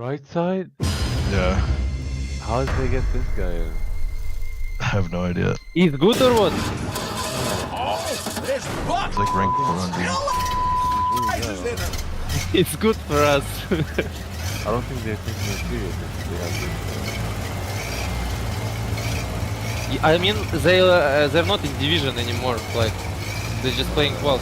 Right side? Yeah. How did they get this guy in? I have no idea. He's good or what? It's like rank 400. It's good for us. I don't think they're taking it serious if they have this. I mean, they're not in division anymore. Like, they're just playing quals.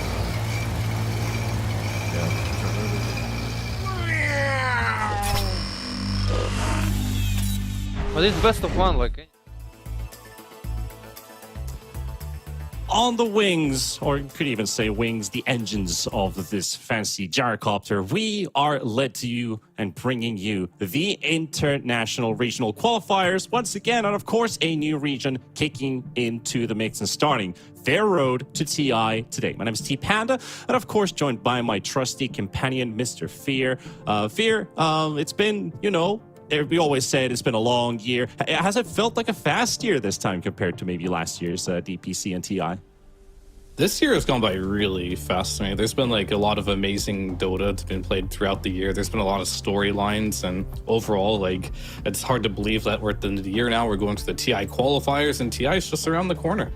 But it's best of one, like. On the wings, or you could even say wings, the engines of this fancy gyrocopter, we are led to you and bringing you the international regional qualifiers once again, and of course a new region kicking into the mix and starting their road to TI today. My name is T Panda, and of course joined by my trusty companion, Mr. Fear. Fear, it's been, you know, we always said it's been a long year. Has it felt like a fast year this time compared to maybe last year's DPC and TI? This year has gone by really fast to me. There's been like a lot of amazing Dota that's been played throughout the year. There's been a lot of storylines, and overall, like, it's hard to believe that we're at the end of the year now. We're going to the TI qualifiers, and TI is just around the corner.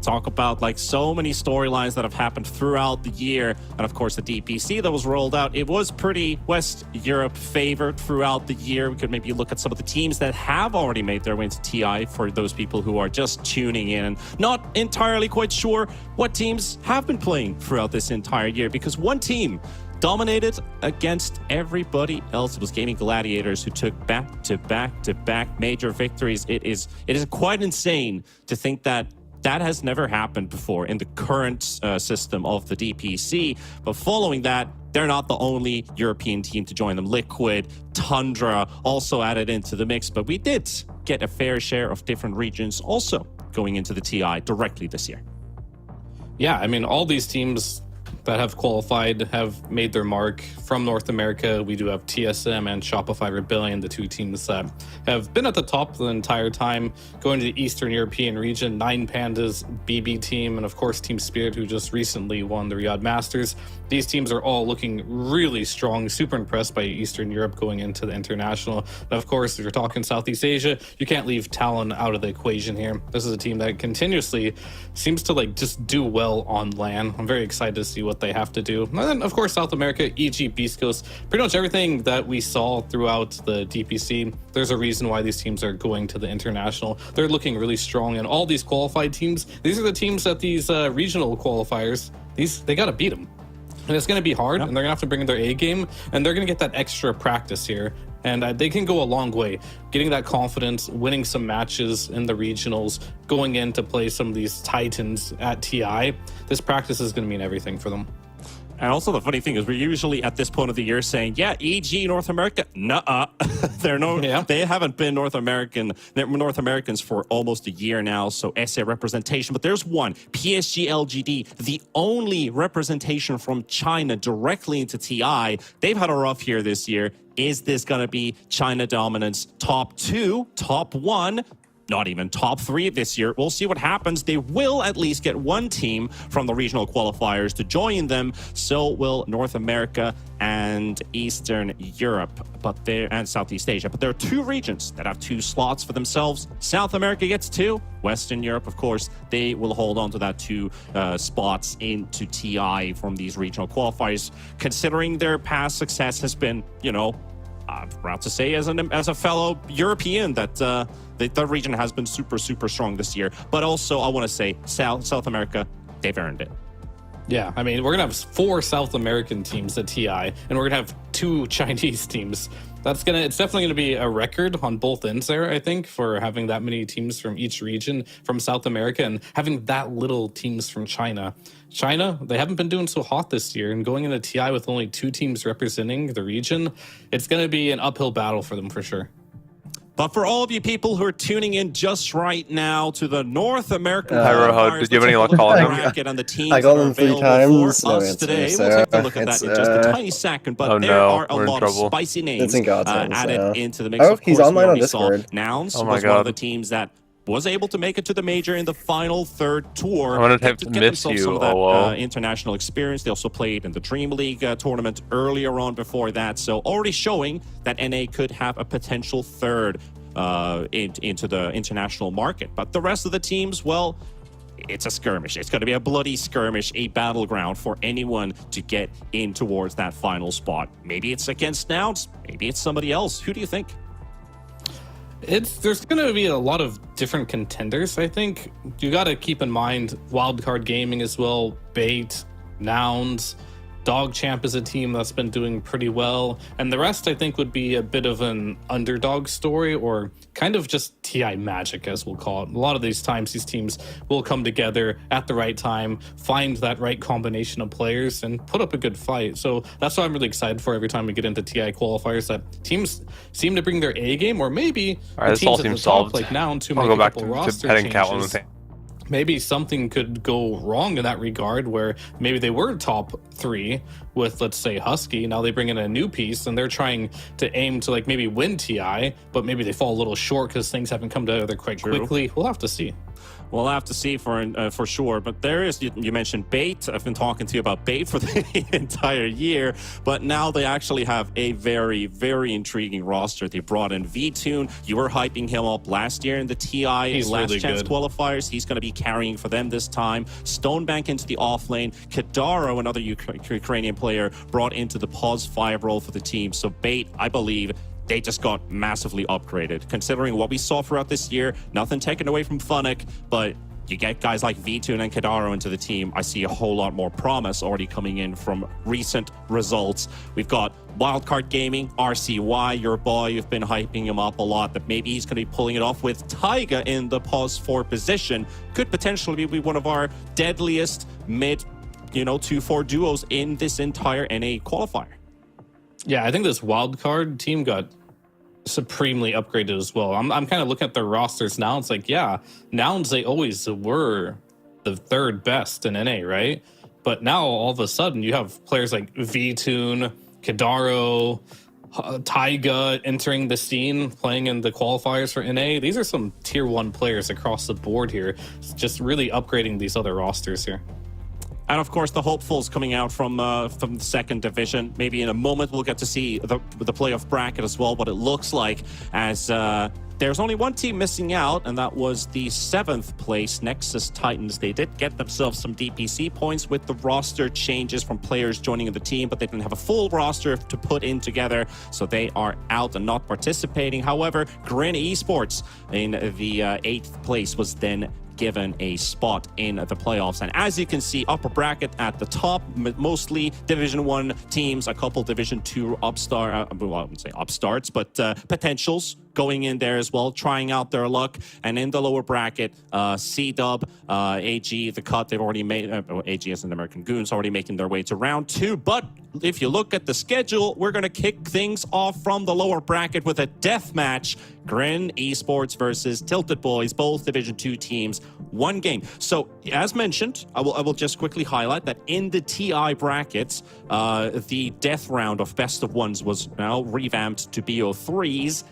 Talk about like so many storylines that have happened throughout the year, and of course the DPC that was rolled out, it was pretty West Europe favored throughout the year. We could maybe look at some of the teams that have already made their way into TI for those people who are just tuning in and not entirely quite sure what teams have been playing throughout this entire year, because one team dominated against everybody else. It was Gaming Gladiators, who took back-to-back major victories. It is quite insane to think that has never happened before in the current system of the DPC. But following that, they're not the only European team to join them. Liquid, Tundra also added into the mix, but we did get a fair share of different regions also going into the TI directly this year. Yeah, I mean, all these teams that have qualified have made their mark. From North America, we do have TSM and Shopify Rebellion, the two teams that have been at the top the entire time. Going to the Eastern European region, 9 Pandas, BB Team, and of course Team Spirit, who just recently won the Riyadh Masters. These teams are all looking really strong, super impressed by Eastern Europe going into the international. And of course, if you're talking Southeast Asia, you can't leave Talon out of the equation here. This is a team that continuously seems to like just do well on LAN. I'm very excited to see what they have to do. And then of course South America, EG, Beast Coast, pretty much everything that we saw throughout the DPC, there's a reason why these teams are going to the international. They're looking really strong, and all these qualified teams, these are the teams that these regional qualifiers, they got to beat them. And it's going to be hard, and they're going to have to bring in their A game, and they're going to get that extra practice here. And they can go a long way, getting that confidence, winning some matches in the regionals, going in to play some of these titans at TI. This practice is going to mean everything for them. And also the funny thing is, we're usually at this point of the year saying, yeah, EG North America, nuh-uh. They haven't been North Americans for almost a year now, so SA representation. But there's one, PSG LGD, the only representation from China directly into TI. They've had a rough year this year. Is this going to be China dominance top 2, top 1? Not even top 3 this year. We'll see what happens. They will at least get one team from the regional qualifiers to join them. So will North America and Eastern Europe, and Southeast Asia. But there are 2 regions that have 2 slots for themselves. South America gets 2. Western Europe, of course, they will hold on to that 2 spots into TI from these regional qualifiers. Considering their past success has been, you know, I'm proud to say as a fellow European that the region has been super strong this year. But also I want to say South America, they've earned it. Yeah, I mean, we're gonna have 4 South American teams at TI, and we're gonna have 2 Chinese teams. It's definitely gonna be a record on both ends there, I think, for having that many teams from each region from South America and having that little teams from China. China, they haven't been doing so hot this year, and going into TI with only 2 teams representing the region, it's gonna be an uphill battle for them for sure. But for all of you people who are tuning in just right now to the North American Rojo, did you have any luck calling bracket and the teams I got them 3 times. For us today, we'll take a look at that in just a tiny second. But there are a lot of spicy names added into the mix. Oh, of he's course, online on we saw Discord. Nouns Oh my was God. one of the teams that was able to make it to the major in the final third tour. I'm gonna have to get miss themselves you, some of that OO. international experience. They also played in the Dream League tournament earlier on before that, so already showing that NA could have a potential third into the international market. But the rest of the teams, well, it's a skirmish. It's going to be a bloody skirmish, a battleground for anyone to get in towards that final spot. Maybe it's against Nouns, maybe it's somebody else. Who do you think? There's going to be a lot of different contenders. I think you got to keep in mind Wildcard Gaming as well, Bait, Nouns, DogChamp is a team that's been doing pretty well, and the rest I think would be a bit of an underdog story, or kind of just TI magic, as we'll call it. A lot of these times these teams will come together at the right time, find that right combination of players, and put up a good fight. So that's what I'm really excited for every time we get into TI qualifiers, that teams seem to bring their A game, or maybe All right, the this all teams at the seems top, solved. like Nouns, who I'll make go a back couple to roster heading changes. Catwoman. Maybe something could go wrong in that regard, where maybe they were top 3 with, let's say, Husky. Now they bring in a new piece and they're trying to aim to like maybe win TI, but maybe they fall a little short because things haven't come together quite quickly. We'll have to see. We'll have to see for sure. But there is, you mentioned Bait. I've been talking to you about Bait for the entire year, but now they actually have a very, very intriguing roster. They brought in V-Tune. You were hyping him up last year in the TI He's last really chance good. qualifiers. He's going to be carrying for them this time. Stonebank into the off lane. Kadaro, another Ukrainian player, brought into the pause 5 role for the team. So Bait, I believe, they just got massively upgraded. Considering what we saw throughout this year, nothing taken away from Funnick, but you get guys like V-Tune and Kadaro into the team, I see a whole lot more promise already coming in from recent results. We've got Wildcard Gaming, RCY, your boy. You've been hyping him up a lot, that maybe he's going to be pulling it off with Taiga in the pause 4 position. Could potentially be one of our deadliest mid, 2-4 duos in this entire NA qualifier. Yeah, I think this wildcard team got supremely upgraded as well. I'm kind of looking at their rosters now. It's like, yeah, Nouns, they always were the 3rd best in NA, right? But now all of a sudden you have players like V-Tune, Kadaro, Taiga entering the scene, playing in the qualifiers for NA. These are some tier 1 players across the board here. It's just really upgrading these other rosters here. And of course, the hopefuls coming out from the 2nd division. Maybe in a moment we'll get to see the playoff bracket as well, what it looks like, as there's only one team missing out, and that was the 7th place Nexus Titans. They did get themselves some DPC points with the roster changes from players joining the team, but they didn't have a full roster to put in together, so they are out and not participating. However, GRIN Esports in the 8th place was then given a spot in the playoffs. And as you can see, upper bracket at the top, mostly Division 1 teams, a couple Division 2 well, I wouldn't say upstarts, but potentials going in there as well, trying out their luck. And in the lower bracket, CDUB, AG, the cut, they've already made, AG as an American Goons, already making their way to round 2. But if you look at the schedule, we're going to kick things off from the lower bracket with a death match. GRIN Esports versus TiltedBoys, both Division 2 teams, 1 game. So, as mentioned, I will just quickly highlight that in the TI brackets, the death round of best of ones was now revamped to BO3s.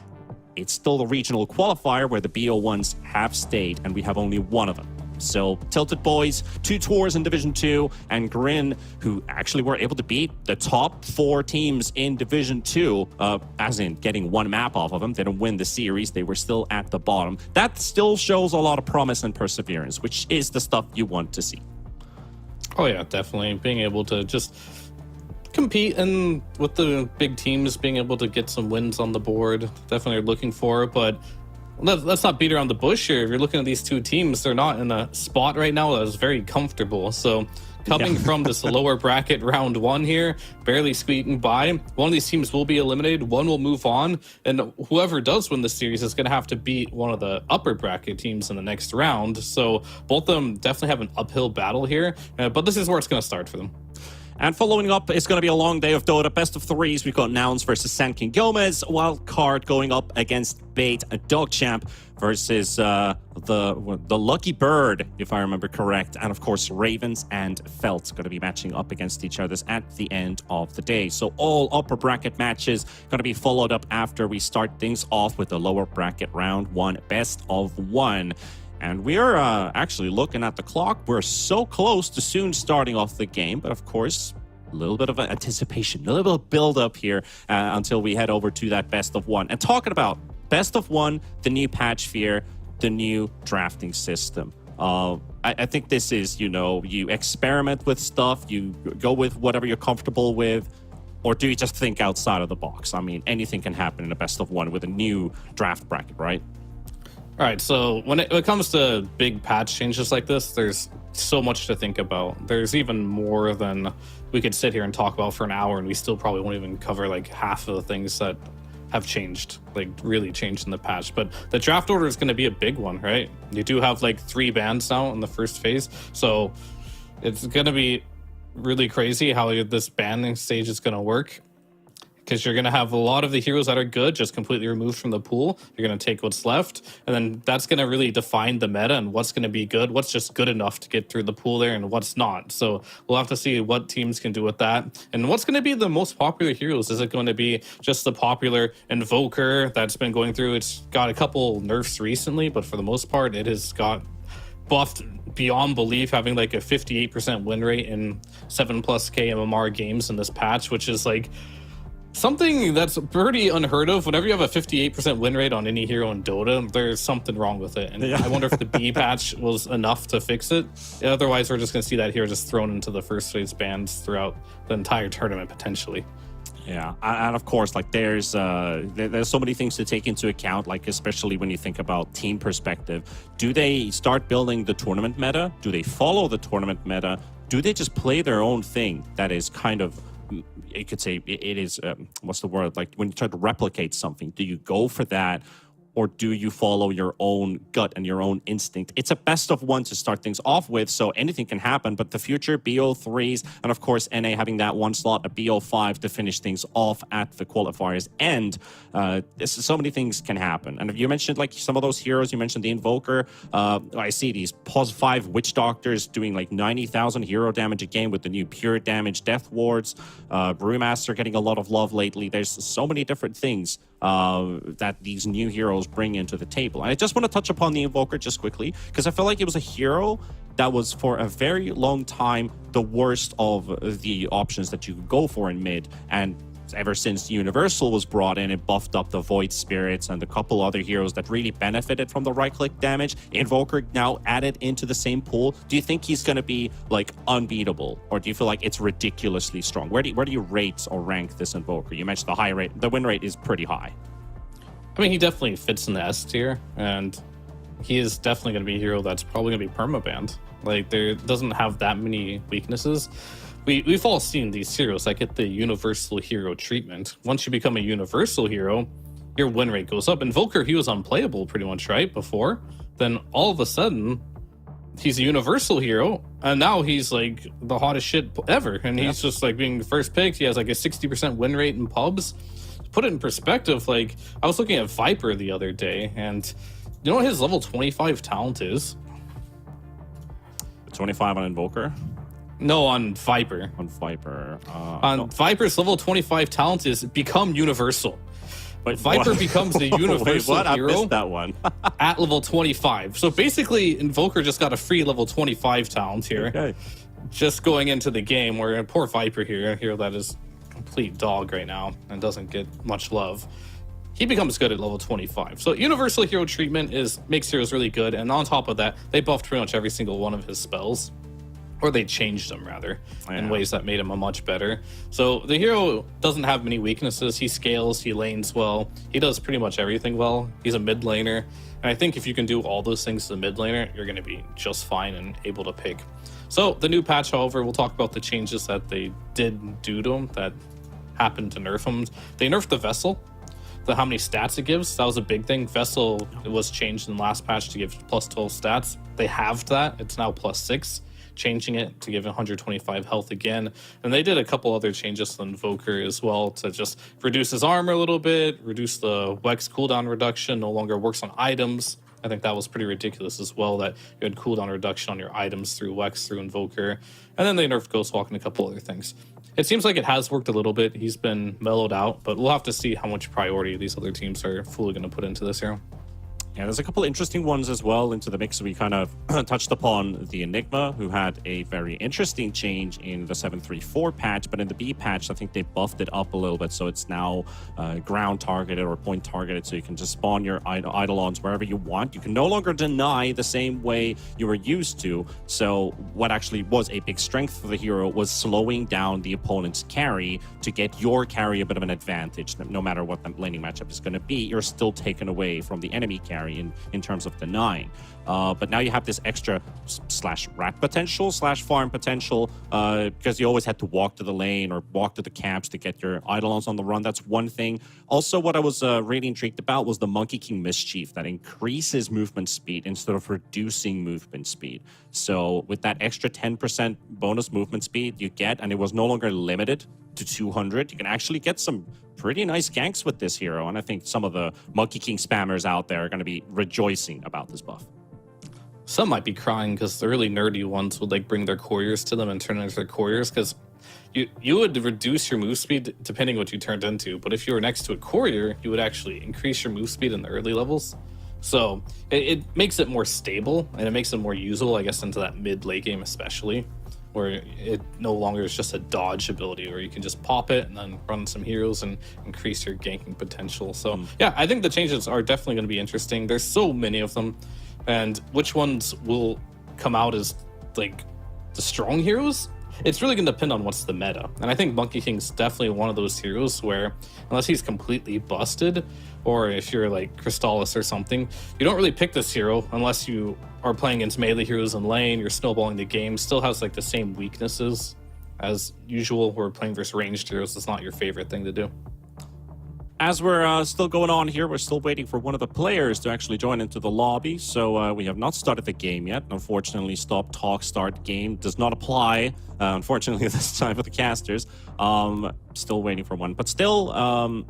It's still the regional qualifier where the BO1s have stayed, and we have only one of them. So TiltedBoys, 2 tours in Division 2, and GRIN, who actually were able to beat the top 4 teams in Division 2, as in getting 1 map off of them. They didn't win the series. They were still at the bottom. That still shows a lot of promise and perseverance, which is the stuff you want to see. Oh yeah, definitely. Being able to just compete and with the big teams, being able to get some wins on the board, definitely looking for it. But let's not beat around the bush here. If you're looking at these 2 teams, they're not in a spot right now that is very comfortable. So coming from this lower bracket round 1 here, barely squeaking by, one of these teams will be eliminated, one will move on, and whoever does win the series is going to have to beat one of the upper bracket teams in the next round. So both of them definitely have an uphill battle here, but this is where it's going to start for them. And following up, it's going to be a long day of Dota. Best of threes. We've got Nouns versus Sankin Gomez. Wildcard going up against Bait, a DogChamp versus the Lucky Bird, if I remember correct. And of course, Ravens and Felt going to be matching up against each other at the end of the day. So all upper bracket matches going to be followed up after we start things off with the lower bracket round 1 best of 1. And we are actually looking at the clock. We're so close to soon starting off the game. But of course, a little bit of anticipation, a little bit of build-up here until we head over to that best of 1. And talking about best of 1, the new patch fear, the new drafting system. I think this is, you experiment with stuff, you go with whatever you're comfortable with, or do you just think outside of the box? I mean, anything can happen in a best of 1 with a new draft bracket, right? All right, so when it comes to big patch changes like this, there's so much to think about. There's even more than we could sit here and talk about for an hour, and we still probably won't even cover like half of the things that have changed, like really changed in the patch. But the draft order is going to be a big one, right? You do have like 3 bans now in the first phase, so it's going to be really crazy how this banning stage is going to work. Because you're going to have a lot of the heroes that are good just completely removed from the pool. You're going to take what's left, and then that's going to really define the meta and what's going to be good, what's just good enough to get through the pool there, and what's not. So we'll have to see what teams can do with that. And what's going to be the most popular heroes? Is it going to be just the popular Invoker that's been going through? It's got a couple nerfs recently, but for the most part, it has got buffed beyond belief, having like a 58% win rate in 7+ K MMR games in this patch, which is like something that's pretty unheard of. Whenever you have a 58% win rate on any hero in Dota, there's something wrong with it. And I wonder if the B patch was enough to fix it. Otherwise, we're just going to see that hero just thrown into the first phase bans throughout the entire tournament, potentially. Yeah, and of course, like there's so many things to take into account, like especially when you think about team perspective. Do they start building the tournament meta? Do they follow the tournament meta? Do they just play their own thing that is kind of, you could say it is, what's the word? Like when you try to replicate something, do you go for that? Or do you follow your own gut and your own instinct? It's a best of 1 to start things off with, so anything can happen. But the future, BO3s, and of course, NA having that 1 slot, a BO5 to finish things off at the qualifiers end. So many things can happen. And you mentioned like some of those heroes, you mentioned the Invoker. I see these +5 Witch Doctors doing like 90,000 hero damage a game with the new pure damage Death Wards. Brewmaster getting a lot of love lately. There's so many different things that these new heroes bring into the table. And I just want to touch upon the Invoker just quickly, because I feel like it was a hero that was for a very long time the worst of the options that you could go for in mid. And ever since Universal was brought in, it buffed up the Void Spirits and a couple other heroes that really benefited from the right-click damage. Invoker now added into the same pool. Do you think he's going to be like unbeatable, or do you feel like it's ridiculously strong? Where do you rate or rank this Invoker? You mentioned the high rate. The win rate is pretty high. I mean, he definitely fits in the S tier, and he is definitely going to be a hero that's probably going to be permabanned. Like, there doesn't have that many weaknesses. We've all seen these heroes that get the universal hero treatment. Once you become a universal hero, your win rate goes up. Invoker, he was unplayable pretty much, right, before. Then all of a sudden, he's a universal hero, and now he's like the hottest shit ever. And he's just like being the first pick. He has like a 60% win rate in pubs. To put it in perspective, like I was looking at Viper the other day, and you know what his level 25 talent is? 25 on Invoker? No, on Viper. On Viper. Viper's level 25 talent is become universal. But Viper becomes the universal Wait, what? hero. I missed that one. At level 25. So basically, Invoker just got a free level 25 talent here. Okay. Just going into the game, where poor Viper here, a hero that is complete dog right now and doesn't get much love. He becomes good at level 25. So universal hero treatment makes heroes really good. And on top of that, they buffed pretty much every single one of his spells. Or they changed them, rather, in ways that made him a much better. So the hero doesn't have many weaknesses. He scales, he lanes well. He does pretty much everything well. He's a mid laner. And I think if you can do all those things as a mid laner, you're going to be just fine and able to pick. So the new patch, however, we'll talk about the changes that they did do to him that happened to nerf him. They nerfed the Vessel. How many stats it gives, that was a big thing. Vessel was changed in the last patch to give +12 stats. They halved that. It's now +6. changing it to give 125 health again. And they did a couple other changes to Invoker as well to just reduce his armor a little bit, reduce the Wex cooldown reduction, no longer works on items. I think that was pretty ridiculous as well, that you had cooldown reduction on your items through Wex, through Invoker. And then they nerfed Ghostwalk and a couple other things. It seems like it has worked a little bit. He's been mellowed out, but we'll have to see how much priority these other teams are fully going to put into this hero. Yeah, there's a couple interesting ones as well into the mix. We kind of touched upon the Enigma, who had a very interesting change in the 7.3.4 patch, but in the B patch, I think they buffed it up a little bit, so it's now ground targeted or point targeted, so you can just spawn your Eidolons wherever you want. You can no longer deny the same way you were used to. So what actually was a big strength for the hero was slowing down the opponent's carry to get your carry a bit of an advantage. No matter what the laning matchup is going to be, you're still taken away from the enemy carry in terms of denying. But now you have this extra slash rat potential slash farm potential because you always had to walk to the lane or walk to the camps to get your Eidolons on the run. That's one thing. Also, what I was really intrigued about was the Monkey King Mischief that increases movement speed instead of reducing movement speed. So with that extra 10% bonus movement speed you get, and it was no longer limited to 200, you can actually get some pretty nice ganks with this hero. And I think some of the Monkey King spammers out there are going to be rejoicing about this buff. Some might be crying because the really nerdy ones would like bring their couriers to them and turn into their couriers, because you would reduce your move speed depending what you turned into. But if you were next to a courier, you would actually increase your move speed in the early levels. So it makes it more stable, and it makes it more usable, I guess, into that mid-late game especially, where it no longer is just a dodge ability where you can just pop it and then run some heroes and increase your ganking potential. So yeah, I think the changes are definitely going to be interesting. There's so many of them, and which ones will come out as like the strong heroes, it's really going to depend on what's the meta. And I think Monkey King's definitely one of those heroes where, unless he's completely busted, or if you're like Crystallis or something, you don't really pick this hero unless you are playing against melee heroes in lane, you're snowballing the game, still has like the same weaknesses as usual, where playing versus ranged heroes is not your favorite thing to do. As we're still going on here, we're still waiting for one of the players to actually join into the lobby. So we have not started the game yet. Unfortunately, stop, talk, start game does not apply, unfortunately, this time for the casters. Still waiting for one. But still,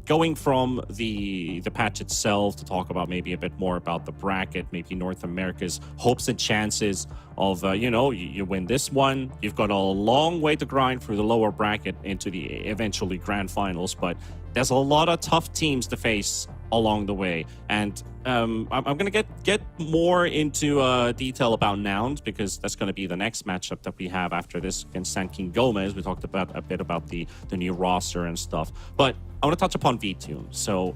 going from the patch itself to talk about maybe a bit more about the bracket, maybe North America's hopes and chances of, you win this one. You've got a long way to grind through the lower bracket into the eventually grand finals, but there's a lot of tough teams to face along the way. And I'm going to get more into detail about nouns, because that's going to be the next matchup that we have after this against Sand King GÓMEZ. We talked about a bit about the new roster and stuff. But I want to touch upon VTune. So,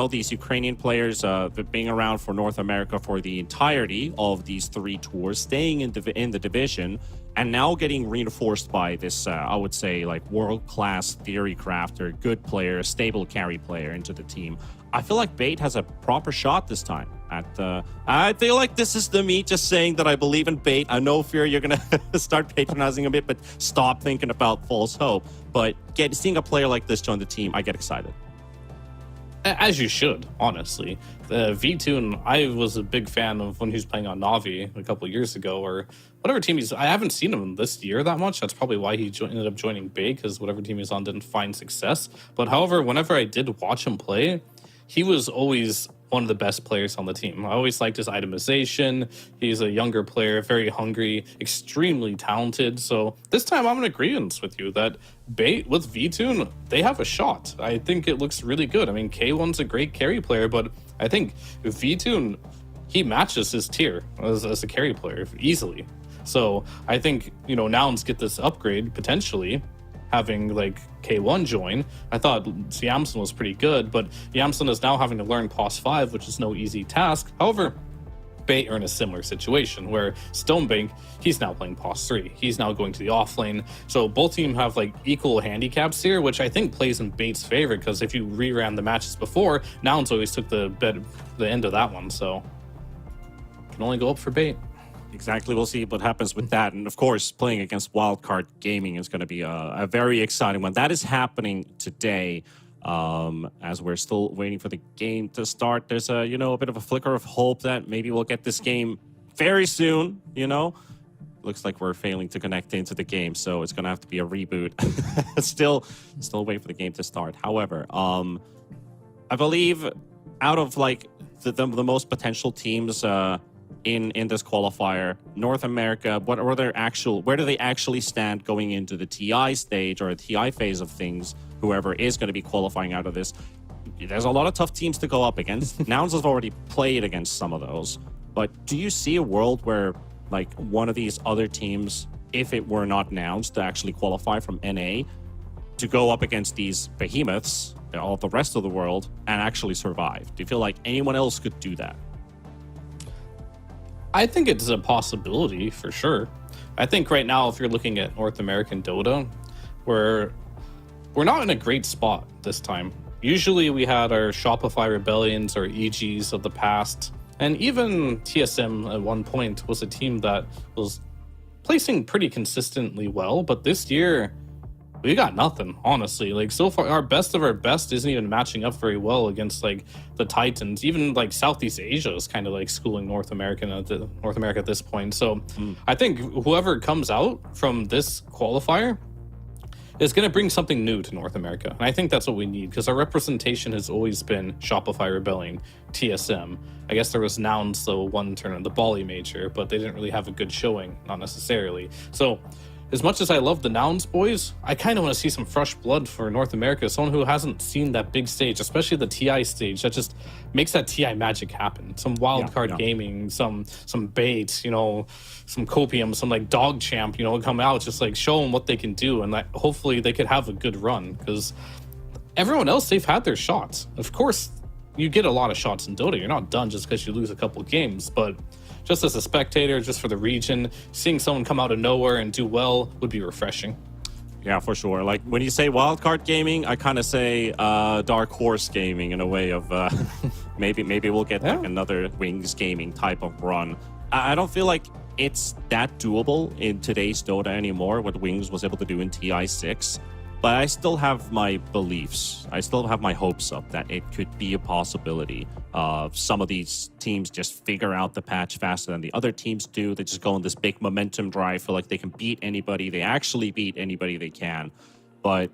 these Ukrainian players being around for North America for the entirety of these 3 tours, staying in the division, and now getting reinforced by this, I would say, like world-class theory crafter, good player, stable carry player into the team. I feel like Bait has a proper shot this time. I feel like this is me just saying that I believe in Bait. I know, Fear, you're going to start patronizing a bit, but stop thinking about false hope. But seeing a player like this join the team, I get excited. As you should, honestly. VTune, I was a big fan of when he was playing on Na'Vi a couple years ago, or whatever team he's... I haven't seen him this year that much. That's probably why he ended up joining Big, because whatever team he's on didn't find success. But however, whenever I did watch him play, he was always one of the best players on the team. I always liked his itemization. He's a younger player, very hungry, extremely talented. So this time I'm in agreement with you that Bait with VTune, they have a shot. I think it looks really good. I mean, K1's a great carry player, but I think VTune, he matches his tier as a carry player easily. So I think, nouns get this upgrade potentially, having like K1 join. I thought Yamson was pretty good, but Yamson is now having to learn POS 5, which is no easy task. However, Bait are in a similar situation where Stonebank, he's now playing POS 3. He's now going to the off lane. So both teams have like equal handicaps here, which I think plays in Bait's favor, because if you reran the matches before, Nouns always took the end of that one. So can only go up for Bait. Exactly. We'll see what happens with that. And of course, playing against Wildcard Gaming is going to be a very exciting one. That is happening today. As we're still waiting for the game to start, there's a bit of a flicker of hope that maybe we'll get this game very soon. looks like we're failing to connect into the game, so it's gonna have to be a reboot. still wait for the game to start. However, I believe out of like the most potential teams in this qualifier, North America, where do they actually stand going into the TI stage or the TI phase of things? Whoever is going to be qualifying out of this, there's a lot of tough teams to go up against. Nouns has already played against some of those, but do you see a world where like one of these other teams, if it were not Nouns, to actually qualify from NA to go up against these behemoths, all the rest of the world, and actually survive? Do you feel like anyone else could do that? I think it's a possibility for sure. I think right now, if you're looking at North American Dota, we're not in a great spot this time. Usually we had our Shopify Rebellions or EGs of the past, and even TSM at one point was a team that was placing pretty consistently well, but this year we got nothing, honestly. Like, so far, our best of our best isn't even matching up very well against like the Titans. Even like Southeast Asia is kind of like schooling North America at this point. So I think whoever comes out from this qualifier is going to bring something new to North America. And I think that's what we need, because our representation has always been Shopify Rebellion, TSM. I guess there was Nouns, though, one tournament, the Bali Major, but they didn't really have a good showing, not necessarily. So as much as I love the Nouns boys, I kind of want to see some fresh blood for North America, someone who hasn't seen that big stage, especially the TI stage, that just makes that TI magic happen. Some Wildcard gaming, some bait, you know, some copium, some like DogChamp, you know, come out, just like show them what they can do, and like hopefully they could have a good run, because everyone else, they've had their shots. Of course, you get a lot of shots in Dota. You're not done just because you lose a couple of games, but just as a spectator, just for the region, seeing someone come out of nowhere and do well would be refreshing. Yeah, for sure. Like when you say wildcard gaming, I kind of say dark horse gaming in a way of maybe we'll get like another Wings gaming type of run. I don't feel like it's that doable in today's Dota anymore, what Wings was able to do in TI6. But I still have my beliefs. I still have my hopes up that it could be a possibility of some of these teams just figure out the patch faster than the other teams do. They just go on this big momentum drive, feel like they can beat anybody. They actually beat anybody they can. But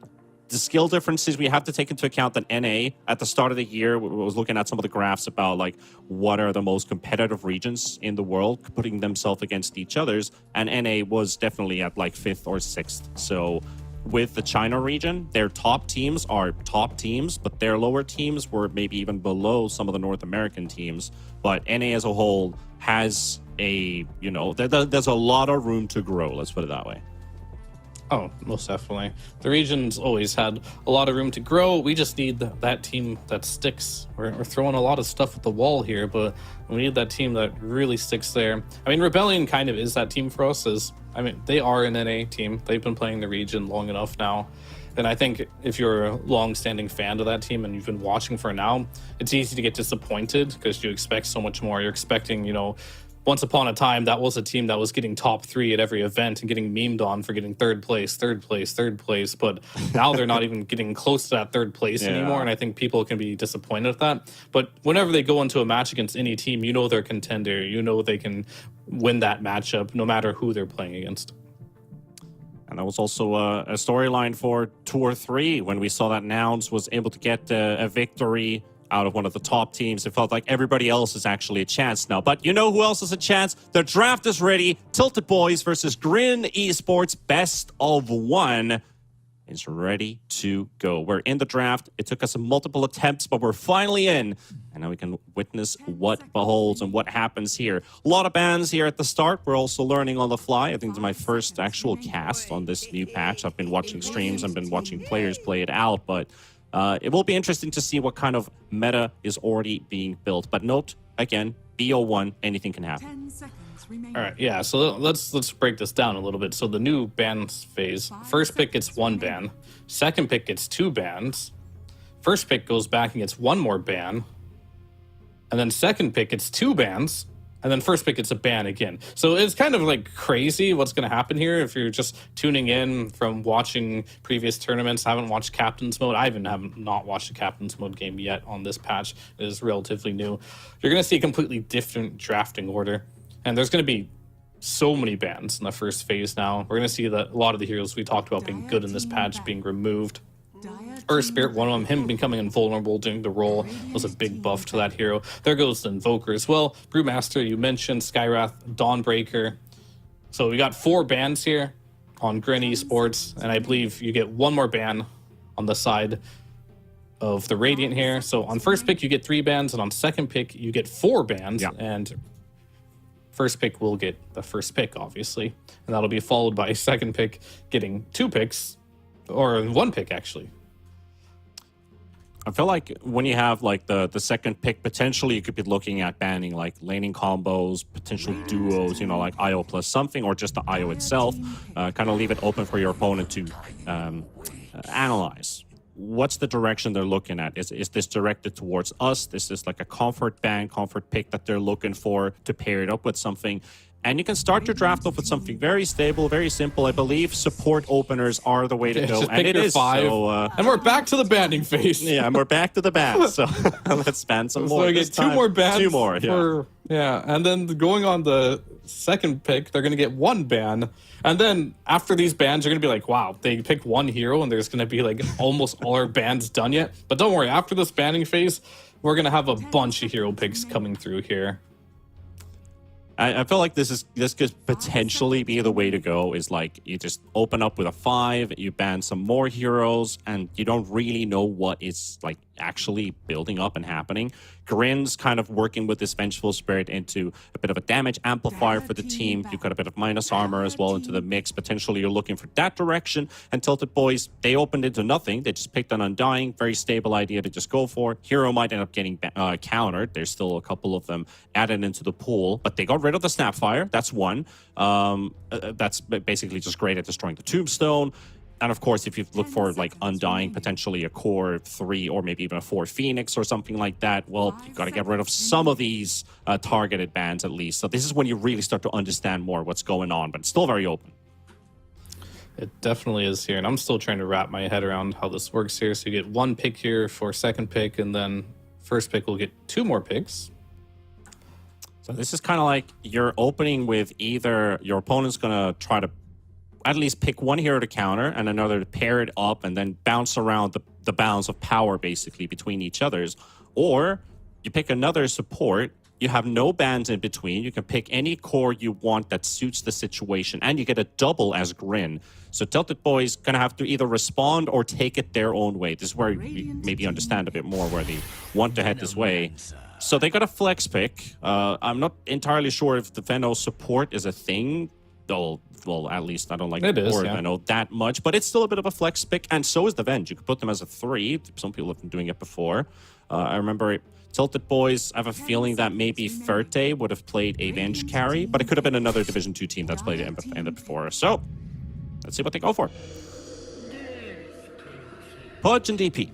the skill differences, we have to take into account that NA, at the start of the year, we was looking at some of the graphs about like what are the most competitive regions in the world, putting themselves against each other's. And NA was definitely at like 5th or 6th. So with the China region, their top teams are top teams, but their lower teams were maybe even below some of the North American teams. But NA as a whole has a, you know, there's a lot of room to grow, let's put it that way. Oh, most definitely. The region's always had a lot of room to grow. We just need that team that sticks. We're throwing a lot of stuff at the wall here, but we need that team that really sticks there. I mean, Rebellion kind of is that team for us. They are an NA team. They've been playing the region long enough now. And I think if you're a long-standing fan of that team and you've been watching for now, it's easy to get disappointed because you expect so much more. You're expecting, you know, once upon a time, that was a team that was getting top 3 at every event and getting memed on for getting third place. But now they're not even getting close to that third place anymore. And I think people can be disappointed at that. But whenever they go into a match against any team, you know they're a contender. You know they can win that matchup no matter who they're playing against. And that was also a storyline for Tour 3 when we saw that Nouns was able to get a victory out of one of the top teams. It felt like everybody else is actually a chance now. But you know who else is a chance? The draft is ready. TiltedBoys versus GRIN Esports best of 1 is ready to go. We're in the draft. It took us multiple attempts, but we're finally in. And now we can witness what beholds and what happens here. A lot of bans here at the start. We're also learning on the fly. I think it's my first actual cast on this new patch. I've been watching streams. I've been watching players play it out, but it will be interesting to see what kind of meta is already being built. But note, again, BO1, anything can happen. All right, yeah, so let's break this down a little bit. So the new bans phase, first pick gets 1 ban, second pick gets 2 bans, first pick goes back and gets 1 more ban, and then second pick gets 2 bans, and then first pick gets a ban again. So it's kind of like crazy what's going to happen here if you're just tuning in from watching previous tournaments, haven't watched Captain's Mode. I even have not watched a Captain's Mode game yet on this patch. It is relatively new. You're going to see a completely different drafting order. And there's going to be so many bans in the first phase now. We're going to see that a lot of the heroes we talked about being good in this patch being removed. Earth Spirit, one of them, him becoming invulnerable during the roll was a big buff to that hero. There goes the Invoker as well. Brewmaster, you mentioned, Skywrath, Dawnbreaker. So we got 4 bans here on GRIN Esports, and I believe you get 1 more ban on the side of the Radiant here. So on first pick, you get 3 bans, and on second pick, you get 4 bans. Yeah. And first pick will get the first pick, obviously. And that'll be followed by second pick getting 2 picks, or 1 pick, actually. I feel like when you have like the second pick, potentially you could be looking at banning like laning combos, potential duos, you know, like IO plus something, or just the IO itself. Kind of leave it open for your opponent to analyze. What's the direction they're looking at? Is this directed towards us? Is this like a comfort ban, comfort pick that they're looking for to pair it up with something? And you can start your draft off with something very stable, very simple. I believe support openers are the way to go. Just And pick it your is. 5. So, And we're back to the banning phase. yeah, and we're back to the bans. So let's ban some So more. we this get 2 time. more bans. 2 more, yeah. Yeah, and then going on the second pick, they're going to get 1 ban. And then after these bans, you're going to be like, wow, they picked 1 hero and there's going to be like almost all our bans done yet. But don't worry, after this banning phase, we're going to have a bunch of hero picks coming through here. I feel like this could potentially be the way to go. Is like you just open up with a 5, you ban some more heroes, and you don't really know what is like actually building up and happening. GRIN's kind of working with this Vengeful Spirit into a bit of a damage amplifier for the team. You've got a bit of minus armor as well into the mix. Potentially you're looking for that direction. And TiltedBoys, they opened into nothing. They just picked an Undying, very stable idea to just go for. Hero might end up getting countered. There's still a couple of them added into the pool, but they got rid of the Snapfire. That's one. That's basically just great at destroying the Tombstone. And of course, if you look for like Undying, potentially a core 3 or maybe even a 4 Phoenix or something like that, well, you've got to get rid of some of these targeted bans at least. So this is when you really start to understand more what's going on, but it's still very open. It definitely is here, and I'm still trying to wrap my head around how this works here. So you get 1 pick here for second pick, and then first pick will get 2 more picks. So this is kind of like you're opening with either your opponent's going to try to at least pick 1 hero to counter and another to pair it up and then bounce around the bounds of power basically between each others. Or you pick another support, you have no bans in between, you can pick any core you want that suits the situation, and you get a double as GRIN. So TiltedBoys gonna have to either respond or take it their own way. This is where you maybe understand a bit more where they want to head this way. So they got a flex pick. I'm not entirely sure if the Veno support is a thing. Well, at least I don't like the board, yeah. I know that much, but it's still a bit of a flex pick, and so is the Venge. You could put them as a 3. Some people have been doing it before. I remember TiltedBoys, I have a feeling that maybe Ferte would have played a Venge carry, but it could have been another Division 2 team that's played it before. So, let's see what they go for. Pudge and DP.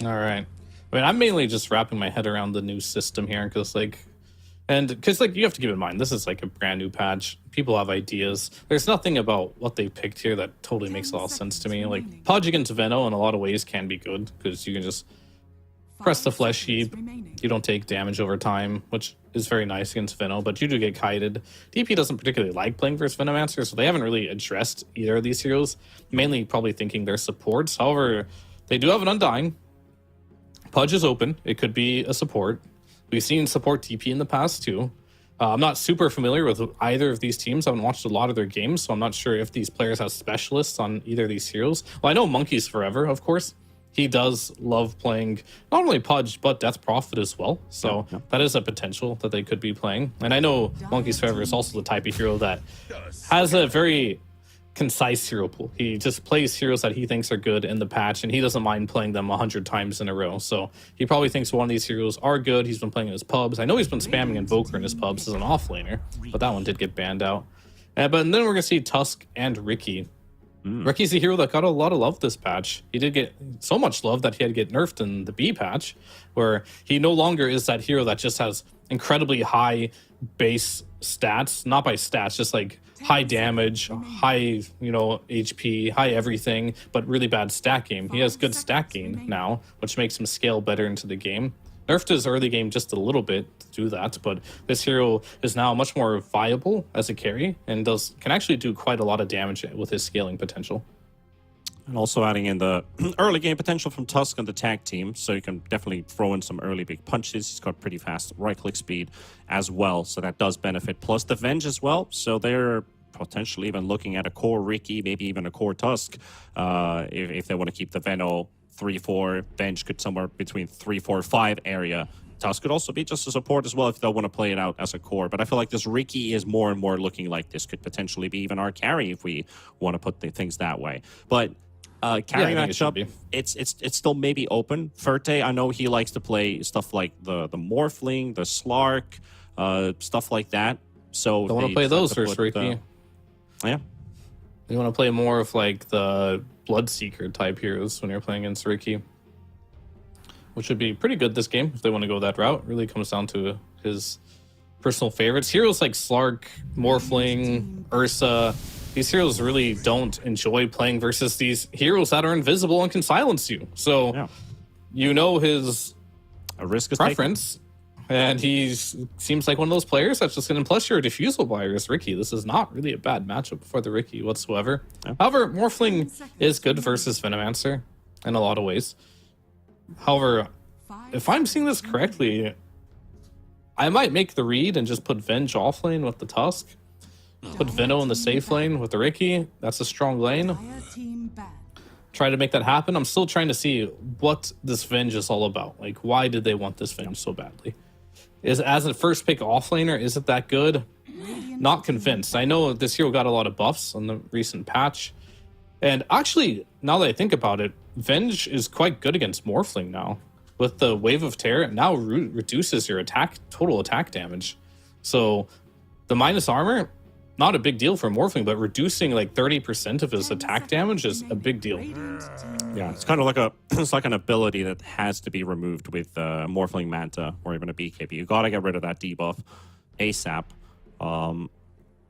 All right. I mean, I'm mainly just wrapping my head around the new system here, because like you have to keep in mind, this is like a brand new patch. People have ideas. There's nothing about what they picked here that totally makes a lot of sense to me. Like, Pudge against Veno in a lot of ways can be good, because you can just press the Flesh Heap. You don't take damage over time, which is very nice against Veno, but you do get kited. DP doesn't particularly like playing versus Venomancer, so they haven't really addressed either of these heroes, mainly probably thinking they're supports. However, they do have an Undying. Pudge is open. It could be a support. We've seen support TP in the past too. I'm not super familiar with either of these teams. I haven't watched a lot of their games, so I'm not sure if these players have specialists on either of these heroes. Well, I know Monkeys Forever, of course. He does love playing not only Pudge, but Death Prophet as well. So that is a potential that they could be playing. And I know Monkeys Forever is also the type of hero that has a very concise hero pool. He just plays heroes that he thinks are good in the patch, and he doesn't mind playing them 100 times in a row. So he probably thinks one of these heroes are good. He's been playing in his pubs. I know he's been spamming Invoker in his pubs as an offlaner, but that one did get banned out. But then we're going to see Tusk and Ricky. Ricky's a hero that got a lot of love this patch. He did get so much love that he had to get nerfed in the B patch, where he no longer is that hero that just has incredibly high base stats, not by stats, just like high damage, high, HP, high everything, but really bad stat game. He has good stat gain now, which makes him scale better into the game. nerfed his early game just a little bit to do that, but this hero is now much more viable as a carry and can actually do quite a lot of damage with his scaling potential. And also adding in the early game potential from Tusk on the tag team, so you can definitely throw in some early big punches. He's got pretty fast right-click speed as well, so that does benefit. Plus the Venge as well, so they're potentially even looking at a core Ricky, maybe even a core Tusk, if they want to keep the Veno 3-4. Venge could somewhere between 3-4-5 area. Tusk could also be just a support as well if they want to play it out as a core. But I feel like this Ricky is more and more looking like this could potentially be even our carry if we want to put the things that way. But carry matchup, it's still maybe open. Ferte, I know he likes to play stuff like the Morphling, the Slark, stuff like that. So don't want to play those first, Ricky. Yeah. You want to play more of like the Bloodseeker type heroes when you're playing against Ricky, which would be pretty good this game if they want to go that route. It really comes down to his personal favorites. Heroes like Slark, Morphling, Ursa, these heroes really don't enjoy playing versus these heroes that are invisible and can silence you. So you know his preference, and he seems like one of those players that's just going to, plus you're a diffusal buyer as Ricky. This is not really a bad matchup for the Ricky whatsoever. However, Morphling is good versus Venomancer in a lot of ways. However, if I'm seeing this correctly, I might make the read and just put Venge off lane with the Tusk. Put Veno in the safe lane with the Ricky. That's a strong lane. Try to make that happen. I'm still trying to see what this Venge is all about. Like, why did they want this Venge so badly? Is as a first pick offlaner, is it that good? Not convinced. I know this hero got a lot of buffs on the recent patch. And actually, now that I think about it, Venge is quite good against Morphling now. With the Wave of Terror, it now reduces your total attack damage. So the minus armor, not a big deal for Morphling, but reducing like 30% of his attack damage is a big deal. Yeah, it's kind of like it's like an ability that has to be removed with Morphling Manta or even a BKB. You gotta get rid of that debuff ASAP.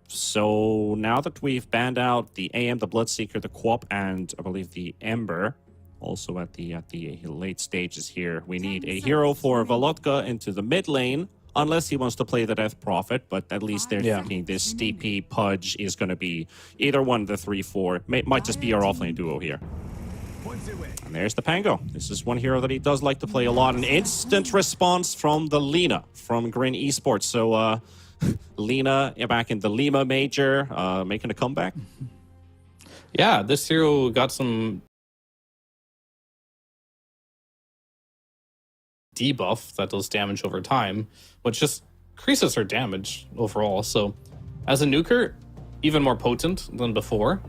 So now that we've banned out the AM, the Bloodseeker, the Quap, and I believe the Ember, also at the late stages here, we need a hero for Volotka into the mid lane. Unless he wants to play the Death Prophet, but at least they're thinking this DP Pudge is going to be either one of the 3-4. Might just be our offlane duo here. And there's the Pango. This is one hero that he does like to play a lot. An instant response from the Lina from GRIN Esports. So Lina back in the Lima Major, making a comeback. Yeah, this hero got some debuff that does damage over time, which just increases her damage overall. So as a nuker, even more potent than before.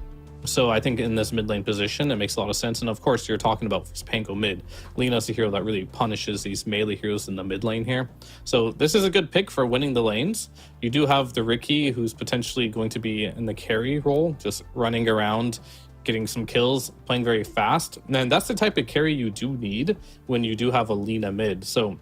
So I think in this mid lane position, it makes a lot of sense. And of course, you're talking about Pango mid. Lina's a hero that really punishes these melee heroes in the mid lane here. So this is a good pick for winning the lanes. You do have the Ricky, who's potentially going to be in the carry role, just running around, getting some kills, playing very fast. And that's the type of carry you do need when you do have a Lina mid. So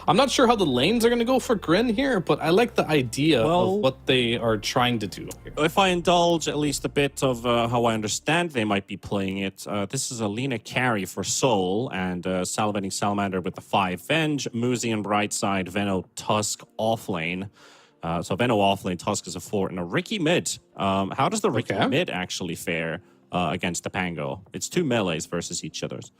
I'm not sure how the lanes are going to go for GRIN here, but I like the idea of what they are trying to do here. If I indulge at least a bit of how I understand they might be playing it, this is a Lina carry for Soul and Salivating Salamander with the 5 Venge, Muzi on right side, Veno, Tusk offlane. So Veno offlane, Tusk is a 4, and a Ricky mid. How does the Ricky mid actually fare against the Pango? It's 2 melees versus each other's.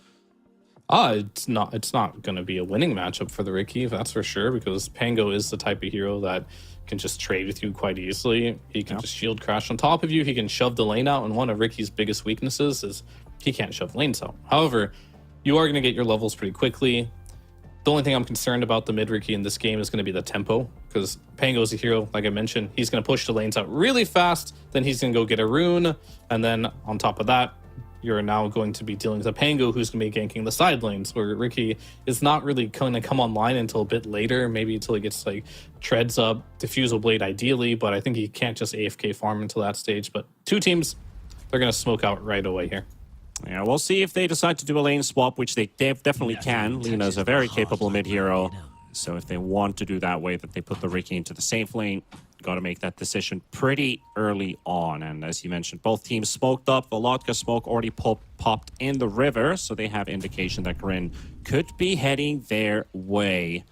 It's not going to be a winning matchup for the Ricky, that's for sure, because Pango is the type of hero that can just trade with you quite easily. He can just shield crash on top of you. He can shove the lane out, and one of Ricky's biggest weaknesses is he can't shove lanes out. However, you are going to get your levels pretty quickly. The only thing I'm concerned about the mid Ricky in this game is going to be the tempo, because Pango is a hero, like I mentioned. He's going to push the lanes out really fast, then he's going to go get a rune, and then on top of that, you're now going to be dealing with a Pango who's going to be ganking the side lanes, where Ricky is not really going to come online until a bit later, maybe until he gets like treads up, Diffusal Blade ideally, but I think he can't just AFK farm until that stage. But two teams, they're going to smoke out right away here. Yeah, we'll see if they decide to do a lane swap, which they definitely can. Lina's a very capable mid hero, so if they want to do that way, that they put the Ricky into the safe lane, got to make that decision pretty early on. And as you mentioned, both teams smoked up. Wildcard smoke already popped in the river, so they have indication that GRIN could be heading their way.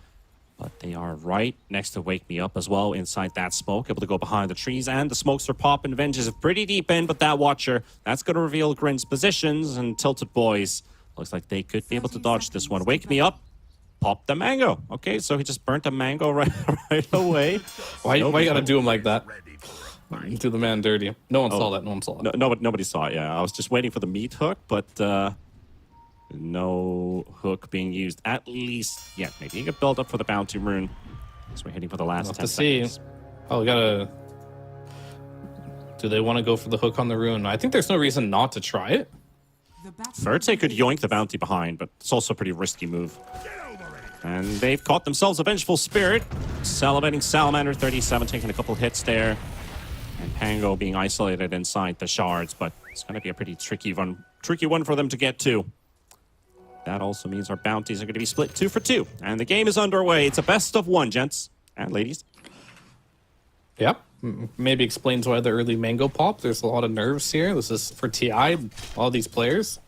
But they are right next to Wake Me Up as well, inside that smoke, able to go behind the trees, and the smokes are popping. Vengeance is pretty deep in, but that Watcher, that's going to reveal GRIN's positions, and TiltedBoys looks like they could be able to dodge this one. Wake Me Up, pop the mango. Okay, so he just burnt a mango right away. Why you gotta do him like that? Do the man dirty. No one saw that. No one saw it. Nobody saw it, yeah. I was just waiting for the meat hook, but no hook being used. At least, yeah, maybe you could build up for the bounty rune. So we're hitting for the last 10 seconds. Oh, we gotta... Do they want to go for the hook on the rune? I think there's no reason not to try it. Verte could yoink the bounty behind, but it's also a pretty risky move. And they've caught themselves a Vengeful Spirit. Salivating Salamander, 37, taking a couple hits there. And Pango being isolated inside the shards, but it's going to be a pretty tricky one for them to get to. That also means our bounties are going to be split 2 for 2. And the game is underway. It's a best of 1, gents and ladies. Yep. Maybe explains why the early mango pop. There's a lot of nerves here. This is for TI. All these players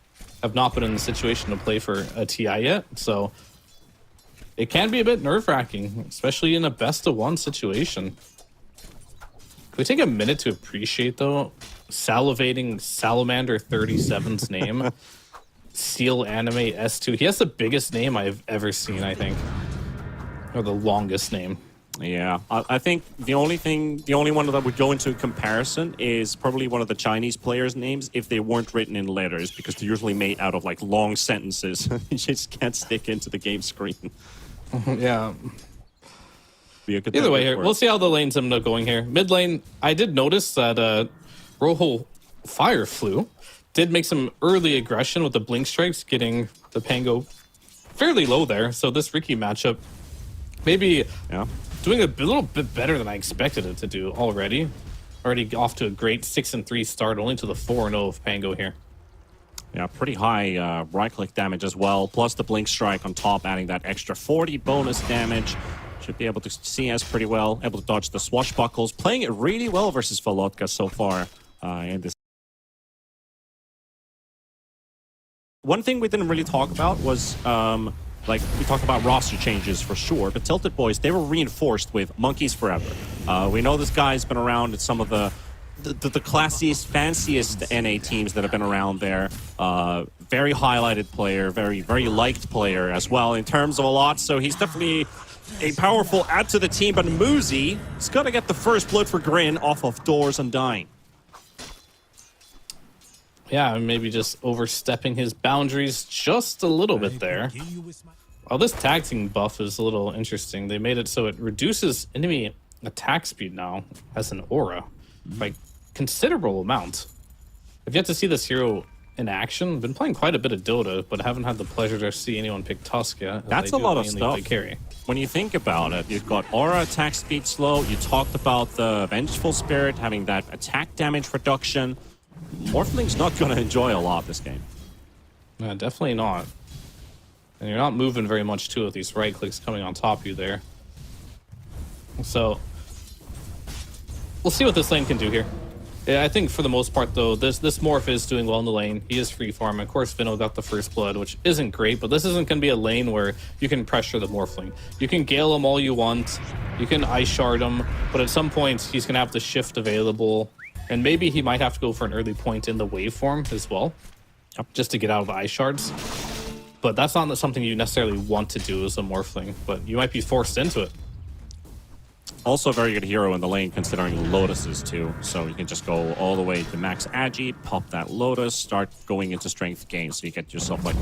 have not been in the situation to play for a TI yet. So it can be a bit nerve-wracking, especially in a best of 1 situation. Can we take a minute to appreciate, though, Salivating Salamander 37's name? Seal Anime S2. He has the biggest name I've ever seen, I think. Or the longest name. Yeah, I think the only one that would go into comparison is probably one of the Chinese players' names if they weren't written in letters, because they're usually made out of like long sentences. You just can't stick into the game screen. Yeah. Either way, here we'll see how the lanes end up going here. Mid lane, I did notice that Rojo Fire Flu did make some early aggression with the blink strikes, getting the Pango fairly low there. So this Ricky matchup, maybe doing a little bit better than I expected it to do already. Already off to a great 6-3 start, only to the 4-0 of Pango here. Yeah, pretty high right-click damage as well, plus the blink strike on top, adding that extra 40 bonus damage. Should be able to see us pretty well, able to dodge the swashbuckles, playing it really well versus Wildcard so far in this. One thing we didn't really talk about was, like, we talked about roster changes for sure, but TiltedBoys, they were reinforced with Monkeys Forever. We know this guy's been around at some of the classiest, fanciest NA teams that have been around there. Very highlighted player, very liked player as well in terms of a lot, so he's definitely a powerful add to the team, but Muzi is going to get the first blood for GRIN off of Doors Undying. Yeah, maybe just overstepping his boundaries just a little bit there. Oh, this tag team buff is a little interesting. They made it so it reduces enemy attack speed now as an aura by considerable amount. I've yet to see this hero in action. Been playing quite a bit of Dota, but haven't had the pleasure to see anyone pick Tusk yet. That's a lot of stuff. Carry. When you think about it, you've got aura attack speed slow. You talked about the Vengeful Spirit having that attack damage reduction. Morphling's not going to enjoy a lot this game. Yeah, definitely not. And you're not moving very much too with these right clicks coming on top of you there. So we'll see what this lane can do here. Yeah, I think for the most part though, this Morph is doing well in the lane. He is free farm. Of course, Vino got the first blood, which isn't great, but this isn't going to be a lane where you can pressure the Morphling. You can Gale him all you want. You can Ice Shard him, but at some point he's going to have the shift available. And maybe he might have to go for an early point in the waveform as well, just to get out of the Ice Shards. But that's not something you necessarily want to do as a Morphling, but you might be forced into it. Also a very good hero in the lane, considering Lotuses too. So you can just go all the way to max Agi, pop that Lotus, start going into strength gain, so you get yourself like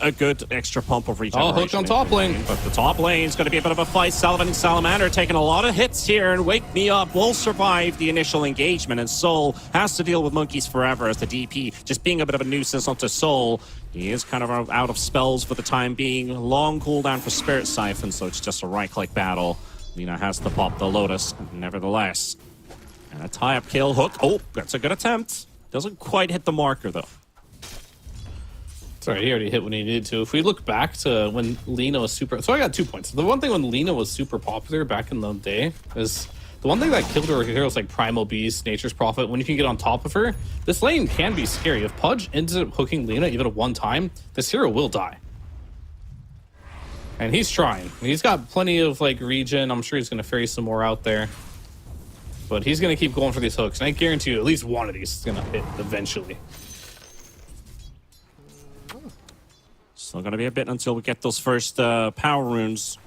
a good extra pump of regeneration. Oh, hook on top lane. But the top lane is going to be a bit of a fight. Salivating Salamander taking a lot of hits here, and Wake Me Up will survive the initial engagement, and Soul has to deal with Monkeys Forever as the DP just being a bit of a nuisance onto Soul. He is kind of out of spells for the time being. Long cooldown for Spirit Siphon, so it's just a right-click battle. Lina has to pop the Lotus, nevertheless. And a tie-up kill. Hook. Oh, that's a good attempt. Doesn't quite hit the marker, though. Sorry, he already hit when he needed to. If we look back to when Lina was super... So I got 2 points. The one thing when Lina was super popular back in the day is The one thing that killed her here was like Primal Beast, Nature's Prophet. When you can get on top of her, this lane can be scary. If Pudge ends up hooking Lina even at one time, this hero will die. And he's trying. He's got plenty of like regen. I'm sure he's going to ferry some more out there. But he's going to keep going for these hooks. And I guarantee you at least one of these is going to hit eventually. Still going to be a bit until we get those first power runes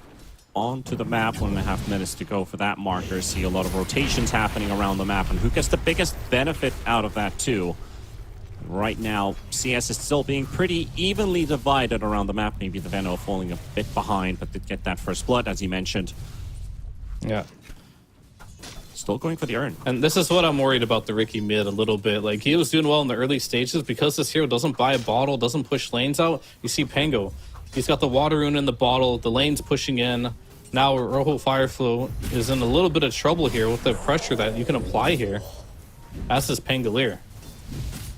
onto the map. 1.5 minutes to go for that marker. See a lot of rotations happening around the map. And who gets the biggest benefit out of that too? Right now, CS is still being pretty evenly divided around the map. Maybe the Veno falling a bit behind, but did get that first blood, as he mentioned. Yeah. Still going for the urn. And this is what I'm worried about the Ricky mid a little bit. Like, he was doing well in the early stages because this hero doesn't buy a bottle, doesn't push lanes out. You see Pango. He's got the water rune in the bottle. The lane's pushing in. Now Rojo Fireflow is in a little bit of trouble here with the pressure that you can apply here. As this Pangolier.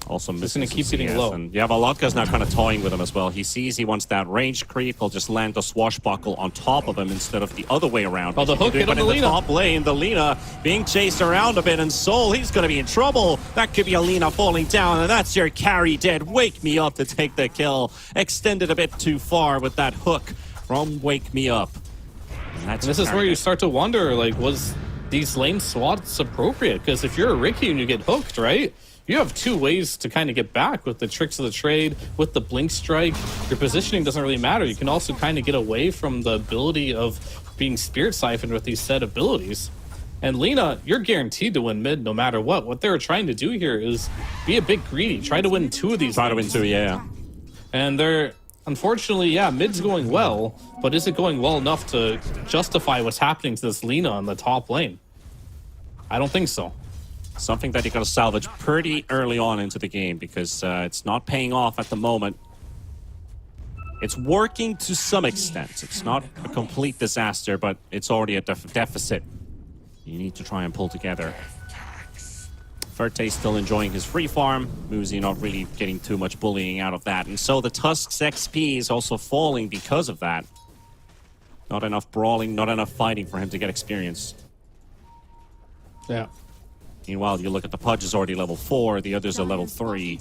Also Just missing gonna keep some getting CS, low. and yeah, Volodka's now kind of toying with him as well. He sees he wants that range creep. He'll just land the swashbuckle on top of him instead of the other way around. Oh, the hook hit on the in the Lina. top lane, the Lina being chased around a bit, and Soul, he's going to be in trouble. That could be a Lina falling down, and that's your carry dead. Wake Me Up to take the kill. Extended a bit too far with that hook from Wake Me Up. And This is where you start to wonder, like, was these lane swats appropriate? Because if you're a Ricky and you get hooked, right? You have two ways to kind of get back with the tricks of the trade, with the blink strike. Your positioning doesn't really matter. You can also kind of get away from the ability of being spirit siphoned with these set abilities. And Lina, you're guaranteed to win mid no matter what. What they're trying to do here is be a bit greedy. Try to win two of these. Try to win two, yeah. And they're, unfortunately, yeah, mid's going well, but is it going well enough to justify what's happening to this Lina on the top lane? I don't think so. Something that you got to salvage pretty early on into the game because it's not paying off at the moment. It's working to some extent. It's not a complete disaster, but it's already a deficit. You need to try and pull together. Ferte's still enjoying his free farm. Muzi not really getting too much bullying out of that. And so the Tusk's XP is also falling because of that. Not enough brawling, not enough fighting for him to get experience. Yeah. Meanwhile, you look at the Pudge is already level 4, the others are level 3.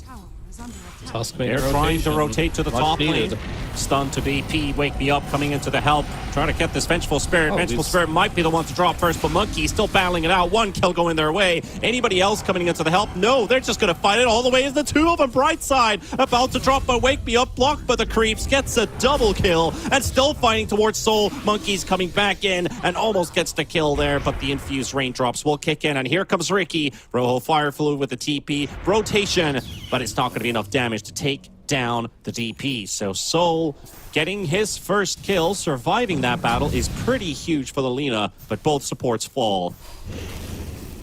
Tusk They're trying to rotate to the Much top needed. lane. Stun to BP, Wake Me Up coming into the help. Trying to get this Vengeful Spirit. Oh, Vengeful Spirit might be the one to drop first, but Monkey still battling it out. One kill going their way. Anybody else coming into the help? No, they're just going to fight it all the way as the two of them. Bright side about to drop, but Wake Me Up blocked by the creeps. Gets a double kill and still fighting towards Soul. Monkey's coming back in and almost gets the kill there, but the infused raindrops will kick in. And here comes Ricky. Rojo Fireflu with the TP. Rotation, but it's not going to be enough damage to take down the DP. So Soul getting his first kill, surviving that battle is pretty huge for the Lina, but both supports fall.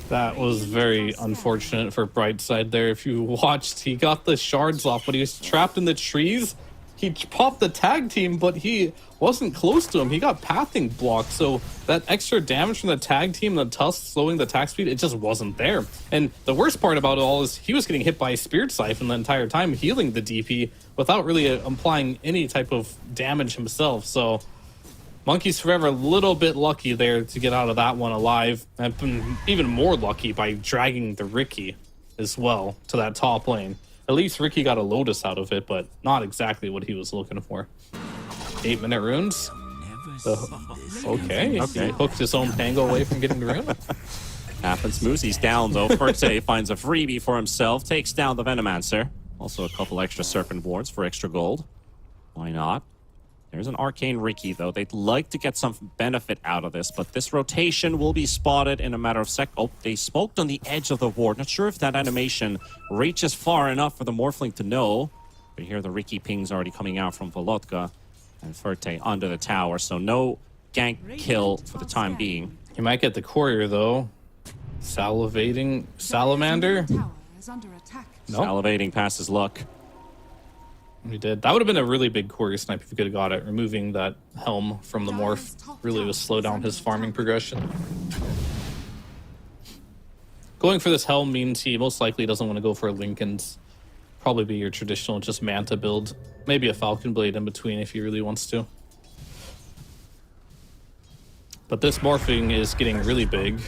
That was very unfortunate for Brightside there. If you watched, he got the shards off, but he was trapped in the trees. He popped the tag team, but he wasn't close to him. He got pathing blocked, so that extra damage from the tag team, the Tusk slowing the attack speed, it just wasn't there. And the worst part about it all is he was getting hit by a Spirit Siphon the entire time, healing the DP without really applying any type of damage himself. So Monkey's forever a little bit lucky there to get out of that one alive, and been even more lucky by dragging the Ricky as well to that top lane. At least Ricky got a Lotus out of it, but not exactly what he was looking for. 8-minute runes. Okay. He hooked his own Pango away from getting the rune. Happens. Muzi's down though. Ferte finds a freebie for himself, takes down the Venomancer. Also a couple extra Serpent Wards for extra gold. Why not? There's an Arcane Ricky though. They'd like to get some benefit out of this, but this rotation will be spotted in a matter of sec. Oh, they smoked on the edge of the ward. Not sure if that animation reaches far enough for the Morphling to know. But here the Ricky ping's already coming out from Volodka and Ferte under the tower. So no gank kill for the time being. He might get the courier though. Salivating Salamander. Tower is under attack. Nope. Salivating past his luck. He did. That would have been a really big courier snipe if you could have got it. Removing that helm from the morph really would slow down his farming progression. Going for this helm means he most likely doesn't want to go for a Lincoln's. Probably be your traditional just Manta build. Maybe a Falcon Blade in between if he really wants to. But this morphing is getting really big.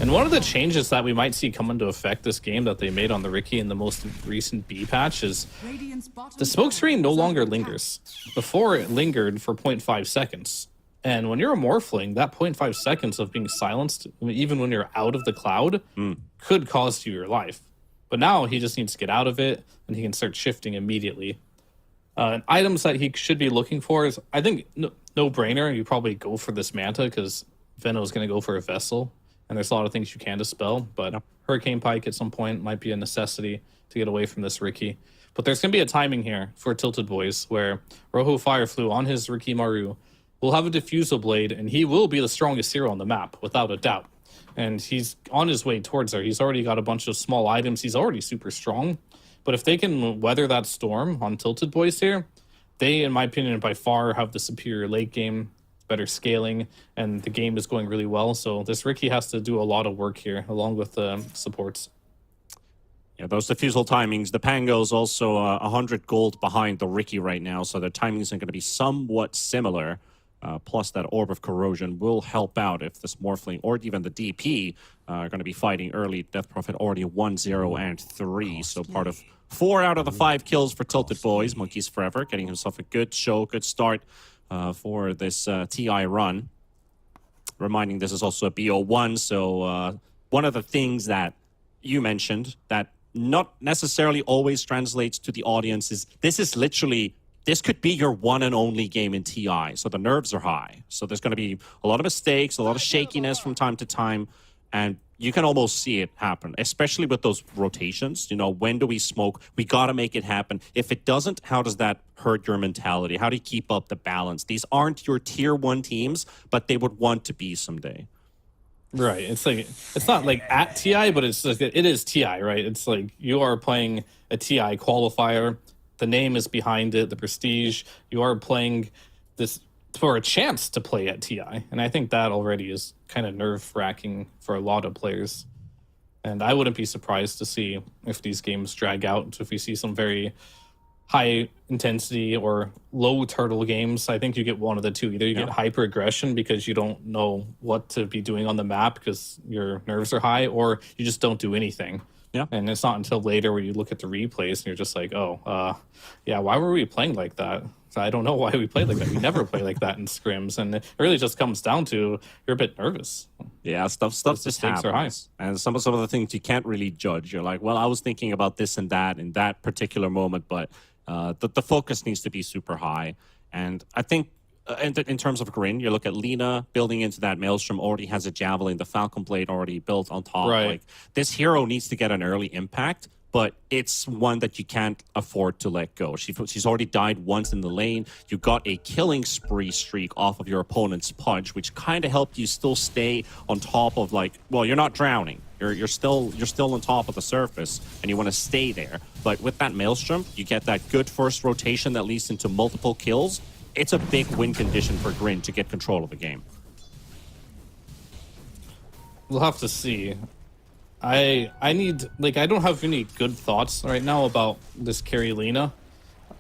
And one of the changes that we might see come into effect this game that they made on the Riki in the most recent B patch is the smoke screen no longer lingers. Before, it lingered for 0.5 seconds. And when you're a Morphling, that 0.5 seconds of being silenced, even when you're out of the cloud, could cost you your life. But now he just needs to get out of it, and he can start shifting immediately. Items that he should be looking for is, I think, no-brainer. You probably go for this Manta, because Veno's going to go for a Vessel. And there's a lot of things you can dispel, but Hurricane Pike at some point might be a necessity to get away from this Riki. But there's going to be a timing here for TiltedBoys where Rojo Fireflu on his Riki Maru will have a Diffusal Blade, and he will be the strongest hero on the map, without a doubt. And he's on his way towards there. He's already got a bunch of small items. He's already super strong. But if they can weather that storm on TiltedBoys here, they, in my opinion, by far have the superior late game, better scaling, and the game is going really well. So this Riki has to do a lot of work here, along with the supports. Yeah, those diffusal timings. The Pango's also 100 gold behind the Riki right now, so their timings are going to be somewhat similar. Plus that Orb of Corrosion will help out if this Morphling or even the DP are going to be fighting early. Death Prophet already 1, 0, and 3, so part of 4 out of the 5 kills for TiltedBoys. Monkeys Forever getting himself a good show, good start for this TI run. Reminding this is also a BO1, so one of the things that you mentioned that not necessarily always translates to the audience is this is literally, this could be your one and only game in TI, so the nerves are high. So there's going to be a lot of mistakes, a lot of shakiness from time to time, and you can almost see it happen, especially with those rotations. You know, when do we smoke? We got to make it happen. If it doesn't, how does that hurt your mentality? How do you keep up the balance? These aren't your tier 1 teams, but they would want to be someday. Right. It's like, it's not like at TI, but it's like, it is TI, right? It's like you are playing a TI qualifier. The name is behind it, the prestige. You are playing this for a chance to play at TI. And I think that already is kind of nerve-wracking for a lot of players. And I wouldn't be surprised to see if these games drag out, if we see some very high intensity or low turtle games. I think you get one of the two. Either you get hyper aggression because you don't know what to be doing on the map because your nerves are high, or you just don't do anything. Yeah. And it's not until later where you look at the replays and you're just like, oh, yeah, why were we playing like that? So I don't know why we played like that. We never play like that in scrims. And it really just comes down to you're a bit nervous. Yeah, stuff just happens. And some of the things you can't really judge. You're like, well, I was thinking about this and that in that particular moment, but the focus needs to be super high. And I think in terms of GRIN, you look at Lina building into that Maelstrom, already has a Javelin, the Falcon Blade already built on top. Right. Like, this hero needs to get an early impact, but it's one that you can't afford to let go. She's already died once in the lane. You got a killing spree streak off of your opponent's punch, which kind of helped you still stay on top of, like, well, you're not drowning. You're still on top of the surface, and you want to stay there. But with that Maelstrom, you get that good first rotation that leads into multiple kills. It's a big win condition for GRIN to get control of the game. We'll have to see. I need, like, I don't have any good thoughts right now about this carry Lina.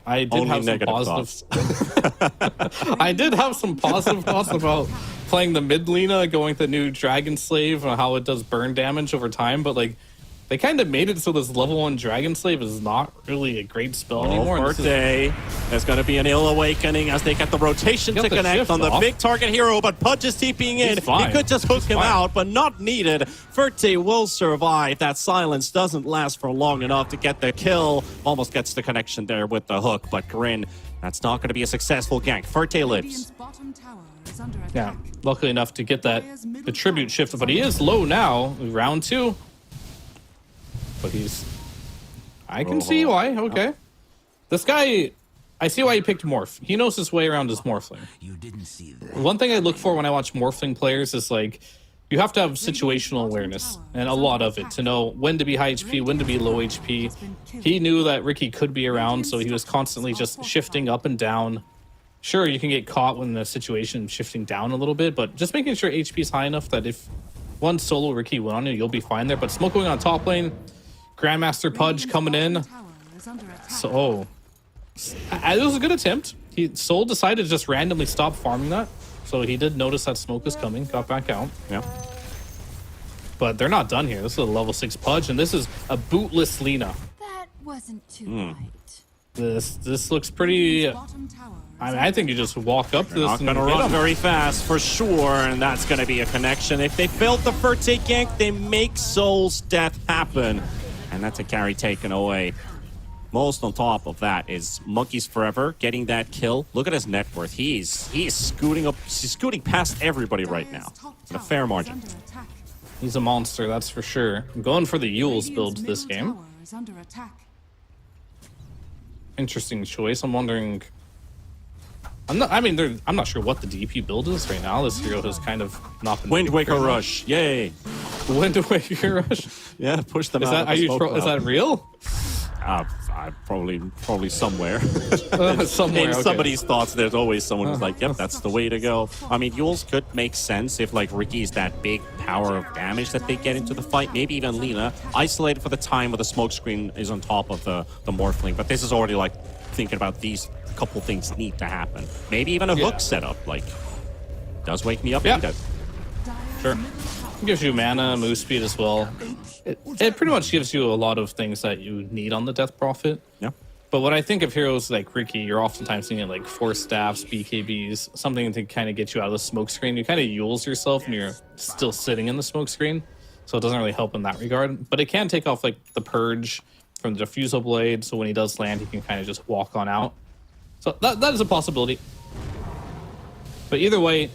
I did Only have some positive. I did have some positive thoughts about playing the mid Lina, going the new Dragon Slave, and how it does burn damage over time. But like, they kind of made it so this level 1 Dragon Slave is not really a great spell anymore. Birthday. There's going to be an ill awakening as they get the rotation to connect on the big target hero, but Pudge is TPing in. He could just hook him out, but not needed. Ferte will survive. That silence doesn't last for long enough to get the kill. Almost gets the connection there with the hook, but GRIN, that's not going to be a successful gank. Ferte lives. Yeah, luckily enough to get that the tribute shift, but he is low now. Round 2. But I can see why. Okay. This guy, I see why he picked Morph. He knows his way around his Morphling. You didn't see that. One thing I look for when I watch Morphling players is, like, you have to have situational awareness, and a lot of it, to know when to be high HP, when to be low HP. He knew that Riki could be around, so he was constantly just shifting up and down. Sure, you can get caught when the situation is shifting down a little bit, but just making sure HP is high enough that if one solo Riki went on you, you'll be fine there. But Smoke going on top lane, Grandmaster Pudge coming in. So, it was a good attempt. Soul decided to just randomly stop farming that. So he did notice that Smoke was coming, got back out. Yeah. But they're not done here. This is a level 6 Pudge, and this is a bootless Lina. That wasn't too right. This looks pretty... I mean, I think you just walk up to this Not and going to hit run him. very fast for sure, and that's going to be a connection. If they failed the first take gank, they make Soul's death happen, and that's a carry taken away. Most on top of that is Monkeys Forever getting that kill. Look at his net worth. He's scooting up. He's scooting past everybody right now with a fair margin. He's a monster, that's for sure. I'm going for the Yules build this game. Interesting choice. I'm wondering... I'm not sure what the DP build is right now. This hero has kind of not been... Wind Waker Rush. Yay. Wind Waker Rush? Yeah, push them Is out. that, is that real? Probably somewhere. Somewhere, In okay. somebody's thoughts, there's always someone who's like, yep, that's the way to go. I mean, Yules could make sense if, like, Ricky's that big power of damage that they get into the fight. Maybe even Lina, isolated for the time where the smoke screen is on top of the Morphling. But this is already, like, thinking about these couple things need to happen. Maybe even a hook setup, like, does wake me up. Yeah. Sure. It gives you mana, move speed as well. It pretty much gives you a lot of things that you need on the Death Prophet. Yeah. But when I think of heroes like Ricky, you're oftentimes thinking like Force Staffs, BKBs, something to kind of get you out of the smoke screen. You kind of Yules yourself and you're still sitting in the smoke screen. So it doesn't really help in that regard. But it can take off like the Purge from the Diffusal Blade. So when he does land, he can kind of just walk on out. So that is a possibility. But either way,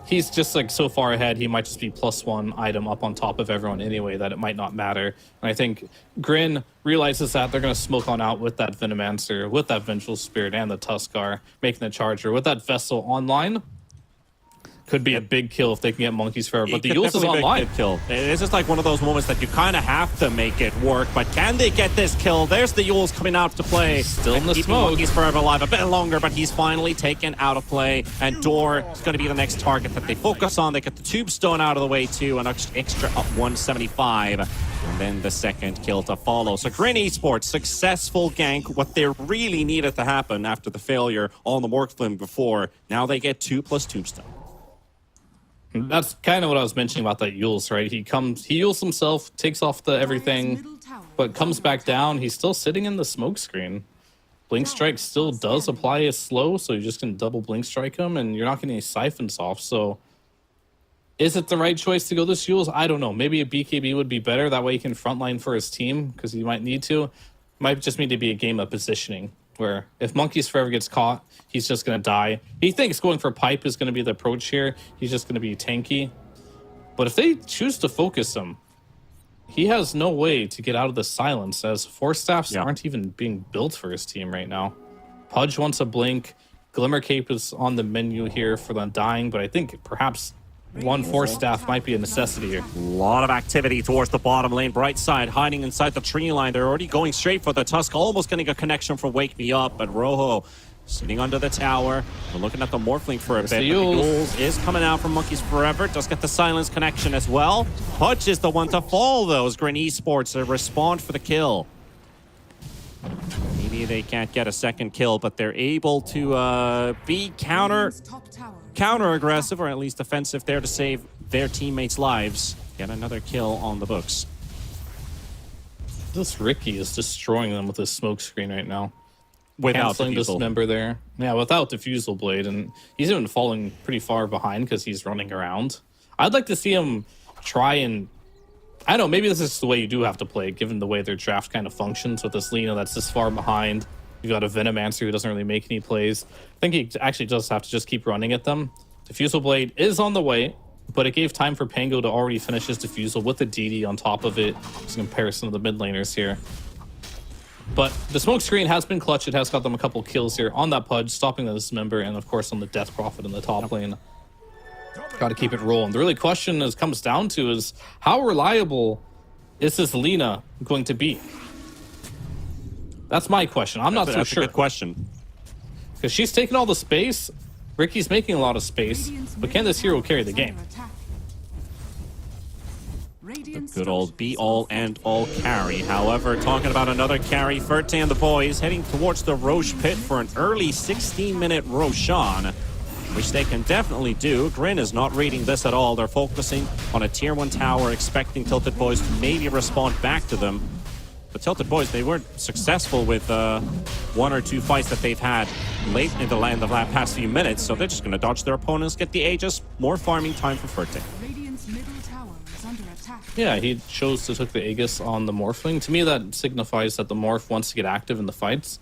he's just like so far ahead, he might just be +1 item up on top of everyone anyway, that it might not matter. And I think GRIN realizes that they're going to smoke on out with that Venomancer, with that Vengeful Spirit and the Tuskar, making the Charger. With that Vessel online, could be a big kill if they can get Monkeys Forever. But the Yules is online. Kill. It's just like one of those moments that you kind of have to make it work. But can they get this kill? There's the Yules coming out to play. Still in the keeping smoke. Monkeys Forever alive a bit longer, but he's finally taken out of play. And Door is going to be the next target that they focus on. They get the Tombstone out of the way too, an extra up 175. And then the second kill to follow. So GRIN Esports, successful gank. What they really needed to happen after the failure on the Morphling before. Now they get 2+ Tombstone. That's kind of what I was mentioning about that Yules, right? He Yules himself, takes off the everything, but comes back down. He's still sitting in the smoke screen. Blink Strike still does apply a slow, so you just can double Blink Strike him, and you're not getting any siphons off. So is it the right choice to go this Yules? I don't know. Maybe a BKB would be better. That way he can frontline for his team, because he might need to. Might just need to be a game of positioning, where if Monkeys Forever gets caught, he's just going to die. He thinks going for Pipe is going to be the approach here. He's just going to be tanky. But if they choose to focus him, he has no way to get out of the silence, as Force Staffs aren't even being built for his team right now. Pudge wants a blink. Glimmer Cape is on the menu here for the dying, but I think perhaps one Force Staff might be a necessity here. A lot of activity towards the bottom lane. Bright side hiding inside the tree line. They're already going straight for the Tusk. Almost getting a connection from Wake Me Up, but Rojo sitting under the tower. We're looking at the Morphling for a bit. The Yules is coming out from Monkeys Forever. Does get the silence connection as well. Pudge is the one to fall, though, as GRIN Esports respond for the kill. Maybe they can't get a second kill, but they're able to be counter-aggressive, or at least offensive there to save their teammates' lives. Get another kill on the books. This Ricky is destroying them with his smoke screen right now. Without Canceling Diffusal. Dismember there. Yeah, without Diffusal Blade. And he's even falling pretty far behind because he's running around. I'd like to see him try and... I don't know, maybe this is the way you do have to play, given the way their draft kind of functions with this Lina that's this far behind. You've got a Venomancer who doesn't really make any plays. I think he actually does have to just keep running at them. Diffusal Blade is on the way, but it gave time for Pango to already finish his Diffusal with the DD on top of it, just in comparison to the mid laners here. But the smoke screen has been clutch. It has got them a couple kills here on that Pudge, stopping the Dismember, and of course on the Death Prophet in the top lane. Got to keep it rolling. The really question comes down to is how reliable is this Lina going to be? That's my question. I'm not so That's sure. a good question. Because she's taking all the space. Ricky's making a lot of space. But can this hero carry the game? Good old be-all and all carry. However, talking about another carry, Ferte and the boys heading towards the Roche pit for an early 16-minute Roshan. which they can definitely do. GRIN is not reading this at all. They're focusing on a tier 1 tower, expecting TiltedBoys to maybe respond back to them. But TiltedBoys, they weren't successful with 1 or 2 fights that they've had late in the past few minutes, so they're just going to dodge their opponents, get the Aegis, more farming time for Furte. Radiant's middle tower is under attack. Yeah, he chose to took the Aegis on the Morphling. To me, that signifies that the Morph wants to get active in the fights.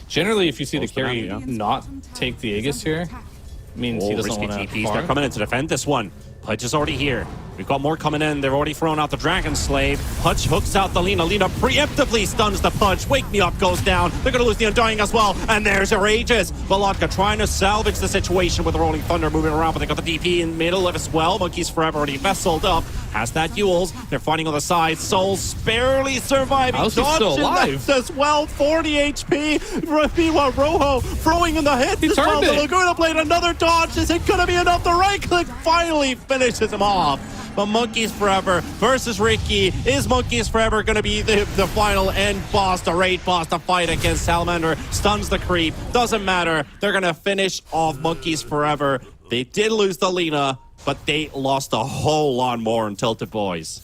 Generally, if you see the carry not take the Aegis here, it means he doesn't want to TPs. farm. They're coming in to defend this one. Pudge is already here. We've got more coming in. They've already thrown out the Dragon Slave. Pudge hooks out the Lina. Lina preemptively stuns the Pudge. Wake Me Up goes down. They're going to lose the Undying as well. And there's her Aegis. Velotka trying to salvage the situation with the Rolling Thunder moving around, but they got the DP in the middle of as well. Monkeys Forever already vesseled up. Has that Yules. They're fighting on the side. Souls barely surviving. How's he still alive? As well. 40 HP. Meanwhile, Rojo throwing in the hit. He turned The it. Laguna played another dodge. Is it going to be enough? The right click finally finishes him off. But Monkeys Forever versus Ricky. Is Monkeys Forever going to be the final end boss, the raid boss, to fight against Salamander? Stuns the creep. Doesn't matter. They're going to finish off Monkeys Forever. They did lose the Lina, but they lost a whole lot more in TiltedBoys.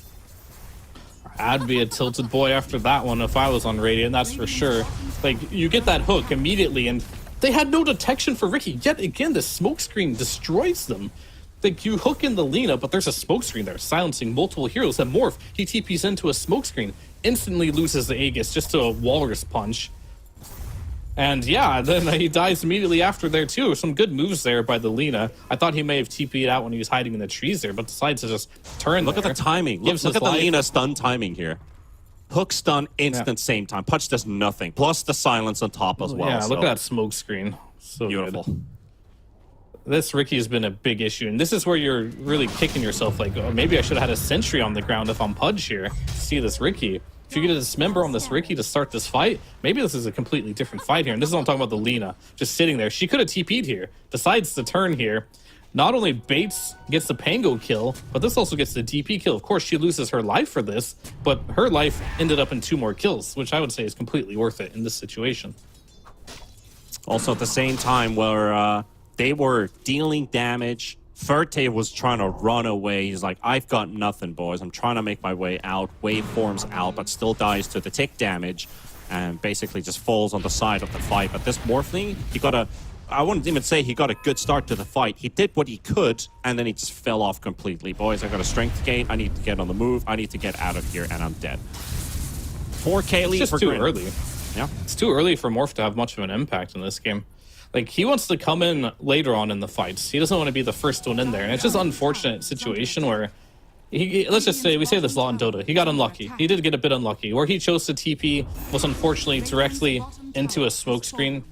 I'd be a tilted boy after that one if I was on Radiant, that's for sure. Like, you get that hook immediately, and they had no detection for Ricky. Yet again, the smokescreen destroys them. Like, you hook in the Lina, but there's a smokescreen there, silencing multiple heroes. And Morph, he TPs into a smokescreen, instantly loses the Aegis just to a Walrus Punch. And yeah, then he dies immediately after there too. Some good moves there by the Lina. I thought he may have TP'd out when he was hiding in the trees there, but decides to just turn. Look at the timing. Look at the Lina stun timing here. Hook stun, instant, same time. Punch does nothing. Plus the silence on top as well. Yeah, so look at that smoke screen. So beautiful. Good. This Ricky has been a big issue, and this is where you're really kicking yourself. Like, oh, maybe I should have had a sentry on the ground if I'm Pudge here to see this Ricky. If you get a dismember on this Ricky to start this fight, maybe this is a completely different fight here. And this is what I'm talking about, the Lina just sitting there. She could have TP'd here, decides to turn here. Not only Bates gets the Pango kill, but this also gets the DP kill. Of course, she loses her life for this, but her life ended up in 2 more kills, which I would say is completely worth it in this situation. Also, at the same time where they were dealing damage, Furte was trying to run away. He's like, I've got nothing, boys. I'm trying to make my way out. Waveforms out, but still dies to the tick damage and basically just falls on the side of the fight. But this Morphling, he got a... I wouldn't even say he got a good start to the fight. He did what he could, and then he just fell off completely. Boys, I got a strength gain. I need to get on the move. I need to get out of here, and I'm dead. 4K lead It's for just too GRIN. early. Yeah. It's too early for Morph to have much of an impact in this game. Like, he wants to come in later on in the fights. He doesn't want to be the first one in there. And it's just an unfortunate situation where, let's just say, we say this a lot in Dota. He got unlucky. He did get a bit unlucky. Where he chose to TP was unfortunately directly into a smokescreen.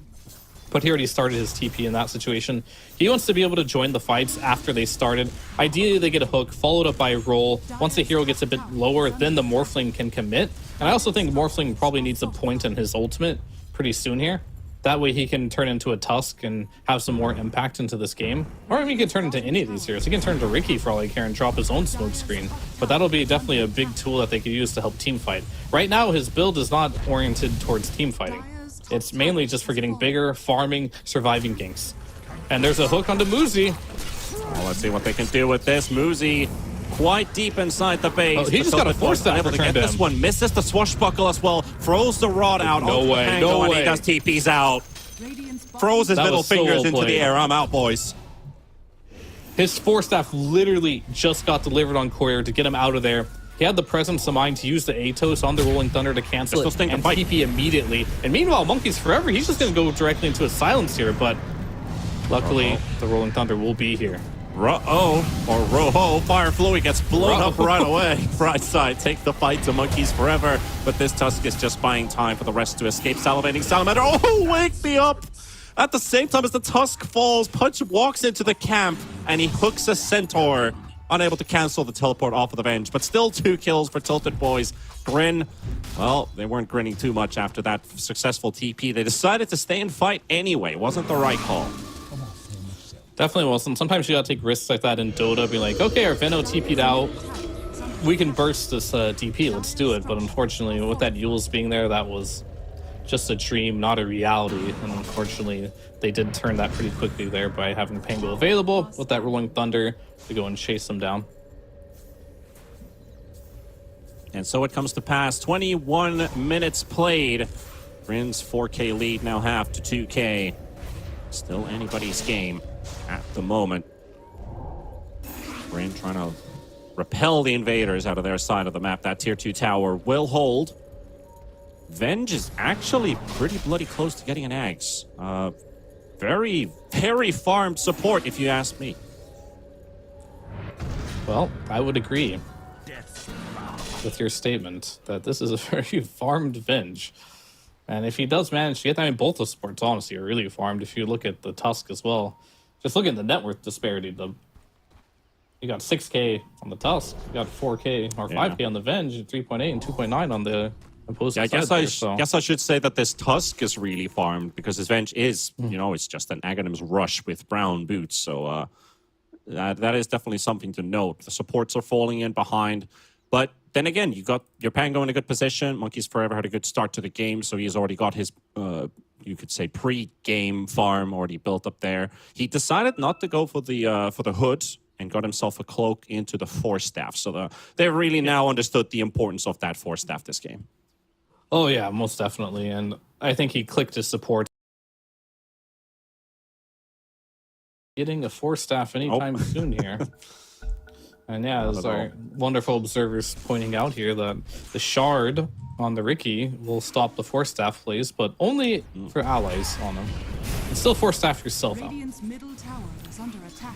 But he already started his TP in that situation. He wants to be able to join the fights after they started. Ideally, they get a hook, followed up by a roll. Once the hero gets a bit lower, then the Morphling can commit. And I also think Morphling probably needs a point in his ultimate pretty soon here. That way he can turn into a Tusk and have some more impact into this game. Or I mean, he can turn into any of these heroes. He can turn to Ricky for all I care and drop his own smoke screen. But that'll be definitely a big tool that they could use to help team fight. Right now, his build is not oriented towards team fighting. It's mainly just for getting bigger, farming, surviving ganks. And there's a hook onto Muzi. Well, let's see what they can do with this. Muzi quite deep inside the base. Oh, he just got a force that able to get this one. Misses the swashbuckle as well. Throws the rod out. No way, no and way. He does TPs out. Throws his That middle was so fingers well into the played. air. I'm out, boys. His Force Staff literally just got delivered on Courier to get him out of there. He had the presence of mind to use the Atos on the Rolling Thunder to cancel They're it still staying and to fight. TP immediately. And meanwhile, Monkeys Forever, he's just going to go directly into a silence here, but luckily the Rolling Thunder will be here. Ruh-oh, or Roho, Fire Fluey gets blown up right away. Right side, take the fight to Monkeys Forever, but this Tusk is just buying time for the rest to escape. Salivating Salamander, oh, wake me up! At the same time as the Tusk falls, Punch walks into the camp, and he hooks a Centaur, unable to cancel the teleport off of the Venge, but still 2 kills for TiltedBoys. GRIN, well, they weren't grinning too much after that successful TP. They decided to stay and fight anyway. Wasn't the right call. Definitely wasn't. Sometimes you gotta take risks like that in Dota, be like, okay, our Veno TP'd out. We can burst this DP, let's do it. But unfortunately, with that Yules being there, that was just a dream, not a reality. And unfortunately, they did turn that pretty quickly there by having Pango available with that Rolling Thunder to go and chase them down. And so it comes to pass. 21 minutes played. GRIN's 4K lead now half to 2K. Still anybody's game at the moment. GRIN trying to repel the invaders out of their side of the map. That tier 2 tower will hold. Venge is actually pretty bloody close to getting an Ags. Very, very farmed support, if you ask me. Well, I would agree with your statement that this is a very farmed Venge. And if he does manage to get that, I mean, both the supports, honestly, are really farmed. If you look at the Tusk as well, just look at the net worth disparity. You got 6K on the Tusk, you got 4K or 5K on the Venge, 3.8 and 2.9 on the opposing I side guess there, guess I should say that this Tusk is really farmed because his Venge is, you know, it's just an Aghanim's Rush with brown boots. So that is definitely something to note. The supports are falling in behind. But then again, you got your Pango in a good position. Monkeys Forever had a good start to the game, so he's already got his, you could say, pre-game farm already built up there. He decided not to go for the hood and got himself a cloak into the Force Staff. So they've really now understood the importance of that Force Staff this game. Oh yeah, most definitely. And I think he clicked his support. Getting a Force Staff anytime soon here. And yeah, as our wonderful observers pointing out here, that the Shard on the Ricky will stop the Force Staff plays, but only for allies on him. And still Force Staff yourself out. Radiant's middle tower is under attack.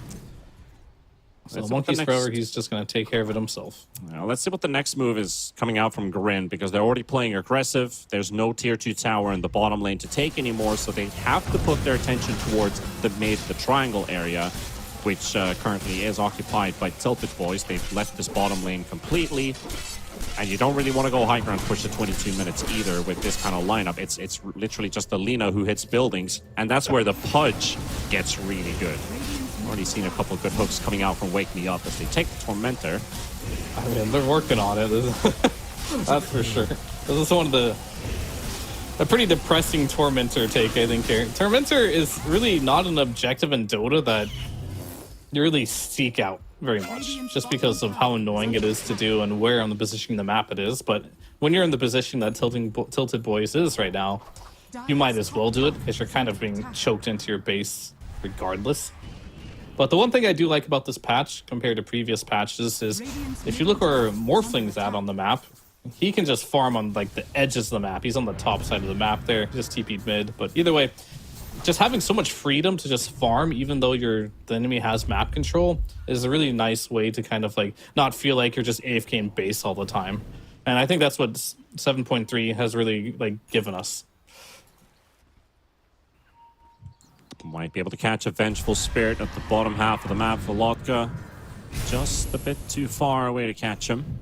So Monkeys Forever, he's just going to take care of it himself. Now, let's see what the next move is coming out from GRIN, because they're already playing aggressive. There's no tier 2 tower in the bottom lane to take anymore, so they have to put their attention towards the mid, the triangle area, which currently is occupied by TiltedBoys. They've left this bottom lane completely, and you don't really want to go high ground push to 22 minutes either with this kind of lineup. It's literally just Alina who hits buildings, and that's where the Pudge gets really good. Already seen a couple of good hooks coming out from Wake Me Up as they take the Tormentor. I mean, they're working on it. That's for sure. This is one of a pretty depressing Tormentor take, I think, here. Tormentor is really not an objective in Dota that you really seek out very much, just because of how annoying it is to do and where on the position of the map it is. But when you're in the position that TiltedBoys is right now, you might as well do it, because you're kind of being choked into your base regardless. But the one thing I do like about this patch compared to previous patches is if you look where Morphling's at on the map, he can just farm on like the edges of the map. He's on the top side of the map there, just TP'd mid. But either way, just having so much freedom to just farm even though the enemy has map control is a really nice way to kind of like not feel like you're just AFK in base all the time. And I think that's what 7.3 has really like given us. Might be able to catch a Vengeful Spirit at the bottom half of the map for Lotka. Just a bit too far away to catch him.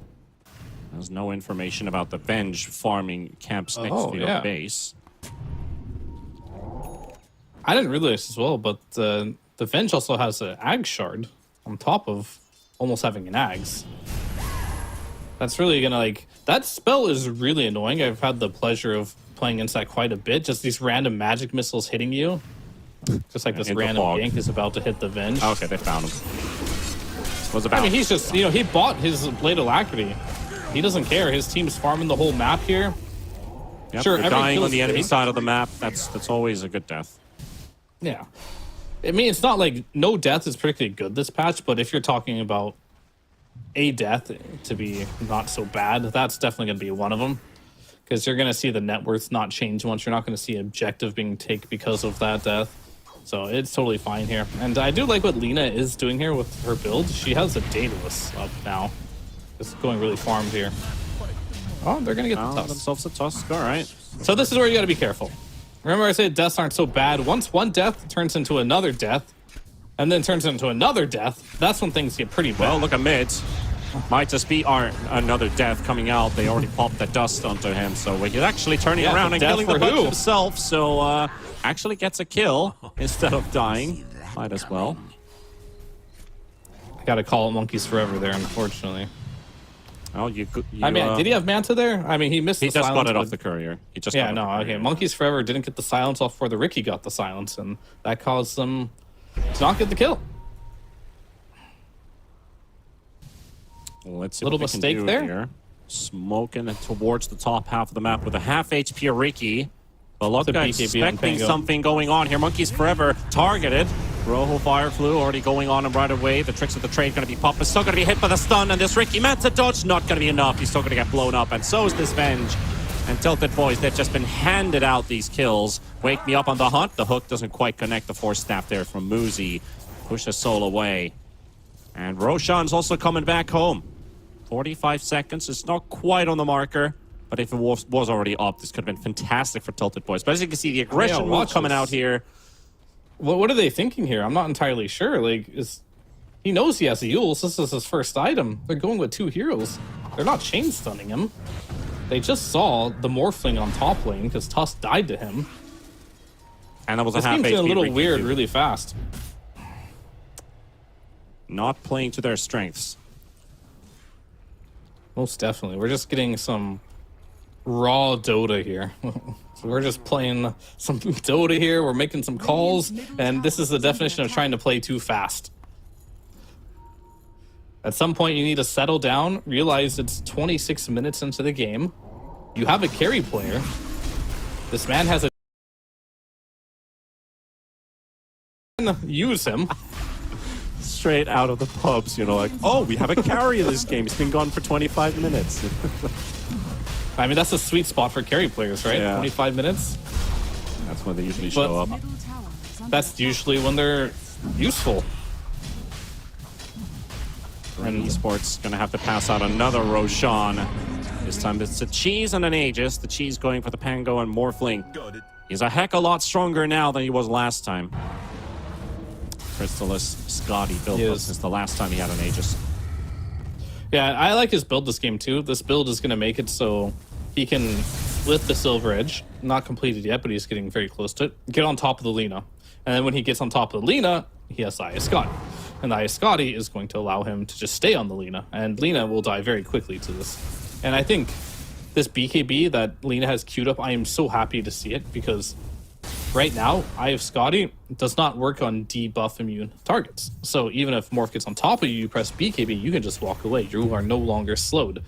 There's no information about the Venge farming camps next to your base. I didn't realize as well, but the Venge also has an Ag Shard on top of almost having an Ags. That's really gonna like, that spell is really annoying. I've had the pleasure of playing against that quite a bit. Just these random magic missiles hitting you. Just like this random gank is about to hit the Venge. Okay, they found him. I mean, he's just, you know, he bought his Blade Alacrity. He doesn't care. His team's farming the whole map here. Yep, sure, you're dying on the enemy side of the map. That's always a good death. Yeah. I mean, it's not like no death is particularly good this patch, but if you're talking about a death to be not so bad, that's definitely going to be one of them. Because you're going to see the net worth not change much. You're not going to see objective being taken because of that death. So it's totally fine here. And I do like what Lina is doing here with her build. She has a Daedalus up now. It's going really farmed here. Oh, they're going to get the Tusk. Themselves a Tusk, all right. So this is where you got to be careful. Remember I said deaths aren't so bad. Once one death turns into another death, and then turns into another death, that's when things get pretty bad. Well, look at mid. Might just be another death coming out. They already popped the dust onto him, so he's actually turning around and killing the Pudge himself. So actually gets a kill instead of dying. Might as well. I gotta call it Monkeys Forever there, unfortunately. Well, I mean, did he have Manta there? I mean, he missed He the just silence. got it off but- the courier. He just Yeah, got it no, off the okay. courier. Monkeys Forever didn't get the silence off before the Ricky got the silence, and that caused them to not get the kill. Let's see Little what we can mistake do there. here. Smoking towards the top half of the map with a half HP Ricky. Balocka BKB on expecting Pango. something going on here. Monkeys Forever targeted. Rojo Fire Flu already going on and right away. The tricks of the trade going to be popping. Still going to be hit by the stun. And this Ricky Manta dodge not going to be enough. He's still going to get blown up. And so is this Venge. And TiltedBoys, they've just been handed out these kills. Wake me up on the hunt. The hook doesn't quite connect the force staff there from Muzi. Push the soul away. And Roshan's also coming back home. 45 seconds. It's not quite on the marker. But if it was already up, this could have been fantastic for TiltedBoys. But as you can see, the aggression move watch coming this. out here. What are they thinking here? I'm not entirely sure. Like, he knows he has a Yules. This is his first item. They're going with 2 heroes. They're not chain stunning him. They just saw the Morphling on top lane because Tusk died to him. And that was a This half game's HP getting a little Ricky weird too. really fast. Not playing to their strengths. Most definitely. We're just getting some raw Dota here. So we're just playing some Dota here. We're making some calls. And this is the definition of trying to play too fast. At some point, you need to settle down, realize it's 26 minutes into the game. You have a carry player. This man has a... Use him. Straight out of the pubs, you know, like, oh, we have a carry in this game. He's been gone for 25 minutes. I mean, that's a sweet spot for carry players, right? Yeah. 25 minutes. That's when they usually show up. Middle tower is under That's usually when they're useful. GRIN Esports going to have to pass out another Roshan. This time it's a Cheese and an Aegis. The Cheese going for the Pango and Morphling. He's a heck a lot stronger now than he was last time. Crystallis Scotty built He up is. since the last time he had an Aegis. Yeah, I like his build this game too. This build is going to make it so he can lift the Silver Edge. Not completed yet, but he's getting very close to it. Get on top of the Lina. And then when he gets on top of the Lina, he has the Iascati. And the Iascati is going to allow him to just stay on the Lina. And Lina will die very quickly to this. And I think this BKB that Lina has queued up, I am so happy to see it because right now, Iascati does not work on debuff immune targets. So even if Morph gets on top of you, you press BKB, you can just walk away. You are no longer slowed.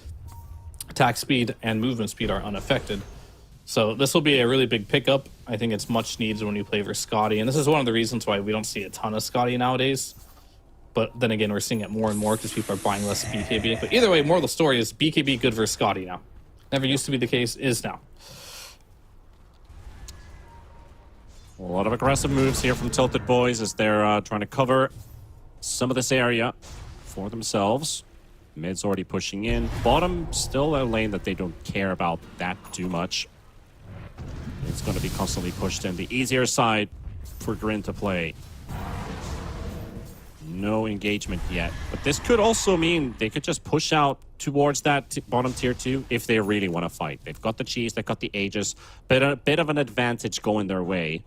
Attack speed and movement speed are unaffected. So this will be a really big pickup. I think it's much needed when you play for Scotty. And this is one of the reasons why we don't see a ton of Scotty nowadays. But then again, we're seeing it more and more because people are buying less BKB. But either way, moral of the story is BKB good versus Scotty now. Never used to be the case, is now. A lot of aggressive moves here from TiltedBoys as they're trying to cover some of this area for themselves. Mid's already pushing in. Bottom, still a lane that they don't care about that too much. It's going to be constantly pushed in. The easier side for GRIN to play. No engagement yet. But this could also mean they could just push out towards that bottom tier 2 if they really want to fight. They've got the Cheese, they've got the Aegis. But a bit of an advantage going their way.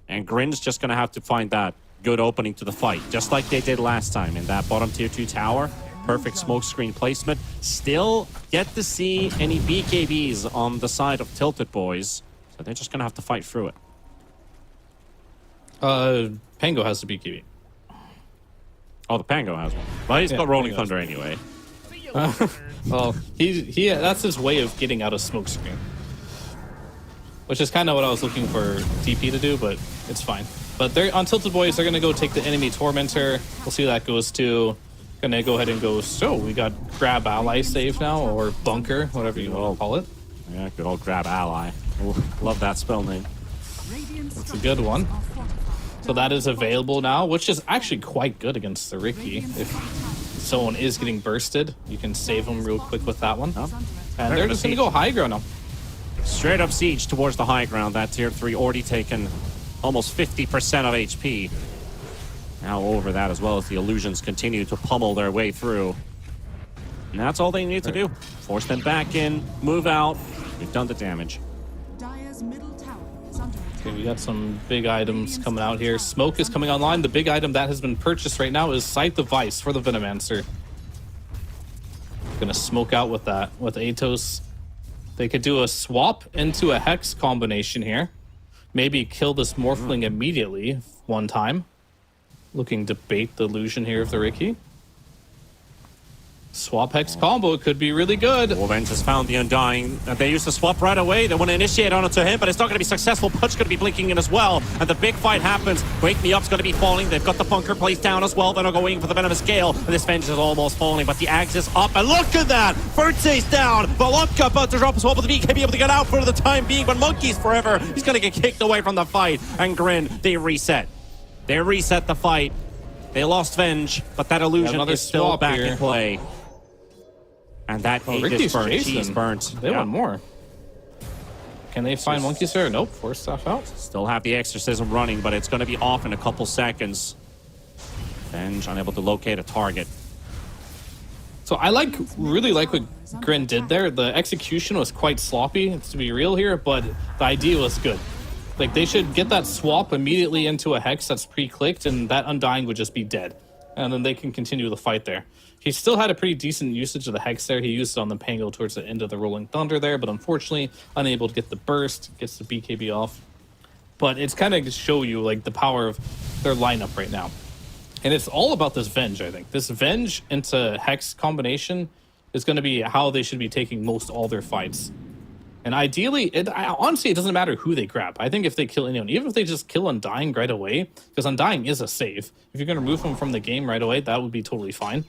And GRIN's just going to have to find that good opening to the fight, just like they did last time in that bottom tier 2 tower. Perfect smoke screen placement. Still get to see any BKBs on the side of TiltedBoys. So they're just going to have to fight through it. Pango has the BKB. Oh, the Pango has one. Well, he's Yeah, got Rolling Pango has Thunder anyway. Well, he that's his way of getting out of smoke screen. Which is kind of what I was looking for TP to do, but it's fine. But they're on TiltedBoys, they're gonna go take the enemy Tormentor. We'll see what that goes to. Gonna go ahead and go, so we got grab ally save now, or bunker, whatever you want to call it. Yeah, good old grab ally. Love that spell name. Radiant It's a good one. structures are fortified. So that is available now, which is actually quite good against the Ricky. If someone is getting bursted, you can save them real quick with that one. And they're just gonna go high ground now. Straight up siege towards the high ground. That tier 3 already taken almost 50% of HP. Now over that as well as the illusions continue to pummel their way through. And that's all they need to do. Force them back in, move out. We've done the damage. Dire's middle tower is under attack. Okay, we got some big items coming out here. Smoke is coming online. The big item that has been purchased right now is Sight the Vice for the Venomancer. Gonna smoke out with that. With Atos, they could do a swap into a Hex combination here. Maybe kill this Morphling immediately one time. Looking to bait the illusion here of the Riki. Swap Hex combo could be really good. Venge has found the Undying. They used to swap right away. They want to initiate on it to him, but it's not going to be successful. Pudge going to be blinking in as well. And the big fight happens. Wake Me Up's going to be falling. They've got the bunker placed down as well. They're not going for the Venomous Gale. And this Venge is almost falling, but the Axe is up. And look at that! Verte's down. Volodka about to drop a swap with the BKB able to get out for the time being, but Monkey's forever. He's going to get kicked away from the fight. And GRIN, they reset. They reset the fight. They lost Venge, but that illusion is still back in play. And that Aegis burnt. He's burnt. They want more. Can they find Monkey Sir? Nope. Force stuff out. Still have the Exorcism running, but it's going to be off in a couple seconds. Venge unable to locate a target. So I really like what GRIN did there. The execution was quite sloppy, to be real here, but the idea was good. Like, they should get that swap immediately into a Hex that's pre-clicked, and that Undying would just be dead. And then they can continue the fight there. He still had a pretty decent usage of the Hex there. He used it on the Pango towards the end of the Rolling Thunder there, but unfortunately unable to get the burst, gets the BKB off. But it's kind of to show you like the power of their lineup right now. And it's all about this Venge, I think. This Venge into Hex combination is going to be how they should be taking most all their fights. And ideally, honestly, it doesn't matter who they grab. I think if they kill anyone, even if they just kill Undying right away, because Undying is a save. If you're going to remove him from the game right away, that would be totally fine.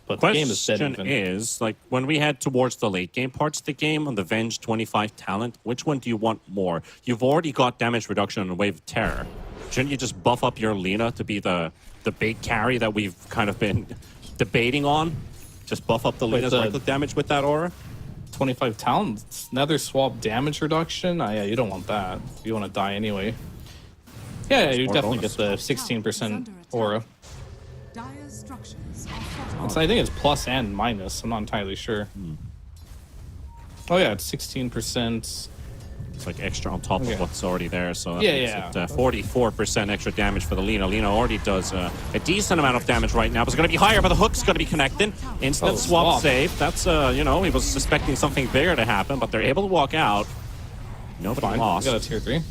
But the game is dead even. Question is, like, when we head towards the late game parts of the game on the Venge 25 talent, which one do you want more? You've already got damage reduction on Wave of Terror. Shouldn't you just buff up your Lina to be the big carry that we've kind of been debating on? Just buff up the Lina's right-click damage with that aura? 25 talent, another swap damage reduction? Yeah, you don't want that. You want to die anyway. Yeah, you definitely get the 16% aura. Dire's structures are I think it's plus and minus. I'm not entirely sure. Oh yeah, it's 16%. It's like extra on top of what's already there. So that yeah. makes it 44% extra damage for the Lina. Lina already does a decent amount of damage right now, but it's going to be higher, but the hook's going to be connected. Instant swap save. That's, you know, he was suspecting something bigger to happen, but they're able to walk out. Nobody lost. Got a tier 3.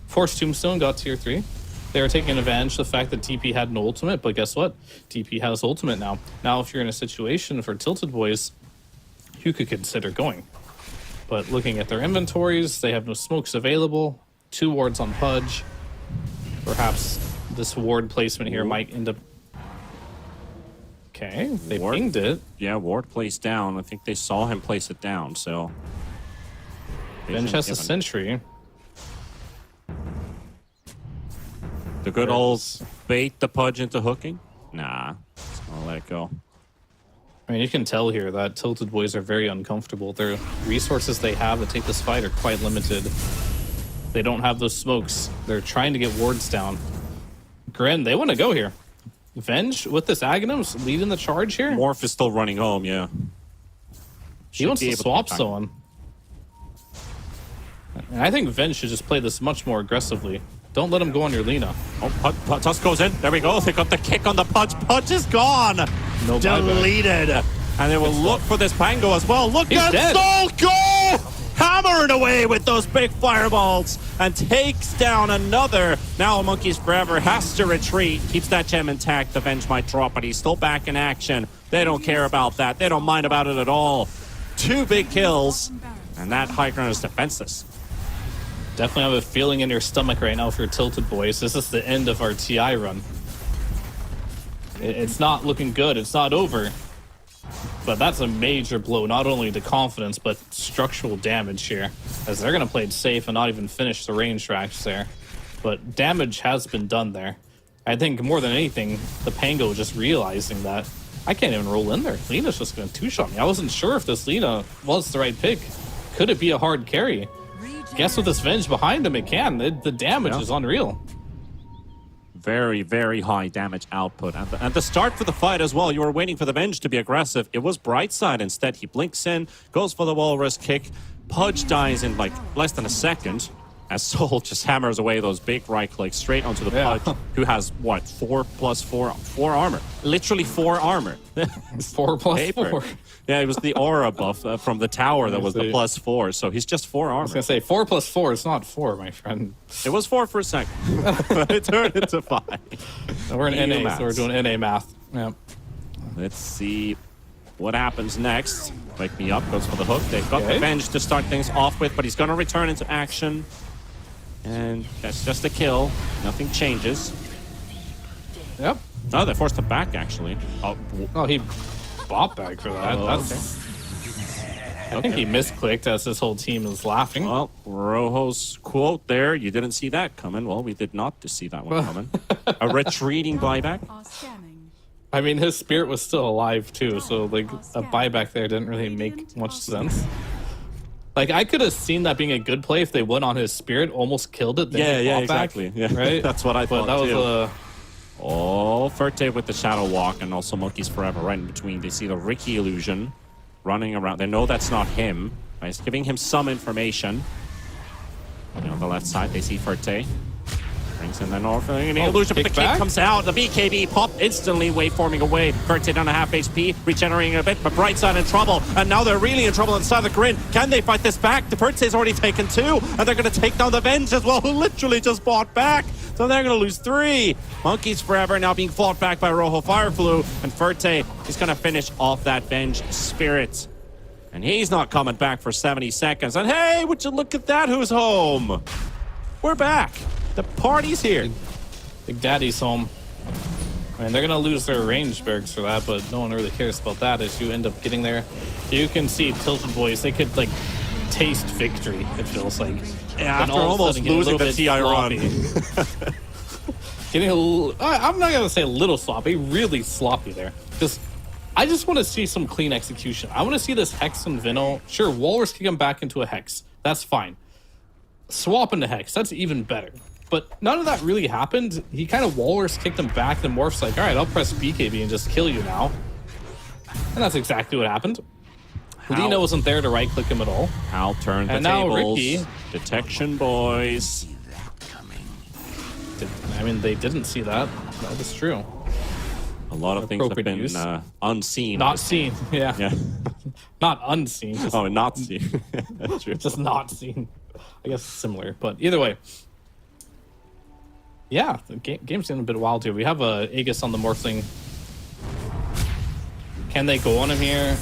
Force Tombstone got tier 3. They were taking advantage of the fact that TP had no ultimate, but guess what? TP has ultimate now. Now, if you're in a situation for TiltedBoys, you could consider going. But looking at their inventories, they have no smokes available. 2 wards on Pudge. Perhaps this ward placement here might end up... Okay, they pinged it. Yeah, ward placed down. I think they saw him place it down, so... Venge has a sentry. The good old bait the Pudge into hooking? Nah, I'll let it go. I mean, you can tell here that TiltedBoys are very uncomfortable. Their resources they have to take this fight are quite limited. They don't have those smokes. They're trying to get wards down. GRIN, they want to go here. Venge with this Aghanim's leading the charge here. Morph is still running home, yeah. He wants to swap someone. And I think Venge should just play this much more aggressively. Don't let him go on your Lina. Oh, Tusk goes in. There we go. They got the kick on the Pudge. Pudge is gone. No deleted. And they will look for this Pango as well. Look at Soul go! Hammering away with those big fireballs and takes down another. Now Monkeys Forever has to retreat. Keeps that gem intact. The Venge might drop, but he's still back in action. They don't care about that. They don't mind about it at all. 2 big kills. And that high ground is defenseless. Definitely have a feeling in your stomach right now for TiltedBoys. This is the end of our TI run. It's not looking good. It's not over. But that's a major blow, not only to confidence, but structural damage here. As they're going to play it safe and not even finish the range tracks there. But damage has been done there. I think more than anything, the Pango just realizing that I can't even roll in there. Lina's just going to 2-shot me. I wasn't sure if this Lina was the right pick. Could it be a hard carry? Guess with this Venge behind him, it can. The damage is unreal. Very, very high damage output. And the start for the fight as well, you were waiting for the Venge to be aggressive. It was Brightside instead. He blinks in, goes for the Walrus kick. Pudge dies in like less than a second. as Soul just hammers away those big right clicks straight onto the Yeah. Pudge, who has, what, 4 armor. Literally 4 armor. 4 plus Paper. 4. Yeah, it was the aura buff from the tower that was the see. +4, so he's just 4 I was armor. gonna say 4 plus 4 is not 4, my friend. It was 4 for a second, but it turned into 5. We're in EU NA, so we're maths. doing NA math. Yeah. Let's see what happens next. Wake me up, goes for the hook. They've got the Okay. Venge to start things off with, but he's going to return into action. And that's just a kill. Nothing changes. Yep. Oh, they forced him back, actually. Oh, Oh, he bought back for that. Oh, That's. I think he misclicked as this whole team is laughing. well, Rojo's quote there, you didn't see that coming. Well, we did not see that one coming. A retreating buyback. Are scanning. I mean, his spirit was still alive too, so like a buyback there didn't really make much sense. Like I could have seen that being a good play if they went on his spirit, almost killed it. Then Yeah, he yeah, bought back, exactly. Yeah, right. that's what I But thought, that too. was Oh, Ferte with the Shadow Walk and also Monkeys Forever right in between. They see the Ricky illusion running around. They know that's not him. Right? It's giving him some information. And on the left side, they see Ferte. Brings in the North. The illusion, but the kick kick back? comes out. The BKB pop instantly waveforming away. Ferte down a half HP, regenerating a bit, but Brightside in trouble. And now they're really in trouble inside the Grin. Can they fight this back? The Ferte's already taken 2, and they're going to take down the Venge as well, who literally just bought back. So they're going to lose 3. Monkeys Forever now being fought back by Rojo Fireflu, and Ferte is going to finish off that Venge Spirit. And he's not coming back for 70 seconds. And hey, would you look at that? Who's home? We're back. The party's here. Big Daddy's home. I mean, they're gonna lose their range bergs for that, but no one really cares about that as you end up getting there. You can see TiltedBoys, they could like taste victory, it feels like. Yeah, Then after all of a almost sudden get a losing little the bit TI run. sloppy. Getting a little, I'm not gonna say a little sloppy, really sloppy there. Because I just want to see some clean execution. I want to see this Hex and Vino. Sure, Walrus kick him back into a Hex. That's fine. Swap into Hex, that's even better. But none of that really happened. He kind of Walrus kicked him back, and Morph's like, all right, I'll press BKB and just kill you now. And that's exactly what happened. Lena wasn't there to right-click him at all. I'll turn the And now tables. Ricky. Detection boys. I mean, they didn't see that. That is true. A lot of things have Appropriate been use. unseen. Not seen, yeah. Yeah. Not unseen, just, Oh, not seen. That's true. just not seen. I guess similar, but either way. Yeah, the game's getting a bit wild here. We have a Aegis on the Morphling. Can they go on him here?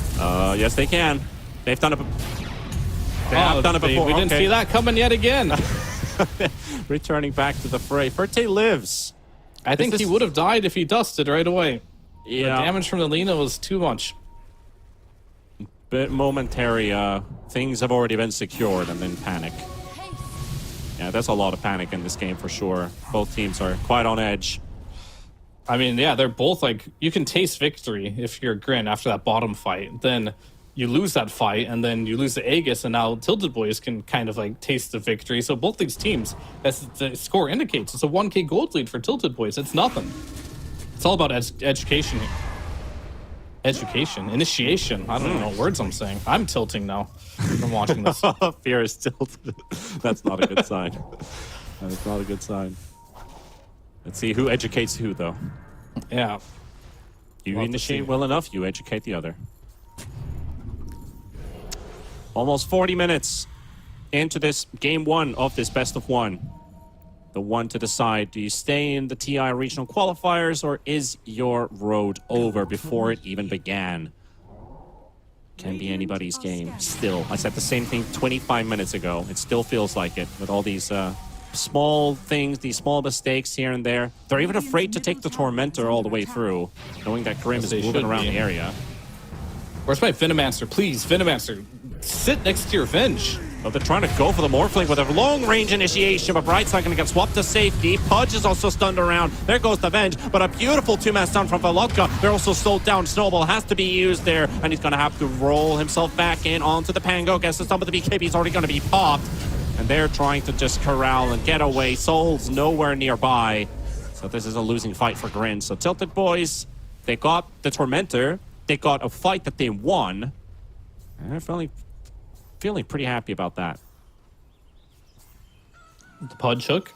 Yes, they can. They've done it. They have done it before. We didn't Okay. see that coming yet again. Returning back to the fray. Ferte lives. I think he is- would have died if he dusted right away. Yeah. The damage from the Lena was too much. Bit momentary. Things have already been secured and then panic. Yeah, there's a lot of panic in this game for sure. Both teams are quite on edge. I mean, yeah, they're both like, you can taste victory if you're GRIN after that bottom fight. Then you lose that fight, and then you lose the Aegis, and now TiltedBoys can kind of like taste the victory. So both these teams, as the score indicates, it's a 1k gold lead for TiltedBoys. It's nothing. It's all about education. Education. Initiation. I don't know what words I'm saying. I'm tilting now from watching this. Fear is tilted. That's not a good sign. That's not a good sign. Let's see who educates who, though. Yeah. You We'll have to initiate see. well enough, you educate the other. Almost 40 minutes into this game 1 of this best of 1. The one to decide, do you stay in the TI regional qualifiers or is your road over before it even began? Can be anybody's game still. I said the same thing 25 minutes ago. It still feels like it with all these small things, these small mistakes here and there. They're even afraid to take the Tormentor all the way through, knowing that Grim Yes, is they moving should around be. the area. Where's my Venomancer? Please, Venomancer, sit next to your Venge. But they're trying to go for the Morphling with a long-range initiation, but Brightside going to get swapped to safety. Pudge is also stunned around. There goes the Venge, but a beautiful two-man stun from Wildcard. They're also slowed down. Snowball has to be used there, and he's going to have to roll himself back in onto the Pango. Guess the some of the BKB is already going to be popped, and they're trying to just corral and get away. Soul's nowhere nearby, so this is a losing fight for GRIN. So TiltedBoys, they got the Tormentor. They got a fight that they won, and they're feeling pretty happy about that. the Pudge Hook.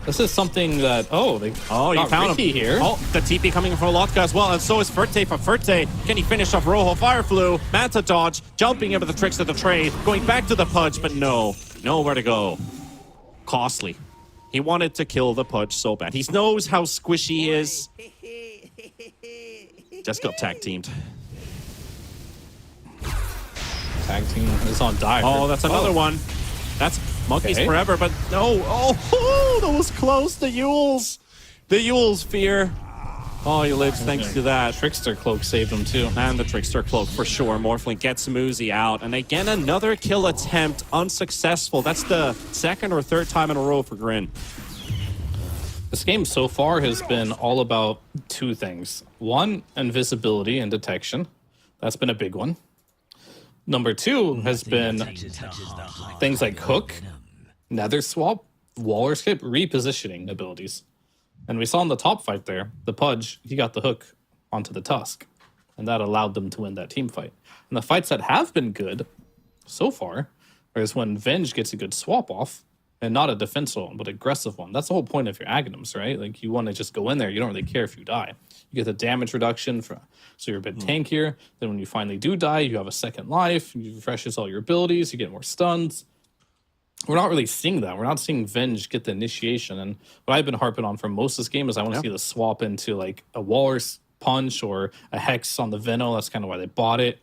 This is something that, they Oh, you got found Ricky him here. Oh, the TP coming from Lotka as well, and so is Ferte for Ferte. Can he finish off Rojo Fireflu? Manta dodge, jumping into the tricks of the trade, going back to the Pudge, but nowhere to go. Costly. He wanted to kill the Pudge so bad. He knows how squishy he is. Just got tag teamed. Tag team is on Dire. Oh, that's another one. That's Monkeys Okay. Forever, but no. Oh, that was close. The Yules. The Yules fear. Oh, he lives thanks to that. Trickster Cloak saved him too. And the Trickster Cloak for sure. Morphling gets Moozy out. And again, another kill attempt unsuccessful. That's the second or third time in a row for GRIN. This game so far has been all about two things. One, invisibility and detection. That's been a big one. Number two has been things like hook, nether swap, waller skip, repositioning abilities. And we saw in the top fight there, the Pudge, he got the hook onto the Tusk. And that allowed them to win that team fight. And the fights that have been good so far is when Venge gets a good swap off, and not a defensive one, but aggressive one. That's the whole point of your Aghanims, right? Like, you want to just go in there. You don't really care if you die. You get the damage reduction, so you're a bit tankier. Then when you finally do die, you have a second life. You refreshes all your abilities. You get more stuns. We're not really seeing that. We're not seeing Venge get the initiation. And what I've been harping on for most of this game is I want to see the swap into, like, a Walrus Punch or a Hex on the Veno. That's kind of why they bought it.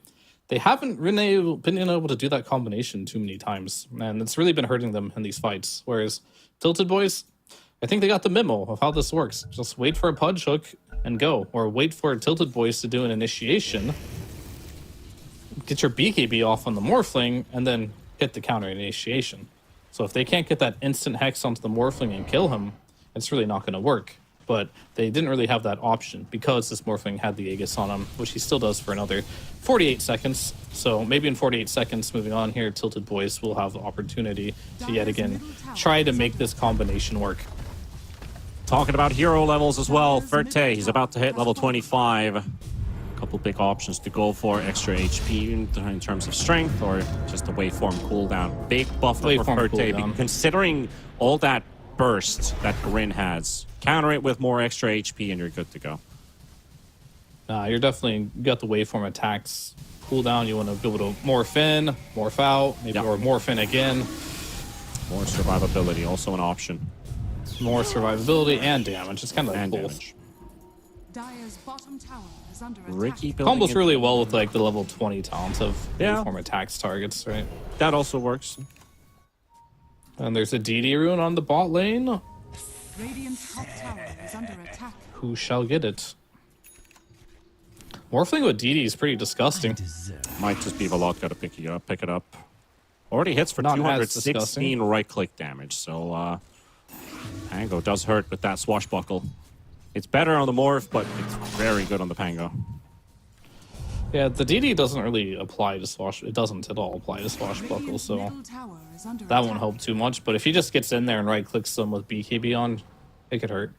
They haven't been able to do that combination too many times, and it's really been hurting them in these fights. Whereas TiltedBoys, I think they got the memo of how this works. Just wait for a Pudge Hook and go, or wait for TiltedBoys to do an initiation, get your BKB off on the Morphling, and then hit the counter initiation. So if they can't get that instant Hex onto the Morphling and kill him, it's really not going to work. But they didn't really have that option because this Morphling had the Aegis on him, which he still does for another 48 seconds. So maybe in 48 seconds, moving on here, TiltedBoys will have the opportunity to yet again try to make this combination work. Talking about hero levels as well. Ferte, he's about to hit level 25. A couple big options to go for. Extra HP in terms of strength or just a waveform cooldown. Big buff for Ferte. Considering all that burst that GRIN has, counter it with more extra HP and you're good to go. You're definitely got the waveform attacks cooldown. You want to be able to morph in, morph out, maybe or morph in again. More survivability, also an option. More survivability and damage. It's kind of like both. Dire's bottom tower is under Ricky attack. Combos really well with like the level 20 talents of Yeah. waveform attacks targets, right? That also works. And there's a DD rune on the bot lane. Radiant's top tower is under attack. Who shall get it? Morphling with DD is pretty disgusting. Might just be Volotka to pick it up. Already hits for Not as 216 disgusting. right-click damage, so Pango does hurt with that swashbuckle. It's better on the morph, but it's very good on the Pango. Yeah, the DD doesn't really apply to Swash. It doesn't at all apply to Swashbuckle, so Middle tower is under that attack. won't help too much. But if he just gets in there and right-clicks them with BKB on, it could hurt.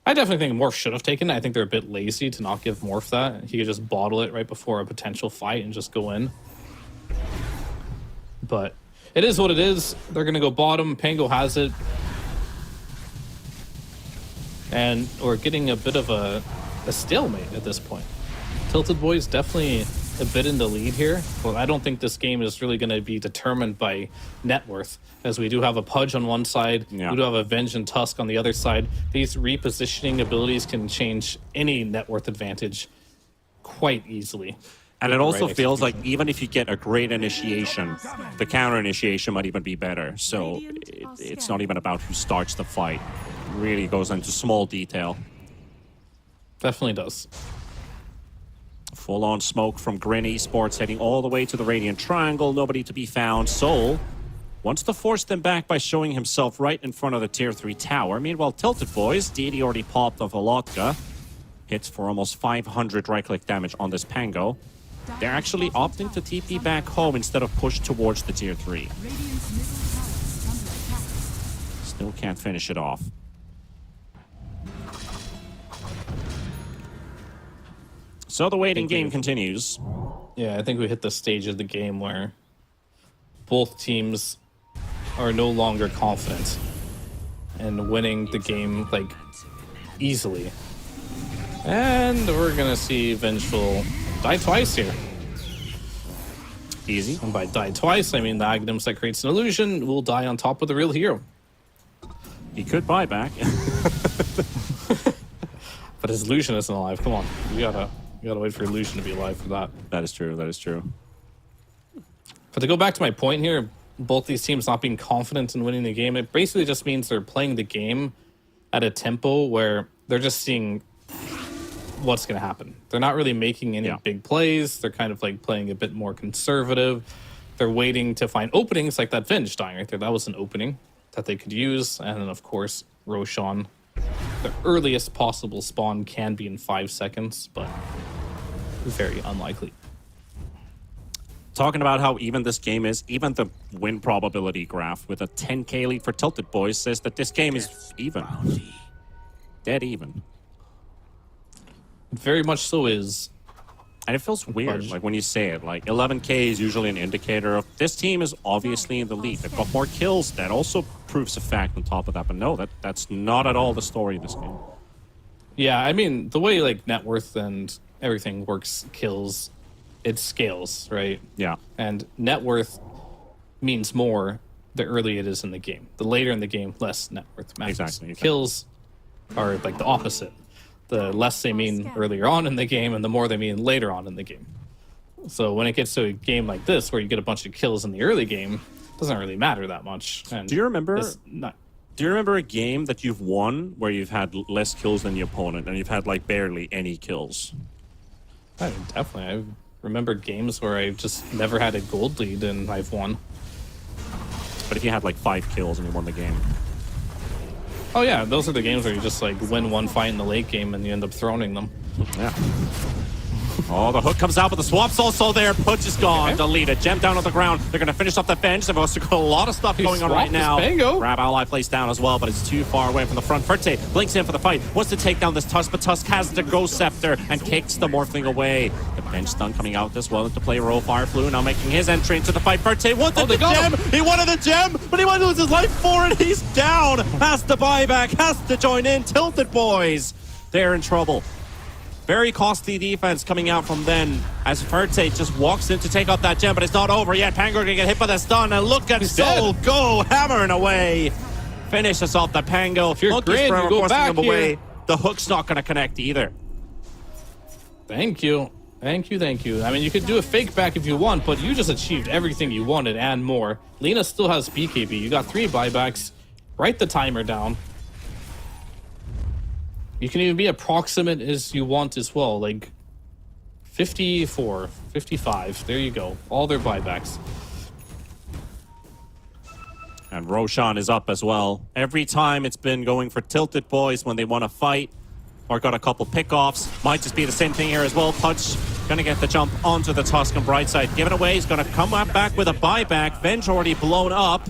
I definitely think Morph should have taken it. I think they're a bit lazy to not give Morph that. He could just bottle it right before a potential fight and just go in. But it is what it is. They're going to go bottom. Pango has it. And we're getting a bit of a stalemate at this point. TiltedBoys definitely a bit in the lead here, but I don't think this game is really going to be determined by net worth, as we do have a Pudge on one side, we do have a Venge and Tusk on the other side. These repositioning abilities can change any net worth advantage quite easily. And it also feels like even if you get a great initiation, the counter initiation might even be better. So it's not even about who starts the fight. It really goes into small detail. Definitely does. Full-on smoke from GRIN Esports heading all the way to the Radiant Triangle. Nobody to be found. Soul wants to force them back by showing himself right in front of the Tier 3 tower. Meanwhile, TiltedBoys, DD already popped off a Lotka. Hits for almost 500 right-click damage on this Pango. They're actually opting to TP back home instead of push towards the Tier 3. Radiant's middle tower is under attack. Still can't finish it off. So the waiting game continues. Yeah, I think we hit the stage of the game where both teams are no longer confident in winning the game like easily. And we're gonna see Vengeful die twice here. Easy. And by die twice, I mean the Aghanim's that creates an illusion will die on top of the real hero. He could buy back. But his illusion isn't alive. Come on, you gotta wait for illusion to be alive for that. That is true. That is true. But to go back to my point here, both these teams not being confident in winning the game, it basically just means they're playing the game at a tempo where they're just seeing what's going to happen. They're not really making any big plays. They're kind of like playing a bit more conservative. They're waiting to find openings like that Venge dying right there. That was an opening that they could use. And then, of course, Roshan. The earliest possible spawn can be in 5 seconds, but very unlikely. Talking about how even this game is, even the win probability graph with a 10k lead for TiltedBoys says that this game is even. Dead even. It very much so is. And it feels weird, like when you say it, like 11k is usually an indicator of this team is obviously in the lead. They've got more kills. That also proves a fact on top of that. But no, that's not at all the story of this game. Yeah, I mean, the way like net worth and everything works, kills, it scales, right? Yeah. And net worth means more the earlier it is in the game. The later in the game, less net worth matters. Exactly. Kills are like the opposite. The less they mean earlier on in the game, and the more they mean later on in the game. So when it gets to a game like this, where you get a bunch of kills in the early game, it doesn't really matter that much. And Do you remember? Not, Do you remember a game that you've won where you've had less kills than the opponent, and you've had like barely any kills? I mean, definitely. I remember games where I've just never had a gold lead and I've won. But if you had like 5 kills and you won the game. Oh yeah, those are the games where you just like win one fight in the late game and you end up throwing them. Yeah. Oh, the hook comes out, but the swap's also there. Punch is gone. Deleted. Gem down on the ground. They're going to finish off the bench. They've also got a lot of stuff going on right now. Grab ally plays down as well, but it's too far away from the front. Ferte blinks in for the fight. Wants to take down this Tusk, but Tusk has the Ghost Scepter and kicks the Morphling away. The bench stun coming out as well to play Roll Fireflu, now making his entry into the fight. Ferte wanted the gem. He wanted the gem, but he might lose his life for it. He's down. Has to buy back. Has to join in. TiltedBoys. They're in trouble. Very costly defense coming out from then as Ferte just walks in to take out that gem, but it's not over yet. Pango gonna get hit by the stun, and look at Soul go hammering away. Finishes off the Pango. If you're GRIN, you go back away. The hook's not gonna connect either. Thank you. Thank you, thank you. I mean, you could do a fake back if you want, but you just achieved everything you wanted and more. Lina still has BKB. You got 3 buybacks. Write the timer down. You can even be approximate as you want as well, like 54, 55. There you go. All their buybacks. And Roshan is up as well. Every time it's been going for TiltedBoys when they want to fight or got a couple pickoffs. Might just be the same thing here as well. Punch gonna get the jump onto the Tusk on bright side. Give it away. He's gonna come back with a buyback. Venge already blown up.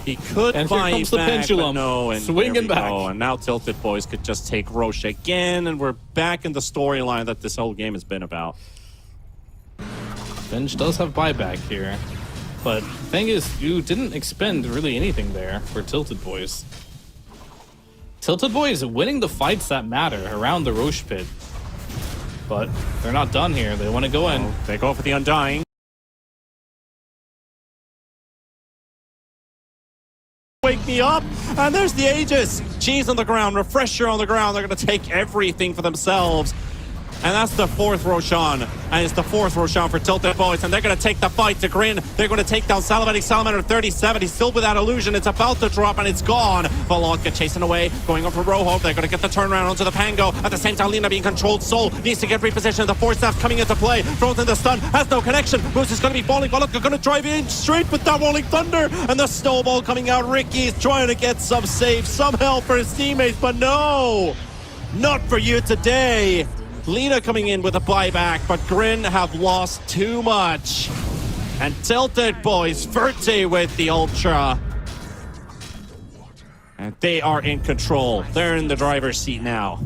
He could and buy here comes back, the pendulum. but no. And swinging back. Go. And now TiltedBoys could just take Roche again, and we're back in the storyline that this whole game has been about. Venge does have buyback here, but the thing is, you didn't expend really anything there for TiltedBoys. TiltedBoys winning the fights that matter around the Roche pit. But they're not done here. They want to go in. They go for the Undying. Wake me up, and there's the Aegis. Cheese on the ground, Refresher on the ground. They're going to take everything for themselves. And that's the 4th Roshan. And it's the 4th Roshan for TiltedBoys. And they're going to take the fight to GRIN. They're going to take down Salivating Salamander 37. He's still without illusion. It's about to drop and it's gone. Volodka chasing away, going over Rojo. They're going to get the turnaround onto the Pango. At the same time, Lina being controlled. Soul needs to get repositioned. The Force Staff coming into play. Throws in the stun. Has no connection. Moose is going to be falling. Volodka going to drive in straight with that Rolling Thunder. And the snowball coming out. Ricky's trying to get some save, some help for his teammates. But no, not for you today. Lina coming in with a buyback, but GRIN have lost too much. And TiltedBoys, Ferte with the Ultra. And they are in control. They're in the driver's seat now.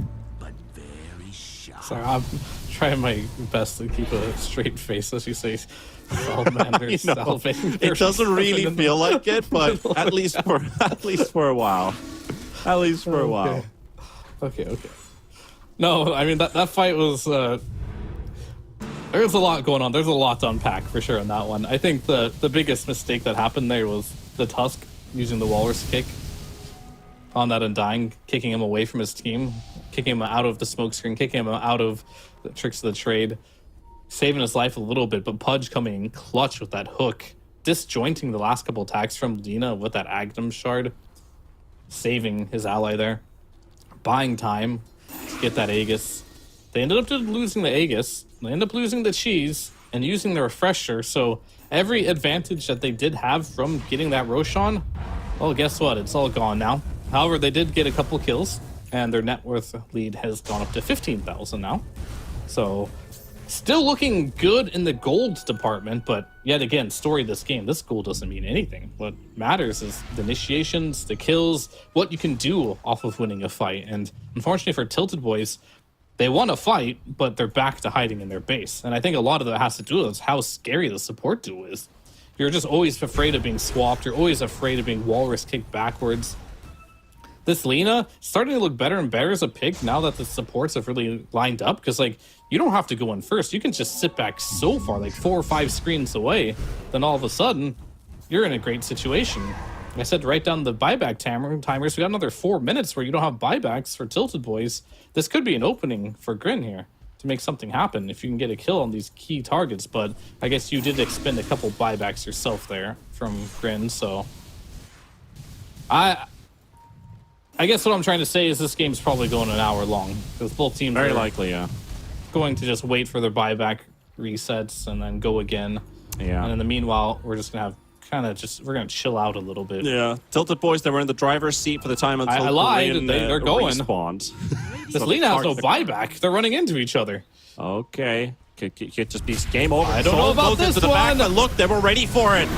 Sorry, I'm trying my best to keep a straight face as you say salamander You know, salving. it doesn't really feel like it, but at least for a while. At least for a while. Okay. No, I mean that fight was there's a lot going on. There's a lot to unpack for sure in that one. I think the biggest mistake that happened there was the Tusk using the walrus kick on that Undying, kicking him away from his team, kicking him out of the smoke screen, kicking him out of the tricks of the trade, saving his life a little bit, but Pudge coming in clutch with that hook, disjointing the last couple attacks from Lina with that Agnum shard, saving his ally there, buying time to get that Aegis. They ended up losing the Aegis, they ended up losing the cheese, and using the refresher, so every advantage that they did have from getting that Roshan, well, guess what? It's all gone now. However, they did get a couple kills, and their net worth lead has gone up to 15,000 now. So, still looking good in the gold department, but yet again, story of this game, this gold doesn't mean anything. What matters is the initiations, the kills, what you can do off of winning a fight. And unfortunately for TiltedBoys, they won a fight, but they're back to hiding in their base. And I think a lot of that has to do with how scary the support duo is. You're just always afraid of being swapped. You're always afraid of being walrus kicked backwards. This Lina starting to look better and better as a pick now that the supports have really lined up, because like you don't have to go in first. You can just sit back so far, like 4 or 5 screens away. Then all of a sudden, you're in a great situation. I said write down the buyback timers. We got another 4 minutes where you don't have buybacks for TiltedBoys. This could be an opening for GRIN here to make something happen if you can get a kill on these key targets. But I guess you did expend a couple buybacks yourself there from GRIN, so I guess what I'm trying to say is this game's probably going an hour long because both teams Very are likely, yeah. going to just wait for their buyback resets and then go again. Yeah. And in the meanwhile, we're just gonna have we're gonna chill out a little bit. Yeah, TiltedBoys, they were in the driver's seat for the time until I lied. Korean, They're going. respawned. This Lina has no buyback. They're running into each other. Okay, could just be game over. I don't know about goes this into the back, one. but look, they were ready for it.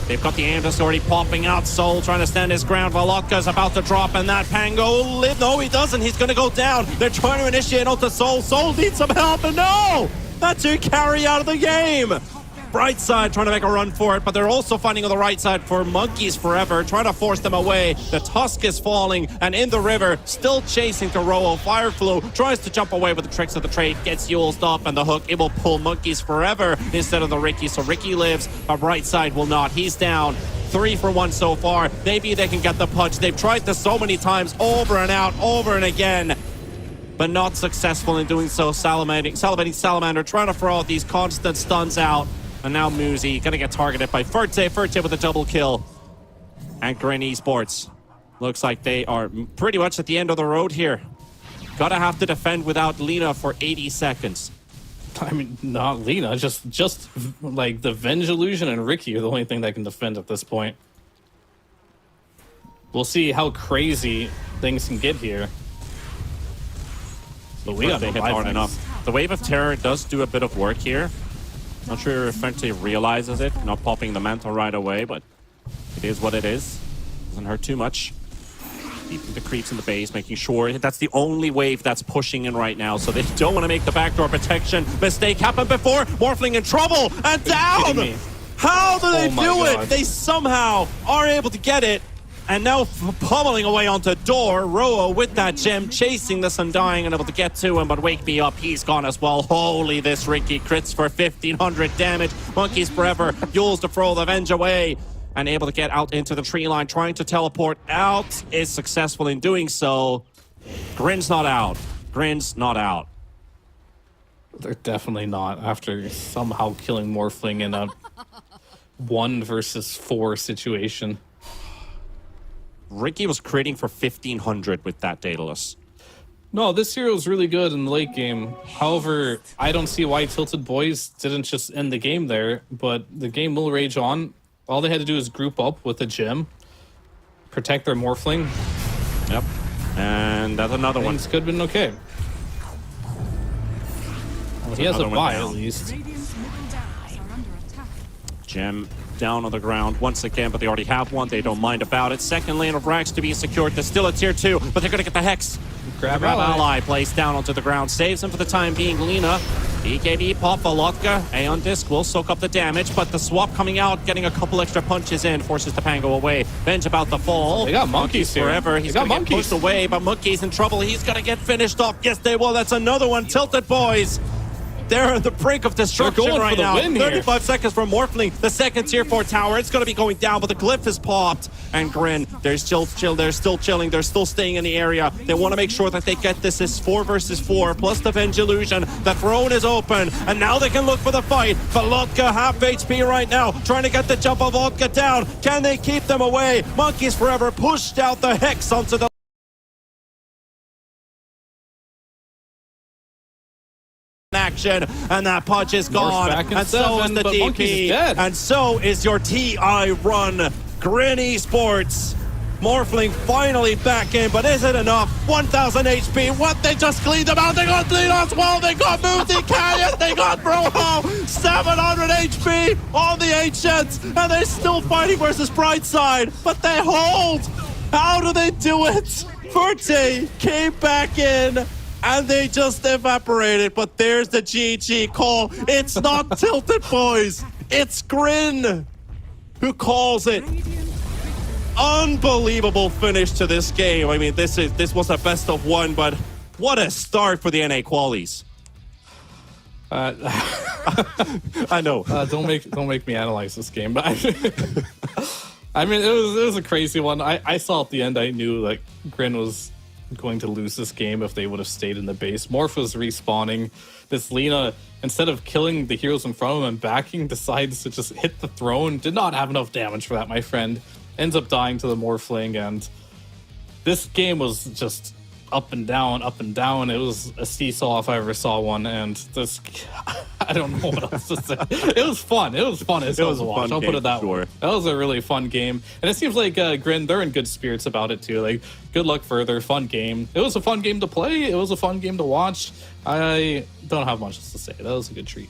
They've got the aim that's already popping out. Soul trying to stand his ground. Valotka's about to drop, and that Pango live. No, he doesn't. He's going to go down. They're trying to initiate onto Soul. Soul needs some help, and no! That's who carry out of the game. Brightside trying to make a run for it, but they're also finding on the right side for Monkeys Forever, trying to force them away. The Tusk is falling, and in the river, still chasing Toro. Fireflow tries to jump away with the tricks of the trade, gets Yule's up, and the hook, it will pull Monkeys Forever instead of the Ricky, so Ricky lives, but Brightside will not. He's down. 3 for 1 so far. Maybe they can get the punch. They've tried this so many times, over and out, over and again, but not successful in doing so. Salamander trying to throw out these constant stuns out. And now Muzi gonna get targeted by Ferte. Ferte with a double kill. And GRIN Esports. Looks like they are pretty much at the end of the road here. Gotta have to defend without Lina for 80 seconds. I mean, not Lina, just like the Venge Illusion and Ricky are the only thing that can defend at this point. We'll see how crazy things can get here. But we got they hit hard enough. The Wave of Terror does do a bit of work here. Not sure if Fente realizes it, not popping the mantle right away, but it is what it is. Doesn't hurt too much. Keeping the creeps in the base, making sure that's the only wave that's pushing in right now, so they don't want to make the backdoor protection. Mistake happened before. Morphling in trouble and down! How do they do it? They somehow are able to get it. And now pummeling away onto door. Roa with that gem, chasing this Undying and able to get to him, but Wake Me Up, he's gone as well. Holy, this Ricky crits for 1,500 damage. Monkeys Forever, Yules to throw the Avenge away, and able to get out into the tree line, trying to teleport out, is successful in doing so. GRIN's not out. GRIN's not out. They're definitely not, after somehow killing Morphling in a 1 versus 4 situation. Ricky was critting for 1,500 with that Daedalus. No, this hero is really good in the late game. However, I don't see why TiltedBoys didn't just end the game there, but the game will rage on. All they had to do is group up with a gem, protect their Morphling. Yep, and that's another one. Things could have been okay. Well, he has a buy at least. Radiant's middle towers are under attack. Gem down on the ground once again, but they already have one. They don't mind about it. Second lane of Rax to be secured. There's still a tier 2, but they're going to get the Hex. Grab ally placed down onto the ground. Saves him for the time being. Lina BKB pop Volotka. A on disc will soak up the damage, but the swap coming out, getting a couple extra punches in, forces the Pango away. Venge about to fall. They got monkeys here. Forever. He's They got gonna get monkeys. pushed away, but Monkey's in trouble. He's gonna get finished off. Yes, they will. That's another one. TiltedBoys. They're on the brink of destruction going for right the now. win here. 35 seconds from Morphling. The second tier 4 tower. It's going to be going down, but the glyph is popped. And GRIN, they're still chilling. They're still staying in the area. They want to make sure that they get this as 4 versus 4, plus the Venge illusion. The throne is open, and now they can look for the fight. Volotka half HP right now, trying to get the jump of Volotka down. Can they keep them away? Monkeys Forever pushed out the Hex onto the action, and that punch is gone, back in and so is 7, the but Monkey's DP, dead. and so is your TI run. GRIN Esports. Morphling finally back in, but is it enough? 1000 HP. What? They just cleaned them out. They got Bleed as well. They got Moody Canyon. They got Broho. 700 HP on the Ancients, and they're still fighting versus Brightside, but they hold. How do they do it? Verte came back in, and they just evaporated, but there's the GG call. It's not TiltedBoys, it's GRIN who calls it. Unbelievable finish to this game. I mean, this was a best of 1, but what a start for the NA qualies. I know. Don't make me analyze this game, but I mean, it was a crazy one. I saw at the end, I knew like GRIN was going to lose this game if they would have stayed in the base. Morph was respawning. This Lina, instead of killing the heroes in front of him and backing, decides to just hit the throne. Did not have enough damage for that, my friend. Ends up dying to the Morphling, and this game was just up and down, up and down. It was a seesaw if I ever saw one, and this, I don't know what else to say. It was fun. It was fun as hell to watch. I'll put it that way. That was a really fun game, and it seems like GRIN, they're in good spirits about it too. Like, good luck further. Fun game. It was a fun game to play. It was a fun game to watch. I don't have much to say. That was a good treat.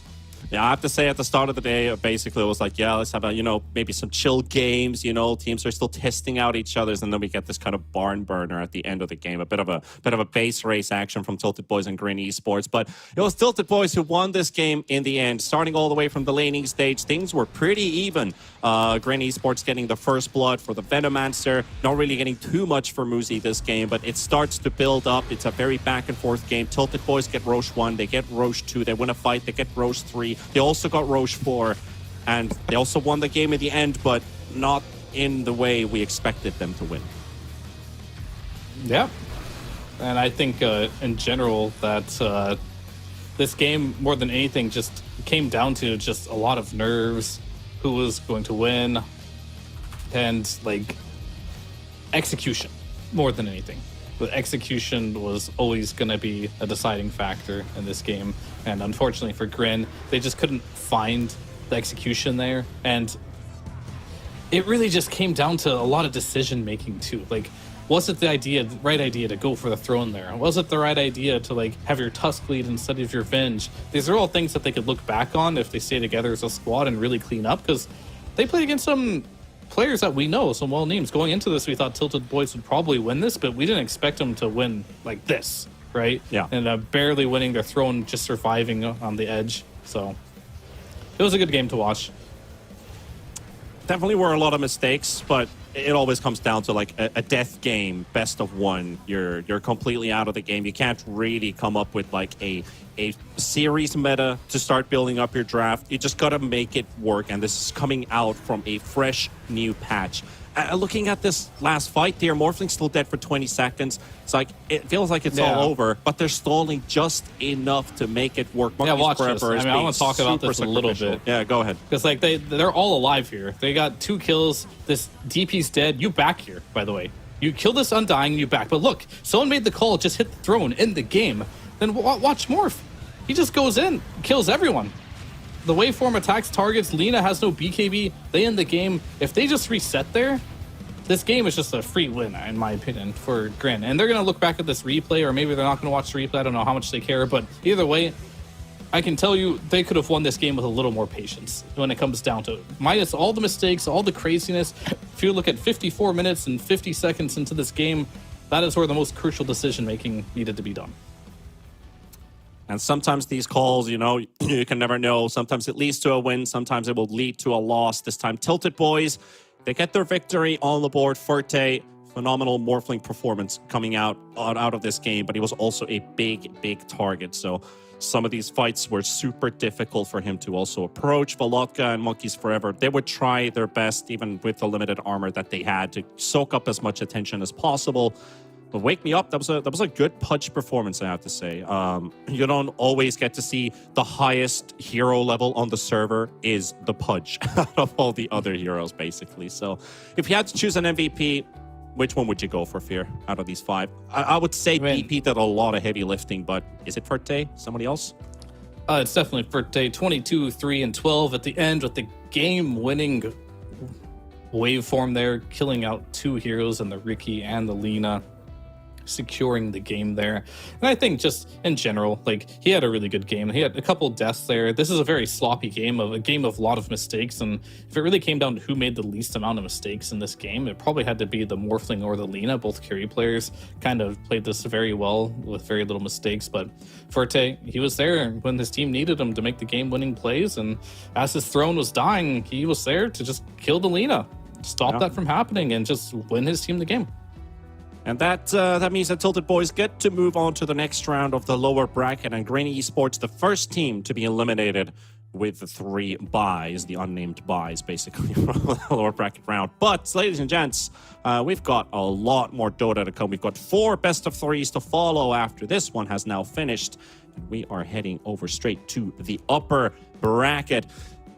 Yeah, I have to say at the start of the day, basically it was like, yeah, let's have a, maybe some chill games, teams are still testing out each other's, and then we get this kind of barn burner at the end of the game, a bit of a base race action from TiltedBoys and GRIN Esports. But it was TiltedBoys who won this game in the end. Starting all the way from the laning stage, things were pretty even. GRIN Esports getting the first blood for the Venomancer, not really getting too much for Muzi this game, but it starts to build up. It's a very back and forth game. TiltedBoys get Roche 1, they get Roche 2, they win a fight, they get Roche 3. They also got Roche 4, and they also won the game in the end, but not in the way we expected them to win. Yeah. And I think in general that this game, more than anything, just came down to just a lot of nerves, who was going to win, and like execution more than anything. The execution was always going to be a deciding factor in this game, and unfortunately for GRIN, they just couldn't find the execution there, and it really just came down to a lot of decision making too. Like, was it the right idea to go for the throne there? Was it the right idea to like have your Tusk lead instead of your Venge? These are all things that they could look back on if they stay together as a squad and really clean up, because they played against some players that we know, some well names. Going into this, we thought TiltedBoys would probably win this, but we didn't expect them to win like this, right? Yeah. And barely winning their throne, just surviving on the edge. So it was a good game to watch. Definitely were a lot of mistakes, but it always comes down to like a death game, best of 1. You're completely out of the game. You can't really come up with like a series meta to start building up your draft. You just gotta make it work, and this is coming out from a fresh new patch. Looking at this last fight here, Morphling's still dead for 20 seconds. It's like, it feels like it's all over, but they're stalling just enough to make it work. Yeah, watch this. I mean, I want to talk about this a little bit. Yeah, go ahead. Because like they're all alive here. They got 2 kills. This DP's dead. You back here, by the way. You kill this Undying, you back. But look, someone made the call, just hit the throne in the game. Then watch Morph. He just goes in, kills everyone. The waveform attacks targets. Lina has no BKB. They end the game. If they just reset there, this game is just a free win, in my opinion, for GRIN. And they're going to look back at this replay, or maybe they're not going to watch the replay. I don't know how much they care. But either way, I can tell you they could have won this game with a little more patience when it comes down to it. Minus all the mistakes, all the craziness. If you look at 54 minutes and 50 seconds into this game, that is where the most crucial decision-making needed to be done. And sometimes these calls, you know, you can never know. Sometimes it leads to a win. Sometimes it will lead to a loss. This time, TiltedBoys, they get their victory on the board. Forte, phenomenal Morphling performance coming out of this game, but he was also a big target. So some of these fights were super difficult for him to also approach. Volotka and Monkeys Forever, they would try their best, even with the limited armor that they had, to soak up as much attention as possible. But Wake Me Up, that was a good Pudge performance, I have to say. You don't always get to see the highest hero level on the server is the Pudge out of all the other heroes, basically. So if you had to choose an MVP, which one would you go for, Fear, out of these 5? I would say BP did a lot of heavy lifting, but is it Forte? Somebody else? It's definitely Forte. 22, 3, and 12 at the end with the game-winning waveform there, killing out 2 heroes in the Ricky and the Lina, securing the game there. And I think just in general, like, he had a really good game. He had a couple deaths there. This is a very sloppy game, of a lot of mistakes, and if it really came down to who made the least amount of mistakes in this game, it probably had to be the Morphling or the Lina. Both carry players kind of played this very well with very little mistakes, but Forte, he was there when his team needed him to make the game-winning plays, and as his throne was dying, he was there to just kill the Lina, stop that from happening, and just win his team the game. And that means that TiltedBoys get to move on to the next round of the lower bracket, and GRIN Esports, the first team to be eliminated with the 3 buys, the unnamed buys, basically, from the lower bracket round. But, ladies and gents, we've got a lot more Dota to come. We've got 4 best of 3s to follow after this one has now finished. And we are heading over straight to the upper bracket.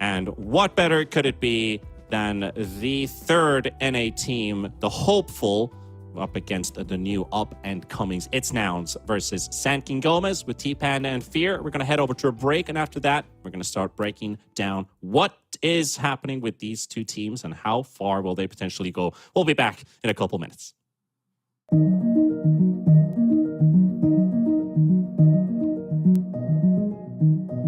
And what better could it be than the 3rd NA team, the hopeful, up against the new up-and-comings. It's Nouns versus Sandking GÓMEZ with T-Panda and Fear. We're going to head over to a break, and after that, we're going to start breaking down what is happening with these 2 teams and how far will they potentially go. We'll be back in a couple minutes.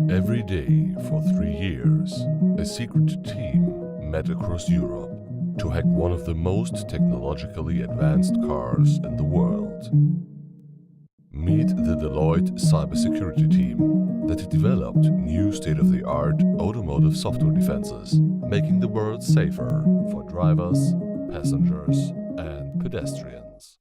Every day for 3 years, a secret team met across Europe to hack one of the most technologically advanced cars in the world. Meet the Deloitte cybersecurity team that developed new state-of-the-art automotive software defenses, making the world safer for drivers, passengers, and pedestrians.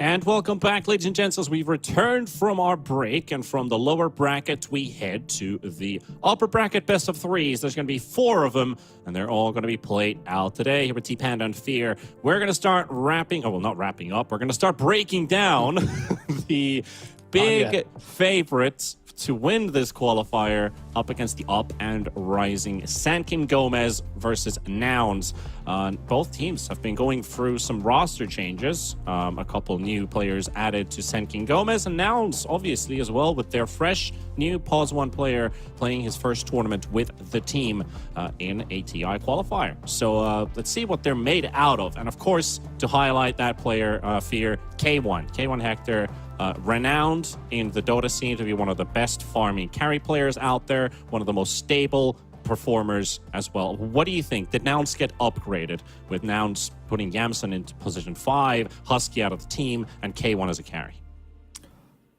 And welcome back, ladies and gents, as we've returned from our break. And from the lower bracket, we head to the upper bracket best of threes. There's going to be 4 of them, and they're all going to be played out today here with T-Panda and Fear. We're going to start wrapping, oh, well, not wrapping up. We're going to start breaking down the big favorites to win this qualifier up against the up and rising Sankin GÓMEZ versus Nouns. Both teams have been going through some roster changes. A couple new players added to Sankin GÓMEZ, and Nouns obviously as well, with their fresh new Pause 1 player playing his first tournament with the team in a TI qualifier. So let's see what they're made out of. And of course, to highlight that player, Fear, K1 Hector, renowned in the Dota scene to be one of the best farming carry players out there, one of the most stable performers as well. What do you think? Did Nouns get upgraded with Nouns putting Yamson into position 5, Husky out of the team, and K1 as a carry?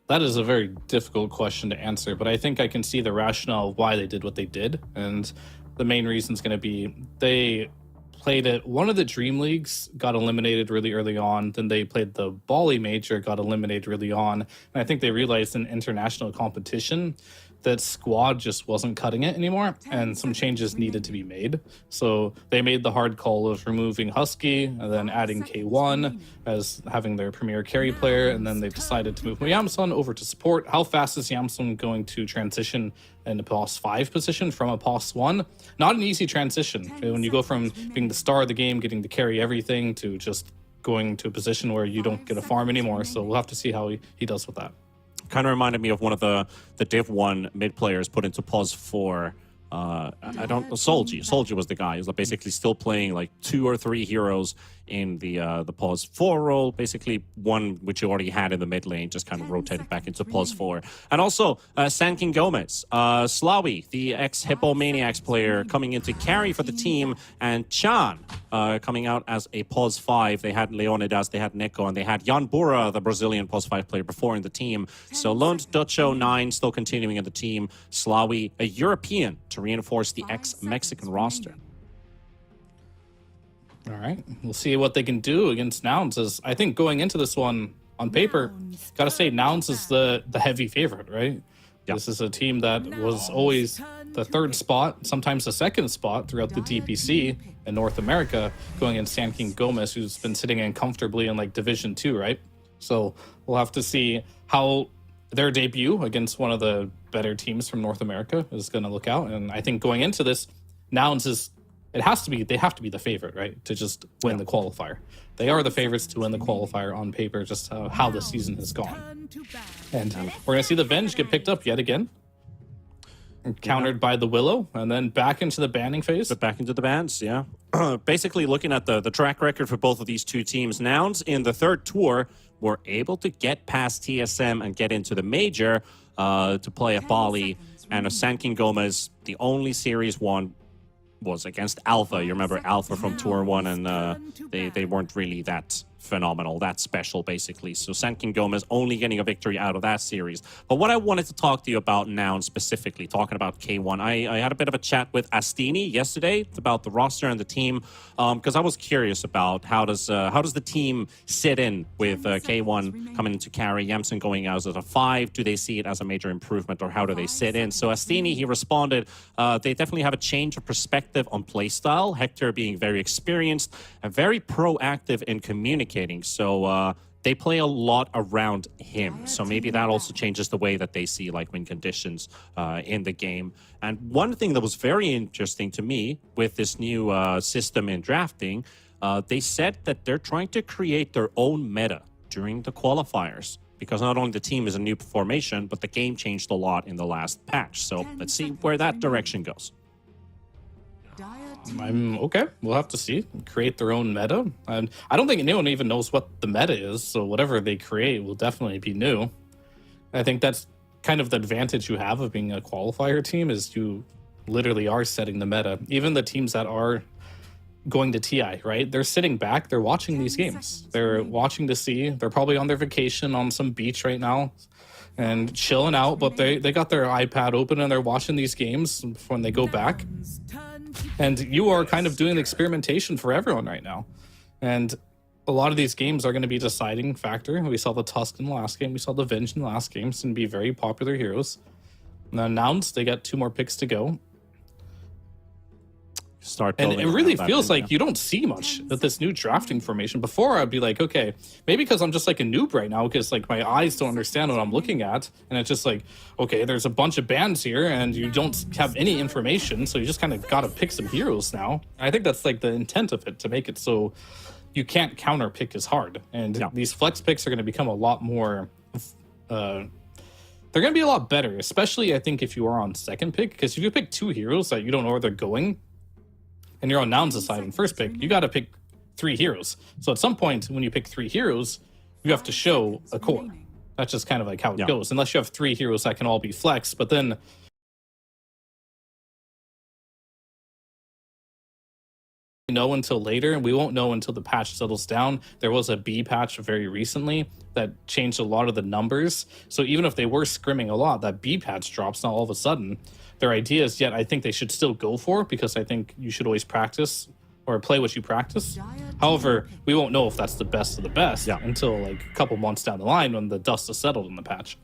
That is a very difficult question to answer, but I think I can see the rationale of why they did what they did. And the main reason is going to be they played it. One of the Dream Leagues got eliminated really early on. Then they played the Bali Major, got eliminated really on. And I think they realized in international competition that squad just wasn't cutting it anymore, and some changes needed to be made. So they made the hard call of removing Husky and then adding K1 as having their premier carry player, and then they decided to move Yamson over to support. How fast is Yamson going to transition in a POS 5 position from a POS 1? Not an easy transition. When you go from being the star of the game, getting to carry everything, to just going to a position where you don't get a farm anymore. So we'll have to see how he does with that. Kind of reminded me of one of the Div 1 mid players put into Pause 4. Solji was the guy. He was basically still playing like 2 or 3 heroes in the Pause 4 role. Basically, one which you already had in the mid lane, just kind of rotated back into Pause 4. And also, Sankin GÓMEZ, Slawi, the ex-Hippomaniacs player, coming in to carry for the team, and Chan coming out as a Pause 5. They had Leonidas, they had Neko, and they had Jan Bura, the Brazilian Pause 5 player, before in the team. So Lund, Ducho, 9 still continuing in the team. Slawi, a European, to reinforce the ex-Mexican roster. All right, we'll see what they can do against Nouns. As I think going into this one, on paper, gotta say Nouns is the heavy favorite, right? Yep. This is a team that was always the 3rd spot, sometimes the 2nd spot throughout the TPC in North America, going against Sankin GÓMEZ, who's been sitting in comfortably in like Division 2, right? So we'll have to see how their debut against one of the better teams from North America is going to look out. And I think going into this, Nouns they have to be the favorite, right? To just win the qualifier. They are the favorites to win the qualifier on paper, just how the season has gone. And we're going to see the Venge get picked up yet again. Countered by the Willow, and then back into the banning phase. But back into the bans, yeah. Basically, looking at the track record for both of these two teams, Nouns in the 3rd tour were able to get past TSM and get into the major to play at Bali. And Sankin GÓMEZ, the only Series 1 was against Alpha. You remember Alpha from Tour 1, and they weren't really that phenomenal, that special, basically. So Sankin GÓMEZ only getting a victory out of that series. But what I wanted to talk to you about now, specifically, talking about K1, I had a bit of a chat with Astini yesterday about the roster and the team, because I was curious about how does the team sit in with K1 coming into carry, Yamson going out as a 5. Do they see it as a major improvement, or how do they sit in? So Astini, he responded, they definitely have a change of perspective on playstyle. Hector being very experienced and very proactive in communicating. So they play a lot around him. So maybe that also changes the way that they see like win conditions in the game. And one thing that was very interesting to me with this new system in drafting, they said that they're trying to create their own meta during the qualifiers, because not only the team is a new formation, but the game changed a lot in the last patch. So let's see where that direction goes. Okay, we'll have to see. Create their own meta. And I don't think anyone even knows what the meta is, so whatever they create will definitely be new. I think that's kind of the advantage you have of being a qualifier team, is you literally are setting the meta. Even the teams that are going to TI, right? They're sitting back, they're watching these games. They're watching to see. They're probably on their vacation on some beach right now and chilling out, but they got their iPad open and they're watching these games when they go back. And you are kind of doing the experimentation for everyone right now. And a lot of these games are going to be a deciding factor. We saw the Tusk in the last game. We saw the Venge in the last game. It's going to be very popular heroes. Now, Nouns, they got 2 more picks to go. And it really feels like you don't see much of this new drafting formation. Before, I'd be like, okay, maybe because I'm just like a noob right now, because like my eyes don't understand what I'm looking at, and it's just like, okay, there's a bunch of bands here, and you don't have any information, so you just kind of got to pick some heroes now. And I think that's like the intent of it, to make it so you can't counter pick as hard. And these flex picks are going to become a lot more. They're going to be a lot better, especially I think if you are on second pick, because if you pick 2 heroes that you don't know where they're going, and you're on Nouns aside in first pick, you got to pick 3 heroes. So at some point, when you pick 3 heroes, you have to show a core. That's just kind of like how it goes. Unless you have 3 heroes that can all be flex, but then know until later, and we won't know until the patch settles down. There was a B patch very recently that changed a lot of the numbers. So even if they were scrimming a lot, that B patch drops now all of a sudden. Their ideas, yet I think they should still go for, because I think you should always practice or play what you practice. However, we won't know if that's the best of the best until like a couple months down the line when the dust has settled in the patch.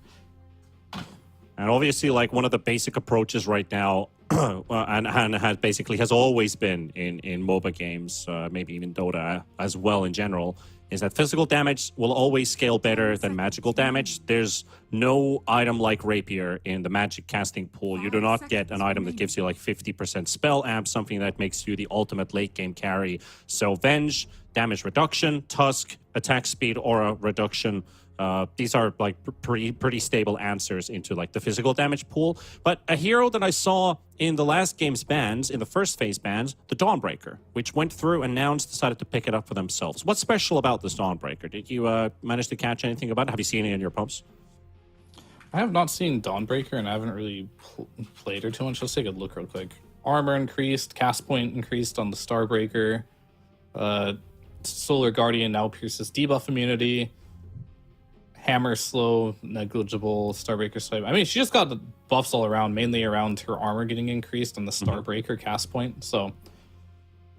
And obviously, like, one of the basic approaches right now, and has always been in MOBA games, maybe even Dota as well in general, is that physical damage will always scale better than magical damage. There's no item like Rapier in the magic casting pool. You do not get an item that gives you like 50% spell amp, something that makes you the ultimate late game carry. So Venge, damage reduction, Tusk, attack speed, aura reduction. These are like pretty stable answers into like the physical damage pool. But a hero that I saw in the last game's bans, in the first phase bans, the Dawnbreaker, which went through and Nouns decided to pick it up for themselves. What's special about this Dawnbreaker? Did you manage to catch anything about it? Have you seen it in your pumps? I have not seen Dawnbreaker, and I haven't really played her too much. Let's take a look real quick. Armor increased, cast point increased on the Starbreaker. Solar Guardian now pierces debuff immunity. Hammer slow, negligible, Starbreaker swipe. I mean, she just got the buffs all around, mainly around her armor getting increased and the Starbreaker cast point. So,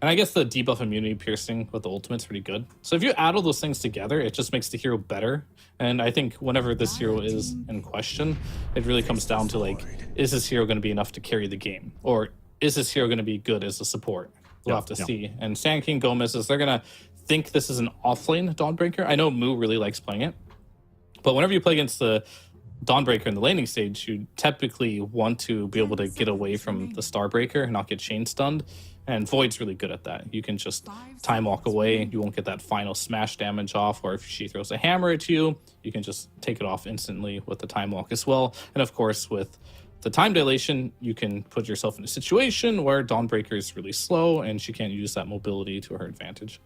and I guess the debuff immunity piercing with the ultimate's pretty good. So if you add all those things together, it just makes the hero better. And I think whenever this hero is in question, it really comes down to like, is this hero going to be enough to carry the game? Or is this hero going to be good as a support? We'll have to see. And Sand King GÓMEZ, they're going to think this is an offlane Dawnbreaker. I know Moo really likes playing it. But whenever you play against the Dawnbreaker in the laning stage, you typically want to be able to get away from the Starbreaker and not get chain stunned. And Void's really good at that. You can just time walk away. You won't get that final smash damage off. Or if she throws a hammer at you, you can just take it off instantly with the time walk as well. And of course, with the time dilation, you can put yourself in a situation where Dawnbreaker is really slow and she can't use that mobility to her advantage.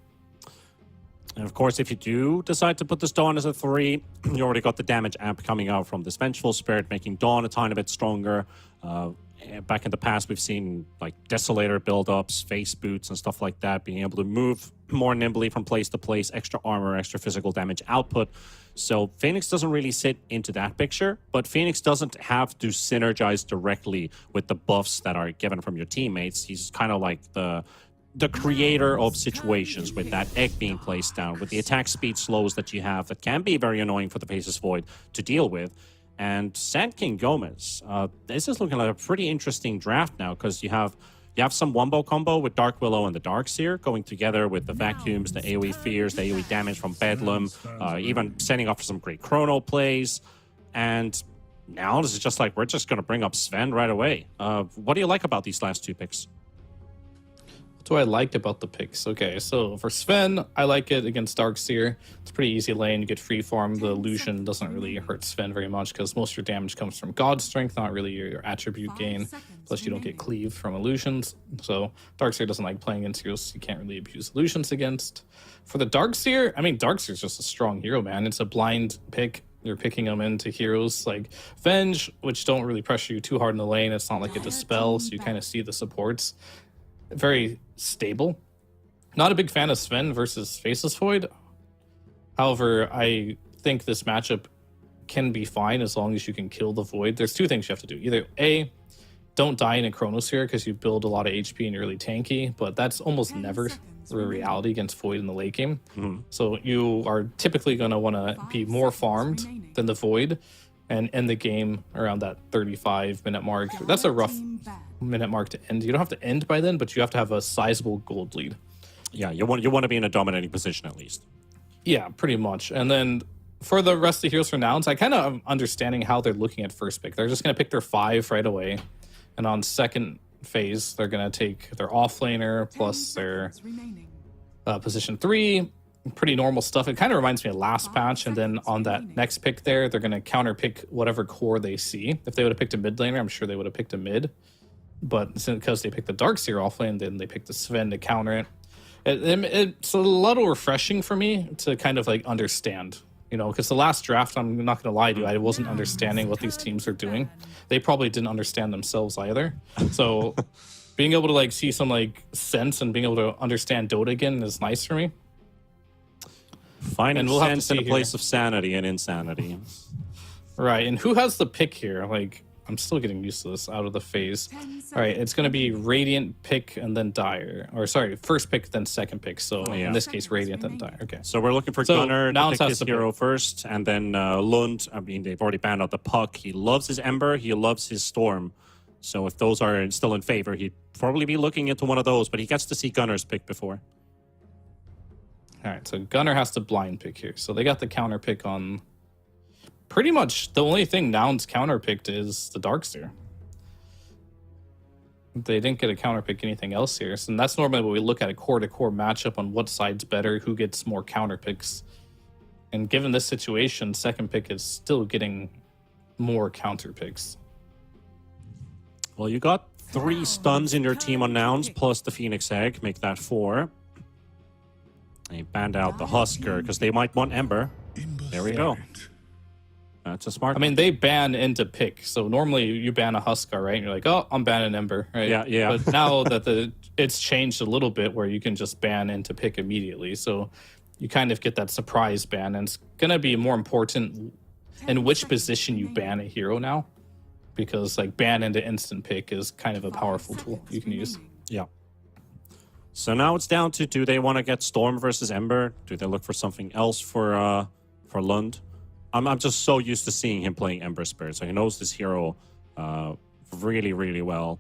And of course, if you do decide to put this Dawn as a 3, you already got the damage amp coming out from this Vengeful Spirit, making Dawn a tiny bit stronger. Back in the past, we've seen like Desolator build-ups, face boots, and stuff like that, being able to move more nimbly from place to place, extra armor, extra physical damage output. So Phoenix doesn't really sit into that picture, but Phoenix doesn't have to synergize directly with the buffs that are given from your teammates. He's kind of like the creator of situations with that egg being placed down, with the attack speed slows that you have that can be very annoying for the Faceless Void to deal with. And Sand King GÓMEZ, this is looking like a pretty interesting draft now, because you have some Wombo combo with Dark Willow and the Darkseer going together with the vacuums, the AoE fears, the AoE damage from Bedlam, even setting up for some great chrono plays. And now this is just like, we're just going to bring up Sven right away. What do you like about these last 2 picks? What do I like about the picks? Okay, so for Sven, I like it against Darkseer. It's a pretty easy lane. You get free farm. The illusion doesn't really hurt Sven very much because most of your damage comes from God Strength, not really your attribute gain. Plus, you don't get cleave from illusions. So Darkseer doesn't like playing against heroes you can't really abuse illusions against. For the Darkseer, I mean, Darkseer's just a strong hero, man. It's a blind pick. You're picking them into heroes like Venge, which don't really pressure you too hard in the lane. It's not like a Dispel, so you kind of see the supports. Very stable. Not a big fan of Sven versus Faceless Void. However, I think this matchup can be fine as long as you can kill the Void. There's 2 things you have to do. Either A, don't die in a Chronosphere because you build a lot of HP and you're really tanky, but that's almost never the reality against Void in the late game. So you are typically going to want to be more farmed than the Void and end the game around that 35-minute mark. That's a rough minute mark to end. You don't have to end by then, but you have to have a sizable gold lead. Yeah, you want to be in a dominating position at least. Yeah, pretty much. And then for the rest of the heroes for nouns, I kind of am understanding how they're looking at first pick. They're just going to pick their 5 right away. And on second phase, they're going to take their offlaner plus their position 3. Pretty normal stuff. It kind of reminds me of last patch. And then on that next pick there, they're going to counter pick whatever core they see. If they would have picked a mid laner, I'm sure they would have picked a mid. But because they picked the Darkseer offlane, then they picked the Sven to counter it. It's a little refreshing for me to kind of like understand, you know, because the last draft, I'm not going to lie to you, I wasn't understanding what these teams are doing. They probably didn't understand themselves either. So being able to like see some like sense and being able to understand Dota again is nice for me. Finding we'll have to sense in a see place here. of sanity and insanity. Right, and who has the pick here? Like, I'm still getting used to this out of the phase. All right, it's going to be Radiant pick and then Dire. Or sorry, first pick, then second pick. So in this case, Radiant, then Dire. Okay. So we're looking for So Gunnar to Nouns pick has his to hero first, and then Lund. I mean, they've already banned out the Puck. He loves his Ember. He loves his Storm. So if those are still in favor, he'd probably be looking into one of those, but he gets to see Gunnar's pick before. All right, so Gunnar has to blind pick here. So they got the counter pick on... Pretty much the only thing Nouns counter picked is the Darkseer. They didn't get a counter pick anything else here. So that's normally what we look at, a core-to-core matchup on what side's better, who gets more counter picks. And given this situation, second pick is still getting more counter picks. Well, you got 3 stuns in your team on Nouns, plus the Phoenix Egg. Make that 4. They banned out the Husker, because they might want Ember. There we go. That's a smart I mean, they ban into pick. So normally you ban a Huskar, right? And you're like, oh, I'm banning Ember, right? Yeah. But now that it's changed a little bit where you can just ban into pick immediately. So you kind of get that surprise ban. And it's going to be more important in which position you ban a hero now. Because like ban into instant pick is kind of a powerful tool you can use. Yeah. So now it's down to, do they want to get Storm versus Ember? Do they look for something else for Lund? I'm just so used to seeing him playing Ember Spirit, so he knows this hero really, really well.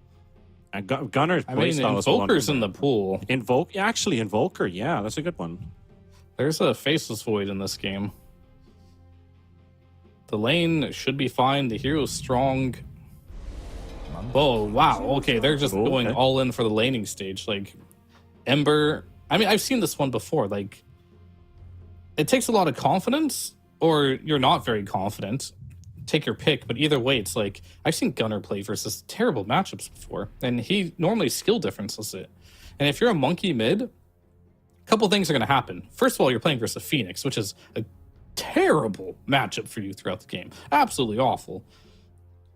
And Gunnar's playstyle is Invoker's in the pool. Actually, Invoker, yeah, that's a good one. There's a Faceless Void in this game. The lane should be fine. The hero's strong. Oh, wow. Okay, they're just going all in for the laning stage. Like, Ember... I mean, I've seen this one before. Like, it takes a lot of confidence, or you're not very confident. Take your pick, but either way, it's like, I've seen Gunnar play versus terrible matchups before, and he normally skill differences it. And if you're a monkey mid, a couple things are going to happen. First of all, you're playing versus a Phoenix, which is a terrible matchup for you throughout the game. Absolutely awful.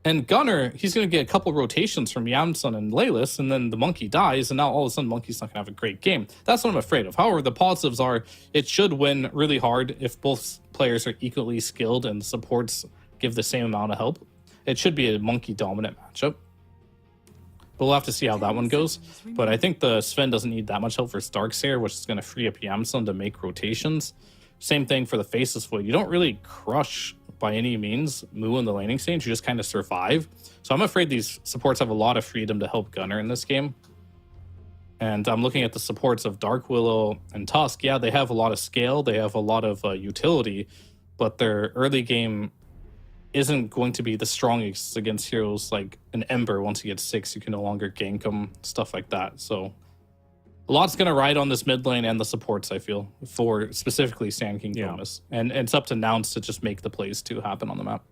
And Gunnar, he's going to get a couple rotations from Yamsun and Laylis, and then the monkey dies, and now all of a sudden Monkey's not going to have a great game. That's what I'm afraid of. However, the positives are it should win really hard if both players are equally skilled and supports give the same amount of help. It should be a monkey-dominant matchup. But we'll have to see how that one goes. But I think the Sven doesn't need that much help for Darkseer, which is going to free up Yamsun to make rotations. Same thing for the Faceless Void. You don't really crush by any means Moo in the laning stage. You just kind of survive. So I'm afraid these supports have a lot of freedom to help Gunnar in this game. And I'm looking at the supports of Dark Willow and Tusk. Yeah, they have a lot of scale. They have a lot of utility. But their early game isn't going to be the strongest against heroes like an Ember. Once you get 6, you can no longer gank them, stuff like that. So a lot's going to ride on this mid lane and the supports, I feel, for specifically Sand King GÓMEZ. And it's up to Nouns to just make the plays to happen on the map.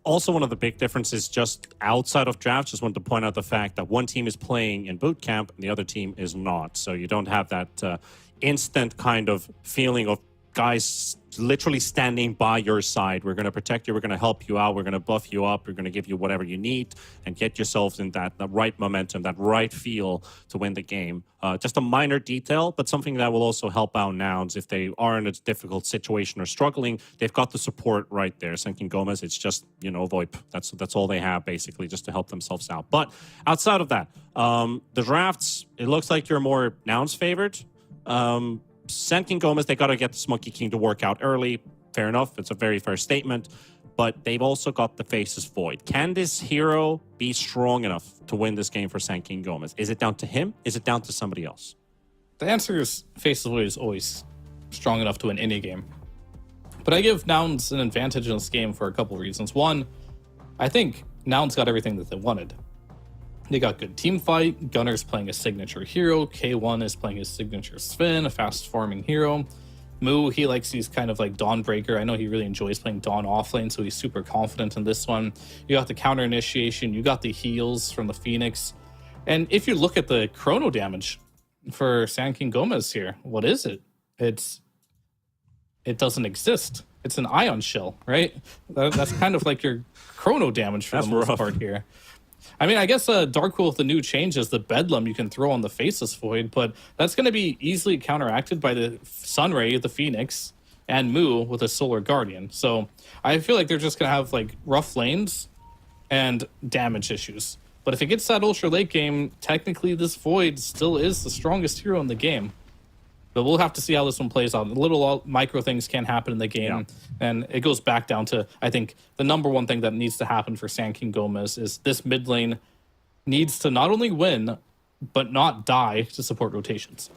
Also, one of the big differences just outside of draft, just wanted to point out the fact that one team is playing in boot camp and the other team is not. So you don't have that instant kind of feeling of guys literally standing by your side. We're going to protect you. We're going to help you out. We're going to buff you up. We're going to give you whatever you need and get yourselves in that right momentum, that right feel to win the game. Just a minor detail, but something that will also help out Nouns if they are in a difficult situation or struggling. They've got the support right there. Senkin GÓMEZ, it's just, you know, VoIP. That's all they have, basically, just to help themselves out. But outside of that, the drafts, it looks like you're more Nouns favored. Senkin GÓMEZ, they got to get the Monkey King to work out early. Fair enough. It's a very fair statement. But they've also got the Faces Void. Can this hero be strong enough to win this game for Senkin GÓMEZ? Is it down to him? Is it down to somebody else? The answer is Faces Void is always strong enough to win any game. But I give Nouns an advantage in this game for a couple reasons. One, I think Nouns got everything that they wanted. They got good team fight. Gunner's playing a signature hero. K1 is playing his signature Sven, a fast farming hero. Moo, he likes these kind of like Dawnbreaker. I know he really enjoys playing Dawn offlane, so he's super confident in this one. You got the counter initiation. You got the heals from the Phoenix. And if you look at the chrono damage for Senkin GÓMEZ here, what is it? It doesn't exist. It's an ion shell, right? That's kind of like your chrono damage for the most part here. I mean, I guess Darkwill with the new change is the Bedlam you can throw on the Faceless Void, but that's going to be easily counteracted by the Sunray, the Phoenix, and Moo with a Solar Guardian. So I feel like they're just going to have like rough lanes and damage issues. But if it gets that ultra late game, technically this Void still is the strongest hero in the game. But we'll have to see how this one plays out. Little micro things can happen in the game. Yeah. And it goes back down to, I think, the number one thing that needs to happen for Senkin GÓMEZ is this mid lane needs to not only win, but not die to support rotations.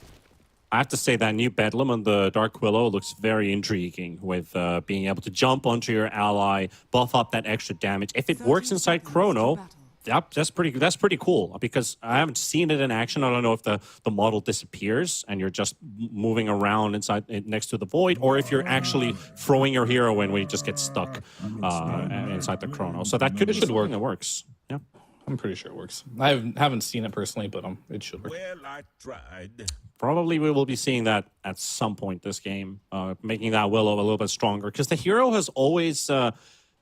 I have to say that new Bedlam on the Dark Willow looks very intriguing with being able to jump onto your ally, buff up that extra damage. If it works inside Chrono, that's pretty cool, because I haven't seen it in action. I don't know if the model disappears and you're just moving around inside next to the Void, or if you're actually throwing your hero in when you just get stuck inside the Chrono. So that could be something that works. Yeah, I'm pretty sure it works. I haven't seen it personally, but it should work. Well, I tried. Probably we will be seeing that at some point this game, making that Willow a little bit stronger, because the hero has always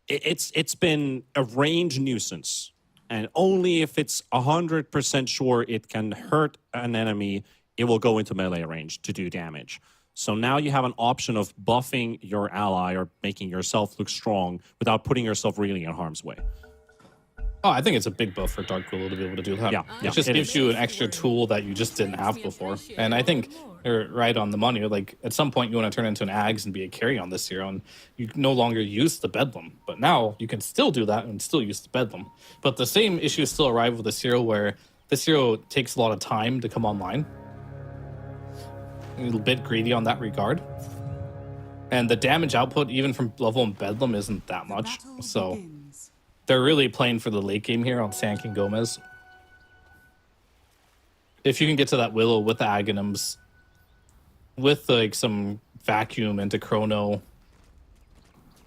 it's been a range nuisance. And only if it's 100% sure it can hurt an enemy, it will go into melee range to do damage. So now you have an option of buffing your ally or making yourself look strong without putting yourself really in harm's way. Oh, I think it's a big buff for Dark Willow to be able to do that. Yeah, it just gives you an extra tool that you just didn't have before. And I think you're right on the money. Like, at some point, you want to turn into an Ags and be a carry on this hero, and you no longer use the Bedlam. But now, you can still do that and still use the Bedlam. But the same issues still arrive with this hero, where this hero takes a lot of time to come online. A little bit greedy on that regard. And the damage output, even from level 1 Bedlam, isn't that much. So they're really playing for the late game here on Senkin GÓMEZ. If you can get to that Willow with the Aghanims, with like some vacuum into Chrono,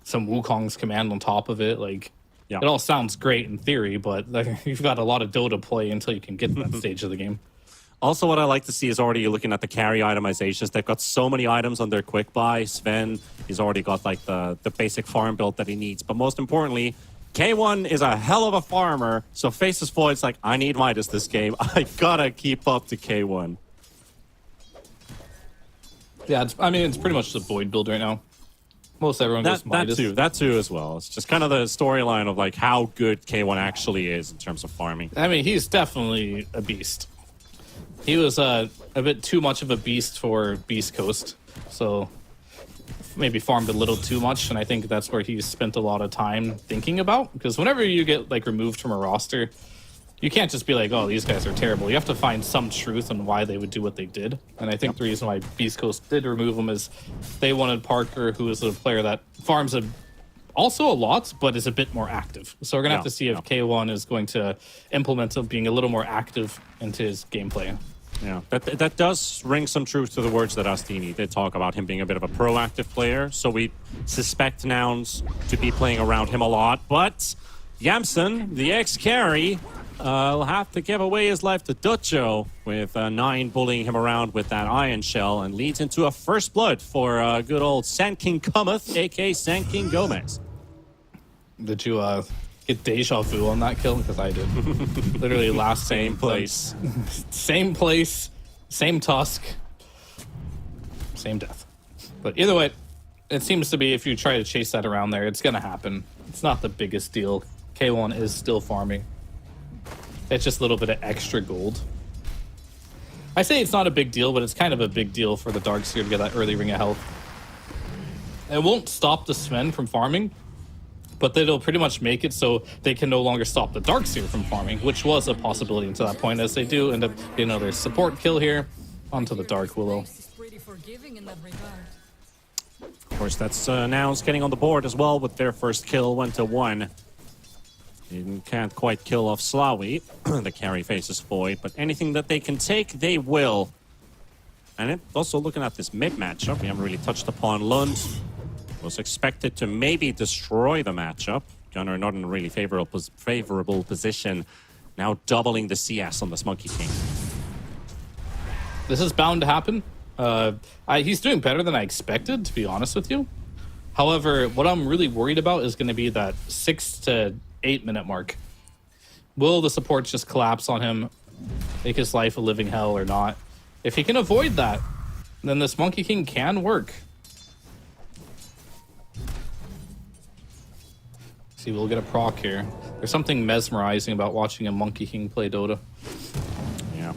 some Wukong's command on top of it, like, it all sounds great in theory, but like, you've got a lot of dough to play until you can get to that stage of the game. Also, what I like to see is already looking at the carry itemizations. They've got so many items on their quick buy. Sven, he's already got like the basic farm build that he needs. But most importantly, K1 is a hell of a farmer, so Faces Void's like, I need Midas this game. I gotta keep up to K1. Yeah, it's pretty much the Void build right now. Most everyone goes Midas. That too as well. It's just kind of the storyline of like how good K1 actually is in terms of farming. I mean, he's definitely a beast. He was a bit too much of a beast for Beast Coast, so maybe farmed a little too much, and I think that's where he's spent a lot of time thinking about, because whenever you get like removed from a roster, you can't just be like, oh, these guys are terrible. You have to find some truth on why they would do what they did. And I think the reason why Beast Coast did remove him is they wanted Parker, who is a player that farms also a lot, but is a bit more active. So we're going to have to see if K1 is going to implement being a little more active into his gameplay. Yeah, that does ring some truth to the words that Astini did talk about, him being a bit of a proactive player. So we suspect Nouns to be playing around him a lot. But Yamson, the ex-carry, I'll have to give away his life to Ducho with 9 bullying him around with that iron shell and leads into a first blood for good old Sand King GÓMEZ, aka Sand King GÓMEZ. Did you get deja vu on that kill? Because I did. Literally last Same place. Same place, same tusk, same death. But either way, it seems to be if you try to chase that around there, it's going to happen. It's not the biggest deal. K1 is still farming. It's just a little bit of extra gold. I say it's not a big deal, but it's kind of a big deal for the Darkseer to get that early ring of health. It won't stop the Sven from farming, but it'll pretty much make it so they can no longer stop the Darkseer from farming, which was a possibility until that point, as they do end up getting another support kill here onto the Dark Willow. Pretty forgiving in that regard. Of course, that's Nouns getting on the board as well with their first kill, went to 1. Can't quite kill off Slawi. The carry faces Void, but anything that they can take, they will. And also looking at this mid matchup, we haven't really touched upon Lund. Was expected to maybe destroy the matchup. Gunnar not in a really favorable position. Now doubling the CS on this Monkey King. This is bound to happen. He's doing better than I expected, to be honest with you. However, what I'm really worried about is going to be that 6 to 8 minute mark. Will the supports just collapse on him, make his life a living hell or not? If he can avoid that, then this Monkey King can work. See, we'll get a proc here. There's something mesmerizing about watching a Monkey King play Dota. Yeah,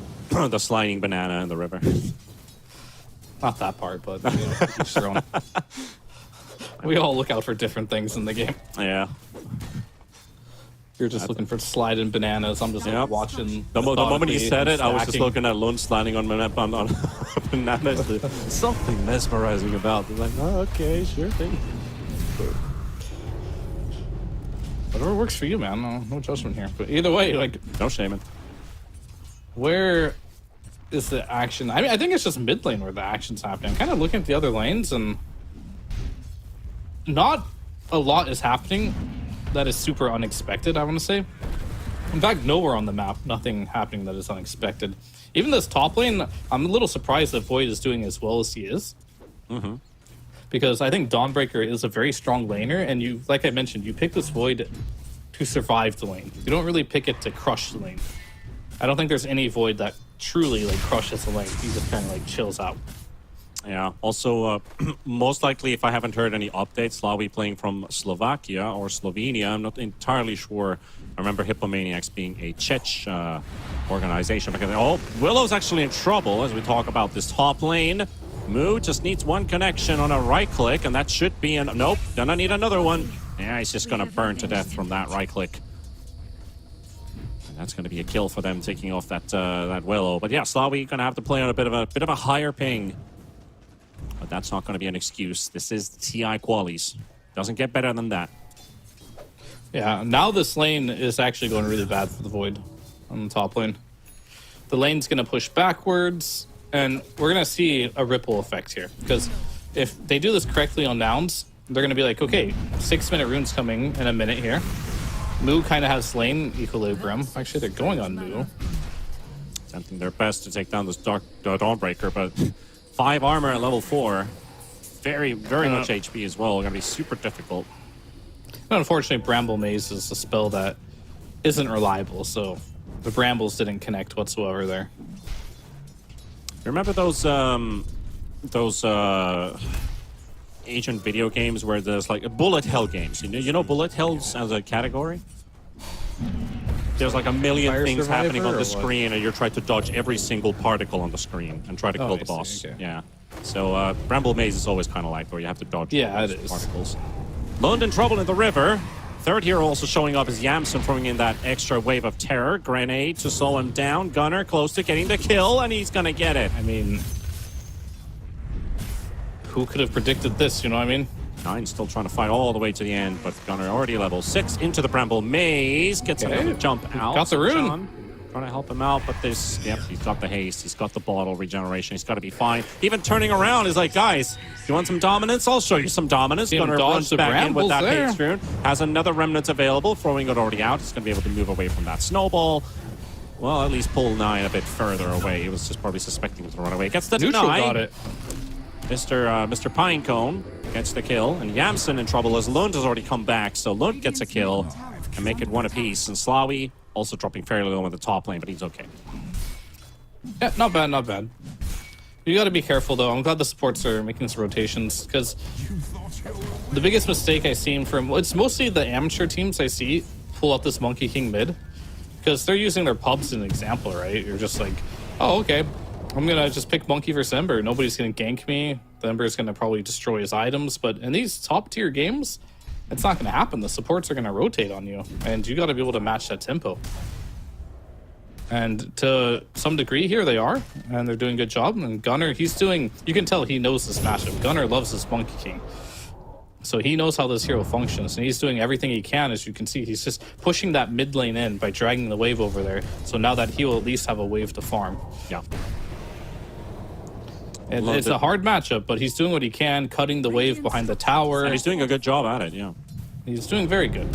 the sliding banana in the river. Not that part, but you know, each their own. We all look out for different things in the game. Yeah. You're just looking for sliding bananas. I'm just watching. The moment you said it, I was just stacking. looking at Lund sliding on bananas. There's something mesmerizing about it. Like, oh, okay, sure thing. Whatever works for you, man. No judgment here. But either way, like, No shaming. where is the action? I mean, I think it's just mid lane where the action's happening. I'm kind of looking at the other lanes, and not a lot is happening that is super unexpected, I want to say. In fact, nowhere on the map, nothing happening that is unexpected. Even this top lane, I'm a little surprised that Void is doing as well as he is. Mm-hmm. Because I think Dawnbreaker is a very strong laner, and you, like I mentioned, you pick this Void to survive the lane. You don't really pick it to crush the lane. I don't think there's any Void that truly like crushes the lane. He just kind of like chills out. Yeah. Also, most likely, if I haven't heard any updates, Slawi playing from Slovakia or Slovenia. I'm not entirely sure. I remember Hippomaniacs being a Czech organization. Because Willow's actually in trouble as we talk about this top lane. Moo just needs one connection on a right click, and that should be an... Nope, gonna need another one. Yeah, he's just gonna burn to death from that right click. And that's gonna be a kill for them, taking off that that Willow. But yeah, Slawi gonna have to play on a bit of a higher ping. But that's not gonna be an excuse. This is TI qualies. Doesn't get better than that. Yeah, now this lane is actually going really bad for the Void on the top lane. The lane's going to push backwards, and we're going to see a ripple effect here. Because if they do this correctly on Nouns, they're going to be like, okay, 6-minute runes coming in a minute here. Moo kind of has lane equilibrium. Actually, they're going on Moo. Attempting their best to take down this Dawnbreaker, but 5 armor at level 4. Very much HP as well. Going to be super difficult. And unfortunately, Bramble Maze is a spell that isn't reliable, so the Brambles didn't connect whatsoever there. Remember those Asian video games where there's like bullet hell games? You know bullet hells as a category? There's like a million Fire things Survivor happening on or the what? screen, and you're trying to dodge every single particle on the screen and try to kill I the see, boss. okay. Yeah. So Bramble Maze is always kind of like where you have to dodge Yeah, all it those is. particles. Lund in trouble in the river. Third hero also showing up is Yamson, throwing in that extra wave of terror. Grenade to slow him down. Gunnar close to getting the kill, and he's gonna get it. I mean, who could have predicted this, you know what I mean? Nine still trying to fight all the way to the end, but Gunnar already level 6 into the Bramble Maze. Gets another jump out. Got the rune. John Trying to help him out, but this, yep, he's got the haste, he's got the bottle regeneration, he's got to be fine. Even turning around is like, guys, you want some dominance? I'll show you some dominance. See him Gunnar dodge runs the back in with brambles that there. haste rune. Has another remnant available, throwing it already out. He's going to be able to move away from that snowball. Well, at least pull 9 a bit further away. He was just probably suspecting him to run away. Gets the Neutral deny. got it. Mr. Pinecone gets the kill, and Yamson in trouble as Lund has already come back, so Lund gets a kill and make it 1 apiece. And Slawi also dropping fairly low in the top lane, but he's okay. Yeah, not bad, not bad. You got to be careful though. I'm glad the supports are making some rotations because the biggest mistake I've seen from it's mostly the amateur teams I see pull out this Monkey King mid because they're using their pubs as an example, right? You're just like, oh, okay, I'm gonna just pick Monkey versus Ember. Nobody's gonna gank me. The Ember's gonna probably destroy his items, but in these top tier games, it's not gonna happen. The supports are gonna rotate on you, and you got to be able to match that tempo. And to some degree here they are, and they're doing a good job. And Gunnar, he's doing, you can tell he knows this matchup. Gunnar loves this Monkey King. So he knows how this hero functions, and he's doing everything he can. As you can see, he's just pushing that mid lane in by dragging the wave over there. So now that he will at least have a wave to farm. Yeah. It's a hard matchup, but he's doing what he can, cutting the wave behind the tower. And he's doing a good job at it, yeah. He's doing very good.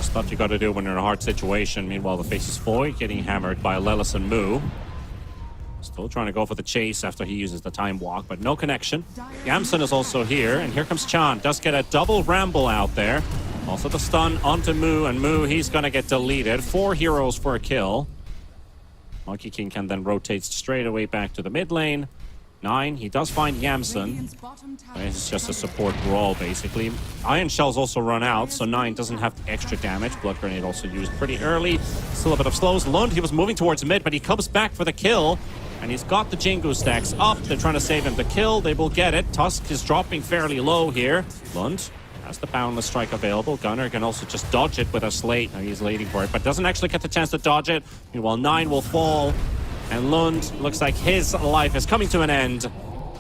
Stuff you got to do when you're in a hard situation. Meanwhile, the Faceless Foy getting hammered by Lelis and Moo. Still trying to go for the chase after he uses the time walk, but no connection. Yamson is also here, and here comes Chan. Does get a double ramble out there. Also the stun onto Moo, and Moo, he's going to get deleted. 4 heroes for a kill. Monkey King can then rotate straight away back to the mid lane. 9, he does find Yamson. It's just a support brawl, basically. Iron Shells also run out, so 9 doesn't have the extra damage. Blood Grenade also used pretty early. Still a bit of slows. Lund, he was moving towards mid, but he comes back for the kill. And he's got the Jingu stacks up. They're trying to save him the kill. They will get it. Tusk is dropping fairly low here. Lund has the Boundless Strike available. Gunnar can also just dodge it with a Slate. Now he's waiting for it, but doesn't actually get the chance to dodge it. Meanwhile, 9 will fall. And Lund looks like his life is coming to an end.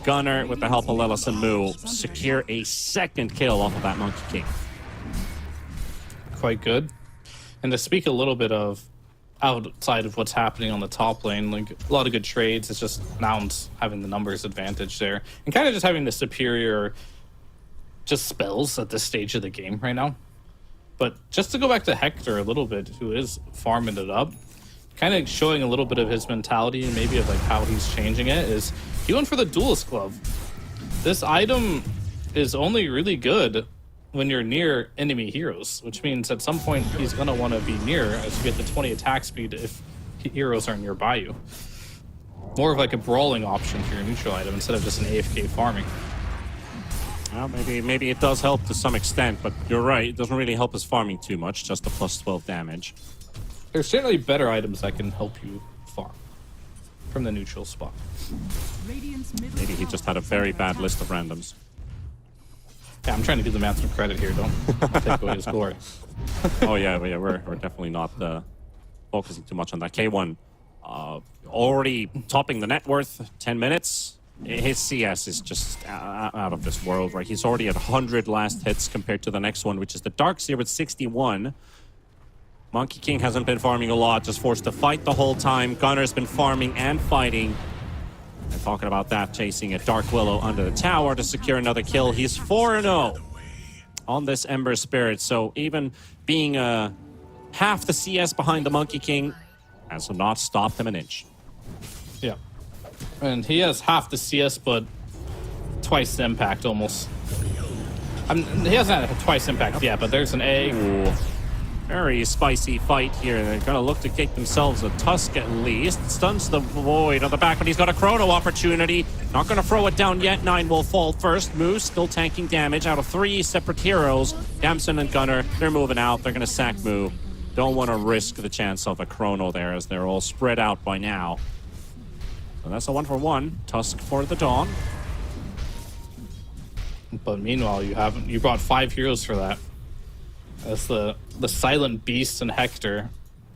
Gunnar, with the help of Lelis and Moo, secure a second kill off of that Monkey King. Quite good. And to speak a little bit of outside of what's happening on the top lane, like a lot of good trades. It's just nouns having the numbers advantage there and kind of just having the superior just spells at this stage of the game right now. But just to go back to Hector a little bit, who is farming it up, kind of showing a little bit of his mentality and maybe of like how he's changing it, is he went for the Duelist Glove. This item is only really good when you're near enemy heroes, which means at some point he's going to want to be near as you get the 20 attack speed if heroes are nearby you. More of like a brawling option for your neutral item instead of just an AFK farming. Well, maybe it does help to some extent, but you're right, it doesn't really help his farming too much, just the plus 12 damage. There's certainly better items that can help you farm from the neutral spot. Maybe he just had a very bad list of randoms. Yeah, I'm trying to give the man some credit here, don't take away his glory. Oh yeah, we're definitely not focusing too much on that. K1 already topping the net worth, 10 minutes. His CS is just out of this world, right? He's already at 100 last hits compared to the next one, which is the Darkseer with 61. Monkey King hasn't been farming a lot, just forced to fight the whole time. Gunnar's been farming and fighting. And talking about that, chasing a Dark Willow under the tower to secure another kill. He's 4-0 on this Ember Spirit. So even being half the CS behind the Monkey King has not stopped him an inch. Yeah. And he has half the CS, but twice the impact almost. He hasn't had twice impact yet, but there's an A. Ooh. Very spicy fight here. They're going to look to get themselves a Tusk at least. Stuns the Void on the back, but he's got a Chrono opportunity. Not going to throw it down yet. 9 will fall first. Moose still tanking damage out of 3 separate heroes. Damson and Gunnar, they're moving out. They're going to sack Moo. Don't want to risk the chance of a Chrono there as they're all spread out by now. So that's a 1-for-1. Tusk for the Dawn. But meanwhile, you brought 5 heroes for that. That's the Silent Beast and Hector.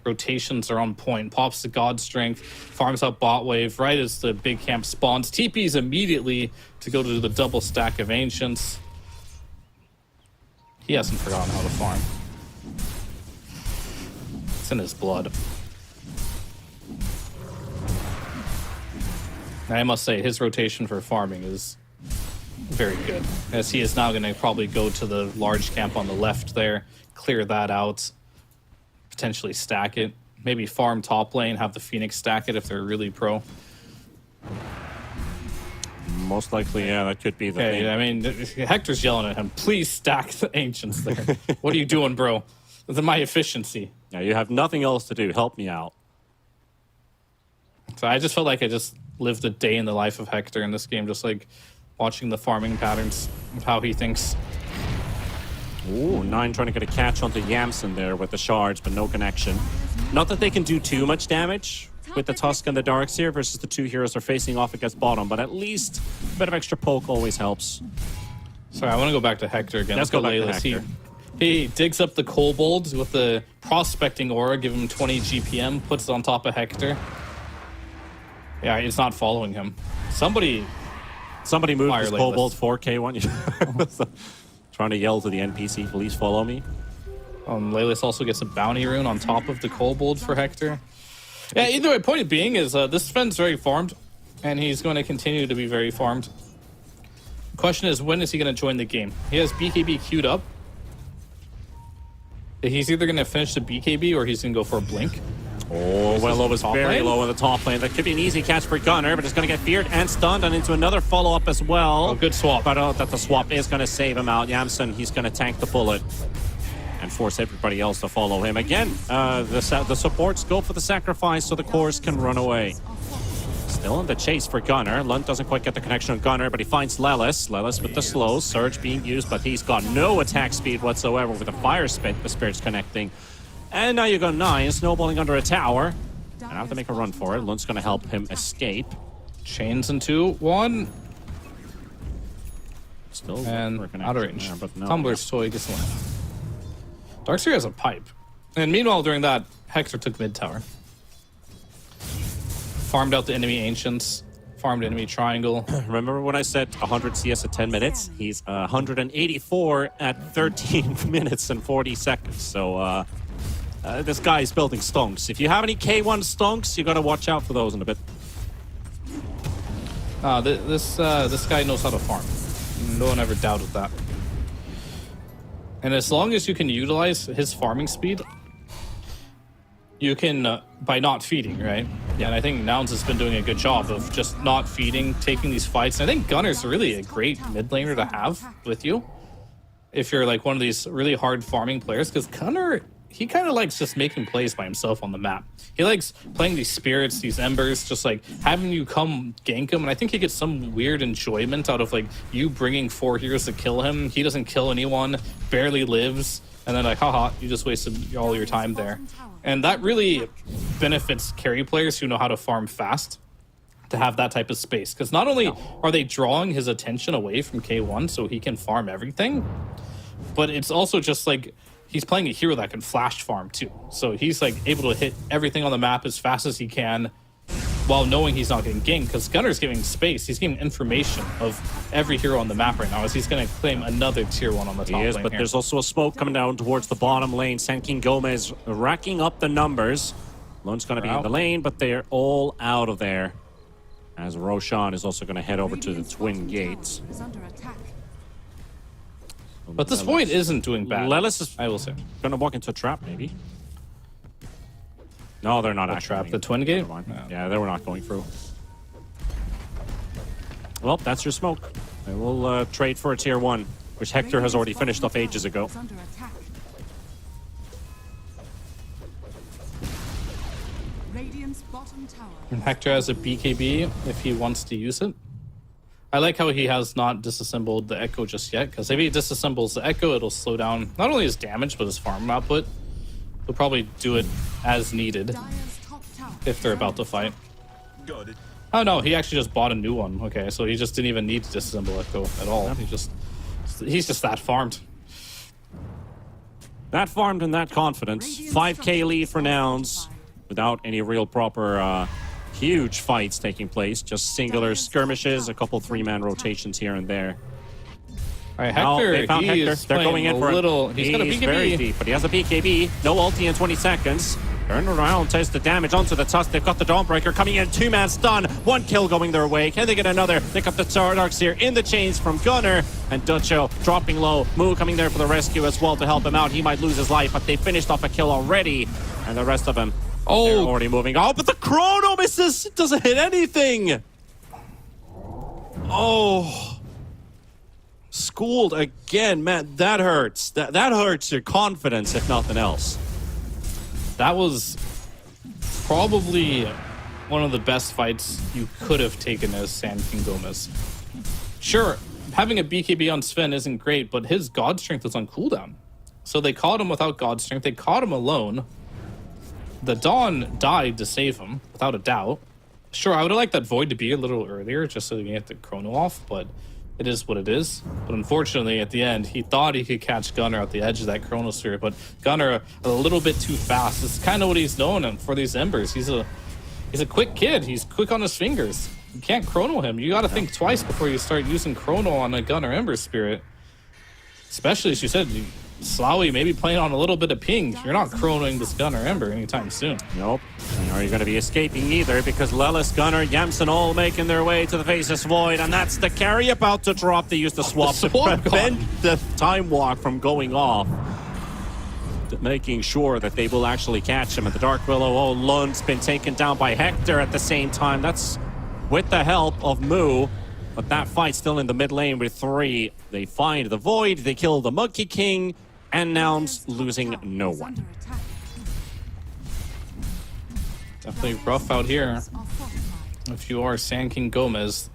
Rotations are on point. Pops the God Strength, farms up bot wave right as the big camp spawns. TPs immediately to go to the double stack of Ancients. He hasn't forgotten how to farm. It's in his blood. I must say, his rotation for farming is very good, as he is now going to probably go to the large camp on the left there, clear that out, potentially stack it, maybe farm top lane, have the Phoenix stack it if they're really pro. Most likely, yeah, that could be the thing. I mean, Hector's yelling at him, please stack the Ancients there. What are you doing, bro? This is my efficiency. Yeah, you have nothing else to do. Help me out. So I just felt like I just lived a day in the life of Hector in this game, just like watching the farming patterns of how he thinks. Ooh, 9 trying to get a catch onto Yamson there with the shards, but no connection. Not that they can do too much damage with the Tusk and the Darkseer versus the 2 heroes are facing off against bottom, but at least a bit of extra poke always helps. Sorry, I want to go back to Hector again. Let's go back to Hector. He digs up the kobold with the prospecting aura, give him 20 GPM, puts it on top of Hector. Yeah, it's not following him. Somebody moved Fire this Leyless. kobold 4K1. Trying to yell to the NPC, please follow me. Leyless also gets a bounty rune on top of the kobold for Hector. Yeah, either way, point being is this Sven's very farmed, and he's going to continue to be very farmed. Question is, when is he going to join the game? He has BKB queued up. He's either going to finish the BKB or he's going to go for a blink. Oh, Wello was very lane? low in the top lane. That could be an easy catch for Gunner, but it's going to get feared and stunned and into another follow-up as well. Oh, good swap. But that the swap is going to save him out. Yamson, he's going to tank the bullet and force everybody else to follow him. Again, the supports go for the sacrifice so the cores can run away. Still in the chase for Gunner. Lund doesn't quite get the connection on Gunner, but he finds Lelis. Lelis with the slow. Surge being used, but he's got no attack speed whatsoever with the fire spit. The Spirit's connecting. And now you got 9 snowballing under a tower. And I have to make a run for it. Lund's going to help him escape. Chains in 2, 1. Still And for a connection out of range. there, but no. Tumbler's toy gets one. Darkseer has a pipe. And meanwhile, during that, Hector took mid tower. Farmed out the enemy Ancients. Farmed enemy Triangle. Remember when I said 100 CS at 10 minutes? He's 184 at 13 minutes and 40 seconds. So this guy is building stonks. If you have any K1 stonks, you got to watch out for those in a bit. This guy knows how to farm. No one ever doubted that. And as long as you can utilize his farming speed, you can, by not feeding, right? Yeah, and I think Nouns has been doing a good job of just not feeding, taking these fights. And I think Gunner's really a great mid laner to have with you if you're like one of these really hard farming players, because Gunner, he kind of likes just making plays by himself on the map. He likes playing these spirits, these embers, just like having you come gank him. And I think he gets some weird enjoyment out of like you bringing 4 heroes to kill him. He doesn't kill anyone, barely lives. And then like, haha, you just wasted all your time there. And that really benefits carry players who know how to farm fast to have that type of space. Because not only are they drawing his attention away from K1 so he can farm everything, but it's also just like he's playing a hero that can flash farm too. So he's like able to hit everything on the map as fast as he can while knowing he's not getting ganked, because Gunner's giving space. He's giving information of every hero on the map right now as he's going to claim another tier 1 on the top lane. He is, but there's also a smoke coming down towards the bottom lane. Senkin GÓMEZ racking up the numbers. Lund's going to be in the lane, but they're all out of there. As Roshan is also going to head over to the Twin Gates. Is under attack. But this point isn't doing bad. Lelis is I will say. going to walk into a trap, maybe. No, they're not actually. Trap the Twin Gate? No. Yeah, they were not going through. Well, that's your smoke. They will trade for a tier 1, which Hector has already finished off ages ago. Is under attack. Radiant's bottom tower. And Hector has a BKB if he wants to use it. I like how he has not disassembled the Echo just yet, because if he disassembles the Echo, it'll slow down not only his damage, but his farm output. He'll probably do it as needed Dire's top tower. if they're about to fight. Oh no, he actually just bought a new one. Okay, so he just didn't even need to disassemble Echo at all. He's just that farmed. That farmed and that confident. 5k lead for Nouns without any real proper huge fights taking place. Just singular skirmishes, a couple 3-man rotations here and there. All right, Now, Hector, they found he Hector. is They're playing going in a for little. He's got a very BKB. deep, but he has a BKB. No ulti in 20 seconds. Turn around, taste the damage onto the Tusk. They've got the Dawnbreaker coming in. 2-man stun. 1 kill going their way. Can they get another? They got the Darks here in the chains from Gunnar. And Dutcho dropping low. Moo coming there for the rescue as well to help him out. He might lose his life, but they finished off a kill already. And the rest of them, they're already moving. Oh, but the Chrono misses. It doesn't hit anything. Oh. Schooled again, man. That hurts. That hurts your confidence, if nothing else. That was probably one of the best fights you could have taken as Sand King GÓMEZ. Sure, having a BKB on Sven isn't great, but his God Strength was on cooldown. So they caught him without God Strength. They caught him alone. The Dawn died to save him, without a doubt. Sure, I would have liked that Void to be a little earlier, just so we can get the Chrono off, but it is what it is. But unfortunately, at the end, he thought he could catch Gunnar at the edge of that Chronosphere, but Gunnar a little bit too fast. It's kind of what he's known for these Embers. He's a quick kid. He's quick on his fingers. You can't Chrono him. You got to think twice before you start using Chrono on a Gunnar Ember Spirit. Especially, as you said, Slawi maybe playing on a little bit of ping. You're not chronoing this Gunnar Ember anytime soon. Nope. Nor are you going to be escaping either, because Lelis, Gunnar, Yamsen all making their way to the Faceless Void, and that's the carry about to drop. They use the swap to prevent the time walk from going off, making sure that they will actually catch him. And the Dark Willow, oh, Lund's been taken down by Hector at the same time. That's with the help of Moo. But that fight still in the mid lane with 3. They find the Void, they kill the Monkey King, and Nouns losing no one. Definitely rough out here if you are Sand King GÓMEZ.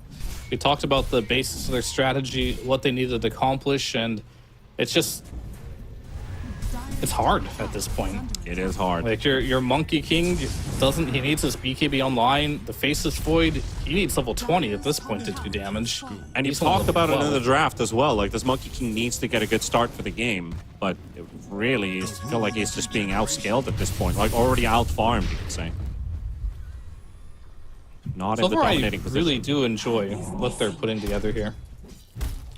We talked about the basis of their strategy, what they needed to accomplish, and it's just... it's hard at this point. It is hard. Like your Monkey King he needs his BKB online. The Faceless Void, he needs level 20 at this point to do damage. And you He's talked about it in level the 12. draft as well. Like, this Monkey King needs to get a good start for the game, but it really, I feel like he's just being outscaled at this point. Like, already out-farmed, you could say. Not in So the far, I dominating position. really do enjoy what they're putting together here.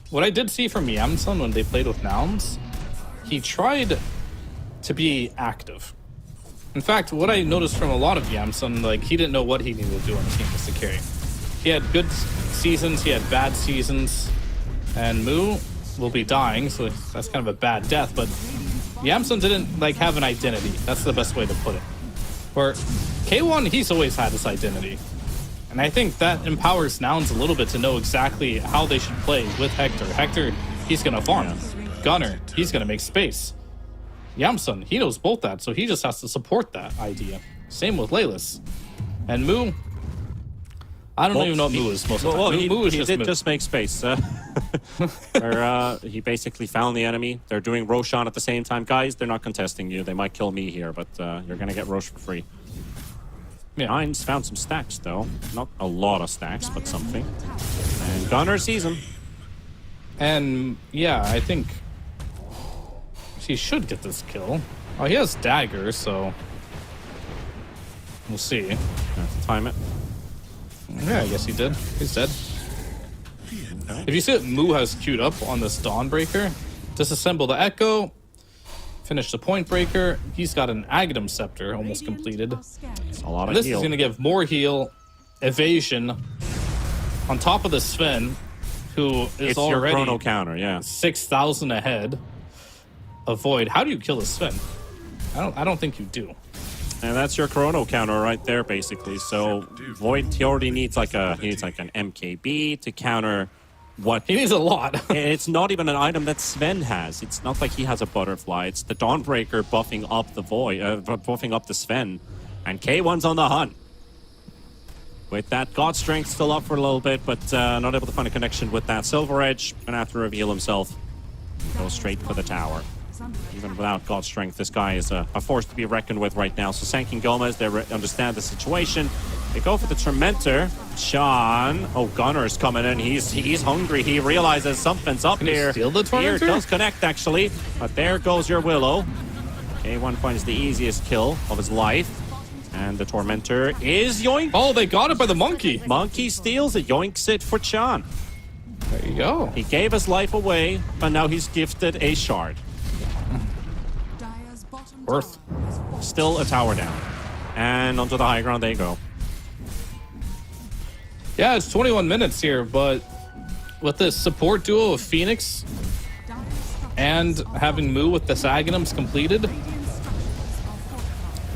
What I did see from Yamsen when they played with Nouns, he tried to be active. In fact, what I noticed from a lot of Yamsen, like, he didn't know what he needed to do on the team just to carry. He had good seasons, he had bad seasons, and Moo will be dying, so that's kind of a bad death, but Yamsen didn't, like, have an identity. That's the best way to put it. For K1, he's always had this identity. And I think that empowers Nouns a little bit to know exactly how they should play with Hector. Hector, he's gonna farm. Gunnar, he's gonna make space. Yamsen, he knows both that, so he just has to support that idea. Same with Lelis. And Moo, I don't even know what Moo is most of the time. Moo is he just did Moo. just make space. He basically found the enemy. They're doing Roshan at the same time. Guys, they're not contesting you. They might kill me here, but you're going to get Rosh for free. Yeah. Nines found some stacks, though. Not a lot of stacks, but something. And Gunnar sees him. And yeah, I think he should get this kill. Oh, he has dagger, so we'll see. Have to time it. Yeah, I guess he did. He's dead. If you see that Moo has queued up on this Dawnbreaker, disassemble the Echo, finish the Point Breaker. He's got an Aghanim Scepter almost completed. A lot And of this heal. is going to give more heal, evasion, on top of the Sven, who is It's your already chrono counter, yeah. 6,000 ahead of Void. How do you kill the Sven? I don't think you do. And that's your chrono counter right there, basically. So Void, he already needs like an MKB to counter what. He needs a lot. It's not even an item that Sven has. It's not like he has a butterfly. It's the Dawnbreaker buffing up the Void, buffing up the Sven, and K1's on the hunt. With that, God Strength still up for a little bit, but not able to find a connection with that. Silver Edge gonna have to reveal himself. Go straight for the tower. Even without God Strength, this guy is a force to be reckoned with right now. So Sand King GÓMEZ, they understand the situation. They go for the Tormentor. Sean. Oh, Gunnar's coming in. He's hungry. He realizes something's up Can you here. steal the Tormentor? Here, does connect, actually. But there goes your Willow. K1 finds the easiest kill of his life. And the Tormentor is yoink. Oh, they got it by the monkey. Monkey steals it. Yoinks it for Chan. There you go. He gave his life away, but now he's gifted a shard. Worth. Still a tower down. And onto the high ground they go. Yeah, it's 21 minutes here, but with this support duo of Phoenix and having Moo with the Saganums completed,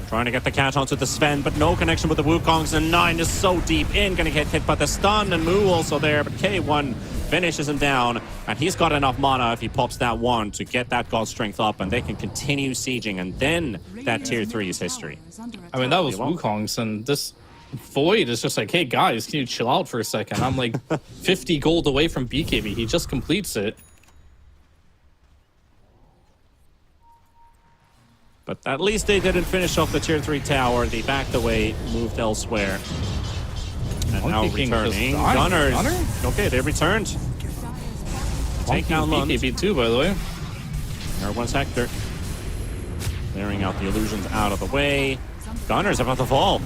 Trying to get the catch onto the Sven, but no connection with the Wukongs, and 9 is so deep in, gonna get hit by the stun, and Moo also there, but K1 finishes him down, and he's got enough mana if he pops that 1 to get that God Strength up, and they can continue sieging, and then that tier 3 is history. I mean, that was Wukong's, and this Void is just like, hey guys, can you chill out for a second? I'm like 50 gold away from BKB. He just completes it. But at least they didn't finish off the tier 3 tower. They backed away, moved elsewhere. And now Monkey King just returning. died. Gunners. Gunner? Okay, they returned. Take down Lund. BKB too, by the way. There one's Hector. Clearing out the illusions out of the way. Gunners about to fall.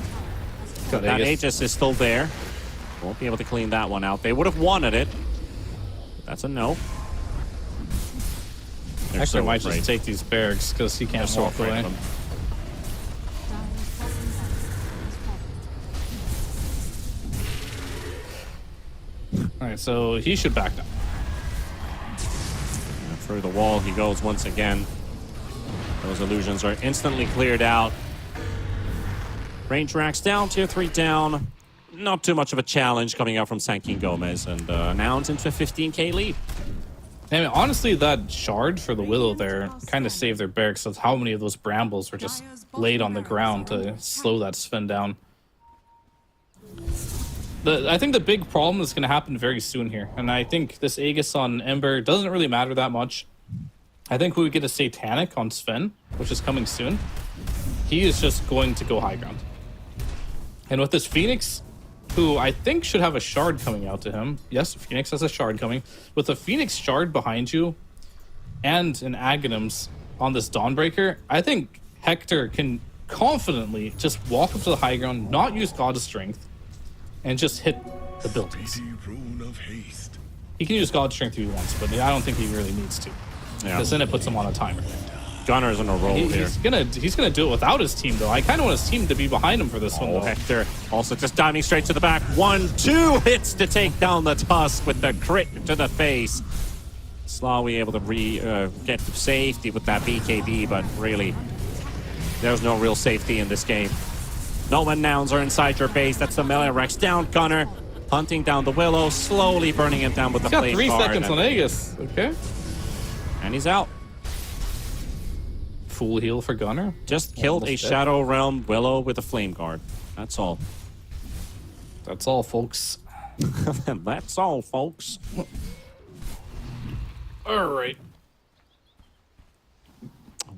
Got That Aegis. Aegis is still there. Won't be able to clean that one out. They would have wanted it. That's a no. They're Hector so might afraid. just take these barracks because he They're can't so walk afraid away. of them. Alright, so he should back down. And through the wall he goes once again. Those illusions are instantly cleared out. Range racks down, tier 3 down. Not too much of a challenge coming out from Sankin Gomez, and nouns into a 15k lead. I mean, honestly, that shard for the Willow there kind of saved their barracks of how many of those brambles were just laid on the ground to slow that Sven down. I think the big problem is going to happen very soon here, and I think this Aegis on Ember doesn't really matter that much. I think we would get a Satanic on Sven, which is coming soon. He is just going to go high ground. And with this Phoenix, who I think should have a shard coming out to him. Yes, Phoenix has a shard coming. With a Phoenix shard behind you and an Aghanim's on this Dawnbreaker, I think Hector can confidently just walk up to the high ground, not use God's Strength, and just hit the buildings. He can use God's Strength if he wants, but I don't think he really needs to. Yeah. Because then it puts him on a timer. Gunners on a roll here. He's gonna do it without his team though. I kind of want his team to be behind him for this one Oh, though. Hector also just diving straight to the back. 1-2 hits to take down the Tusk with the crit to the face. Slawi able to get to safety with that BKB, but really, there's no real safety in this game. No one nouns are inside your base. That's the melee Rex down. Gunner hunting down the Willow, slowly burning him down with the He's got flame 3 guard, seconds on Aegis. Okay. and he's out. Full heal for Gunner. Just killed a Almost dead. Shadow Realm Willow with a flame guard. That's all. That's all, folks. That's all, folks. All right.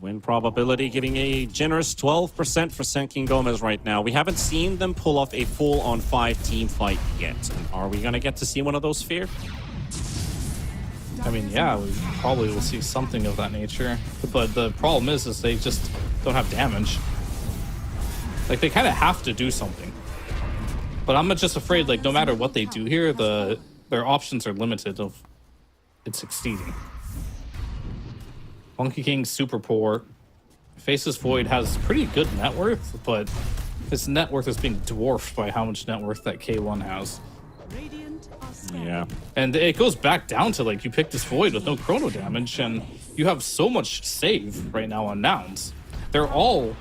Win probability giving a generous 12% for Sankin Gomez right now. We haven't seen them pull off a full-on 5 team fight yet. And are we going to get to see one of those, Fear? I mean, yeah, we probably will see something of that nature. But the problem is they just don't have damage. Like, they kind of have to do something. But I'm just afraid, like, no matter what they do here, their options are limited of it succeeding. Monkey King's super poor. Faces Void has pretty good net worth, but his net worth is being dwarfed by how much net worth that K1 has. Yeah. And it goes back down to, like, you pick this Void with no chrono damage, and you have so much save right now on nouns. They're all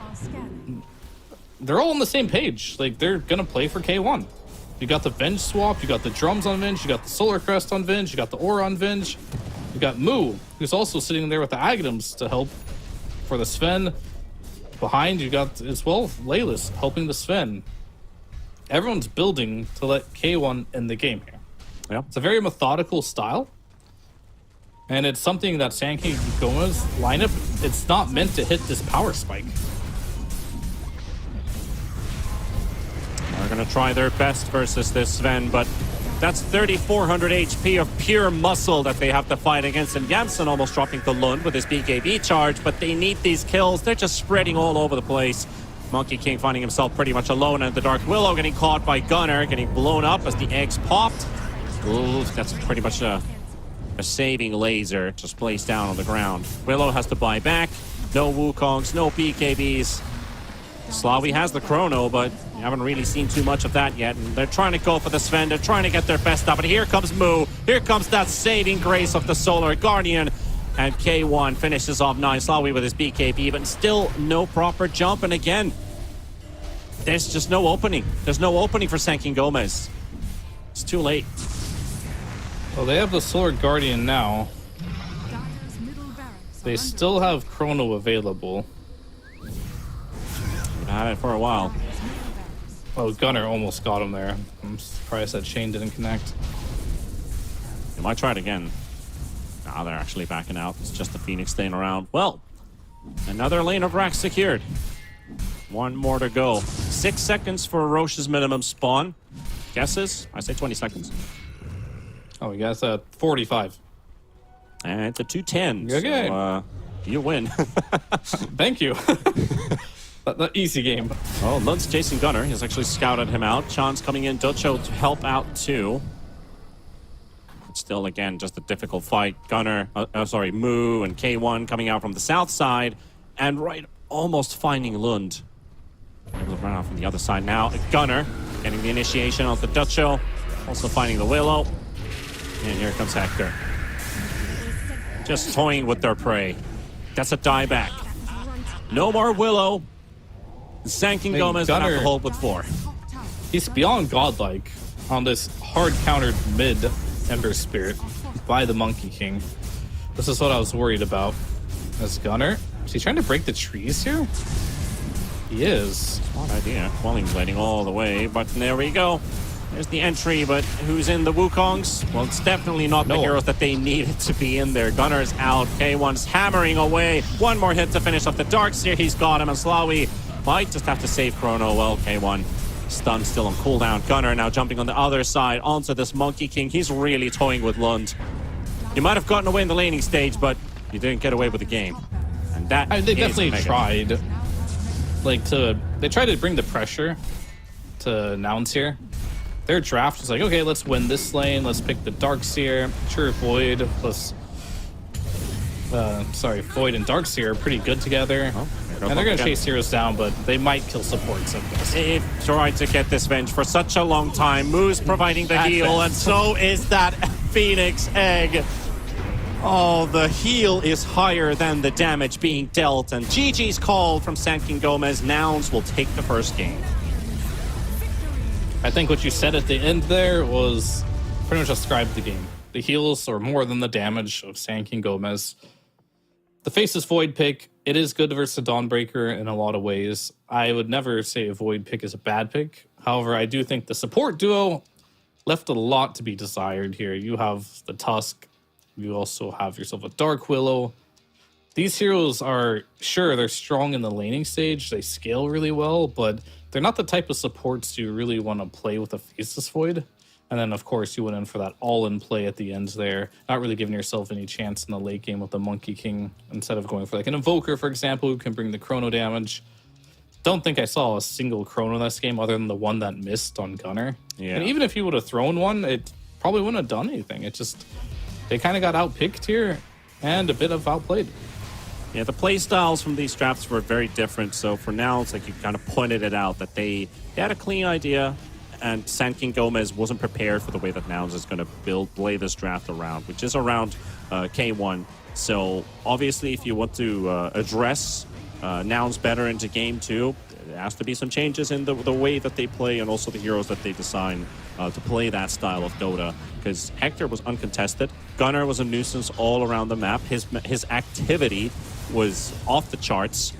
on the same page. Like, they're gonna play for K1. You got the Venge swap, you got the drums on Venge, you got the Solar Crest on Venge, you got the Aura on Venge. You got Moo, who's also sitting there with the Aghanims to help for the Sven. Behind, you got, as well, Laylis helping the Sven. Everyone's building to let K1 end the game here. Yeah. It's a very methodical style. And it's something that Sankin Gomez lineup, it's not meant to hit this power spike. They're going to try their best versus this Sven, but that's 3,400 HP of pure muscle that they have to fight against. And Yamsen almost dropping to Lund with his BKB charge, but they need these kills. They're just spreading all over the place. Monkey King finding himself pretty much alone, and the Dark Willow getting caught by Gunner, getting blown up as the eggs popped. Ooh, that's pretty much a saving laser just placed down on the ground. Willow has to buy back. No Wukongs, no BKBs. Slawi has the chrono, but you haven't really seen too much of that yet. And they're trying to go for the Sven. They're trying to get their best up. But here comes Moo. Here comes that saving grace of the Solar Guardian. And K1 finishes off 9. Slawi with his BKB, but still no proper jump. And again, there's just no opening. There's no opening for Sankin Gomez. It's too late. Well, they have the Solar Guardian now. Dyer's middle barracks They are still have Chrono available. We've had it for a while. Oh, Gunner almost got him there. I'm surprised that chain didn't connect. They might try it again. Now they're actually backing out. It's just the Phoenix staying around. Well, another lane of racks secured. One more to go. 6 seconds for Roche's minimum spawn. Guesses? I say 20 seconds. Oh, you guys 45. And it's a 210. Okay. So, you win. Thank you. The easy game. Oh, Lund's chasing Gunner. He's actually scouted him out. Chan's coming in. Docho to help out too. It's still, again, just a difficult fight. Gunner, Moo and K1 coming out from the south side. And right, almost finding Lund. Able to run out from the other side now. Gunner getting the initiation of the Docho. Also finding the Willow. And here comes Hector. Just toying with their prey. That's a dieback. No more Willow. Sankin Gomez gonna have to hold with 4. He's beyond godlike on this hard countered mid Ember Spirit by the Monkey King. This is what I was worried about. As Gunner, is he trying to break the trees here? He is. Smart idea. Walling's lighting all the way, but there we go. There's the entry, but who's in the Wukongs? Well, it's definitely not the heroes that they needed to be in there. Gunner's out. K1's hammering away. One more hit to finish off the Darkseer. He's got him, and Slawi might just have to save Chrono. Well, K1 stunned, still on cooldown. Gunner now jumping on the other side onto this Monkey King. He's really toying with Lund. You might have gotten away in the laning stage, but you didn't get away with the game. And that They is definitely mega. tried. They tried to bring the pressure to Nouns here. Their draft was like, okay, let's win this lane. Let's pick the Darkseer. Sure, Void plus... Void and Darkseer are pretty good together. Oh, and they're going to chase heroes down, but they might kill supports at this. They've tried to get this Venge for such a long time. Moo's providing the heal, and so is that Phoenix Egg. Oh, the heal is higher than the damage being dealt, and GG's call from Sankin Gomez. Nouns will take the first game. I think what you said at the end there was pretty much described the game. The heals are more than the damage of Sankin Gomez. The Faceless Void pick, it is good versus Dawnbreaker in a lot of ways. I would never say a Void pick is a bad pick. However, I do think the support duo left a lot to be desired here. You have the Tusk. You also have yourself a Dark Willow. These heroes are, sure, they're strong in the laning stage. They scale really well, but they're not the type of supports you really want to play with a Faceless Void. And then, of course, you went in for that all-in play at the end there, not really giving yourself any chance in the late game with the Monkey King, instead of going for like an Invoker, for example, who can bring the Chrono damage. Don't think I saw a single Chrono in this game other than the one that missed on Gunner. Yeah. And even if he would have thrown one, it probably wouldn't have done anything. It just, they kind of got outpicked here and a bit of outplayed. Yeah, the play styles from these drafts were very different. So for now, it's like you kind of pointed it out that they had a clean idea, and Sankin Gomez wasn't prepared for the way that Nouns is going to play this draft around, which is around K1. So obviously, if you want to address Nouns better into game 2, there has to be some changes in the way that they play and also the heroes that they design to play that style of Dota. Because Hector was uncontested. Gunner was a nuisance all around the map. His activity was off the charts.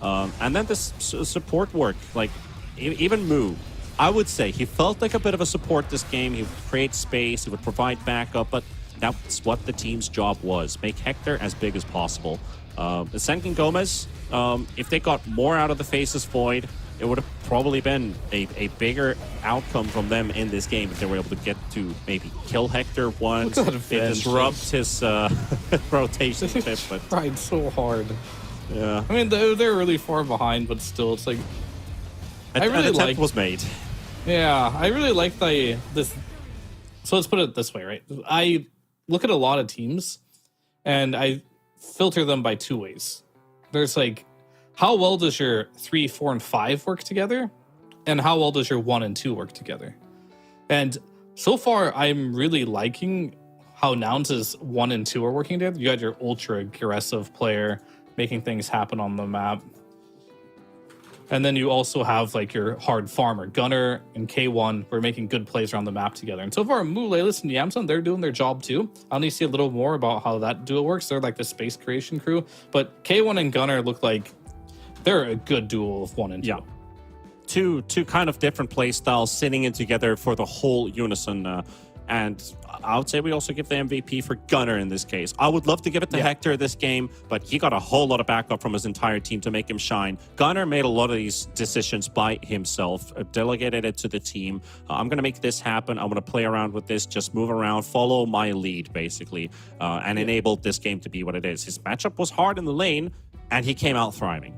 And then this support work, like even Moo, I would say he felt like a bit of a support this game. He would create space, he would provide backup, but that's what the team's job was. Make Hector as big as possible. Sankin Gomez, if they got more out of the Faceless Void, it would have probably been a bigger outcome from them in this game if they were able to get to maybe kill Hector once. Look at It Venge. disrupts his rotation tip, but Tried so hard. yeah. I mean, they're really far behind, but still, it's like, I really an attempt like. was made. Yeah, I really like this. So let's put it this way, right? I look at a lot of teams, and I filter them by 2 ways. There's like how well does your 3, 4, and 5 work together? And how well does your 1 and 2 work together? And so far, I'm really liking how Nouns' 1 and 2 are working together. You got your ultra aggressive player making things happen on the map. And then you also have like your hard farmer, Gunner and K1, who are making good plays around the map together. And so far, Mulelis and Yamson, they're doing their job too. I'll need to see a little more about how that duo works. They're like the space creation crew. But K1 and Gunner look like they're a good duo of 1 and 2. Yeah. Two kind of different play styles sitting in together for the whole unison. And I would say we also give the MVP for Gunner in this case. I would love to give it to Hector this game, but he got a whole lot of backup from his entire team to make him shine. Gunner made a lot of these decisions by himself, delegated it to the team. I'm going to make this happen. I'm going to play around with this, just move around, follow my lead, basically, and enabled this game to be what it is. His matchup was hard in the lane, and he came out thriving.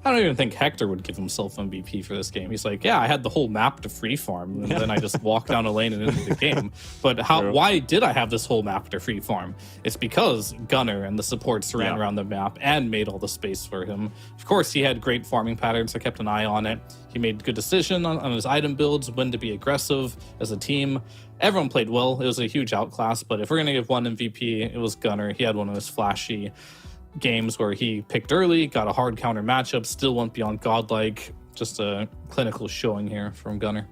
I don't even think Hector would give himself MVP for this game. He's like, yeah, I had the whole map to free farm, and then I just walked down a lane and into the game. But why did I have this whole map to free farm? It's because Gunner and the supports ran around the map and made all the space for him. Of course, he had great farming patterns. I kept an eye on it. He made good decision on his item builds, when to be aggressive as a team. Everyone played well. It was a huge outclass, but if we're going to give one MVP, it was Gunner. He had one of his flashy games where he picked early, got a hard counter matchup, still went beyond godlike. Just a clinical showing here from Gunner.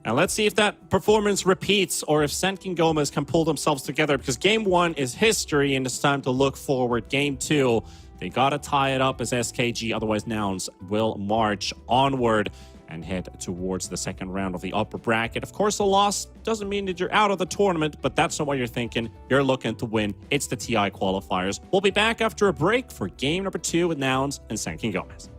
And let's see if that performance repeats or if Senk and GÓMEZ can pull themselves together, because game 1 is history and it's time to look forward. Game 2, they got to tie it up as SKG, otherwise Nouns will march onward and head towards the second round of the upper bracket. Of course, a loss doesn't mean that you're out of the tournament, but that's not what you're thinking. You're looking to win. It's the TI qualifiers. We'll be back after a break for game number 2 with Nouns and Senk and GÓMEZ.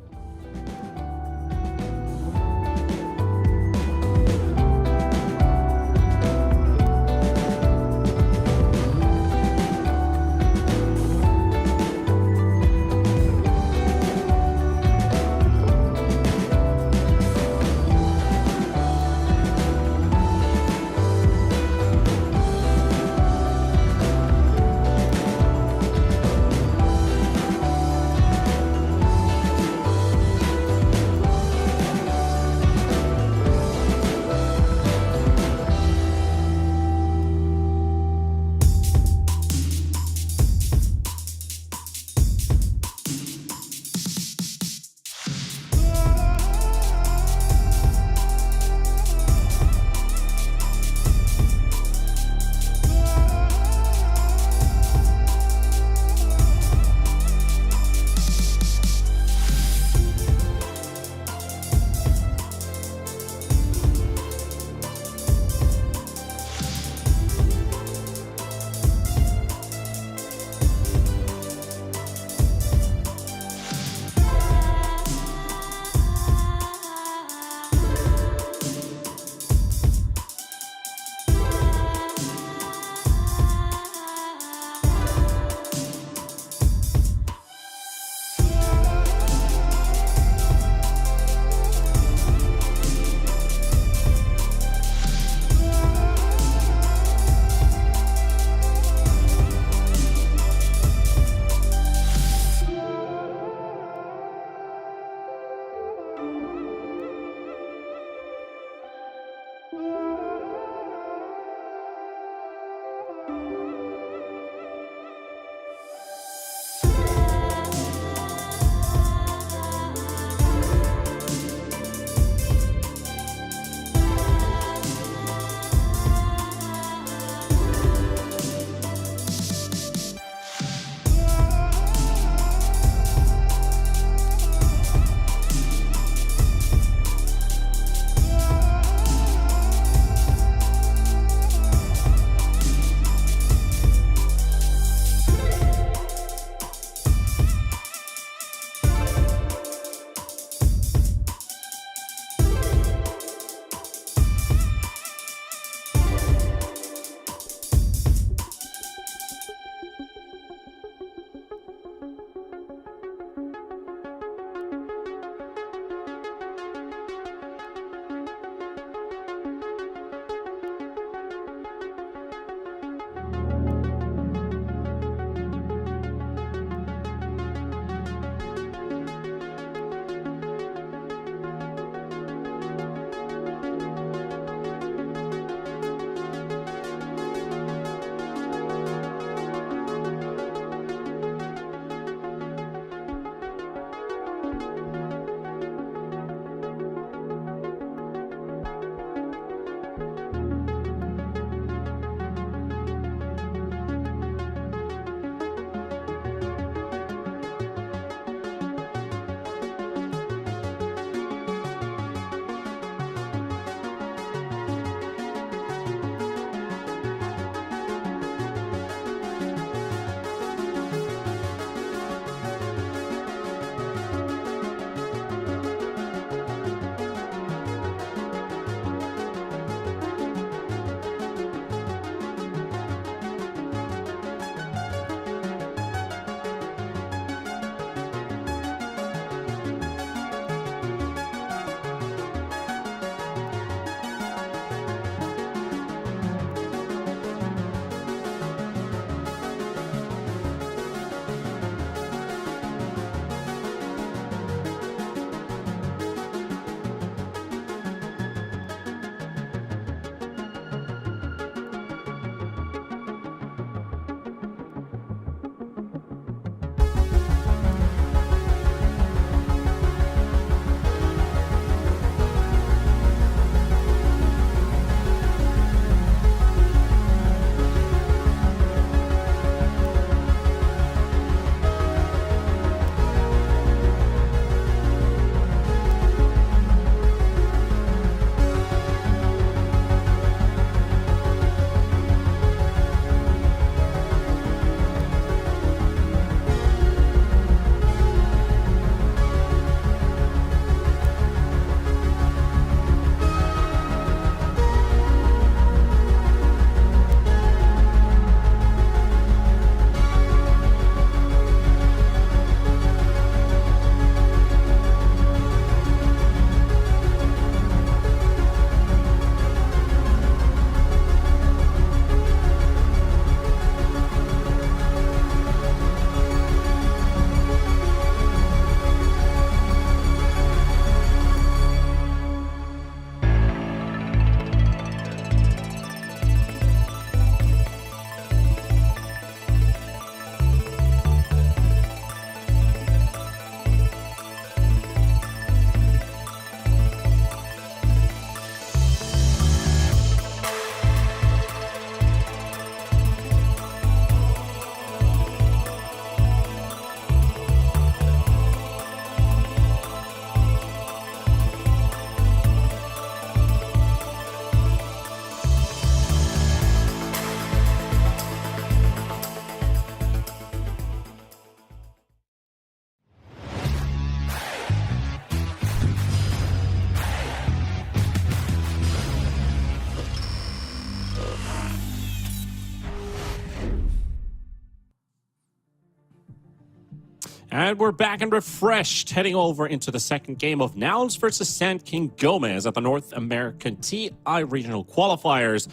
And we're back and refreshed, heading over into the second game of Nouns versus Sand King GÓMEZ at the North American TI Regional Qualifiers.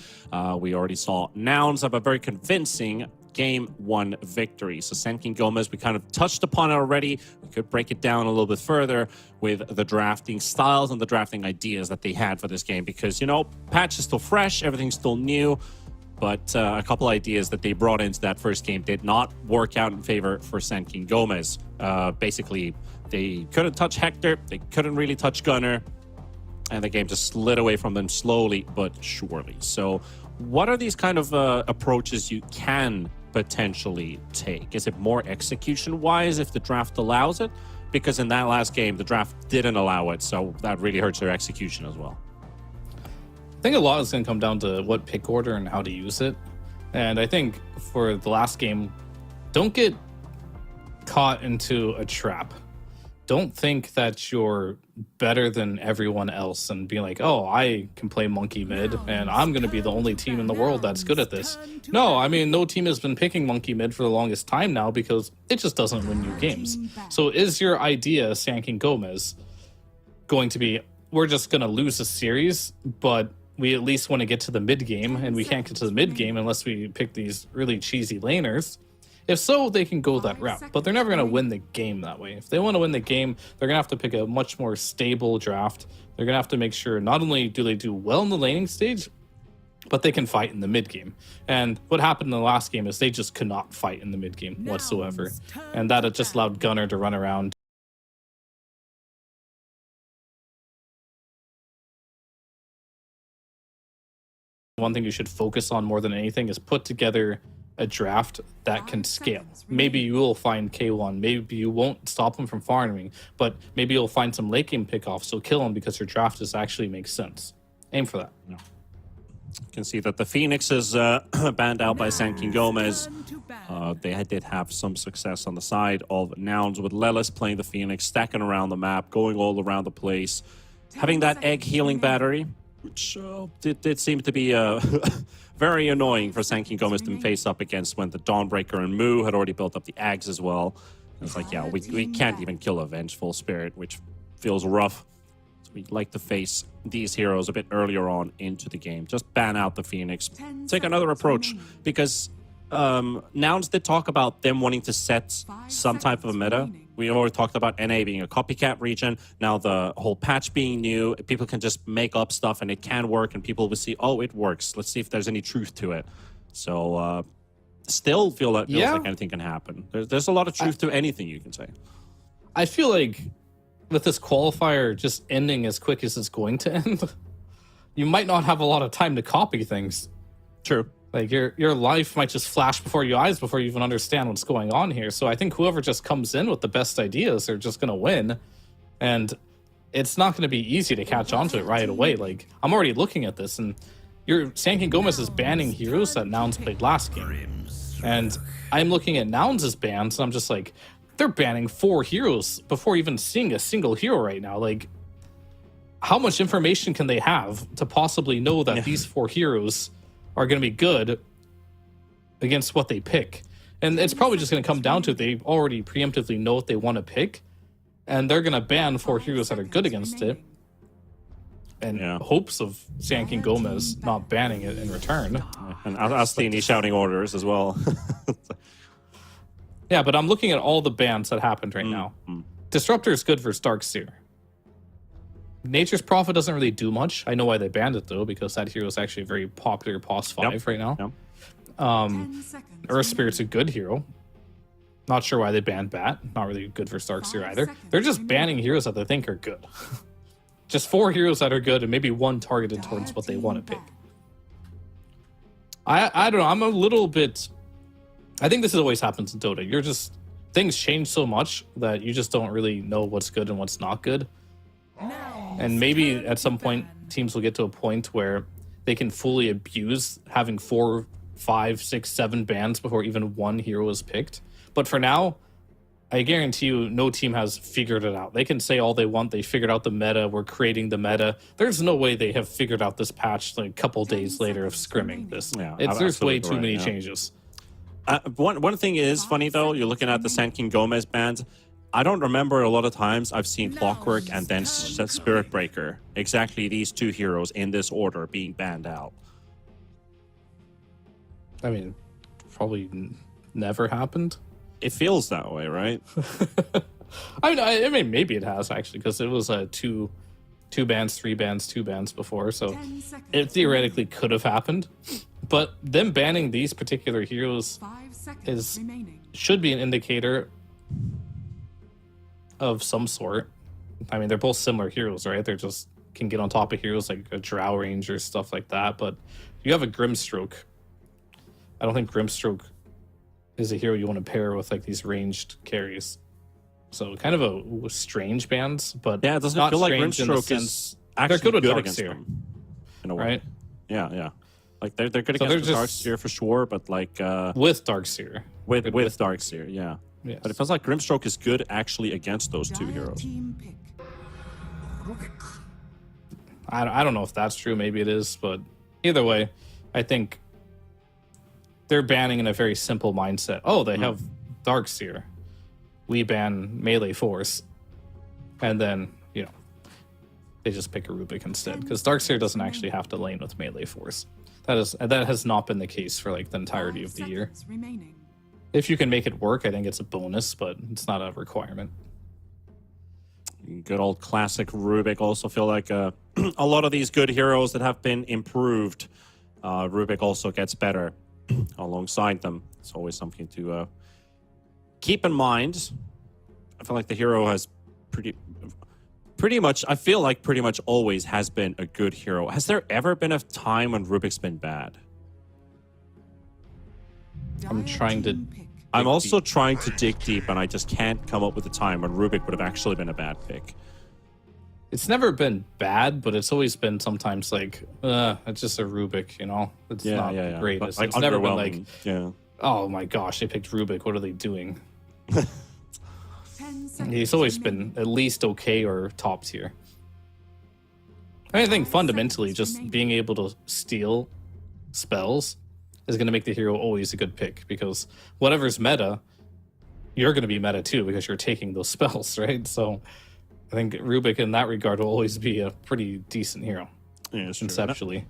We already saw Nouns have a very convincing Game 1 victory. So Sand King GÓMEZ, we kind of touched upon it already. We could break it down a little bit further with the drafting styles and the drafting ideas that they had for this game because, you know, patch is still fresh, everything's still new. But a couple ideas that they brought into that first game did not work out in favor for Sand King GÓMEZ. Basically, they couldn't touch Hector, they couldn't really touch Gunner, and the game just slid away from them slowly but surely. So what are these kind of approaches you can potentially take? Is it more execution-wise if the draft allows it? Because in that last game, the draft didn't allow it, so that really hurts their execution as well. I think a lot is going to come down to what pick order and how to use it. And I think for the last game, don't get caught into a trap. Don't think that you're better than everyone else and be like, oh, I can play monkey mid and I'm going to be the only team in the world that's good at this. No, I mean, no team has been picking monkey mid for the longest time now because it just doesn't win you games. So is your idea, Sand King GÓMEZ, going to be, we're just going to lose a series, but we at least want to get to the mid game, and we can't get to the mid game unless we pick these really cheesy laners? If so, they can go that route, but they're never going to win the game that way. If they want to win the game, they're going to have to pick a much more stable draft. They're going to have to make sure not only do they do well in the laning stage, but they can fight in the mid game. And what happened in the last game is they just could not fight in the mid game whatsoever. And that just allowed Gunner to run around. One thing you should focus on more than anything is put together a draft that can scale. Maybe you will find K1, maybe you won't stop them from farming, but maybe you'll find some late game pickoffs, so kill them because your draft just actually makes sense. Aim for that. You can see that the Phoenix is banned out by Sand King GÓMEZ. They did have some success on the side of Nouns with Lelis playing the Phoenix, stacking around the map, going all around the place, having that egg healing battery, which did seem to be very annoying for Sand King GÓMEZ to face up against when the Dawnbreaker and Moo had already built up the Ags as well. It's like, yeah, we can't even kill a Vengeful Spirit, which feels rough. So we'd like to face these heroes a bit earlier on into the game. Just ban out the Phoenix. Take another approach, because Nouns did talk about them wanting to set some type of a meta. We already talked about NA being a copycat region. Now the whole patch being new, people can just make up stuff and it can work, and people will see, oh, it works. Let's see if there's any truth to it. So still feels like anything can happen. There's a lot of truth to anything you can say. I feel like with this qualifier just ending as quick as it's going to end, you might not have a lot of time to copy things. True. Like your life might just flash before your eyes before you even understand what's going on here. So I think whoever just comes in with the best ideas are just going to win. And it's not going to be easy to catch on to it right away. Like, I'm already looking at this, and your Sand King GÓMEZ is banning heroes that Nouns played last game. And I'm looking at Nouns' bans, and I'm just like, they're banning 4 heroes before even seeing a single hero right now. Like, how much information can they have to possibly know that these 4 heroes are going to be good against what they pick? And it's probably just going to come down to they already preemptively know what they want to pick, and they're going to ban 4 heroes that are good against it, and hopes of Sand King GÓMEZ not banning it in return. And Astini shouting orders as well. Yeah, but I'm looking at all the bans that happened right now. Disruptor is good for Darkseer. Nature's Prophet doesn't really do much. I know why they banned it, though, because that hero is actually a very popular POS 5 right now. Earth Spirit's a good hero. Not sure why they banned Bat. Not really good for Darkseer either. They're just banning heroes that they think are good. Just 4 heroes that are good and maybe 1 targeted towards what they want to pick. I don't know. I'm a little bit... I think this always happens in Dota. You're just... Things change so much that you just don't really know what's good and what's not good. And maybe at some point, teams will get to a point where they can fully abuse having 4, 5, 6, 7 bans before even 1 hero is picked. But for now, I guarantee you, no team has figured it out. They can say all they want. They figured out the meta. We're creating the meta. There's no way they have figured out this patch like a couple days later of scrimming this. There's way too many changes. One thing is funny, though. You're looking at the Sand King GÓMEZ bans. I don't remember a lot of times I've seen Clockwork and then Spirit Breaker. Exactly these two heroes in this order being banned out. I mean, probably never happened. It feels that way, right? I mean, maybe it has actually, because it was two bans, 3 bans, 2 bans before, so it theoretically could have happened. But them banning these particular heroes should be an indicator of some sort. I mean, they're both similar heroes, right? They're just can get on top of heroes like a Drow Ranger, stuff like that. But you have a Grimstroke. I don't think Grimstroke is a hero you want to pair with like these ranged carries. So kind of a strange bands, but yeah, it doesn't not feel like strange in the Grimstroke sense is actually good with against Darkseer, them, in a way. right? Yeah. Like they're good So against they're the just- Darkseer for sure, but like With Darkseer. with Good Darkseer, yeah. Yes. But it feels like Grimstroke is good actually against those two heroes. I don't know if that's true. Maybe it is, but either way, I think they're banning in a very simple mindset. Oh, they have Darkseer. We ban melee force, and then they just pick a Rubik instead because Darkseer doesn't actually have to lane with melee force. That has not been the case for like the entirety of the year. If you can make it work, I think it's a bonus, but it's not a requirement. Good old classic Rubik. Also feel like a lot of these good heroes that have been improved, Rubik also gets better alongside them. It's always something to keep in mind. I feel like the hero has pretty much, I feel like pretty much always has been a good hero. Has there ever been a time when Rubik's been bad? I'm trying to... I'm also trying to dig deep, and I just can't come up with a time when Rubik would have actually been a bad pick. It's never been bad, but it's always been sometimes like, it's just a Rubik, It's not the greatest. Like, it's never been like, yeah. oh my gosh, they picked Rubik. What are they doing? He's always been at least okay or top tier. I think fundamentally just being able to steal spells is going to make the hero always a good pick, because whatever's meta, you're going to be meta too because you're taking those spells, right? So I think Rubik in that regard will always be a pretty decent hero, conceptually.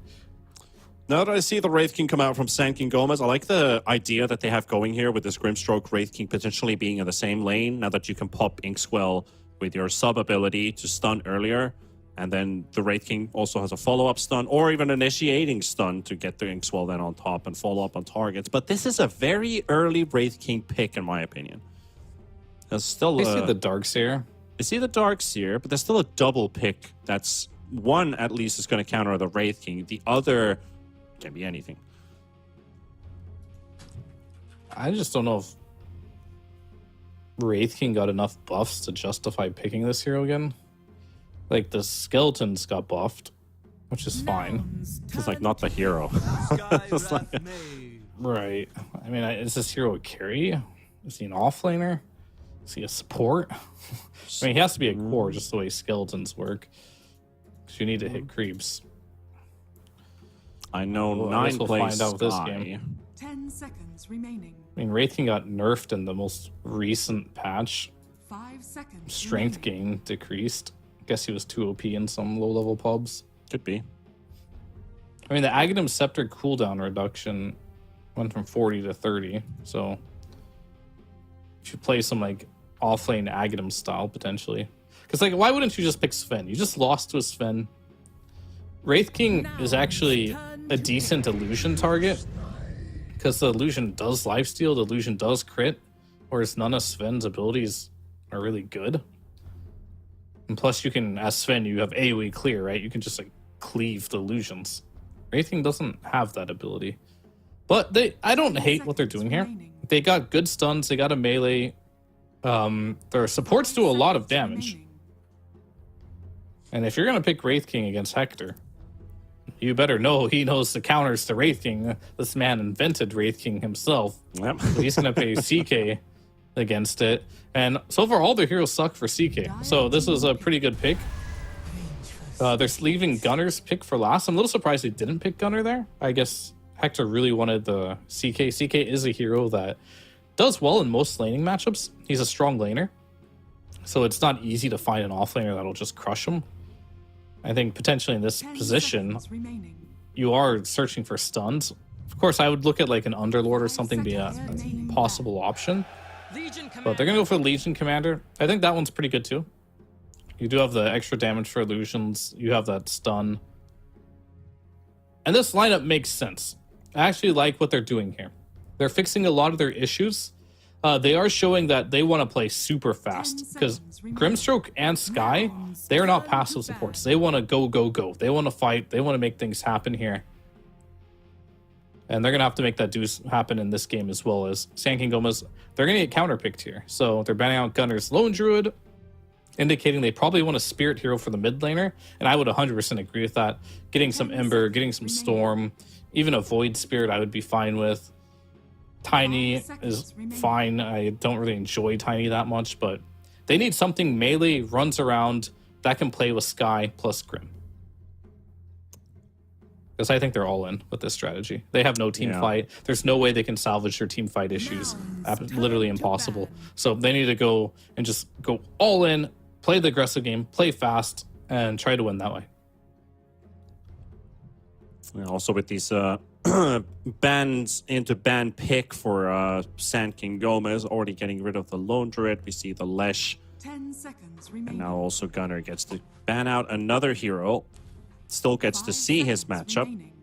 Now that I see the Wraith King come out from Sand King GÓMEZ, I like the idea that they have going here with this Grimstroke Wraith King potentially being in the same lane, now that you can pop Inkswell with your sub ability to stun earlier. And then the Wraith King also has a follow-up stun, or even initiating stun to get the Inkswell then on top and follow up on targets. But this is a very early Wraith King pick, in my opinion. There's still I see the Darkseer. I see the Darkseer, but there's still a double pick. That's one at least is going to counter the Wraith King. The other can be anything. I just don't know if Wraith King got enough buffs to justify picking this hero again. Like, the skeletons got buffed, which is fine. It's like not the hero. It's like, Right. I mean, is this hero a carry? Is he an offlaner? Is he a support? I mean, he has to be a core just the way skeletons work. Because you need to hit creeps. I know Well, I guess 9 we'll plays find out this Sky. game. 10 seconds remaining. I mean, Wraith King got nerfed in the most recent patch. 5 seconds. Strength gain decreased. Guess he was too OP in some low-level pubs. Could be. I mean, the Aghanim Scepter cooldown reduction went from 40 to 30, so if you play some, like, offlane Aghanim style, potentially. Because, like, why wouldn't you just pick Sven? You just lost to a Sven. Wraith King is actually a decent illusion target, because the illusion does lifesteal, the illusion does crit, whereas none of Sven's abilities are really good. And plus, you can, as Sven, you have AoE clear, right? You can just, like, cleave the illusions. Wraith King doesn't have that ability. But I don't hate what they're doing here. They got good stuns, they got a melee. Their supports do a lot of damage. And if you're going to pick Wraith King against Hector, you better know he knows the counters to Wraith King. This man invented Wraith King himself. Yep. So he's going to pay CK against it. And so far, all their heroes suck for CK. So this is a pretty good pick. They're leaving Gunner's pick for last. I'm a little surprised they didn't pick Gunner there. I guess Hector really wanted the CK. CK is a hero that does well in most laning matchups. He's a strong laner. So it's not easy to find an offlaner that'll just crush him. I think potentially in this 10 position, seconds remaining. you are searching for stuns. Of course, I would look at like an Underlord or 5 something be a seconds remaining. possible option. But they're going to go for Legion Commander. I think that one's pretty good too. You do have the extra damage for illusions. You have that stun. And this lineup makes sense. I actually like what they're doing here. They're fixing a lot of their issues. They are showing that they want to play super fast because Grimstroke and Sky, they are not passive supports. They want to go, go, go. They want to fight. They want to make things happen here. And they're going to have to make that happen in this game as well as Sand King GÓMEZ. They're going to get counterpicked here. So they're banning out Gunner's Lone Druid, indicating they probably want a Spirit Hero for the mid laner. And I would 100% agree with that. Getting some Ember, getting some Storm, even a Void Spirit I would be fine with. Tiny is fine. I don't really enjoy Tiny that much, but they need something melee, runs around, that can play with Sky plus Grim. Because I think they're all in with this strategy. They have no team fight. There's no way they can salvage their team fight issues. Literally impossible. So they need to go and just go all in, play the aggressive game, play fast, and try to win that way. Yeah, also with these bans into ban pick for Sand King GÓMEZ, already getting rid of the Lone Druid. We see the Lesh. 10 seconds And remaining. now also Gunner gets to ban out another hero. Still gets to 5 see his seconds matchup. remaining.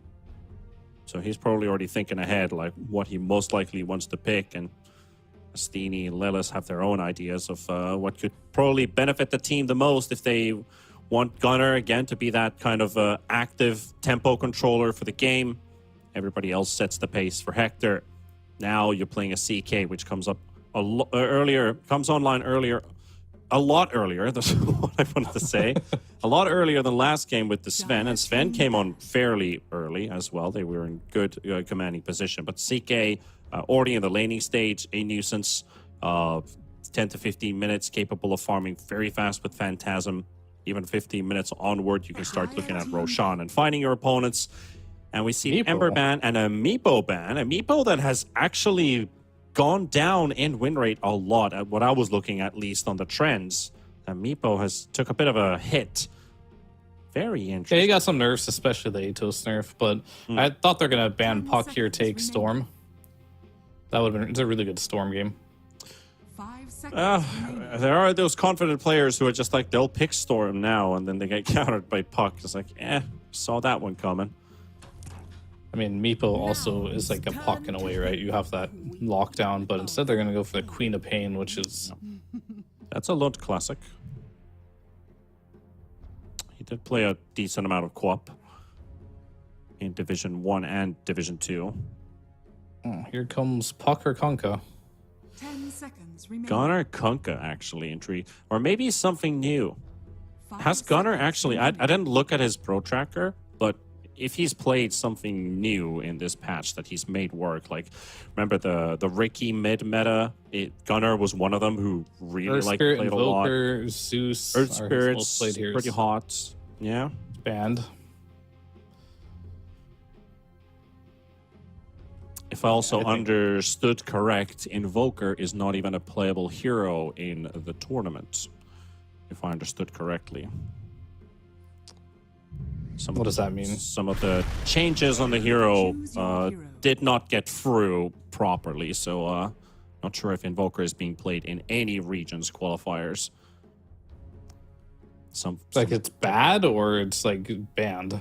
So he's probably already thinking ahead, like what he most likely wants to pick. And Astini and Lelis have their own ideas of what could probably benefit the team the most if they want Gunner again to be that kind of active tempo controller for the game. Everybody else sets the pace for Hector. Now you're playing a CK, which comes up comes online earlier. A lot earlier, that's what I wanted to say. A lot earlier than last game with the Sven, and Sven came on fairly early as well. They were in good commanding position. But CK, already in the laning stage, a nuisance, 10 to 15 minutes, capable of farming very fast with Phantasm. Even 15 minutes onward, you can start looking at Roshan and finding your opponents. And we see Meepo. Ember ban and a Meepo ban. A Meepo that has actually gone down in win rate a lot, at what I was looking at least on the trends. And Meepo has took a bit of a hit. Very Yeah, interesting. he got some nerfs, especially the Atos nerf, but I thought they're going to ban 10 Puck here, take seconds Storm. That would have been, it's a really good Storm game. 5 seconds remaining. There are those confident players who are just like, they'll pick Storm now, and then they get countered by Puck. It's like, saw that one coming. I mean, Meepo also is like a Puck in a way, right? You have that lockdown, but instead they're going to go for the Queen of Pain, which is... That's a Lund classic. He did play a decent amount of co-op in Division 1 and Division 2. Oh, here comes Puck or Kunkka. 10 seconds remaining. Gunner Kunkka, actually, intrigue. Or maybe something new. 5 Has Gunner seconds actually... I remaining. didn't look at his pro tracker, but if he's played something new in this patch that he's made work, like, remember the Ricky mid meta? Gunner was one of them who really Earth like Spirit, played a lot. Invoker, Zeus, Earth are his Spirits, most played heroes. pretty hot. Yeah. Banned. If I also I think- understood correct, Invoker is not even a playable hero in the tournament. If I understood correctly. What does that mean? Some of the changes on the hero Choose your hero. did not get through properly, so not sure if Invoker is being played in any regions qualifiers. Like it's bad or it's like banned?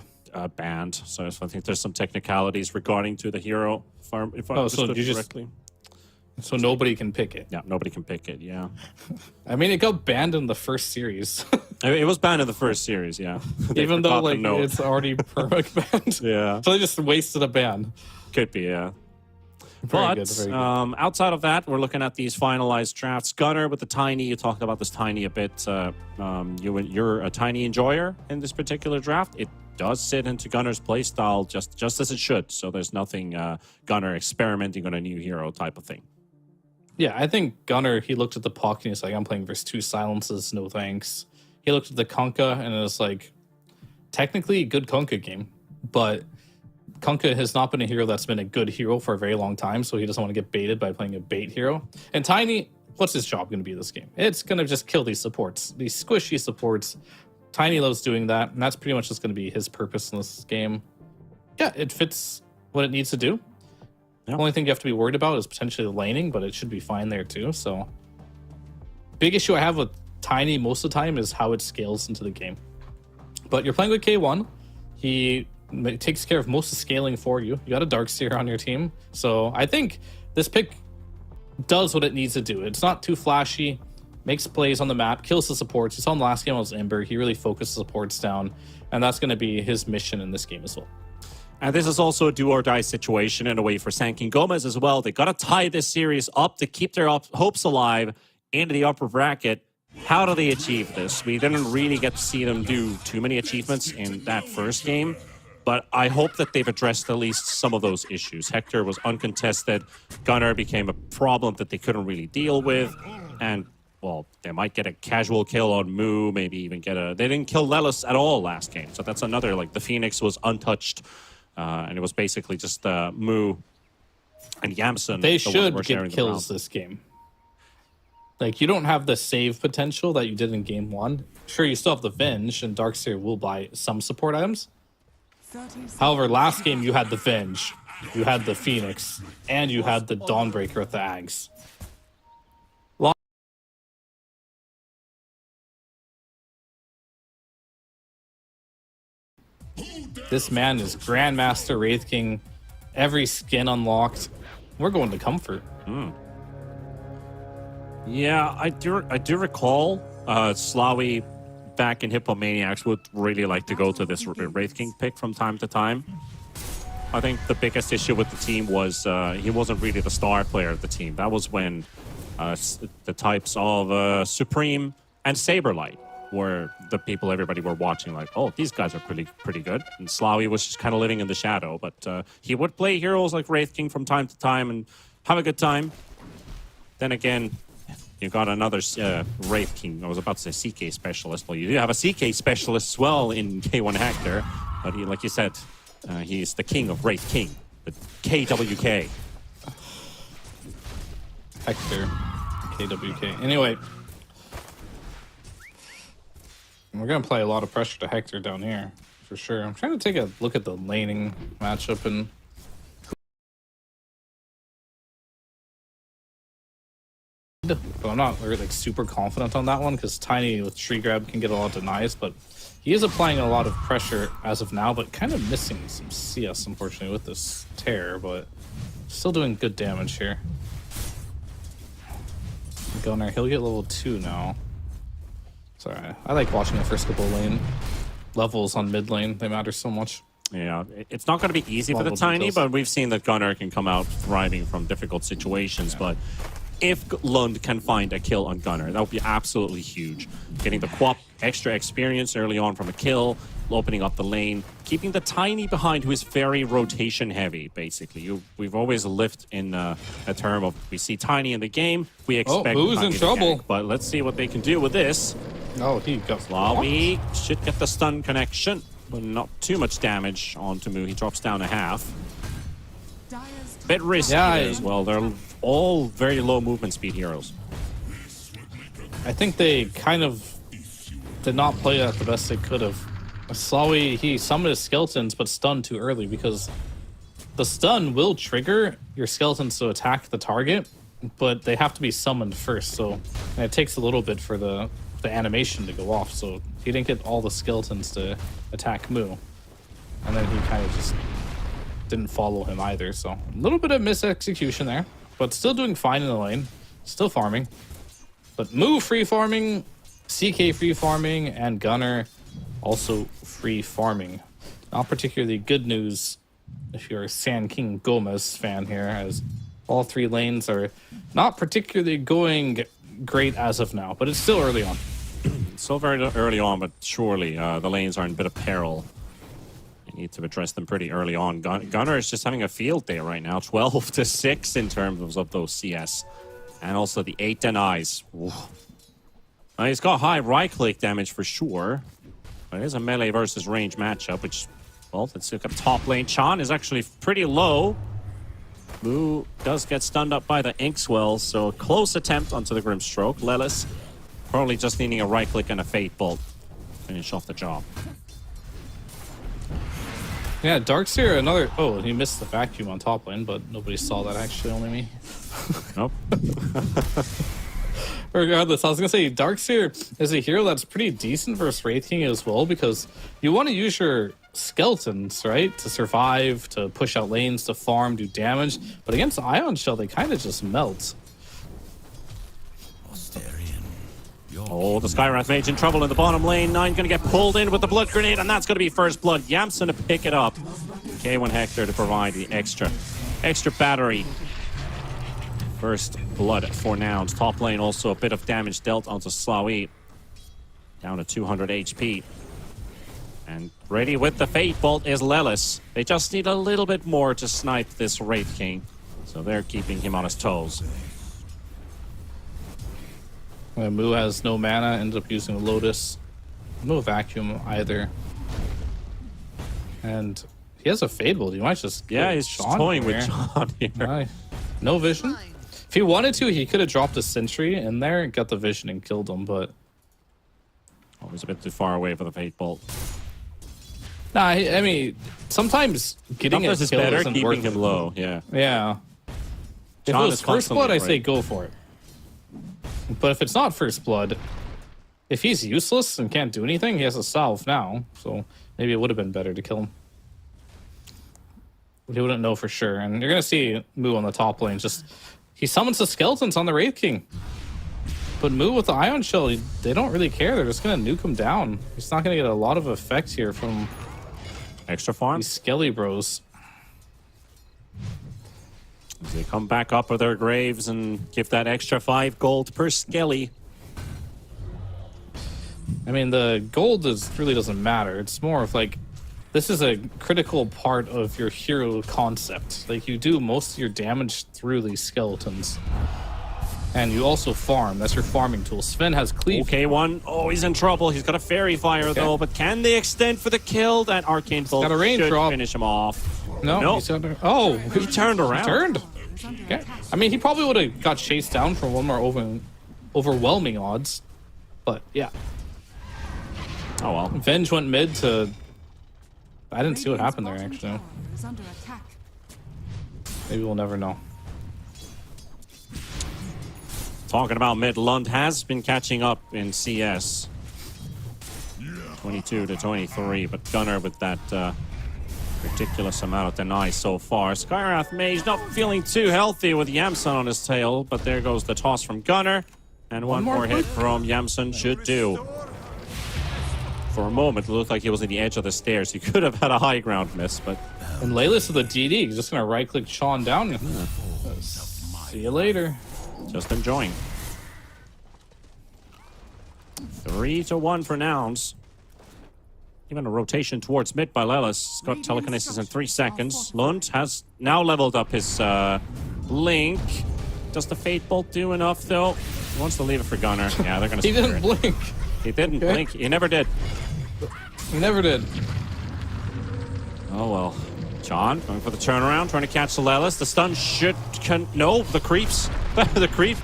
Banned. So I think there's some technicalities regarding to the hero. If I Oh, so understood you just- correctly. So nobody can pick it. Yeah, nobody can pick it. Yeah, I mean, it got banned in the first series. it was banned in the first series. Yeah, They Even though forgot to like note. it's already permac banned. Yeah, So they just wasted a ban. could be. Yeah. Very But good, very good. outside of that, we're looking at these finalized drafts. Gunner with the Tiny. You talked about this Tiny a bit. You're a Tiny enjoyer in this particular draft. It does sit into Gunner's playstyle just as it should. So there's nothing Gunner experimenting on a new hero type of thing. Yeah, I think Gunner, he looked at the Puck and he's like, I'm playing versus 2 silences, no thanks. He looked at the Kunkka and it was like, technically a good Kunkka game, but Kunkka has not been a hero that's been a good hero for a very long time, so he doesn't want to get baited by playing a bait hero. And Tiny, what's his job going to be this game? It's going to just kill these supports, these squishy supports. Tiny loves doing that, and that's pretty much just going to be his purpose in this game. Yeah, it fits what it needs to do. The only thing you have to be worried about is potentially the laning, but it should be fine there too. So, big issue I have with Tiny most of the time is how it scales into the game. But you're playing with K1. He takes care of most of the scaling for you. You got a Darkseer on your team. So I think this pick does what it needs to do. It's not too flashy, makes plays on the map, kills the supports. You saw in the last game was Ember. He really focused the supports down, and that's going to be his mission in this game as well. And this is also a do-or-die situation in a way for Sanking GÓMEZ as well. They got to tie this series up to keep their hopes alive into the upper bracket. How do they achieve this? We didn't really get to see them do too many achievements in that first game, but I hope that they've addressed at least some of those issues. Hector was uncontested. Gunnar became a problem that they couldn't really deal with. And, well, they might get a casual kill on Moo, maybe even get a... They didn't kill Lelis at all last game, so that's another, like, the Phoenix was untouched. And it was basically just Moo and Yamson. They should get kills this game. Like, you don't have the save potential that you did in game 1. Sure, you still have the Venge, and Darkseer will buy some support items. However, last game you had the Venge, you had the Phoenix, and you had the Dawnbreaker with the Ags. This man is Grandmaster, Wraith King, every skin unlocked. We're going to comfort. Yeah, I do recall Slawi back in Hippomaniacs would really like to go to this Wraith King pick from time to time. I think the biggest issue with the team was he wasn't really the star player of the team. That was when the types of Supreme and Saberlight were the people everybody were watching, like, oh, these guys are pretty good. And Slawi was just kind of living in the shadow, but he would play heroes like Wraith King from time to time and have a good time. Then again, you got another Wraith King. I was about to say CK specialist. Well, you do have a CK specialist as well in K1 Hector, but he, like you said, he's the king of Wraith King, the KWK. Hector, KWK. Anyway, we're going to play a lot of pressure to Hector down here, for sure. I'm trying to take a look at the laning matchup, and but I'm not like super confident on that one because Tiny with Tree Grab can get a lot of denies, but he is applying a lot of pressure as of now, but kind of missing some CS, unfortunately, with this tear, but still doing good damage here. Gunnar, he'll get level 2 now. Sorry, I like watching the first couple lane levels on mid lane. They matter so much. Yeah, it's not going to be easy for the Tiny, but we've seen that Gunnar can come out thriving from difficult situations. Yeah. But if Lund can find a kill on Gunnar, that would be absolutely huge. Getting the Quap extra experience early on from a kill, opening up the lane, keeping the Tiny behind, who is very rotation heavy, basically. We've always lived in a term of, we see Tiny in the game, we expect who's in trouble? Gank, but let's see what they can do with this. Oh, he got Slawi should get the stun connection, but not too much damage onto Moo. He drops down a half. Bit risky as well. They're all very low movement speed heroes. I think they kind of did not play that the best they could have. Slawi, he summoned his skeletons, but stunned too early because the stun will trigger your skeletons to attack the target, but they have to be summoned first. So and it takes a little bit for the animation to go off. So he didn't get all the skeletons to attack Moo, and then he kind of just didn't follow him either. So a little bit of misexecution there, but still doing fine in the lane, still farming. But Moo free farming, CK free farming, and Gunnar also free farming. Not particularly good news if you're a Sand King GÓMEZ fan here, as all three lanes are not particularly going great as of now, but it's still early on. Still very early on, but surely the lanes are in a bit of peril. You need to address them pretty early on. Gunnar is just having a field day right now, 12-6 in terms of those CS. And also the 8 denies. He's got high right-click damage for sure. But it is a melee versus range matchup, which, well, let's look at top lane. Chan is actually pretty low. Moo does get stunned up by the Inkswell, so close attempt onto the Grimstroke. Lelis probably just needing a right click and a Fate Bolt. Finish off the job. Yeah, Darkseer, another... Oh, he missed the vacuum on top lane, but nobody saw that actually, only me. Nope. Regardless, I was going to say, Darkseer is a hero that's pretty decent versus Wraith King as well, because you want to use your skeletons, right? To survive, to push out lanes, to farm, do damage. But against Ion Shell, they kind of just melt. Oh, the Skywrath Mage in trouble in the bottom lane. Nine going to get pulled in with the Blood Grenade, and that's going to be first blood. Yamson to pick it up. K1 Hector to provide the extra battery. First blood for Nouns. Top lane also a bit of damage dealt onto Slawi. Down to 200 HP. And ready with the Fate Bolt is Lelis. They just need a little bit more to snipe this Wraith King. So they're keeping him on his toes. Moo has no mana, ends up using a Lotus. No vacuum either. And he has a Fate Bolt. He might just... Yeah, he's Sean toying here. with John here. No vision. If he wanted to, he could have dropped a Sentry in there and got the vision and killed him, but... Oh, he's a bit too far away for the Fate Bolt. Nah, I mean, sometimes getting a Sometimes it's kill better isn't keeping worth him it. low, yeah. Yeah. If it John was is first constantly blood, I say right. go for it. But if it's not first blood, if he's useless and can't do anything, he has a salve now. So maybe it would have been better to kill him. But he wouldn't know for sure. And you're going to see Moo on the top lane. Just he summons the skeletons on the Wraith King. But Moo with the Ion Shell, they don't really care. They're just going to nuke him down. He's not going to get a lot of effect here from Extra farm. these Skelly bros. As they come back up of their graves and give that extra 5 gold per Skelly. I mean, the gold really doesn't matter. It's more of like, this is a critical part of your hero concept. Like, you do most of your damage through these skeletons. And you also farm. That's your farming tool. Sven has cleave. Okay, one. Oh, he's in trouble. He's got a Fairy Fire, though. But can they extend for the kill? That Arcane Bolt got a range should drop. finish him off. No. He's under, oh, He turned around. He turned. Okay. I mean, he probably would have got chased down for one more overwhelming odds. But, yeah. Oh, well. Venge went mid to... I didn't see what happened there, actually. Maybe we'll never know. Talking about mid, Lund has been catching up in CS. 22 to 23, but Gunnar with that ridiculous amount of deny so far. Skywrath Mage not feeling too healthy with Yamson on his tail, but there goes the toss from Gunnar. And one more hit from Yamson should do. For a moment, it looked like he was at the edge of the stairs. He could have had a high ground miss, but... And Layla's with the DD. He's just going to right-click Sean down. See you later. Just enjoying. 3-1 for Nouns. Even a rotation towards mid by Lelis. Got telekinesis in 3 seconds. Lund has now leveled up his Link. Does the Fate Bolt do enough, though? He wants to leave it for Gunnar. Yeah, they're going to He didn't blink. He didn't blink. He never did. He never did. Oh, well. John going for the turnaround, trying to catch the Lelis. The stun should... No, the creeps. The creep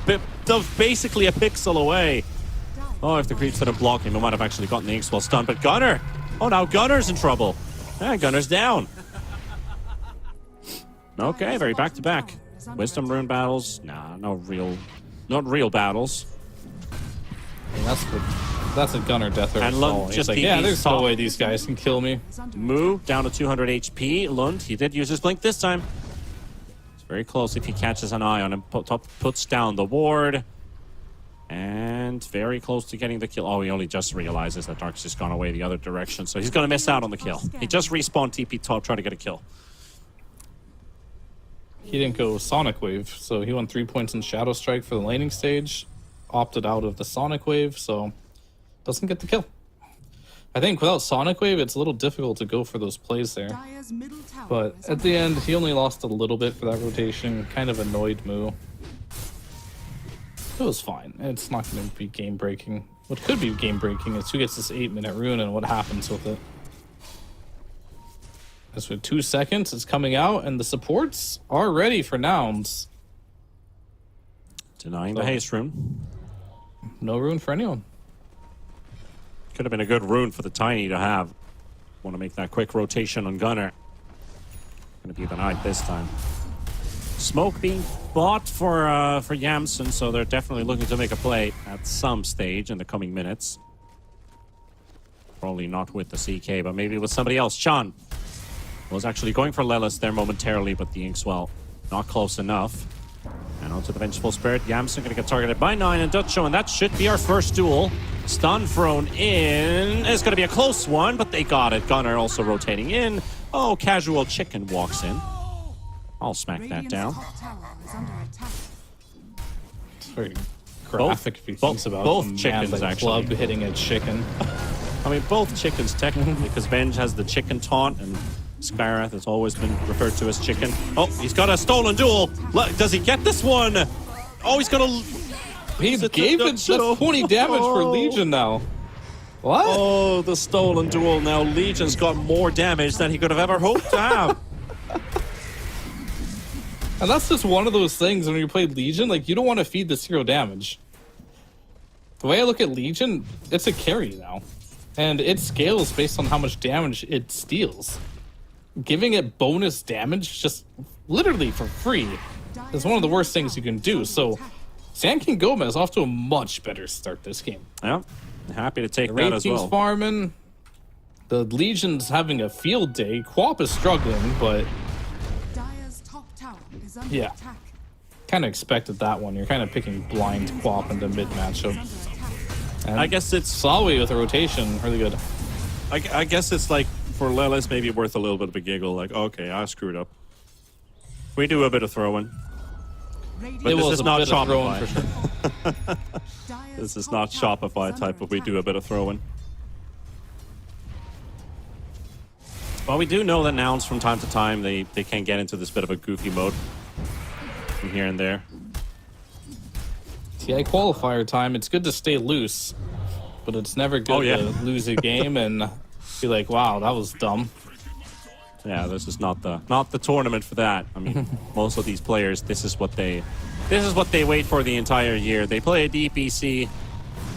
does basically a pixel away. Oh, if the creeps didn't block him, he might have actually gotten the Inkswell stun. But Gunnar! Oh, now Gunnar's in trouble. Yeah, Gunnar's down. Okay, very back-to-back. Wisdom rune battles. Nah, not real battles. That's a Gunnar death or And Lund just like, beat yeah, these there's top. no way these guys can kill me. Moo down to 200 HP. Lund, he did use his blink this time. It's very close if he catches an eye on him. Puts down the ward. And very close to getting the kill. Oh, he only just realizes that Dark's just gone away the other direction. So he's going to miss out on the kill. He just respawned TP top, try to get a kill. He didn't go Sonic Wave, so he won 3 points in Shadow Strike for the laning stage. Opted out of the Sonic Wave, so doesn't get the kill. I think without Sonic Wave, it's a little difficult to go for those plays there. But at the end, he only lost a little bit for that rotation. Kind of annoyed Moo. It was fine. It's not going to be game-breaking. What could be game-breaking is who gets this 8-minute rune and what happens with it. That's for 2 seconds. It's coming out, and the supports are ready for nouns. Denying the haste rune. No rune for anyone. Could have been a good rune for the Tiny to have. Want to make that quick rotation on Gunner. Gonna be the night this time. Smoke being bought for Yamson, so they're definitely looking to make a play at some stage in the coming minutes. Probably not with the CK, but maybe with somebody else. Chan was actually going for Lelis there momentarily, but the Inkswell not close enough. And onto the Vengeful Spirit. Yamson gonna get targeted by 9 and Dutcho, and that should be our first duel. Stun thrown in. It's gonna be a close one, but they got it. Gunner also rotating in. Oh, Casual Chicken walks in. I'll smack that down. Top tower is under attack. It's very graphic if you think about both a man chickens, like a actually. club hitting a chicken. I mean, both chickens technically, because Venge has the chicken taunt, and Skyrath has always been referred to as chicken. Oh, he's got a stolen duel. Does he get this one? Oh, he's got a... He gave it that's 20 damage for Legion now. What? Oh, the stolen duel. Now Legion's got more damage than he could have ever hoped to have. And that's just one of those things when you play Legion, like, you don't want to feed the 0 damage. The way I look at Legion, it's a carry now. And it scales based on how much damage it steals. Giving it bonus damage just literally for free is one of the worst things you can do. So Sand King GÓMEZ is off to a much better start this game. Yeah, happy to take The that Wraith as King's well. farming. The Legion's having a field day. Quap is struggling, but Dire's top tower is under Yeah. attack. kind of expected that one. You're kind of picking blind Quap in the mid matchup. And I guess it's... Slawi with a rotation, really good. I guess it's like, for Lelis, maybe worth a little bit of a giggle. Like, okay, I screwed up. We do a bit of throwing. But It this was is a not bit of throwing Shopify. for sure. This is not Shopify type of we do a bit of throwing. Well, we do know that nouns from time to time, they can get into this bit of a goofy mode from here and there. TI qualifier time, it's good to stay loose, but it's never good to lose a game and be like, wow, that was dumb. Yeah, this is not the tournament for that. I mean, most of these players, this is what they wait for the entire year. They play a DPC,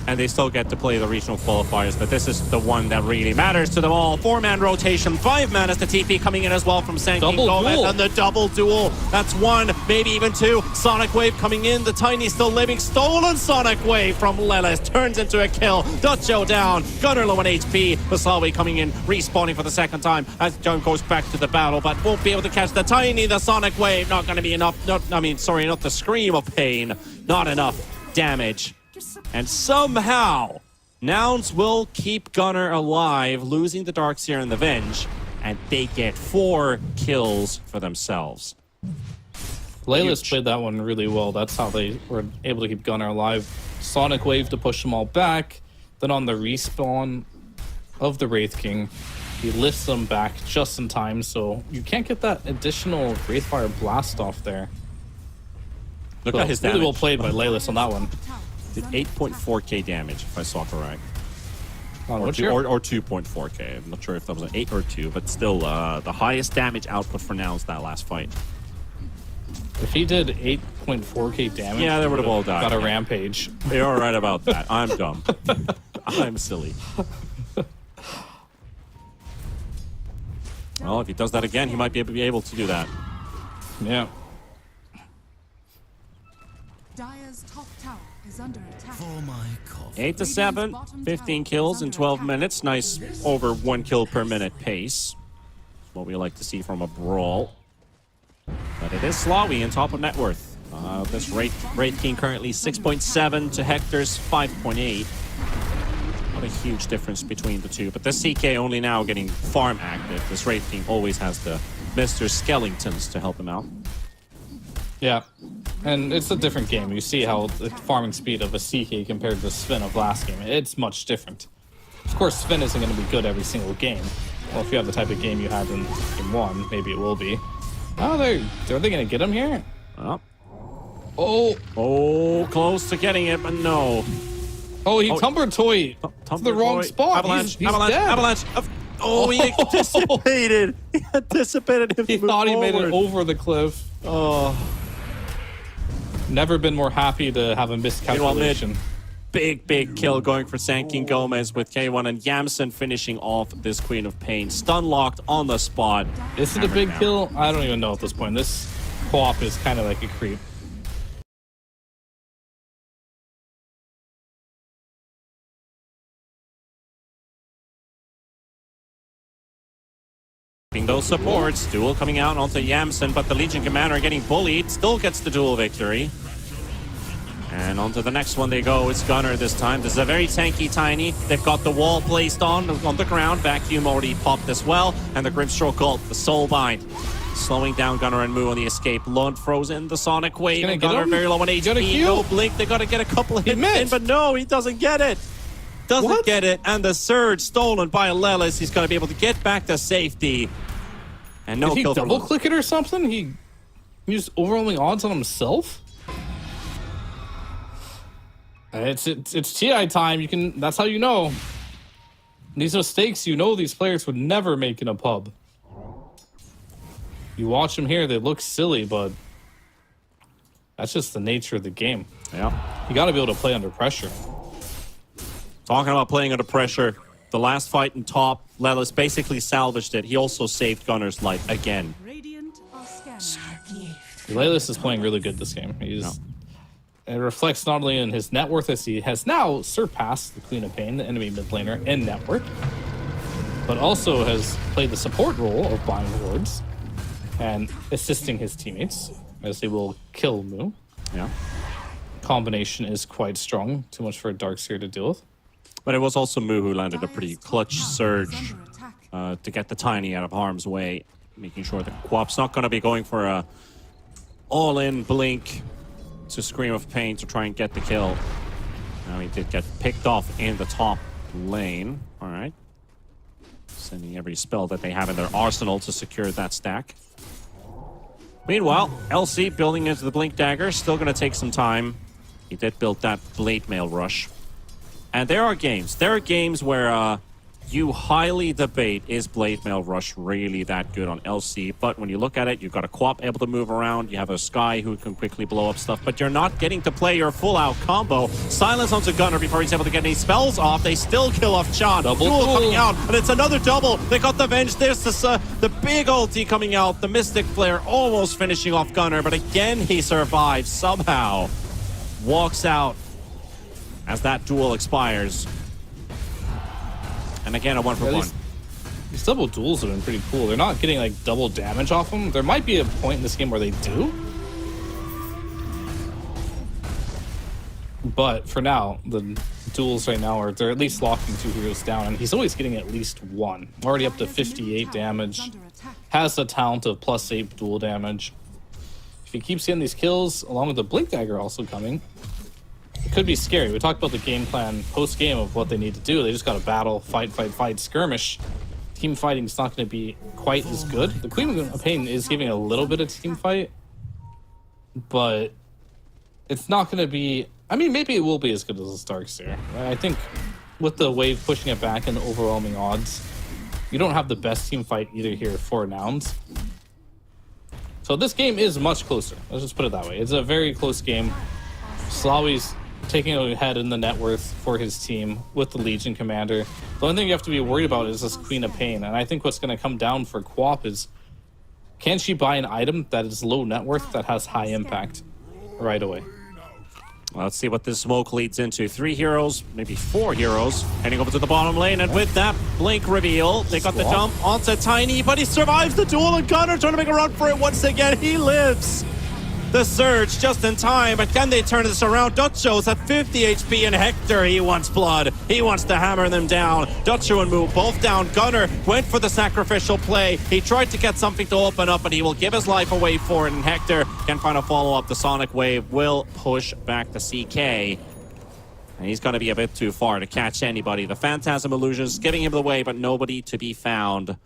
and they still get to play the regional qualifiers, but this is the one that really matters to them all. 4-man rotation, 5-man as the TP coming in as well from Sand King Double GÓMEZ, duel. and the double duel. That's 1, maybe even 2. Sonic Wave coming in, the Tiny still living. Stolen Sonic Wave from Lelis, turns into a kill. Dutcho down, Gunner low on HP. Basawi coming in, respawning for the second time as John goes back to the battle, but won't be able to catch the Tiny. The Sonic Wave, not going to be enough. Not the scream of pain. Not enough damage. And somehow, Nouns will keep Gunner alive, losing the Darkseer and the Venge, and they get 4 kills for themselves. Layla's Huge. played that one really well. That's how they were able to keep Gunner alive. Sonic Wave to push them all back. Then on the respawn of the Wraith King, he lifts them back just in time, so you can't get that additional Wraithfire blast off there. Look So at his really damage. well played by Laylas on that one. Did 8.4k damage, if I saw correct. On Or, what's 2, your- or 2.4k. I'm not sure if that was an 8 or 2, but still the highest damage output for Nouns that last fight. If he did 8.4k damage, Yeah, they he would've all died, Got a yeah. rampage. You're right about that. I'm dumb. I'm silly. Well, if he does that again, he might be able to do that. Yeah. Dire's top tower is under attack. 8 to 7, 15 kills in 12 minutes. Nice over 1 kill per minute pace. What we like to see from a brawl. But it is Slawi in top of net worth. This Wraith King currently 6.7 to Hector's 5.8. Not a huge difference between the two. But this CK only now getting farm active. This Wraith King always has the Mr. Skeletons to help him out. Yeah. And it's a different game. You see how the farming speed of a CK compared to Sven of last game. It's much different. Of course, Sven isn't going to be good every single game. Well, if you have the type of game you had in game 1, maybe it will be. Oh, are they going to get him here? Oh. Oh, close to getting it, but no. Oh, he Tumber Toy to the wrong spot. Avalanche, He's avalanche, dead. avalanche. Oh, he anticipated. He anticipated him. He thought he made it over the cliff. Oh, Never been more happy to have a miscalculation. big kill going for Sanking Gomez with K1 and Yamsen finishing off this Queen of Pain. Stun locked on the spot. Is it a big kill? I don't even know at this point. This co-op is kind of like a creep. Those supports, duel coming out onto Yamsen, but the Legion Commander getting bullied, still gets the duel victory. And onto the next one they go. It's Gunner this time. This is a very tanky Tiny. They've got the wall placed on the ground. Vacuum already popped as well. And the Grimstroke ult, the Soul Bind. Slowing down Gunner and Moo on the escape. Lund throws in the Sonic Wave. And Gunner very low on HP. No blink. They got to get a couple of hits in, but no, he doesn't get it. Doesn't get it. And the Surge stolen by Lelis. He's going to be able to get back to safety. And no Did he kill double click it or something? He used overwhelming odds on himself? It's TI time. You can. That's how you know. These mistakes, you know, these players would never make in a pub. You watch them here; they look silly, but that's just the nature of the game. Yeah, you got to be able to play under pressure. Talking about playing under pressure, the last fight in top, Lelis basically salvaged it. He also saved Gunner's life again. Radiant are scanning. Lelis is playing really good this game. It reflects not only in his net worth, as he has now surpassed the Queen of Pain, the enemy mid laner, in net worth, but also has played the support role of buying wards and assisting his teammates as they will kill Moo. Yeah. Combination is quite strong. Too much for a Darkseer to deal with. But it was also Moo who landed a pretty clutch surge to get the Tiny out of harm's way, making sure the Quap's not going to be going for a all-in blink to Scream of Pain to try and get the kill. Now he did get picked off in the top lane. All right. Sending every spell that they have in their arsenal to secure that stack. Meanwhile, LC building into the Blink Dagger, still going to take some time. He did build that Blade Mail Rush. And there are games where you highly debate, is Blade Mail Rush really that good on LC? But when you look at it, you've got a Quap able to move around, you have a Sky who can quickly blow up stuff, but you're not getting to play your full-out combo. Silence onto Gunner before he's able to get any spells off. They still kill off Chan. Duel coming out, and it's another double. They got the Venge. There's the big ulti coming out. The Mystic Flare almost finishing off Gunner, but again he survives somehow. Walks out as that duel expires. And again, a 1-for-1. These double duels have been pretty cool. They're not getting like double damage off them. There might be a point in this game where they do. But for now, the duels right now they're at least locking 2 heroes down, and he's always getting at least one. Already up to 58 damage. Has the talent of +8 duel damage. If he keeps getting these kills, along with the Blink Dagger also coming, it could be scary. We talked about the game plan post-game of what they need to do. They just got to battle, fight, skirmish. Team fighting is not going to be quite as good. The Queen of Pain is giving a little bit of team fight, but it's not going to be... I mean, maybe it will be as good as the Darkseer. I think with the wave pushing it back and the overwhelming odds, you don't have the best team fight either here for nouns. So this game is much closer. Let's just put it that way. It's a very close game. Slawy's taking ahead in the net worth for his team with the Legion Commander. The only thing you have to be worried about is this Queen of Pain. And I think what's going to come down for Quap is, can she buy an item that is low net worth that has high impact right away? Well, let's see what this smoke leads into. 3 heroes, maybe 4 heroes, heading over to the bottom lane. And with that blink reveal, they got the jump onto Tiny, but he survives the duel, and Gunner trying to make a run for it once again. He lives. The surge just in time, but can they turn this around? Dutcho's at 50 HP, and Hector, he wants blood. He wants to hammer them down. Dutcho and Moo both down. Gunner went for the sacrificial play. He tried to get something to open up, but he will give his life away for it, and Hector can find a follow-up. The Sonic Wave will push back the CK. And he's going to be a bit too far to catch anybody. The Phantasm Illusions giving him the way, but nobody to be found.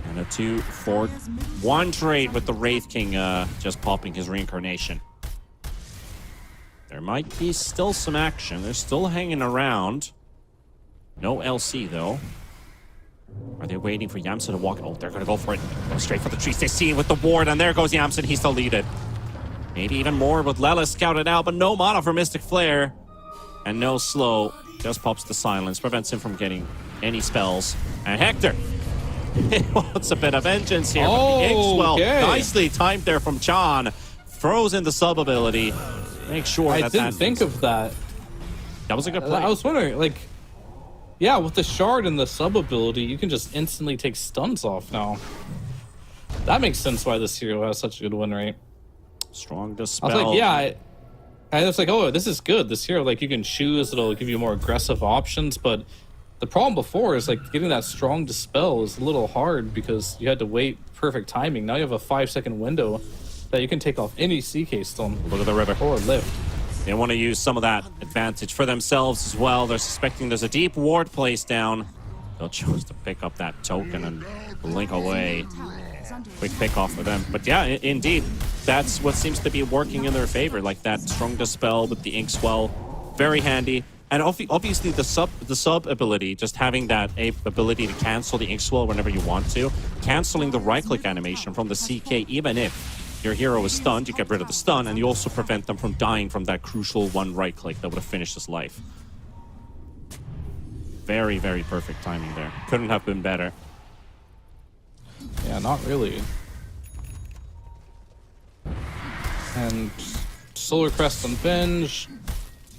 And a 2-for-1 trade with the Wraith King just popping his reincarnation. There might be still some action. They're still hanging around. No LC, though. Are they waiting for Yamsen to walk? Oh, they're going to go for it. Go straight for the trees. They see it with the ward, and there goes Yamsen. He's deleted. Maybe even more with Lela scouted out, but no mana for Mystic Flare. And no slow. Just pops the silence. Prevents him from getting any spells. And Hector. He wants a bit of vengeance here. Oh, but the Inkswell, okay. nicely timed there from Chan. Throws in the sub ability. Make sure I that didn't think of that. That was a good play. I was wondering, like, yeah, with the shard and the sub ability, you can just instantly take stuns off now. That makes sense why this hero has such a good win rate. Strong I dispel. was like, yeah, I was like, oh, this is good. This hero, like, you can choose, it'll give you more aggressive options, but the problem before is, like, getting that strong dispel is a little hard because you had to wait perfect timing. Now you have a 5-second window that you can take off any CK stun. Look at the river. Or lift. They want to use some of that advantage for themselves as well. They're suspecting there's a deep ward placed down. They'll choose to pick up that token and blink away. Quick pick off for them. But yeah, indeed, that's what seems to be working in their favor. Like that strong dispel with the Inkswell. Very handy. And obviously the sub ability, just having that ability to cancel the Inkswell whenever you want to. Canceling the right-click animation from the CK, even if your hero is stunned, you get rid of the stun, and you also prevent them from dying from that crucial one right-click that would have finished his life. Very, very perfect timing there. Couldn't have been better. Yeah, not really. And Solar Crest on Binge,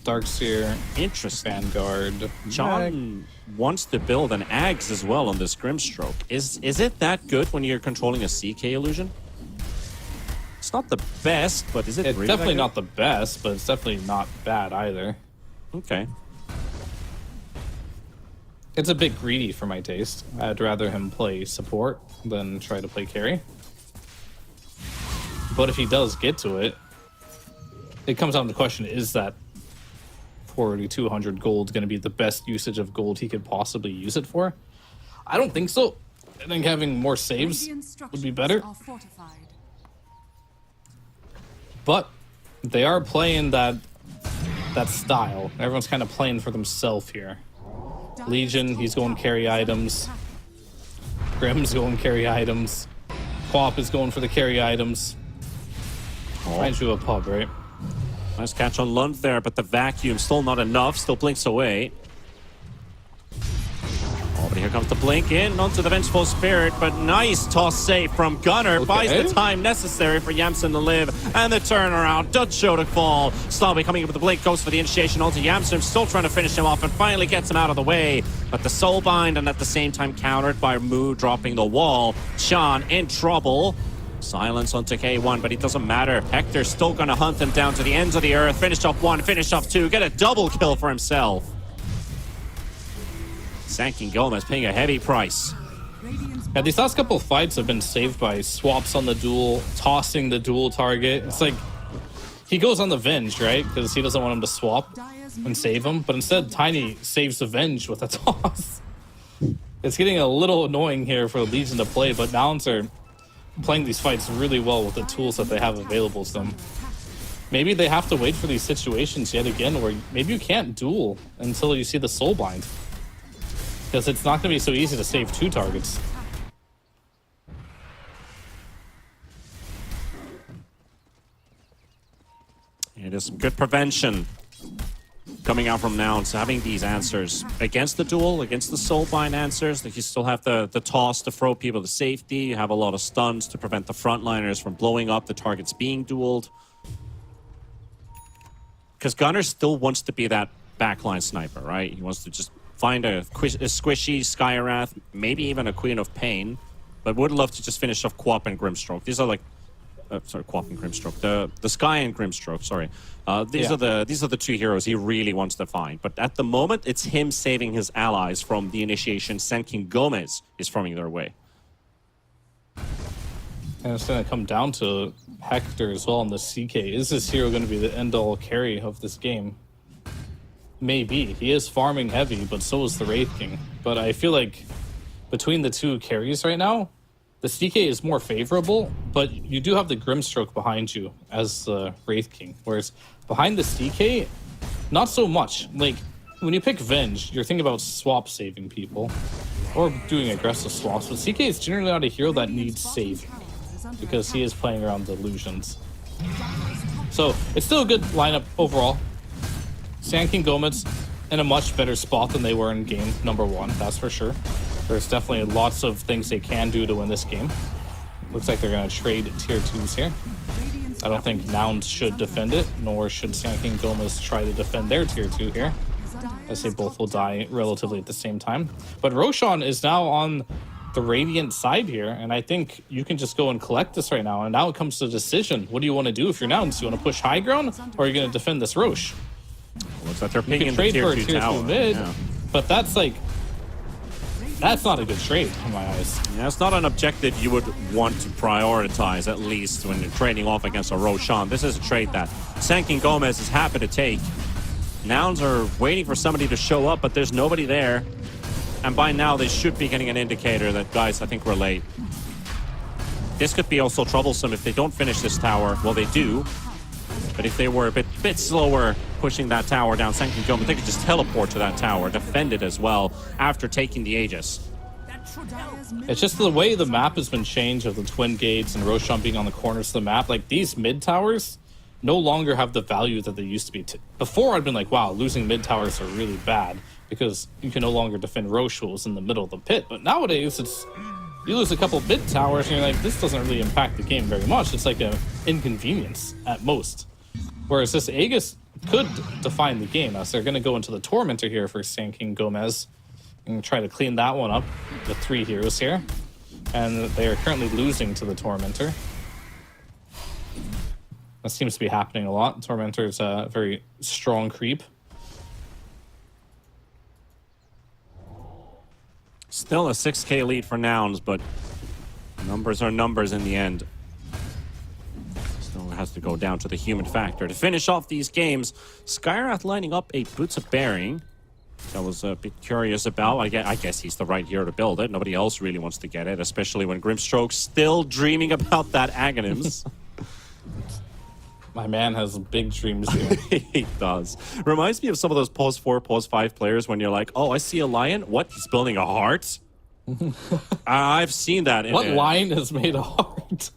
Darkseer, Interesting. Vanguard. John wants to build an Ags as well on this Grimstroke. Is it that good when you're controlling a CK illusion? It's not the best, but is it It's really definitely that not the best, but it's definitely not bad either. good? Okay. It's a bit greedy for my taste. I'd rather him play support than try to play carry. But if he does get to it, it comes down to the question, is that 4,200 gold going to be the best usage of gold he could possibly use it for? I don't think so. I think having more saves would be better. But they are playing that style. Everyone's kind of playing for themselves here. Legion, he's going carry items. Grim's going carry items. Quap is going for the carry items. Trying to do a pub, right? Nice catch on Lund there, but the vacuum still not enough. Still blinks away. Oh, but here comes the blink in onto the Vengeful Spirit, but nice toss save from Gunnar. Okay. Buys the time necessary for Yamsen to live, and the turnaround does show to fall. Slavi coming in with the blink, goes for the initiation onto Yamsen, still trying to finish him off, and finally gets him out of the way. But the Soulbind, and at the same time countered by Mu dropping the wall. Chan in trouble. Silence onto K1, but it doesn't matter. Hector's still gonna hunt him down to the ends of the earth. Finish off one, finish off two, get a double kill for himself. Sanking GÓMEZ paying a heavy price. Yeah, these last couple of fights have been saved by swaps on the duel, tossing the duel target. It's like, he goes on the Venge, right? Because he doesn't want him to swap and save him. But instead, Tiny saves the Venge with a toss. It's getting a little annoying here for Legion to play, but Nouns are playing these fights really well with the tools that they have available to them. Maybe they have to wait for these situations yet again where maybe you can't duel until you see the Soulbind. Because it's not going to be so easy to save two targets. It is some good prevention coming out from Nouns, having these answers against the duel, against the Soulbind answers. Like you still have the toss to throw people to safety. You have a lot of stuns to prevent the frontliners from blowing up the targets being dueled. Because Gunnar still wants to be that backline sniper, right? He wants to just find a squishy Skywrath, maybe even a Queen of Pain, but would love to just finish off Quap and Grimstroke. These are like, sorry, Quap and Grimstroke. The Sky and Grimstroke. Sorry, these are the two heroes he really wants to find. But at the moment, it's him saving his allies from the initiation. Sanking GÓMEZ is forming their way. And it's going to come down to Hector as well on the CK. Is this hero going to be the end-all carry of this game? Maybe. He is farming heavy, but so is the Wraith King. But I feel like between the two carries right now, the CK is more favorable, but you do have the Grimstroke behind you as the Wraith King. Whereas behind the CK, not so much. Like, when you pick Venge, you're thinking about swap saving people. or doing aggressive swaps. But CK is generally not a hero that needs save because he is playing around the illusions. So it's still a good lineup overall. Sand King GÓMEZ in a much better spot than they were in game number 1, that's for sure. There's definitely lots of things they can do to win this game. Looks like they're going to trade tier 2s here. I don't think Nouns should defend it, nor should Sand King GÓMEZ try to defend their tier 2 here, as they both will die relatively at the same time. But Roshan is now on the Radiant side here, and I think you can just go and collect this right now. And now it comes to the decision. What do you want to do if you're Nouns? Do you want to push high ground, or are you going to defend this Rosh? Looks like they're You picking can the trade for a tier 2 tier 2 tower. mid, Yeah. but that's like... That's not a good trade in my eyes. Yeah, it's not an objective you would want to prioritize, at least when you're trading off against a Roshan. This is a trade that Sand King GÓMEZ is happy to take. Nouns are waiting for somebody to show up, but there's nobody there. And by now, they should be getting an indicator that, guys, I think we're late. This could be also troublesome if they don't finish this tower. Well, they do. But if they were a bit slower pushing that tower down, Sand King GÓMEZ, they could just teleport to that tower, defend it as well, after taking the Aegis. It's just the way the map has been changed of the twin gates and Roshan being on the corners of the map. Like, these mid towers no longer have the value that they used to be. Before, I'd been like, wow, losing mid towers are really bad because you can no longer defend Rosh who's in the middle of the pit. But nowadays, it's you lose a couple mid towers and you're like, this doesn't really impact the game very much. It's like an inconvenience at most. Whereas this Aegis could define the game, as they're going to go into the Tormentor here for Sand King GÓMEZ and try to clean that one up with 3 heroes here. And they are currently losing to the Tormentor. That seems to be happening a lot. Tormentor is a very strong creep. Still a 6k lead for Nouns, but numbers are numbers in the end. Still has to go down to the human factor. To finish off these games, Skyrath lining up a Boots of Bearing. I was a bit curious about. I guess he's the right hero to build it. Nobody else really wants to get it, especially when Grimstroke's still dreaming about that Aghanims. My man has big dreams here. He does. Reminds me of some of those pause 4, pause 5 players when you're like, oh, I see a lion. What? He's building a heart? I've seen that. What lion is made of heart?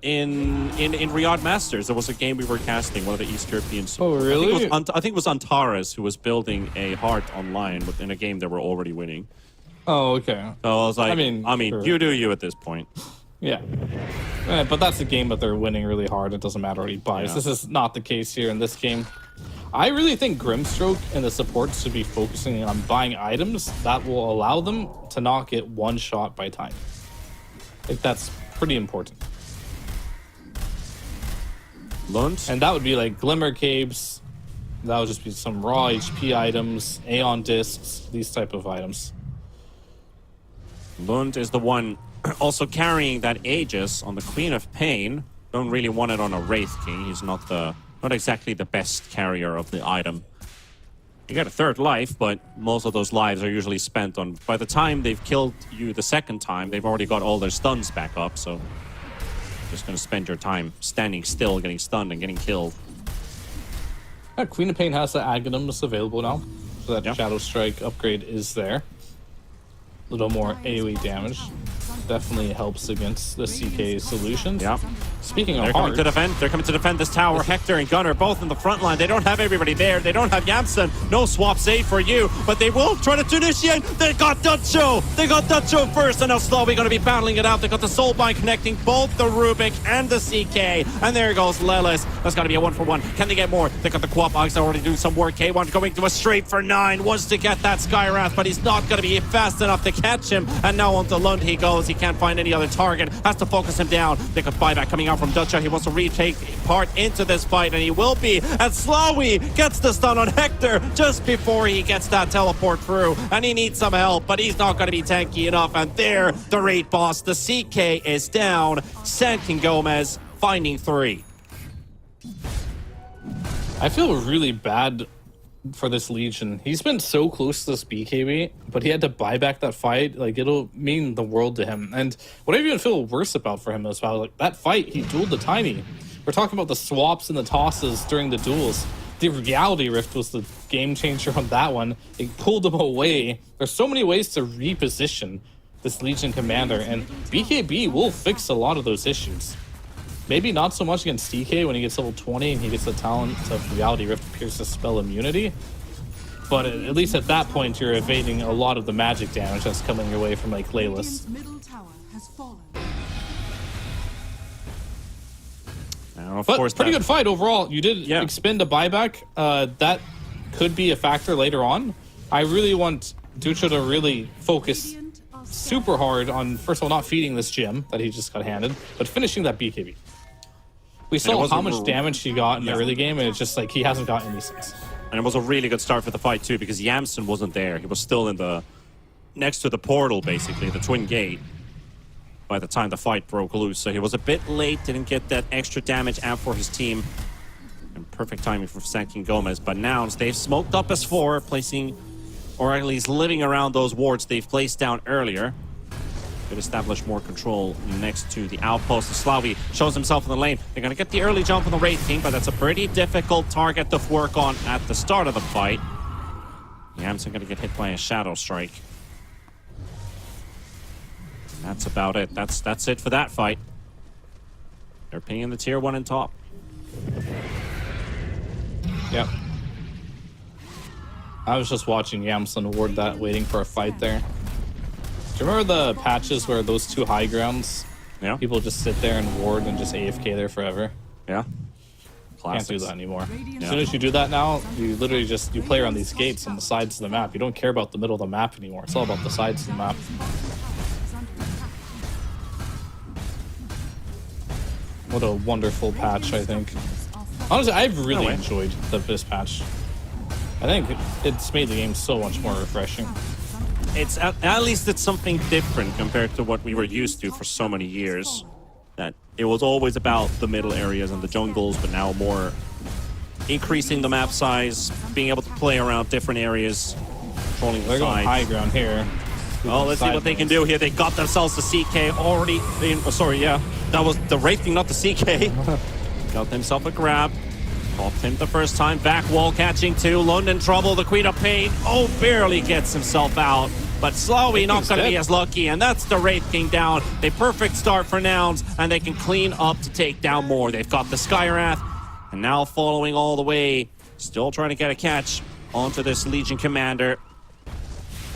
In Riyadh Masters, there was a game we were casting, one of the East Europeans. Oh, really? I think it was Antares who was building a heart online in a game they were already winning. Oh, okay. So I was like, I mean, sure. you do you at this point. Yeah. But that's a game that they're winning really hard. It doesn't matter what he buys. Yeah. This is not the case here in this game. I really think Grimstroke and the supports should be focusing on buying items that will allow them to not get one shot by time. I think that's pretty important. Lund? And that would be like Glimmer Caves. That would just be some raw HP items, Aeon Discs, these type of items. Lund is the one also carrying that Aegis on the Queen of Pain. Don't really want it on a Wraith King. He's not exactly the best carrier of the item. You get a 3rd life, but most of those lives are usually spent on... By the time they've killed you the 2nd time, they've already got all their stuns back up, so... Just gonna spend your time standing still, getting stunned, and getting killed. Yeah, Queen of Pain has the Aghanims available now, so that Shadow Strike upgrade is there. A little more AoE damage. Definitely helps against the CK solutions. Yeah. Speaking of They're coming to defend. They're coming to defend this tower. Hector and Gunnar both in the front line. They don't have everybody there. They don't have Yamsen. No swap save for you, but they will try to initiate. They got Dutcho. They got Dutcho first, and now slowly going to be battling it out. They got the Soulbind connecting both the Rubik and the CK, and there goes Lelis. That's got to be a 1-for-1. Can they get more? They got the Quapox. They're already doing some work. K1 going to a straight for 9. Wants to get that Skyrath, but he's not going to be fast enough to catch him. And now onto Lund he goes. He can't find any other target. Has to focus him down. They got buyback coming out from Dutcha. He wants to retake part into this fight, and he will be. And Slowy gets the stun on Hector just before he gets that teleport through. And he needs some help, but he's not going to be tanky enough. And there, the raid boss, the CK is down. Sand King GÓMEZ finding 3. I feel really bad for this Legion. He's been so close to this BKB, but he had to buy back that fight. Like, it'll mean the world to him. And what I even feel worse about for him as well, like that fight, he dueled the Tiny. We're talking about the swaps and the tosses during the duels. the reality rift was the game changer on that one. It pulled him away. There's so many ways to reposition this Legion commander, and BKB will fix a lot of those issues. Maybe not so much against TK when he gets level 20 and he gets the talent of reality rift pierce to spell immunity, but at least at that point you're evading a lot of the magic damage that's coming your way from like Laylas. Middle tower has fallen. Now, of But course, pretty that- good fight overall. You did Yeah. expend a buyback. That could be a factor later on. I really want Ducho to really focus Radiant are super hard on, first of all, not feeding this gem that he just got handed, but finishing that BKB. We saw was how a much r- damage he got in the Yeah. early game, and it's just like he hasn't got any since. And it was a really good start for the fight too, because Yamson wasn't there. He was still in the next to the portal, basically, the twin gate, by the time the fight broke loose. So he was a bit late, didn't get that extra damage out for his team. And perfect timing for Sanking Gomez. But now they've smoked up as 4, placing, or at least living around those wards they've placed down earlier. Could establish more control next to the outpost. Slawi shows himself in the lane. They're going to get the early jump on the Wraith King, but that's a pretty difficult target to work on at the start of the fight. Yamson going to get hit by a Shadow Strike. That's about it. That's it for that fight. They're pinging the tier 1 in top. Yep. I was just watching Yamson award that, waiting for a fight there. Do you remember the patches where those 2 high grounds, Yeah. people just sit there and ward and just AFK there forever? Yeah. Can't do Classics. that anymore. Radiant As soon as you do that now, you literally just, you play around these gates on the sides of the map. You don't care about the middle of the map anymore. It's all about the sides of the map. What a wonderful patch, I think. Honestly, I've really enjoyed this patch. I think it's made the game so much more refreshing. It's at least it's something different compared to what we were used to for so many years. That it was always about the middle areas and the jungles, but now more increasing the map size, being able to play around different areas, controlling the They're going high sides. ground here. Oh, let's see what they can do here. They got themselves the CK already. Sorry, yeah, that was the Wraith King, not the CK. Got himself a grab. Popped him the first time. Back wall catching too. London trouble. The Queen of Pain. Oh, barely gets himself out. But Slawi not going to be as lucky. And that's the Wraith King down. A perfect start for Nouns. And they can clean up to take down more. They've got the Skywrath. And now following all the way. Still trying to get a catch onto this Legion commander.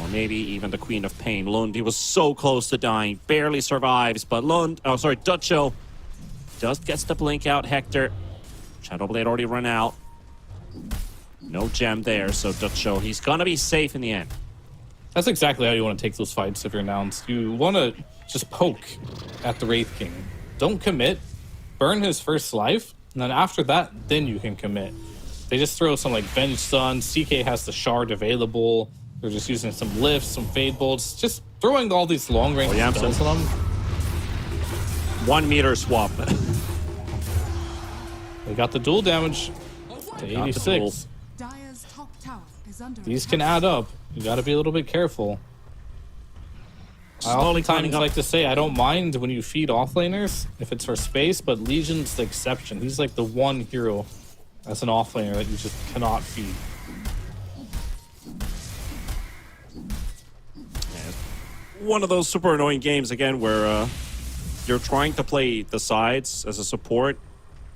Or maybe even the Queen of Pain. Lund, he was so close to dying. Barely survives. But Ducho just gets the blink out. Hector. Shadowblade already run out. No gem there, so Ducho, he's gonna be safe in the end. That's exactly how you want to take those fights if you're Nouns. You want to just poke at the Wraith King. Don't commit. Burn his first life, and then after that, then you can commit. They just throw some like Venge Stun. CK has the shard available. They're just using some lifts, some fade bolts, just throwing all these long range spells on them. 1 meter swap. They got the dual damage to 86. Dire's top tower is under These can add up. You got to be a little bit careful. I Slowly oftentimes climbing up. like to say I don't mind when you feed offlaners if it's for space, but Legion's the exception. He's like the one hero as an offlaner that you just cannot feed. One of those super annoying games again where you're trying to play the sides as a support.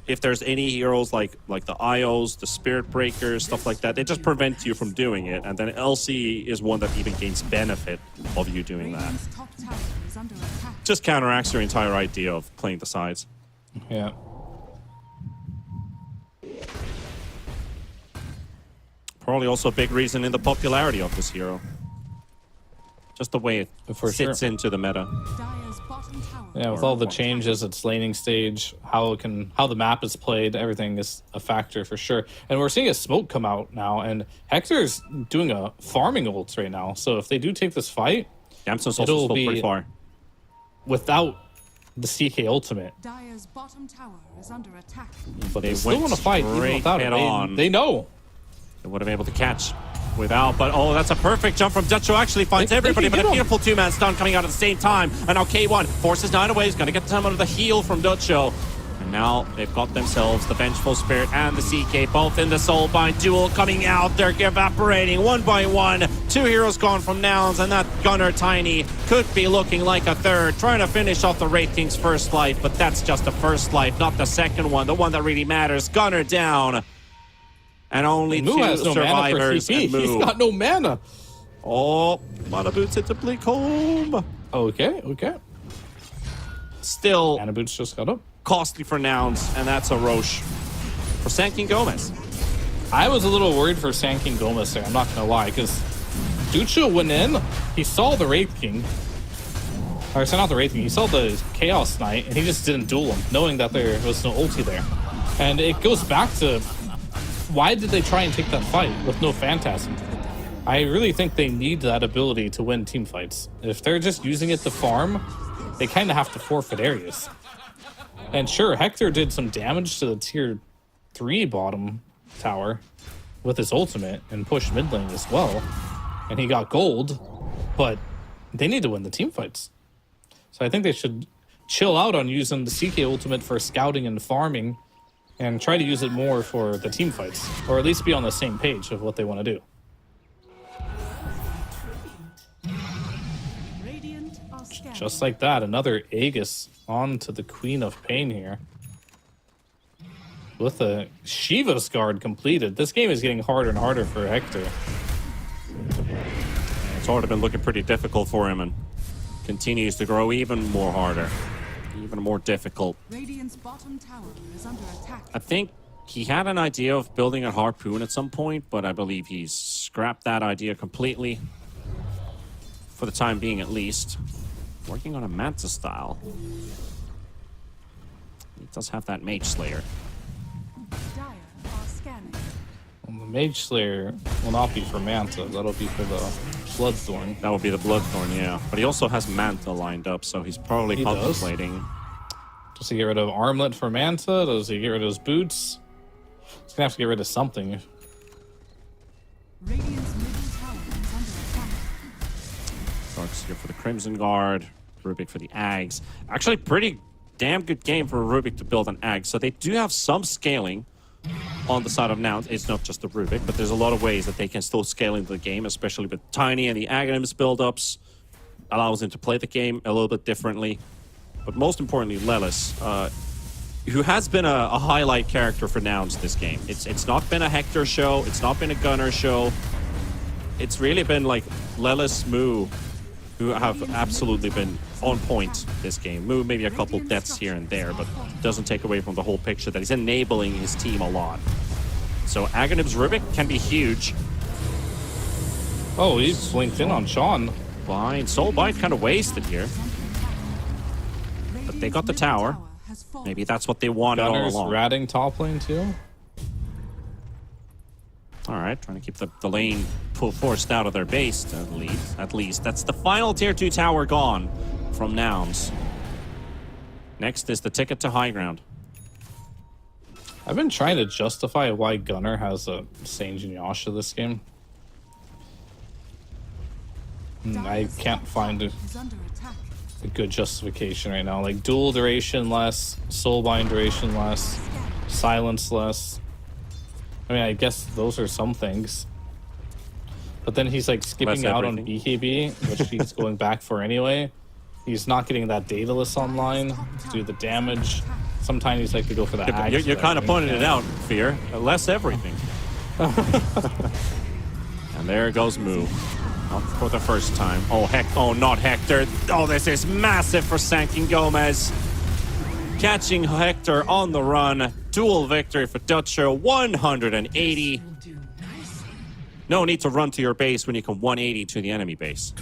If there's any heroes like the IOs, the Spirit Breakers, stuff like that, they just prevent you from doing it. And then LC is one that even gains benefit of you doing that. Radiant's top tower is under attack. Just counteracts your entire idea of playing the sides. Yeah. Probably also a big reason in the popularity of this hero. Just the way it For fits sure. into the meta. Dire's bottom tower. Yeah, with all the changes, its laning stage, how the map is played, everything is a factor for sure. And we're seeing a smoke come out now, and Hector's doing a farming ult right now. So if they do take this fight, Yamson's It'll also still be- pretty far. without the CK ultimate, Dire's bottom tower is under attack. but They they still went want to fight even straight without it. head on. They know. They would have been able to catch without, but oh, that's a perfect jump from Ducho. Actually finds They everybody, can but get a him. beautiful two-man stun coming out at the same time. And now K1 forces 9 away. He's going to get some of the heal from Ducho. And now they've got themselves the Vengeful Spirit and the CK both in the Soulbind duel coming out. They're evaporating one by one. 2 heroes gone from Nouns, and that Gunner Tiny could be looking like a third, trying to finish off the Wraith King's first life, but that's just the first life, not the second one, the one that really matters. Gunner down. And only Moo 2 has no mana for survivors. CP. And Moo. He's got no mana. Oh, Mana Boots into Bleakholm. Okay. Still Mana Boots just got up. costly for Nouns, and that's a Roche for Sanking Gomez. I was a little worried for Sanking Gomez there, I'm not gonna lie, because Ducho went in, he saw the Wraith King. Or sorry, not the Wraith King, he saw the Chaos Knight, and he just didn't duel him, knowing that there was no ulti there. And it goes back to, why did they try and take that fight with no Phantasm? I really think they need that ability to win team fights. If they're just using it to farm, they kind of have to forfeit areas. And sure, Hector did some damage to the tier 3 bottom tower with his ultimate and pushed mid lane as well. And he got gold, but they need to win the team fights. So I think they should chill out on using the CK ultimate for scouting and farming and try to use it more for the team fights, or at least be on the same page of what they want to do. Radiant are scanning. Just like that, another Aegis on to the Queen of Pain here. With a Shiva's Guard completed. This game is getting harder and harder for Hector. It's already been looking pretty difficult for him, and continues to grow even more harder, even more difficult. Radiant's bottom tower is under attack. I think he had an idea of building a harpoon at some point, but I believe he's scrapped that idea completely. For the time being, at least. Working on a Manta style. He does have that Mage Slayer. Dire are scanning. Well, the Mage Slayer will not be for Manta. That'll be for the Bloodthorn. That would be the Bloodthorn, yeah. But he also has Manta lined up, so he's probably He does. contemplating. Does he get rid of Armlet for Manta? Does he get rid of his boots? He's gonna have to get rid of something. Radiant's middle tower is under attack. Darkseer for the Crimson Guard, Rubik for the Ags. Actually, pretty damn good game for Rubik to build an Ag. So they do have some scaling on the side of Nouns. It's not just the Rubik, but there's a lot of ways that they can still scale into the game, especially with Tiny and the Aghanims build-ups. Allows them to play the game a little bit differently. But most importantly, Lelis, who has been a highlight character for Nouns this game. It's not been a Hector show. It's not been a Gunner show. It's really been like Lelis, Moo, who have absolutely been on point this game. Moo maybe a couple deaths here and there, but doesn't take away from the whole picture that he's enabling his team a lot. So Aghanim's Rubik can be huge. Oh, he's blinked in on Sean. Fine. Soulbind kind of wasted here. But they got the tower. Maybe that's what they wanted all Gunner's along. ratting top lane too. All right, trying to keep the lane forced out of their base, at least. That's the final tier 2 tower gone from Nouns. Next is the ticket to high ground. I've been trying to justify why Gunner has a Sange and Yasha this game. I can't find Is under attack. a good justification right now. Like dual duration less, soulbind duration less, silence less. I mean, I guess those are some things. But then he's like skipping Less out on everything. BKB, which he's going back for anyway. He's not getting that Daedalus online to do the damage. Sometimes he's like to go for the axe. You're kind of pointing it out, Fear. Less everything. And there goes Moo. Not for the first time. Oh, not Hector. Oh, this is massive for Sanking Gomez. Catching Hector on the run. Dual victory for Dutcher. 180. No need to run to your base when you can 180 to the enemy base.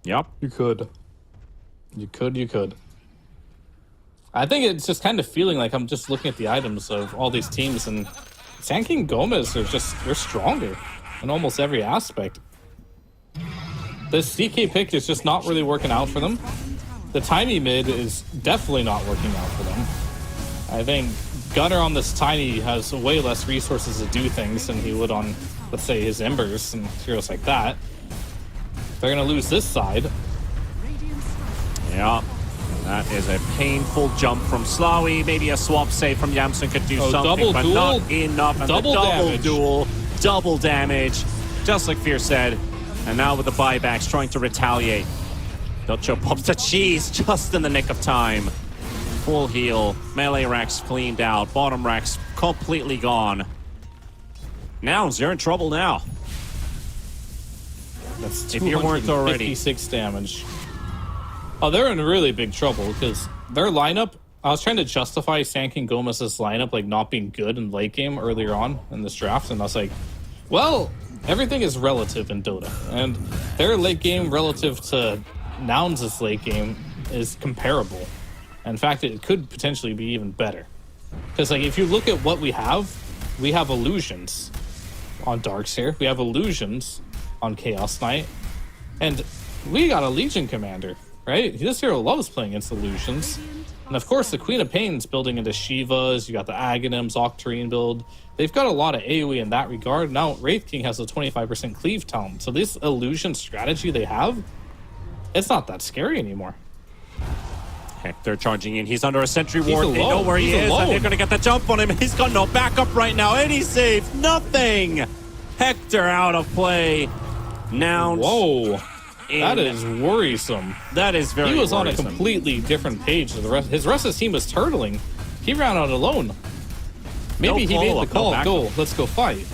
Yep. You could. You could. I think it's just kind of feeling like I'm just looking at the items of all these teams, and Sanking Gomez they're stronger in almost every aspect. This CK pick is just not really working out for them. The Tiny mid is definitely not working out for them. I think Gunner on this Tiny has way less resources to do things than he would on, let's say, his Embers and heroes like that. They're going to lose this side. Yeah. That is a painful jump from Slawi. Maybe a swap save from Yamsen could do something, double but duel, not enough. And double the double damage. duel, double damage, just like Fear said. And now with the buybacks, trying to retaliate. Dutcho pops the cheese just in the nick of time. Full heal, melee racks cleaned out, bottom racks completely gone. Nouns, you're in trouble now. That's If you weren't already. 256 damage. Oh, they're in really big trouble because their lineup, I was trying to justify Sanking Gomez's lineup like not being good in late game earlier on in this draft, and I was like, well, everything is relative in Dota, and their late game relative to Nouns' late game is comparable. In fact, it could potentially be even better. Because like if you look at what we have Illusions on Darkseer, we have Illusions on Chaos Knight, and we got a Legion Commander, right? This hero loves playing against Illusions. And of course, the Queen of Pain's building into Shivas, you got the Aghanims, Octarine build. They've got a lot of AoE in that regard. Now, Wraith King has a 25% cleave talent. So this Illusion strategy they have, it's not that scary anymore. Hector charging in. He's under a sentry ward. alone. They know where he He's is, alone. and they're going to get the jump on him. He's got no backup right now. Any save, nothing. Hector out of play. Nouns. Whoa. That is worrisome. That is very He was on a worrisome. completely different page. To the rest, his rest of his team was turtling. He ran out alone. Maybe he made the follow-up, no call. backup. Go, let's go fight.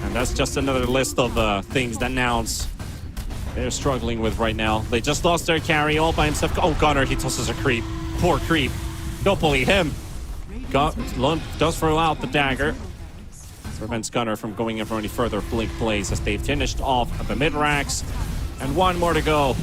And that's just another list of things that Nouns they're struggling with right now. They just lost their carry all by himself. Oh, Gunnar, he tosses a creep. Poor creep. Don't bully him. Lund does throw out the dagger. Prevents Gunnar from going in for any further blink plays as they've finished off at the mid racks. And one more to go.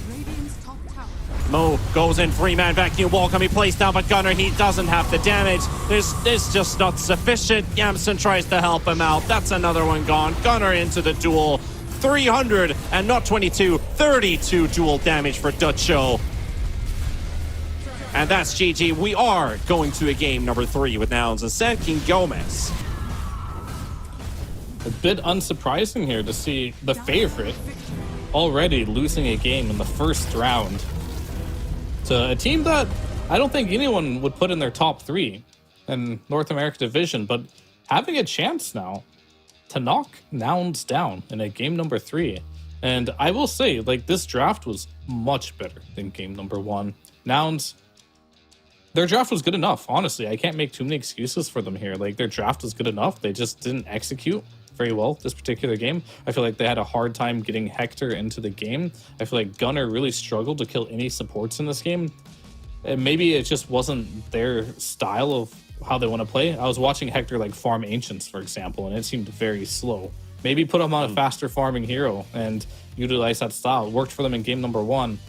Radiant's top tower. Mo goes in, 3-man vacuum wall can be placed down, but Gunnar, he doesn't have the damage. There's just not sufficient. Yamsen tries to help him out. That's another one gone. Gunnar into the duel. 300 and not 22, 32 dual damage for Dutcho. And that's GG. We are going to a game number 3 with Nouns and Sanking GÓMEZ. A bit unsurprising here to see the favorite already losing a game in the first round to a team that I don't think anyone would put in their top 3 in North America Division, but having a chance now to knock Nouns down in a game number 3. And I will say, like, this draft was much better than game number 1. Nouns, their draft was good enough, honestly. I can't make too many excuses for them here. Like, their draft was good enough. They just didn't execute very well this particular game. I feel like they had a hard time getting Hector into the game. I feel like Gunnar really struggled to kill any supports in this game. And maybe it just wasn't their style of how they want to play. I was watching Hector like farm Ancients, for example, and it seemed very slow. Maybe put him on a faster farming hero and utilize that style. It worked for them in game number 1.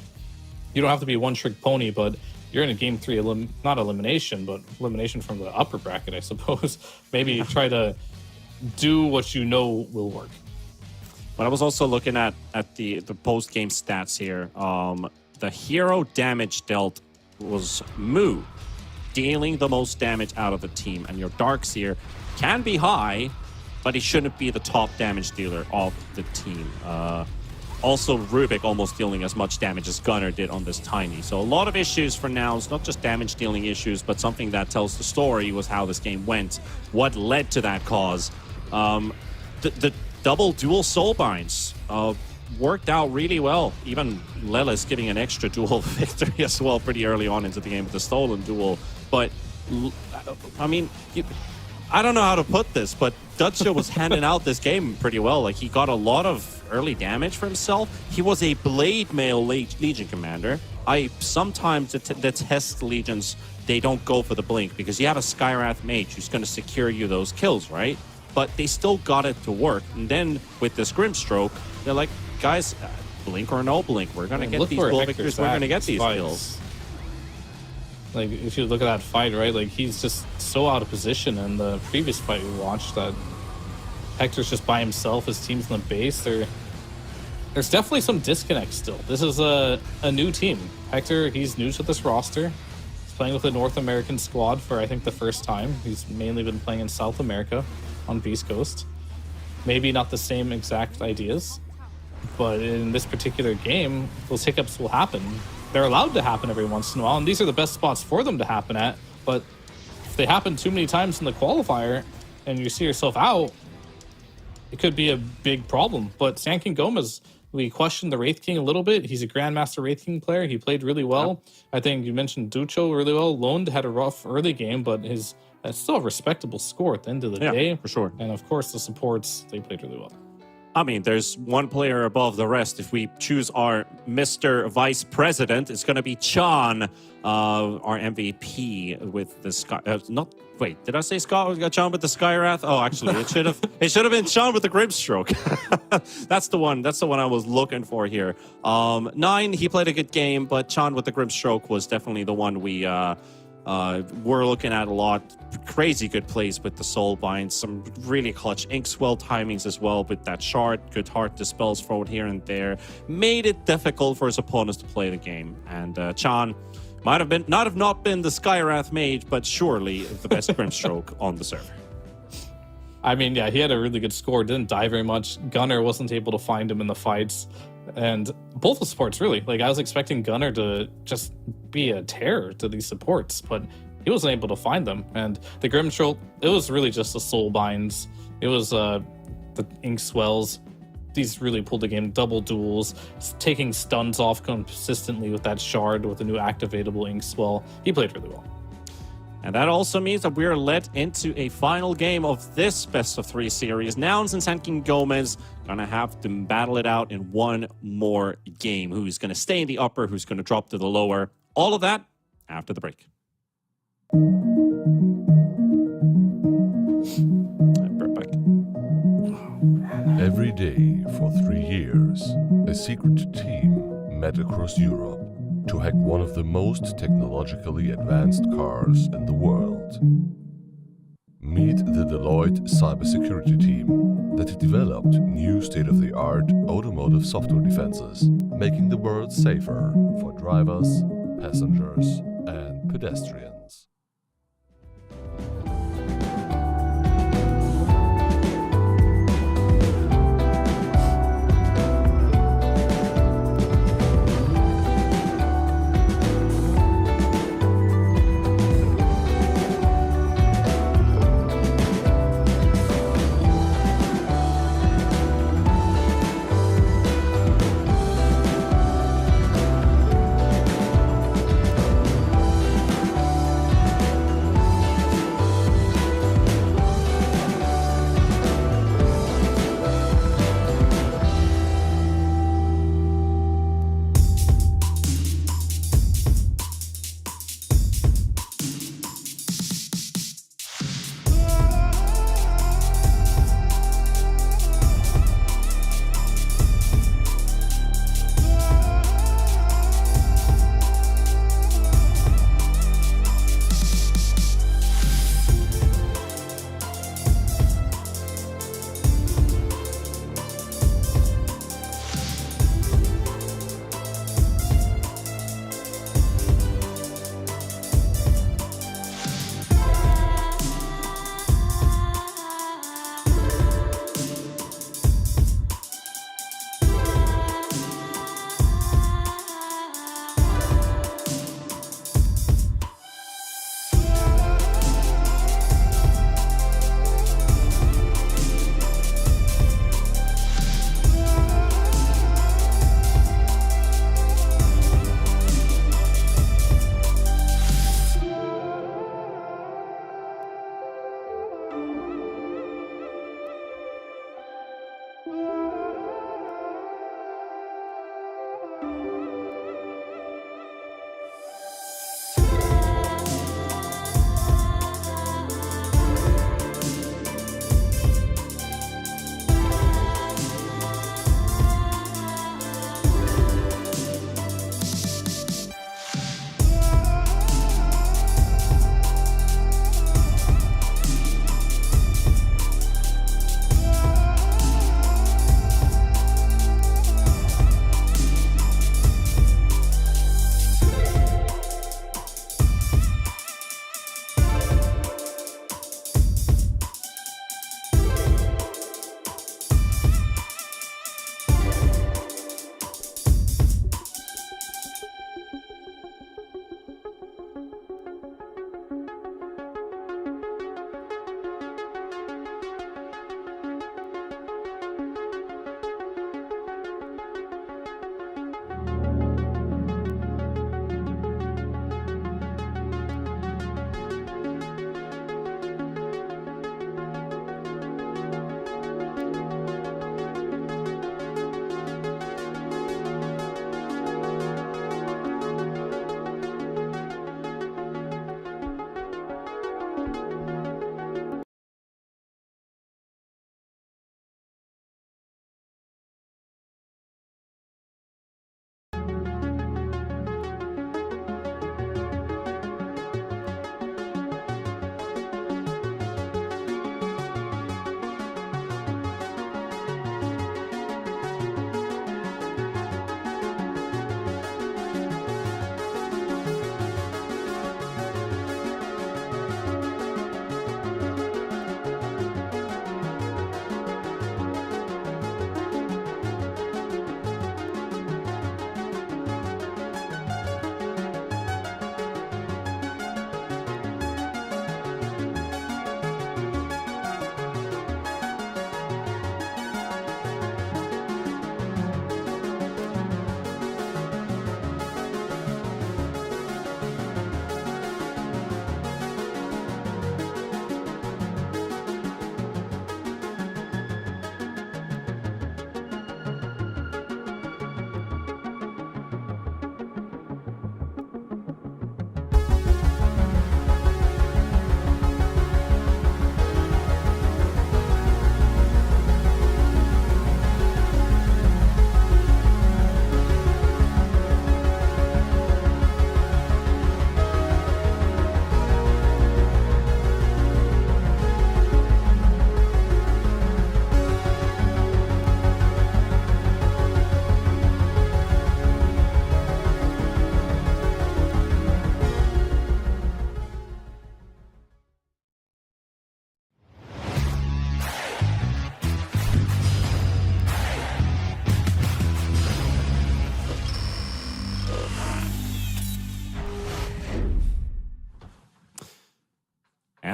You don't have to be a one-trick pony, but you're in a game 3, not elimination, but elimination from the upper bracket, I suppose. Maybe try to do what you know will work. But I was also looking at the post-game stats here. The hero damage dealt was Moo, dealing the most damage out of the team. And your Darkseer can be high, but he shouldn't be the top damage dealer of the team. Also, Rubik almost dealing as much damage as Gunnar did on this Tiny. So a lot of issues for Nouns, not just damage dealing issues, but something that tells the story was how this game went. What led to that cause? The double dual soulbinds worked out really well. Even Lelis giving an extra dual victory as well pretty early on into the game with the stolen duel. But, I mean, I don't know how to put this, but Dutcho was handing out this game pretty well. Like, he got a lot of early damage for himself. He was a Blade Mail Legion commander. I sometimes detest Legions. They don't go for the blink because you have a Skywrath mage who's going to secure you those kills, right? But they still got it to work. And then with this Grimstroke, they're like, guys, blink or no blink, we're going to get these dual victories. We're going to get these kills. Like, if you look at that fight, right, like, he's just so out of position in the previous fight we watched that Hector's just by himself, his team's in the base. There's definitely some disconnect still. This is a new team. Hector, he's new to this roster. He's playing with a North American squad for, I think, the first time. He's mainly been playing in South America on Beast Coast. Maybe not the same exact ideas. But in this particular game, those hiccups will happen. They're allowed to happen every once in a while, and these are the best spots for them to happen at. But if they happen too many times in the qualifier and you see yourself out, it could be a big problem. But Sankin Gomez, we questioned the Wraith King a little bit. He's a Grandmaster Wraith King player. He played really well. I think you mentioned Ducho really well. Lone had a rough early game, but that's still a respectable score at the end of the day. For sure. And of course, the supports, they played really well. I mean, there's one player above the rest. If we choose our Mr. Vice President, it's going to be Chan, our MVP with the Sky. Wait, did I say Chan with the Skywrath? Oh, actually, it should have been Chan with the Grimstroke. That's the one. That's the one I was looking for here. 9, he played a good game, but Chan with the Grimstroke was definitely the one we're looking at a lot. Crazy good plays with the Soul Bind, some really clutch Inkswell timings as well with that shard. Good heart dispels forward here and there. Made it difficult for his opponents to play the game. And Chan might have not been the Skywrath mage, but surely the best Grimstroke on the server. I mean, yeah, he had a really good score. Didn't die very much. Gunnar wasn't able to find him in the fights. And both the supports, really. Like, I was expecting Gunnar to just be a terror to these supports, but he wasn't able to find them. And the Grimstroke, it was really just the Soul Binds. It was the Inkswells. These really pulled the game. Double duels, taking stuns off consistently with that shard with a new activatable Inkswell. He played really well. And that also means that we're led into a final game of this best-of-3 series. Nouns and Sankin Gomez gonna have to battle it out in one more game. Who's gonna stay in the upper, who's gonna drop to the lower. All of that after the break. Right back. Every day for 3 years, a secret team met across Europe to hack one of the most technologically advanced cars in the world. Meet the Deloitte cybersecurity team that developed new state-of-the-art automotive software defenses, making the world safer for drivers, passengers, and pedestrians.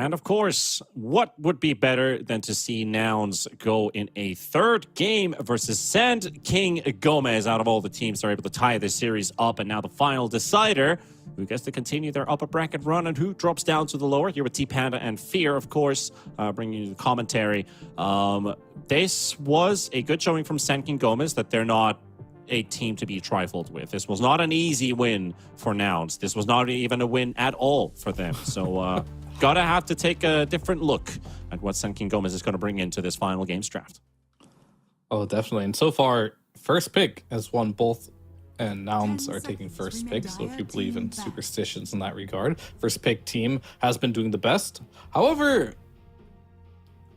And of course, what would be better than to see Nouns go in a third game versus Sand King GÓMEZ? Out of all the teams, they're able to tie this series up, and now the final decider, who gets to continue their upper bracket run and who drops down to the lower. Here with T-Panda and Fear, of course, bringing you the commentary. This was a good showing from Sand King GÓMEZ that they're not a team to be trifled with. This was not an easy win for Nouns. This was not even a win at all for them. So gotta have to take a different look at what Sand King GÓMEZ is going to bring into this final games draft. Oh, definitely. And so far, first pick has won both, and Nouns are taking first pick. So if you believe in superstitions in that regard, first pick team has been doing the best. However,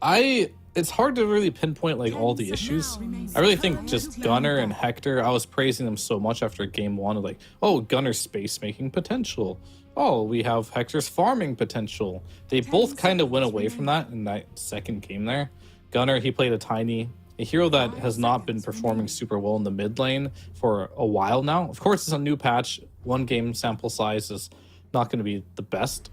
it's hard to really pinpoint like all the issues. I really think just Gunnar and Hector, I was praising them so much after game one of like, oh, Gunnar's space making potential. Oh, we have Hector's farming potential. They both kind of went away from that in that second game there. Gunnar, he played a Tiny, a hero that has not been performing super well in the mid lane for a while now. Of course, it's a new patch. 1 game sample size is not going to be the best.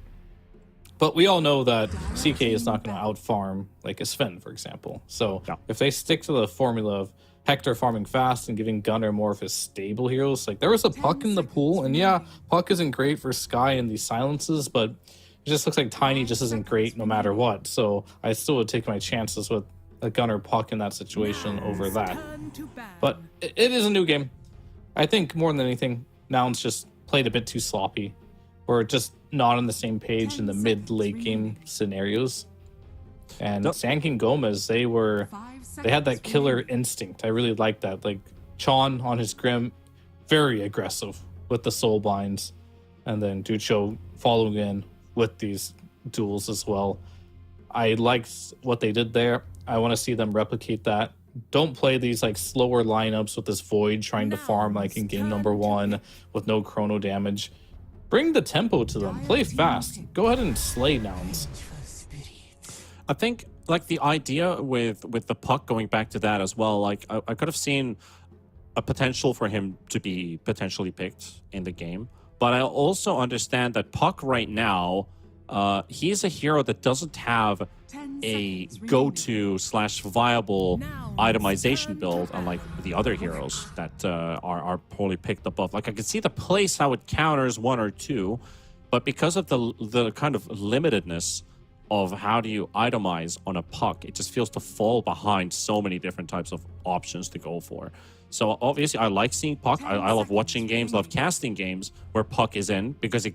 But we all know that CK is not going to out-farm like a Sven, for example. So if they stick to the formula of Hector farming fast and giving Gunnar more of his stable heroes, like there was a Puck in the pool, and yeah, Puck isn't great for Sky and these silences, but it just looks like Tiny just isn't great no matter what. So I still would take my chances with a Gunnar Puck in that situation over that. But it is a new game. I think more than anything, Nouns just played a bit too sloppy. Or just not on the same page in the mid-late game scenarios. And Sand King GÓMEZ, they had that killer instinct. I really like that. Like Chon on his Grim, very aggressive with the soul binds. And then Ducho following in with these duels as well. I liked what they did there. I want to see them replicate that. Don't play these like slower lineups with this Void trying to farm like in game number 1 with no chrono damage. Bring the tempo to them. Play fast. Go ahead and slay Nouns. I think like the idea with the Puck, going back to that as well, like I could have seen a potential for him to be potentially picked in the game. But I also understand that Puck right now, he's a hero that doesn't have a go-to / viable itemization build, unlike the other heroes that are poorly picked above. Like I can see the place how it counters 1 or 2, but because of the kind of limitedness of how do you itemize on a Puck, it just feels to fall behind so many different types of options to go for. So obviously I like seeing Puck. I love watching games, love casting games where Puck is in, because it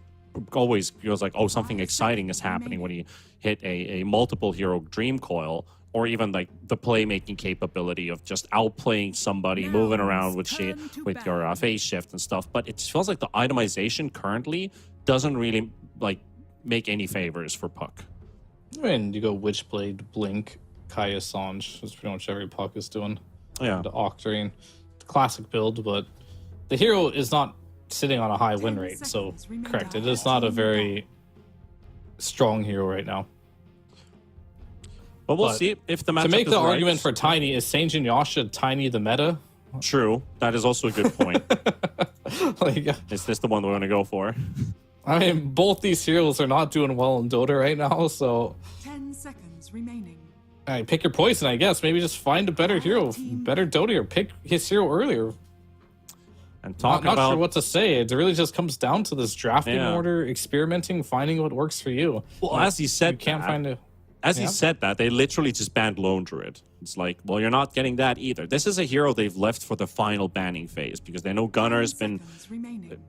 always feels like, oh, something exciting is happening when you hit a multiple hero dream coil, or even like the playmaking capability of just outplaying somebody, moving around with your phase shift and stuff. But it feels like the itemization currently doesn't really like make any favors for Puck. I mean, you go Witchblade, Blink, Kaya Sange. That's pretty much every Puck is doing. Yeah. The Octarine, the classic build, but the hero is not sitting on a high win rate, so correct. It is not a very strong hero right now. But we'll see if the matchup to make the right. argument for Tiny, is Saint Yasha Tiny the meta? True. That is also a good point. Like, Is this the one we're going to go for? I mean, both these heroes are not doing well in Dota right now, so 10 seconds remaining. all right, pick your poison, I guess. Maybe just find a better hero, better Dota, or pick his hero earlier. And talk Not about sure what to say. It really just comes down to this drafting order, experimenting, finding what works for you. Well, as he said, You can't find a... As he said that, they literally just banned Lone Druid. It's like, well, you're not getting that either. This is a hero they've left for the final banning phase because they know Gunnar's been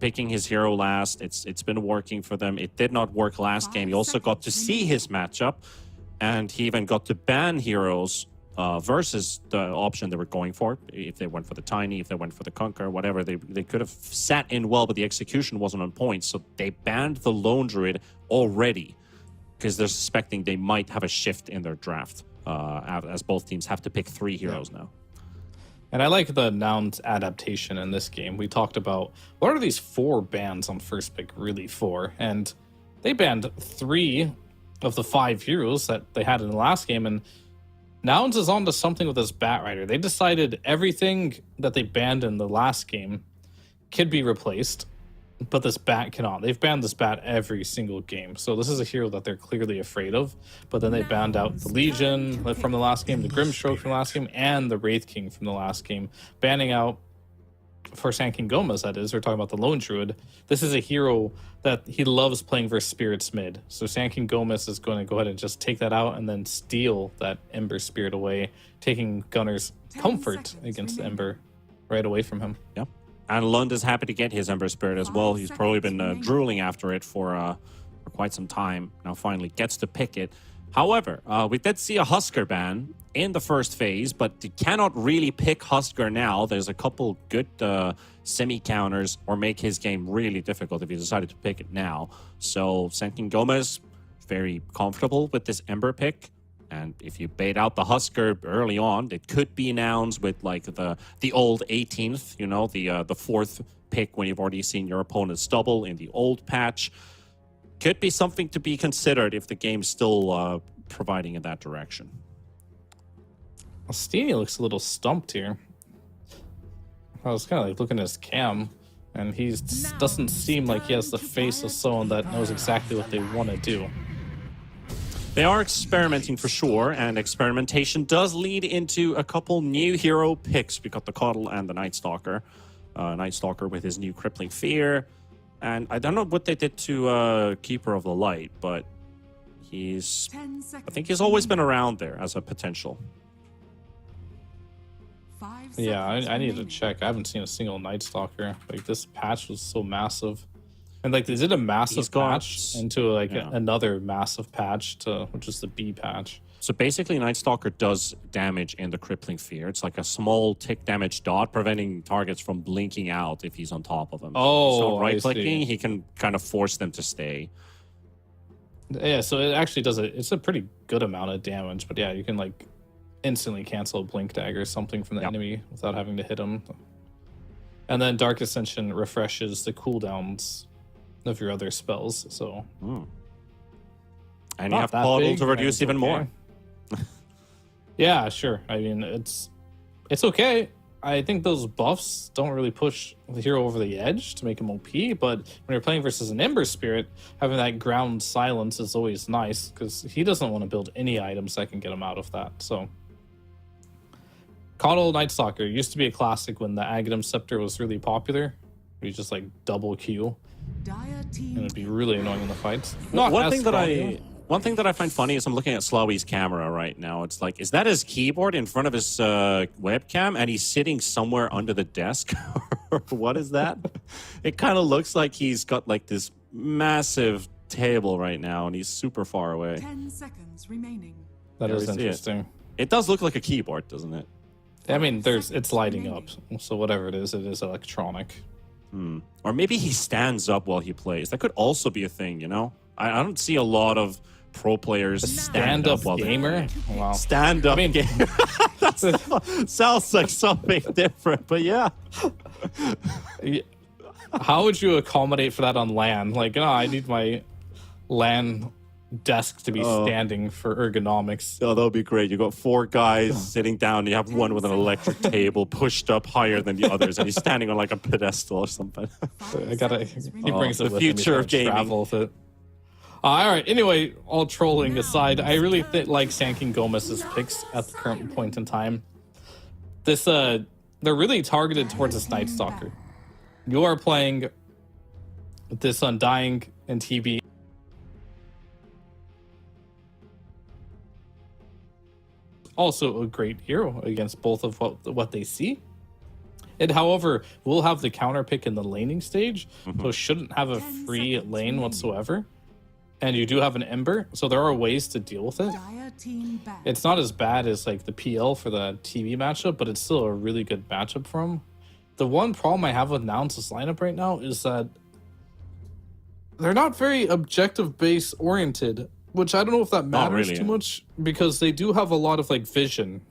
picking his hero last. It's been working for them. It did not work last game. He also got to see his matchup, and he even got to ban heroes versus the option they were going for. If they went for the Tiny, if they went for the Conquer, whatever, they could have sat in well, but the execution wasn't on point. So they banned the Lone Druid already, because they're suspecting they might have a shift in their draft, as both teams have to pick 3 heroes now. And I like the nouns adaptation in this game. We talked about, what are these 4 bans on first pick really for? And they banned 3 of the 5 heroes that they had in the last game, and Nouns is onto something with this Bat Rider. They decided everything that they banned in the last game could be replaced. but this bat cannot. They've banned this bat every single game. So this is a hero that they're clearly afraid of. But then they banned out the Legion from the last game, the Grimstroke from the last game, and the Wraith King from the last game. Banning out, for Sand King GÓMEZ, that is, we're talking about the Lone Druid. This is a hero that he loves playing versus Spirits mid. So Sand King GÓMEZ is going to go ahead and just take that out and then steal that Ember Spirit away, taking Gunner's comfort against Ember right away from him. Yep. And Lund is happy to get his Ember Spirit as well. He's probably been drooling after it for quite some time. Now finally gets to pick it. However, we did see a Husker ban in the first phase, but you cannot really pick Husker now. There's a couple good semi-counters or make his game really difficult if you decided to pick it now. So Sand King GÓMEZ, very comfortable with this Ember pick. And if you bait out the Husker early on, it could be nouns with like the old 18th, you know, the fourth pick when you've already seen your opponent's double in the old patch. Could be something to be considered if the game's still providing in that direction. Steenie looks a little stumped here. I was kind of like looking at his cam, and he doesn't seem like he has the face of someone that knows exactly what they want to do. They are experimenting for sure, and experimentation does lead into a couple new hero picks. We got the Coddle and the Night Stalker. Night Stalker with his new Crippling Fear. And I don't know what they did to Keeper of the Light, but I think he's always been around there as a potential. Yeah, I need to check. I haven't seen a single Night Stalker. Like, this patch was so massive. And like, they did a massive patch into like another massive patch, which is the B patch. So basically, Night Stalker does damage in the Crippling Fear. It's like a small tick damage dot, preventing targets from blinking out if he's on top of them. Oh, so right-clicking, he can kind of force them to stay. Yeah, so it actually does it's a pretty good amount of damage. But yeah, you can like instantly cancel a Blink Dagger or something from the enemy without having to hit him. And then Dark Ascension refreshes the cooldowns of your other spells, so and you have Coddle to reduce even more. Yeah, sure. I mean, it's okay. I think those buffs don't really push the hero over the edge to make him OP, but when you're playing versus an Ember Spirit, having that ground silence is always nice, because he doesn't want to build any items that can get him out of that. So Coddle Night Stalker used to be a classic when the Aghanim Scepter was really popular. You just like double Q, and it'd be really annoying in the fights. One thing that I find funny is I'm looking at Slawy's camera right now. It's like, is that his keyboard in front of his webcam, and he's sitting somewhere under the desk? Or what is that? It kind of looks like he's got like this massive table right now, and he's super far away. 10 seconds remaining. That is interesting. It does look like a keyboard, doesn't it? I mean, it's lighting up, so whatever it is electronic. Or maybe he stands up while he plays. That could also be a thing, you know? I don't see a lot of pro players stand up while gamer. Wow. Stand up gamer. That sounds like something different, but yeah. How would you accommodate for that on LAN? Like, I need my LAN desk to be standing for ergonomics. Oh, that would be great. You got 4 guys sitting down. You have one with an electric table pushed up higher than the others, and he's standing on like a pedestal or something. He brings it the with future him. of gaming. Travel with it. All right. Anyway, all trolling aside, I really like Sand King GÓMEZ's picks at the current point in time. This they're really targeted towards this Night Stalker. You are playing this Undying and TB. Also a great hero against both of what they see. It, however, will have the counter pick in the laning stage, so shouldn't have a free lane whatsoever. And you do have an Ember, so there are ways to deal with it. It's not as bad as like the PL for the TV matchup, but it's still a really good matchup for him. The one problem I have with Nouns' lineup right now is that they're not very objective base oriented, which I don't know if that matters too much, because they do have a lot of like vision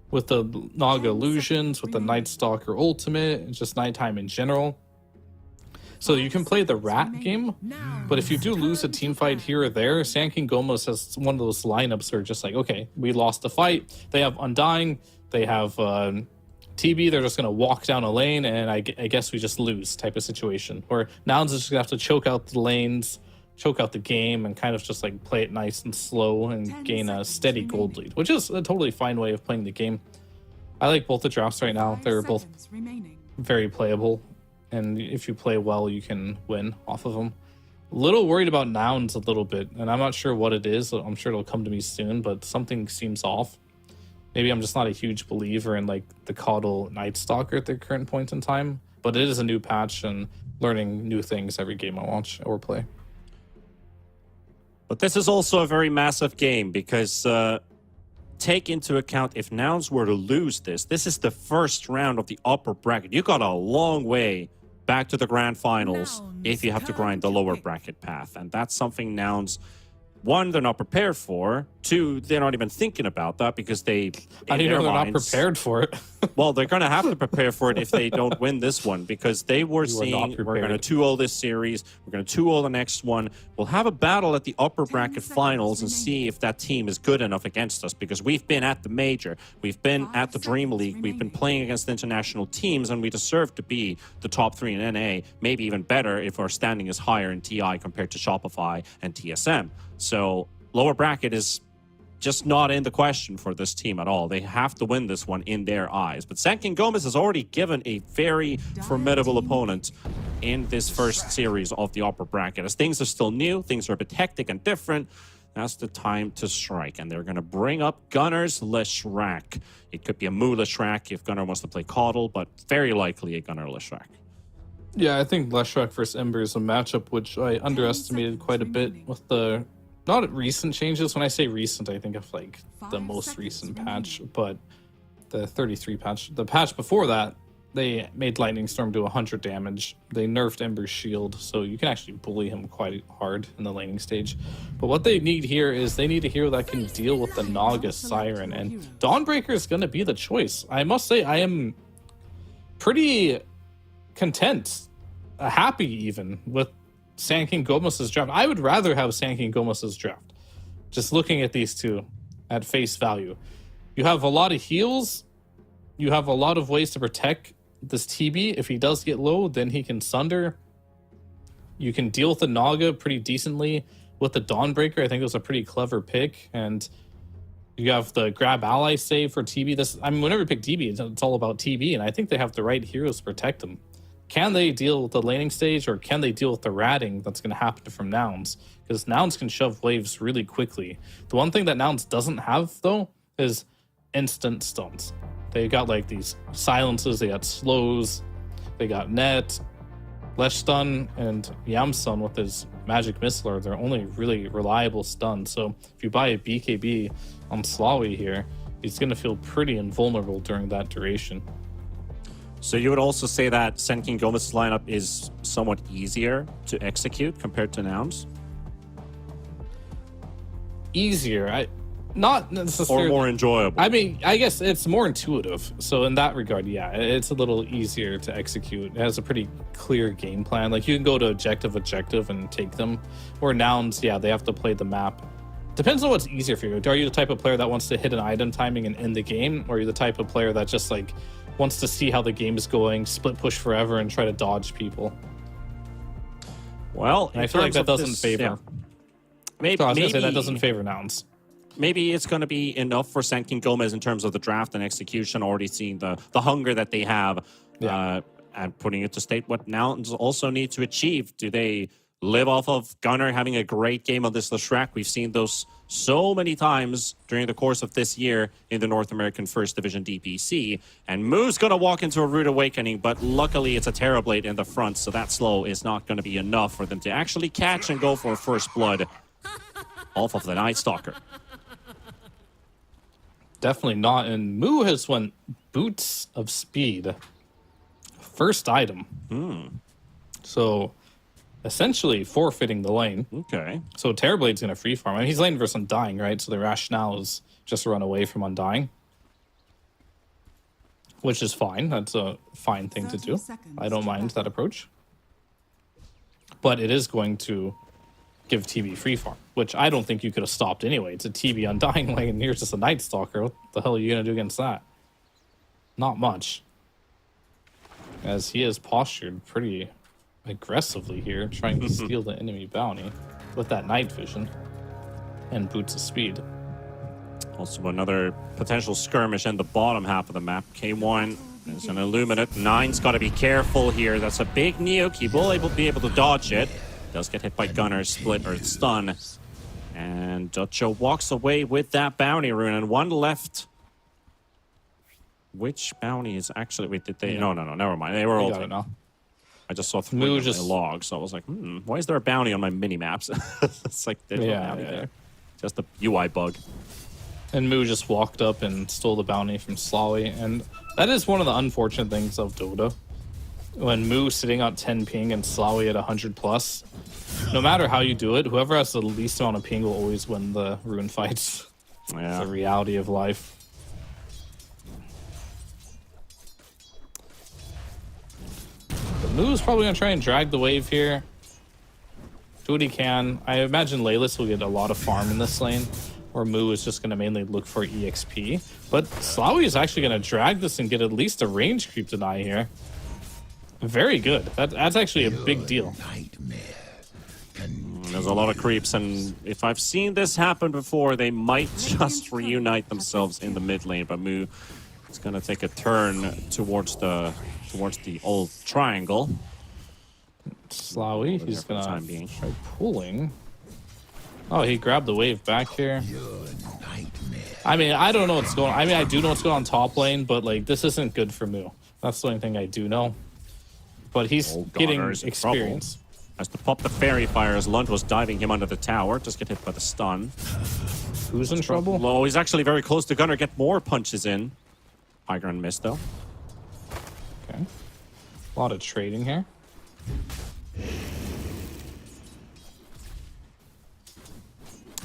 with the Naga illusions, with the Night Stalker ultimate, and just nighttime in general. So you can play the rat game, but if you do lose a team fight here or there, Sand King GÓMEZ has one of those lineups where just like, okay, we lost the fight. They have Undying, they have TB, they're just going to walk down a lane, and I guess we just lose type of situation. Where nouns is just going to have to choke out the lanes, choke out the game, and kind of just like play it nice and slow and gain a steady gold lead, which is a totally fine way of playing the game. I like both the drafts right now. They're both very playable, and if you play well, you can win off of them. A little worried about nouns a little bit, and I'm not sure what it is. I'm sure it'll come to me soon, but something seems off. Maybe I'm just not a huge believer in like the Coddle Night Stalker at the current point in time, but it is a new patch and learning new things every game I watch or play. But this is also a very massive game because take into account if nouns were to lose this, this is the first round of the upper bracket. You got a long way back to the grand finals if you have to grind the lower bracket path. And that's something nouns, one, they're not prepared for. Two, they're not even thinking about that because How do you know they're not prepared for it? Well, they're going to have to prepare for it if they don't win this one because they were seeing we're going to 2-0 this series. We're going to 2-0 the next one. We'll have a battle at the upper bracket finals and see if that team is good enough against us because we've been at the major. We've been at the Dream League. We've been playing against international teams and we deserve to be the top 3 in NA, maybe even better if our standing is higher in TI compared to Shopify and TSM. So lower bracket is just not in the question for this team at all. They have to win this one in their eyes. But Sankin GÓMEZ has already given a very formidable opponent in this first series of the upper bracket. As things are still new, things are a bit hectic and different, that's the time to strike. And they're going to bring up Gunner's Leshrac. It could be a Moo Leshrac if Gunner wants to play Coddle, but very likely a Gunner Leshrac. Yeah, I think Leshrac versus Ember is a matchup which I underestimated quite a bit with the not recent changes. When I say recent, I think of like the most recent patch, but the 33 patch. The patch before that, they made Lightning Storm do 100 damage. They nerfed Ember's shield, so you can actually bully him quite hard in the laning stage. But what they need here is they need a hero that can deal with the Naga Siren, and Dawnbreaker is going to be the choice. I must say, I am pretty content, happy even, with Sankin GÓMEZ's draft. I would rather have Sankin GÓMEZ's draft. Just looking at these two at face value. You have a lot of heals. You have a lot of ways to protect this TB. If he does get low, then he can Sunder. You can deal with the Naga pretty decently. With the Dawnbreaker, I think it was a pretty clever pick. And you have the grab ally save for TB. I mean, whenever you pick TB, it's all about TB. And I think they have the right heroes to protect him. Can they deal with the laning stage, or can they deal with the ratting that's going to happen from nouns? Because nouns can shove waves really quickly. The one thing that nouns doesn't have, though, is instant stuns. They got like these silences, they got slows, they got net, Lesh stun, and Yam stun with his magic missile are their only really reliable stun. So if you buy a BKB on Slawi here, he's going to feel pretty invulnerable during that duration. So you would also say that Sankin GÓMEZ's lineup is somewhat easier to execute compared to nouns? Easier, not necessarily. Or more enjoyable? I mean, I guess it's more intuitive. So in that regard, yeah, it's a little easier to execute. It has a pretty clear game plan. Like you can go to objective and take them. Or nouns, yeah, they have to play the map. Depends on what's easier for you. Are you the type of player that wants to hit an item timing and end the game? Or are you the type of player that just like wants to see how the game is going, split push forever, and try to dodge people? Well, I feel like that doesn't favor. Yeah. Maybe, so I was going to say that doesn't favor nouns. Maybe it's going to be enough for Sankin GÓMEZ in terms of the draft and execution, already seeing the hunger that they have, and putting it to state what nouns also need to achieve. Do they live off of Gunner having a great game on this Leshrac? We've seen those so many times during the course of this year in the North American First Division DPC. And Moo's going to walk into a Rude Awakening, but luckily it's a Terrorblade in the front, so that slow is not going to be enough for them to actually catch and go for first blood off of the Night Stalker. Definitely not. And Moo has went Boots of Speed. First item. So essentially forfeiting the lane. Okay. So Terrorblade's going to free farm. I mean, he's laning versus Undying, right? So the rationale is just run away from Undying. Which is fine. That's a fine thing to do. I don't mind that approach. But it is going to give TB free farm, which I don't think you could have stopped anyway. It's a TB Undying lane, and here's just a Night Stalker. What the hell are you going to do against that? Not much. As he is postured pretty aggressively here, trying to steal the enemy bounty with that night vision and boots of speed. Also another potential skirmish in the bottom half of the map. K1 is an Illuminate. Nine's got to be careful here. That's a big nuke. He will be able to dodge it. Does get hit by Gunner, split, or stun. And Dutcho walks away with that bounty rune. And one left. Which bounty is actually... Wait, did they... No, never mind. They were all... Got it now. I just saw three of the logs, so I was like, why is there a bounty on my mini-maps? It's like, there's no bounty there. Just a UI bug. And Moo just walked up and stole the bounty from Slawi, and that is one of the unfortunate things of Dota. When Moo sitting on 10 ping and Slawi at 100 plus, no matter how you do it, whoever has the least amount of ping will always win the rune fights. Yeah. It's the reality of life. But Moo's probably gonna try and drag the wave here. Do what he can. I imagine Laylis will get a lot of farm in this lane, or Moo is just going to mainly look for EXP. But Slawi is actually going to drag this and get at least a range creep deny here. Very good. That's actually a big deal. There's a lot of creeps, and if I've seen this happen before, they might just reunite themselves in the mid lane. But Moo is going to take a turn towards the old triangle. Slawi, he's going to try pulling. Oh, he grabbed the wave back here. I mean, I don't know what's going on. I mean, I do know what's going on top lane, but like, this isn't good for Moo. That's the only thing I do know. But he's getting experience. Has to pop the fairy fire as Lund was diving him under the tower. Just get hit by the stun. Who's in trouble? Oh, he's actually very close to Gunner. Get more punches in. High ground miss, though. Okay. A lot of trading here.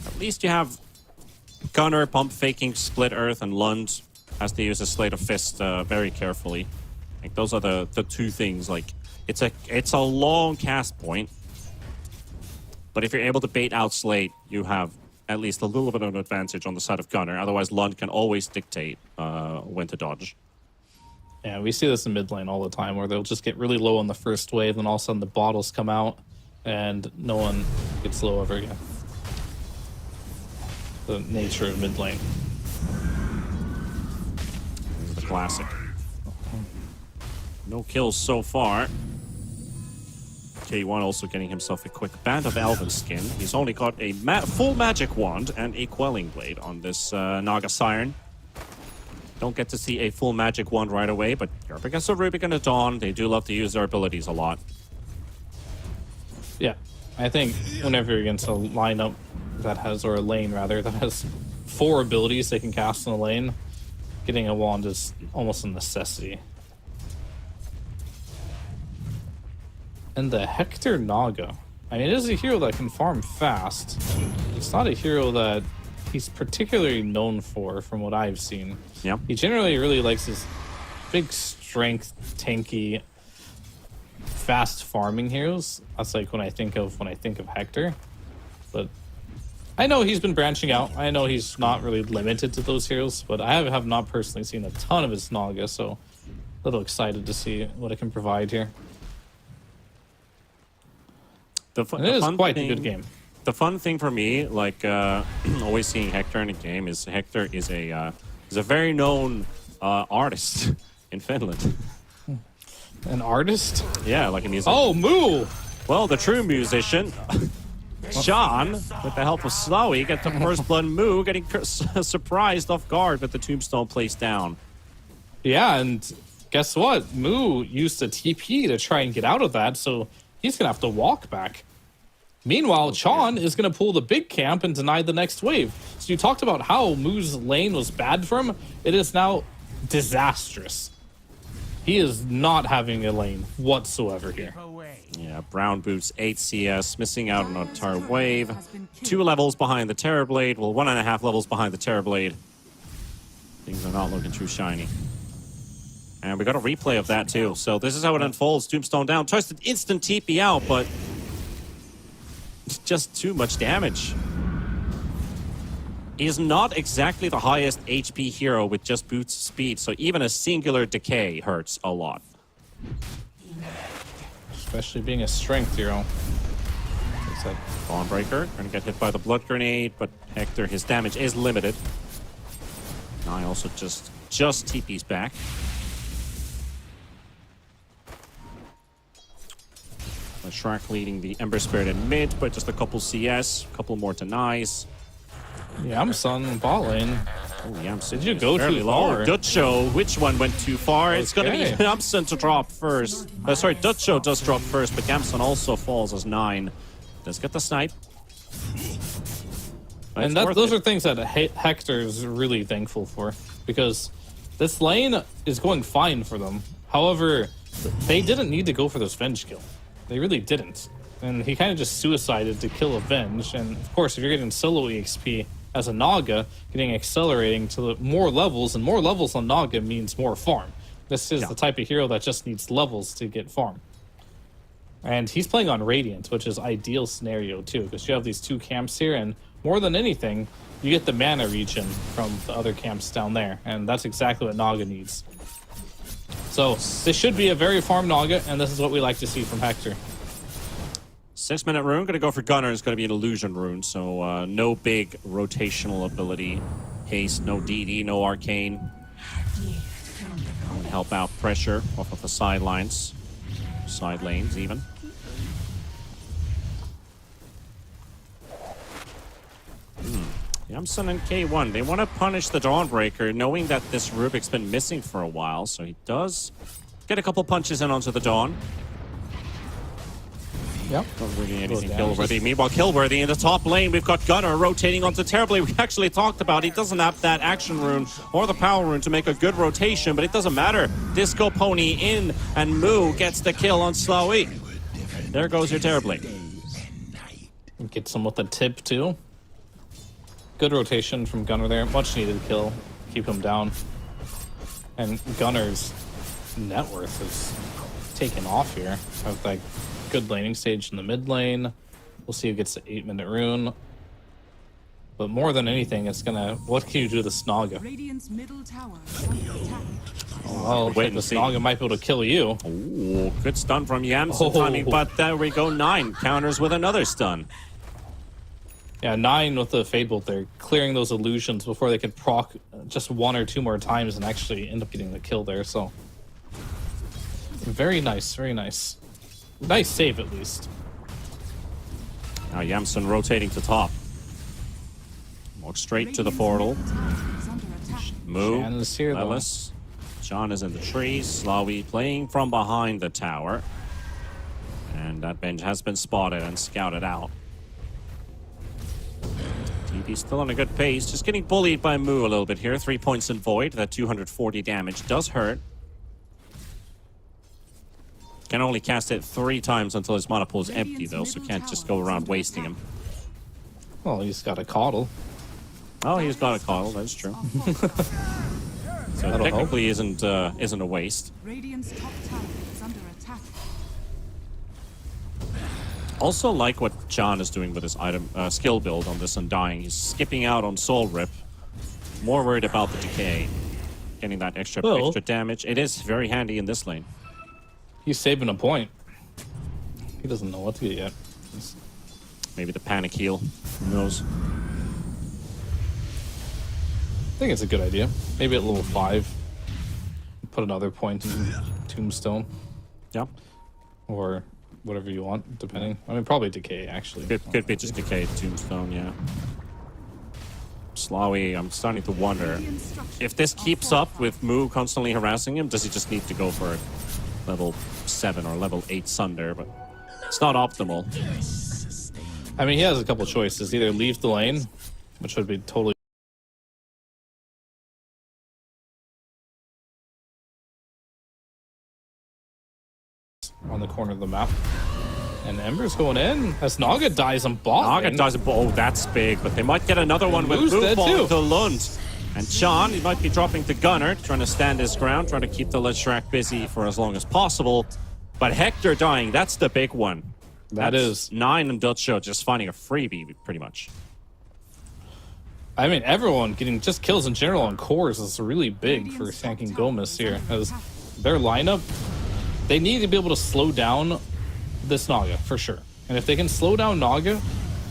At least you have Gunner pump faking split earth, and Lund has to use a slate of fist very carefully. Like, those are the two things. Like, it's a long cast point, but if you're able to bait out slate, you have at least a little bit of an advantage on the side of Gunner. Otherwise, Lund can always dictate when to dodge. Yeah, we see this in mid lane all the time, where they'll just get really low on the first wave, and all of a sudden the bottles come out, and no one gets low ever again. The nature of mid lane. The classic. No kills so far. K1 also getting himself a quick Band of Elven skin. He's only got a full magic wand and a quelling blade on this Naga Siren. Don't get to see a full magic wand right away, but you're up against a Rubik and a Dawn. They do love to use their abilities a lot. Yeah, I think whenever you're against a lineup that has, or a lane rather, that has 4 abilities they can cast in a lane, getting a wand is almost a necessity. And the Hector Naga. I mean, it is a hero that can farm fast. It's not a hero that he's particularly known for, from what I've seen. Yeah. He generally really likes his big strength, tanky, fast farming heroes. That's like when I think of Hector. But I know he's been branching out. I know he's not really limited to those heroes, but I have not personally seen a ton of his Naga, so a little excited to see what it can provide here. It is quite a good game. The fun thing for me, like always seeing Hector in a game, is Hector is a very known artist in Finland. An artist? Yeah, like a musician. Oh, Moo! Well, the true musician, John, with the help of Slawi, get the first blood Moo, getting surprised off guard with the tombstone placed down. Yeah, and guess what? Moo used a TP to try and get out of that, so he's gonna have to walk back. Meanwhile, Chan is going to pull the big camp and deny the next wave. So you talked about how Moo's lane was bad for him. It is now disastrous. He is not having a lane whatsoever here. Yeah, Brown Boots, 8 CS, missing out on a entire wave. 2 levels behind the Terrorblade. Well, 1.5 levels behind the Terrorblade. Things are not looking too shiny. And we got a replay of that too. So this is how it unfolds. Tombstone down. Tries to instant TP out, but just too much damage. is not exactly the highest HP hero with just boots speed, so even a singular decay hurts a lot. Especially being a strength hero. Like I said. Dawnbreaker gonna get hit by the blood grenade, but Hector, his damage is limited. I also just TP's back. Shrek leading the Ember Spirit in mid, but just a couple CS, a couple more denies. Yamsun bot lane. Oh, Yamsun. Did you go too far? Dutcho, which one went too far? It's gonna be Okay. Yamsun to drop first. Sorry, Dutcho does drop first, but Yamsun also falls as 9. Does get the snipe. But And it's worth those it. are things that Hector's really thankful for, because this lane is going fine for them. However, they didn't need to go for this Venge kill. They really didn't. And he kind of just suicided to kill a Venge. And of course, if you're getting solo EXP as a Naga, getting accelerating to more levels, and more levels on Naga means more farm. This is the type of hero that just needs levels to get farm. And he's playing on Radiant, which is ideal scenario too, because you have these 2 camps here, and more than anything, you get the mana regen from the other camps down there, and that's exactly what Naga needs. So this should be a very farm Naga, and this is what we like to see from Hector. 6-minute rune, gonna go for Gunner. It's gonna be an illusion rune, so no big rotational ability. Haste, no DD, no arcane. Help out pressure off of the sidelines. Side lanes, even. Yamsun and K1, they want to punish the Dawnbreaker, knowing that this Rubik's been missing for a while, so he does get a couple punches in onto the Dawn. Yep. Not really anything damage. kill-worthy. Meanwhile, kill-worthy in the top lane, we've got Gunner rotating onto Terribly. We actually talked about he doesn't have that action rune or the power rune to make a good rotation, but it doesn't matter. Disco Pony in, and Moo gets the kill on Slawi. There goes your Terribly. Get some with the tip too. Good rotation from Gunner there. Much needed kill. Keep him down. And Gunner's net worth is taken off here. Have like good laning stage in the mid lane. We'll see who gets the 8-minute rune. But more than anything, it's gonna. What can you do to the Snaga? Radiant's middle tower is under attack. Well, Wait and the see. Snaga might be able to kill you. Ooh, good stun from Yamsun Oh. timing, but there we go. 9 counters with another stun. Yeah, 9 with the Fade Bolt there, clearing those illusions before they could proc just 1 or 2 more times and actually end up getting the kill there. So very nice, very nice. Nice save at least. Now Yamsun rotating to top. Walk straight to the portal. Radiant's middle tower is under attack. Move. Shan is here, though. Lelis. John is in the trees. Slawi playing from behind the tower. And that bench has been spotted and scouted out. TP's still on a good pace. Just getting bullied by Moo a little bit here. 3 points in Void. That 240 damage does hurt. Can only cast it 3 times until his mana pool is empty, though, so can't just go around wasting him. Well, he's got a coddle. Oh, he's got a coddle. That's true. So That'll technically isn't a waste. Radiant's top tower is under attack. Also like what John is doing with his item skill build on this Undying. He's skipping out on Soul Rip. More worried about the decay. Getting that extra damage. It is very handy in this lane. He's saving a point. He doesn't know what to get yet. Maybe the panic heal. Who knows? I think it's a good idea. Maybe at level 5, put another point in Tombstone Yeah. or whatever you want, depending. I mean, probably Decay actually. Could be just decay Tombstone, yeah. Slawi, I'm starting to wonder if this keeps up with Moo constantly harassing him, does he just need to go for level 7 or level 8 Sunder? But it's not optimal. I mean, he has a couple choices. Either leave the lane, which would be totally on the corner of the map. And Ember's going in as Naga dies on bot. Naga lane. doesn't. Oh, that's big. But they might get another one with Moo's Moo dead falling too. to Lund. And John, he might be dropping to Gunner, trying to stand his ground, trying to keep the Leshrac busy for as long as possible. But Hector dying, that's the big one. That That's is. 9 and Dutcho just finding a freebie, pretty much. I mean, everyone getting just kills in general on cores is really big for tanking GÓMEZ here, as their lineup, they need to be able to slow down this Naga for sure. And if they can slow down Naga,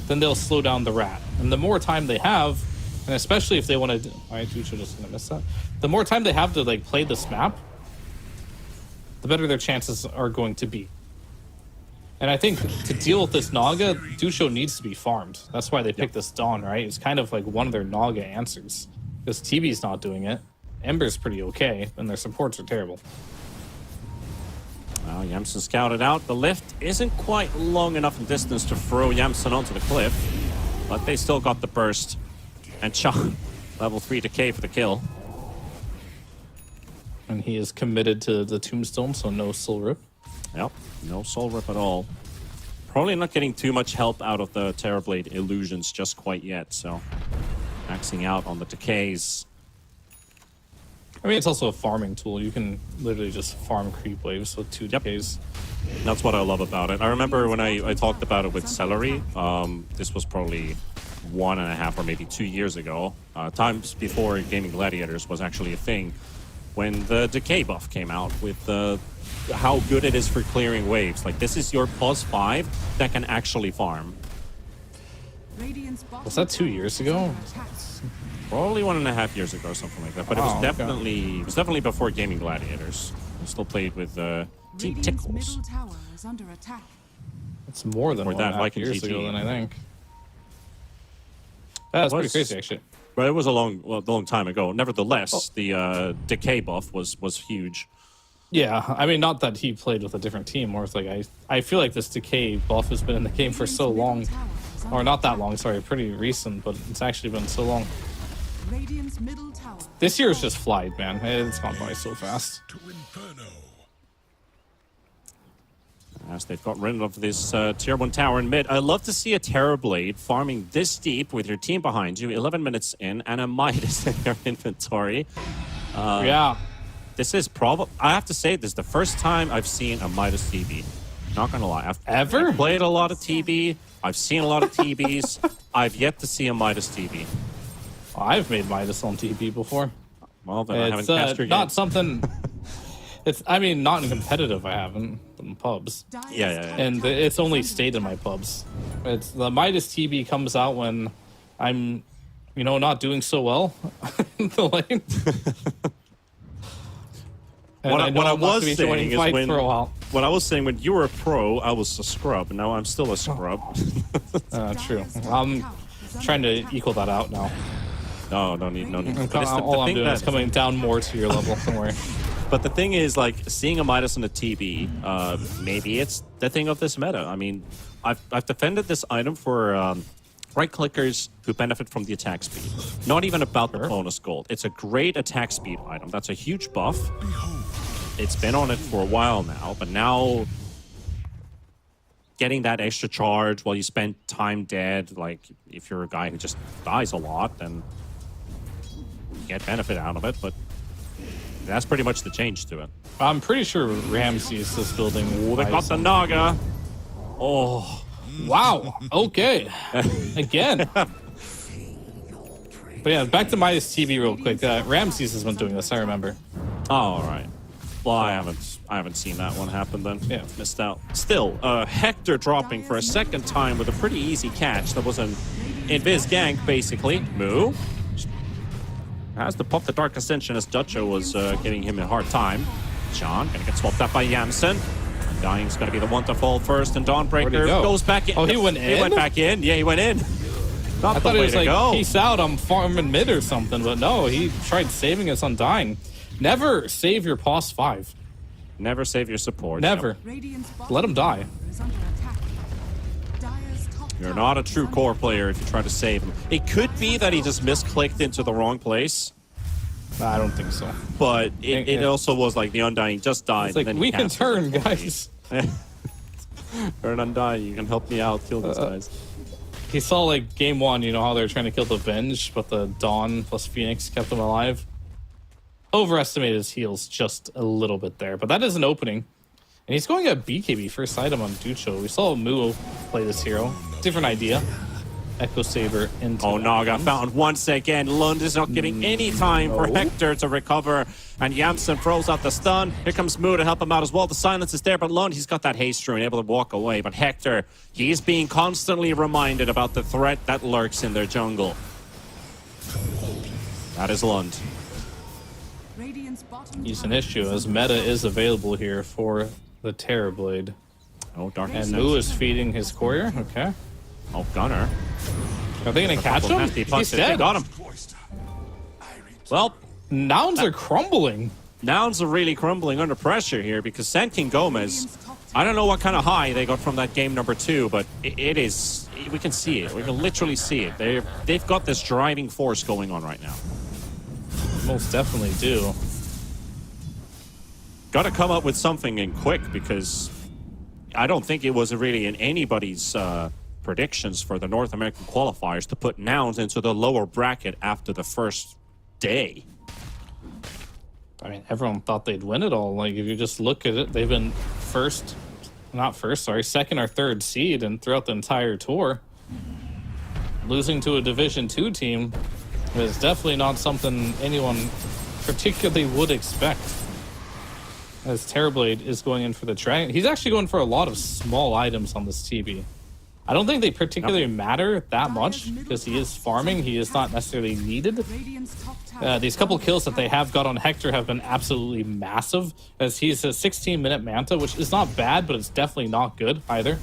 then they'll slow down the Rat. And the more time they have, and especially if they want to, alright, Ducho just gonna miss that. The more time they have to like play this map, the better their chances are going to be. And I think to deal with this Naga, Ducho needs to be farmed. That's why they picked this Dawn, right? It's kind of like one of their Naga answers. Because TB's not doing it. Ember's pretty okay, and their supports are terrible. Well, Yamsen scouted out. The lift isn't quite long enough in distance to throw Yamsen onto the cliff, but they still got the burst. And Chan, level 3 decay for the kill. And he is committed to the Tombstone, so no soul rip. Yep, no soul rip at all. Probably not getting too much help out of the Terrorblade illusions just quite yet, so maxing out on the decays. I mean, it's also a farming tool. You can literally just farm creep waves with 2 decays. That's what I love about it. I remember when I talked about it with Celery, this was probably 1.5 or maybe 2 years ago, times before Gaming Gladiators was actually a thing, when the decay buff came out with how good it is for clearing waves. Like, this is your +5 that can actually farm. Was that 2 years ago? Probably 1.5 years ago or something like that. But it was definitely before Gaming Gladiators. I still played with Team Tickles. It's more than Or that 1.5 Viking years GG. ago, then I think. That's pretty crazy, actually. But it was a long time ago. Nevertheless, the decay buff was huge. Yeah, I mean, not that he played with a different team, or it's like I feel like this decay buff has been in the game for so long, or not that long, sorry, pretty recent, but it's actually been so long. This year's just flied, man. It's gone by so fast. As they've got rid of this tier 1 tower in mid. I love to see a Terrorblade farming this deep with your team behind you, 11 minutes in, and a Midas in your inventory. Yeah. This is probably, I have to say, this is the first time I've seen a Midas TB. Not gonna lie. I've played a lot of TB. I've seen a lot of TBs. I've yet to see a Midas TB. I've made Midas on TP before. Well, then I haven't cast your not game. something. I mean, not in competitive. I haven't, but in pubs. Yeah. And it's only stayed in my pubs. It's the Midas TB comes out when I'm, not doing so well in the lane. What I was saying is when I was saying when you were a pro, I was a scrub. Now I'm still a scrub. True. I'm trying to equal that out now. No need. But All I'm doing is coming down more to your level. Don't worry. But the thing is, like, seeing a Midas on a TB, maybe it's the thing of this meta. I mean, I've defended this item for right-clickers who benefit from the attack speed. Not even about the bonus gold. It's a great attack speed item. That's a huge buff. It's been on it for a while now, but now getting that extra charge while you spend time dead, like, if you're a guy who just dies a lot, then you get benefit out of it, but that's pretty much the change to it. I'm pretty sure Ramses is building. Oh, they got the Naga. Oh. Wow. Okay. Again. But yeah, back to Midas TV real quick. Ramses has been doing this, I remember. Oh, all right. Well, I haven't seen that one happen then. Yeah. Missed out. Still, Hector dropping for a second time with a pretty easy catch. That was an invis gank, basically. Moo. Has to pop the Dark Ascension as Dutcho was giving him a hard time. John gonna get swapped up by Yamsen. Dying's gonna be the one to fall first, and Dawnbreaker goes back in. Oh, he went in? He went back in. Yeah, he went in. Not I thought the it way was to like, go. peace out, I'm farming mid or something, but no, he tried saving us on Dying. Never save your pos 5. Never save your support. Never. Let him die. You're not a true core player if you try to save him. It could be that he just misclicked into the wrong place. Nah, I don't think so. But it also was like the Undying just died. It's like, and then we he can cast turn, it. guys. Or an Undying, you can help me out, kill these guys. He saw, like, game 1, you know how they were trying to kill the Venge, but the Dawn plus Phoenix kept him alive? Overestimated his heals just a little bit there, but that is an opening. And he's going at BKB, first item on Ducho. We saw Moo play this hero. Different idea. Echo Saber into Oh, that Naga one. found once again. Lund is not giving any time for No. Hector to recover. And Yamsen throws out the stun. Here comes Moo to help him out as well. The silence is there, but Lund, he's got that haste rune, able to walk away. But Hector, he's being constantly reminded about the threat that lurks in their jungle. That is Lund. Radiant's bottom He's an tower issue as meta is available here for the Terrorblade. Oh, darkness. And Moo is feeding his courier. Okay. Oh, Gunner. Are they going to catch him? Nasty He's punches. They dead. got him. Well, Nouns are crumbling. nouns are really crumbling under pressure here because Senkin Gomez, I don't know what kind of high they got from that game number 2, but it is, we can see it. We can literally see it. They've got this driving force going on right now. Most definitely do. Got to come up with something and quick because I don't think it was really in anybody's predictions for the North American qualifiers to put nouns into the lower bracket after the first day. I mean, everyone thought they'd win it all. Like, if you just look at it, they've been second or third seed and throughout the entire tour. Losing to a Division 2 team is definitely not something anyone particularly would expect. As Terrorblade is going in for the dragon. He's actually going for a lot of small items on this TB. I don't think they particularly matter that much because he is farming. He is not necessarily needed. Radiant's top tower These couple kills that they have got on Hector have been absolutely massive, as he's a 16-minute Manta, which is not bad, but it's definitely not good either.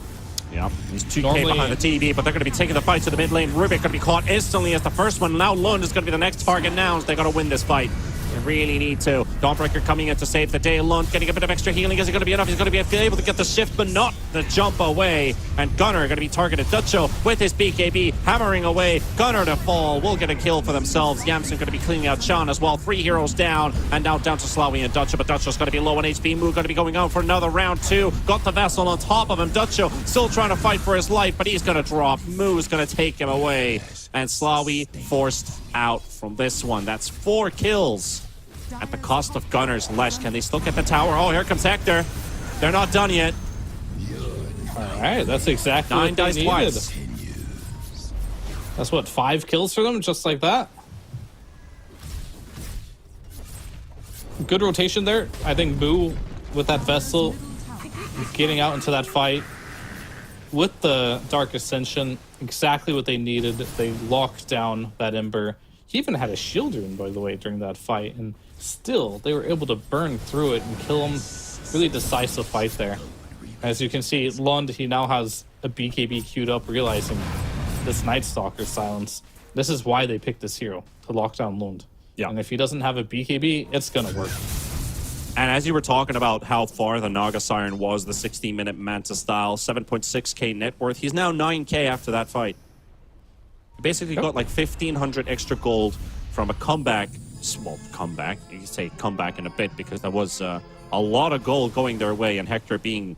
Yeah, he's 2K Normally- behind the TB, but they're going to be taking the fight to the mid lane. Rubik going to be caught instantly as the first one. Now Lund is going to be the next target. Nouns, they got to win this fight. They really need to. Dawnbreaker coming in to save the day. Lund getting a bit of extra healing. Is it going to be enough? He's going to be able to get the shift, but not the jump away. And Gunner going to be targeted. Dutcho with his BKB hammering away. Gunner to fall. Will get a kill for themselves. Yamsen going to be cleaning out Sean as well. 3 heroes down. And now down to Slawi and Dutcho. But Dutcho's going to be low on HP. Moo going to be going out for another round 2. Got the vessel on top of him. Dutcho still trying to fight for his life, but he's going to drop. Moo's going to take him away. And Slawi forced out from this one. That's 4 kills. At the cost of Gunner's Lesh. Can they still get the tower? Oh, here comes Hector. They're not done yet. All right, that's exactly 9 what they dice needed. twice. That's what, 5 kills for them, just like that? Good rotation there. I think Boo, with that Vessel, getting out into that fight with the Dark Ascension, exactly what they needed. They locked down that Ember. He even had a shield rune, by the way, during that fight, and still they were able to burn through it and kill him. Really decisive fight there. As you can see, Lund, he now has a BKB queued up, realizing this Night Stalker silence. This is why they picked this hero, to lock down Lund. Yeah. And if he doesn't have a BKB, it's gonna work. And as you were talking about how far the Naga Siren was, the 16-minute Manta style, 7.6k net worth, he's now 9k after that fight. He basically got like 1,500 extra gold from a comeback, small comeback. You can say comeback in a bit because there was a lot of gold going their way and Hector being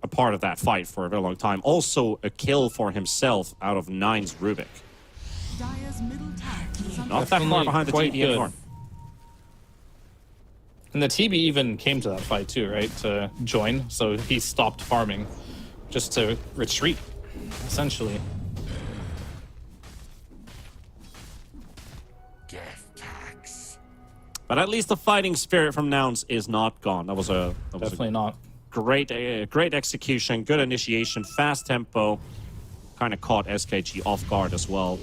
a part of that fight for a very long time. Also a kill for himself out of 9's Rubik. Dire's middle tower is under Not that far Definitely behind the quite TB good. anymore. And the TB even came to that fight too, right? To join. So he stopped farming just to retreat, essentially. But at least the fighting spirit from Nouns is not gone. That was a Definitely not. great execution, good initiation, fast tempo. Kind of caught SKG off guard as well.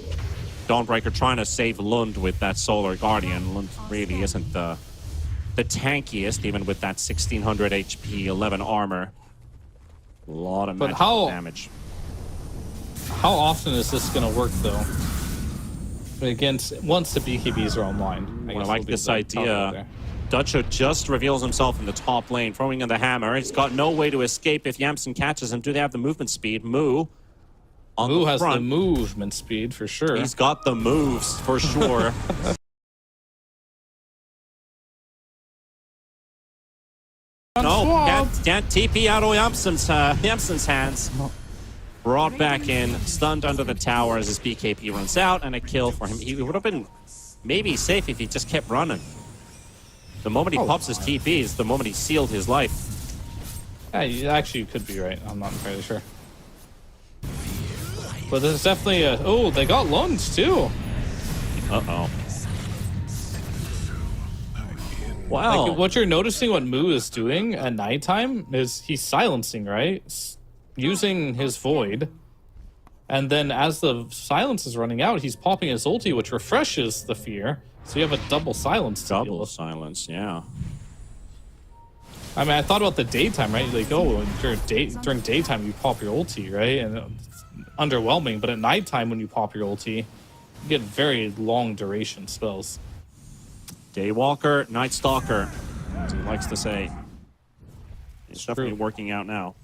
Dawnbreaker trying to save Lund with that Solar Guardian. Lund really isn't the tankiest, even with that 1600 HP, 11 armor. A lot of But magical damage. How often is this going to work, though? Against once the BKBs are online. I guess like will be this the toggle idea. there. Dutcho just reveals himself in the top lane, throwing in the hammer. He's got no way to escape if Yamsen catches him. Do they have the movement speed? Moo on Moo the has the front. movement speed for sure. He's got the moves for sure. No, can't TP out of Yamsen's hands. Brought back in, stunned under the tower as his BKP runs out, and a kill for him. He would have been maybe safe if he just kept running. The moment he pops his TP is the moment he sealed his life. Yeah, actually, you could be right. I'm not entirely sure. But there's definitely a... Oh, they got Lund too. Uh-oh. Wow. Like, what you're noticing what Moo is doing at nighttime is he's silencing, right? Using his void. And then as the silence is running out, he's popping his ulti, which refreshes the fear. So you have a double silence to deal Double with. silence, yeah. I mean, I thought about the daytime, right? Like, oh, during daytime you pop your ulti, right? And it's underwhelming. But at nighttime when you pop your ulti, you get very long duration spells. Daywalker, Night Stalker, as he likes to say. It's definitely true. working out now.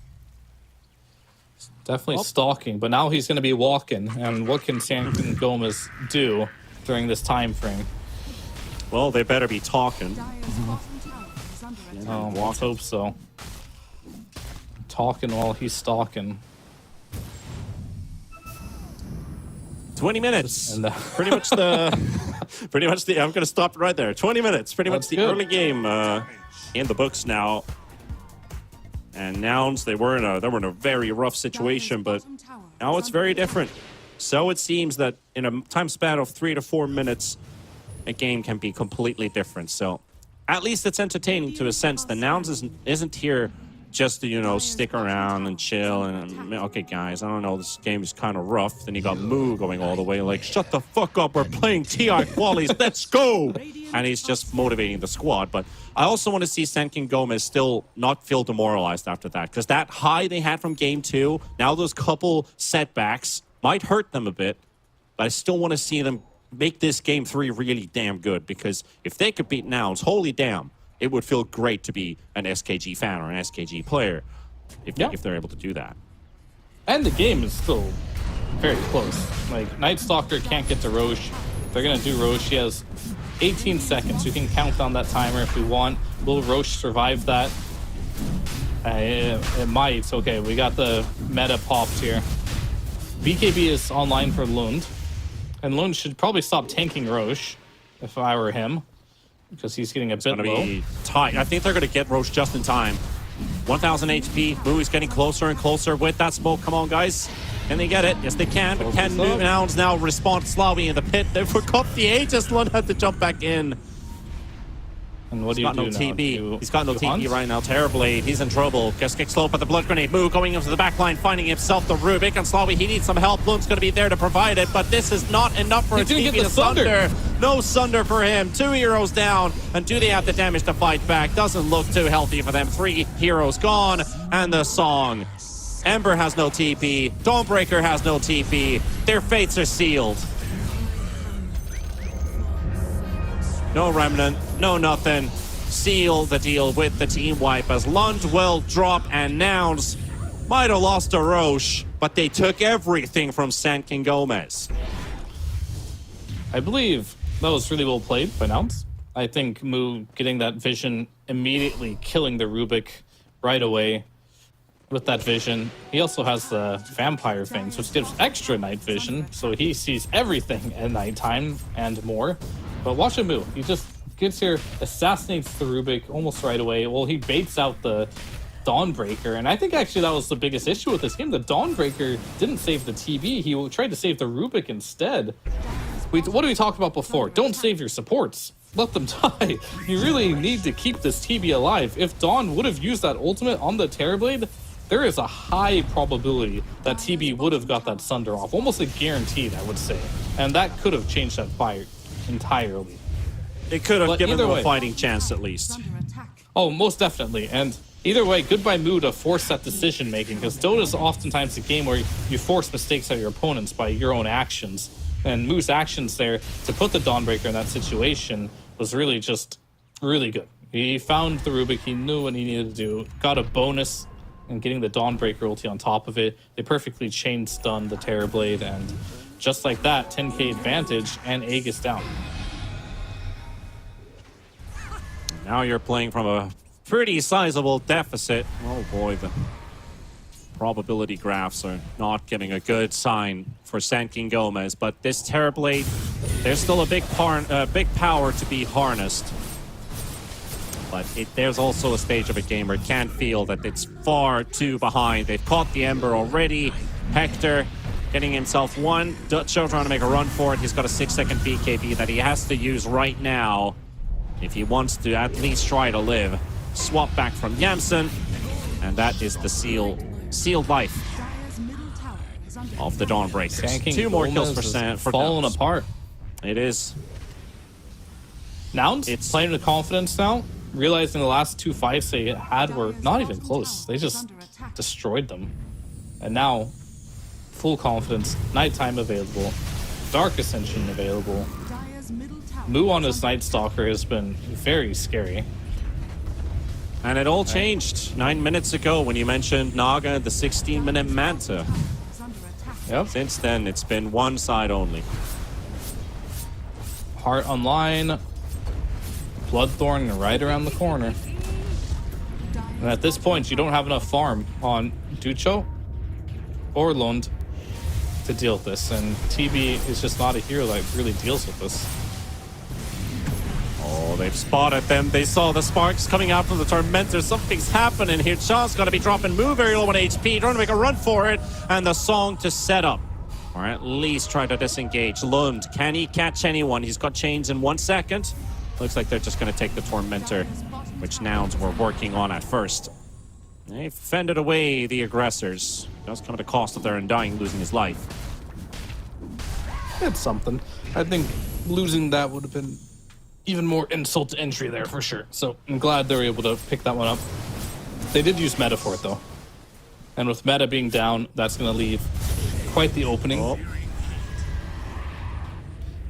Definitely stalking, but now he's going to be walking. And what can Sankin Gomez do during this time frame? Well, they better be talking. Dire's bottom tower is under attack. Oh, let's hope so. Talking while he's stalking. 20 minutes. And, pretty much the I'm going to stop right there. 20 minutes. Pretty much That's the good. early game in the books now. And Nouns, they were in a very rough situation, but now it's very different. So it seems that in a time span of 3 to 4 minutes, a game can be completely different. So at least it's entertaining to a sense. The Nouns isn't here just to, you know, stick around and chill and, okay, guys, I don't know, this game is kind of rough. Then you got Moo going all the way, like, shut the fuck up, we're playing TI qualies, let's go! And he's just motivating the squad. But I also want to see Sankin Gomez still not feel demoralized after that, because that high they had from game 2, now those couple setbacks might hurt them a bit, but I still want to see them make this game 3 really damn good, because if they could beat Nouns, holy damn, it would feel great to be an SKG fan or an SKG player if they're able to do that. And the game is still very close. Like, Night Stalker can't get to Roche. They're going to do Roche. He has 18 seconds. You can count on that timer if we want. Will Roche survive that? It might. Okay, we got the meta popped here. BKB is online for Lund. And Lund should probably stop tanking Roche if I were him, because he's getting a bit Gonna low. be tight. I think they're going to get Roche just in time. 1,000 HP. Moo is getting closer and closer with that smoke. Come on, guys. Can they get it? Yes, they can. But can Nouns now respond to Slawi in the pit? They forgot the Aegis. Lund had to jump back in. And what do He's you got do no now? TP. He's got no TP hunt? right now. Terribly. He's in trouble. Just kicks slow for the blood grenade. Moo going into the back line, finding himself the Rubik. And Slawi, he needs some help. Lund's going to be there to provide it. But this is not enough for a He didn't TP get to the Sunder. No Sunder for him. 2 heroes down. And do they have the damage to fight back? Doesn't look too healthy for them. 3 heroes gone. And the song. Ember has no TP. Dawnbreaker has no TP. Their fates are sealed. No Remnant. No nothing. Seal the deal with the team wipe as Lund will drop, and Nouns might have lost to Roche, but they took everything from Sankin Gomez. I believe that was really well played by Nouns. I think Moo getting that vision, immediately killing the Rubik right away with that vision. He also has the vampire things, which gives extra night vision, so he sees everything at nighttime and more. But watch him move. He just gets here, assassinates the Rubik almost right away. Well, he baits out the Dawnbreaker, and I think actually that was the biggest issue with this game. The Dawnbreaker didn't save the TB. He tried to save the Rubik instead. What did we talk about before? Don't save your supports. Let them die. You really need to keep this TB alive. If Dawn would have used that ultimate on the Terrorblade, there is a high probability that TB would have got that Sunder off. Almost a guaranteed, I would say. And that could have changed that fight entirely. It could have But given them either a way- fighting chance at least. Under attack. Oh, most definitely. And either way, goodbye Moo to force that decision making, because Dota is oftentimes a game where you force mistakes on your opponents by your own actions. And Moo's actions there to put the Dawnbreaker in that situation was really just really good. He found the Rubik, he knew what he needed to do, got a bonus, and getting the Dawnbreaker ulti on top of it. They perfectly chain stunned the Terrorblade, and just like that, 10k advantage and Aegis down. Now you're playing from a pretty sizable deficit. Oh boy, the probability graphs are not giving a good sign for Sankin Gomez, but this Terrorblade, there's still a big power to be harnessed. But there's also a stage of a game where it can feel that it's far too behind. They've caught the Ember already. Hector getting himself one. Dutcho trying to make a run for it. He's got a 6-second BKB that he has to use right now if he wants to at least try to live. Swap back from Yamsen, and that is the sealed life Dire's middle tower is under of the Dawnbreakers. Tanking 2 more kills Gomez for is falling Nouns. apart. It is. Nouns, It's- playing with confidence now, realizing the last 2 fights they had were not even close. They just destroyed them. And now, full confidence, nighttime available, dark ascension available. Dire's middle tower. Moo on his Night Stalker has been very scary. And it all changed 9 minutes ago when you mentioned Naga, the 16-minute Manta. Is under attack. Yep. Since then, it's been one side only. Heart online, Bloodthorn right around the corner. And at this point, you don't have enough farm on Ducho or Lund to deal with this. And TB is just not a hero that really deals with this. Oh, they've spotted them. They saw the sparks coming out from the Tormentor. Something's happening here. Chaw's got to be dropping Moo very low on HP, trying to make a run for it. And the song to set up, or at least try to disengage. Lund, can he catch anyone? He's got chains in 1 second. Looks like they're just going to take the Tormentor, which Nouns were working on at first. They fended away the aggressors. It does come at a cost of their Undying losing his life. It's something. I think losing that would have been even more insult to entry there for sure. So I'm glad they were able to pick that one up. They did use meta for it though. And with meta being down, that's going to leave quite the opening. Oh.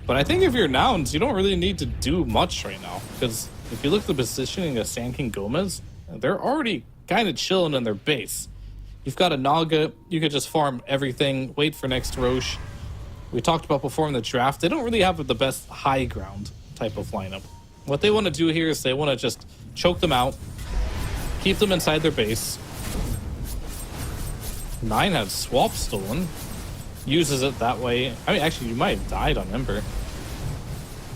But I think if you're Nouns, you don't really need to do much right now. Because if you look at the positioning of Sand King Gomez, they're already kind of chilling in their base. You've got a Naga, you could just farm everything, wait for next Roche. We talked about before in the draft, they don't really have the best high ground type of lineup. What they want to do here is they want to just choke them out, keep them inside their base. 9 had swap stolen. Uses it that way. I mean, actually, you might have died on Ember.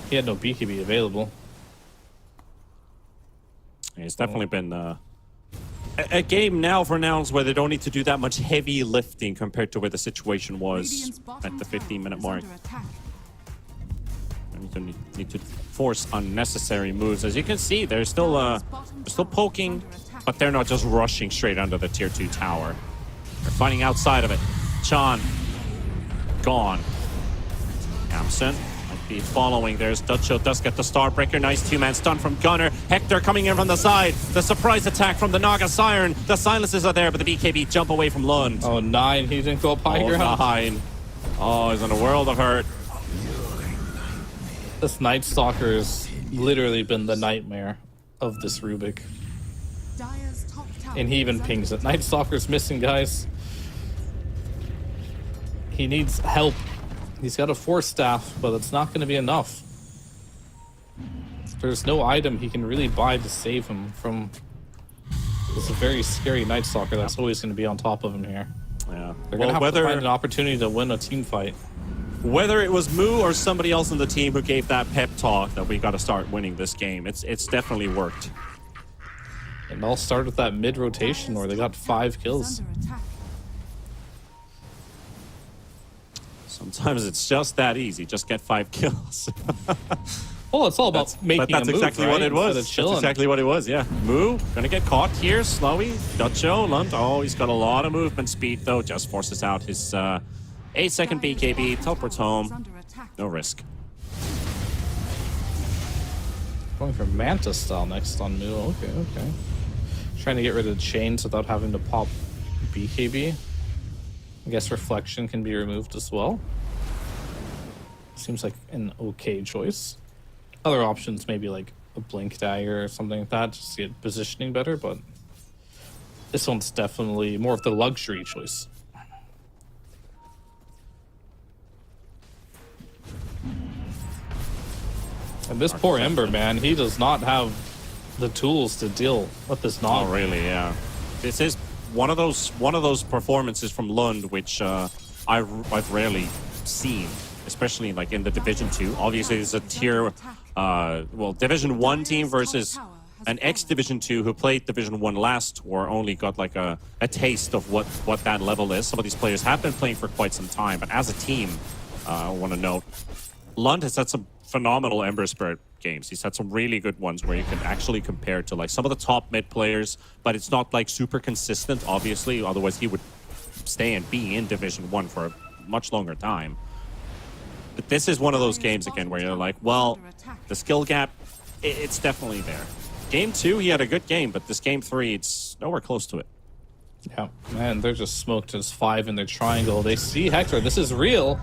He had no BKB available. It's definitely been a game now for Nouns where they don't need to do that much heavy lifting compared to where the situation was Radiant's bottom at the tower 15-minute is mark. under attack. You don't need to force unnecessary moves. As you can see, they're still poking, but they're not just rushing straight under the tier 2 tower. They're fighting outside of it. Chan gone. Amson might be following. There's Dutcho does get the Starbreaker. Nice 2-man stun from Gunner. Hector coming in from the side. The surprise attack from the Naga Siren. The silences are there, but the BKB jump away from Lund. Oh, 9, he didn't go up high ground. 9. Oh, he's in a world of hurt. This Night Stalker has literally been the nightmare of this Rubik. Dire's top tower And he even is pings under it. Night Stalker's missing, guys. He needs help. He's got a 4 staff, but it's not going to be enough. There's no item he can really buy to save him from this very scary Night Stalker that's always going to be on top of him here. Yeah. They're going to have to find an opportunity to win a team fight. Whether it was Moo or somebody else on the team who gave that pep talk that we got to start winning this game, it's definitely worked. It all started with that mid-rotation where they got 5 kills. under attack. Sometimes it's just that easy. Just get 5 kills. Well, it's all about making But that's a move, exactly right? what it was. Instead of That's chilling. exactly what it was, yeah. Moo, gonna get caught here. Slowy, Dutcho, Lund. Oh, he's got a lot of movement speed, though. Just forces out his 8-second BKB. Teleports Is home. under attack. No risk. Going for Manta style next on Moo. Okay, okay. Trying to get rid of chains without having to pop BKB. I guess reflection can be removed as well. Seems like an okay choice. Other options maybe like a blink dagger or something like that, just to get positioning better, but this one's definitely more of the luxury choice. And this poor Ember, man, he does not have the tools to deal with this Oh, Nog. really? Yeah. This is one of those performances from Lund which I've rarely seen, especially like in the Division 2. Obviously, it's a tier, Division 1 team versus an ex-Division 2 who played Division 1 last tour only got like a taste of what that level is. Some of these players have been playing for quite some time, but as a team, I want to note, Lund has had some phenomenal Ember Spirit games. He's had some really good ones where you can actually compare to like some of the top mid players, but it's not like super consistent, obviously, otherwise he would stay and be in Division 1 for a much longer time. But this is one of those games again where you're like, well, the skill gap, it's definitely there. Game 2, he had a good game, but this game 3, it's nowhere close to it. Yeah, man, they're just smoked as 5 in their triangle. They see Hector. This is real.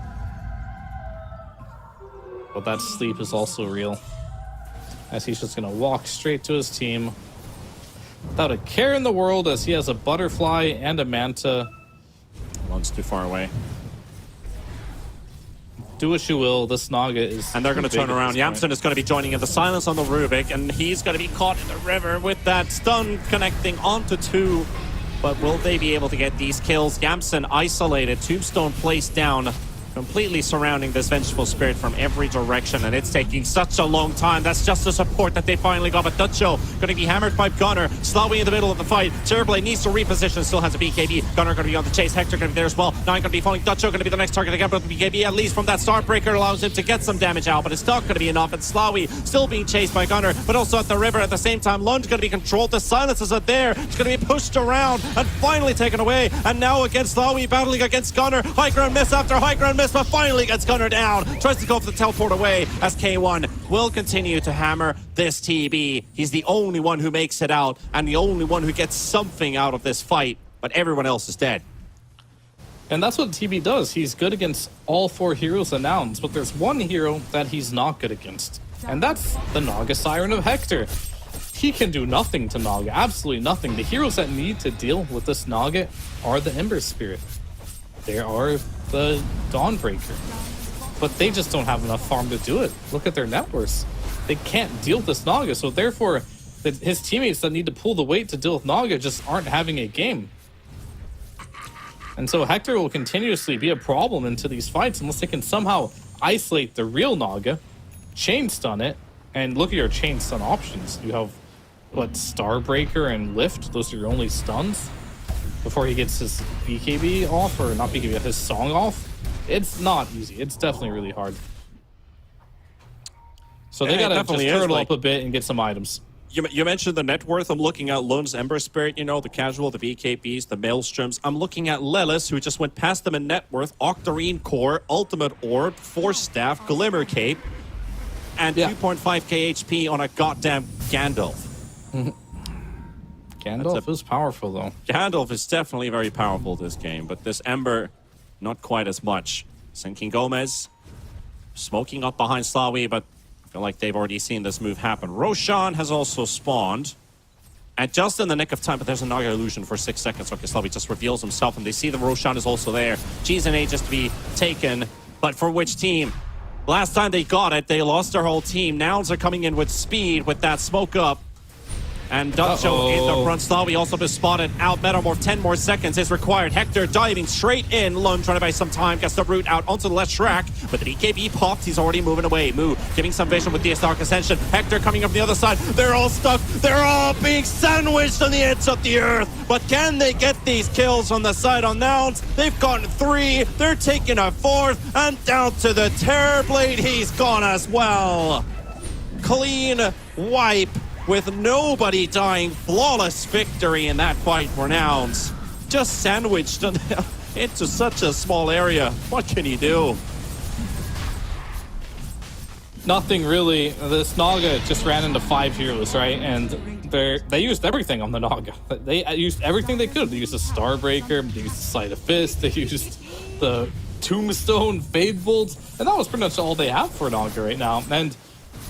But that sleep is also real. As he's just going to walk straight to his team without a care in the world, as he has a butterfly and a manta. One's too far away. Do what you will, this Naga is... And they're going to turn around. Yamsen is going to be joining in the silence on the Rubik, and he's going to be caught in the river with that stun connecting onto 2. But will they be able to get these kills? Yamsen isolated, Tombstone placed down, completely surrounding this Vengeful Spirit from every direction, and it's taking such a long time. That's just the support that they finally got, but Dutcho going to be hammered by Gunnar. Slawi in the middle of the fight. Terrorblade needs to reposition, still has a BKB. Gunnar going to be on the chase. Hector going to be there as well. Nine going to be falling. Dutcho going to be the next target again, but the BKB, at least from that Starbreaker, allows him to get some damage out, but it's not going to be enough, and Slawi still being chased by Gunnar, but also at the river at the same time. Lund's going to be controlled. The silences are there. It's going to be pushed around and finally taken away, and now against Slawi battling against Gunnar. High ground miss after high ground miss, but finally gets Gunnar down. Tries to go for the teleport away as K1 will continue to hammer this TB. He's the only one who makes it out and the only one who gets something out of this fight, but everyone else is dead. And that's what TB does. He's good against all 4 heroes and nouns, but there's one hero that he's not good against, and that's the Naga Siren of Hector. He can do nothing to Naga, absolutely nothing. The heroes that need to deal with this Naga are the Ember Spirit. They are the Dawnbreaker. But they just don't have enough farm to do it. Look at their net worths. They can't deal with this Naga, so therefore his teammates that need to pull the weight to deal with Naga just aren't having a game. And so Hector will continuously be a problem into these fights unless they can somehow isolate the real Naga, chain stun it, and look at your chain stun options. You have, what, Starbreaker and Lift? Those are your only stuns before he gets his BKB off, or not BKB, his song off. It's not easy. It's definitely really hard. So they gotta just turtle up a bit and get some items. You mentioned the net worth. I'm looking at Lund's Ember Spirit, you know, the casual, the BKBs, the Maelstroms. I'm looking at Lelis, who just went past them in net worth, Octarine Core, Ultimate Orb, Force Staff, Glimmer Cape, and 2.5k HP on a goddamn Gandalf. Gandalf is powerful, though. Gandalf is definitely very powerful this game, but this Ember, not quite as much. Sinking GÓMEZ, smoking up behind Slawi, but I feel like they've already seen this move happen. Roshan has also spawned, and just in the nick of time, but there's a Naga illusion for 6 seconds. Okay, Slawi just reveals himself, and they see that Roshan is also there. G's and Ages to be taken, but for which team? Last time they got it, they lost their whole team. Nouns are coming in with speed with that smoke up. And Dutcho in the front. Slawi also been spotted out. Metamorph, 10 more seconds is required. Hector diving straight in. Lund trying to buy some time. Gets the root out onto the left track. But the BKB popped. He's already moving away. Moo giving some vision with the Dark Ascension. Hector coming up the other side. They're all stuck. They're all being sandwiched on the edge of the earth. But can they get these kills on the side on Nouns? They've gotten 3. They're taking a 4th. And down to the Terrorblade. He's gone as well. Clean wipe, with nobody dying. Flawless victory in that fight for Nouns. Just sandwiched into such a small area. What can you do? Nothing really. This Naga just ran into 5 heroes, right? And they used everything on the Naga. They used everything they could. They used the Starbreaker, they used the Sleight of Fist, they used the Tombstone, Fade Bolt, and that was pretty much all they have for Naga right now. And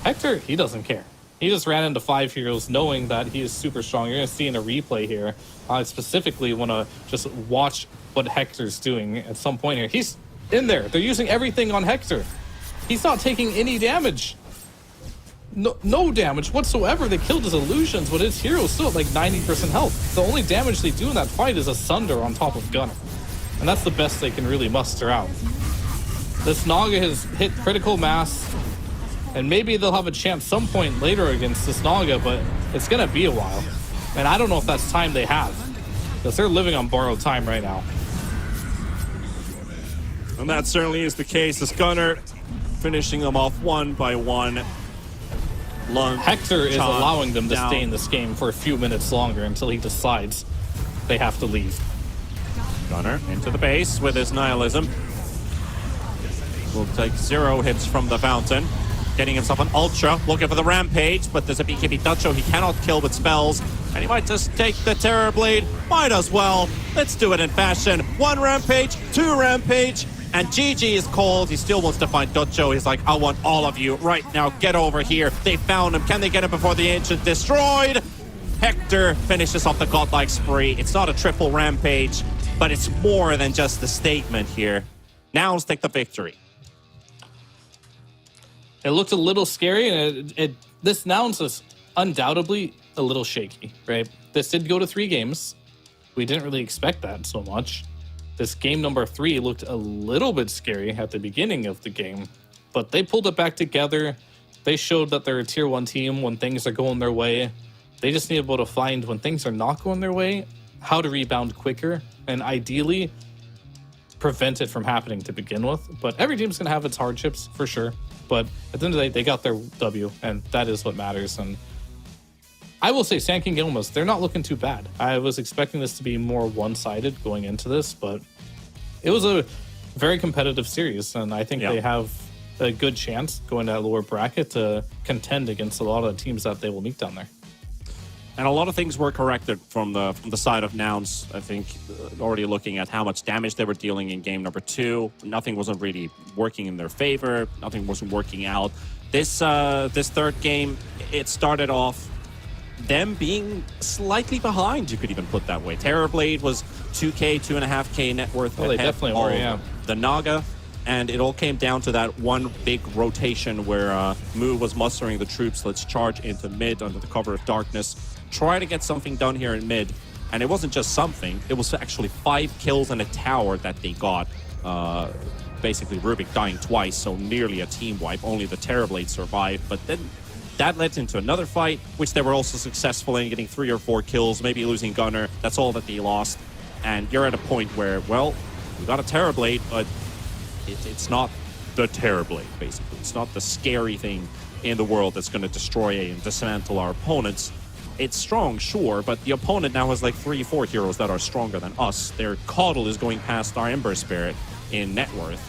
Hector, he doesn't care. He just ran into 5 heroes knowing that he is super strong. You're going to see in a replay here. I specifically want to just watch what Hector's doing at some point here. He's in there. They're using everything on Hector. He's not taking any damage. No damage whatsoever. They killed his illusions, but his hero's still at like 90% health. The only damage they do in that fight is a Sunder on top of Gunnar. And that's the best they can really muster out. This Naga has hit critical mass. And maybe they'll have a chance some point later against this Naga, but it's going to be a while. And I don't know if that's time they have, because they're living on borrowed time right now. And that certainly is the case as Gunnar finishing them off one by one. Lund, Hector is Chan allowing them to down. stay in this game for a few minutes longer until he decides they have to leave. Gunnar into the base with his nihilism. Will take 0 hits from the fountain. Getting himself an ultra, looking for the rampage, but there's a BKB Dutcho he cannot kill with spells. And he might just take the Terror Blade. Might as well. Let's do it in fashion. 1 rampage, 2 rampage, and GG is called. He still wants to find Dutcho. He's like, I want all of you right now. Get over here. They found him. Can they get him before the Ancient destroyed? Hector finishes off the godlike spree. It's not a triple rampage, but it's more than just a statement here. Nouns take the victory. It looked a little scary, and this Nouns is undoubtedly a little shaky, right? This did go to 3 games. We didn't really expect that so much. This game number 3 looked a little bit scary at the beginning of the game, but they pulled it back together. They showed that they're a tier 1 team when things are going their way. They just need to be able to find when things are not going their way, how to rebound quicker, and ideally prevent it from happening to begin with. But every team's going to have its hardships, for sure. But at the end of the day, they got their W, and that is what matters. And I will say, San King Gilmas, they're not looking too bad. I was expecting this to be more one-sided going into this, but it was a very competitive series, and I think they have a good chance going to that lower bracket to contend against a lot of the teams that they will meet down there. And a lot of things were corrected from the side of Nouns. I think already looking at how much damage they were dealing in game number 2, nothing wasn't really working in their favor. Nothing wasn't working out. This third game, it started off them being slightly behind. You could even put that way. Terrorblade was 2K, 2.5K net worth. Well, they definitely were, yeah. The Naga. And it all came down to that one big rotation where Mu was mustering the troops. Let's charge into mid under the cover of darkness. Try to get something done here in mid. And it wasn't just something. It was actually 5 kills and a tower that they got. Basically, Rubik dying twice, so nearly a team wipe. Only the Terrorblade survived. But then that led into another fight, which they were also successful in, getting 3 or 4 kills, maybe losing Gunnar. That's all that they lost. And you're at a point where, well, we got a Terrorblade, but it's not the Terrorblade, basically. It's not the scary thing in the world that's going to destroy and dismantle our opponents. It's strong, sure, but the opponent now has like 3-4 heroes that are stronger than us. Their Coddle is going past our Ember Spirit in net worth.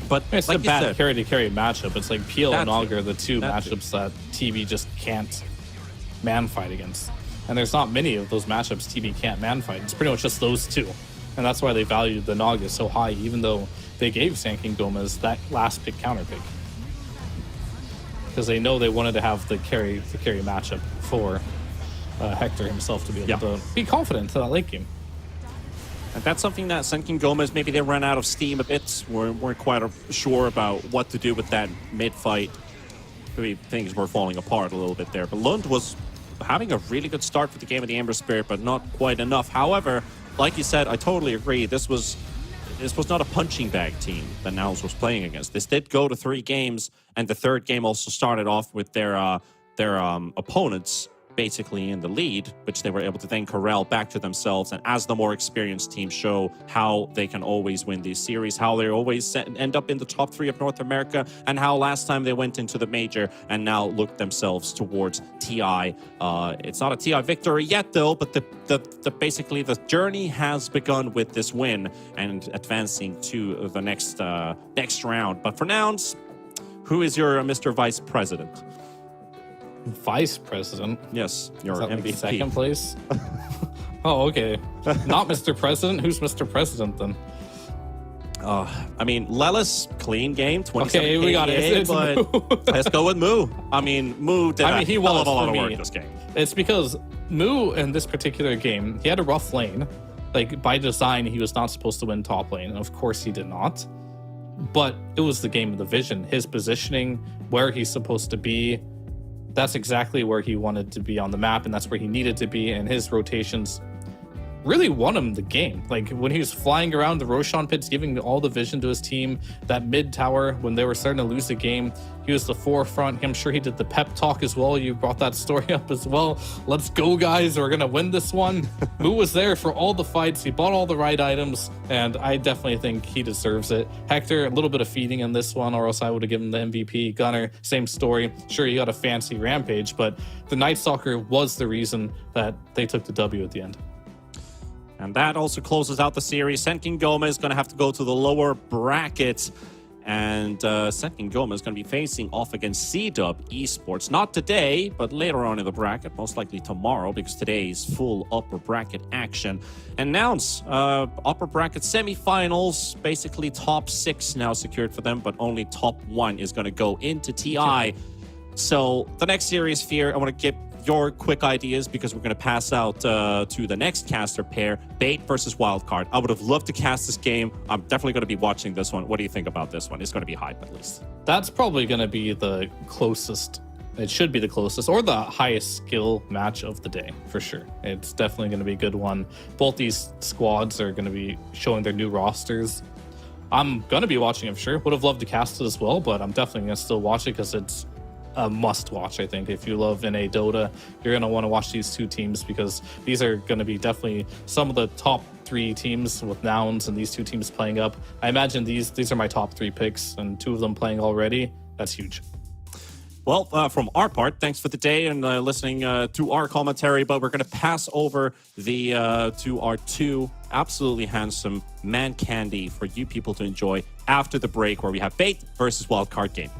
But it's like a bad said, carry-to-carry matchup. It's like Peel and Augur, the 2 That's matchups that TV just can't man-fight against. And there's not many of those matchups TV can't man-fight. It's pretty much just those 2. And that's why they valued the Naga so high, even though they gave San King Gomez that last pick counter pick. Because they know they wanted to have the carry matchup for Hector himself to be able to be confident to that late game. And that's something that San King Gomez, maybe they ran out of steam a bit. Weren't quite sure about what to do with that mid-fight. Maybe things were falling apart a little bit there. But Lund was having a really good start for the game of the Ember Spirit, but not quite enough. However, like you said, I totally agree. This was not a punching bag team that Nouns was playing against. This did go to 3 games, and the third game also started off with their opponents basically in the lead, which they were able to then corral back to themselves. And as the more experienced teams show how they can always win these series, how they always end up in the top 3 of North America, and how last time they went into the major and now look themselves towards TI. It's not a TI victory yet, though, but the basically the journey has begun with this win and advancing to the next round. But for Nouns, who is your Mr. Vice President? Vice President? Yes, your Is that MVP. like second place? Oh, okay. Not Mr. President? Who's Mr. President then? I mean, Lelis, clean game, 27 Okay, we got it. It's but Mu. let's go with Mu. I mean, Mu did I mean, he a hell of was a lot for of work me. this game. It's because Mu in this particular game, he had a rough lane. Like, by design, he was not supposed to win top lane. And of course, he did not. But it was the game of the vision. His positioning, where he's supposed to be, that's exactly where he wanted to be on the map, and that's where he needed to be. And his rotations really won him the game. Like when he was flying around the Roshan pits, giving all the vision to his team, that mid tower, when they were starting to lose the game, he was the forefront. I'm sure he did the pep talk as well. You brought that story up as well. Let's go, guys. We're going to win this one. Moo was there for all the fights. He bought all the right items, and I definitely think he deserves it. Hector, a little bit of feeding in this one, or else I would have given him the MVP. Gunner, same story. Sure, he got a fancy rampage, but the Night Stalker was the reason that they took the W at the end. And that also closes out the series. Senkin GÓMEZ is going to have to go to the lower bracket. And Senkin GÓMEZ is going to be facing off against CDUB Esports. Not today, but later on in the bracket. Most likely tomorrow, because today is full upper bracket action. And nouns, upper bracket semifinals. Basically top 6 now secured for them, but only top 1 is going to go into TI. So the next series, Fear, I want to get your quick ideas, because we're going to pass out to the next caster pair, Bait versus Wildcard. I would have loved to cast this game. I'm definitely going to be watching this one. What do you think about this one? It's going to be hype, at least. That's probably going to be the closest. It should be the closest or the highest skill match of the day, for sure. It's definitely going to be a good one. Both these squads are going to be showing their new rosters. I'm going to be watching it, for sure. Would have loved to cast it as well, but I'm definitely going to still watch it because it's a must watch. I think if you love NA Dota, you're going to want to watch these two teams, because these are going to be definitely some of the top 3 teams with nouns, and these two teams playing up. I imagine these are my top 3 picks, and 2 of them playing already. That's huge. Well, from our part, thanks for the day and listening to our commentary, but we're going to pass over the to our 2 absolutely handsome man candy for you people to enjoy after the break, where we have Bait versus Wildcard game.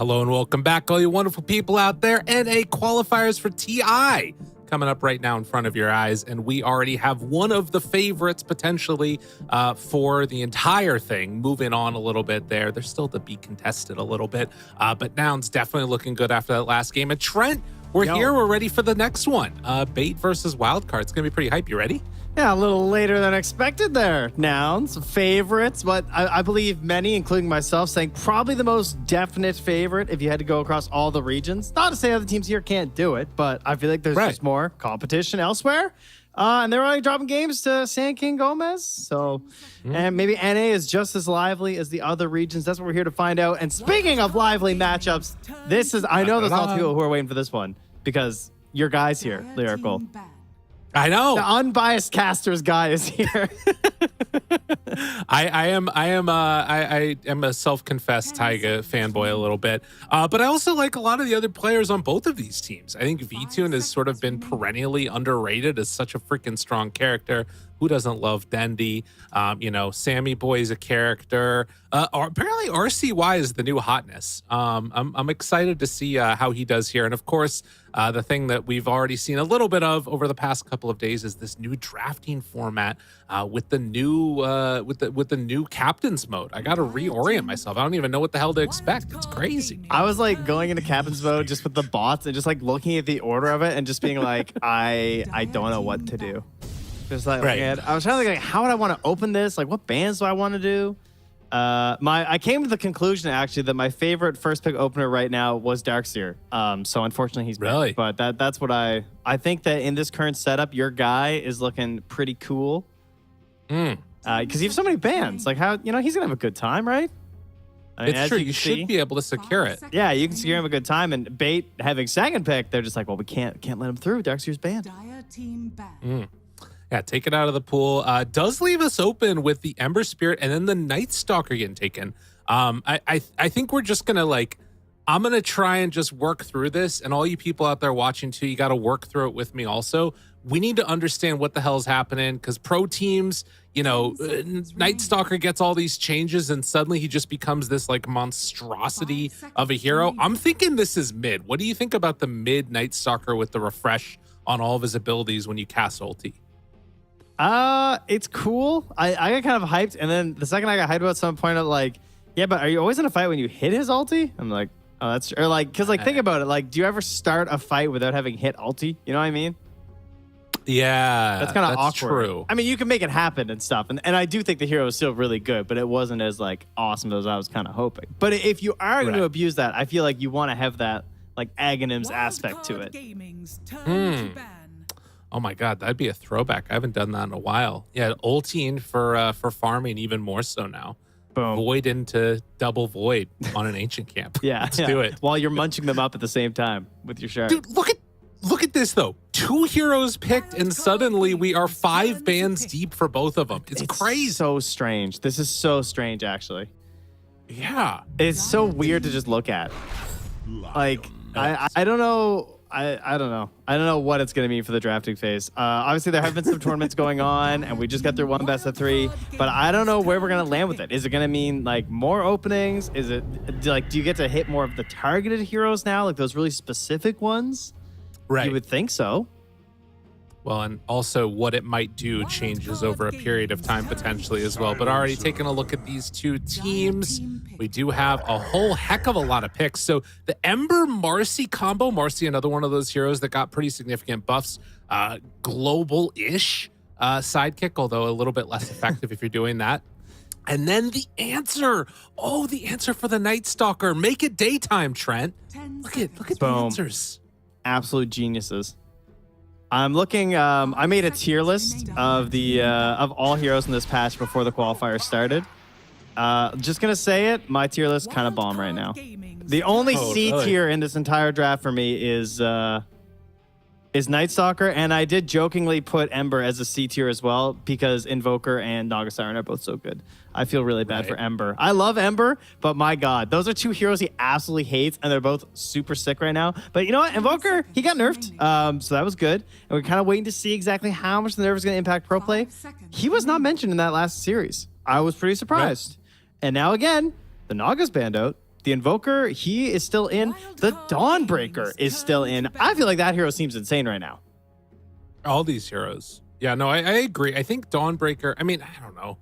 Hello and welcome back, all you wonderful people out there. NA qualifiers for TI coming up right now in front of your eyes, and we already have one of the favorites potentially for the entire thing moving on a little bit there. They're still to be contested a little bit, but Nouns definitely looking good after that last game. And Trent, we're here. We're ready for the next one. Bait versus Wildcard. It's going to be pretty hype. You ready? Yeah, a little later than expected there. Nouns, favorites, but I believe many, including myself, saying probably the most definite favorite if you had to go across all the regions. Not to say other teams here can't do it, but I feel like there's just more competition elsewhere. And they're already dropping games to Sand King GÓMEZ. So, and maybe NA is just as lively as the other regions. That's what we're here to find out. And speaking of lively matchups, I know there's lots of people who are waiting for this one because your guy's here, Lyrical. I know. The unbiased caster's guy is here. I am a self-confessed Taiga fanboy a little bit, but I also like a lot of the other players on both of these teams. I think VTune has sort of been perennially underrated as such a freaking strong character. Who doesn't love Dendy? Sammy Boy is a character. Apparently RCY is the new hotness. I'm excited to see how he does here. And of course, the thing that we've already seen a little bit of over the past couple of days is this new drafting format with the new captain's mode. I got to reorient myself. I don't even know what the hell to expect. It's crazy. I was like going into captain's mode just with the bots and just like looking at the order of it and just being like, I don't know what to do. Just like, I was trying to think, like, how would I want to open this? Like, what bands do I want to do? I came to the conclusion actually that my favorite first pick opener right now was Darkseer. So unfortunately he's really, but that's what I think that in this current setup, your guy is looking pretty cool. Because you have so many bands. Like how he's gonna have a good time, right? I mean, it's true. You should be able to secure it. Yeah, you can secure him a good time. And Bait having second pick, they're just like, well, we can't let him through. Darkseer's banned. Yeah, take it out of the pool. Does leave us open with the Ember Spirit and then the Night Stalker getting taken. I think we're just gonna I'm gonna try and just work through this, and all you people out there watching too, you got to work through it with me also. We need to understand what the hell is happening because pro teams, Night Stalker gets all these changes and suddenly he just becomes this like monstrosity of a hero. I'm thinking this is mid. What do you think about the mid Night Stalker with the refresh on all of his abilities when you cast ulti? It's cool. I got kind of hyped, and then the second I got hyped about some point of like, yeah, but are you always in a fight when you hit his ulti? I'm like, oh, that's or like, because like think about it, like, do you ever start a fight without having hit ulti? You know what I mean? Yeah, that's kind of awkward. True. I mean, you can make it happen and stuff, and I do think the hero is still really good, but it wasn't as like awesome as I was kind of hoping. But if you are going to abuse that, I feel like you want to have that like Aghanims aspect to it. Oh my god, that'd be a throwback. I haven't done that in a while. Yeah, ulting for farming even more so now. Boom. Void into double void on an ancient camp. Let's do it. While you're munching them up at the same time with your shark. Dude, look at this though. 2 heroes picked and suddenly we are 5 bands deep for both of them. It's crazy. So strange. This is so strange actually. Yeah. It's so weird to just look at. Like I don't know. I don't know. I don't know what it's going to mean for the drafting phase. Obviously, there have been some tournaments going on, and we just got through one best of 3. But I don't know where we're going to land with it. Is it going to mean like more openings? Is it like, do you get to hit more of the targeted heroes now, like those really specific ones? Right. You would think so. Well, and also what it might do changes over a period of time potentially as well. But already taking a look at these 2 teams, we do have a whole heck of a lot of picks. So the Ember Marcy combo, Marcy, another one of those heroes that got pretty significant buffs, global-ish sidekick, although a little bit less effective if you're doing that. And then the answer. Oh, the answer for the Night Stalker. Make it daytime, Trent. Look at the answers. Absolute geniuses. I'm looking. I made a tier list of the of all heroes in this patch before the qualifier started. Just gonna say it. My tier list kind of bomb right now. The only C tier in this entire draft for me is Night Stalker, and I did jokingly put Ember as a C tier as well because Invoker and Naga Siren are both so good. I feel really bad for Ember. I love Ember, but my God, those are 2 heroes he absolutely hates, and they're both super sick right now. But you know what? Invoker, he got nerfed, so that was good. And we're kind of waiting to see exactly how much the nerf is going to impact pro play. He was not mentioned in that last series. I was pretty surprised. And now again, the Naga's banned out. The Invoker, he is still in. The Dawnbreaker is still in. I feel like that hero seems insane right now. All these heroes. Yeah, no, I agree. I think Dawnbreaker, I mean, I don't know.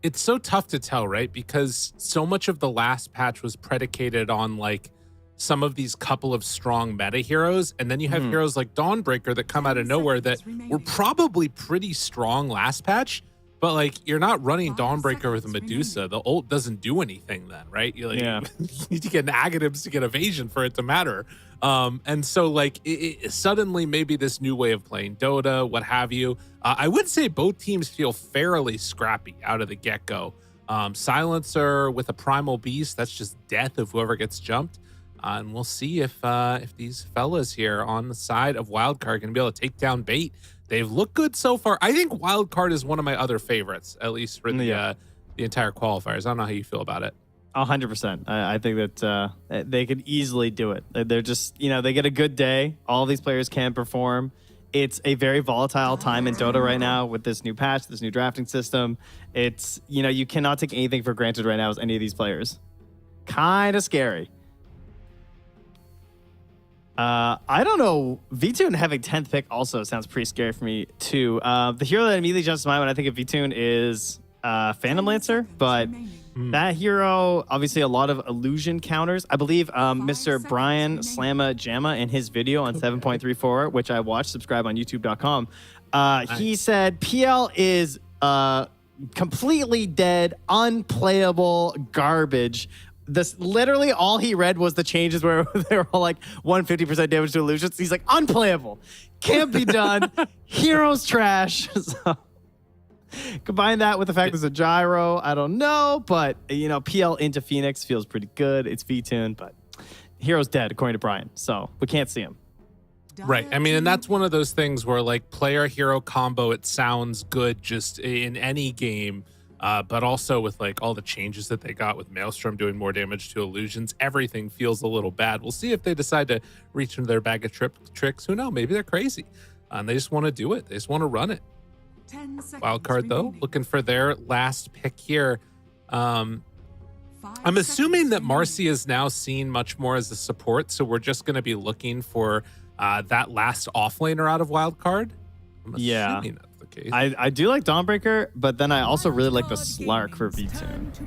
It's so tough to tell, right? Because so much of the last patch was predicated on like some of these couple of strong meta heroes. And then you have heroes like Dawnbreaker that come out of nowhere that were probably pretty strong last patch. But like, you're not running Dawnbreaker with a Medusa. The ult doesn't do anything then, right? You like, you need to get negatives to get evasion for it to matter. And so like, suddenly maybe this new way of playing Dota, what have you. I would say both teams feel fairly scrappy out of the get-go. Silencer with a Primal Beast, that's just death of whoever gets jumped. And we'll see if these fellas here on the side of Wildcard can be able to take down Bait. They've looked good so far. I think Wildcard is one of my other favorites, at least for the entire qualifiers. I don't know how you feel about it. 100%. I think that they could easily do it. They're just, they get a good day. All these players can perform. It's a very volatile time in Dota right now with this new patch, this new drafting system. It's, you cannot take anything for granted right now as any of these players. Kind of scary. I don't know. Vtoon having 10th pick also sounds pretty scary for me too. The hero that immediately jumps to mind when I think of Vtoon is Phantom Lancer, but that hero, obviously a lot of illusion counters. I believe Mr. Brian Slamma Jamma in his video on 7.34, which I watched, subscribe on youtube.com. He said PL is completely dead, unplayable garbage. This literally all he read was the changes where they were all like 150% damage to illusions. He's like, unplayable, can't be done. Heroes trash. So combine that with the fact there's a gyro. I don't know, but PL into Phoenix feels pretty good. It's Vtoon, but hero's dead according to Brian, so we can't see him. Right. I mean, and that's one of those things where like player hero combo, it sounds good just in any game. But also with like all the changes that they got with Maelstrom doing more damage to illusions, everything feels a little bad. We'll see if they decide to reach into their bag of tricks. Who knows? Maybe they're crazy and they just want to do it. They just want to run it. Wildcard though, looking for their last pick here. I'm assuming that Marcy is now seen much more as a support, so we're just going to be looking for that last offlaner out of Wildcard. I'm assuming that's the case. I do like Dawnbreaker, but then I also really like the Slark for Vtoon.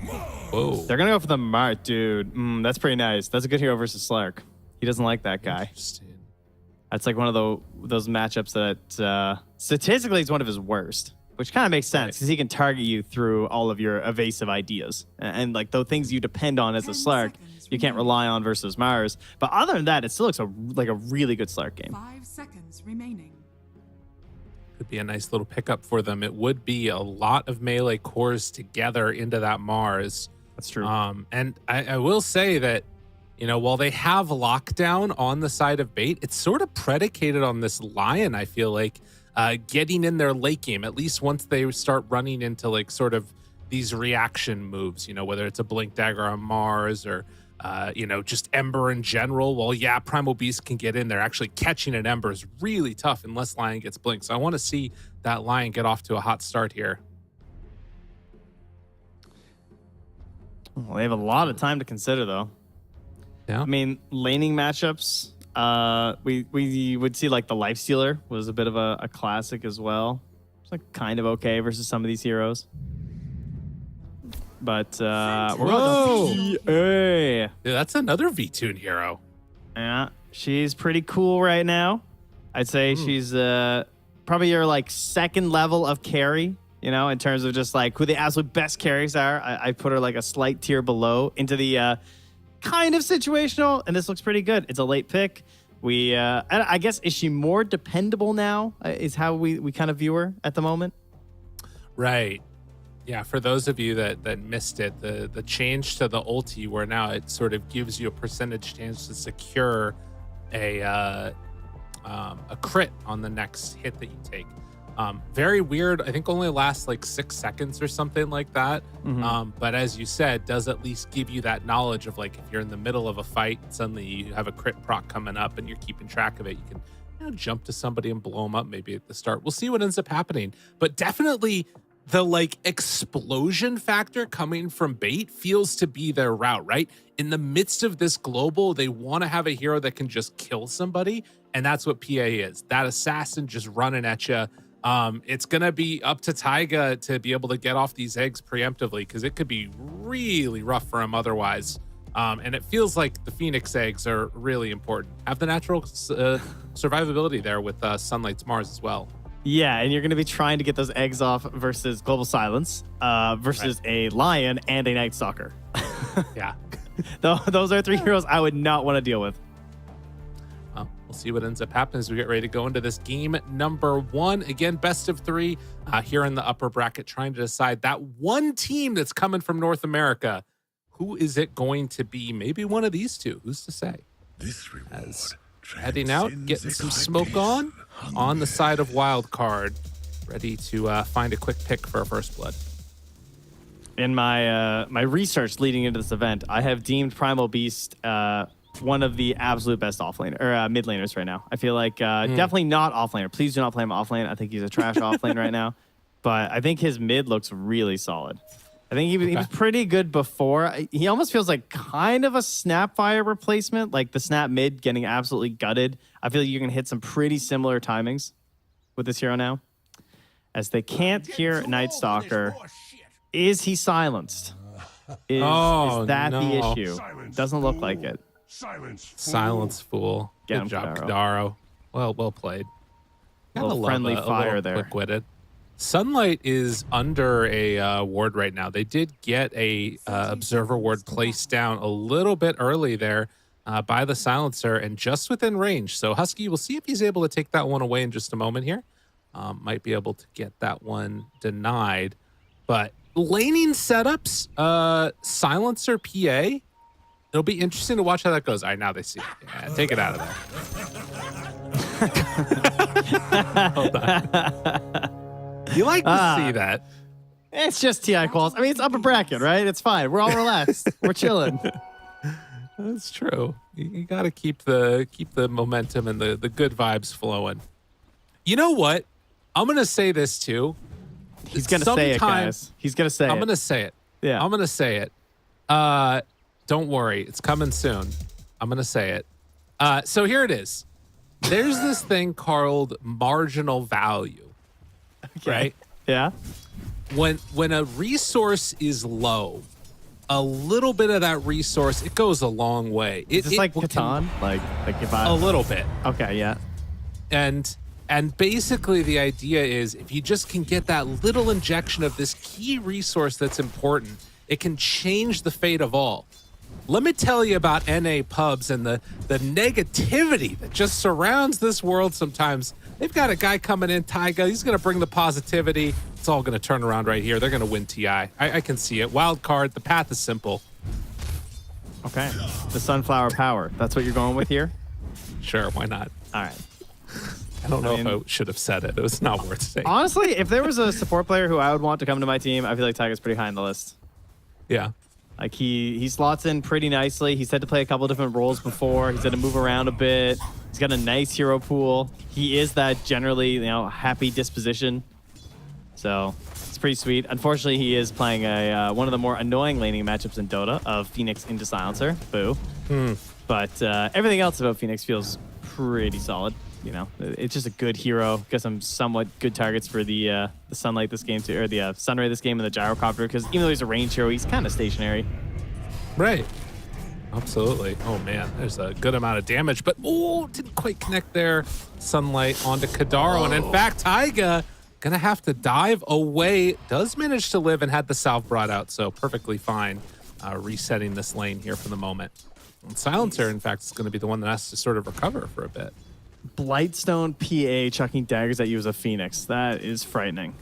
Whoa. They're going to go for the Mart, dude. That's pretty nice. That's a good hero versus Slark. He doesn't like that guy. Interesting. That's like one of those matchups that statistically is one of his worst, which kind of makes sense because he can target you through all of your evasive ideas. And like the things you depend on as a Slark, you can't rely on versus Mars. But other than that, it still looks like a really good Slark game. 5 seconds remaining. Could be a nice little pickup for them. It would be a lot of melee cores together into that Mars. That's true. And I will say that, while they have lockdown on the side of Bait, it's sort of predicated on this Lion, I feel like, getting in their late game, at least once they start running into like sort of these reaction moves, whether it's a Blink Dagger on Mars or, just Ember in general. Well, yeah, Primal Beast can get in there. Actually catching an Ember is really tough unless Lion gets Blink. So I want to see that Lion get off to a hot start here. Well, they have a lot of time to consider, though. Yeah. I mean, laning matchups, we would see like the Lifestealer was a bit of a classic as well. It's like kind of okay versus some of these heroes. But we're going to PA. Dude, that's another Vtoon hero. Yeah, she's pretty cool right now. I'd say she's probably your like second level of carry, in terms of just like who the absolute best carries are. I put her like a slight tier below into the kind of situational, and this looks pretty good. It's a late pick. I guess, is she more dependable now? Is how we kind of view her at the moment. Right. Yeah, for those of you that missed it, the change to the ulti where now it sort of gives you a percentage chance to secure a crit on the next hit that you take. Very weird. I think only lasts like 6 seconds or something like that. But as you said, does at least give you that knowledge of like if you're in the middle of a fight, suddenly you have a crit proc coming up and you're keeping track of it. You can jump to somebody and blow them up maybe at the start. We'll see what ends up happening. But definitely the like explosion factor coming from bait feels to be their route, right? In the midst of this global, they want to have a hero that can just kill somebody, and that's what PA is. That assassin just running at you. It's gonna be up to Taiga to be able to get off these eggs preemptively, because it could be really rough for him otherwise. And it feels like the Phoenix eggs are really important. Have the natural survivability there with Sunlight's Mars as well. Yeah, and you're going to be trying to get those eggs off versus Global Silence, versus a Lion and a Night Stalker. Yeah. Those are 3 heroes I would not want to deal with. We'll see what ends up happening as we get ready to go into this game number 1. Again, best of 3 here in the upper bracket, trying to decide that one team that's coming from North America. Who is it going to be? Maybe one of these two. Who's to say? This reward Heading out, getting some smoke on the side of Wildcard, ready to find a quick pick for a first blood. In my my research leading into this event, I have deemed Primal Beast one of the absolute best offlane or mid laners right now. I feel like definitely not offlaner. Please do not play him offlane. I think he's a trash offlane right now, but I think his mid looks really solid. I think he was pretty good before. He almost feels like kind of a Snapfire replacement, like the Snap mid getting absolutely gutted. I feel like you can hit some pretty similar timings with this hero now. As they can't hear Night Stalker. Is he silenced? Is that the issue? Doesn't look like it. Silence fool. Good job, Kadaro. Well played. A little friendly fire there. Quick-witted. Sunlight is under a ward right now. They did get a observer ward placed down a little bit early there by the silencer and just within range. So Husky, we'll see if he's able to take that one away in just a moment here. Might be able to get that one denied. But laning setups, silencer PA, it'll be interesting to watch how that goes. All right, now they see it. Yeah, take it out of there. Hold on. You like to see that. It's just TI quals. I mean, it's upper bracket, right? It's fine. We're all relaxed. We're chilling. That's true. You got to keep the momentum and the good vibes flowing. You know what? I'm going to say this too. He's going to say it, guys. He's going to say it. I'm going to say it. Yeah. I'm going to say it. Don't worry. It's coming soon. I'm going to say it. So here it is. There's this thing called marginal value. Okay. Right? Yeah. When a resource is low, a little bit of that resource, it goes a long way. Is this like Catan? Like if I a little bit. Okay, yeah. And basically the idea is if you just can get that little injection of this key resource that's important, it can change the fate of all. Let me tell you about NA pubs and the negativity that just surrounds this world sometimes. They've got a guy coming in, Taiga. He's going to bring the positivity. It's all going to turn around right here. They're going to win TI. I can see it. Wildcard, the path is simple. Okay. The sunflower power. That's what you're going with here? Sure, why not? All right. I don't know if I should have said it. It was not worth saying. Honestly, if there was a support player who I would want to come to my team, I feel like Taiga's pretty high on the list. Yeah. Like he slots in pretty nicely. He's had to play a couple different roles before. He's had to move around a bit. He's got a nice hero pool. He is that generally, happy disposition. So it's pretty sweet. Unfortunately, he is playing a one of the more annoying laning matchups in Dota of Phoenix into Silencer. Boo. But everything else about Phoenix feels pretty solid. It's just a good hero. Got some somewhat good targets for the Sunlight this game too, or the Sunray this game and the Gyrocopter, because even though he's a range hero, he's kind of stationary. Right. Absolutely. Oh man, there's a good amount of damage, but didn't quite connect there. Sunlight onto Kadaro, and in fact, Taiga gonna have to dive away. Does manage to live and had the salve brought out, so perfectly fine. Resetting this lane here for the moment. And Silencer, in fact, is going to be the one that has to sort of recover for a bit. Blightstone PA chucking daggers at you as a Phoenix. That is frightening.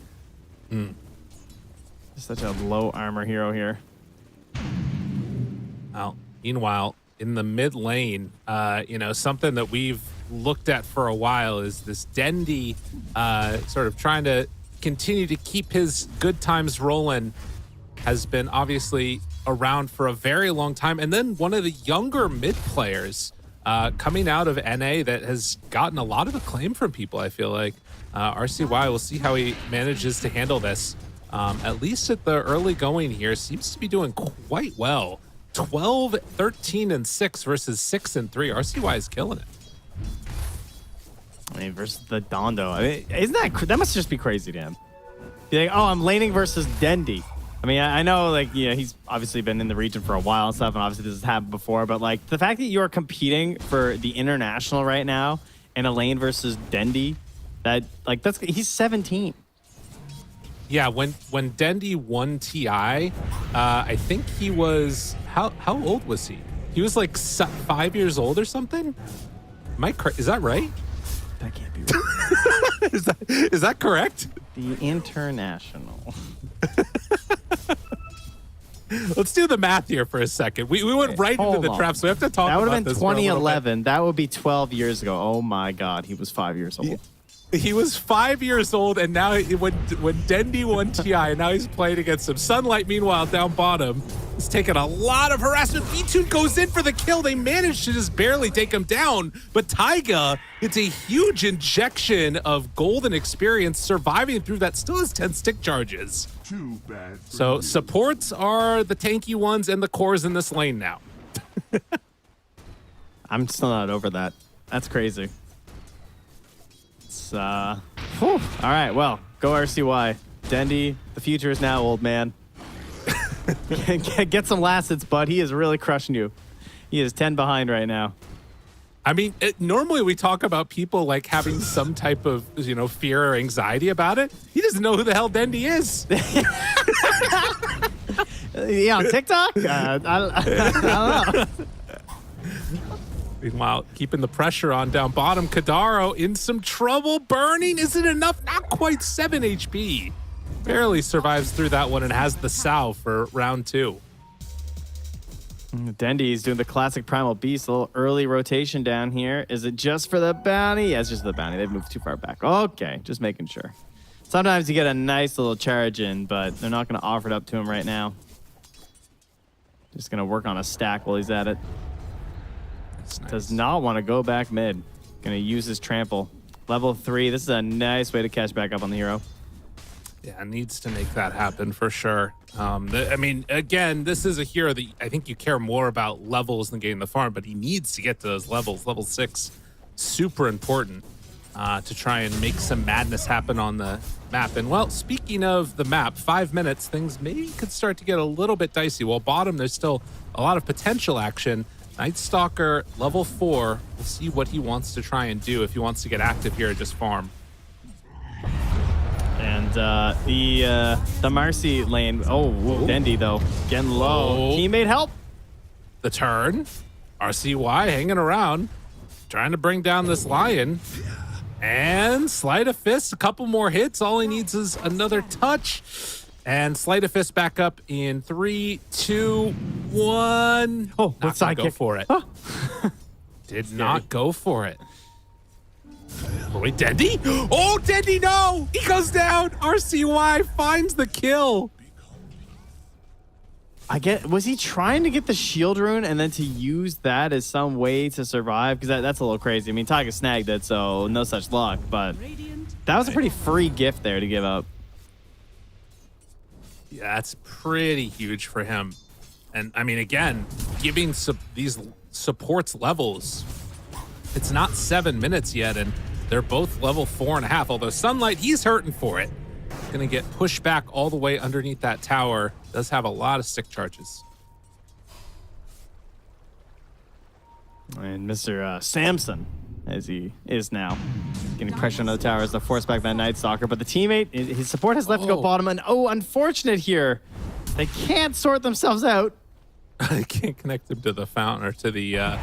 Such a low armor hero here. Well, meanwhile, in the mid lane, something that we've looked at for a while is this Dendi sort of trying to continue to keep his good times rolling. Has been obviously around for a very long time. And then one of the younger mid players coming out of NA that has gotten a lot of acclaim from people, I feel like. RCY, we'll see how he manages to handle this. at least at the early going here, seems to be doing quite well. 12, 13, and 6 versus 6 and 3. RCY is killing it. I mean, versus the Dondo. I mean, isn't that must just be crazy to him? Be like, oh, I'm laning versus Dendi. I mean, I know, like, you know, he's obviously been in the region for a while and stuff, and obviously this has happened before, but like the fact that you are competing for the international right now in a lane versus Dendi, he's 17. Yeah, when Dendi won TI, I think he was how old was he? He was like 5 years old or something. Is that right? That can't be right. is that correct? The international. Let's do the math here for a second. We went right into the trap, so we have to talk about this. That would have been for a little 2011. That would be 12 years ago. Oh my God, he was 5 years old. He was 5 years old, and now when Dendi won TI, now he's playing against some Sunlight. Meanwhile, down bottom, he's taking a lot of harassment. V2 goes in for the kill. They managed to just barely take him down, but Taiga, it's a huge injection of golden experience surviving through that. Still has 10 stick charges. Too bad. So supports are the tanky ones and the cores in this lane now. I'm still not over that. That's crazy. All right, well, go RCY. Dendi, the future is now, old man. Get some last hits, bud. He is really crushing you. He is 10 behind right now. I mean, normally we talk about people like having some type of, fear or anxiety about it. He doesn't know who the hell Dendi is. Yeah, on TikTok? I don't know. Meanwhile, keeping the pressure on down bottom, Kadaro in some trouble. Burning isn't enough. Not quite 7 HP. Barely survives through that one and has the Sow for round 2. Dendi is doing the classic Primal Beast. A little early rotation down here. Is it just for the bounty? Yeah, it's just the bounty. They've moved too far back. Okay, just making sure. Sometimes you get a nice little charge in, but they're not going to offer it up to him right now. Just going to work on a stack while he's at it. Nice. Does not want to go back mid. Going to use his trample. Level 3. This is a nice way to catch back up on the hero. Yeah, needs to make that happen for sure. I mean, again, this is a hero that I think you care more about levels than getting the farm, but he needs to get to those levels. Level 6, super important to try and make some madness happen on the map. And well, speaking of the map, 5 minutes, things maybe could start to get a little bit dicey. While bottom, there's still a lot of potential action. Night Stalker, level 4. We'll see what he wants to try and do if he wants to get active here or just farm. And the Marcy lane. Oh, Dendi though, getting low. Teammate help. The turn. RCY hanging around, trying to bring down this Lion. And Sleight of Fist, a couple more hits. All he needs is another touch. And Sleight of Fist back up in 3, 2, 1. Oh, not gonna go for it. Huh. Did not go for it. Oh, wait, Dendi? Oh, Dendi, no! He goes down. RCY finds the kill. Was he trying to get the shield rune and then to use that as some way to survive? Because that's a little crazy. I mean, Taiga snagged it, so no such luck. But that was a pretty free gift there to give up. Yeah, that's pretty huge for him. And I mean, again, giving these supports levels, it's not 7 minutes yet, and they're both level 4.5. Although Sunlight, he's hurting for it. Gonna get pushed back all the way underneath that tower. Does have a lot of stick charges. And Mr. Samson, as he is now, getting pressure on the tower as they force back that Night Stalker. But the teammate, his support has left to go bottom. And unfortunate here. They can't sort themselves out. I can't connect him to the fountain or to the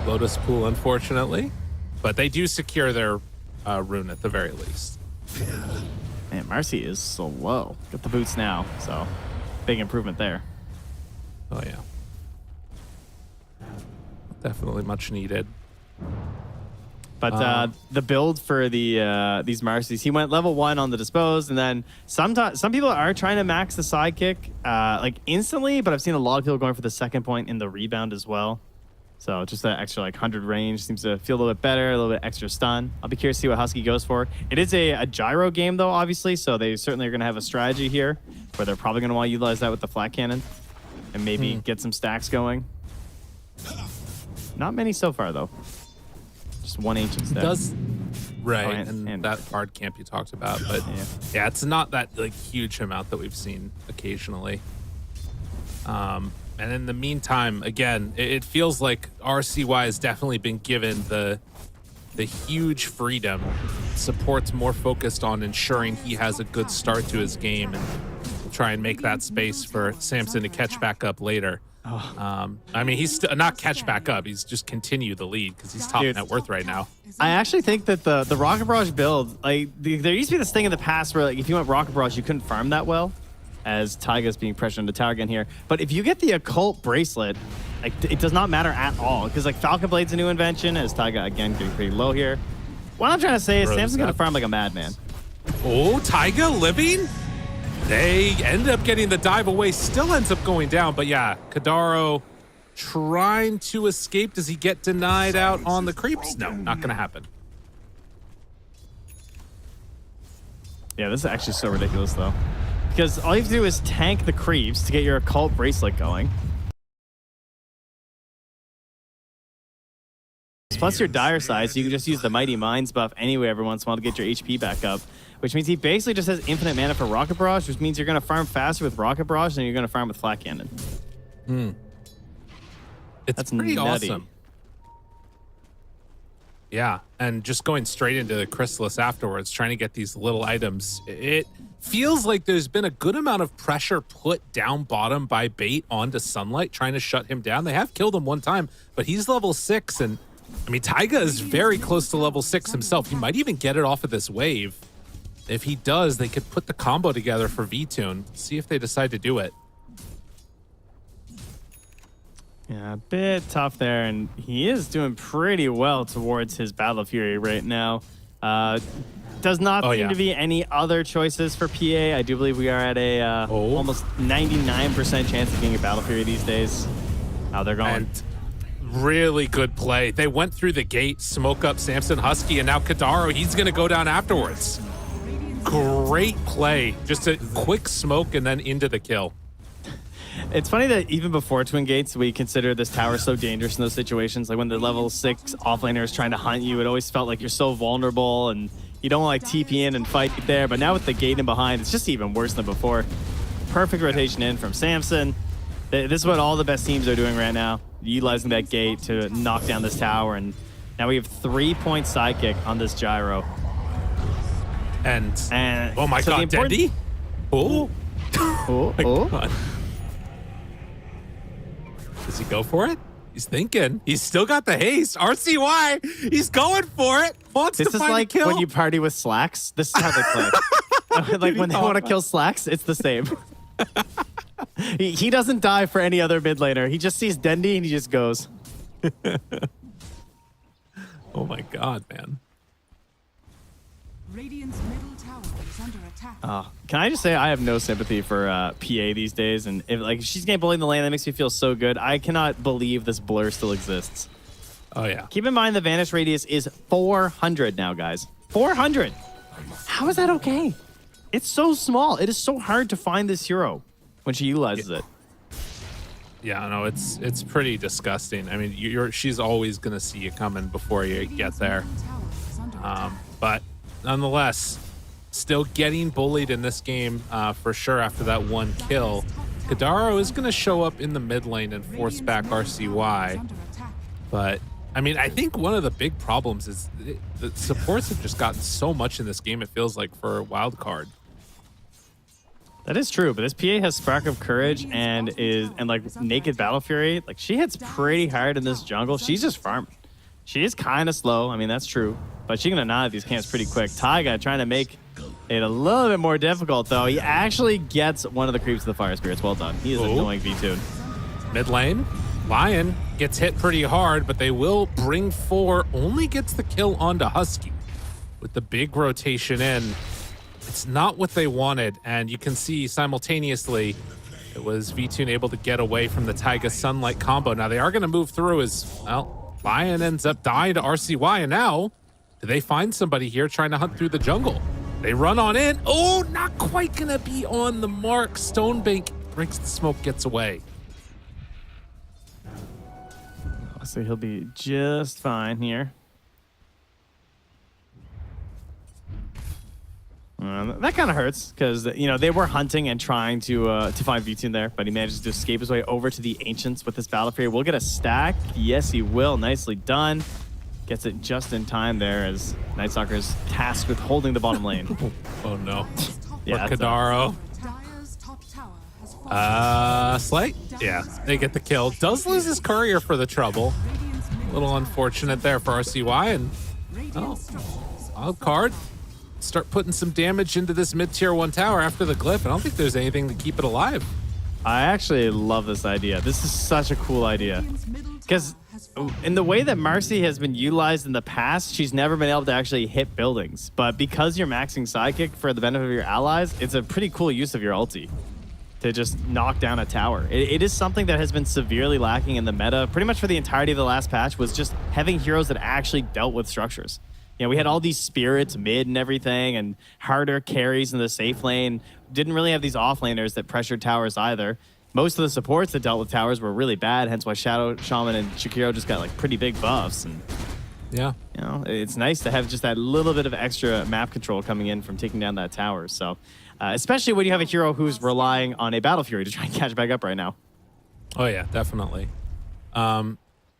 Lotus Pool, unfortunately. But they do secure their rune at the very least. Man, Marcy is so low. Got the boots now, so big improvement there. Oh, yeah. Definitely much needed. But the build for the these Marcies, he went level 1 on the dispose, and then some people are trying to max the sidekick like instantly, but I've seen a lot of people going for the second point in the rebound as well. So just that extra like 100 range seems to feel a little bit better, a little bit extra stun. I'll be curious to see what Husky goes for. It is a gyro game though, obviously, so they certainly are going to have a strategy here where they're probably going to want to utilize that with the flat cannon and maybe get some stacks going. Not many so far though. Just one ancient stack. Right, Oh, and that hard camp you talked about, but yeah, it's not that like huge amount that we've seen occasionally. And in the meantime, again, it feels like RCY has definitely been given the huge freedom. Support's more focused on ensuring he has a good start to his game and try and make that space for Samson to catch back up later. I mean, he's not catch back up. He's just continue the lead because he's top net worth right now. I actually think that the Rocket Barrage build, like there used to be this thing in the past where like if you went Rocket Barrage, you couldn't farm that well, as Taiga's being pressured into tower again here. But if you get the Occult Bracelet, like it does not matter at all because like Falcon Blade's a new invention. As Taiga again getting pretty low here. What I'm trying to say is Samson's gonna farm like a madman. Oh, Taiga living? They end up getting the dive away, still ends up going down. But yeah, Kadaro trying to escape. Does he get denied out on the creeps? No, not going to happen. Yeah, this is actually so ridiculous though. Because all you have to do is tank the creeps to get your Occult Bracelet going. Plus your dire size, so you can just use the Mighty Minds buff anyway every once in a while to get your HP back up. Which means he basically just has infinite mana for Rocket Barrage, which means you're going to farm faster with Rocket Barrage than you're going to farm with Flat Cannon. That's pretty nutty. awesome. Yeah, and just going straight into the Chrysalis afterwards, trying to get these little items. It feels like there's been a good amount of pressure put down bottom by Bait onto Sunlight, trying to shut him down. They have killed him one time, but he's level 6, and I mean, Taiga is very close to level 6 himself. He might even get it off of this wave. If he does, they could put the combo together for V-Tune. See if they decide to do it. Yeah, a bit tough there, and he is doing pretty well towards his Battle Fury right now. Does not seem to be any other choices for PA. I do believe we are at a almost 99% chance of getting a Battle Fury these days. How they're going. And really good play. They went through the gate, smoke up Samson Husky, and now Kadaro, he's going to go down afterwards. Great play. Just a quick smoke and then into the kill. It's funny that even before Twin Gates, we consider this tower so dangerous in those situations. Like when the level 6 offlaner is trying to hunt you, it always felt like you're so vulnerable and you don't want to like TP in and fight there. But now with the gate in behind, it's just even worse than before. Perfect rotation in from Samson. This is what all the best teams are doing right now, utilizing that gate to knock down this tower. And now we have 3-point sidekick on this gyro. And oh my so god, Dendy? Oh. God. Does he go for it? He's thinking. He's still got the haste. RCY, he's going for it. Wants this to is find like a kill. when you party with Slacks. This is how they play. Like when they want to kill Slacks, it's the same. He doesn't die for any other mid laner. He just sees Dendy and he just goes. Oh my god, man. Radiant's middle tower is under attack. Can I just say I have no sympathy for PA these days, and if she's getting bullied in the lane, that makes me feel so good. I cannot believe this blur still exists. Oh yeah. Keep in mind the vanish radius is 400 now, guys. 400. How is that okay? It's so small. It is so hard to find this hero when she utilizes it. Yeah, no, it's pretty disgusting. I mean, she's always gonna see you coming before you get there. But nonetheless, still getting bullied in this game for sure after that one kill. Kadaro is going to show up in the mid lane and force back RCY. But, I mean, I think one of the big problems is the supports have just gotten so much in this game, it feels like, for Wildcard. That is true, but this PA has Spark of Courage and like Naked Battle Fury. Like, she hits pretty hard in this jungle. She's just farming. She is kind of slow. I mean, that's true. But she can annihilate these camps pretty quick. Taiga trying to make it a little bit more difficult, though. He actually gets one of the creeps of the Fire Spirits. Well done. He is annoying V-Tune. Mid lane, Lion gets hit pretty hard, but they will bring 4. Only gets the kill onto Husky. With the big rotation in, it's not what they wanted. And you can see simultaneously, It was V-Tune able to get away from the Taiga Sunlight combo. Now they are going to move through as, well, Lion ends up dying to RCY, and now do they find somebody here trying to hunt through the jungle? They run on in. Oh, not quite going to be on the mark. Stonebank breaks the smoke, gets away. So he'll be just fine here. That kind of hurts because, you know, they were hunting and trying to find V-Tune there, but he manages to escape his way over to the Ancients with this Battle Fury. We'll get a stack. Yes, he will. Nicely done. Gets it just in time there as Night Stalker is tasked with holding the bottom lane. Oh, no. Yeah, For Kadaro. Dire's top tower has fallen. Slate? Yeah, they get the kill. Does lose his courier for the trouble. A little unfortunate there for RCY. And, oh, Wildcard. Start putting some damage into this mid-tier 1 tower after the glyph. I don't think there's anything to keep it alive. I actually love this idea. This is such a cool idea. Because in the way that Marcy has been utilized in the past, she's never been able to actually hit buildings. But because you're maxing Sidekick for the benefit of your allies, it's a pretty cool use of your ulti to just knock down a tower. It is something that has been severely lacking in the meta pretty much for the entirety of the last patch, was just having heroes that actually dealt with structures. You know, we had all these spirits mid and everything and harder carries in the safe lane. Didn't really have these offlaners that pressured towers either. Most of the supports that dealt with towers were really bad, hence why Shadow Shaman and Shakiro just got like pretty big buffs. And yeah, you know, it's nice to have just that little bit of extra map control coming in from taking down that tower. So, especially when you have a hero who's relying on a Battle Fury to try and catch back up right now. Oh yeah, definitely.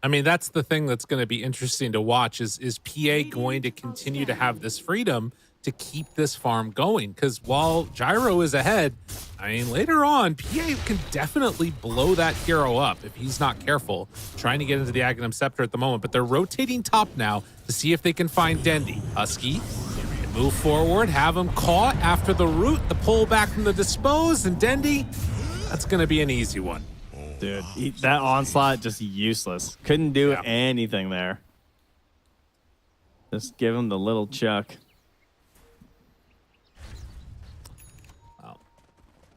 I mean, that's the thing that's going to be interesting to watch is PA going to continue to have this freedom to keep this farm going? Because while Gyro is ahead, I mean, later on, PA can definitely blow that hero up if he's not careful, trying to get into the Aghanim Scepter at the moment. But they're rotating top now to see if they can find Dendi. Husky, move forward, have him caught after the root, the pull back from the Dispose, and Dendi, that's going to be an easy one. Dude, that onslaught just useless. Couldn't do anything there. Just give him the little chuck. Wow.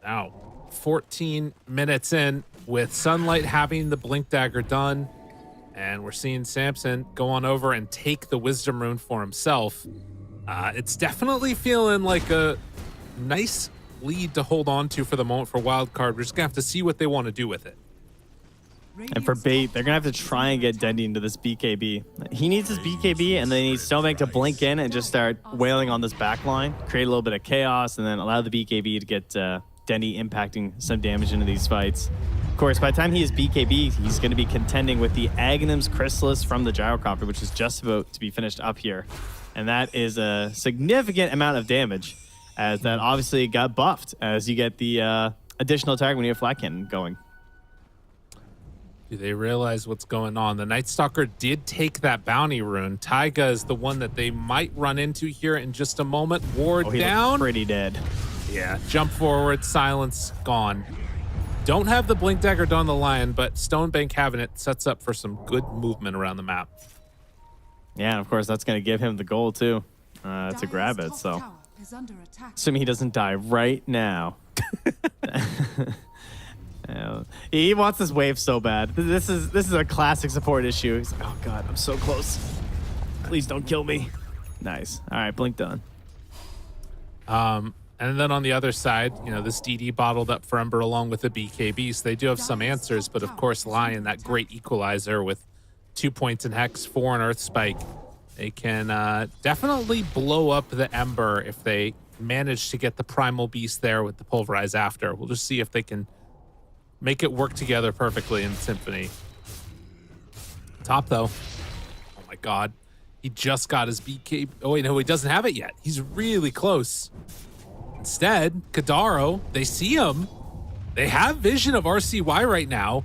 Now, 14 minutes in with Sunlight having the Blink Dagger done, and we're seeing Samson go on over and take the Wisdom Rune for himself. It's definitely feeling like a nice lead to hold on to for the moment for Wildcard. We're just going to have to see what they want to do with it. And for bait, they're going to have to try and get Dendi into this BKB. He needs his BKB, and then he needs Stonebank to blink in and just start wailing on this back line, create a little bit of chaos, and then allow the BKB to get Dendi impacting some damage into these fights. Of course, by the time he is BKB, he's going to be contending with the Aghanim's Chrysalis from the Gyrocopter, which is just about to be finished up here. And that is a significant amount of damage, as that obviously got buffed as you get the additional attack when you have Flat Cannon going. Do they realize what's going on? The Night Stalker did take that bounty rune. Taiga is the one that they might run into here in just a moment. Ward he down. looks pretty dead. Yeah, jump forward, silence, gone. Don't have the Blink Dagger done the Lion, but Stonebank having it sets up for some good movement around the map. Yeah, and of course, that's going to give him the goal, too, to grab it. So, assuming he doesn't die right now. He wants this wave so bad. This is a classic support issue. He's like, oh god, I'm so close. Please don't kill me. Nice. All right, blink done. And then on the other side, you know, this DD bottled up for Ember along with the BKB, so they do have some answers. But of course, Lion, that great equalizer with 2 points in Hex, 4 in Earth Spike. They can definitely blow up the Ember if they manage to get the Primal Beast there with the Pulverize after. We'll just see if they can make it work together perfectly in Symphony. Top, though. Oh, my God. He just got his BK. Oh, wait, no, he doesn't have it yet. He's really close. Instead, Kadaro, they see him. They have vision of RCY right now.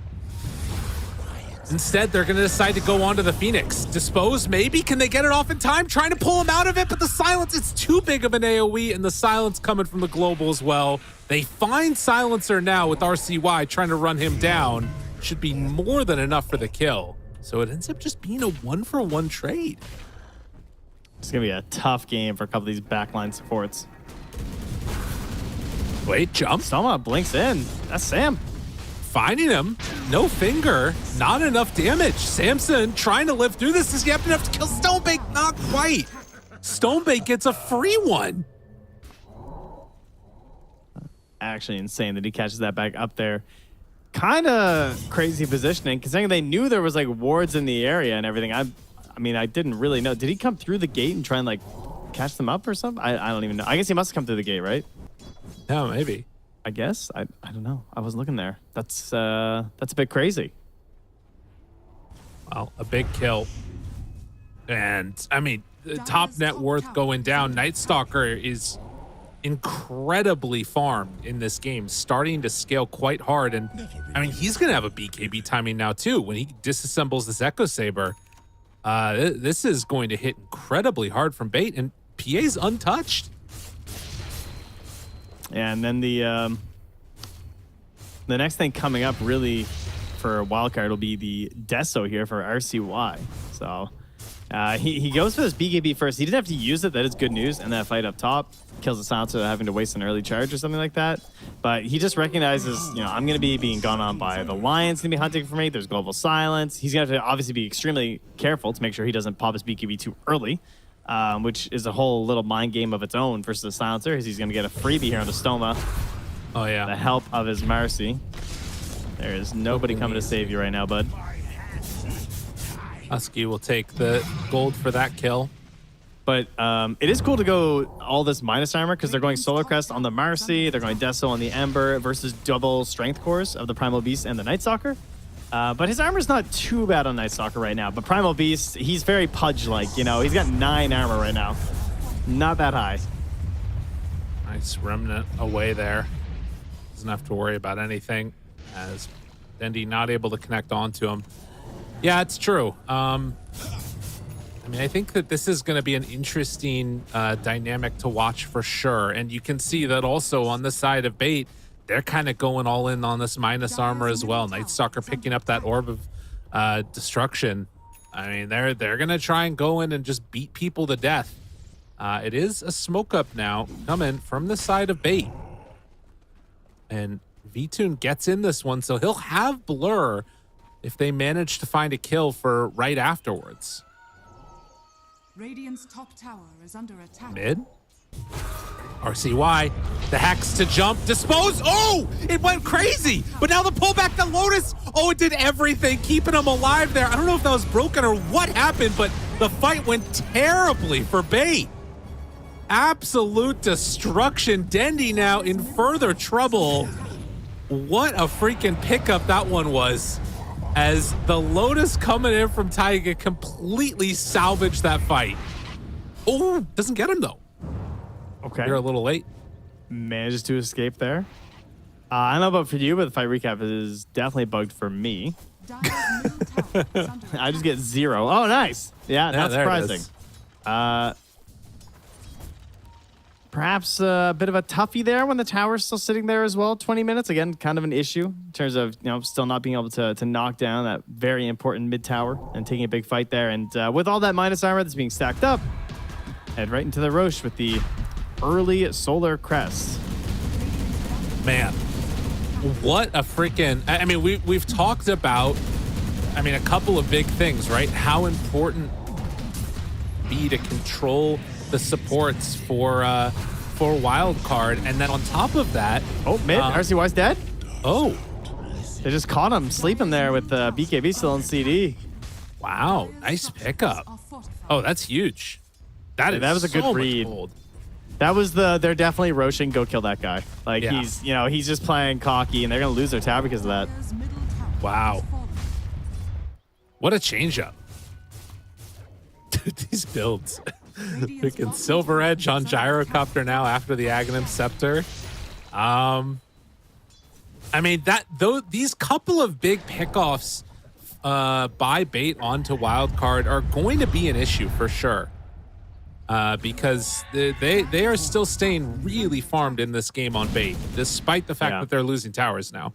Instead, they're going to decide to go on to the Phoenix. Dispose, maybe? Can they get it off in time? Trying to pull him out of it, but the silence, it's too big of an AoE, and the silence coming from the global as well. They find Silencer now with RCY trying to run him down. Should be more than enough for the kill. So it ends up just being a 1-for-1 trade. It's going to be a tough game for a couple of these backline supports. Wait, jump. Stoma blinks in. That's Sam. Finding him. No finger. Not enough damage. Samson trying to live through this. Is he up enough to kill Stonebait? Not quite. Stonebait gets a free one. Actually insane that he catches that back up there. Kind of crazy positioning, considering they knew there was like wards in the area and everything. I mean, I didn't really know. Did he come through the gate and try and like catch them up or something? I don't even know. I guess he must have come through the gate, right? Yeah, maybe. I guess. I don't know. I wasn't looking there. That's a bit crazy. Well, a big kill. And, I mean, the top net worth going down. Night Stalker is incredibly farmed in this game, starting to scale quite hard. And, I mean, he's going to have a BKB timing now, too. When he disassembles this Echo Saber, this is going to hit incredibly hard from Bait. And PA's untouched. Yeah, and then the next thing coming up really for Wildcard will be the Deso here for RCY. So he goes for this BKB first. He didn't have to use it. That is good news. And that fight up top kills the Silencer having to waste an early charge or something like that. But he just recognizes, you know, I'm going to be being gone on by the Lions going to be hunting for me. There's Global Silence. He's going to have to obviously be extremely careful to make sure he doesn't pop his BKB too early. Which is a whole little mind game of its own versus the Silencer, as he's going to get a freebie here on the Stoma. Oh, yeah. The help of his Marcy. There is nobody coming to save you right now, bud. Husky will take the gold for that kill. But it is cool to go all this minus armor because they're going Solar Crest on the Marcy, they're going Deso on the Ember versus double strength cores of the Primal Beast and the Night Stalker. But his armor's not too bad on Night Stalker right now. But Primal Beast, he's very Pudge-like, you know. He's got 9 armor right now. Not that high. Nice remnant away there. Doesn't have to worry about anything as Dendi not able to connect onto him. Yeah, it's true. I mean, I think that this is going to be an interesting dynamic to watch for sure. And you can see that also on the side of Bait, they're kind of going all in on this minus armor as well. Night Stalker picking up that orb of destruction. I mean, they're going to try and go in and just beat people to death. It is a smoke up now coming from the side of Bait. And VTune gets in this one, so he'll have Blur if they manage to find a kill for right afterwards. Radiant's top tower is under attack. Mid. RCY, the hacks to jump, dispose. Oh, it went crazy. But now the pullback, the Lotus. Oh, it did everything, keeping him alive there. I don't know if that was broken or what happened, but the fight went terribly for Bait. Absolute destruction. Dendi now in further trouble. What a freaking pickup that one was. As the Lotus coming in from Taiga completely salvaged that fight. Oh, doesn't get him though. Okay. You're a little late. Manages to escape there. I don't know about for you, but the fight recap is definitely bugged for me. I just get 0. Oh, nice. Yeah, not surprising. Perhaps a bit of a toughie there when the tower's still sitting there as well. 20 minutes, again, kind of an issue in terms of, you know, still not being able to knock down that very important mid tower and taking a big fight there. And with all that minus armor that's being stacked up, head right into the Roche with the early Solar Crest. Man, what a freaking... I mean, we've talked about, I mean, a couple of big things, right? How important be to control the supports for Wildcard, and then on top of that... Oh, mid, RCY's dead? Oh. They just caught him sleeping there with BKB still in CD. Wow, nice pickup. Oh, that's huge. That was a good read. That was they're definitely Roshing, go kill that guy. Like, yeah. He's just playing cocky, and they're going to lose their tower because of that. Wow. What a change-up. Dude, these builds. Freaking Silver Edge on Gyrocopter now after the Aghanim Scepter. I mean, these couple of big pickoffs by Bait onto Wildcard are going to be an issue for sure. Because they are still staying really farmed in this game on Bait, despite the fact that they're losing towers now.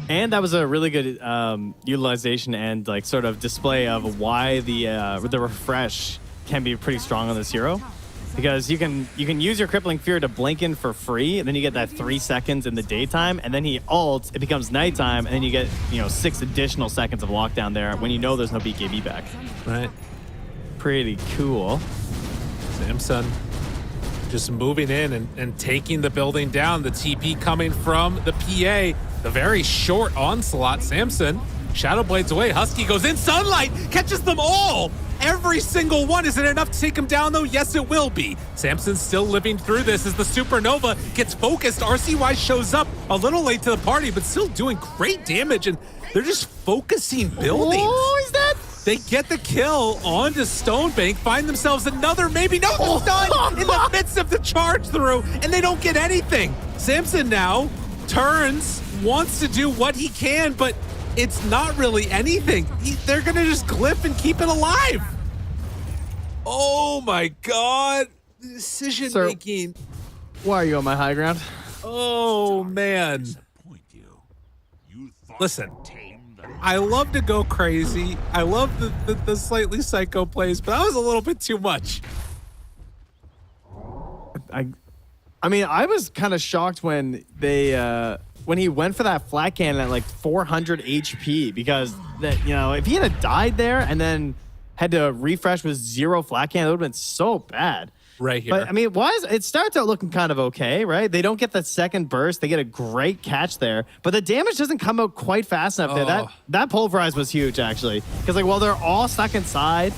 And that was a really good utilization and like sort of display of why the refresh can be pretty strong on this hero. because you can use your crippling fear to blink in for free, and then you get that 3 seconds in the daytime, and then he ults, it becomes nighttime, and then you get 6 additional seconds of lockdown there when you know there's no BKB back. Right. Pretty cool. Samson just moving in and taking the building down. The TP coming from the PA. The very short onslaught. Samson, Shadow Blades away. Husky goes in. Sunlight catches them all. Every single one. Is it enough to take him down, though? Yes, it will be. Samson's still living through this as the Supernova gets focused. RCY shows up a little late to the party, but still doing great damage, and they're just focusing buildings. Oh, is that? They get the kill onto Stonebank, find themselves another, maybe, no, it's done in the midst of the charge through, and they don't get anything. Samson now turns, wants to do what he can, but it's not really anything. They're gonna just glyph and keep it alive. Oh my God, decision making. Why are you on my high ground? Oh man. Listen, I love to go crazy. I love the slightly psycho plays, but that was a little bit too much. I mean, I was kind of shocked when they when he went for that flat cannon at like 400 HP, because that if he had died there and then had to refresh with 0 flat cannon, it would have been so bad. Right here. But I mean, it starts out looking kind of okay, right? They don't get that second burst. They get a great catch there, but the damage doesn't come out quite fast enough there. That pulverize was huge, actually, because while they're all stuck inside,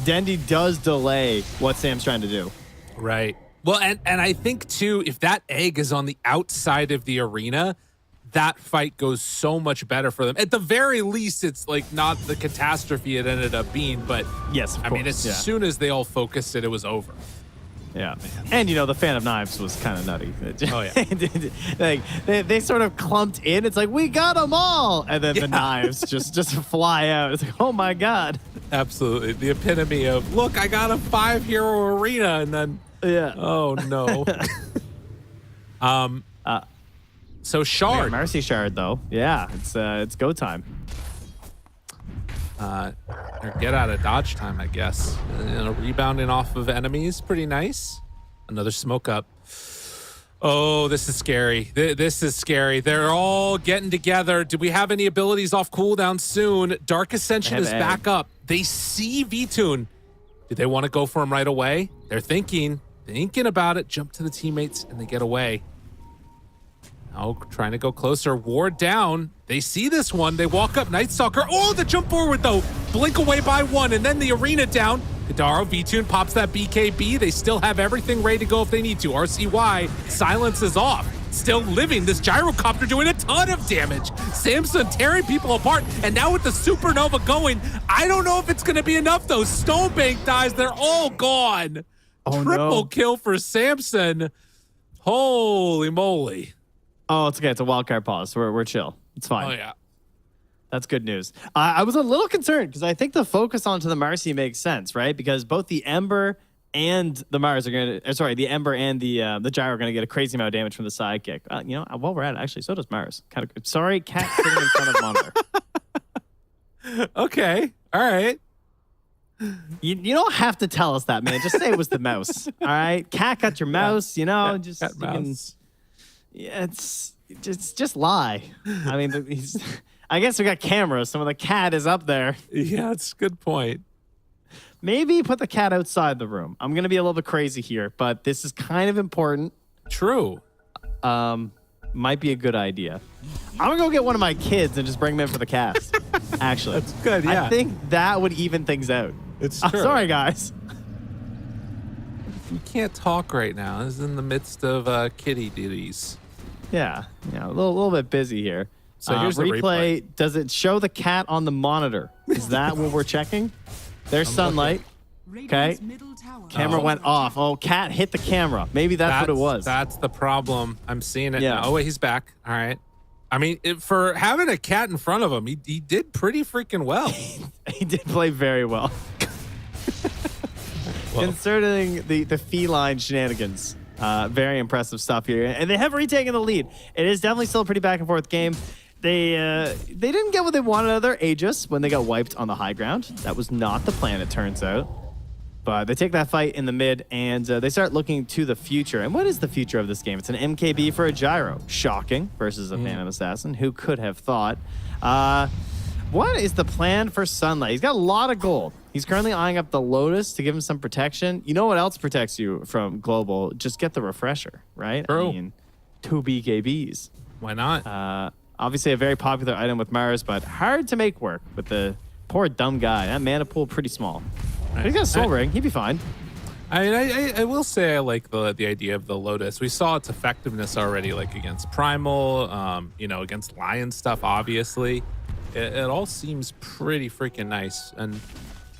Dendy does delay what Sam's trying to do. Right. Well, and I think too, if that egg is on the outside of the arena, that fight goes so much better for them. At the very least, it's like not the catastrophe it ended up being, but yes, I mean, as soon as they all focused it was over. Yeah, and the Fan of Knives was kind of nutty. Oh yeah, like they sort of clumped in. It's like, we got them all, and then the knives just fly out. It's like, oh my God. Absolutely, the epitome of, look, I got a 5-hero arena, and then oh no. So Shard, Mercy Shard though. Yeah, it's go time. Or get out of dodge time, I guess. Rebounding off of enemies, pretty nice. Another smoke up. Oh, this is scary. This is scary. They're all getting together. Do we have any abilities off cooldown soon? Dark Ascension is back up. They see Vtoon. Do they want to go for him right away? They're thinking about it. Jump to the teammates, and they get away. Oh, trying to go closer. Ward down. They see this one. They walk up. Night Stalker. Oh, the jump forward, though. Blink away by 1, and then the arena down. Hidaro, Vtoon pops that BKB. They still have everything ready to go if they need to. RCY, silence is off. Still living. This gyrocopter doing a ton of damage. Samson tearing people apart. And now with the Supernova going, I don't know if it's going to be enough, though. Stonebank dies. They're all gone. Oh, Triple kill for Samson. Holy moly. Oh, it's okay. It's a wildcard pause. We're chill. It's fine. Oh, yeah. That's good news. I was a little concerned because I think the focus onto the Marcy makes sense, right? Because both the Ember and the Mars are going to, the Ember and the Gyro are going to get a crazy amount of damage from the sidekick. While we're at it, actually, so does Mars. Kind of. Sorry, cat sitting in front of monitor. Okay. All right. You don't have to tell us that, man. Just say it was the mouse. All right. Cat got your mouse, Cat mouse. Yeah, it's just lie. I mean, I guess we got cameras. Some of the cat is up there. Yeah, it's a good point. Maybe put the cat outside the room. I'm gonna be a little bit crazy here, but this is kind of important. True. Might be a good idea. I'm gonna go get one of my kids and just bring them in for the cast. Actually, that's good. Yeah, I think that would even things out. It's true. Sorry, guys. You can't talk right now. This is in the midst of kitty ditties. Yeah, a little bit busy here. So here's the replay. Does it show the cat on the monitor? Is that what we're checking? There's sunlight. Okay. Camera went off. Oh, cat hit the camera. Maybe that's what it was. That's the problem. I'm seeing it now. Oh, wait, he's back. All right. I mean, for having a cat in front of him, he did pretty freaking well. He did play very well. Concerning the feline shenanigans. Very impressive stuff here. And they have retaken the lead. It is definitely still a pretty back and forth game. They didn't get what they wanted out of their Aegis when they got wiped on the high ground. That was not the plan, it turns out. But they take that fight in the mid, and they start looking to the future. And what is the future of this game? It's an MKB for a Gyro. Shocking versus a Phantom Assassin. Who could have thought? What is the plan for Sunlight? He's got a lot of gold. He's currently eyeing up the Lotus to give him some protection. You know what else protects you from Global? Just get the Refresher, right? True. I mean, 2 BKBs. Why not? Obviously a very popular item with Mars, but hard to make work with the poor dumb guy. That mana pool pretty small. But he's got a Soul Ring. He'd be fine. I will say I like the idea of the Lotus. We saw its effectiveness already, like against Primal, you know, against Lion stuff, obviously. It all seems pretty freaking nice. And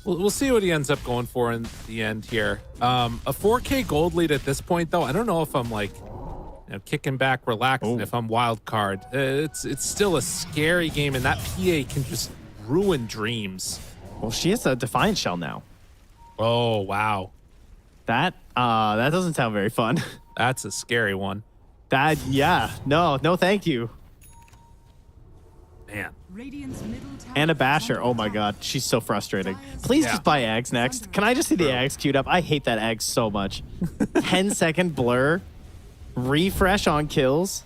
we'll see what he ends up going for in the end here. A 4K gold lead at this point, though, I don't know if I'm like, you know, kicking back, relaxing, if I'm Wildcard. It's still a scary game, and that PA can just ruin dreams. Well, she has a Defiant Shell now. Oh, wow. That doesn't sound very fun. That's a scary one. Yeah. No, thank you. Man. Radiant's middle tower And a Basher. Oh my god, she's so frustrating. Please just buy Ags next. Can I just see the Ags queued up? I hate that Ags so much. 10-second blur. Refresh on kills.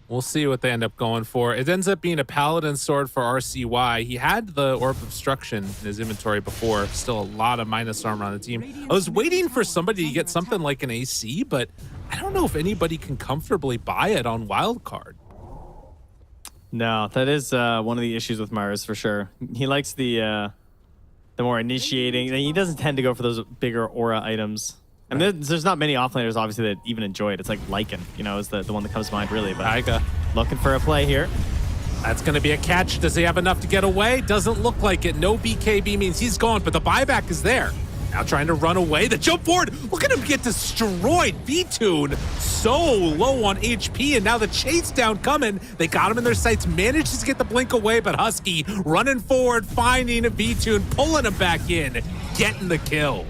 We'll see what they end up going for. It ends up being a Paladin Sword for RCY. He had the Orb Obstruction in his inventory before. Still a lot of minus armor on the team. I was waiting for somebody to get something like an AC, but I don't know if anybody can comfortably buy it on Wildcard. No, that is one of the issues with Mars for sure. He likes the more initiating. He doesn't tend to go for those bigger aura items. And there's not many offlaners, obviously, that even enjoy it. It's like Lycan, you know, is the one that comes to mind, really. But Taiga. Looking for a play here. That's going to be a catch. Does he have enough to get away? Doesn't look like it. No BKB means he's gone, but the buyback is there. Now trying to run away. The jump forward. Look at him get destroyed. V-Tune so low on HP, and now the chase down coming. They got him in their sights. Manages to get the blink away, but Husky running forward, finding V-Tune, pulling him back in, getting the kill.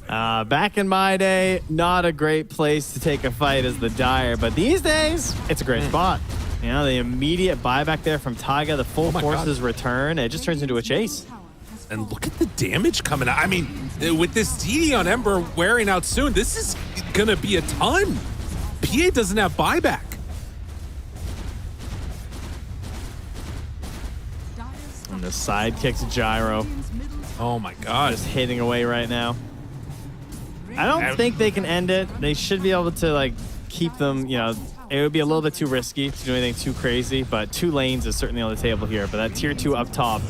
Back in my day, not a great place to take a fight as the Dire, but these days, it's a great spot. You know, the immediate buyback there from Taiga, the full forces return, it just turns into a chase. And look at the damage coming out. I mean, with this DD on Ember wearing out soon, this is going to be a ton. PA doesn't have buyback. And the side kicks Gyro. Oh my god. Just hitting away right now. I don't think they can end it. They should be able to, like, keep them, you know, it would be a little bit too risky to do anything too crazy, but 2 lanes is certainly on the table here. But that tier 2 up top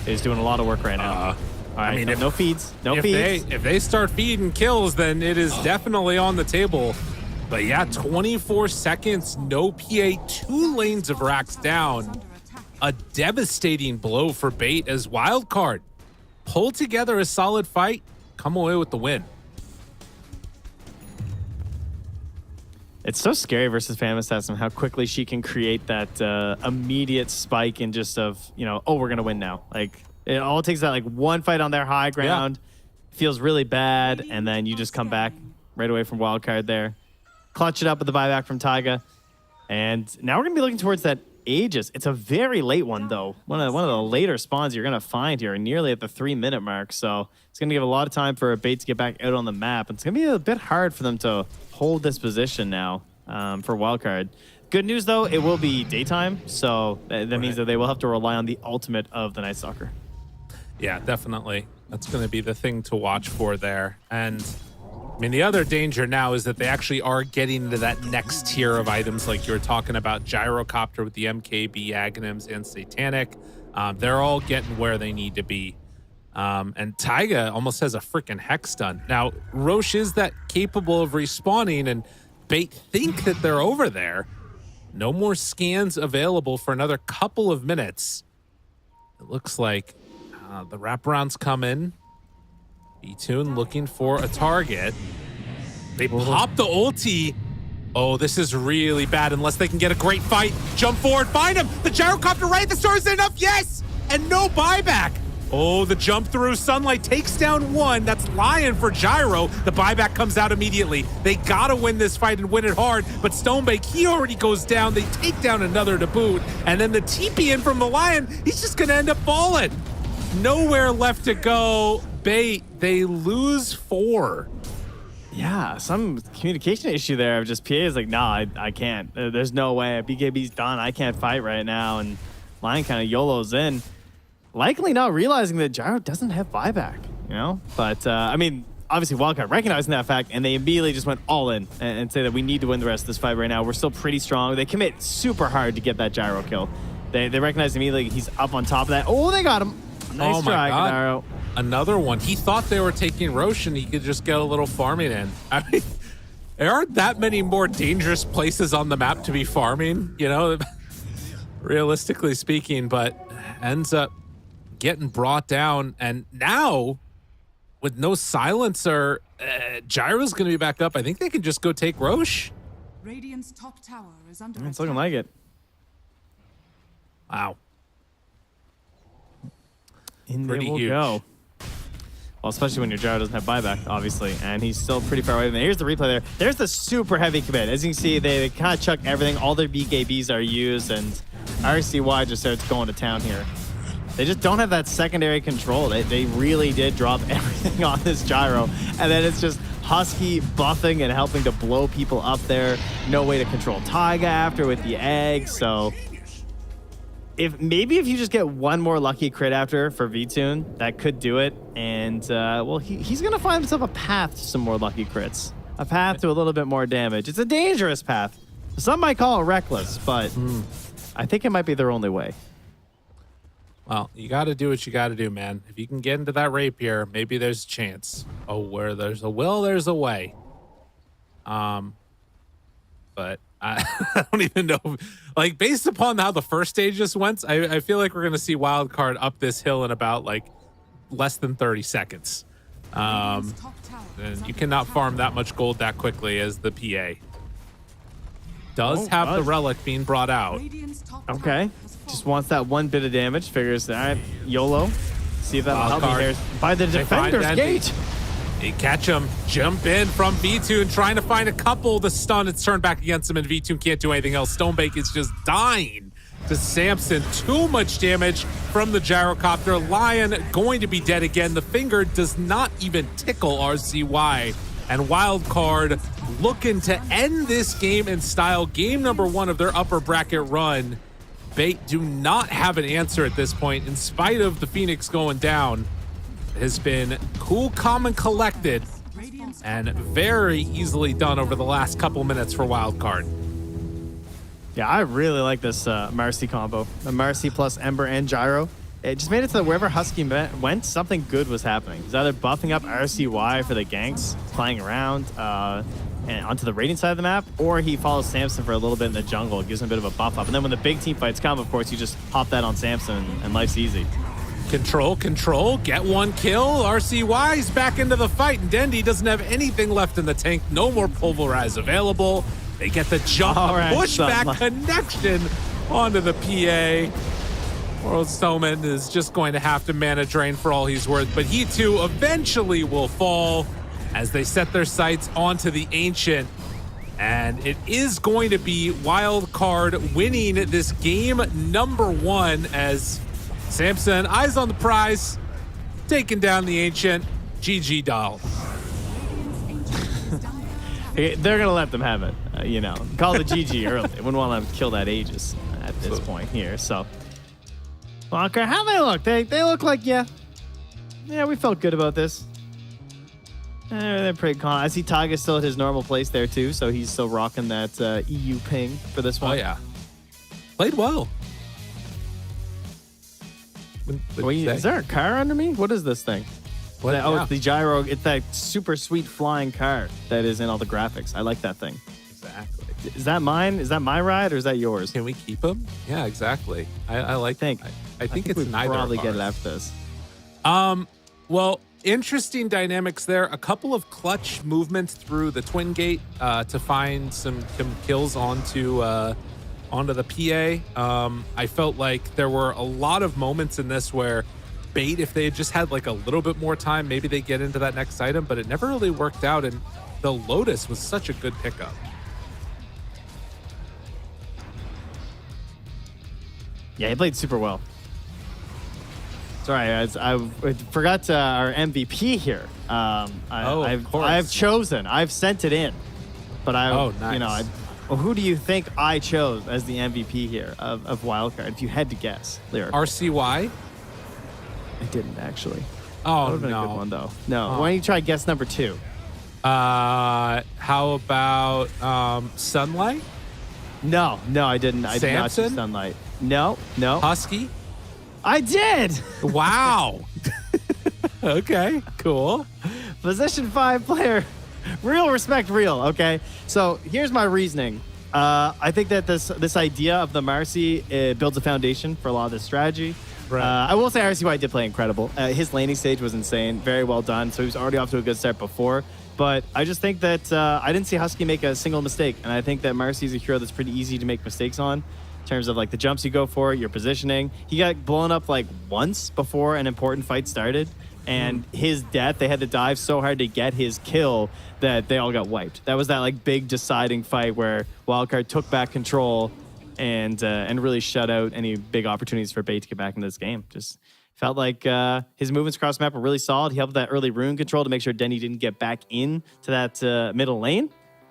is doing a lot of work right now. All right, I mean, no feeds. No feeds. If they start feeding kills, then it is definitely on the table. But yeah, 24 seconds, no PA, 2 lanes of racks down. A devastating blow for Bait as Wildcard. Pull together a solid fight, come away with the win. It's so scary versus Phantom Assassin how quickly she can create that immediate spike in just of, you know, oh, we're going to win now. Like, it all takes that, like, one fight on their high ground, feels really bad, and then you just come back right away from Wildcard there. Clutch it up with the buyback from Taiga. And now we're going to be looking towards that Aegis. It's a very late one, though. One of the later spawns you're going to find here, nearly at the 3-minute mark. So it's going to give a lot of time for Bait to get back out on the map. It's going to be a bit hard for them to hold this position now for Wildcard. Good news, though, it will be daytime. So that means that they will have to rely on the ultimate of the Night Stalker. Yeah, definitely. That's going to be the thing to watch for there. And I mean, the other danger now is that they actually are getting into that next tier of items like you were talking about, Gyrocopter with the MKB, Aghanims, and Satanic. They're all getting where they need to be. And Taiga almost has a freaking Hex stun. Now, Roche is that capable of respawning, and Bait think that they're over there. No more scans available for another couple of minutes. It looks like the wraparounds come in. V-Tune looking for a target. They pop the ulti. Oh, this is really bad unless they can get a great fight. Jump forward, find him. The gyrocopter right at the stars enough. Yes! And no buyback. Oh, the jump through. Sunlight takes down 1. That's Lion for Gyro. The buyback comes out immediately. They gotta win this fight and win it hard. But Stonebake, he already goes down. They take down another to boot. And then the TP in from the Lion, he's just gonna end up falling. nowhere left to go. Bait, they lose 4. Yeah, some communication issue there of just PA is like, nah, I can't. There's no way. BKB's done. I can't fight right now. And Lion kind of YOLOs in, likely not realizing that Gyro doesn't have buyback, you know? But, I mean, obviously Wildcard recognizing that fact, and they immediately just went all in and say that we need to win the rest of this fight right now. We're still pretty strong. They commit super hard to get that Gyro kill. They recognize immediately he's up on top of that. Oh, they got him. Nice try, Gennaro. Another one. He thought they were taking Roche and he could just get a little farming in. I mean, there aren't that many more dangerous places on the map to be farming, you know, realistically speaking, but ends up getting brought down. And now, with no silencer, Gyro's going to be back up. I think they can just go take Roche. Radiant's top tower is under It's looking like it. Wow. In there Pretty we'll huge. go. Well, especially when your Gyro doesn't have buyback, obviously, and he's still pretty far away from there. Here's the replay there. There's the super heavy commit. As you can see, they kind of chuck everything. All their BKBs are used, and RCY just starts going to town here. They just don't have that secondary control. They really did drop everything on this Gyro, and then it's just Husky buffing and helping to blow people up there. No way to control Taiga after with the egg, so... If you just get one more lucky crit after for VTune, that could do it. And, well, he's going to find himself a path to some more lucky crits. A path to a little bit more damage. It's a dangerous path. Some might call it reckless, but I think it might be their only way. Well, you got to do what you got to do, man. If you can get into that rapier, maybe there's a chance. Oh, where there's a will, there's a way. But I don't even know. Like, based upon how the first stage just went, I feel like we're going to see Wildcard up this hill in about, like, less than 30 seconds. And you cannot farm that much gold that quickly as the PA. Does have the relic being brought out. Okay. Just wants that one bit of damage. Figures that YOLO. See if that'll help me here. By the defender's gate. They catch him, jump in from V2 and trying to find a couple. The stun, it's turned back against him, and V2 can't do anything else. Stonebake is just dying to Samson. Too much damage from the gyrocopter. Lion going to be dead again. The finger does not even tickle RCY. And Wildcard looking to end this game in style. Game number 1 of their upper bracket run. Bait do not have an answer at this point, in spite of the Phoenix going down. Has been cool, calm, and collected, and very easily done over the last couple minutes for Wildcard. Yeah, I really like this Marcy combo. The Marcy plus Ember and Gyro. It just made it so that wherever Husky went, something good was happening. He's either buffing up RCY for the ganks, flying around and onto the raiding side of the map, or he follows Samson for a little bit in the jungle. It gives him a bit of a buff up. And then when the big team fights come, of course, you just pop that on Samson, and life's easy. Control, get one kill. RCY's back into the fight, and Dendy doesn't have anything left in the tank. No more pulverize available. They get the jump, pushback connection onto the PA. World Snowman is just going to have to mana drain for all he's worth, but he too eventually will fall as they set their sights onto the Ancient. And it is going to be Wildcard winning this game number 1 as Samson, eyes on the prize, taking down the Ancient. GG doll. They're going to let them have it, you know. Call the GG early. They wouldn't want them to kill that Aegis at this point here. So, Wildcard, how they look? They look like, yeah, we felt good about this. They're pretty calm. I see Taiga still at his normal place there, too, so he's still rocking that EU ping for this one. Oh, yeah. Played well. Wait, is there a car under me? What is this thing? It's the gyro. It's that super sweet flying car that is in all the graphics. I like that thing. Exactly. Is that mine? Is that my ride or is that yours? Can we keep him? Yeah, exactly. I like. I think it's neither. Probably of get it ours. after this. Well, interesting dynamics there. A couple of clutch movements through the twin gate to find some kills onto the PA. I felt like there were a lot of moments in this where Bait, if they had just had like a little bit more time, maybe they get into that next item, but it never really worked out. And the Lotus was such a good pickup. Yeah, he played super well. Sorry, I forgot our MVP here. of course. I've chosen. I've sent it in, but nice. Who do you think I chose as the MVP here of Wildcard? If you had to guess, Lyric. RCY. I didn't actually. Oh, That would have been a good no. one though. No, Oh. why don't you try guess number 2? How about Sunlight? No, I didn't. I did not choose Samson? Sunlight. No. Husky? I did. Wow. Okay, cool. Position 5 player. Real respect, real. Okay. So here's my reasoning. I think that this idea of the Marcy builds a foundation for a lot of this strategy. Right. I will say RCY did play incredible. His laning stage was insane. Very well done. So he was already off to a good start before. But I just think that I didn't see Husky make a single mistake. And I think that Marcy is a hero that's pretty easy to make mistakes on in terms of like the jumps you go for, your positioning. He got blown up like once before an important fight started. And his death, they had to dive so hard to get his kill that they all got wiped. That was that like big deciding fight where Wildcard took back control and really shut out any big opportunities for Bait to get back into this game. Just felt like his movements across the map were really solid. He helped that early rune control to make sure Denny didn't get back in to that middle lane.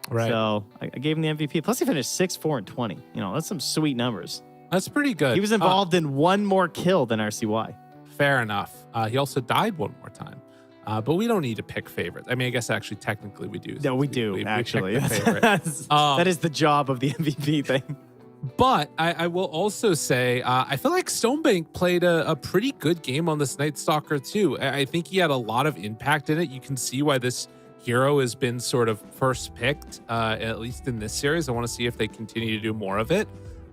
Right. So I gave him the MVP. Plus he finished 6, 4, and 20. You know, that's some sweet numbers. That's pretty good. He was involved in one more kill than RCY. Fair enough. He also died one more time. But we don't need to pick favorites. I mean, I guess actually technically we do. No, we do, pick actually. the favorite. That is the job of the MVP thing. But I will also say, I feel like Stonebank played a pretty good game on this Night Stalker too. I think he had a lot of impact in it. You can see why this hero has been sort of first picked, at least in this series. I want to see if they continue to do more of it.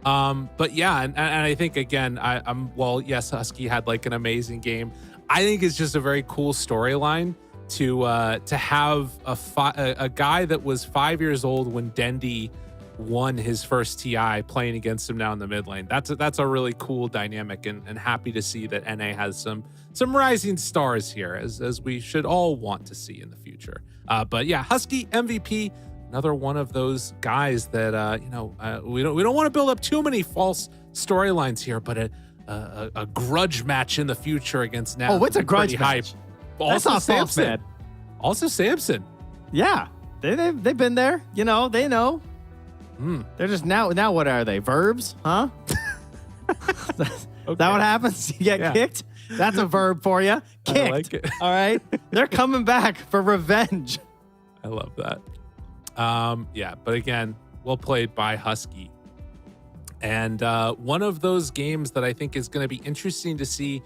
But yeah, and I think again, yes, Husky had like an amazing game. I think it's just a very cool storyline to have a guy that was 5 years old when Dendy won his first TI playing against him now in the mid lane. That's a really cool dynamic, and happy to see that NA has some rising stars here, as we should all want to see in the future. But yeah, Husky MVP, another one of those guys that we don't want to build up too many false storylines here, but a grudge match in the future against now. Oh, what's a grudge match? That's not false, man. Also Samson. Yeah, they've been there. You know, they know. They're just now. What are they? Verbs? Huh? That what happens? You get kicked. That's a verb for you. Kicked. I like it. All right. They're coming back for revenge. I love that. Yeah, but again, well played by Husky. And one of those games that I think is going to be interesting to see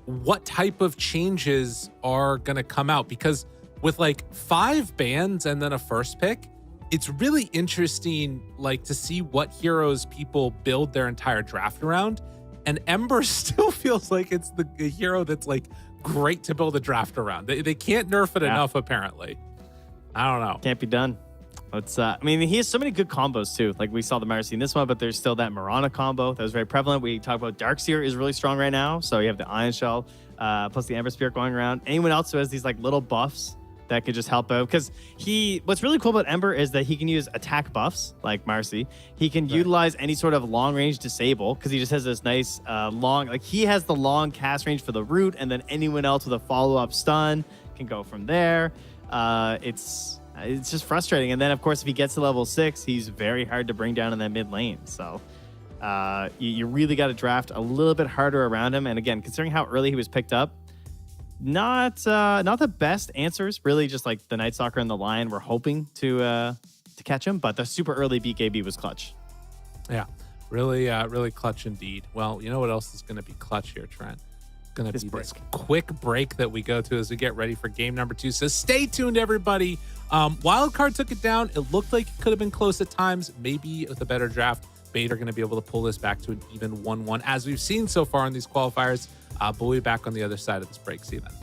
what type of changes are going to come out, because with like 5 bans and then a first pick, it's really interesting like to see what heroes people build their entire draft around. And Ember still feels like it's the hero that's like great to build a draft around. They can't nerf it enough, apparently. I don't know. Can't be done. It's I mean, he has so many good combos too. Like we saw the Marcy in this one, but there's still that Mirana combo that was very prevalent. We talk about Darkseer is really strong right now. So you have the Iron Shell plus the Ember Spirit going around. Anyone else who has these like little buffs that could just help out, because what's really cool about Ember is that he can use attack buffs like Marcy. He can utilize any sort of long range disable because he just has this nice long, like he has the long cast range for the root, and then anyone else with a follow-up stun can go from there. It's just frustrating. And then of course, if he gets to level 6, he's very hard to bring down in that mid lane. So you really got to draft a little bit harder around him. And again, considering how early he was picked up, not the best answers, really. Just like the Night Stalker and the Lion were hoping to catch him, but the super early BKB was clutch. Yeah, really clutch indeed. Well, you know what else is going to be clutch here, Trent? It's going to be this quick break that we go to as we get ready for game number 2. So stay tuned, everybody. Wildcard took it down. It looked like it could have been close at times. Maybe with a better draft, Bait are going to be able to pull this back to an even 1-1, as we've seen so far in these qualifiers. But we'll be back on the other side of this break. See you then.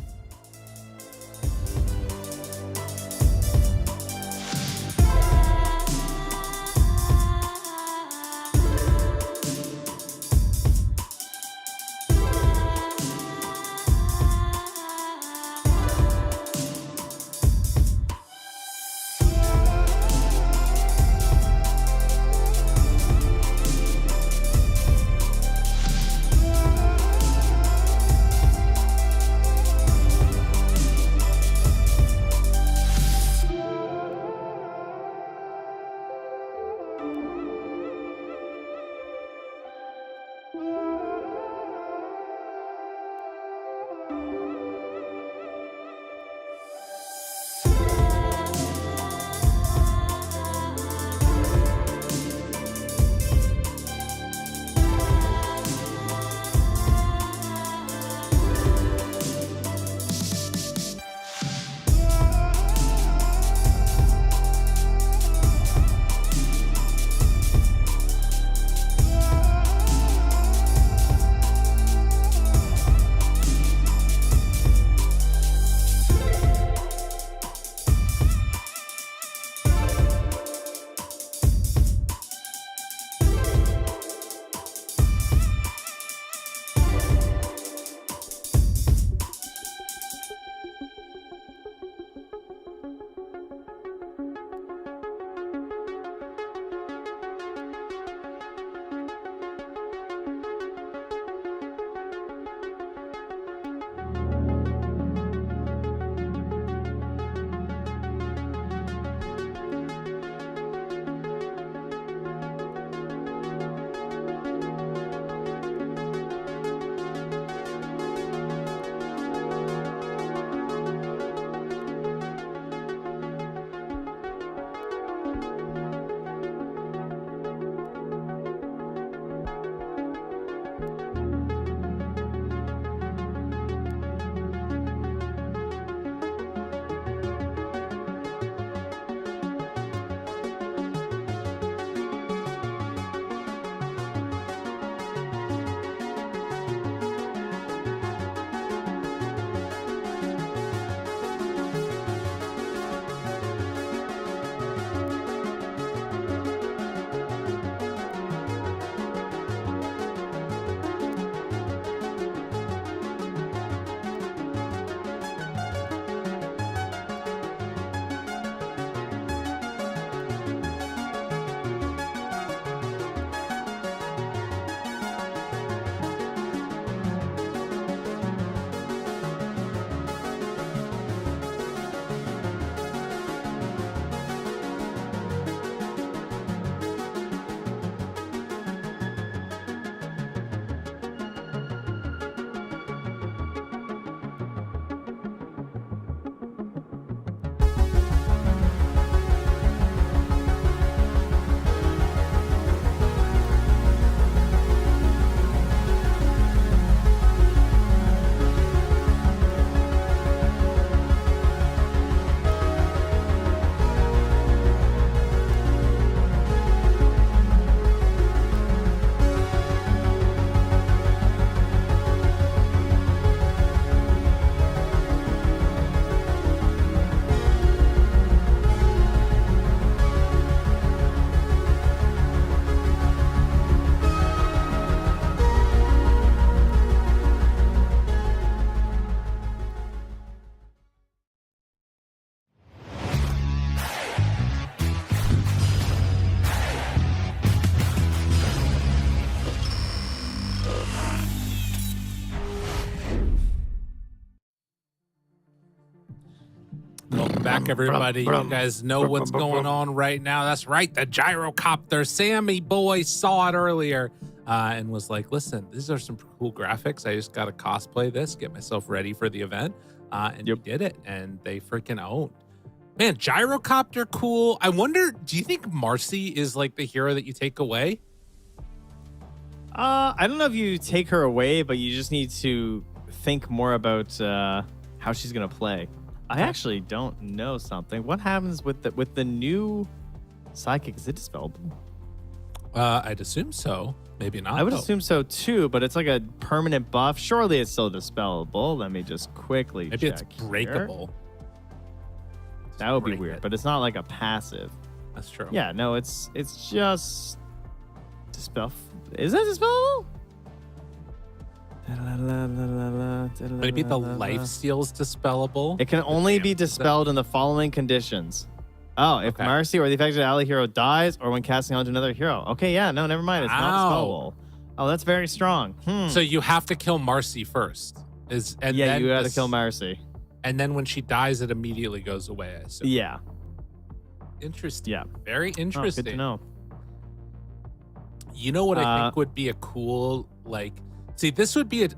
back, everybody. You guys know what's going on right now. That's right, the gyrocopter. Sammy boy saw it earlier and was like, listen, these are some cool graphics. I just got to cosplay this, get myself ready for the event. And you did it, and they freaking owned. Man, gyrocopter, cool. I wonder, do you think Marcy is like the hero that you take away? I don't know if you take her away, but you just need to think more about how she's gonna play. I actually don't know something. What happens with the new sidekick? Is it dispellable? I'd assume so. Maybe not. I would though. assume so too, but it's like a permanent buff. Surely it's still dispellable. Let me just quickly Maybe check it's breakable. Here. That would be break weird, it. but it's not like a passive. That's true. Yeah, no, it's just dispel. Is that dispellable? Maybe the life steal's dispellable. It can only be dispelled in the following conditions. Oh, if Okay. Marcy or the affected ally hero dies, or when casting onto another hero. Okay, yeah, no, never mind. It's not Ow. dispellable. Oh, that's very strong. So you have to kill Marcy first. Yeah, then you got to this- kill Marcy. And then when she dies, it immediately goes away. I assume. Yeah, Interesting. yeah. Very Oh, interesting. good to know. You know what I think would be a cool, like, see, this would be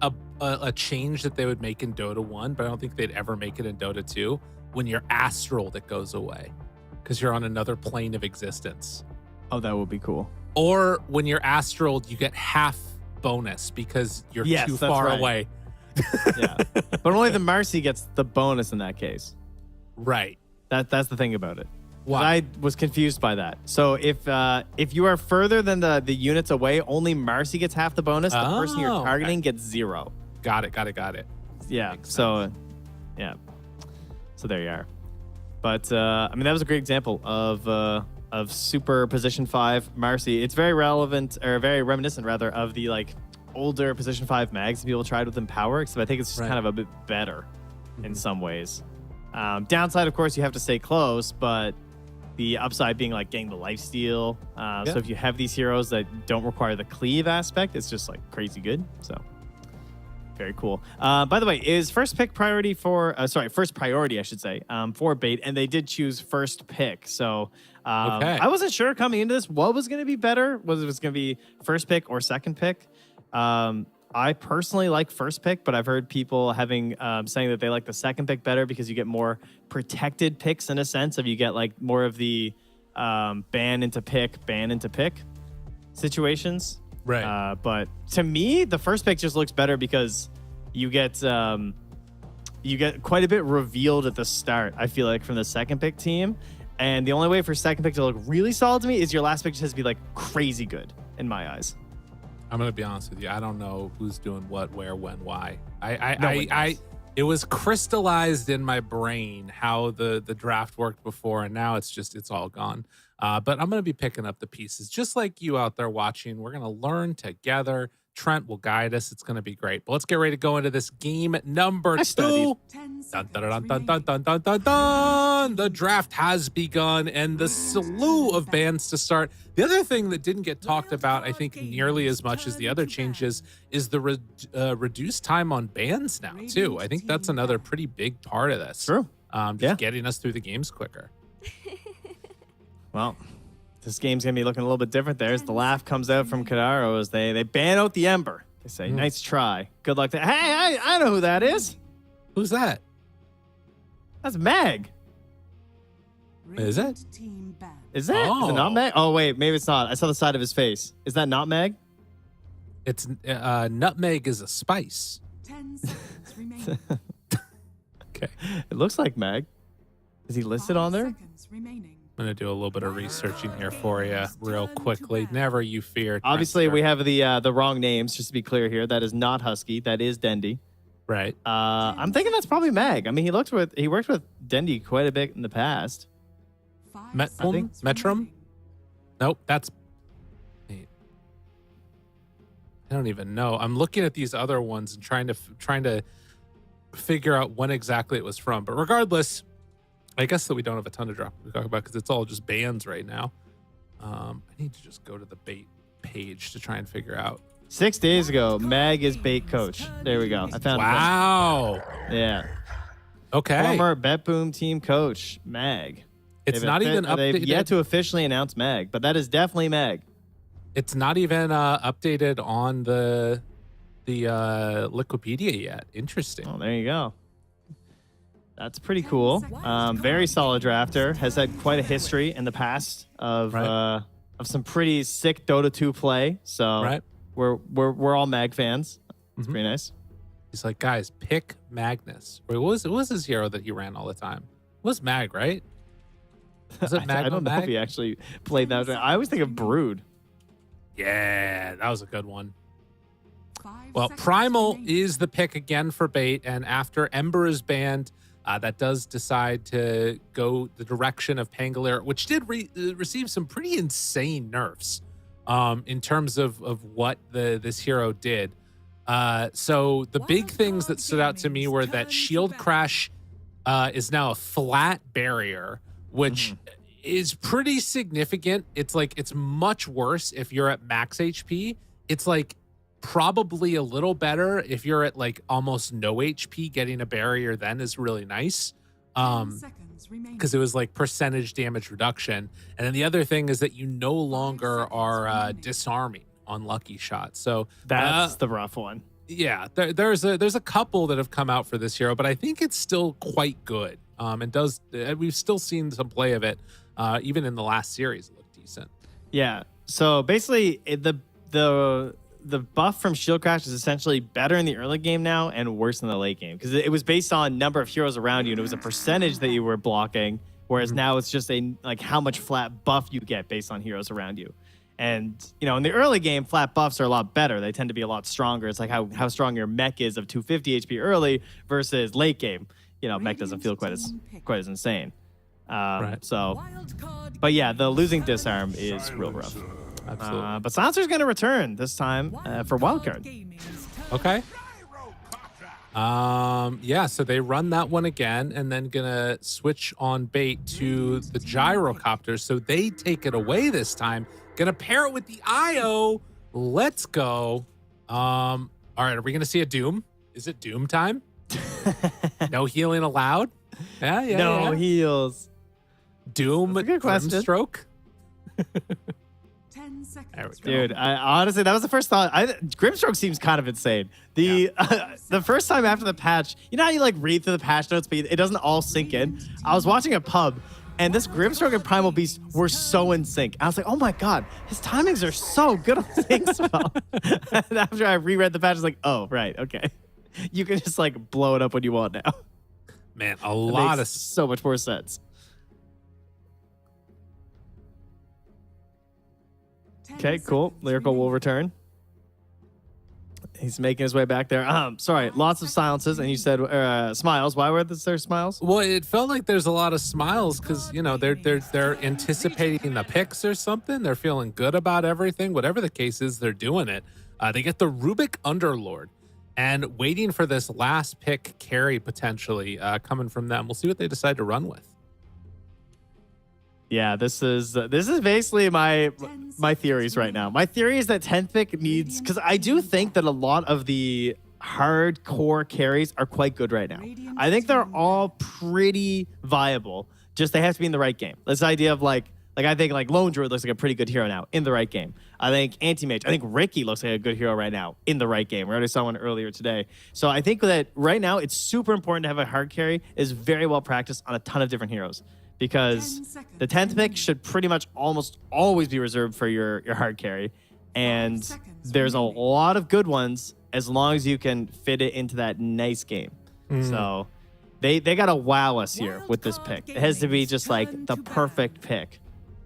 a change that they would make in Dota 1, but I don't think they'd ever make it in Dota 2 when you're astral that goes away because you're on another plane of existence. Oh, that would be cool. Or when you're astral, you get half bonus because you're Yes, too that's far right. away. Yeah, but only the Marcy gets the bonus in that case. Right. That's the thing about it. Why? I was confused by that. So if you are further than the units away, only Marcy gets half the bonus. The person you're Oh, targeting gets 0. Got it. Yeah. Makes So, yeah. So there you are. But I mean, that was a great example of super position 5 Marcy. It's very relevant, or very reminiscent rather, of the like older position 5 mags that people tried with Empower. Except I think it's just Right. kind of a bit better in some ways. Downside, of course, you have to stay close, but the upside being like getting the lifesteal. So if you have these heroes that don't require the cleave aspect, it's just like crazy good. So very cool. By the way, is first pick priority for, first priority, I should say, for bait, and they did choose first pick. So Okay. I wasn't sure coming into this what was going to be better. Was it going to be first pick or second pick? I personally like first pick, but I've heard people having saying that they like the second pick better because you get more protected picks in a sense of you get like more of the ban into pick situations. Right. But to me, the first pick just looks better because you get quite a bit revealed at the start, I feel like, from the second pick team. And the only way for second pick to look really solid to me is your last pick just has to be like crazy good in my eyes. I'm gonna be honest with you. I don't know who's doing what, where, when, why. No one does. It was crystallized in my brain how the draft worked before, and now it's all gone. But I'm gonna be picking up the pieces, just like you out there watching. We're gonna learn together. Trent will guide us. It's gonna be great. But let's get ready to go into this game number 2. 10 Dun, seconds dun, dun, dun, remaining. dun, dun, dun, dun, dun. The draft has begun, and the slew of bans to start. The other thing that didn't get talked about, I think, nearly as much as the other changes, is the reduced time on bans now, too. I think that's another pretty big part of this. True. Just getting us through the games quicker. Well, this game's gonna be looking a little bit different there as the laugh comes out from Kadaro as they ban out the Ember. They say, nice try. Good luck to Hey, I know who that is. Who's that? That's Mag. Is it? Radiant team banned. Is that? Is it not Oh. Mag? Oh, wait, maybe it's not. I saw the side of his face. Is that not Mag? It's nutmeg is a spice. 10 seconds remaining. Okay. It looks like Mag. Is he listed 5 on there? seconds remaining. I'm going to do a little bit of researching here for you real quickly. Never you fear. Obviously, we have the wrong names, just to be clear here. That is not Husky. That is Dendy. Right. I'm thinking that's probably Mag. I mean, he worked with Dendy quite a bit in the past. 5 Met- seconds Metrum? remaining. Nope, that's. Wait. I don't even know. I'm looking at these other ones and trying to figure out when exactly it was from. But regardless, I guess that we don't have a ton to talk about because it's all just bans right now. I need to just go to the bait page to try and figure out. 6 days ago, Mag is bait coach. There we go. I found Wow. it. Yeah. Okay. Former Bet Boom team coach, Mag. It's not even They've updated. yet to officially announce Mag, but that is definitely Mag. It's not even updated on the Wikipedia yet. Interesting. Oh, there you go. That's pretty cool. Very solid drafter. Has had quite a history in the past of some pretty sick Dota 2 play. So we're all Mag fans. It's pretty nice. He's like, guys, pick Magnus. Wait, what was his hero that he ran all the time? It was Mag, right? Was it Mag? I don't know if he actually played that. I always think of Brood. Yeah, that was a good one. Well, Primal is the pick again for bait, and after Ember is banned, that does decide to go the direction of Pangolier, which did receive some pretty insane nerfs in terms of what this hero did. So the big things that stood out to me were that Shield Crash is now a flat barrier, which is pretty significant. It's much worse if you're at max HP. It's like probably a little better if you're at like almost no HP. Getting a barrier then is really nice. Because it was like percentage damage reduction. And then the other thing is that you no longer are disarming on lucky shots. So that's the rough one. Yeah, there's a couple that have come out for this hero, but I think it's still quite good. And we've still seen some play of it, even in the last series. It looked decent. Yeah. So basically, the buff from Shield Crash is essentially better in the early game now and worse in the late game because it was based on number of heroes around you and it was a percentage that you were blocking, whereas now it's just how much flat buff you get based on heroes around you. And, in the early game, flat buffs are a lot better. They tend to be a lot stronger. It's like how strong your mech is of 250 HP early versus late game. Mech doesn't feel quite as insane. So, but yeah, the losing disarm is real rough. Absolutely. But Silencer's going to return this time for Wildcard. Okay. Yeah, so they run that one again and then gonna switch on bait to the gyrocopters. So they take it away this time. Gonna pair it with the IO. Let's go. All right, are we gonna see a Doom? Is it Doom time? No healing allowed? Yeah. No heals. Doom That's a good question. Grimstroke? 10 seconds. There we go. Dude, honestly, that was the first thought. Grimstroke seems kind of insane. The first time after the patch, you know how you like read through the patch notes, but it doesn't all sink in? I was watching a pub, and this Grimstroke and Primal Beast were so in sync. I was like, oh my god, his timings are so good on sync spell. And after I reread the patch, I was like, oh, right, okay. You can just like blow it up when you want now. Man, a lot of so much more sense. Okay, cool. Lyrical will return. He's making his way back there. Sorry, lots of silences, and you said smiles. Why were there smiles? Well, it felt like there's a lot of smiles because they're anticipating the picks or something. They're feeling good about everything. Whatever the case is, they're doing it. They get the Rubik Underlord, and waiting for this last pick carry potentially coming from them. We'll see what they decide to run with. Yeah, this is basically my theories right now. My theory is that 10th pick needs, because I do think that a lot of the hardcore carries are quite good right now. I think they're all pretty viable. Just they have to be in the right game. This idea of like I think like Lone Druid looks like a pretty good hero now in the right game. I think Anti-Mage, I think Ricky looks like a good hero right now in the right game. We already saw one earlier today. So I think that right now it's super important to have a hard carry is very well practiced on a ton of different heroes. Because the 10th pick should pretty much almost always be reserved for your hard carry. And there's a lot of good ones as long as you can fit it into that nice game. So they got to wow us here with this pick. It has to be just like the perfect pick.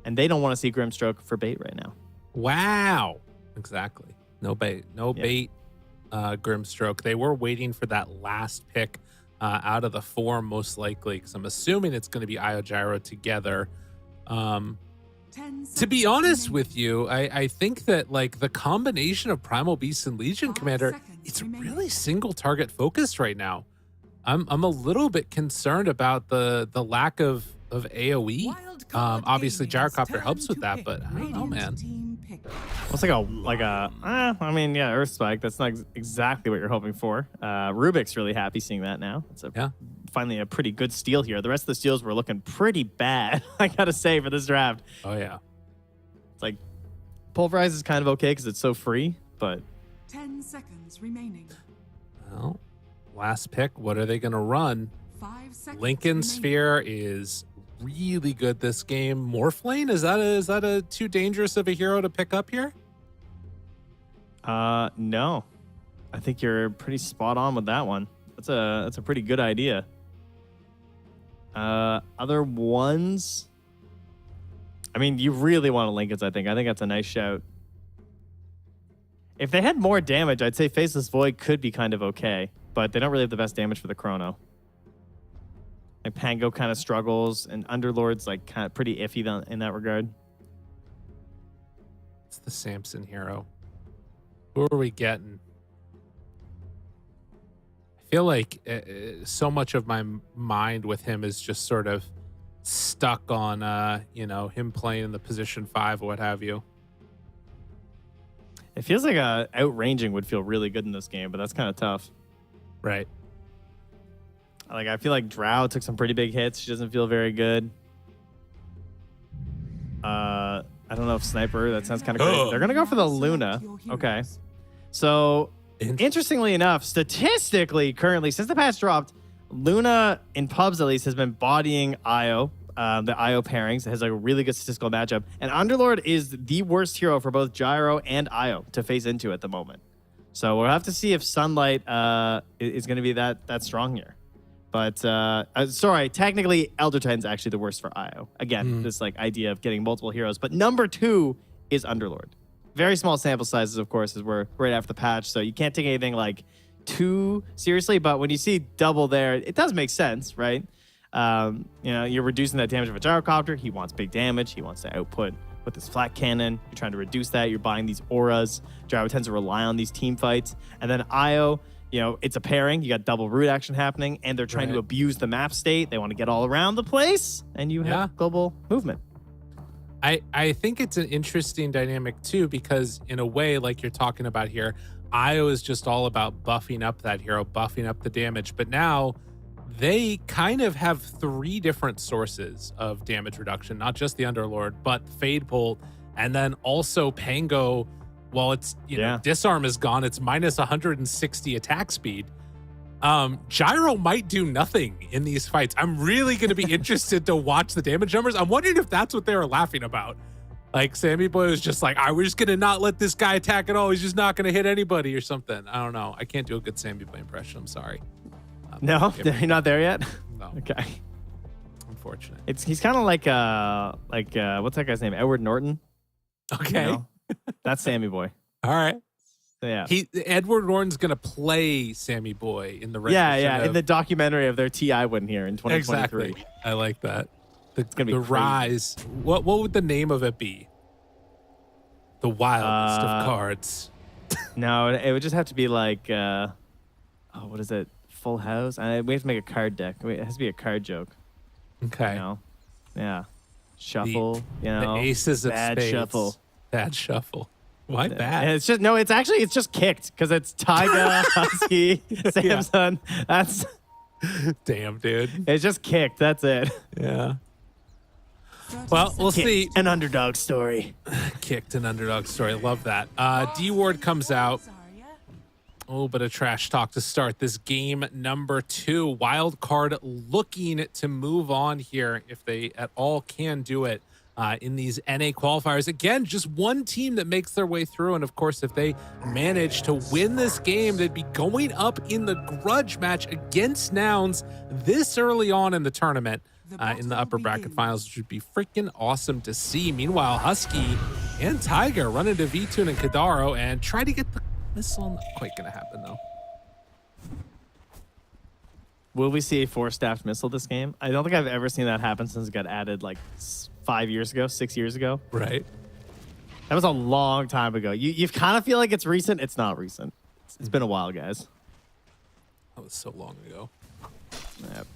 And they don't want to see Grimstroke for bait right now. Wow. Exactly. No bait. Bait, Grimstroke. They were waiting for that last pick out of the four, most likely, because I'm assuming it's going to be Io Gyro together. To be honest with you, I think that like the combination of Primal Beast and Legion Commander, it's really single target focused right now. I'm a little bit concerned about the lack of AoE. Obviously Gyrocopter helps with that, but I don't know, man. It's I mean, Earth Spike. That's not exactly what you're hoping for. Rubik's really happy seeing that now. It's a finally a pretty good steal here. The rest of the steals were looking pretty bad, I gotta say, for this draft. Oh, yeah. It's like, Pulverize is kind of okay because it's so free, but 10 seconds remaining. Well, last pick. What are they going to run? 5 seconds Lincoln remaining. Sphere is really good this game. Morphlane, is that a too dangerous of a hero to pick up here? no. I think you're pretty spot on with that one. That's a pretty good idea. Other ones? I mean, you really want to Lincolns, I think. I think that's a nice shout. If they had more damage, I'd say Faceless Void could be kind of okay, but they don't really have the best damage for the Chrono. Like Pango kind of struggles, and Underlord's like kind of pretty iffy in that regard. It's the Samson hero. Who are we getting? I feel like so much of my mind with him is just sort of stuck on, him playing in the position 5 or what have you. It feels like outranging would feel really good in this game, but that's kind of tough. Right. Like, I feel like Drow took some pretty big hits. She doesn't feel very good. I don't know if Sniper, that sounds kind of crazy. They're going to go for the Luna. Okay. So, interestingly enough, statistically, currently, since the patch dropped, Luna, in pubs at least, has been bodying Io. The Io pairings. It has like a really good statistical matchup. And Underlord is the worst hero for both Gyro and Io to face into at the moment. So we'll have to see if Sunlight is going to be that strong here. But sorry, technically Elder Titan's actually the worst for Io. Again, this like idea of getting multiple heroes. But number 2 is Underlord. Very small sample sizes, of course, as we're right after the patch. So you can't take anything like too seriously. But when you see double there, it does make sense, right? You're reducing that damage of a gyrocopter. He wants big damage. He wants to output with his flat cannon. You're trying to reduce that. You're buying these auras. Gyro tends to rely on these team fights. And then Io, it's a pairing. You got double root action happening, and they're trying to abuse the map state. They want to get all around the place, and you have global movement. I think it's an interesting dynamic too, because in a way, like you're talking about here, Io is just all about buffing up that hero, buffing up the damage. But now they kind of have 3 different sources of damage reduction, not just the Underlord, but Fade Bolt, and then also Pango. While it's disarm is gone, it's minus 160 attack speed. Gyro might do nothing in these fights. I'm really going to be interested to watch the damage numbers. I'm wondering if that's what they were laughing about. Like Sammy Boy was just like, we're just going to not let this guy attack at all. He's just not going to hit anybody or something. I don't know. I can't do a good Sammy Boy impression. I'm sorry. No, you're not there yet? No. Okay. Unfortunate. He's kind of like what's that guy's name? Edward Norton. Okay. That's Sammy Boy. All right. So, yeah. Edward Norton's gonna play Sammy Boy in the in the documentary of their TI win here in 2023. Exactly. I like that. It's gonna be the crazy. rise. What would the name of it be? The wildest of cards. No, it would just have to be like what is it? Full House. We have to make a card deck. It has to be a card joke. Okay. Yeah. Shuffle. The aces of bad spades. shuffle. Bad shuffle. Why bad? And it's just kicked because it's Tyga, Husky, Samson. That's damn, dude. It's just kicked. That's it. Yeah. Well, we'll see. An underdog story. Kicked an underdog story. Love that. D Ward comes out. A little bit of trash talk to start this game number 2. Wildcard looking to move on here if they at all can do it in these NA qualifiers. Again, just one team that makes their way through. And of course, if they manage to win this game, they'd be going up in the grudge match against Nouns this early on in the tournament in the upper bracket finals, which would be freaking awesome to see. Meanwhile, Husky and Tiger run into V-Tune and Kadaro and try to get the missile. Not quite gonna happen though. Will we see a 4-staffed missile this game? I don't think I've ever seen that happen since it got added like 5 years ago, 6 years ago. Right. That was a long time ago. You kind of feel like it's recent. It's not recent. It's been a while, guys. That was so long ago. Yep.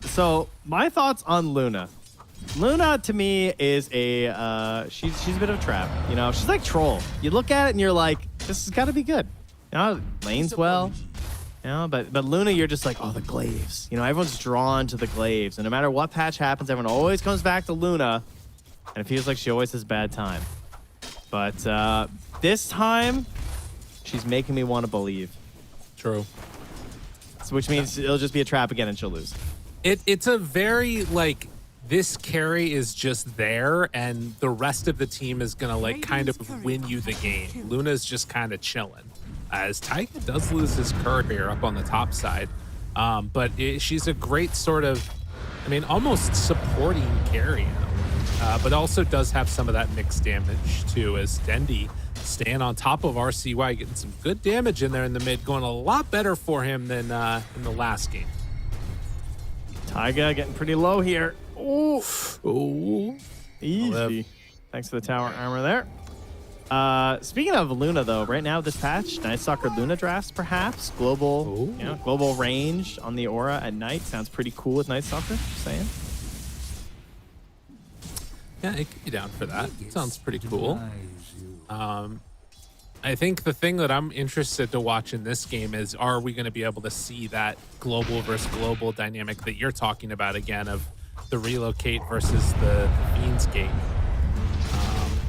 So my thoughts on Luna. Luna to me is she's a bit of a trap. She's like Troll. You look at it and you're like, this has got to be good. Lanes well. You know, but Luna, you're just like, oh, the glaives. You know, everyone's drawn to the glaives. And no matter what patch happens, everyone always comes back to Luna. And it feels like she always has bad time. But this time, she's making me want to believe. True. So, which means it'll just be a trap again and she'll lose. It's a very, like, this carry is just there, and the rest of the team is going to, like, kind of win you the game. Luna's just kind of chilling. As Taiga does lose his courier up on the top side. But she's a great sort of, I mean, almost supporting carry. But also does have some of that mixed damage, too, as Dendi staying on top of RCY, getting some good damage in there in the mid, going a lot better for him than in the last game. Taiga getting pretty low here. Oh, easy. Live. Thanks for the tower armor there. Speaking of Luna, though, right now this patch, Night Stalker Luna drafts, perhaps global, you know, global range on the aura at night sounds pretty cool with Night Stalker. Just saying. Yeah, it could be down for that. Sounds pretty cool. I think the thing that I'm interested to watch in this game is, are we going to be able to see that global versus global dynamic that you're talking about again, of the relocate versus the Fiend's Gate?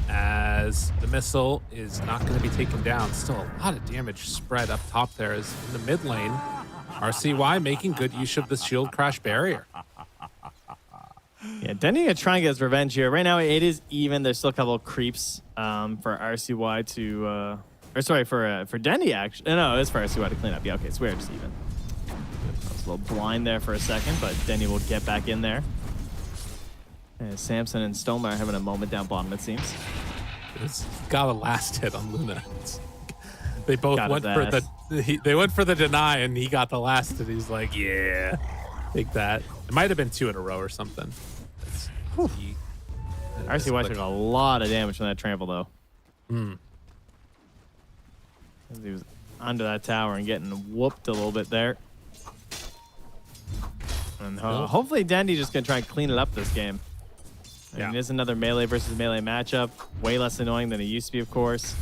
As the missile is not going to be taken down. Still a lot of damage spread up top there. As in the mid lane, RCY making good use of the shield crash barrier. Yeah, Denny gonna try and get his revenge here. Right now it is even. There's still a couple of creeps for RCY to, or sorry, for Denny actually. No, it's for RCY to clean up. Yeah, okay, it's weird, just even. I was a little blind there for a second, but Denny will get back in there. And Samson and Stonemeyer are having a moment down bottom, it seems. It's got a last hit on Luna. They both Got went his for ass. they went for the deny, and he got the last, and he's like, yeah, take that. It might have been 2 in a row or something. RCY took a lot of damage from that trample, though. He was under that tower and getting whooped a little bit there. And hopefully Dandy just gonna try and clean it up this game. I mean, it is another melee versus melee matchup. Way less annoying than it used to be, of course.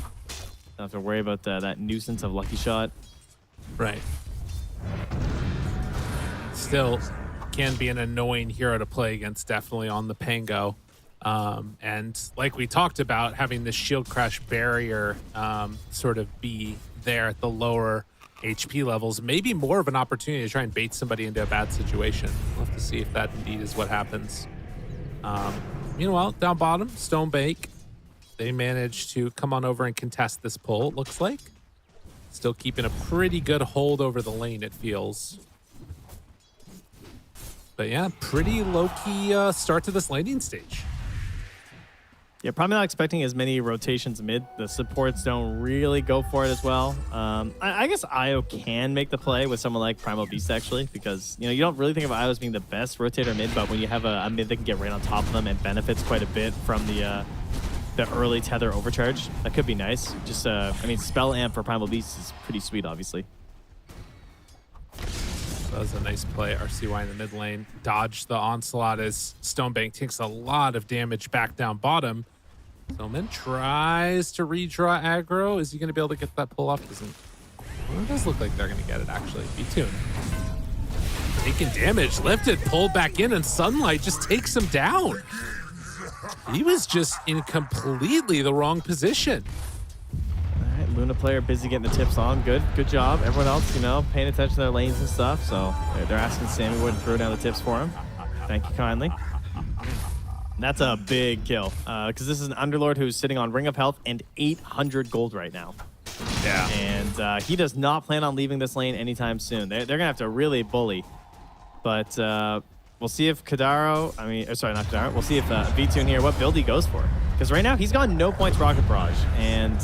Don't have to worry about that nuisance of Lucky Shot. Right. Still can be an annoying hero to play against, definitely on the Pango. And like we talked about, having the shield crash barrier sort of be there at the lower HP levels, maybe more of an opportunity to try and bait somebody into a bad situation. We'll have to see if that indeed is what happens. Meanwhile, down bottom, Stonebank, they managed to come on over and contest this pull, it looks like. Still keeping a pretty good hold over the lane, it feels. But yeah, pretty low-key start to this laning stage. Yeah, probably not expecting as many rotations mid. The supports don't really go for it as well. I guess Io can make the play with someone like Primal Beast, actually, because you don't really think of Io as being the best rotator mid, but when you have a mid that can get right on top of them, it benefits quite a bit from the early tether overcharge. That could be nice. Just, I mean, spell amp for Primal Beast is pretty sweet, obviously. That was a nice play. RCY in the mid lane. Dodged the onslaught as Stonebank takes a lot of damage back down bottom. Soman tries to redraw aggro. Is he going to be able to get that pull off? Well, it does look like they're going to get it, actually. B-Tune. Taking damage. Lifted, pulled back in, and Sunlight just takes him down. He was just in completely the wrong position. All right, Luna player busy getting the tips on. Good job. Everyone else, paying attention to their lanes and stuff. So they're asking Sammy Wood to throw down the tips for him. Thank you kindly. That's a big kill, because this is an Underlord who's sitting on Ring of Health and 800 gold right now. Yeah. And he does not plan on leaving this lane anytime soon. They're going to have to really bully. But we'll see if Kadaro, sorry, not Kadaro. We'll see if V2 here, what build he goes for. Because right now, he's got no points Rocket Barrage. And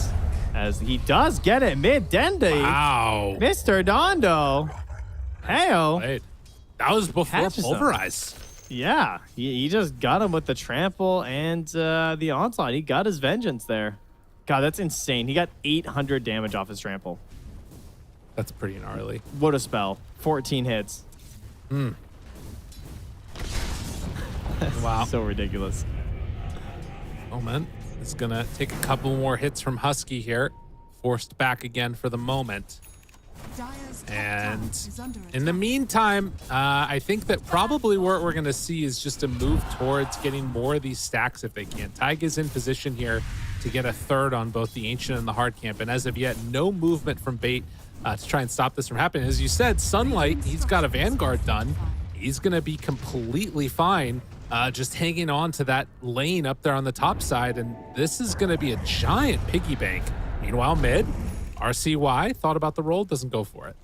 as he does get it mid-Dendi. Wow. Mr. Dondo. Heyo. Right. That was before Pulverize. Yeah, he just got him with the trample and the onslaught. He got his vengeance there. God, that's insane. He got 800 damage off his trample. That's pretty gnarly. What a spell. 14 hits. Wow. So ridiculous. Oh, man. It's going to take a couple more hits from Husky here. Forced back again for the moment. And in the meantime, I think that probably what we're going to see is just a move towards getting more of these stacks if they can. Taiga's in position here to get a third on both the Ancient and the hard camp. And as of yet, no movement from Bait to try and stop this from happening. As you said, Sunlight, he's got a Vanguard done. He's going to be completely fine just hanging on to that lane up there on the top side. And this is going to be a giant piggy bank. Meanwhile, mid, RCY thought about the roll, doesn't go for it.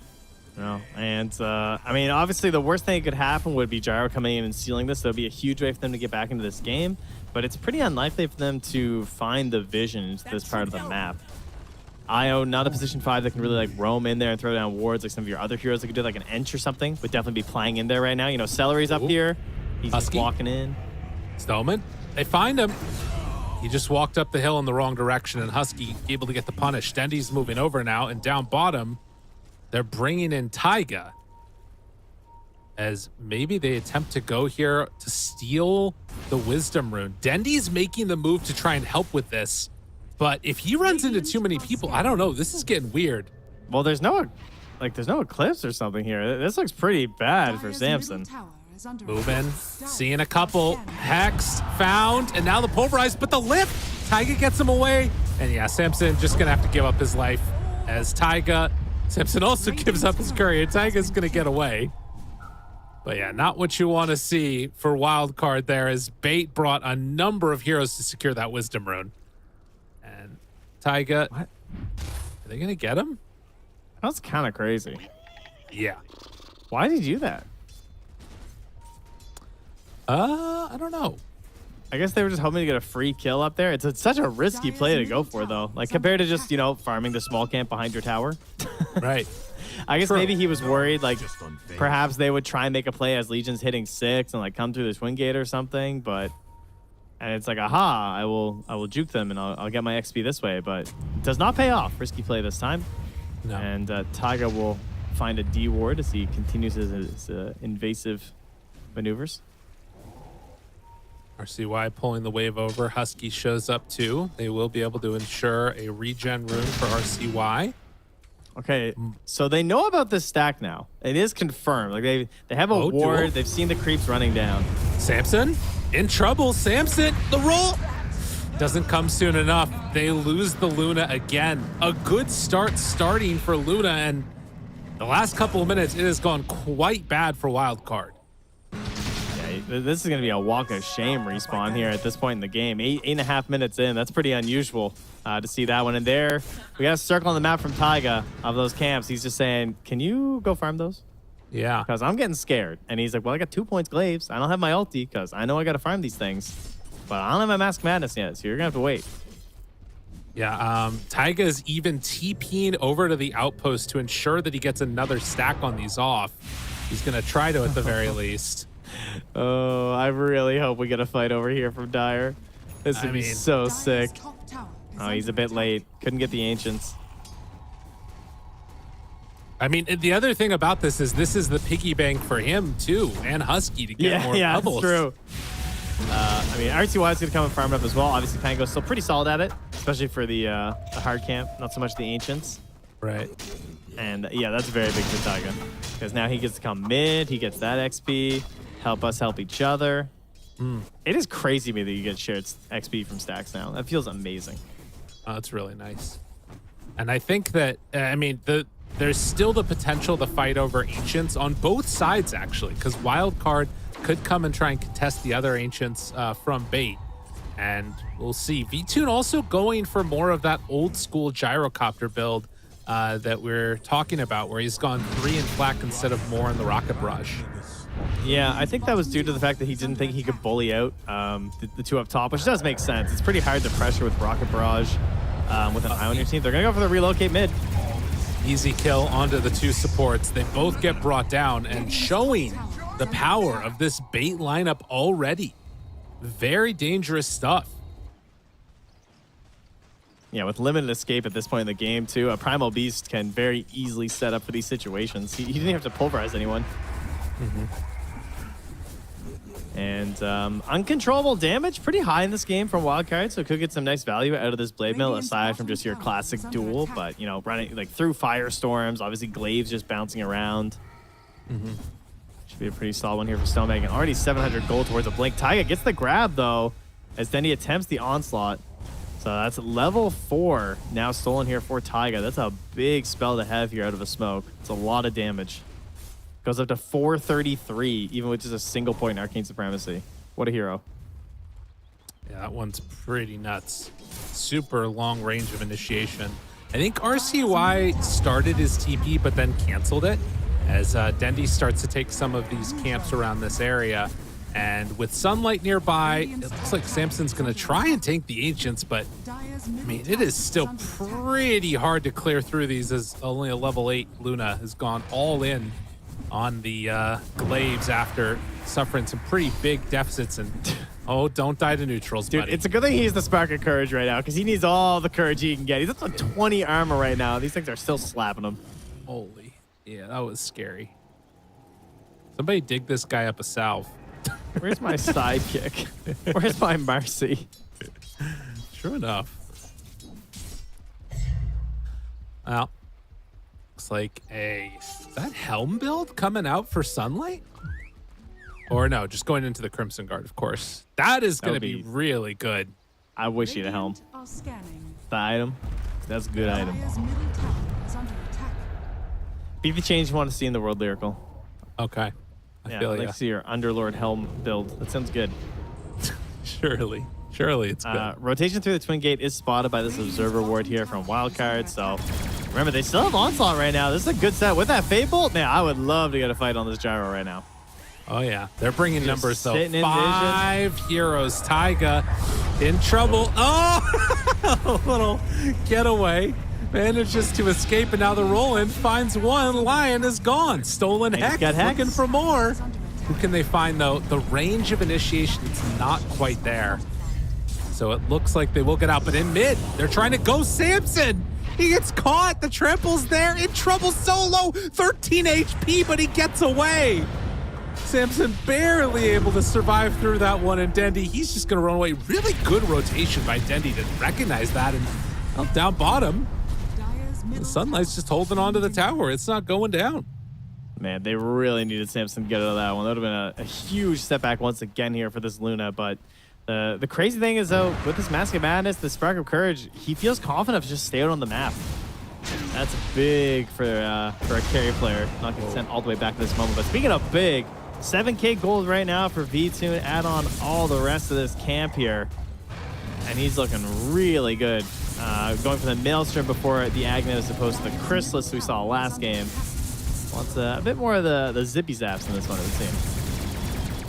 No, and I mean, obviously the worst thing that could happen would be Gyro coming in and sealing this. That would be a huge way for them to get back into this game, but it's pretty unlikely for them to find the vision into this part of the map. IO, not a position 5 that can really like roam in there and throw down wards like some of your other heroes that could do, like an Ench or something would definitely be playing in there right now. You know, Celery's up here. He's just walking in. Stillman, they find him. He just walked up the hill in the wrong direction, and Husky able to get the punish. Dendy's moving over now, and down bottom, they're bringing in Taiga as maybe they attempt to go here to steal the Wisdom Rune. Dendy's making the move to try and help with this, but if he runs into too many people, I don't know. This is getting weird. Well, there's no Eclipse or something here. This looks pretty bad for Samson. Moving, seeing a couple. Hex found, and now the Pulverized, but the lift! Taiga gets him away, and yeah, Samson just gonna have to give up his life as Taiga. Samson also gives up his courier. Taiga's gonna get away. But yeah, not what you want to see for Wildcard there, as Bait brought a number of heroes to secure that Wisdom Rune. And Taiga, what? Are they gonna get him? That's kind of crazy. Yeah. Why did he do that? I don't know. I guess they were just hoping to get a free kill up there. It's such a risky play to go for, though. Like, compared to just, you know, farming the small camp behind your tower. Right. I guess maybe he was worried, like, perhaps they would try and make a play as Legion's hitting 6 and, like, come through the Twin Gate or something, but... And it's like, aha, I will juke them and I'll get my XP this way, but it does not pay off. Risky play this time. No. And Taiga will find a D ward as he continues his invasive maneuvers. RCY pulling the wave over. Husky shows up too. They will be able to ensure a regen rune for RCY. Okay, so they know about this stack now. It is confirmed. Like they have a ward. Duel. They've seen the creeps running down. Samson in trouble. Samson, the roll doesn't come soon enough. They lose the Luna again. A good start starting for Luna, and the last couple of minutes, it has gone quite bad for Wildcard. Yeah, this is going to be a walk of shame respawn here at this point in the game. 8.5 minutes in. That's pretty unusual to see that one. And there, we got a circle on the map from Taiga of those camps. He's just saying, can you go farm those? Yeah. Because I'm getting scared. And he's like, well, I got 2 points glaives. I don't have my ulti because I know I got to farm these things. But I don't have my Mask Madness yet, so you're going to have to wait. Yeah, Taiga is even TPing over to the outpost to ensure that he gets another stack on these off. He's going to try to at the very least. Oh, I really hope we get a fight over here from Dire. This would be so sick. Oh, he's a bit late. Couldn't get the Ancients. I mean, the other thing about this is the piggy bank for him too, and Husky to get more levels. That's true. I mean, RCY is going to come and farm it up as well. Obviously, Pango's still pretty solid at it, especially for the hard camp, not so much the Ancients. Right. And yeah, that's very big for Taiga, because now he gets to come mid, he gets that XP, help us help each other. It is crazy to me that you get shared XP from stacks now. That feels amazing. Oh, it's really nice. And I think that, I mean, there's still the potential to fight over Ancients on both sides, actually, because Wildcard could come and try and contest the other Ancients from Bait. And we'll see. VTune also going for more of that old school gyrocopter build that we're talking about, where he's gone 3 in flak instead of more in the rocket barrage. Yeah, I think that was due to the fact that he didn't think he could bully out the two up top, which does make sense. It's pretty hard to pressure with rocket barrage with an eye on your team. They're going to go for the relocate mid. Easy kill onto the 2 supports. They both get brought down, and showing the power of this Bait lineup already. Very dangerous stuff. Yeah, with limited escape at this point in the game, too, a Primal Beast can very easily set up for these situations. He didn't have to pulverize anyone. And uncontrollable damage, pretty high in this game from Wildcard, so could get some nice value out of this Blade Mill aside from just your classic duel. But, you know, running like through firestorms, obviously Glaives just bouncing around. Should be a pretty solid one here for Stonebag. And already 700 gold towards a Blink. Taiga gets the grab, though, as Dendy attempts the onslaught. So that's level 4 now stolen here for Taiga. That's a big spell to have here out of a smoke. It's a lot of damage. Goes up to 433, even with just a single point in Arcane Supremacy. What a hero. Yeah, that one's pretty nuts. Super long range of initiation. I think RCY started his TP, but then canceled it as Dendy starts to take some of these camps around this area. And with sunlight nearby, it looks like Samson's going to try and tank the Ancients, but I mean, it is still pretty hard to clear through these as only a level 8 Luna has gone all in on the Glaives after suffering some pretty big deficits. And oh, don't die to neutrals, Dude, buddy. it's a good thing he's the Spark of Courage right now because he needs all the courage he can get. He's up to 20 armor right now. These things are still slapping him. Holy. Yeah, that was scary. Somebody dig this guy up a salve. Where's my sidekick? Where's my Mercy? True enough. Well, looks like is that Helm build coming out for Sunlight? Or no, just going into the Crimson Guard, of course. That is going to be really good. I wish he'd a helm. Are scanning. The item. That's a good item. Dire's middle tower is under attack. Be the change you want to see in the World Lyrical. Okay. I Yeah, feel I'd like to see your Underlord Helm build. That sounds good. Surely. Surely it's good. Rotation through the Twin Gate is spotted by this Observer Ward here from Wildcard. So remember, they still have Onslaught right now. This is a good set. With that Fate Bolt, man, I would love to get a fight on this Gyro right now. Oh, yeah. They're bringing numbers, though. sitting in 5 heroes. Taiga in trouble. Oh! A little getaway. Manages to escape, and now the roll-in finds one. Lion is gone. Stolen Hex. got Hex. Looking for more. Who can they find, though? The range of initiation is not quite there. So it looks like they will get out, but in mid, they're trying to go Samson. He gets caught. The trample's there. In trouble solo. 13 HP, but he gets away. Samson barely able to survive through that one, and Dendy, he's just going to run away. Really good rotation by Dendy to recognize that, and well, down bottom, the Sunlight's just holding on to the tower. It's not going down. Man, they really needed Samson to get out of that one. That would have been a huge setback once again here for this Luna, but the crazy thing is, though, with this Mask of Madness, the Spark of Courage, he feels confident to just stay out on the map. That's big for a carry player. Not getting sent all the way back to this moment. But speaking of big, 7K gold right now for V2. Add on all the rest of this camp here. And he's looking really good. Going for the Maelstrom before the Agnet as opposed to the Chrysalis we saw last game. Wants a bit more of the zippy zaps in this one, it would seem.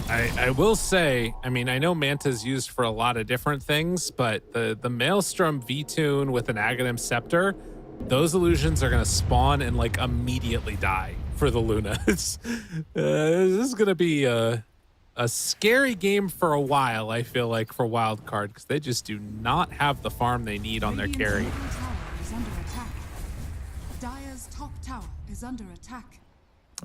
I will say, I mean, I know Manta's used for a lot of different things, but the Maelstrom V-Tune with an Aghanim Scepter, those illusions are going to spawn and like immediately die for the Luna. This is going to be a scary game for a while, I feel like, for Wildcard, because they just do not have the farm they need on their carry. Radiant's middle tower is under attack. Dire's top tower is under attack.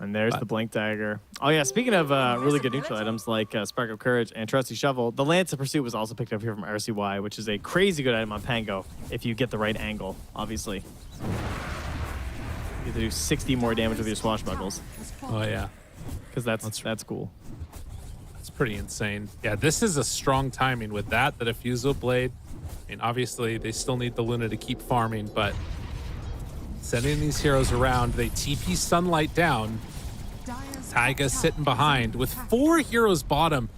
And there's the Blink Dagger. Oh, yeah, speaking of really good neutral items like Spark of Courage and Trusty Shovel, the Lance of Pursuit was also picked up here from RCY, which is a crazy good item on Pango if you get the right angle, obviously. You get to do 60 more damage with your swashbuckles. Oh, yeah. Because that's cool. It's pretty insane. Yeah, this is a strong timing with that, the Diffusal Blade. I mean, obviously, they still need the Luna to keep farming, but sending these heroes around, they TP Sunlight down. Taiga's sitting behind. With 4 heroes bottom,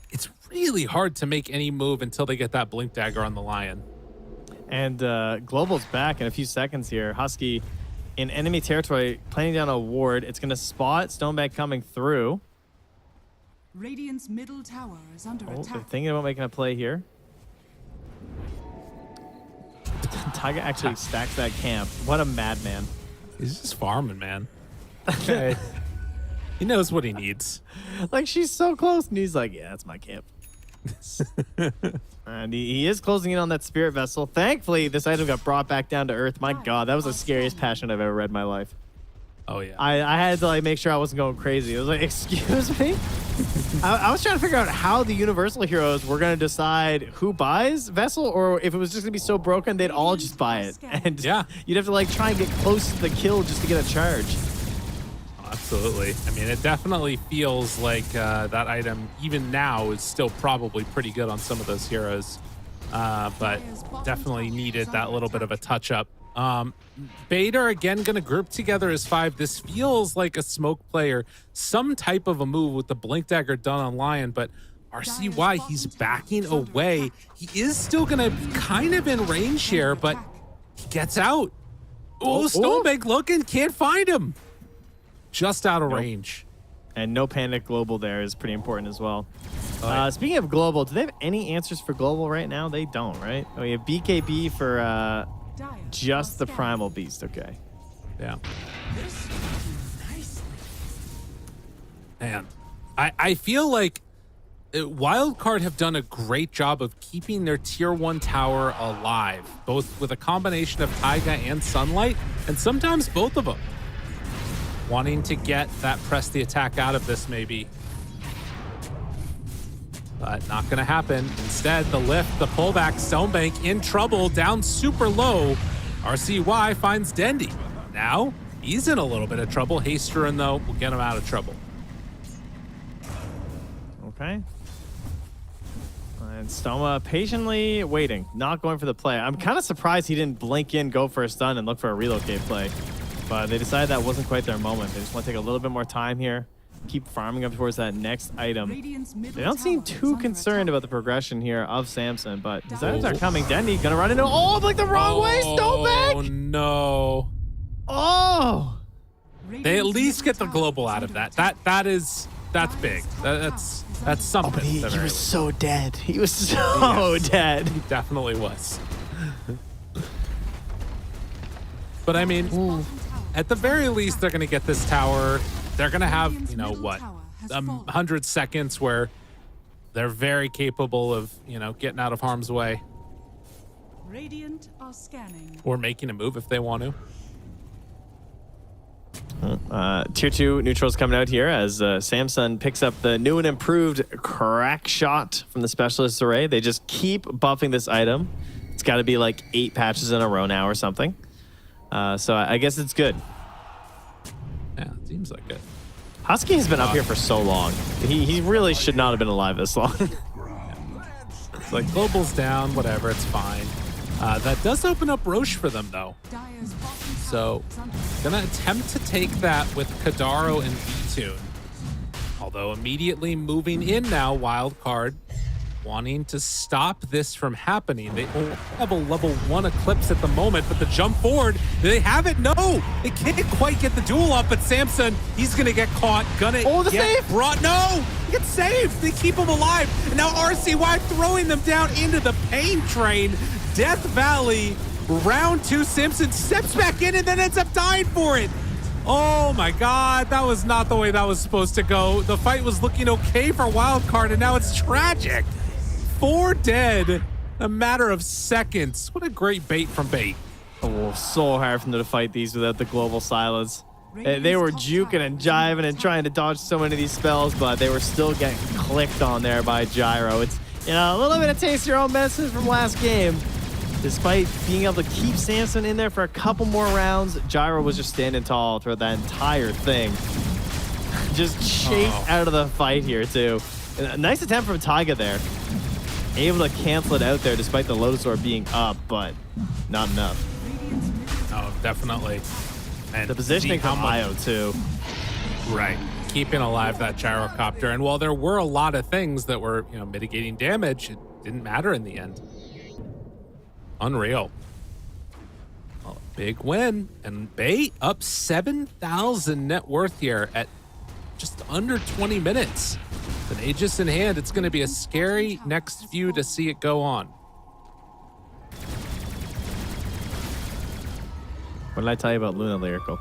it's really hard to make any move until they get that Blink Dagger on the Lion. And Global's back in a few seconds here. Husky in enemy territory, planting down a ward. It's going to spot Stonebag coming through. Radiant's middle tower is under They're attack. thinking about making a play here. Taiga actually stacks that camp. What a madman. He's just farming, man. Okay. He knows what he needs. Like, she's so close. And he's like, yeah, that's my camp. And he is closing in on that Spirit Vessel. Thankfully, this item got brought back down to Earth. My God, that was the scariest passion I've ever read in my life. Oh, yeah. I had to like make sure I wasn't going crazy. I was like, excuse me? I was trying to figure out how the Universal heroes were going to decide who buys Vessel, or if it was just going to be so broken they'd all just buy it. And Yeah. you'd have to like try and get close to the kill just to get a charge. Absolutely. I mean, it definitely feels like that item, even now, is still probably pretty good on some of those heroes. But definitely needed that little bit of a touch-up. Beta are again going to group together as 5. This feels like a smoke player, some type of a move with the Blink Dagger done on Lion, but RCY, he's backing away. He is still going to be kind of in range here, but he gets out. Oh, Stonebank looking, can't find him. Just out of range. And no panic global there is pretty important as well. Speaking of global, do they have any answers for global right now? They don't, right? Oh, we have BKB for just the Primal Beast. Okay. Yeah. Man, I feel like Wildcard have done a great job of keeping their tier 1 tower alive, both with a combination of Taiga and Sunlight, and sometimes both of them. Wanting to get that press the attack out of this, maybe. But not going to happen. Instead, the lift, the pullback, Stonebank in trouble, down super low. RCY finds Dendy. Now, he's in a little bit of trouble. Hasterin, though, will get him out of trouble. Okay. And Stoma patiently waiting, not going for the play. I'm kind of surprised he didn't blink in, go for a stun, and look for a relocate play. But they decided that wasn't quite their moment. They just want to take a little bit more time here, keep farming up towards that next item. They don't seem too concerned about the progression here of Samson, but his items are coming. Dendy gonna run into, like the wrong way, Stonebank! Oh, no. Oh! They at least get the global out of that. That's big. That's something. He at the very was least. so dead. He was so dead. He definitely was. But I mean, at the very least, they're going to get this tower. They're going to have, 100 seconds where they're very capable of, getting out of harm's way. Radiant are scanning. Or making a move if they want to. Tier 2 neutrals coming out here as Samsung picks up the new and improved crack shot from the specialist array. They just keep buffing this item. It's got to be like 8 patches in a row now or something. So I guess it's good. Yeah, seems like it. Husky has been up here for so long. He really should not have been alive this long. It's like global's down, whatever, it's fine. That does open up Roche for them, though. So, gonna attempt to take that with Kadaro and V-Tune. Although immediately moving in now, Wildcard, wanting to stop this from happening. They only have a level 1 Eclipse at the moment, but the jump forward, do they have it? No! They can't quite get the duel up, but Samson, he's gonna get caught, gonna the get save! brought. No! He gets saved! They keep him alive, and now RCY throwing them down into the pain train. Death Valley, round 2, Simpson steps back in and then ends up dying for it. Oh my God, that was not the way that was supposed to go. The fight was looking okay for Wildcard, and now it's tragic. 4 dead, a matter of seconds. What a great bait from Bait. Oh, so hard for them to fight these without the global silence. They were juking and jiving and trying to dodge so many of these spells, but they were still getting clicked on there by Gyro. It's, a little bit of taste your own medicine from last game. Despite being able to keep Samson in there for a couple more rounds, Gyro was just standing tall throughout that entire thing. Just chased out of the fight here, too. A nice attempt from Taiga there. Able to cancel it out there despite the Lotus Orb being up, but not enough. Oh, definitely. And The positioning from Io, too. Right. Keeping alive that gyrocopter. And while there were a lot of things that were, mitigating damage, it didn't matter in the end. Unreal. Well, big win. And Bait up 7,000 net worth here at just under 20 minutes. With an Aegis in hand, it's going to be a scary next few to see it go on. What did I tell you about Luna Lyrical?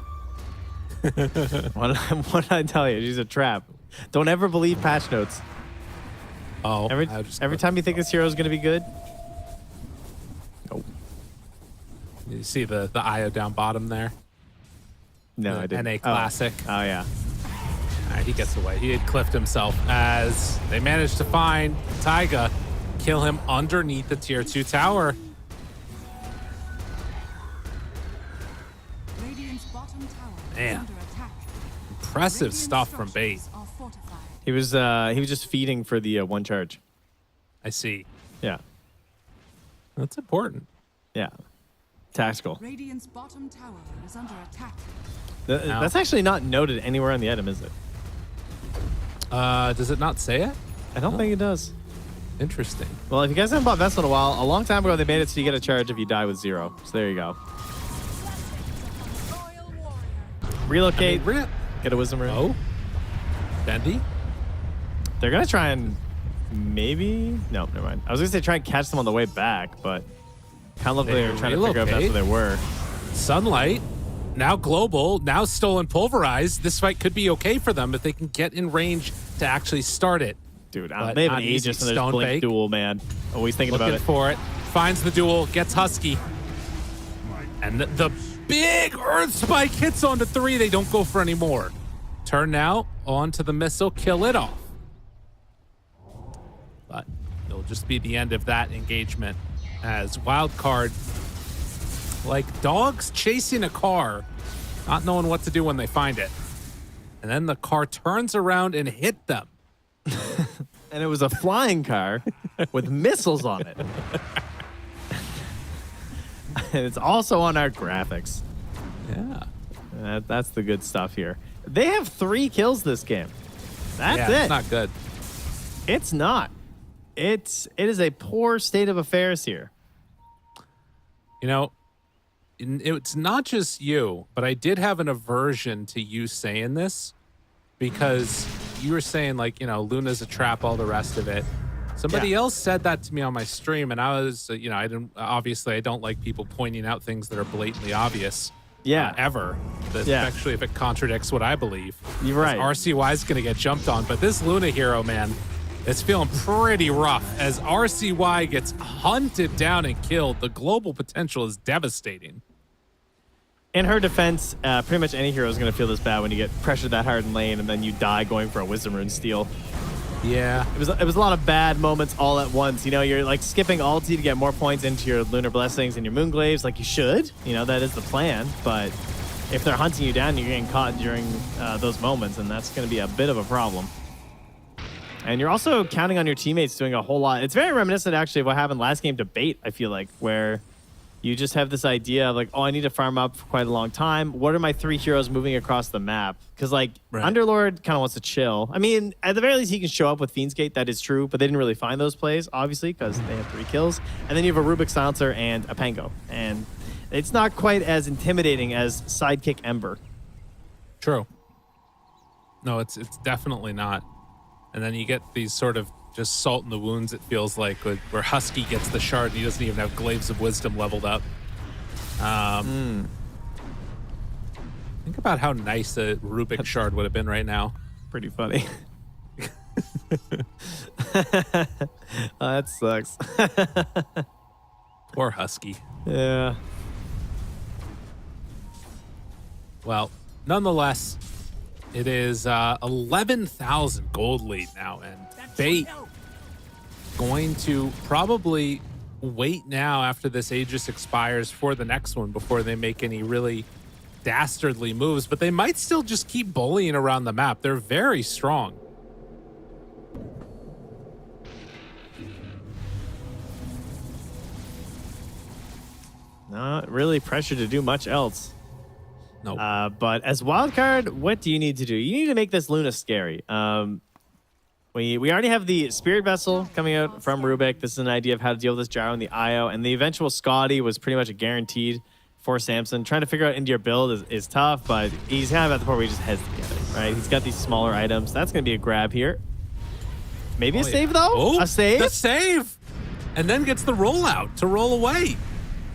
What did I tell you? She's a trap. Don't ever believe patch notes. Oh, Every time you think this hero is going to be good. Nope. You see the IO down bottom there? No, I didn't. NA Classic. Oh, yeah. All right, he gets away. He had cliffed himself as they managed to find Taiga, kill him underneath the tier 2 tower. Radiant's bottom tower is Man. under attack. Impressive Radiant stuff from Bait. structures are fortified. He was just feeding for the one charge. I see. Yeah. That's important. Yeah. Tactical. Radiant's bottom tower is under attack. That's actually not noted anywhere on the item, is it? Does it not say it? I don't think it does. Interesting. Well, if you guys haven't bought Vessel in a while, a long time ago they made it so you get a charge if you die with 0. So there you go. Relocate. Get a wisdom rune. Oh. Bendy? They're gonna try and maybe no, never mind. I was gonna say try and catch them on the way back, but kind of looked like they were trying to figure out if that's where they were. Sunlight. Now global. Now stolen pulverized. This fight could be okay for them if they can get in range to actually start it. Dude, But they have an not easy. Aegis and there's Stone Blink Bake. Duel, man. Always thinking Looking about it. for it. Finds the duel. Gets Husky. And the big Earth Spike hits onto 3. They don't go for any more. Turn now onto the missile. Kill it off. But it'll just be the end of that engagement as Wildcard, like dogs chasing a car, not knowing what to do when they find it. And then the car turns around and hit them. And it was a flying car with missiles on it. And it's also on our graphics. Yeah. That's the good stuff here. They have 3 kills this game. That's yeah, it. It's not good. It's not. It is a poor state of affairs here. You know, it's not just you, but I did have an aversion to you saying this because you were saying, like, you know, Luna's a trap, all the rest of it. Somebody else said that to me on my stream, and I was, you know, I don't like people pointing out things that are blatantly obvious. Yeah. Ever. Especially if it contradicts what I believe. You're right. RCY is going to get jumped on, but this Luna hero, man, it's feeling pretty rough as RCY gets hunted down and killed. The global potential is devastating. In her defense, pretty much any hero is going to feel this bad when you get pressured that hard in lane and then you die going for a Wisdom Rune steal. Yeah. It was a lot of bad moments all at once. You know, you're like skipping ulti to get more points into your Lunar Blessings and your Moonglaves, like you should. You know, that is the plan. But if they're hunting you down, you're getting caught during those moments, and that's going to be a bit of a problem. And you're also counting on your teammates doing a whole lot. It's very reminiscent, actually, of what happened last game to Bait, I feel like, where you just have this idea of like, oh, I need to farm up for quite a long time. What are my 3 heroes moving across the map? Because like Underlord kind of wants to chill. I mean, at the very least, he can show up with Fiend's Gate. That is true, but they didn't really find those plays, obviously, because they had 3 kills. And then you have a Rubik Silencer and a Pango. And it's not quite as intimidating as Sidekick Ember. True. No, it's definitely not. And then you get these sort of just salt in the wounds, it feels like, where Husky gets the shard and he doesn't even have Glaives of Wisdom leveled up. Think about how nice a Rubik shard would have been right now. Pretty funny. Oh, that sucks. Poor Husky. Yeah. Well, nonetheless, it is 11,000 gold lead now, and Bait going to probably wait now after this Aegis expires for the next one before they make any really dastardly moves, but they might still just keep bullying around the map. They're very strong. Not really pressured to do much else. No. But as Wildcard, what do you need to do? You need to make this Luna scary. We already have the Spirit Vessel coming out from Rubik. This is an idea of how to deal with this Gyro and the IO. And the eventual Scotty was pretty much a guaranteed for Samson. Trying to figure out into your build is tough, but he's kind of at the point where he just heads together, right? He's got these smaller items. That's going to be a grab here. Maybe a save, though? Oh, a save? The save! And then gets the rollout to roll away.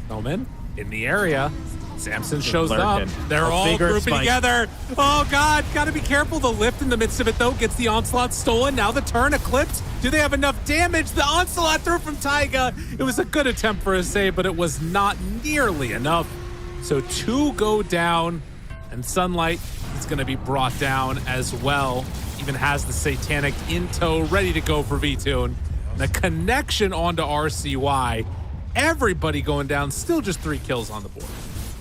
Snowman in the area. Samson shows up. They're all grouping together. Oh, God. Got to be careful. The lift in the midst of it, though, gets the Onslaught stolen. Now the turn eclipsed. Do they have enough damage? The Onslaught through from Taiga. It was a good attempt for a save, but it was not nearly enough. So 2 go down, and Sunlight He's going to be brought down as well. Even has the Satanic in tow, ready to go for V-Tune. The connection onto RCY. Everybody going down. Still just 3 kills on the board.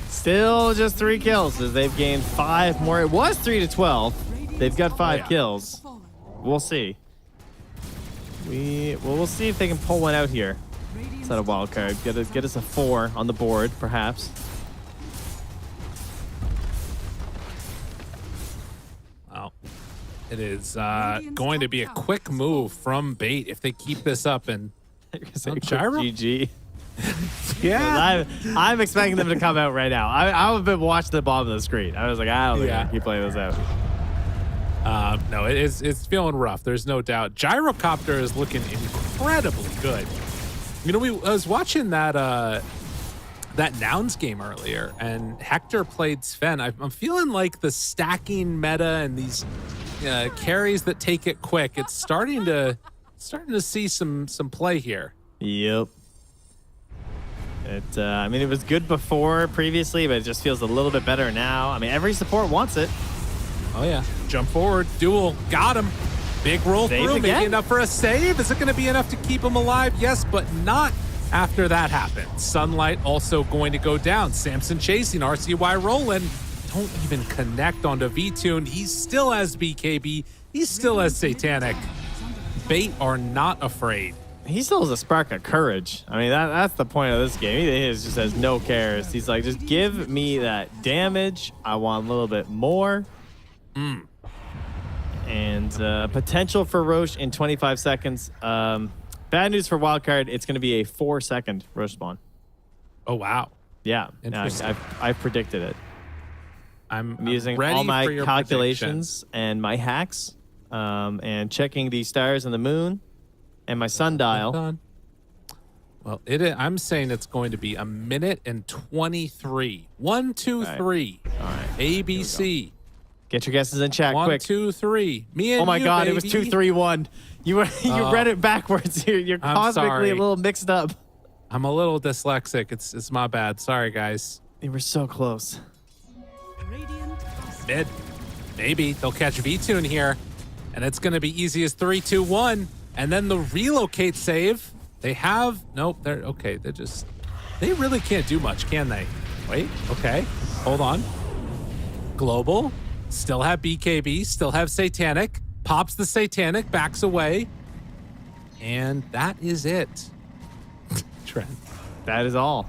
Still just 3 kills as they've gained 5 more. It was 3-12. They've got 5 kills. We'll see. We'll see if they can pull one out here. Is that a wild card? Get us a 4 on the board, perhaps. Well, it is going to be a quick move from Bait if they keep this up. And Gyro? GG. Yeah. I'm expecting them to come out right now. I've been watching the bottom of the screen. I was like, I don't think I can keep playing this out. No, it's feeling rough. There's no doubt. Gyrocopter is looking incredibly good. You know, I was watching that nouns game earlier, and Hector played Sven. I'm feeling like the stacking meta and these carries that take it quick. It's starting to see some play here. Yep. I mean, it was good previously, but it just feels a little bit better now. I mean, every support wants it. Oh, yeah. Jump forward. Duel. Got him. Big roll Saved through. again? Maybe enough for a save. Is it going to be enough to keep him alive? Yes, but not after that happened. Sunlight also going to go down. Samson chasing. RCY rolling. Don't even connect onto V-Tune. He still has BKB. He still has Satanic. Bait are not afraid. He still has a spark of courage. I mean, that's the point of this game. He just has no cares. He's like, just give me that damage. I want a little bit more. And potential for Roche in 25 seconds. Bad news for Wildcard. It's going to be a 4-second Roche spawn. Oh, wow. Yeah. Interesting. I've predicted it. I'm using ready all my for your calculations and my hacks and checking the stars and the moon and my sundial. Well, I'm saying it's going to be 1 minute and 23. 1, 2, 3. All right. ABC. Get your guesses in chat, 1, quick. 2, 3. Me and oh my you, God, baby. it was 2, 3, 1. You read it backwards. You're I'm cosmically sorry. a little mixed up. I'm a little dyslexic. It's my bad. Sorry, guys. They were so close. Mid. Maybe they'll catch V-Tune here, and it's going to be easy as 3, 2, 1, and then the relocate save. They have nope. They're okay. They really can't do much, can they? Wait. Okay. Hold on. Global. Still have BKB. Still have Satanic. Pops the Satanic. Backs away. And that is it. Trent. That is all.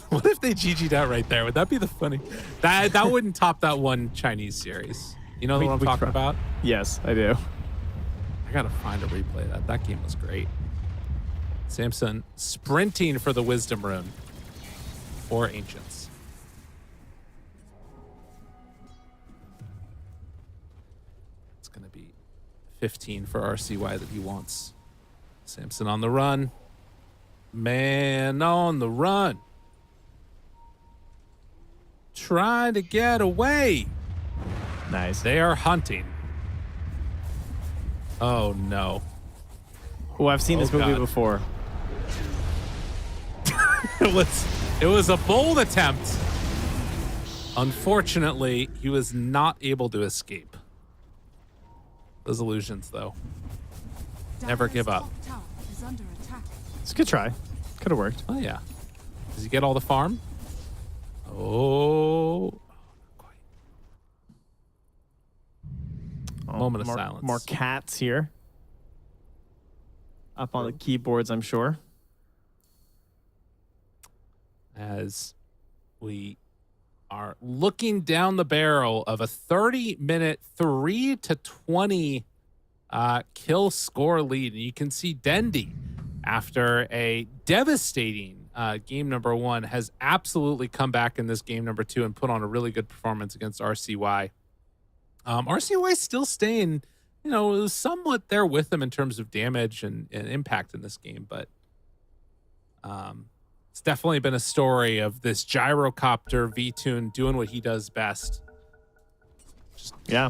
What if they GG'd out right there? Would that be the funny? That wouldn't top that one Chinese series. You know what I'm talking about? Yes, I do. I gotta find a replay of that. That game was great. Samson sprinting for the Wisdom Rune for Ancients. It's gonna be 15 for RCY that he wants. Samson on the run. Man on the run. Trying to get away. Nice. They are hunting. Oh no. Oh, I've seen this movie God. before. It was a bold attempt. Unfortunately, he was not able to escape. Those illusions, though. Never give up. It's a good try. Could have worked. Oh yeah. Does he get all the farm? Oh. Moment of silence. More cats here. Up on the keyboards, I'm sure. As we are looking down the barrel of a 30-minute 3-20 kill score lead. And you can see Dendy, after a devastating game number 1, has absolutely come back in this game number 2 and put on a really good performance against RCY. RCY still staying, somewhat there with them in terms of damage and impact in this game, but it's definitely been a story of this gyrocopter V-Tune doing what he does best. Yeah.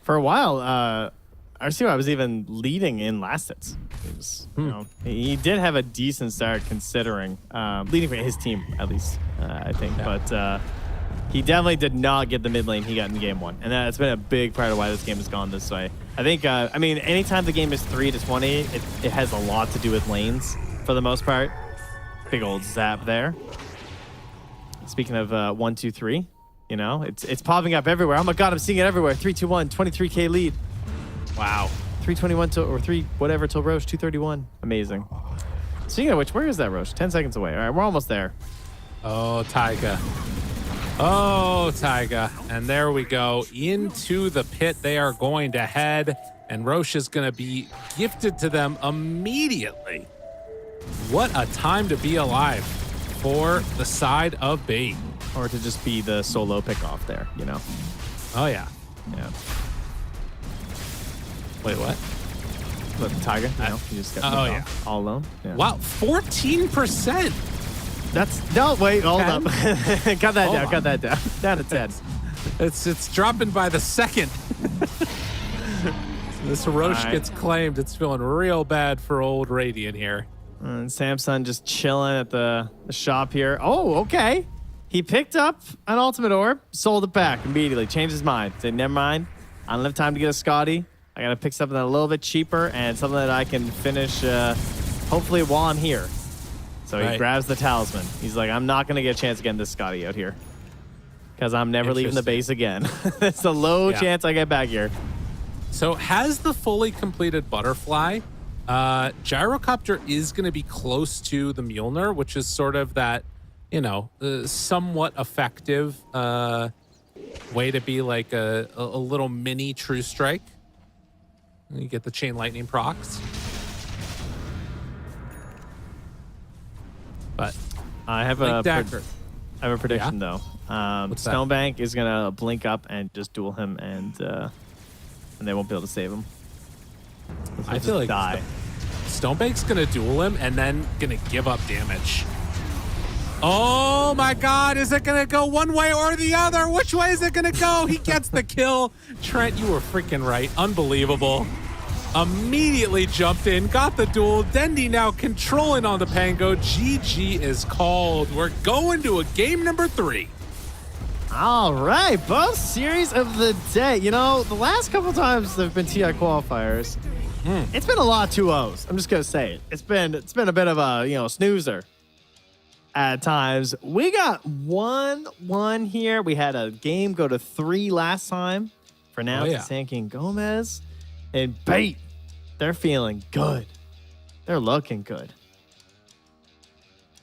For a while, RCY was even leading in last hits. It was, he did have a decent start considering leading for his team, at least, I think. Yeah. But He definitely did not get the mid lane he got in game 1. And that's been a big part of why this game has gone this way. I think, I mean, anytime the game is 3-20, it has a lot to do with lanes for the most part. Big old zap there. Speaking of 1, 2, 3, you know, it's popping up everywhere. Oh my God, I'm seeing it everywhere. 3, 2, 1, 23K lead. Wow. 321 to, or 3 whatever till Roche, 231. Amazing. Speaking of which, where is that Roche? 10 seconds away. All right, we're almost there. Oh, Taiga. Oh, Taiga. And there we go. Into the pit they are going to head. And Roche is going to be gifted to them immediately. What a time to be alive for the side of Bait. Or to just be the solo pick-off there, you know? Oh, yeah. Yeah. Wait, what? But Tiger, you know, he just got oh, picked yeah. off all alone. Yeah. Wow, 14%. That's, no, wait, hold up. Cut that down, on. cut that down. Down to 10. It's dropping by the second. This Roche right. gets claimed. It's feeling real bad for old Radiant here. And Samson just chilling at the shop here. Oh, okay. He picked up an ultimate orb, sold it back immediately, changed his mind. Said, never mind. I don't have time to get a Scotty. I got to pick something a little bit cheaper and something that I can finish hopefully while I'm here. So he grabs the talisman. He's like, I'm not going to get a chance of getting this Scotty out here because I'm never leaving the base again. It's a low chance I get back here. So has the fully completed butterfly, Gyrocopter is going to be close to the Mjolnir, which is sort of that, you know, somewhat effective way to be like a little mini True Strike. You get the Chain Lightning procs. But I have a prediction though. Stonebank is gonna blink up and just duel him, and they won't be able to save him. I feel like die. Stonebank's gonna duel him and then gonna give up damage. Oh my God, is it gonna go one way or the other? Which way is it gonna go? He gets the kill. Trent, you were freaking right. Unbelievable. Immediately jumped in, got the duel. Dendi now controlling on the Pango. GG is called. We're going to a game number 3. All right, both series of the day. You know, the last couple times there have been TI qualifiers, it's been a lot of 2-0s. I'm just gonna say it. It's been a bit of a snoozer at times. We got 1-1 here. We had a game go to 3 last time. For now, it's Sanky GÓMEZ and Bait. They're feeling good. They're looking good.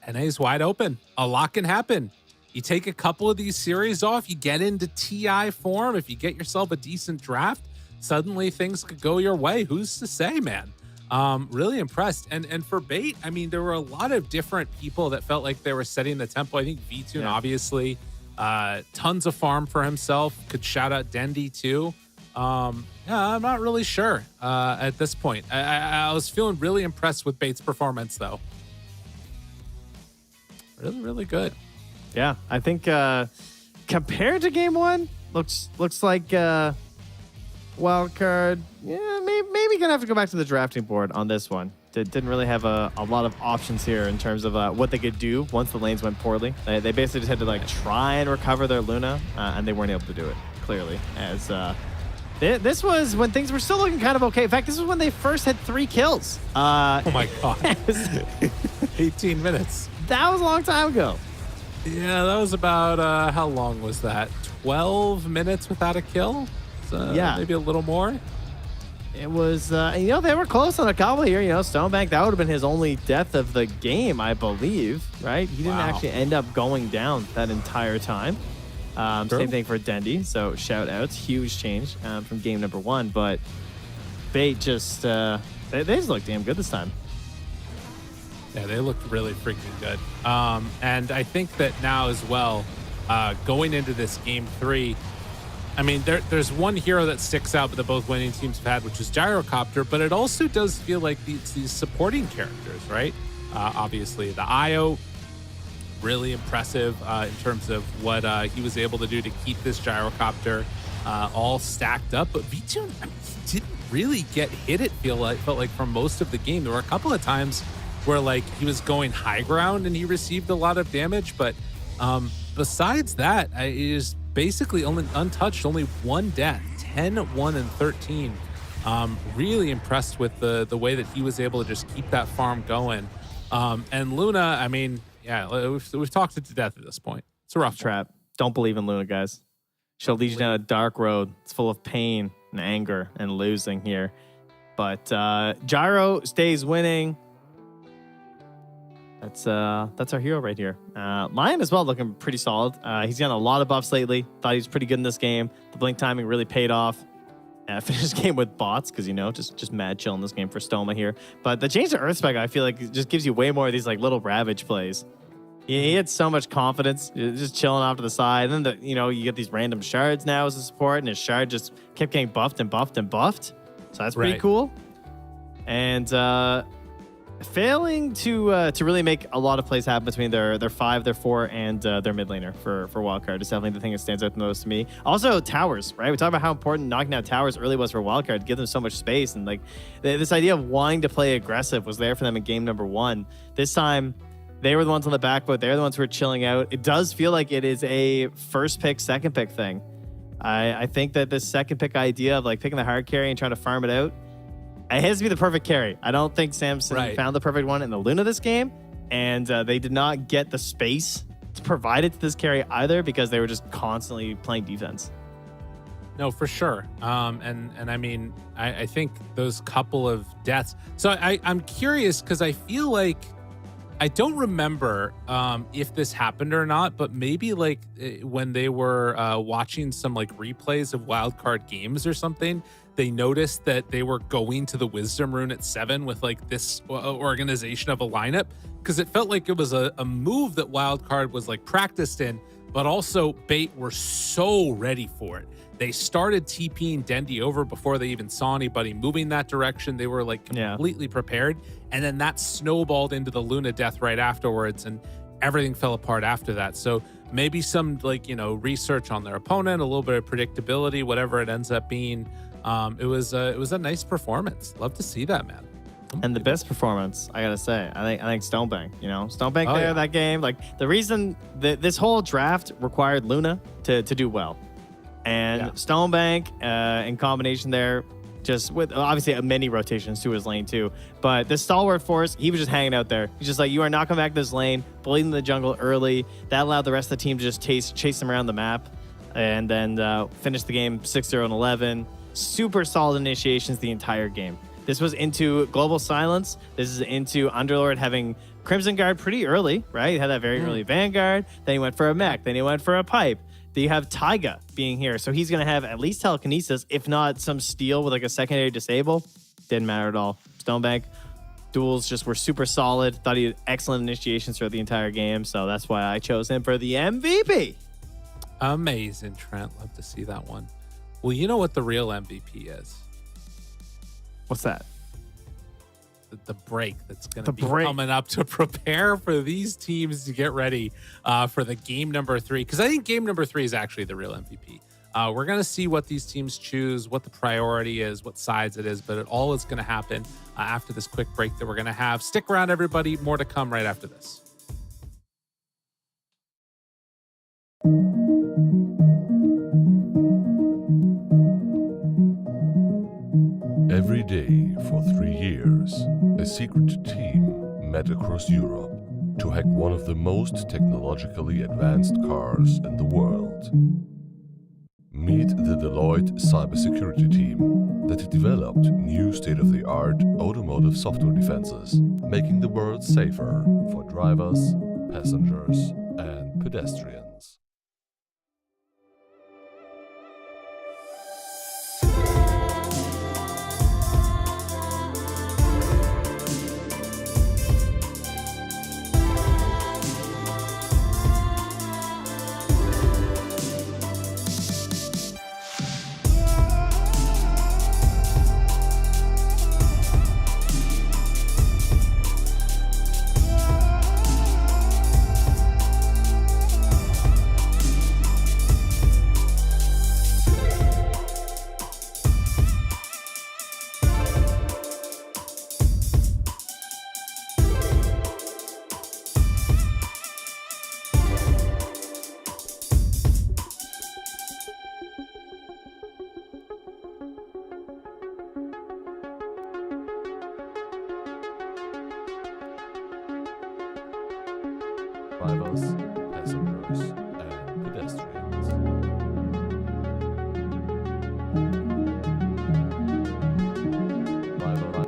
NA's wide open. A lot can happen. You take a couple of these series off, you get into TI form. If you get yourself a decent draft, suddenly things could go your way. Who's to say, man? Really impressed. And for Bait, I mean, there were a lot of different people that felt like they were setting the tempo. I think V-Tune, obviously, tons of farm for himself. Could shout out Dendi too. I'm not really sure at this point. I was feeling really impressed with Bait's performance, though. Really, really good. Yeah, I think compared to game 1, looks like Wildcard. Yeah, maybe gonna have to go back to the drafting board on this one. Didn't really have a lot of options here in terms of what they could do once the lanes went poorly. They basically just had to like try and recover their Luna, and they weren't able to do it clearly. As this was when things were still looking kind of okay. In fact, this was when they first had 3 kills. Oh my God. 18 minutes. That was a long time ago. Yeah, that was about, how long was that? 12 minutes without a kill? Yeah. Maybe a little more? It was, they were close on a couple here. Stonebank, that would have been his only death of the game, I believe, right? He didn't actually end up going down that entire time. Same thing for Dendi, so shout outs. Huge change from game number 1, but Bait just, they just looked damn good this time. Yeah, they looked really freaking good. And I think that now as well, going into this game 3, I mean, there's one hero that sticks out, but the both winning teams have had, which is Gyrocopter, but it also does feel like these supporting characters, right? Obviously, the IO, really impressive in terms of what he was able to do to keep this Gyrocopter all stacked up. But V-Tune, I mean, he didn't really get hit, felt like for most of the game. There were a couple of times where like he was going high ground and he received a lot of damage, but besides that, it is basically only untouched, only one death, 10, 1, and 13. Really impressed with the way that he was able to just keep that farm going. And Luna, I mean, yeah, we've talked it to death at this point. It's a rough Trap. Don't believe in Luna, guys. She'll lead you down a dark road. It's full of pain and anger and losing here. But Gyro stays winning. That's our hero right here. Lion as well, looking pretty solid. He's gotten a lot of buffs lately. Thought he was pretty good in this game. The blink timing really paid off. Finished game with bots because, you know, just mad chill in this game for Stoma here. But the change to Earth Spec, I feel like, it just gives you way more of these like little Ravage plays. He had so much confidence, just chilling off to the side. And then, you get these random shards now as a support, and his shard just kept getting buffed and buffed and buffed. So that's pretty cool. And failing to really make a lot of plays happen between their 5, their 4, and their mid laner for Wildcard is definitely the thing that stands out the most to me. Also, towers, right? We talk about how important knocking down towers early was for Wildcard to give them so much space. And like this idea of wanting to play aggressive was there for them in game number 1. This time, they were the ones on the back foot. They're the ones who are chilling out. It does feel like it is a first pick, second pick thing. I think that this second pick idea of like picking the hard carry and trying to farm it out, it has to be the perfect carry. I don't think Samson found the perfect one in the Luna this game, and they did not get the space to provide it to this carry either because they were just constantly playing defense. No, for sure. And I mean, I think those couple of deaths. So I'm curious because I feel like I don't remember if this happened or not, but maybe like when they were watching some like replays of Wildcard games or something, they noticed that they were going to the Wisdom Rune at 7 with like this organization of a lineup, because it felt like it was a move that Wildcard was like practiced in, but also Bait were so ready for it. They started TPing Dendi over before they even saw anybody moving that direction. They were like completely prepared. And then that snowballed into the Luna death right afterwards, and everything fell apart after that. So maybe some like, research on their opponent, a little bit of predictability, whatever it ends up being. It was a nice performance. Love to see that, man. And the best performance, I gotta say, I think Stonebank. Stonebank that game. Like the reason that this whole draft required Luna to do well, and Stonebank in combination there, just with obviously many rotations to his lane too. But the stalwart force, he was just hanging out there. He's just like, you are not coming back to this lane, bleeding the jungle early. That allowed the rest of the team to just chase them around the map, and then finish the game 6-0 and 11. Super solid initiations the entire game. This was into Global Silence. This is into Underlord having Crimson Guard pretty early, right? He had that very early Vanguard. Then he went for a mech. Then he went for a pipe. Then you have Taiga being here. So he's going to have at least telekinesis, if not some steal with like a secondary disable. Didn't matter at all. Stonebank duels just were super solid. Thought he had excellent initiations throughout the entire game. So that's why I chose him for the MVP. Amazing, Trent. Love to see that one. Well, you know what the real MVP is? What's that? The break that's going to be coming up to prepare for these teams to get ready for the game number 3. Because I think game number 3 is actually the real MVP. We're going to see what these teams choose, what the priority is, what sides it is, but it all is going to happen after this quick break that we're going to have. Stick around, everybody. More to come right after this. Every day for 3 years, a secret team met across Europe to hack one of the most technologically advanced cars in the world. Meet the Deloitte cybersecurity team that developed new state-of-the-art automotive software defenses, making the world safer for drivers, passengers, and pedestrians. drivers, passengers, and pedestrians. Driver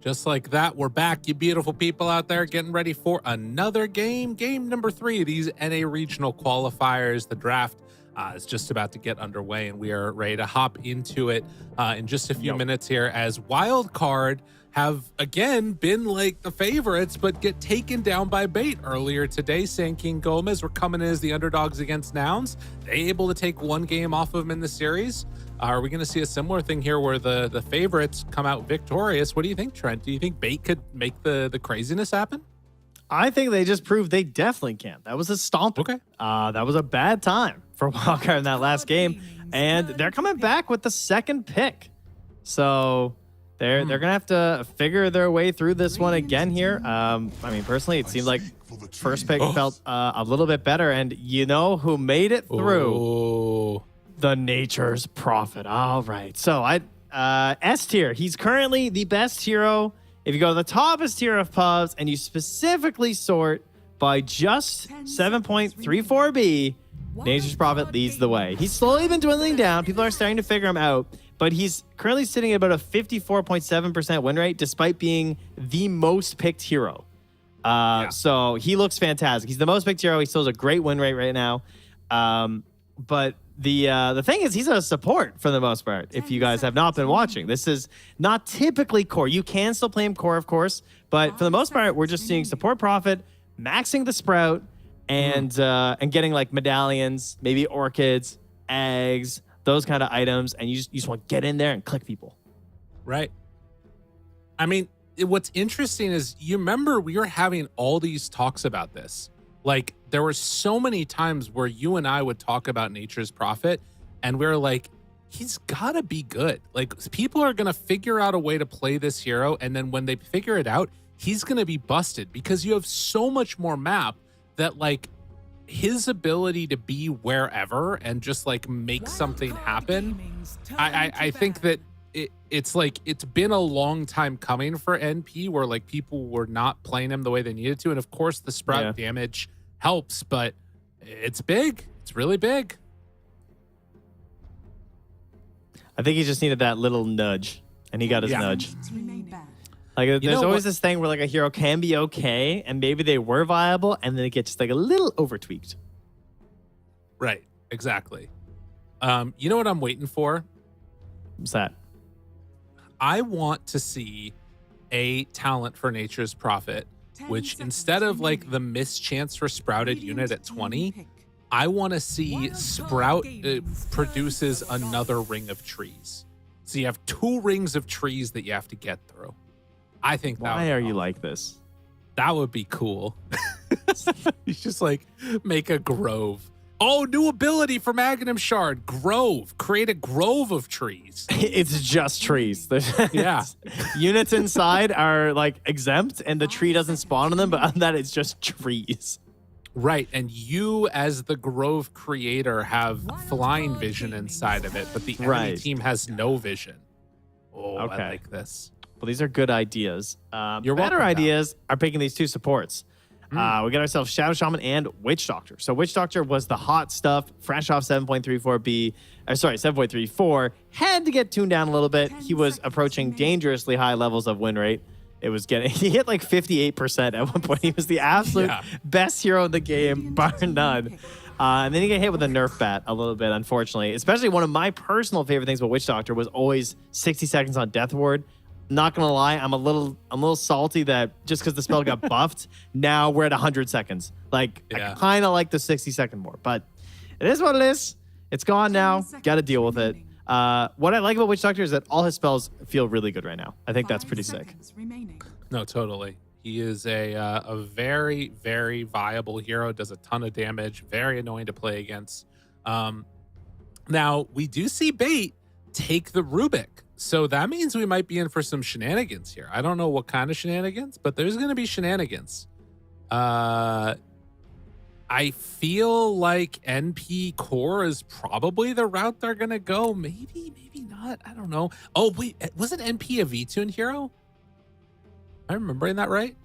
Just like that, we're back, you beautiful people out there, getting ready for another game. Game number 3 of these NA regional qualifiers. The draft is just about to get underway, and we are ready to hop into it in just a few minutes here, as Wildcard have again been like the favorites, but get taken down by bait earlier today. Sanking GÓMEZ were coming in as the underdogs against Nouns. They able to take one game off of them in the series. Are we going to see a similar thing here where the favorites come out victorious? What do you think, Trent? Do you think bait could make the craziness happen? I think they just proved they definitely can. That was a stomp. Okay. That was a bad time for Wildcard in that last game, and they're coming back with the second pick. So they're gonna have to figure their way through this one again here. I mean, personally, it seemed like first pick felt a little bit better, and you know who made it through? Ooh. The Nature's Prophet. All right. So S tier. He's currently the best hero. If you go to the toppest tier of pubs and you specifically sort by just 7.34B, Nature's Prophet leads the way. He's slowly been dwindling down. People are starting to figure him out, but he's currently sitting at about a 54.7% win rate despite being the most picked hero. So he looks fantastic. He's the most picked hero. He still has a great win rate right now. But the thing is, he's a support for the most part. If you guys have not been watching, this is not typically core. You can still play him core, of course, but for the most part, we're just seeing support Prophet, maxing the Sprout, and getting like medallions, maybe orchids, eggs, those kind of items, and you just want to get in there and click people. Right. I mean, what's interesting is you remember we were having all these talks about this. Like, there were so many times where you and I would talk about Nature's Prophet, and we were like, he's got to be good. Like, people are going to figure out a way to play this hero, and then when they figure it out, he's going to be busted because you have so much more map that, like, his ability to be wherever and just, like, make something happen. I think that it's like, it's been a long time coming for NP where, like, people were not playing him the way they needed to. And, of course, the sprout damage helps, but it's big. It's really big. I think he just needed that little nudge, and he got his nudge. Like, there's always this thing where, like, a hero can be okay, and maybe they were viable, and then it gets just, like, a little over-tweaked. Right. Exactly. You know what I'm waiting for? What's that? I want to see a talent for Nature's Prophet, which instead of, like, the mischance for Sprouted unit at 20, I want to see Sprout produces another ring of trees. So you have 2 rings of trees that you have to get through. I think that Why are you like this? That would be cool. You just, like, make a grove. Oh, new ability for Magnum Shard. Grove. Create a grove of trees. It's just trees. Yeah. Units inside are, like, exempt, and the tree doesn't spawn on them, but on that, it's just trees. Right, and you as the Grove creator have flying vision inside of it, but the enemy team has no vision. Oh, Okay. I like this. Well, these are good ideas. You're Better welcome, ideas are picking these 2 supports. We got ourselves Shadow Shaman and Witch Doctor. So Witch Doctor was the hot stuff, fresh off 7.34B, 7.34, had to get tuned down a little bit. He was approaching dangerously high levels of win rate. It was he hit like 58% at one point. He was the absolute best hero in the game, bar none. And then he got hit with a nerf bat a little bit, unfortunately. Especially one of my personal favorite things about Witch Doctor was always 60 seconds on Death Ward. Not gonna lie, I'm a little salty that just because the spell got buffed, now we're at 100 seconds. Like, I kind of like the 60-second more, but it is what it is. It's gone now. Got to deal with it. What I like about Witch Doctor is that all his spells feel really good right now. I think that's pretty sick. No, totally. He is a very, very viable hero. Does a ton of damage. Very annoying to play against. Now, we do see Bait take the Rubik. So that means we might be in for some shenanigans here. I don't know what kind of shenanigans, but there's going to be shenanigans. I feel like NP core is probably the route they're going to go. Maybe not. I don't know. Oh, wait. Wasn't NP a V-Tune hero? Am I remembering that right?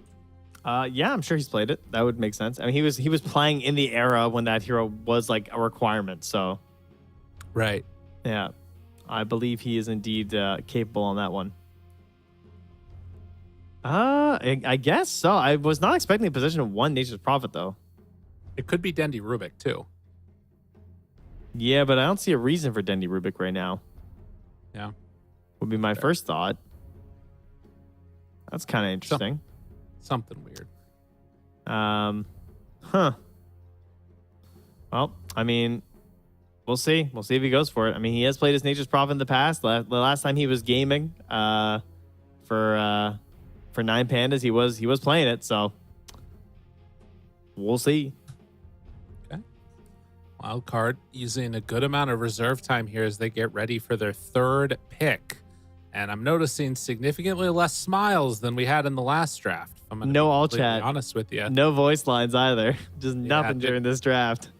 Yeah, I'm sure he's played it. That would make sense. I mean, he was playing in the era when that hero was like a requirement. So, right. Yeah, I believe he is indeed capable on that one. I guess so. I was not expecting a position of 1 Nature's Prophet though. It could be Dendy Rubik too. Yeah, but I don't see a reason for Dendy Rubik right now. Yeah, would be my first thought. That's kind of interesting. Something weird. Huh. Well, I mean, we'll see. We'll see if he goes for it. I mean, he has played as Nature's Prophet in the past. The last time he was gaming for 9 Pandas, he was playing it. So we'll see. Okay. Wildcard using a good amount of reserve time here as they get ready for their 3rd pick. And I'm noticing significantly less smiles than we had in the last draft. I'm gonna no be all completely chat. honest with you. No voice lines either. Just nothing during this draft.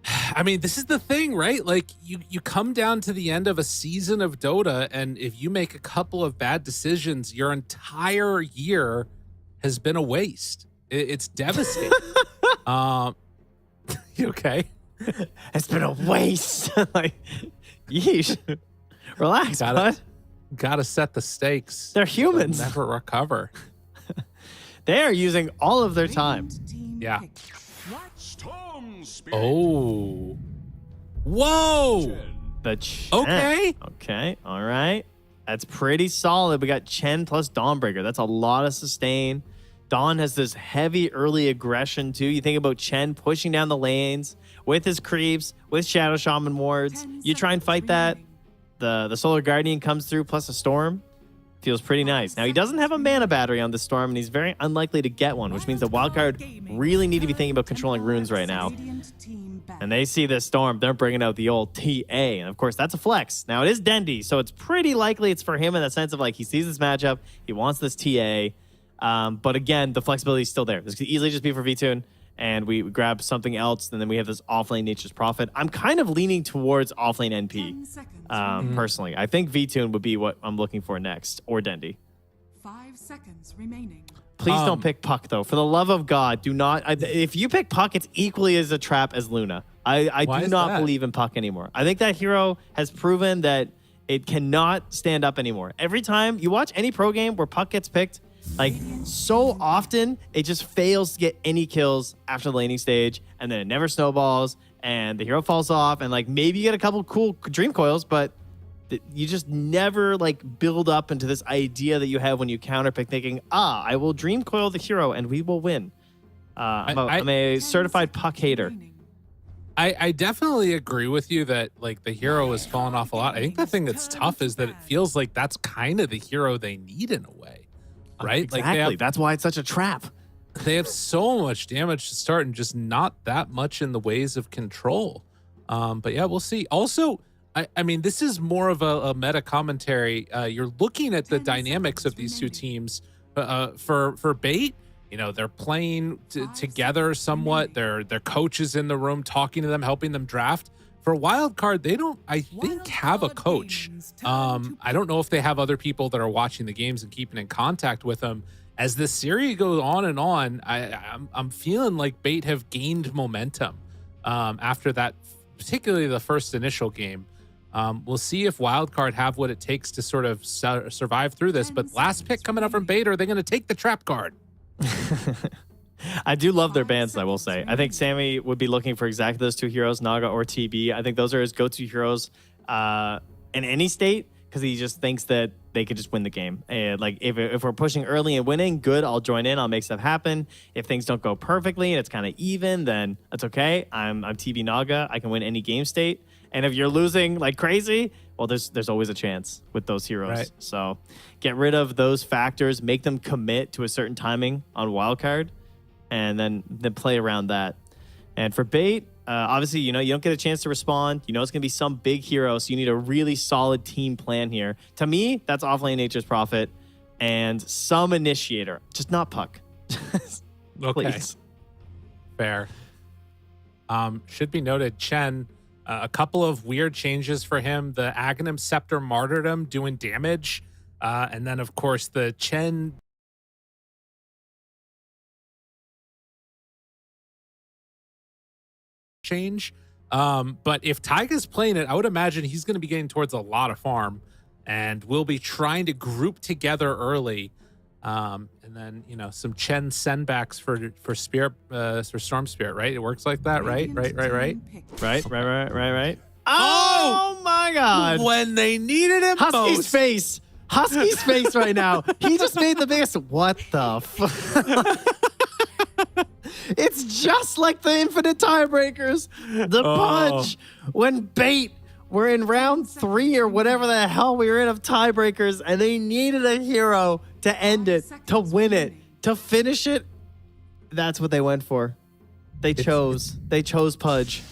I mean, this is the thing, right? Like, you come down to the end of a season of Dota, and if you make a couple of bad decisions, your entire year has been a waste. It's devastating. You okay? It's been a waste. Like, yeesh. Relax, bud. Gotta set the stakes. They're humans. They'll never recover. They are using all of their time. Yeah. Oh. Whoa. The Chen. Okay. Okay. All right. That's pretty solid. We got Chen plus Dawnbreaker. That's a lot of sustain. Dawn has this heavy early aggression too. You think about Chen pushing down the lanes with his creeps, with Shadow Shaman wards. You try and fight that. The Solar Guardian comes through plus a Storm. Feels pretty nice. Now, he doesn't have a mana battery on the Storm, and he's very unlikely to get one, which means the Wildcard really need to be thinking about controlling runes right now. And they see this Storm, they're bringing out the old TA, and of course, that's a flex. Now, it is Dendi, so it's pretty likely it's for him in the sense of, like, he sees this matchup, he wants this TA, but again, the flexibility is still there. This could easily just be for VTune, and we grab something else, and then we have this offlane Nature's Prophet. I'm kind of leaning towards offlane NP, personally. I think VTune would be what I'm looking for next, or Dendi. 5 seconds remaining. Please don't pick Puck, though. For the love of God, do not. If you pick Puck, it's equally as a trap as Luna. I do not believe in Puck anymore. I think that hero has proven that it cannot stand up anymore. Every time you watch any pro game where Puck gets picked, like, so often, it just fails to get any kills after the laning stage, and then it never snowballs, and the hero falls off, and, like, maybe you get a couple cool dream coils, but you just never, like, build up into this idea that you have when you counterpick thinking, I will dream coil the hero, and we will win. I'm a certified Puck hater. I definitely agree with you that, like, the hero has fallen off a lot. I think the thing that's tough is that it feels like that's kind of the hero they need in a way. Right? Exactly. Like that's why it's such a trap. They have so much damage to start and just not that much in the ways of control. But yeah, we'll see. Also, I mean, this is more of a meta commentary. You're looking at the dynamics of these two teams. For Bait, you know, they're playing together somewhat. Their coach is in the room talking to them, helping them draft. For Wildcard, they don't, I think, have a coach. I don't know if they have other people that are watching the games and keeping in contact with them. As this series goes on and on, I'm feeling like Bait have gained momentum after that, particularly the first initial game. We'll see if Wildcard have what it takes to sort of survive through this. But last pick coming up from Bait, are they going to take the trap card? I do love their bans, I will say. I think Sammy would be looking for exactly those two heroes, Naga or TB. I think those are his go-to heroes in any state, because he just thinks that they could just win the game. And like, if we're pushing early and winning, good, I'll join in, I'll make stuff happen. If things don't go perfectly and it's kind of even, then that's okay. I'm TB Naga, I can win any game state. And if you're losing like crazy, well, there's always a chance with those heroes. Right. So get rid of those factors, make them commit to a certain timing on Wildcard, and then play around that. And for Bait, obviously, you know, you don't get a chance to respond. You know it's going to be some big hero, so you need a really solid team plan here. To me, that's offlane Nature's Prophet and some initiator, just not Puck. Okay. Fair. Should be noted, Chen, a couple of weird changes for him. The Aghanim Scepter Martyrdom doing damage. And then, of course, the Chen change. But if Taiga's playing it, I would imagine he's going to be getting towards a lot of farm, and we'll be trying to group together early. And then, you know, some Chen sendbacks for Spirit, for Storm Spirit, right? It works like that, right? Right. Oh my God. When they needed him Husky's most. face. Husky's face right now. He just made the biggest, what the It's just like the infinite tiebreakers. The punch. When Bait were in round 3 or whatever the hell we were in of tiebreakers, and they needed a hero to end it, to win it, to finish it. That's what they went for. They chose Pudge.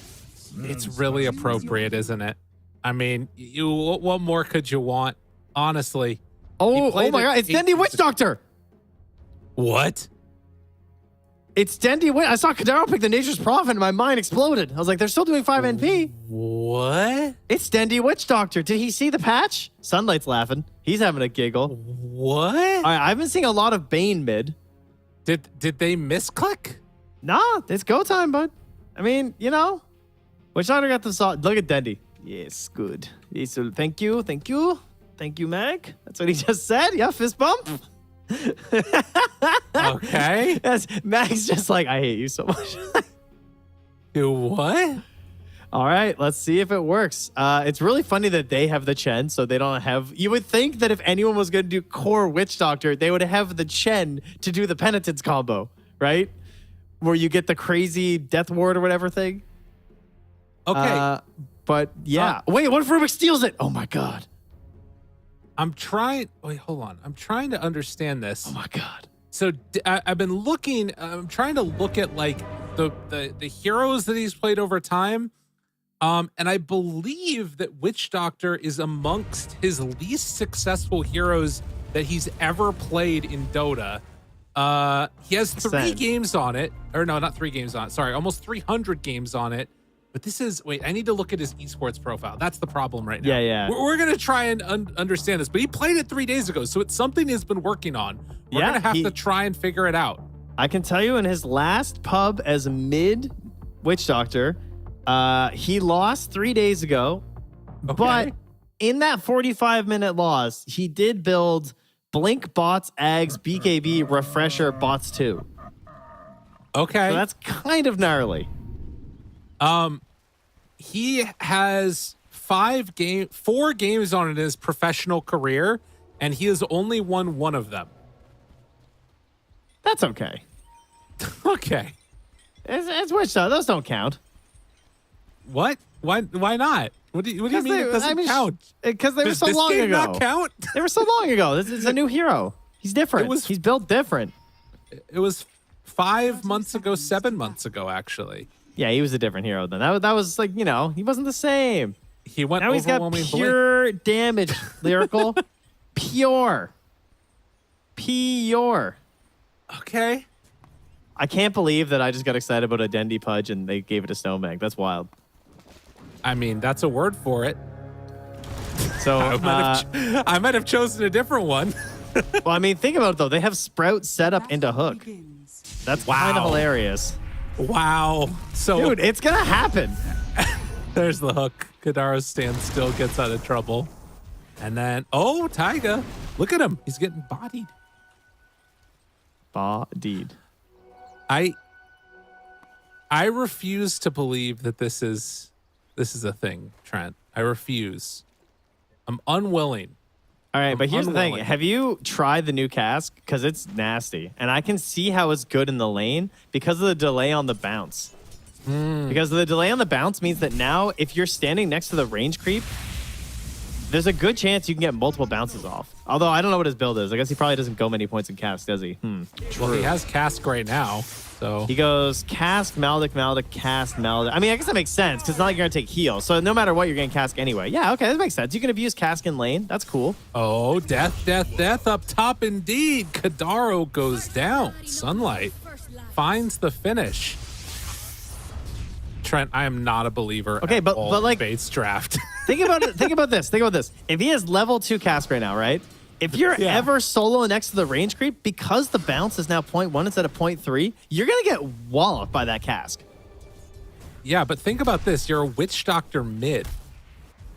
It's really appropriate, isn't it? I mean, what more could you want? Honestly. Oh my God. It's Dendi Witch Doctor. What? It's Dendi Witch. I saw Kadaro pick the Nature's Prophet and my mind exploded. I was like, they're still doing 5 NP. What? It's Dendi Witch Doctor. Did he see the patch? Sunlight's laughing. He's having a giggle. What? I've been seeing a lot of Bane mid. Did they misclick? Nah, it's go time, bud. I mean, you know. Witch Doctor got the saw. Look at Dendi. Yes, good. Yes, thank you, Mag. That's what he just said. Yeah, fist bump. Okay. Yes, Mag's just like, I hate you so much. Do what? All right, let's see if it works. It's really funny that they have the Chen, so they don't have... You would think that if anyone was going to do core Witch Doctor, they would have the Chen to do the Penitence combo, right? Where you get the crazy Death Ward or whatever thing. Okay. But yeah. Wait, what if Rubik steals it? Oh my God. I'm trying... Wait, hold on. I'm trying to understand this. Oh my God. So I've been looking... I'm trying to look at, like, the heroes that he's played over time. And I believe that Witch Doctor is amongst his least successful heroes that he's ever played in Dota. He has 3 games on it. Or no, not 3 games on it. Sorry, almost 300 games on it. But this is... Wait, I need to look at his esports profile. That's the problem right now. Yeah. We're going to try and understand this. But he played it 3 days ago, so it's something he's been working on. We're going to have to try and figure it out. I can tell you in his last pub as mid Witch Doctor... he lost 3 days ago, but in that 45-minute loss, he did build Blink, Bots, Ags, BKB, Refresher, Bots 2. Okay. So that's kind of gnarly. He has 4 games on in his professional career, and he has only won 1 of them. That's okay. Okay. It's Witch Doctor. Those don't count. What? Why not? What do you mean it doesn't count? Because they were Does so this long game ago. not count? They were so long ago. This is a new hero. He's different. He's built different. It was 5 months ago, 7 months ago, actually. Yeah, he was a different hero then. That was like, you know, he wasn't the same. He went now he's got overwhelming pure damage, Lyrical. Pure. Okay. I can't believe that I just got excited about a Dendy Pudge and they gave it a Snowmag. That's wild. I mean, that's a word for it. So I might have chosen a different one. well, I mean, think about it though. They have Sprout set up into Hook. That's kind of hilarious. Wow. So, dude, it's gonna happen. There's the hook. Kadara's standstill gets out of trouble, and then Taiga, look at him. He's getting bodied. Bodied. I refuse to believe that this is a thing, Trent. I refuse. I'm unwilling. All right, but here's the thing. Have you tried the new cask? Because it's nasty. And I can see how it's good in the lane because of the delay on the bounce. Because the delay on the bounce means that now if you're standing next to the range creep, there's a good chance you can get multiple bounces off. Although I don't know what his build is. I guess he probably doesn't go many points in cask, does he? Well, he has cask right now. So he goes cask, Maldic, cask, Maldic. I mean, I guess that makes sense because it's not like you're going to take heal. So no matter what, you're getting cask anyway. Yeah, okay, that makes sense. You can abuse cask in lane. That's cool. Oh, death up top indeed. Kadaro goes down. Sunlight finds the finish. Trent, I am not a believer. Okay, but like base draft. Think about it. Think about this. If he has level 2 cask right now, right? If you're ever solo next to the range creep, because the bounce is now 0.1 instead of 0.3, you're going to get walloped by that cask. Yeah, but think about this. You're a Witch Doctor mid.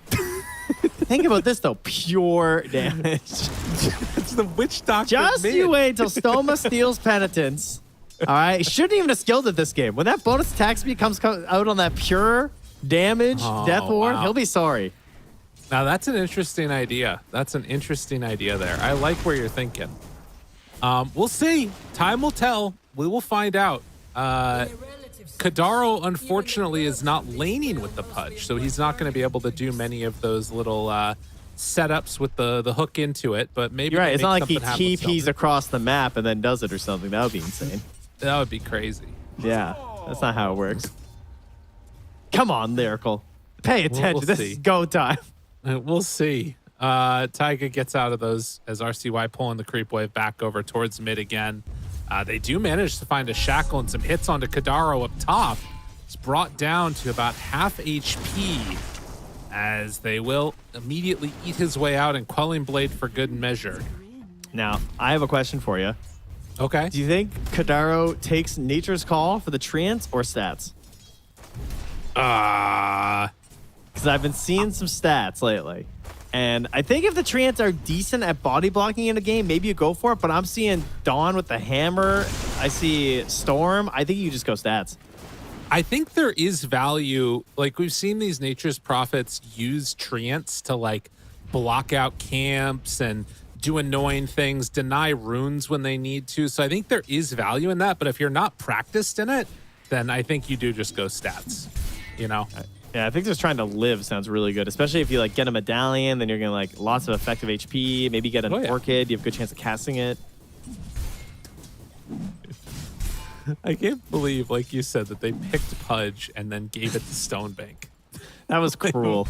Think about this, though. Pure damage. It's the Witch Doctor Just mid. you wait till Stoma steals Penitence. All right? He shouldn't even have skilled it this game. When that bonus attack speed comes out on that pure damage, Death Ward, he'll be sorry. Now, that's an interesting idea. That's an interesting idea there. I like where you're thinking. We'll see. Time will tell. We will find out. Kadaro, unfortunately, is not laning with the Pudge, so he's not going to be able to do many of those little setups with the hook into it, but maybe... You're right. It's not like he TPs across the map and then does it or something. That would be insane. That would be crazy. Yeah, that's not how it works. Come on, Lyrical. Pay attention. We'll this see. is go time. We'll see. Taiga gets out of those as RCY pulling the creep wave back over towards mid again. They do manage to find a shackle and some hits onto Kadaro up top. It's brought down to about half HP as they will immediately eat his way out and Quelling Blade for good measure. Now, I have a question for you. Okay. Do you think Kadaro takes Nature's Call for the treants or stats? Because I've been seeing some stats lately. And I think if the treants are decent at body blocking in a game, maybe you go for it. But I'm seeing Dawn with the hammer. I see Storm. I think you just go stats. I think there is value. Like we've seen these Nature's Prophets use treants to like block out camps and do annoying things, deny runes when they need to. So I think there is value in that. But if you're not practiced in it, then I think you do just go stats, you know? Yeah, I think just trying to live sounds really good, especially if you like get a medallion, then you're gonna like lots of effective HP, maybe get an orchid, you have a good chance of casting it. I can't believe, like you said, that they picked Pudge and then gave it to Stonebank. That was cruel.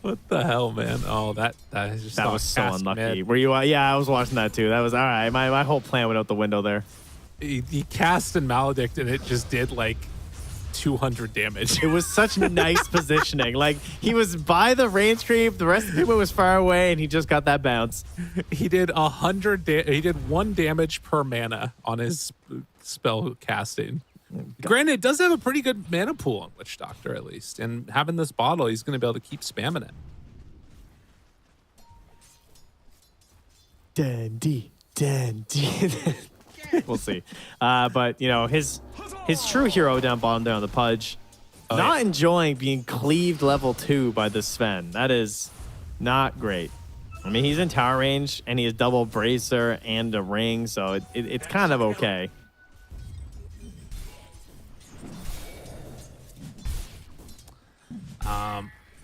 What the hell, man? Oh, that just That was so cast unlucky. mid. Were you? Yeah, I was watching that too. That was all right. My whole plan went out the window there. He cast and Maledict, and it just did like 200 damage. It was such nice positioning. Like he was by the range creep, the rest of the people was far away, and he just got that bounce. He did 100. He did 1 damage per mana on his spell casting. Granted, it does have a pretty good mana pool on Witch Doctor at least, and having this bottle, he's going to be able to keep spamming it. Dandy. We'll see. But you know, his true hero down bottom there on the Pudge, not enjoying being cleaved level 2 by the Sven. That is not great. I mean, he's in tower range and he has double bracer and a ring, so it's kind of okay.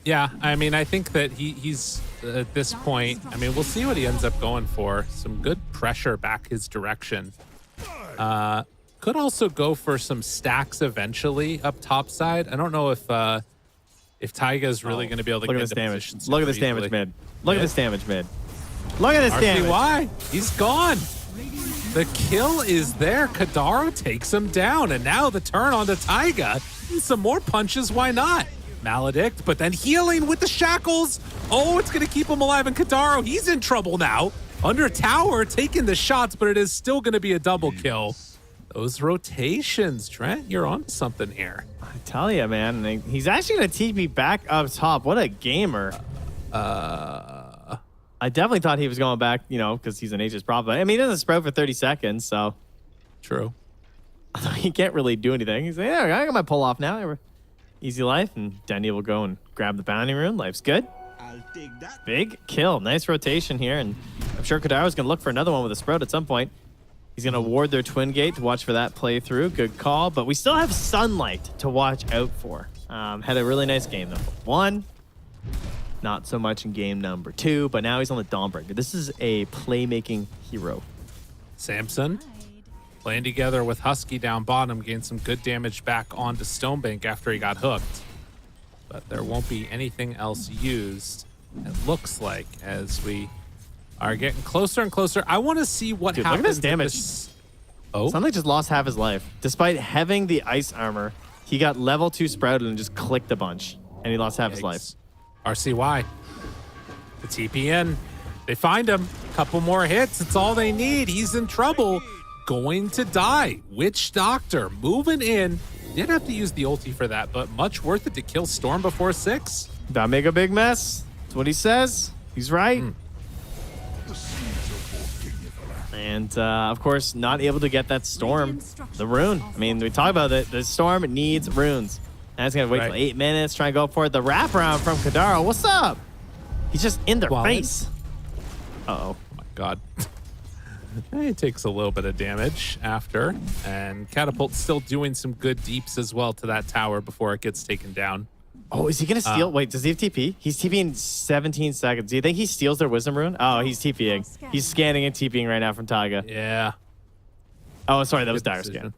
Yeah, I mean, I think that he's at this point, I mean, we'll see what he ends up going for. Some good pressure back his direction. Could also go for some stacks eventually up top side. I don't know if Taiga is really going to be able to look get at this into damage. position Look at this super damage easily. mid. Look at this damage mid. Look at this damage. RCY, he's gone. The kill is there. Kadaro takes him down, and now the turn onto Taiga. And some more punches, why not? Maledict, but then healing with the shackles. Oh, it's going to keep him alive, and Kadaro, he's in trouble now. Under tower, taking the shots, but it is still going to be a double kill. Those rotations, Trent, you're on something here. I tell you, man, he's actually going to TP back up top. What a gamer. I definitely thought he was going back, you know, because he's an Nature's Prophet. I mean, he doesn't sprout for 30 seconds, so. True. He can't really do anything. He's like, yeah, I got my pull off now. Easy life, and Denny will go and grab the bounty rune. Life's good. I'll take that. Big kill. Nice rotation here, and I'm sure Kadaro's going to look for another one with a sprout at some point. He's going to ward their twin gate to watch for that play through. Good call, but we still have Sunlight to watch out for. Had a really nice game, number 1. Not so much in game number 2, but now he's on the Dawnbreaker. This is a playmaking hero. Samson playing together with Husky down bottom, gained some good damage back onto Stonebank after he got hooked. But there won't be anything else used, it looks like, as we are getting closer and closer. I want to see what happens. Look at this damage. Oh, Sunlight just lost half his life. Despite having the ice armor, he got level 2 sprouted and just clicked a bunch, and he lost half his life. RCY, the TPN, they find him. Couple more hits, it's all they need. He's in trouble. Going to die. Witch Doctor moving in. Did have to use the ulti for that, but much worth it to kill Storm before 6. Don't make a big mess. That's what he says. He's right. And, of course, not able to get that Storm, the rune. I mean, we talk about it. The Storm needs runes. And it's going to wait till 8 minutes, try and go for it. The wraparound from Kadaro. What's up? He's just in their face. Uh-oh. Oh, my God. He takes a little bit of damage after. And Catapult's still doing some good deeps as well to that tower before it gets taken down. Oh, is he going to steal? Wait, does he have TP? He's TPing 17 seconds. Do you think he steals their Wisdom Rune? Oh, he's TPing. He's scanning and TPing right now from Taiga. Yeah. Oh, sorry, that was Dire Scan.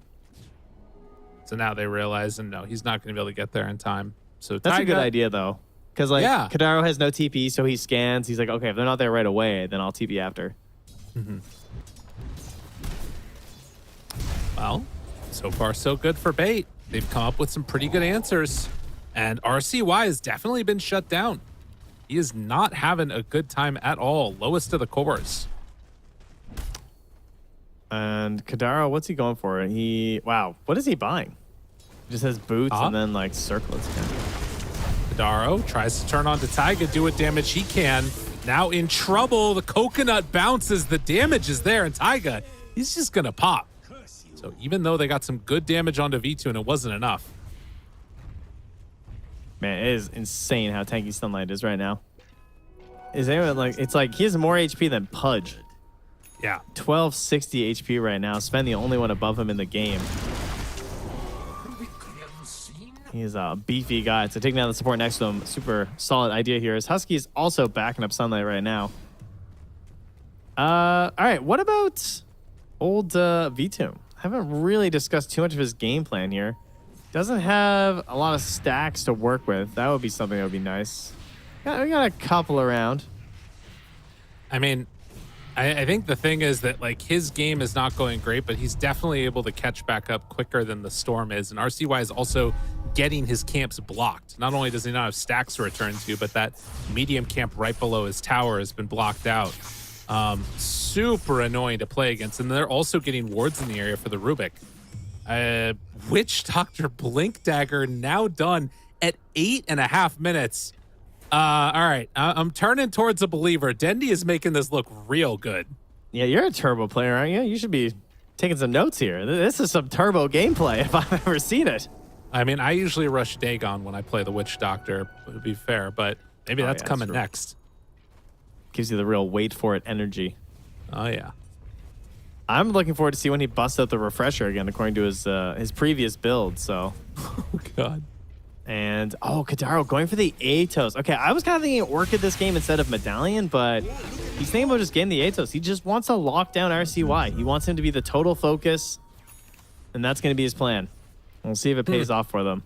So now they realize, and no, he's not going to be able to get there in time. So That's Taiga, a good idea, though. Because, like, Kadaro has no TP, so he scans. He's like, okay, if they're not there right away, then I'll TP after. Well, so far so good for Bait. They've come up with some pretty good answers. And RCY has definitely been shut down. He is not having a good time at all. Lowest of the cores. And Kadaro, what's he going for? Wow, what is he buying? He just has boots and then, like, circlets. Kadaro tries to turn on to Taiga, do what damage he can. Now in trouble. The coconut bounces. The damage is there. And Taiga, he's just going to pop. So even though they got some good damage onto V2 and it wasn't enough. Man, it is insane how tanky Sunlight is right now. Is anyone like, it's like he has more HP than Pudge. Yeah. 1260 HP right now. Sven the only one above him in the game. He's a beefy guy. So taking down the support next to him, super solid idea here. As Husky's also backing up Sunlight right now. All right, what about old V2? Haven't really discussed too much of his game plan here. Doesn't have a lot of stacks to work with. That would be something that would be nice. Yeah, we got a couple around. I mean, I think the thing is that like his game is not going great, but he's definitely able to catch back up quicker than the Storm is. And RCY is also getting his camps blocked. Not only does he not have stacks to return to, but that medium camp right below his tower has been blocked out. Super annoying to play against. And they're also getting wards in the area for the Rubik. Witch Doctor Blink Dagger now done at 8.5 minutes. All right, I'm turning towards a believer. Dendi is making this look real good. Yeah, you're a turbo player, aren't you? You should be taking some notes here. This is some turbo gameplay if I've ever seen it. I mean, I usually rush Dagon when I play the Witch Doctor, to be fair, but maybe that's coming next. Gives you the real wait for it energy. Oh, yeah. I'm looking forward to see when he busts out the refresher again, according to his previous build. So, oh god. And Kadaro going for the Atos. Okay, I was kind of thinking Orchid this game instead of Medallion, but he's thinking about just getting the Atos. He just wants to lock down RCY. He wants him to be the total focus, and that's going to be his plan. We'll see if it pays off for them.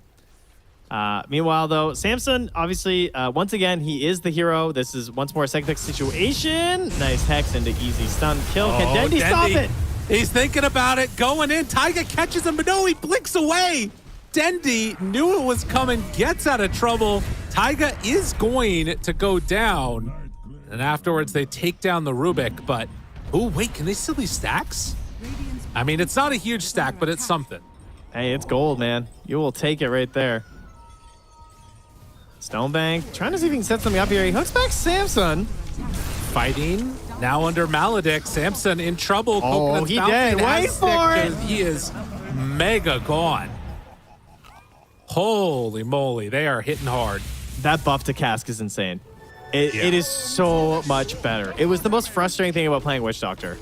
Meanwhile, though, Samson, obviously, once again, he is the hero. This is once more a second pick situation. Nice Hex into easy stun kill. Can Dendi stop it? He's thinking about it, going in. Taiga catches him, but no, he blinks away. Dendi knew it was coming, gets out of trouble. Taiga is going to go down. And afterwards, they take down the Rubik, but... Oh, wait, can they still be stacks? I mean, it's not a huge stack, but it's something. Hey, it's gold, man. You will take it right there. Stonebank, trying to see if he can set something up here. He hooks back Samson. Fighting, now under Maledict. Samson in trouble. Oh, he did. Wait for it. He is mega gone. Holy moly, they are hitting hard. That buff to Cask is insane. It is so much better. It was the most frustrating thing about playing Witch Doctor.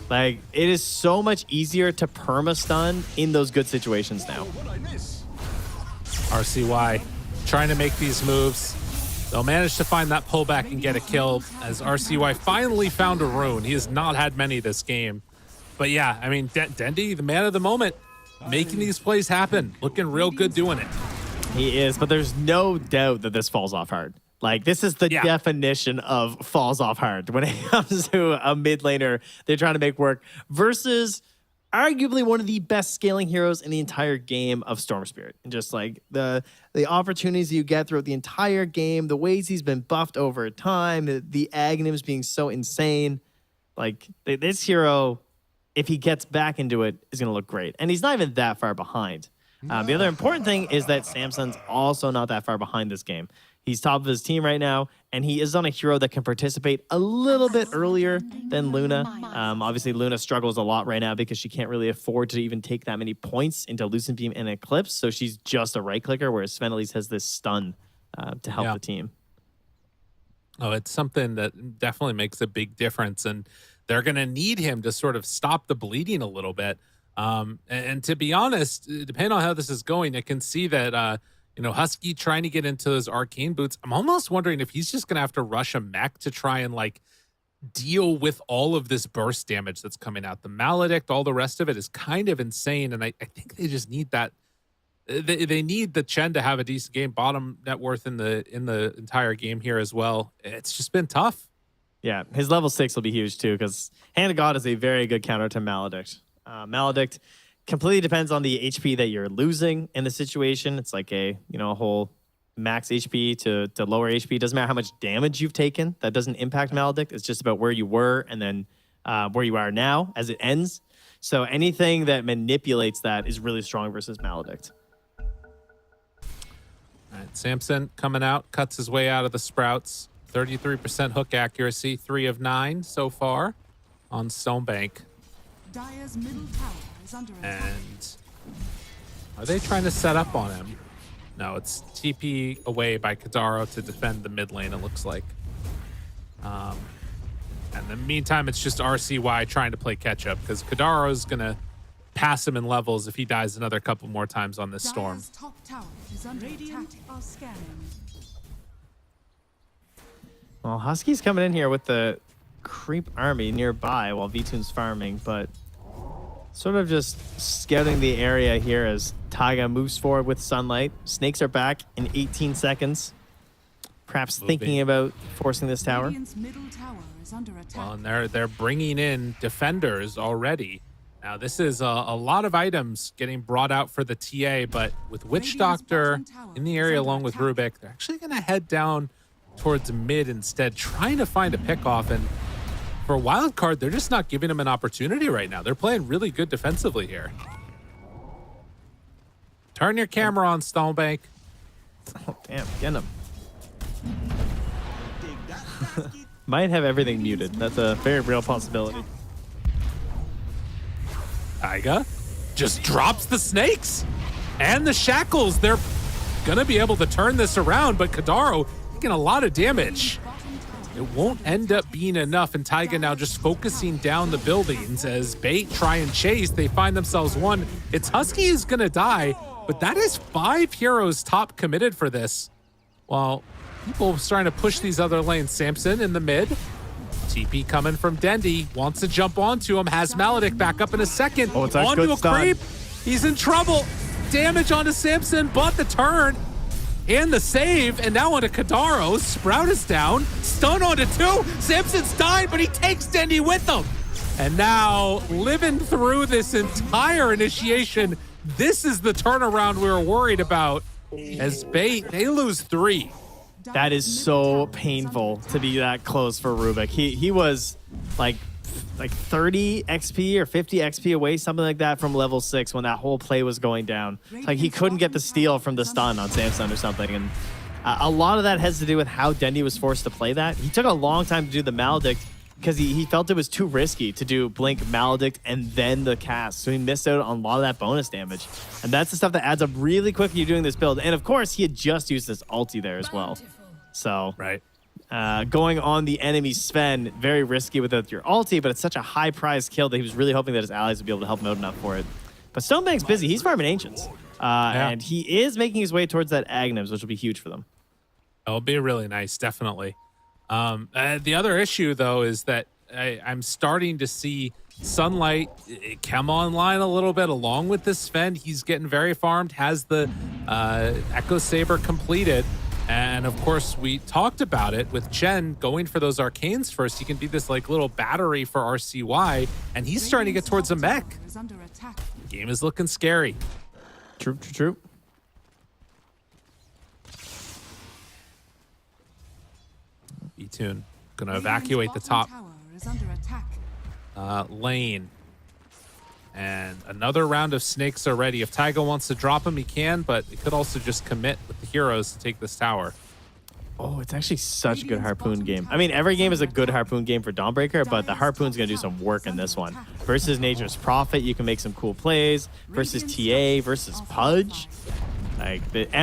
Like, it is so much easier to perma-stun in those good situations now. RCY trying to make these moves. They'll manage to find that pullback and get a kill as RCY finally found a rune. He has not had many this game. But yeah, I mean, Dendi, the man of the moment, making these plays happen. Looking real good doing it. He is, but there's no doubt that this falls off hard. Like, this is the definition of falls off hard when it comes to a mid laner they're trying to make work versus arguably one of the best scaling heroes in the entire game of Storm Spirit. And just like the opportunities you get throughout the entire game, the ways he's been buffed over time, the Aghanims being so insane. Like, this hero, if he gets back into it, is going to look great. And he's not even that far behind. The other important thing is that Samson's also not that far behind this game. He's top of his team right now, and he is on a hero that can participate a little bit earlier than Luna. Obviously, Luna struggles a lot right now because she can't really afford to even take that many points into Lucent Beam and Eclipse, so she's just a right clicker, whereas Sven at least has this stun to help the team. Oh, it's something that definitely makes a big difference, and they're going to need him to sort of stop the bleeding a little bit. And to be honest, depending on how this is going, I can see that Husky trying to get into those arcane boots. I'm almost wondering if he's just going to have to rush a mech to try and like deal with all of this burst damage that's coming out. The Maledict, all the rest of it is kind of insane. And I think they just need that. They need the Chen to have a decent game. Bottom net worth in the entire game here as well. It's just been tough. Yeah, his level 6 will be huge too because Hand of God is a very good counter to Maledict. Maledict completely depends on the HP that you're losing in the situation. It's like a whole max HP to lower HP. Doesn't matter how much damage you've taken. That doesn't impact Maledict. It's just about where you were and then where you are now as it ends. So anything that manipulates that is really strong versus Maledict. All right, Samson coming out, cuts his way out of the sprouts. 33% hook accuracy, 3 of 9 so far on Stonebank. Dire's middle tower is under attack. And are they trying to set up on him? No, it's TP away by Kadaro to defend the mid lane, it looks like. And in the meantime, it's just RCY trying to play catch up because Kadaro's going to pass him in levels if he dies another couple more times on this storm. Dire's top tower is under attack. Are scanning. Well, Husky's coming in here with the creep army nearby while V-Tune's farming, but sort of just scouting the area here as Taiga moves forward with Sunlight. Snakes are back in 18 seconds. Perhaps thinking about forcing this tower. Radiant's middle tower is under attack. Well, and they're bringing in defenders already. Now, this is a lot of items getting brought out for the TA, but with Witch Doctor in the area along with Rubik, they're actually going to head down towards mid instead, trying to find a pickoff. And for Wildcard, they're just not giving him an opportunity right now. They're playing really good defensively here. Turn your camera on, Stonebank. Oh, damn, get him. Might have everything muted. That's a very real possibility. Taiga just drops the snakes and the shackles. They're gonna be able to turn this around, but Kadaro taking a lot of damage. It won't end up being enough, and Taiga now just focusing down the buildings as Bait try and chase. They find themselves one. It's Husky is gonna die, but that is 5 heroes top committed for this. While people starting to push these other lanes. Samson in the mid. TP coming from Dendi. Wants to jump onto him. Has Maledict back up in a second. Oh, it's a onto good a stun. creep. He's in trouble. Damage onto Samson, but the turn and the save. And now onto Kadaro. Sprout is down. Stun onto 2. Samson's died, but he takes Dendi with him. And now, living through this entire initiation, this is the turnaround we were worried about. As Bait, they lose 3. That is so painful to be that close for Rubik. He was like 30 XP or 50 XP away, something like that, from level 6 when that whole play was going down. Like he couldn't get the steal from the stun on Samson or something. And a lot of that has to do with how Dendi was forced to play that. He took a long time to do the Maledict because he felt it was too risky to do Blink, Maledict, and then the cast. So he missed out on a lot of that bonus damage. And that's the stuff that adds up really quick when you're doing this build. And of course, he had just used this ulti there as well. So Right. Going on the enemy Sven, very risky without your ulti, but it's such a high prize kill that he was really hoping that his allies would be able to help him out enough for it. But Stonebank's busy. He's farming Ancients. And he is making his way towards that Aghanim's, which will be huge for them. It'll be really nice, definitely. The other issue, though, is that I'm starting to see Sunlight come online a little bit along with this Sven. He's getting very farmed, has the Echo Saber completed. And of course, we talked about it with Chen going for those arcanes first. He can be this like little battery for RCY, and he's starting to get towards a mech. The game is looking scary. True. B-Tune gonna evacuate the top lane. And another round of snakes already. If Taiga wants to drop him, he can, but he could also just commit with the heroes to take this tower. Oh, it's actually such a good Harpoon game. I mean, every game is a good Harpoon game for Dawnbreaker, but the Harpoon's going to do some work in this one. Versus Nature's Prophet, you can make some cool plays. Versus TA, versus Pudge.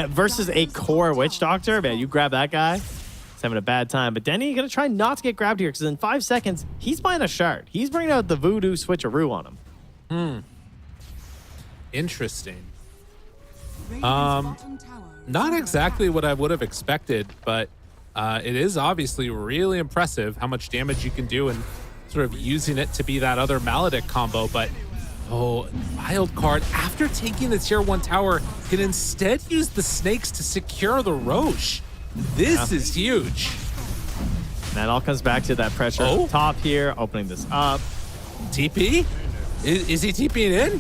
Versus a core Witch Doctor, man, you grab that guy. He's having a bad time. But Denny, going to try not to get grabbed here, because in 5 seconds, he's buying a shard. He's bringing out the voodoo switcheroo on him. Interesting. Not exactly what I would have expected, but it is obviously really impressive how much damage you can do and sort of using it to be that other Maledict combo. But Wildcard, after taking the tier 1 tower, can instead use the snakes to secure the Roche. This is huge. And that all comes back to that pressure up top here, opening this up. TP? Is he TPing in?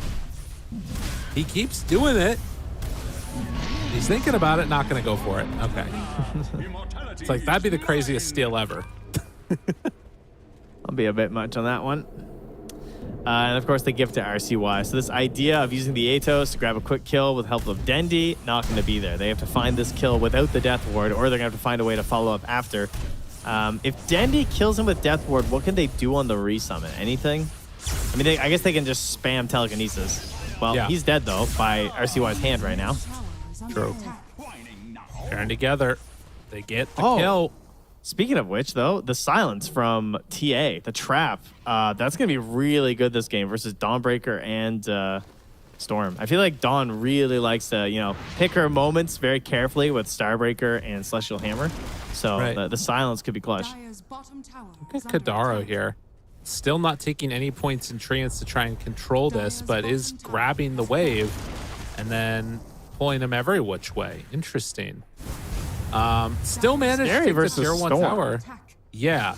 He keeps doing it. He's thinking about it, not going to go for it. Okay. It's like, that'd be the craziest steal ever. I'll be a bit much on that one. And of course, they give to RCY. So this idea of using the Atos to grab a quick kill with help of Dendi, not going to be there. They have to find this kill without the Death Ward, or they're going to have to find a way to follow up after. If Dendi kills him with Death Ward, what can they do on the resummon? Anything? I mean, I guess they can just spam telekinesis. Well, Yeah. he's dead though by RCY's hand right now. True. Pairing together. They get the Oh. kill. Speaking of which, though, the silence from TA, the trap, that's going to be really good this game versus Dawnbreaker and Storm. I feel like Dawn really likes to, you know, pick her moments very carefully with Starbreaker and Celestial Hammer. So Right. the silence could be clutch. Dire's bottom tower Look is at under Kadaro attack. here. Still not taking any points in Treants to try and control this, but is grabbing the wave and then pulling him every which way. Interesting. Still managed Scary to take the versus tier 1 Storm. tower. Attack. Yeah.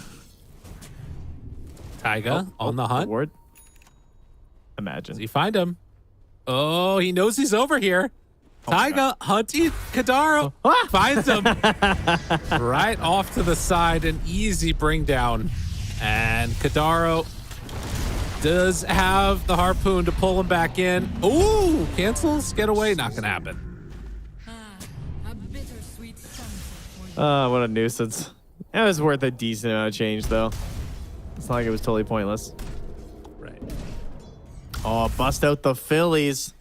Taiga on the hunt. Ward. Does Imagine. he find him? Oh, he knows he's over here. Taiga hunting Kadaro. Ah! Finds him. Right off to the side. An easy bring down. And Kadaro does have the harpoon to pull him back in. Ooh, cancels. Get away. Not going to happen. What a nuisance. It was worth a decent amount of change, though. It's not like it was totally pointless. Right. Oh, bust out the Phillies.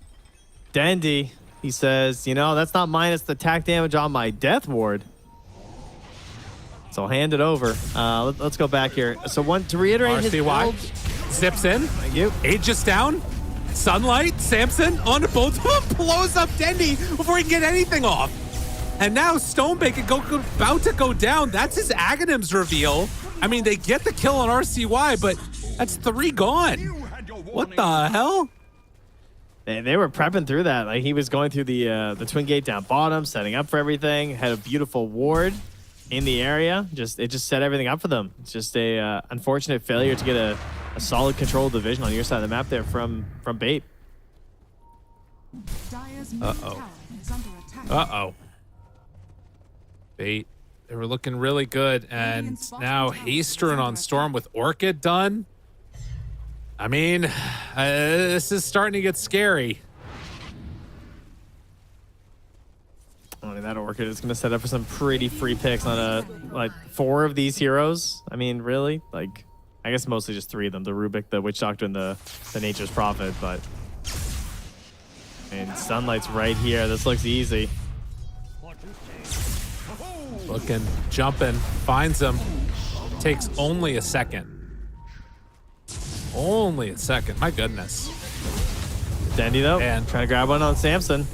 Dendy, he says, you know, that's not minus the attack damage on my death ward. So I'll hand it over. Let's go back here. So to reiterate his RCY build. zips in. Thank you. Aegis down. Sunlight. Samson onto both of them. Blows up Dendy before he can get anything off. And now Stonebake about to go down. That's his Aghanims reveal. I mean, they get the kill on RCY, but that's 3 gone. What the hell? They were prepping through that. Like he was going through the twin gate down bottom, setting up for everything. Had a beautiful ward in the area. It just set everything up for them. It's just a unfortunate failure to get a solid controlled division on your side of the map there from Bait. Dire's middle tower is under attack. Uh-oh. They were looking really good, and now Hastern on Storm with Orchid done. I mean, this is starting to get scary. Only that Orchid is going to set up for some pretty free picks on like 4 of these heroes. I mean, really? Like, I guess mostly just 3 of them. The Rubik, the Witch Doctor, and the Nature's Prophet, but... And Sunlight's right here. This looks easy. Looking, jumping, finds him. Takes only a second. Only a second. My goodness. Dendy, though, And- trying to grab one on Samson.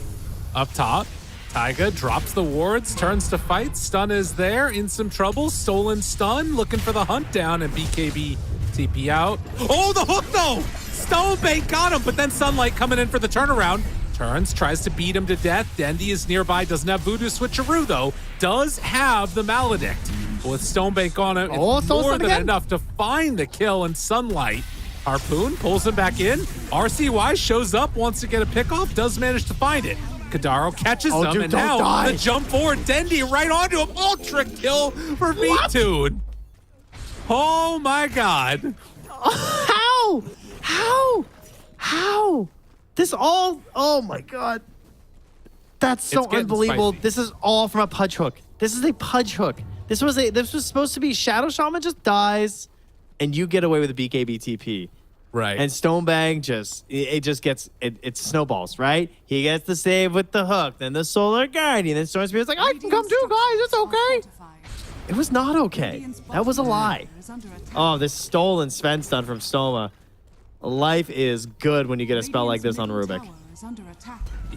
Up top, Taiga drops the wards, turns to fight. Stun is there, in some trouble. Stolen stun, looking for the hunt down, and BKB TP out. Oh, the hook though! Stonebait got him, but then Sunlight coming in for the turnaround. Turns, tries to beat him to death. Dendy is nearby, doesn't have Voodoo Switcheroo though. Does have the Maledict. With Stonebank on it, Oh, it's Stone more Stun than again? enough to find the kill, and Sunlight. Harpoon pulls him back in. RCY shows up, wants to get a pick off, does manage to find it. Kadaro catches Oh, him, dude, and don't now die. the jump forward. Dendy right onto him. Ultra kill for V-Tune. Oh my god. How? How? This all... Oh, my God. That's so It's getting unbelievable. spicy. This is all from a pudge hook. This is a pudge hook. This was supposed to be Shadow Shaman just dies, and you get away with a BKB TP. Right. And Stonebang it snowballs, right? He gets the save with the hook, then the Solar Guardian, then Storm Spirit's like, I can come too, guys, it's okay. It was not okay. That was a lie. Oh, this stolen Sven stun from Stoma. Life is good when you get a spell like this on Rubik.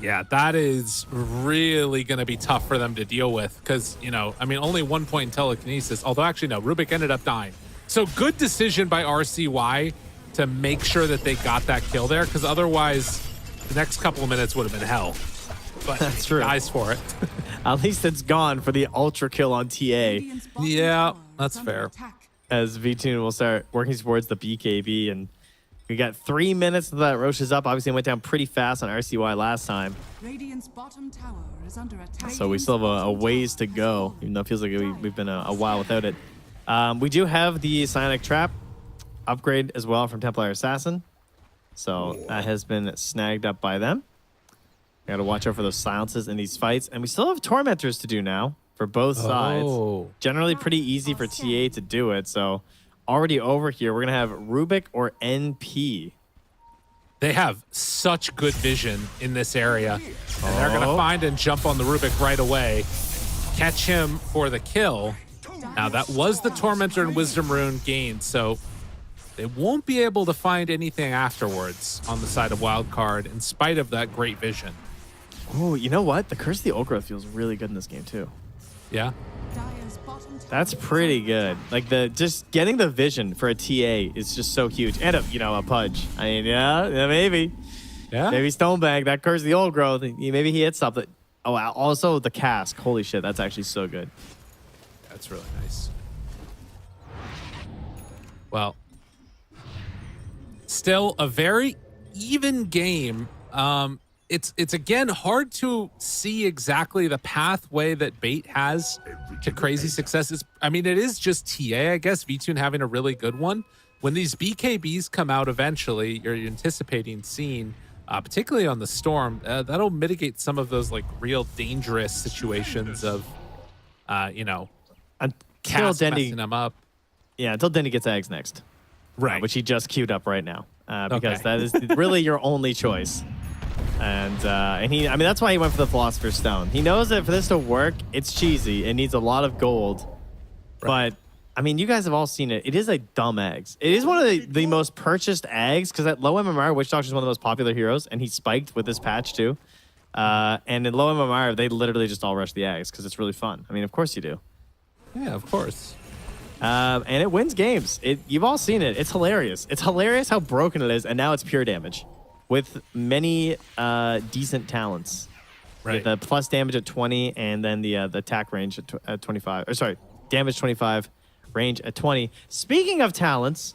Yeah, that is really going to be tough for them to deal with because, you know, I mean, only 1 point in telekinesis, although actually, no, Rubik ended up dying. So good decision by RCY to make sure that they got that kill there because otherwise the next couple of minutes would have been hell. But That's true. Dies for it. At least it's gone for the ultra kill on TA. Yeah, that's fair. As V-Tune will start working towards the BKB, and we got 3 minutes until that Roche is up. Obviously, it went down pretty fast on RCY last time. Radiant's bottom tower is under attack. So we still have a ways to go, even though it feels like we've been a while without it. We do have the Psionic Trap upgrade as well from Templar Assassin. So that has been snagged up by them. We got to watch out for those silences in these fights. And we still have Tormentors to do now for both sides. Oh. Generally pretty easy for TA to do it. So already over here, we're going to have Rubik or NP They have such good vision in this area. And they're going to find and jump on the Rubik right away. Catch him for the kill. Now, that was the Tormentor and Wisdom Rune gained, so they won't be able to find anything afterwards on the side of Wildcard in spite of that great vision. Oh, you know what? The Curse of the Old Growth feels really good in this game, too. Yeah. That's pretty good. Like, just getting the vision for a TA is just so huge. And, a Pudge. I mean, yeah, maybe. Yeah. Maybe Stonebank, that Curse of the Old Growth, maybe he hits something. Oh, wow. Also, the cask. Holy shit, that's actually so good. That's really nice. Well, still a very even game. It's again hard to see exactly the pathway that Bait has to crazy successes. I mean, it is just TA, I guess. VTune having a really good one. When these BKBs come out eventually, you're anticipating seeing, particularly on the Storm, that'll mitigate some of those like real dangerous situations of, Until Cass Dendy messing them up. Yeah, until Dendy gets eggs next. Right. Which he just queued up right now. Because Okay. that is really your only choice. And he, I mean, that's why he went for the Philosopher's Stone. He knows that for this to work, it's cheesy. It needs a lot of gold. But, I mean, you guys have all seen it. It is a dumb eggs. It is one of the most purchased eggs because at low MMR, Witch Doctor is one of the most popular heroes, and he spiked with this patch too. And in low MMR, they literally just all rush the eggs because it's really fun. I mean, of course you do. Yeah, of course. And it wins games. You've all seen it. It's hilarious. It's hilarious how broken it is, and now it's pure damage with many decent talents. Right. The plus damage at 20, and then the attack range at 25. Or sorry, damage 25, range at 20. Speaking of talents,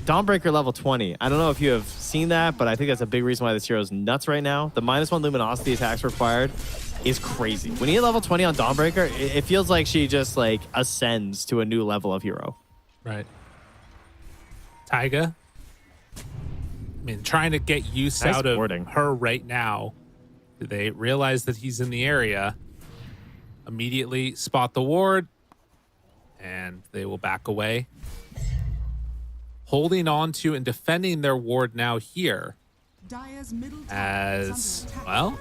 Dawnbreaker level 20. I don't know if you have seen that, but I think that's a big reason why this hero is nuts right now. The -1 luminosity attacks required is crazy. When you hit level 20 on Dawnbreaker, it feels like she just like ascends to a new level of hero. Right. Taiga. I mean, trying to get use Nice out of warding. her right now. They realize that he's in the area. Immediately spot the ward. And they will back away. Holding on to and defending their ward now here. As, well,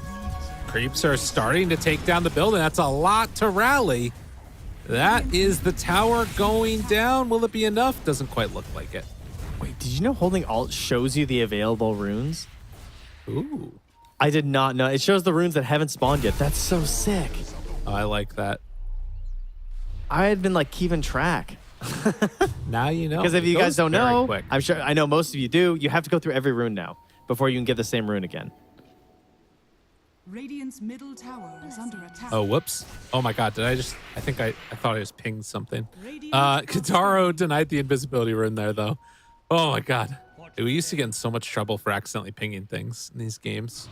creeps are starting to take down the building. That's a lot to rally. That is the tower going down. Will it be enough? Doesn't quite look like it. Wait, did you know holding Alt shows you the available runes? Ooh. I did not know. It shows the runes that haven't spawned yet. That's so sick. Oh, I like that. I had been like keeping track. Now you know. Because if It you guys goes don't very know, quick. I'm sure I know most of you do. You have to go through every rune now before you can get the same rune again. Radiant's middle tower is under attack. Oh, whoops. Oh my god, I thought I just pinged something. Kataro denied the invisibility rune there though. Oh my god. Dude, we used to get in so much trouble for accidentally pinging things in these games.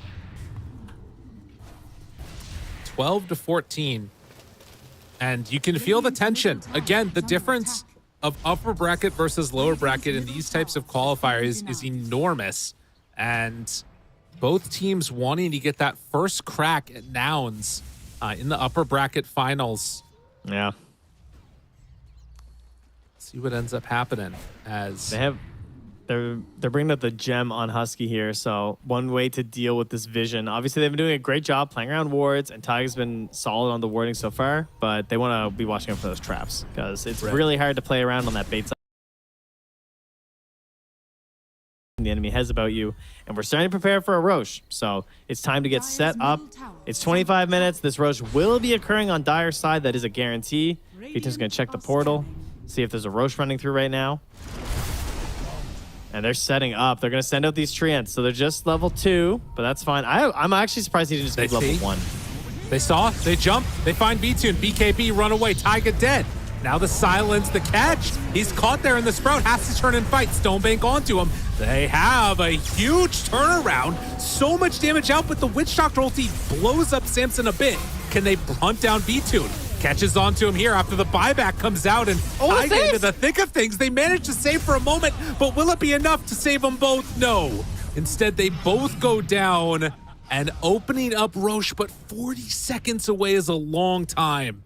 12-14. And you can feel the tension. Again, the difference of upper bracket versus lower bracket in these types of qualifiers is enormous. And both teams wanting to get that first crack at nouns in the upper bracket finals. Yeah. See what ends up happening as they're bringing up the gem on Husky here. So one way to deal with this vision, obviously they've been doing a great job playing around wards, and Taiga's been solid on the warding so far, but they want to be watching out for those traps because it's really hard to play around on that bait side. The enemy has about you, and we're starting to prepare for a Roche. So it's time to get set up. It's 25 minutes. This Roche will be occurring on Dire's side. That is a guarantee. Peter's going to check the portal, see if there's a Roche running through right now. And they're setting up. They're going to send out these treants. So they're just level 2, but that's fine. I'm actually surprised he didn't just go level 1. They saw, they jump, they find B2 and BKB run away. Taiga dead. Now the silence, the catch. He's caught there in the Sprout, has to turn and fight. Stonebank onto him. They have a huge turnaround. So much damage out, but the Witch Doctor ulti blows up Samson a bit. Can they hunt down B2? Catches onto him here after the buyback comes out, and Taiga into the thick of things. They manage to save for a moment, but will it be enough to save them both? No. Instead, they both go down, and opening up Roche, but 40 seconds away is a long time.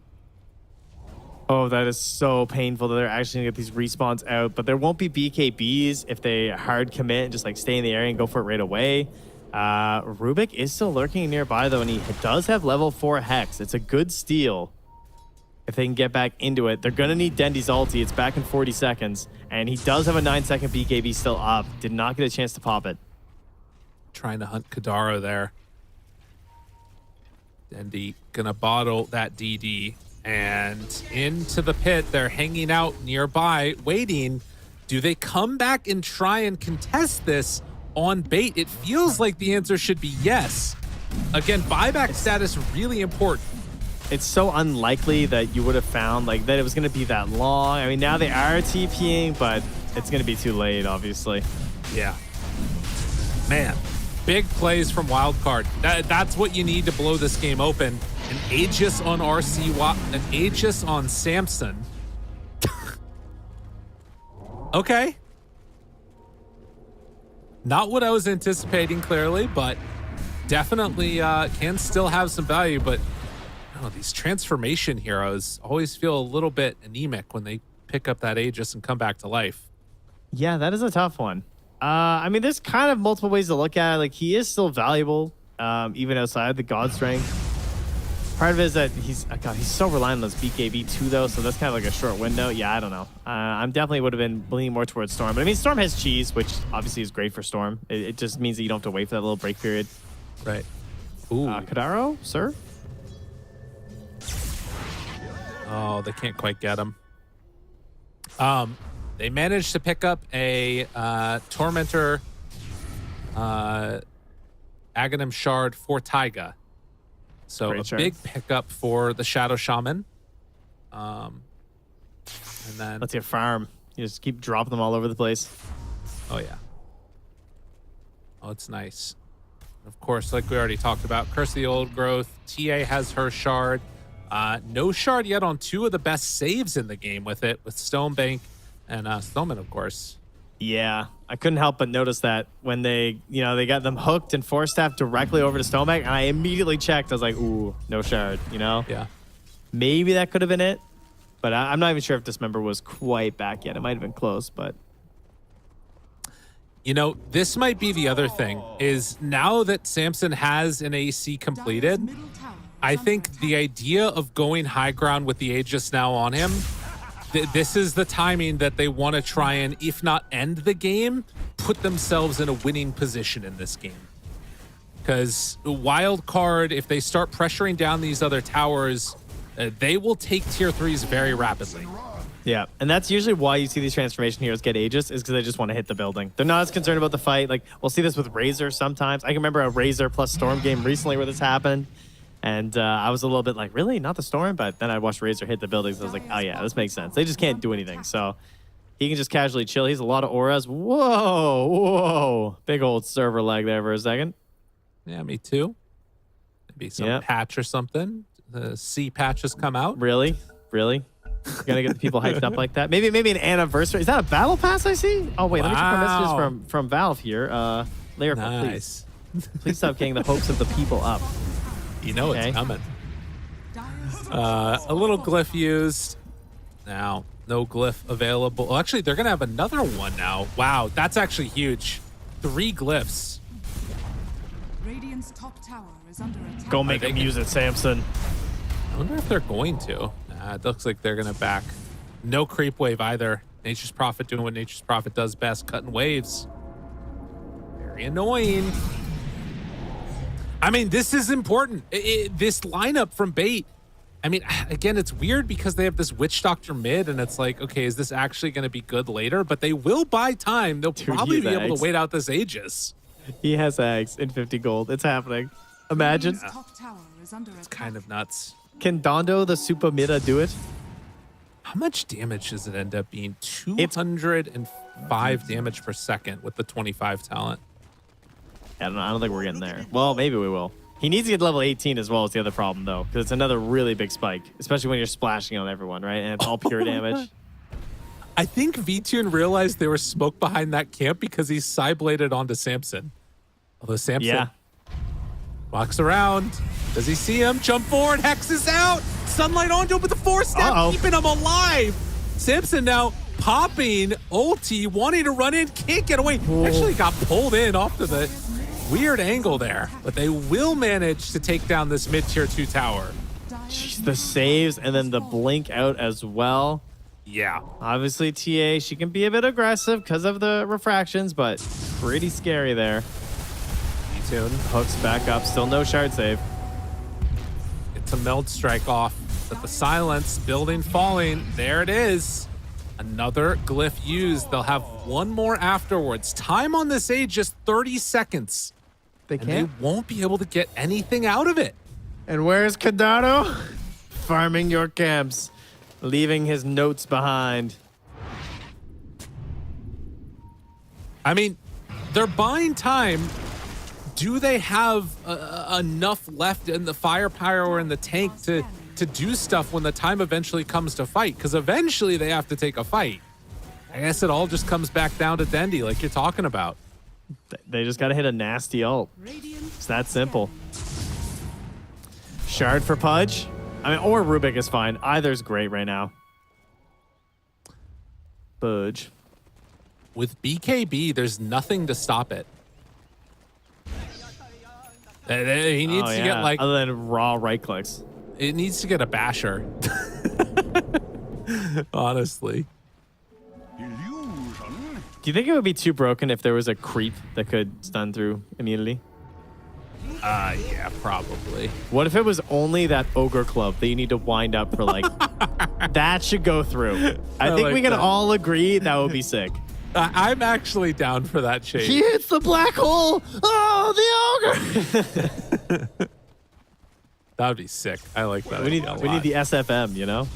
Oh, that is so painful that they're actually going to get these respawns out. But there won't be BKBs if they hard commit and just like stay in the area and go for it right away. Rubik is still lurking nearby, though, and he does have level 4 Hex. It's a good steal. If they can get back into it, they're going to need Dendy's ulti. It's back in 40 seconds. And he does have a 9-second BKB still up. Did not get a chance to pop it. Trying to hunt Kadaro there. Dendy gonna bottle that DD. And into the pit. They're hanging out nearby, waiting. Do they come back and try and contest this on bait? It feels like the answer should be yes. Again, buyback status really important. It's so unlikely that you would have found like that it was going to be that long. I mean, now they are TPing, but it's going to be too late, obviously. Yeah. Man, big plays from Wildcard. That's what you need to blow this game open. An Aegis on an Aegis on Samson. Okay. Not what I was anticipating, clearly, but definitely can still have some value. But oh, these transformation heroes always feel a little bit anemic when they pick up that Aegis and come back to life. Yeah, that is a tough one. I mean, there's kind of multiple ways to look at it. Like, he is still valuable, even outside the God Strength. Part of it is that he's so reliant on those BKB too, though, so that's kind of like a short window. Yeah, I don't know. I'm definitely would have been leaning more towards Storm. But I mean, Storm has cheese, which obviously is great for Storm. It just means that you don't have to wait for that little break period. Right. Ooh. Kadaro, sir? Oh, they can't quite get him. They managed to pick up a Tormentor Aghanim Shard for Taiga. So Great a shard. big pickup for the Shadow Shaman. And then... Let's get farm. You just keep dropping them all over the place. Oh, yeah. Oh, it's nice. Of course, like we already talked about, Curse of the Old Growth. TA has her shard. No shard yet on two of the best saves in the game with it, with Stonebank and Stoneman, of course. Yeah, I couldn't help but notice that when they got them hooked and force staff directly over to Stonebank, and I immediately checked. I was like, ooh, no shard, Yeah. Maybe that could have been it, but I'm not even sure if Dismember was quite back yet. It might have been close, but... This might be the other thing, is now that Samson has an AC completed, I think the idea of going high ground with the Aegis now on him, this is the timing that they want to try and, if not end the game, put themselves in a winning position in this game. Because Wildcard, if they start pressuring down these other towers, they will take tier 3s very rapidly. Yeah, and that's usually why you see these transformation heroes get Aegis, is because they just want to hit the building. They're not as concerned about the fight. Like, we'll see this with Razor sometimes. I can remember a Razor plus Storm game recently where this happened. And I was a little bit like, really? Not the Storm? But then I watched Razor hit the buildings. And I was like, oh, yeah, this makes sense. They just can't do anything. So he can just casually chill. He's a lot of auras. Whoa. Big old server lag there for a second. Yeah, me too. Maybe some patch or something. The C patches come out. Really? You're gonna get the people hyped up like that? Maybe an anniversary. Is that a battle pass I see? Oh wait, let me check my messages from Valve here. Lyrical, Nice. please stop getting the hopes of the people up. It's coming. A little glyph used. Now, no glyph available. Well, actually, they're gonna have another one now. Wow, that's actually huge. 3 glyphs. Radiant's top tower is under attack. Go make them use it, Samson. I wonder if they're going to. It looks like they're gonna back. No creep wave either. Nature's Prophet doing what Nature's Prophet does best, cutting waves. Very annoying. I mean, this is important. This lineup from Bait. I mean, again, it's weird because they have this Witch Doctor mid, and it's like, okay, is this actually going to be good later? But they will buy time. They'll probably be able to wait out this Aegis. He has eggs in 50 gold. It's happening. Imagine. Radiant's top tower is under It's attack. kind of nuts. Can Dondo the Super Mida do it? How much damage does it end up being? 205 damage per second with the 25 talent. I don't think we're getting there. Well, maybe we will. He needs to get level 18 as well as the other problem, though, because it's another really big spike, especially when you're splashing on everyone, right? And it's all pure damage. I think VTune realized there was smoke behind that camp because he side-bladed onto Samson. Although Samson walks around. Does he see him? Jump forward. Hex is out. sunlight onto him with the 4-step, keeping him alive. Simpson now popping ulti, wanting to run in, can't get away. Actually got pulled in off to the weird angle there, but they will manage to take down this mid-tier 2 tower. Jeez, the saves and then the blink out as well. Yeah. Obviously, TA, she can be a bit aggressive because of the refractions, but pretty scary there. Tune hooks back up, still no shard save. It's a meld strike off, but the silence, building, falling, there it is. Another glyph used. They'll have one more afterwards. Time on this age, just 30 seconds. They can't. They won't be able to get anything out of it. And where's Cardano? Farming your camps, leaving his notes behind. I mean, they're buying time. Do they have enough left in the firepower or in the tank to do stuff when the time eventually comes to fight? Because eventually they have to take a fight. I guess it all just comes back down to Dendi, like you're talking about. They just got to hit a nasty ult. It's that simple. Shard for Pudge. I mean, or Rubik is fine. Either's great right now. Pudge. With BKB, there's nothing to stop it. He needs to get like... Other than raw right clicks. It needs to get a basher. Honestly. Do you think it would be too broken if there was a creep that could stun through immunity? Yeah, probably. What if it was only that ogre club that you need to wind up for like... That should go through. I think like we can that. all agree that would be sick. I'm actually down for that change. He hits the black hole! Oh, the ogre! That would be sick. I like that. We need idea a the lot. SFM, you know?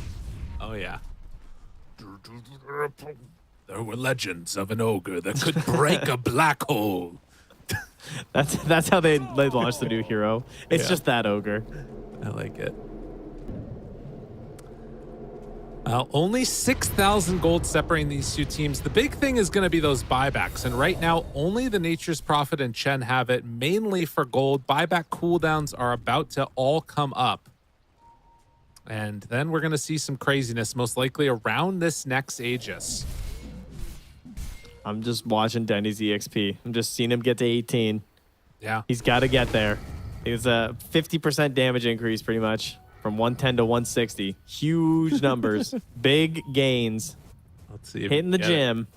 Oh, yeah. There were legends of an ogre that could break a black hole. That's how they launched the new hero. It's Yeah. just that ogre. I like it. Only 6,000 gold separating these two teams. The big thing is going to be those buybacks. And right now, only the Nature's Prophet and Chen have it, mainly for gold. Buyback cooldowns are about to all come up. And then we're going to see some craziness, most likely around this next Aegis. I'm just watching Denny's EXP. I'm just seeing him get to 18. Yeah. He's got to get there. It's a 50% damage increase pretty much from 110 to 160. Huge numbers. Big gains. Let's see. If Hitting the gym.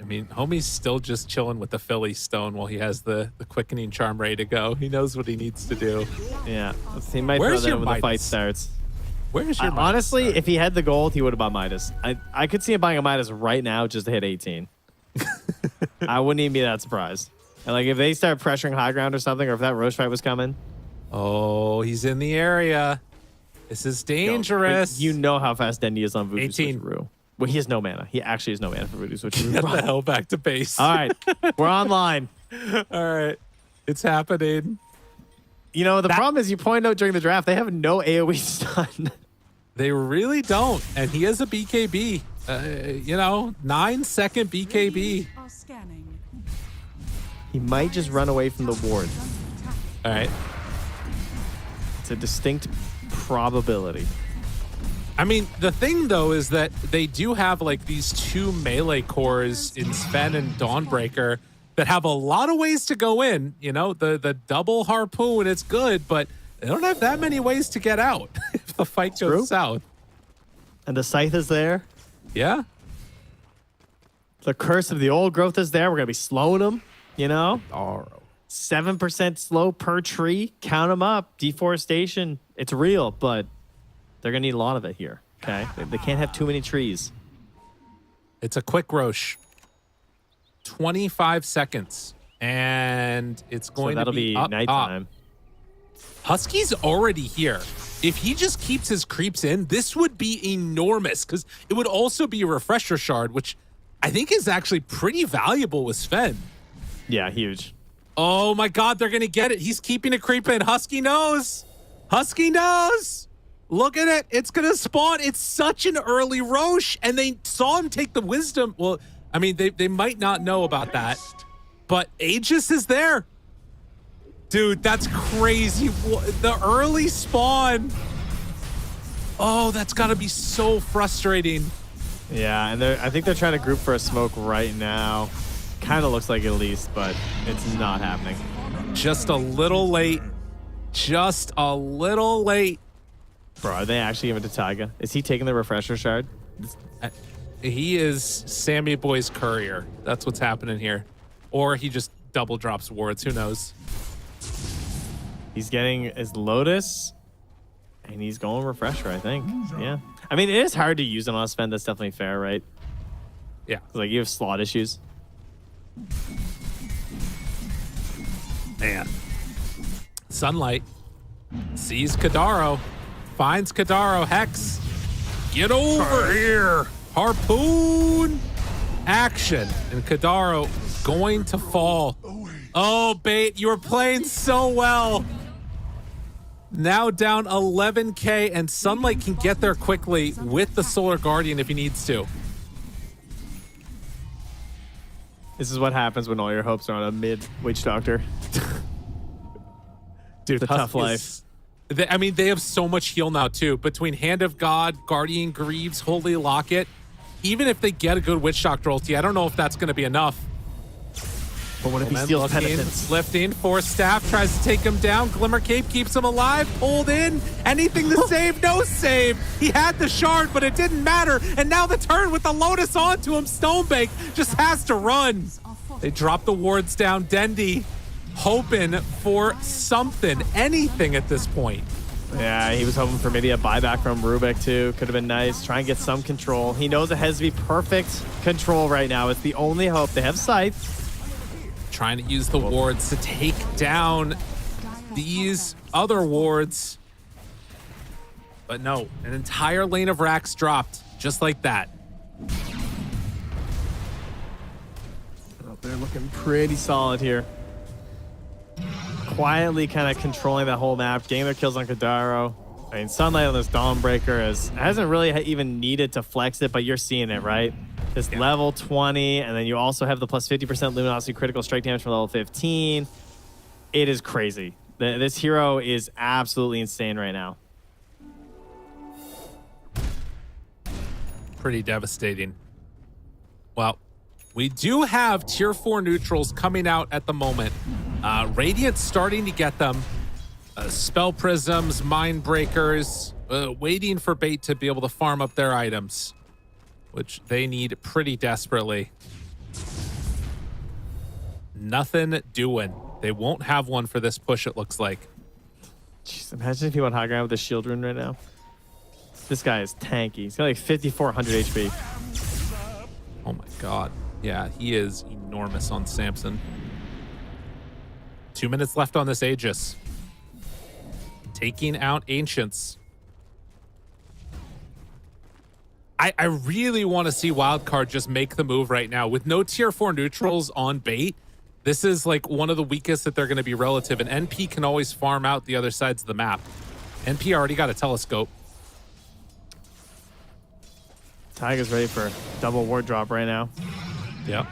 I mean, homie's still just chilling with the Philly Stone while he has the quickening charm ready to go. He knows what he needs to do. Yeah. He might Where's throw that your when the fight Midas? starts. Where's your Midas honestly, start? if he had the gold, he would have bought Midas. I could see him buying a Midas right now just to hit 18. I wouldn't even be that surprised. And like if they start pressuring high ground or something, or if that Roche fight was coming. Oh, he's in the area. This is dangerous. You know how fast Dendi is on Voodoo 18. Switcheroo. Well, he has no mana. He actually has no mana for Voodoo Switcheroo. Get the hell back to base. All right. We're online. All right. It's happening. You know, the problem is you pointed out during the draft, they have no AoE stun. They really don't. And he has a BKB. 9-second BKB. Are scanning. He might just run away from the ward. All right. It's a distinct probability. I mean, the thing, though, is that they do have, like, these two melee cores in Sven and Dawnbreaker that have a lot of ways to go in. You know, the double harpoon, it's good, but they don't have that many ways to get out if the fight goes True. south. And the Scythe is there. Yeah. The Curse of the Old Growth is there. We're going to be slowing them, you know? All right. 7% slow per tree. Count them up. Deforestation. It's real, but they're going to need a lot of it here. Okay? They can't have too many trees. It's a quick Roche. 25 seconds. And it's going that'll to be up nighttime. top. Husky's already here. If he just keeps his creeps in, this would be enormous because it would also be a refresher shard, which I think is actually pretty valuable with Sven. Yeah, huge. Oh my God, they're going to get it. He's keeping a creep in. Husky knows. Husky knows. Look at it. It's going to spawn. It's such an early Roche. And they saw him take the wisdom. Well, I mean, they might not know about that. But Aegis is there. Dude, that's crazy. The early spawn. Oh, that's got to be so frustrating. Yeah, and I think they're trying to group for a smoke right now. Kind of looks like it at least, but it's not happening. Just a little late. Just a little late. Bro, are they actually giving it to Taiga? Is he taking the refresher shard? He is Sammy Boy's courier. That's what's happening here. Or he just double drops wards. Who knows? He's getting his Lotus, and he's going refresher, I think. Yeah. I mean, it is hard to use him on a spend. That's definitely fair, right? Yeah. Like, you have slot issues. Man. Sunlight sees Kadaro, finds Kadaro. Hex, get over here. Harpoon action. And Kadaro going to fall. Oh, Bait, you were playing so well. Now down 11K, and Sunlight can get there quickly with the Solar Guardian if he needs to. This is what happens when all your hopes are on a mid Witch Doctor. Dude, it's a tough life. I mean, they have so much heal now, too. Between Hand of God, Guardian Greaves, Holy Locket. Even if they get a good Witch Doctor ulti, I don't know if that's going to be enough. But what if he steals penitence? Lifting, Force Staff, tries to take him down. Glimmer Cape keeps him alive. Hold in. Anything to save, no save. He had the shard, but it didn't matter. And now the turn with the Lotus onto him. Stonebank just has to run. They drop the wards down. Dendi hoping for something, anything at this point. Yeah, he was hoping for maybe a buyback from Rubik too. Could have been nice. Try and get some control. He knows it has to be perfect control right now. It's the only hope. They have Scythe. Trying to use the wards to take down these other wards. But no, an entire lane of racks dropped just like that. Oh, they're looking pretty solid here. Quietly kind of controlling that whole map, getting their kills on Kadaro. I mean, Sunlight on this Dawnbreaker hasn't really even needed to flex it, but you're seeing it, right? This level 20, and then you also have the plus 50% luminosity critical strike damage from level 15. It is crazy. This hero is absolutely insane right now. Pretty devastating. Well, we do have tier 4 neutrals coming out at the moment. Radiant's starting to get them. Spell Prisms, Mind Breakers, waiting for Bait to be able to farm up their items, which they need pretty desperately. Nothing doing. They won't have one for this push, it looks like. Jeez, imagine if he went high ground with the shield rune right now. This guy is tanky. He's got like 5,400 HP. Oh my god. Yeah, he is enormous on Samson. 2 minutes left on this Aegis. Taking out Ancients. I really want to see Wildcard just make the move right now. With no tier 4 neutrals on Bait, this is like one of the weakest that they're going to be relative, and NP can always farm out the other sides of the map. NP already got a telescope. Tiger's ready for double ward drop right now. Yep.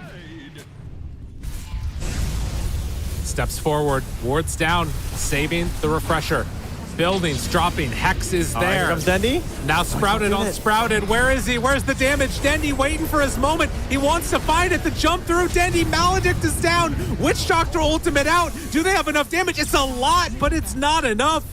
Steps forward, wards down, saving the refresher. Buildings dropping, Hex is there. Here comes Dendi. Now Sprouted on Sprouted. Where is he? Where's the damage? Dendi waiting for his moment. He wants to find it. The jump through. Dendi, Maledict is down. Witch Doctor ultimate out. Do they have enough damage? It's a lot, but it's not enough.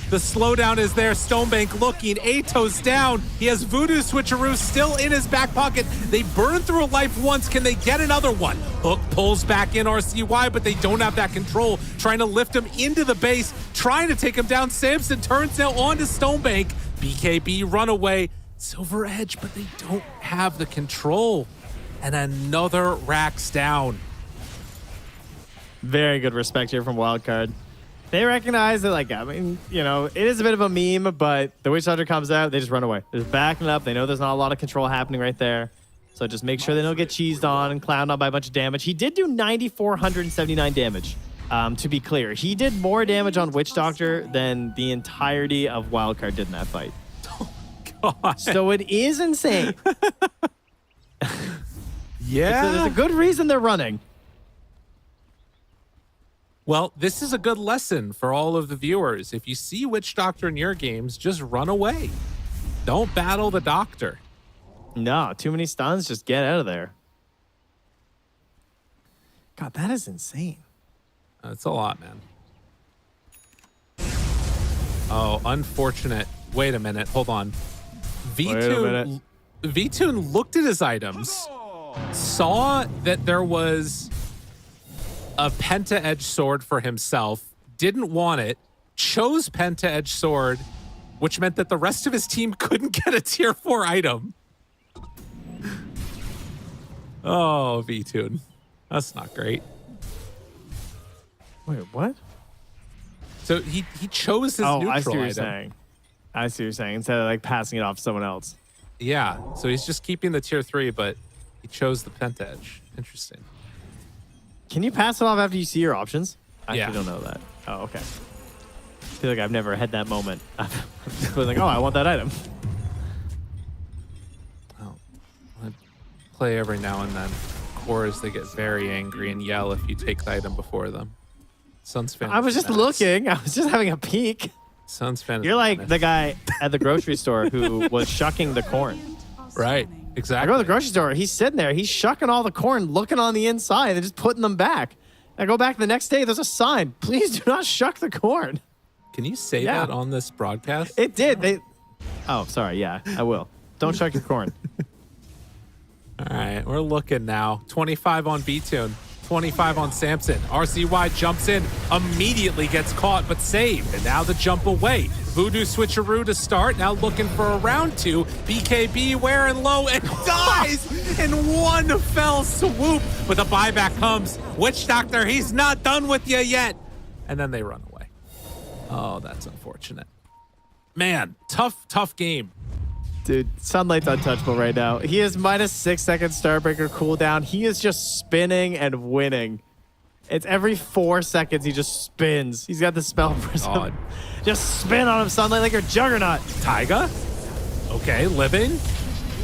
The slowdown is there. Stonebank looking. Ato's down. He has Voodoo Switcheroo still in his back pocket. They burn through a life once. Can they get another one? Hook pulls back in RCY, but they don't have that control. Trying to lift him into the base. Trying to take him down. Samson turns now onto Stonebank. BKB runaway. Silver Edge, but they don't have the control. And another racks down. Very good respect here from Wildcard. They recognize that, like, I mean, you know, it is a bit of a meme, but the Witch Doctor comes out, they just run away. They're backing up. They know there's not a lot of control happening right there. So just make sure they don't get cheesed on and clowned on by a bunch of damage. He did do 9,479 damage, to be clear. He did more damage on Witch Doctor than the entirety of Wildcard did in that fight. Oh, God. So it is insane. Yeah. There's a good reason they're running. Well, this is a good lesson for all of the viewers. If you see Witch Doctor in your games, just run away. Don't battle the doctor. No, too many stuns. Just get out of there. God, that is insane. That's a lot, man. Oh, unfortunate. Wait a minute. Hold on. V-Tune looked at his items, saw that there was a Penta-Edge sword for himself, didn't want it, chose Penta-Edge sword, which meant that the rest of his team couldn't get a tier 4 item. Oh, V-Tune. That's not great. Wait, what? So he chose his neutral I see what you're item. saying. I see what you're saying. Instead of like passing it off to someone else. Yeah, so he's just keeping the tier 3, but he chose the Penta-Edge. Interesting. Can you pass it off after you see your options? I Yeah. actually don't know that. Oh, okay. I feel like I've never had that moment. I'm just like, oh, I want that item. Well, I play every now and then. Cores, they get very angry and yell if you take the item before them. Sun's fan. I was just looking. I was just having a peek. Sun's fan. You're like the guy at the grocery store who was shucking the corn. Right. I Exactly. go to the grocery store. He's sitting there. He's shucking all the corn, looking on the inside, and just putting them back. I go back the next day. There's a sign. Please do not shuck the corn. Can you say Yeah. that on this broadcast? It did. They. Oh, sorry. Yeah, I will. Don't shuck your corn. All right, we're looking now. 25 on B-Tune, 25 on Samson. RCY jumps in, immediately gets caught, but saved. And now the jump away. Voodoo switcheroo to start, now looking for a round 2. BKB wearing low and dies in one fell swoop. But the buyback comes. Witch Doctor, he's not done with you yet. And then they run away. Oh, that's unfortunate. Man, tough game. Dude, Sunlight's untouchable right now. He is -6 second Starbreaker cooldown. He is just spinning and winning. It's every 4 seconds he just spins. He's got the spell prism. God. Just spin on him, Sunlight, like your Juggernaut. Taiga. Okay, living.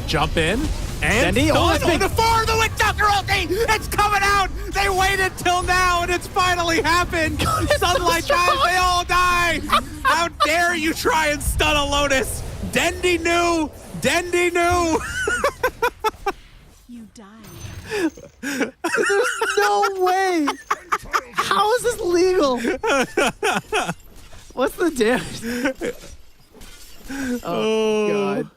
Jump in. And Dendi, done. that's big. The far, the Witch Doctor ulti! It's coming out! They waited till now, and it's finally happened! Sunlight dies, they all die! How dare you try and stun a Lotus! Dendi knew! Dendi knew! You died. No way. How is this legal? What's the damage? Oh, God.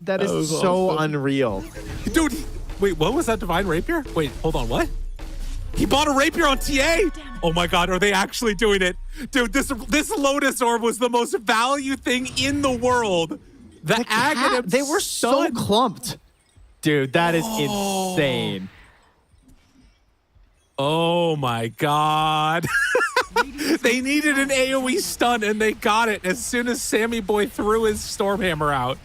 That is was so awesome. unreal. Dude, wait, what was that Divine Rapier? Wait, hold on, what? He bought a Rapier on TA? Oh my God, are they actually doing it? Dude, this Lotus Orb was the most value thing in the world. The Aghanim They were so stun. clumped. Dude, that is insane. Oh my God. They needed an AoE stun and they got it as soon as Sammy Boy threw his Stormhammer out.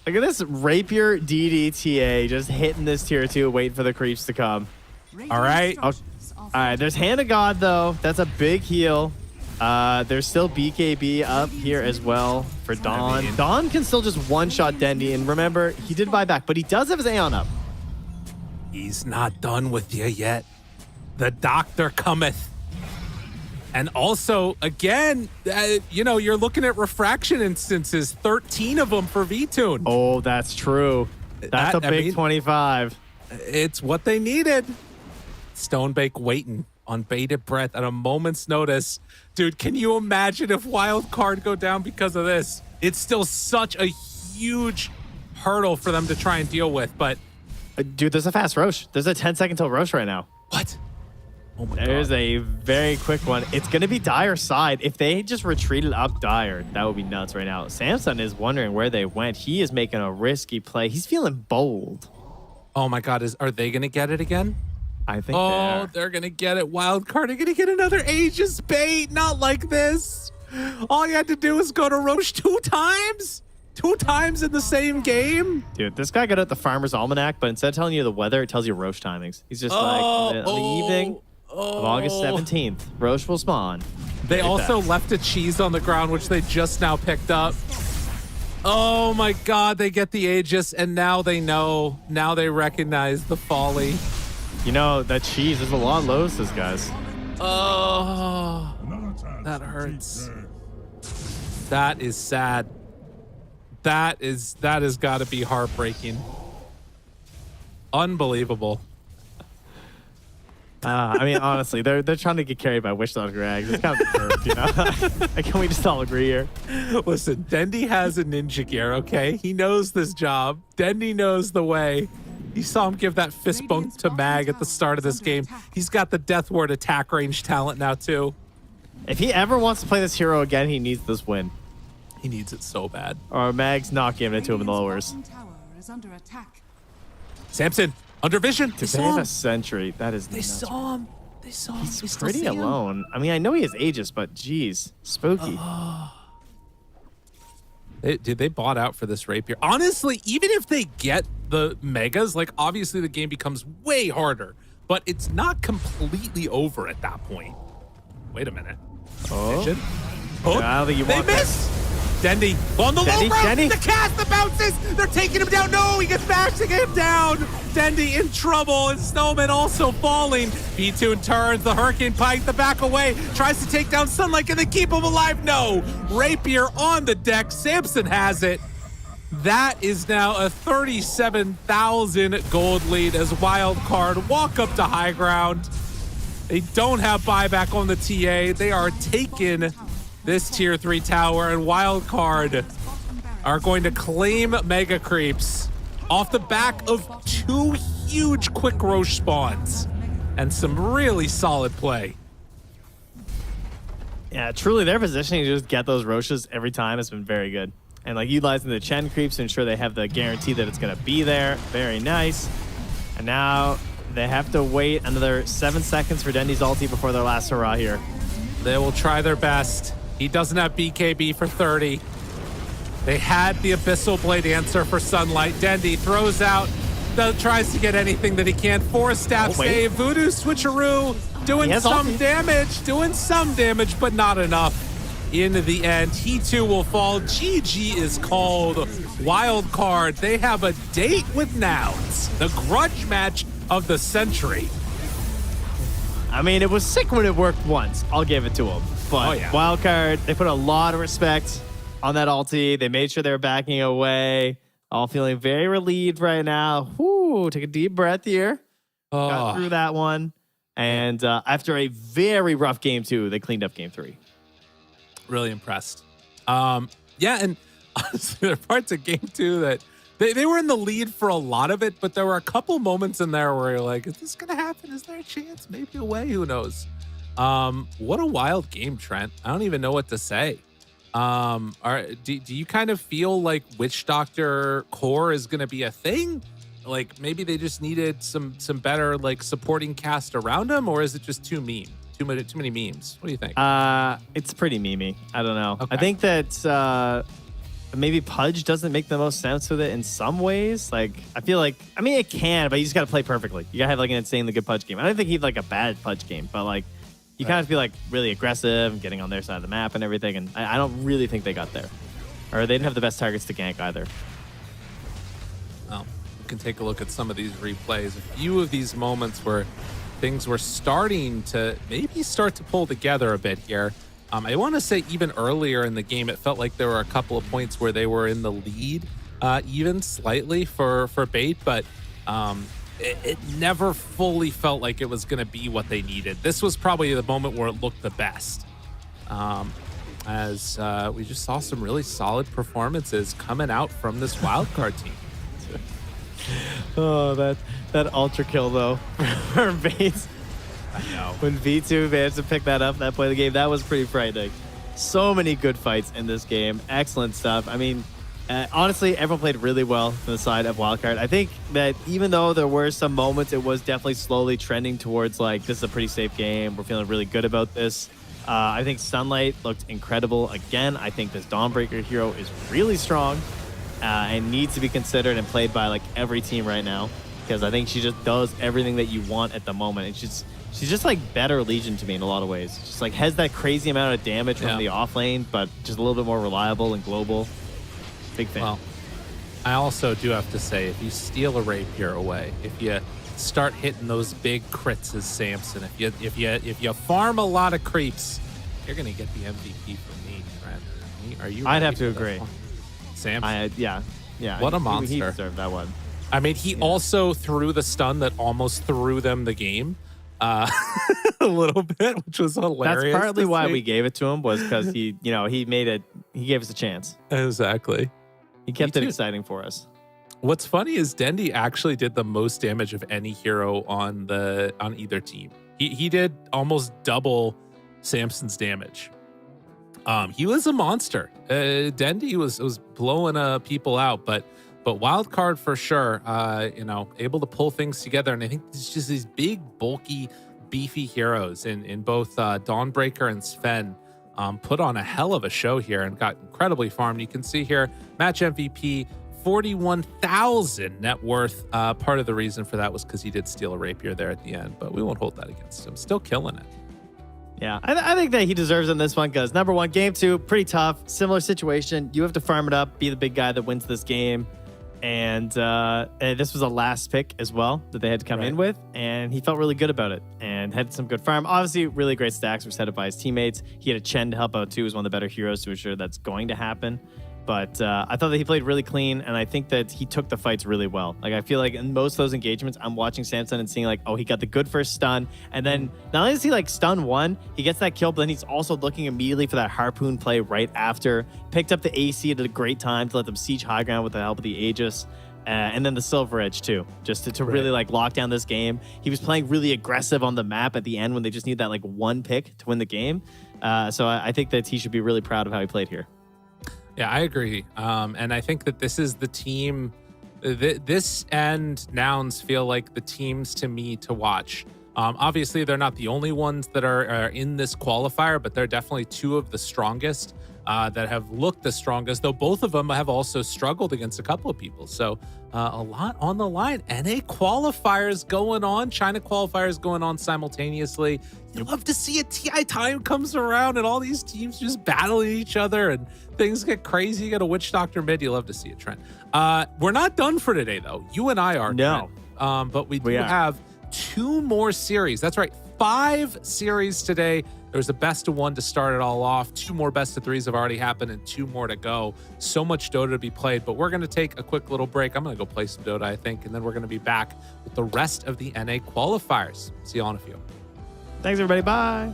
Look at this Rapier DDTA just hitting this tier 2, waiting for the creeps to come. All right. All right, there's Hand of God, though. That's a big heal. There's still BKB up here as well for Dawn. mean- Dawn can still just one-shot Dendi, and remember, he did buy back, but he does have his Aeon up. He's not done with you yet. The doctor cometh. And also, again, you know, you're looking at refraction instances, 13 of them for V-Tune. Oh, that's true. That's a I big mean- 25. It's what they needed. Stonebake waiting on bated breath at a moment's notice. Dude, can you imagine if Wildcard go down because of this? It's still such a huge hurdle for them to try and deal with, but Dude, there's a fast Roche. There's a 10-second till Roche right now. what? Oh my There's God. a very quick one. It's going to be Dire's side. If they just retreated up Dire, that would be nuts right now. Samson is wondering where they went. He is making a risky play. He's feeling bold. Oh my God, are they going to get it again? I think Oh, they're going to get it. Wildcard are going to get another Aegis bait. Not like this. All you had to do was go to Roche 2 times? 2 times in the same game? Dude, this guy got out the Farmer's Almanac, but instead of telling you the weather, it tells you Roche timings. He's just like, on the evening of August 17th, Roche will spawn. They Very also fast. left a cheese on the ground, which they just now picked up. Oh my God, they get the Aegis, and now they know. Now they recognize the folly. You know, that cheese, there's a lot of Lotuses, guys. Oh, that hurts. That is sad. That has got to be heartbreaking. Unbelievable. I mean, honestly, they're trying to get carried by Wish Dog Rags. It's kind of deserved, you know? Like, can we just all agree here? Listen, Dendy has a ninja gear, okay? He knows this job. Dendy knows the way. You saw him give that fist bump to Mag at the start of this game. He's got the Death Ward attack range talent now, too. If he ever wants to play this hero again, he needs this win. He needs it so bad. Or Mag's not giving it to him in the lowers. Tower is under attack. Samson, under vision. They They saw have him. a sentry. That is They nuts. saw him. They saw him. He's We still pretty see him. alone. I mean, I know he has Aegis, but geez, spooky. They bought out for this rapier. Honestly, even if they get the megas, like obviously the game becomes way harder, but it's not completely over at that point. Wait a minute. Oh. Vision. I don't think you They want that. missed. Dendy on the Dendy, low road. Dendy. The cast, the bounces. They're taking him down. No, he gets bashing him down. Dendy in trouble, and Snowman also falling. B2 turns the Hurricane Pike the back away. Tries to take down Sunlight. Can they keep him alive? No. Rapier on the deck. Samson has it. That is now a 37,000 gold lead as Wildcard walk up to high ground. They don't have buyback on the TA. They are taking this tier 3 tower, and Wildcard are going to claim Mega Creeps off the back of 2 huge quick Roche spawns and some really solid play. Yeah, truly, their positioning to just get those Roches every time has been very good. And like utilizing the Chen creeps to ensure they have the guarantee that it's going to be there. Very nice. And now they have to wait another 7 seconds for Dendy's ulti before their last hurrah here. They will try their best. He doesn't have BKB for 30. They had the Abyssal Blade answer for Sunlight. Dendy throws out, tries to get anything that he can. Force Staff Oh, wait. save. Voodoo Switcheroo doing He has some ulti. damage, but not enough. In the end, he too will fall. GG is called. Wildcard, they have a date with Nouns. The grudge match of the century. I mean, it was sick when it worked once. I'll give it to them. But Oh, yeah. Wildcard, they put a lot of respect on that ulti. They made sure they were backing away. All feeling very relieved right now. Whoo, take a deep breath here. Got through that one. And after a very rough game 2, they cleaned up game 3. Really impressed. Yeah, and honestly, there are parts of game 2 that they were in the lead for a lot of it, but there were a couple moments in there where you're like, is this going to happen? Is there a chance? Maybe away? Who knows? What a wild game, Trent. I don't even know what to say. Do you kind of feel like Witch Doctor core is going to be a thing? Like maybe they just needed some better like supporting cast around them, or is it just too mean? Too many memes. What do you think? It's pretty memey. I don't know. Okay. I think that maybe Pudge doesn't make the most sense with it in some ways. Like, I feel like, I mean, it can, but you just got to play perfectly. You got to have like an insanely good Pudge game. I don't think he's like a bad Pudge game, but like, you kind of feel like really aggressive and getting on their side of the map and everything. And I don't really think they got there. Or they didn't have the best targets to gank either. Well, you can take a look at some of these replays. A few of these moments where things were starting to maybe start to pull together a bit here. I want to say even earlier in the game, it felt like there were a couple of points where they were in the lead, even slightly for bait, but it never fully felt like it was going to be what they needed. This was probably the moment where it looked the best. As we just saw some really solid performances coming out from this wildcard team. Oh, that ultra kill though for Bates. I know. When V2 managed to pick that up, that play of the game, that was pretty frightening. So many good fights in this game. Excellent stuff. I mean, honestly, everyone played really well from the side of Wildcard. I think that even though there were some moments, it was definitely slowly trending towards like, this is a pretty safe game. We're feeling really good about this. I think Sunlight looked incredible. Again, I think this Dawnbreaker hero is really strong and needs to be considered and played by like every team right now, because I think she just does everything that you want at the moment. It's she's just like better Legion to me in a lot of ways. Just like has that crazy amount of damage from the off lane, but just a little bit more reliable and global. Big fan. Well, I also do have to say, if you steal a rapier away, if you start hitting those big crits as Samson, if you farm a lot of creeps, you're gonna get the MVP from me, Trent. Are you? I'd ready have to for the agree. fun? Sam. Yeah. What a He monster. deserved that one. I mean, he also threw the stun that almost threw them the game a little bit, which was hilarious. That's partly to why see. we gave it to him, was because he gave us a chance. Exactly. He kept Me it too. exciting for us. What's funny is Dendy actually did the most damage of any hero on either team. He did almost double Samson's damage. He was a monster. Dendy was blowing people out, but Wildcard for sure. Able to pull things together, and I think it's just these big, bulky, beefy heroes in both Dawnbreaker and Sven put on a hell of a show here and got incredibly farmed. You can see here match MVP. 41,000 net worth. Part of the reason for that was because he did steal a rapier there at the end, but we won't hold that against him. Still killing it. Yeah, I think that he deserves in this one because number one, game two, pretty tough. Similar situation. You have to farm it up, be the big guy that wins this game. And this was a last pick as well that they had to come in with. And he felt really good about it and had some good farm. Obviously, really great stacks were set up by his teammates. He had a Chen to help out too, who's one of the better heroes to ensure that's going to happen. But I thought that he played really clean, and I think that he took the fights really well. Like, I feel like in most of those engagements, I'm watching Samson and seeing like, oh, he got the good first stun, and then not only does he like stun one, he gets that kill, but then he's also looking immediately for that harpoon play right after. Picked up the AC at a great time to let them siege high ground with the help of the Aegis. And then the Silver Edge too, just to really like lock down this game. He was playing really aggressive on the map at the end when they just need that like one pick to win the game. So I think that he should be really proud of how he played here. Yeah, I agree. And I think that this is the team. This and Nouns feel like the teams to me to watch. Obviously, they're not the only ones that are in this qualifier, but they're definitely two of the strongest that have looked the strongest, though both of them have also struggled against a couple of people. So a lot on the line. NA qualifiers going on, China qualifiers going on simultaneously. You love to see it. TI time comes around and all these teams just battling each other and things get crazy. You got a Witch Doctor mid. You love to see it, Trent. We're not done for today, though. You and I are. No. Trent. But we have 2 more series. That's right. 5 series today. There's a best of 1 to start it all off. 2 more best of 3s have already happened and 2 more to go. So much Dota to be played, but we're going to take a quick little break. I'm going to go play some Dota, I think, and then we're going to be back with the rest of the NA qualifiers. See you all in a few. Thanks, everybody. Bye.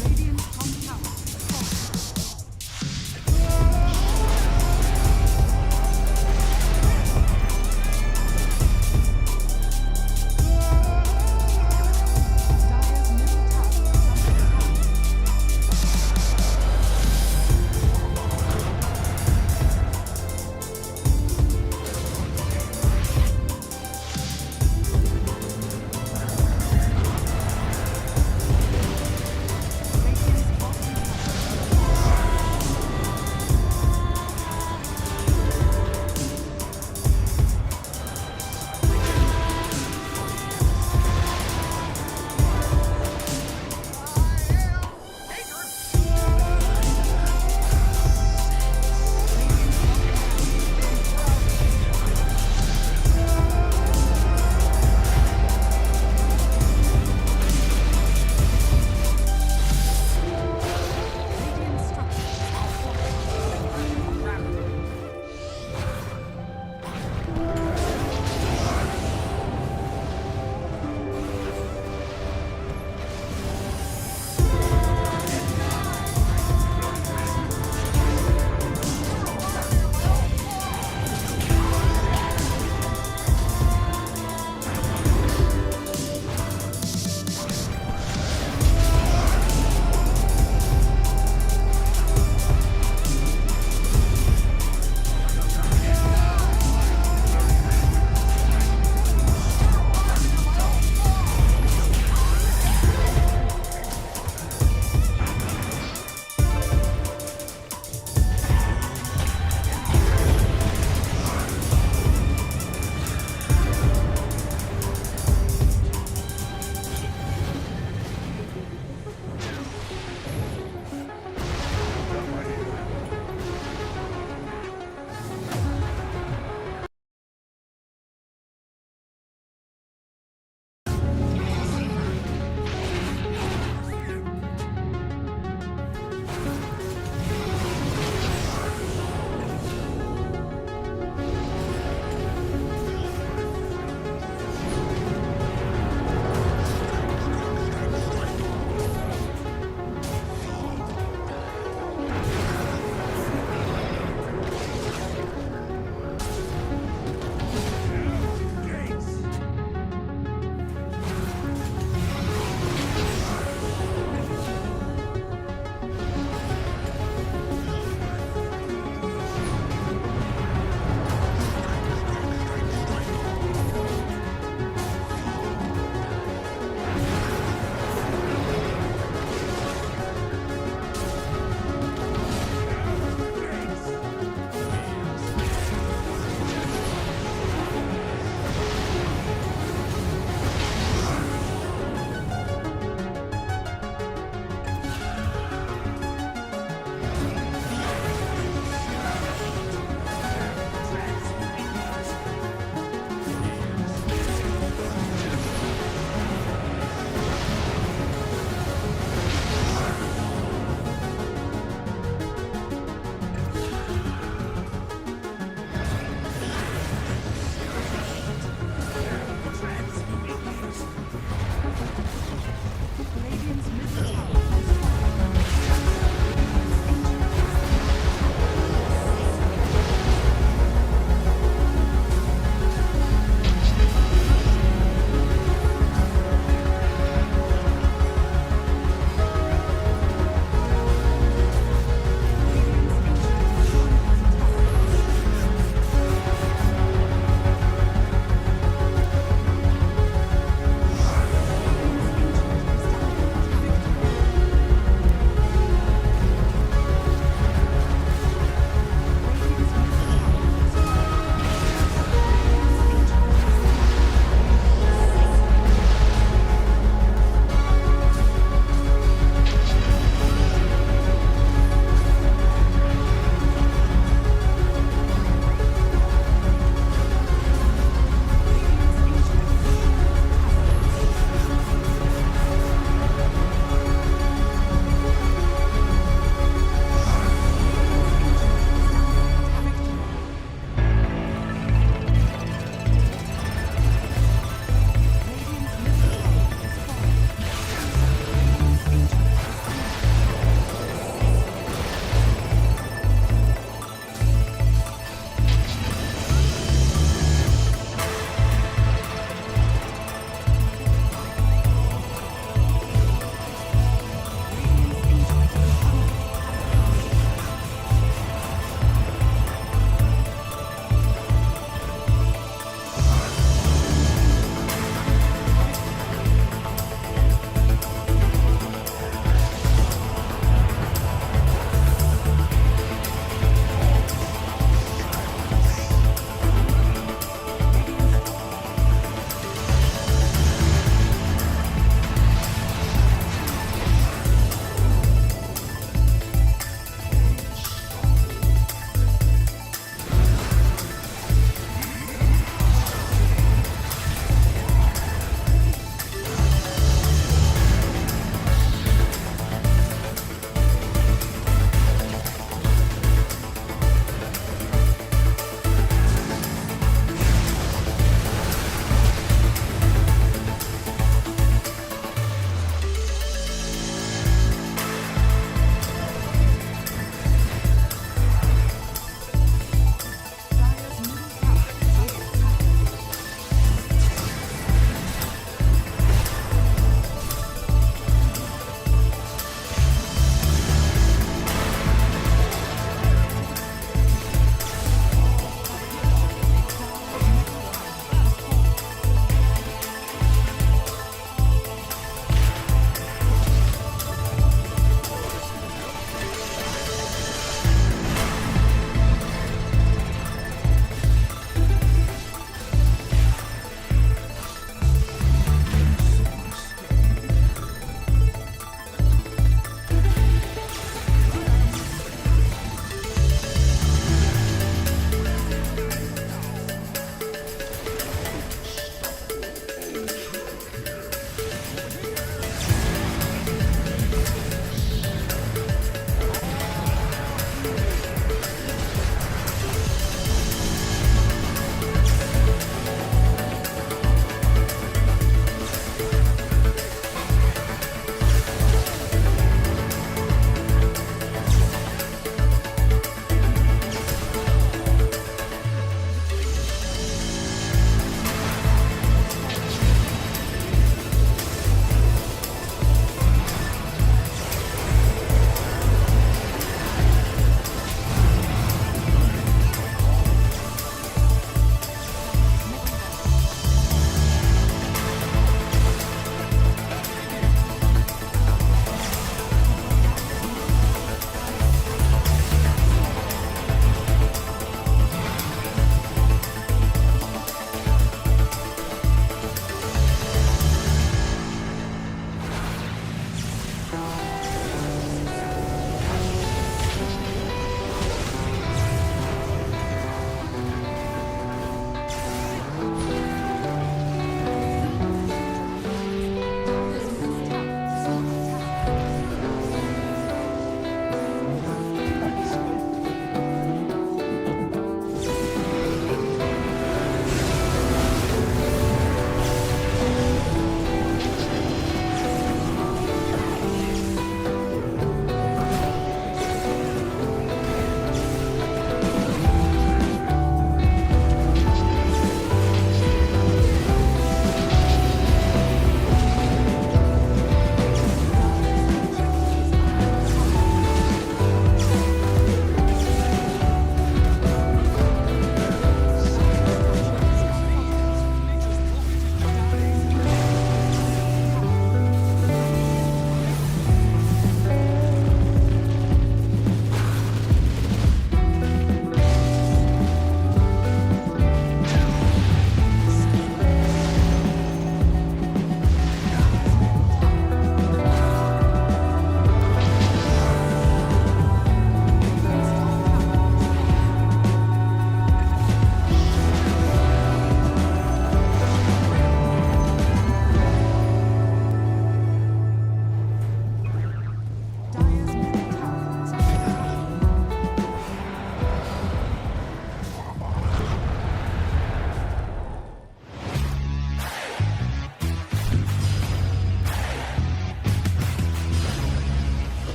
Radiant's top tower falls.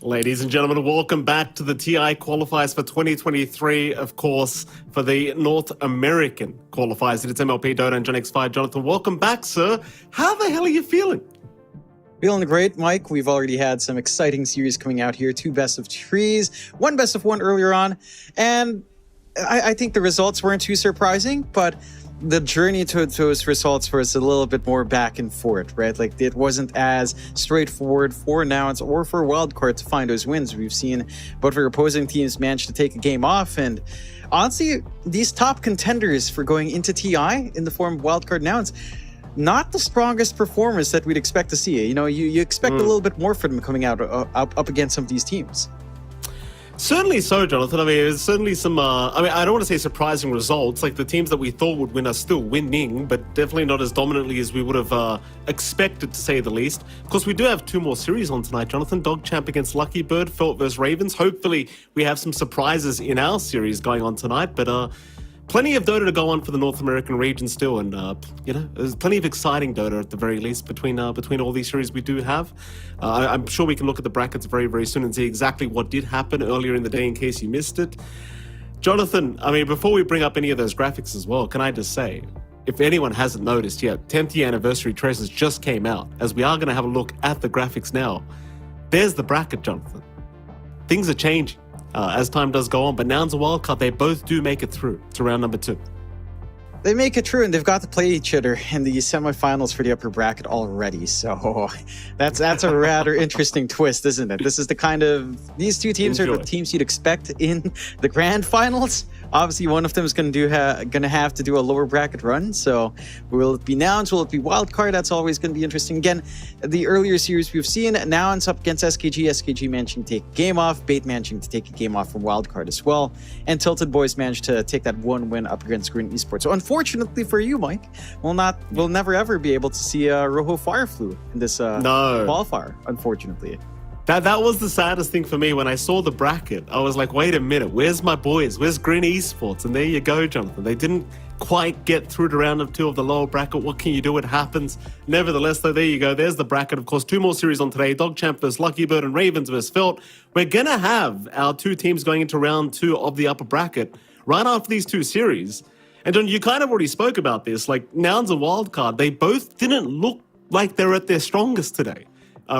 Ladies and gentlemen, welcome back to the TI qualifiers for 2023, of course, for the North American qualifiers. It's MLP Dota and John X5. Jonathan, welcome back, sir. How the hell are you feeling? Feeling great, Mike. We've already had some exciting series coming out here. 2 best of 3s, 1 best of 1 earlier on. And I think the results weren't too surprising, but the journey to those results was a little bit more back and forth, right? Like, it wasn't as straightforward for Nouns or for Wildcard to find those wins. We've seen both of our opposing teams manage to take a game off, and honestly, these top contenders for going into TI in the form of Wildcard Nouns, not the strongest performers that we'd expect to see. You know, you expect a little bit more from them coming out up against some of these teams. Certainly so, Jonathan. I mean, there's certainly some, I don't want to say surprising results. Like, the teams that we thought would win are still winning, but definitely not as dominantly as we would have expected, to say the least. Of course, we do have 2 more series on tonight, Jonathan. DogChamp against Lucky Bird, Felt versus Ravens. Hopefully, we have some surprises in our series going on tonight, but plenty of Dota to go on for the North American region still, and there's plenty of exciting Dota at the very least between all these series we do have. I'm sure we can look at the brackets very, very soon and see exactly what did happen earlier in the day in case you missed it. Jonathan, I mean, before we bring up any of those graphics as well, can I just say, if anyone hasn't noticed yet, 10th year anniversary treasures just came out, as we are going to have a look at the graphics now. There's the bracket, Jonathan. Things are changing as time does go on, but Nouns and Wildcard, they both do make it through to round number 2. They make it true, and they've got to play each other in the semifinals for the upper bracket already. So that's a rather interesting twist, isn't it? This is the kind of, these 2 teams are the teams you'd expect in the grand finals. Obviously, one of them is going to have to do a lower bracket run. So will it be Nouns? Will it be Wildcard? That's always going to be interesting. Again, the earlier series we've seen, Nouns up against SKG. SKG managing to take a game off. Bait managing to take a game off from Wildcard as well. And TiltedBoys managed to take that 1 win up against GRIN Esports. So unfortunately for you, Mike, we'll never ever be able to see Rojo Fireflu in this qualifier, unfortunately. That was the saddest thing for me when I saw the bracket. I was like, wait a minute, where's my boys? Where's GRIN Esports? And there you go, Jonathan. They didn't quite get through to round of 2 of the lower bracket. What can you do? It happens. Nevertheless, though, there you go. There's the bracket. Of course, 2 more series on today. DogChamp versus Lucky Bird and Ravens versus Felt. We're going to have our 2 teams going into round 2 of the upper bracket right after these 2 series. And John, you kind of already spoke about this. Like, Nouns and Wildcard, they both didn't look like they're at their strongest today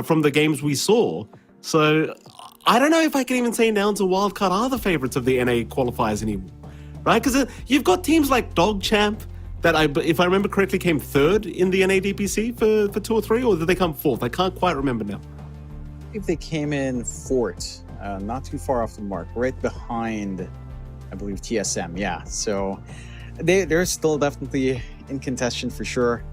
from the games we saw. So I don't know if I can even say Nouns and Wildcard are the favorites of the NA qualifiers anymore, right? Because you've got teams like DogChamp that, if I remember correctly, came 3rd in the NA DPC for 2 or 3, or did they come 4th? I can't quite remember now. I think they came in 4th, not too far off the mark, right behind, I believe, TSM. Yeah, so they're still definitely in contention for sure.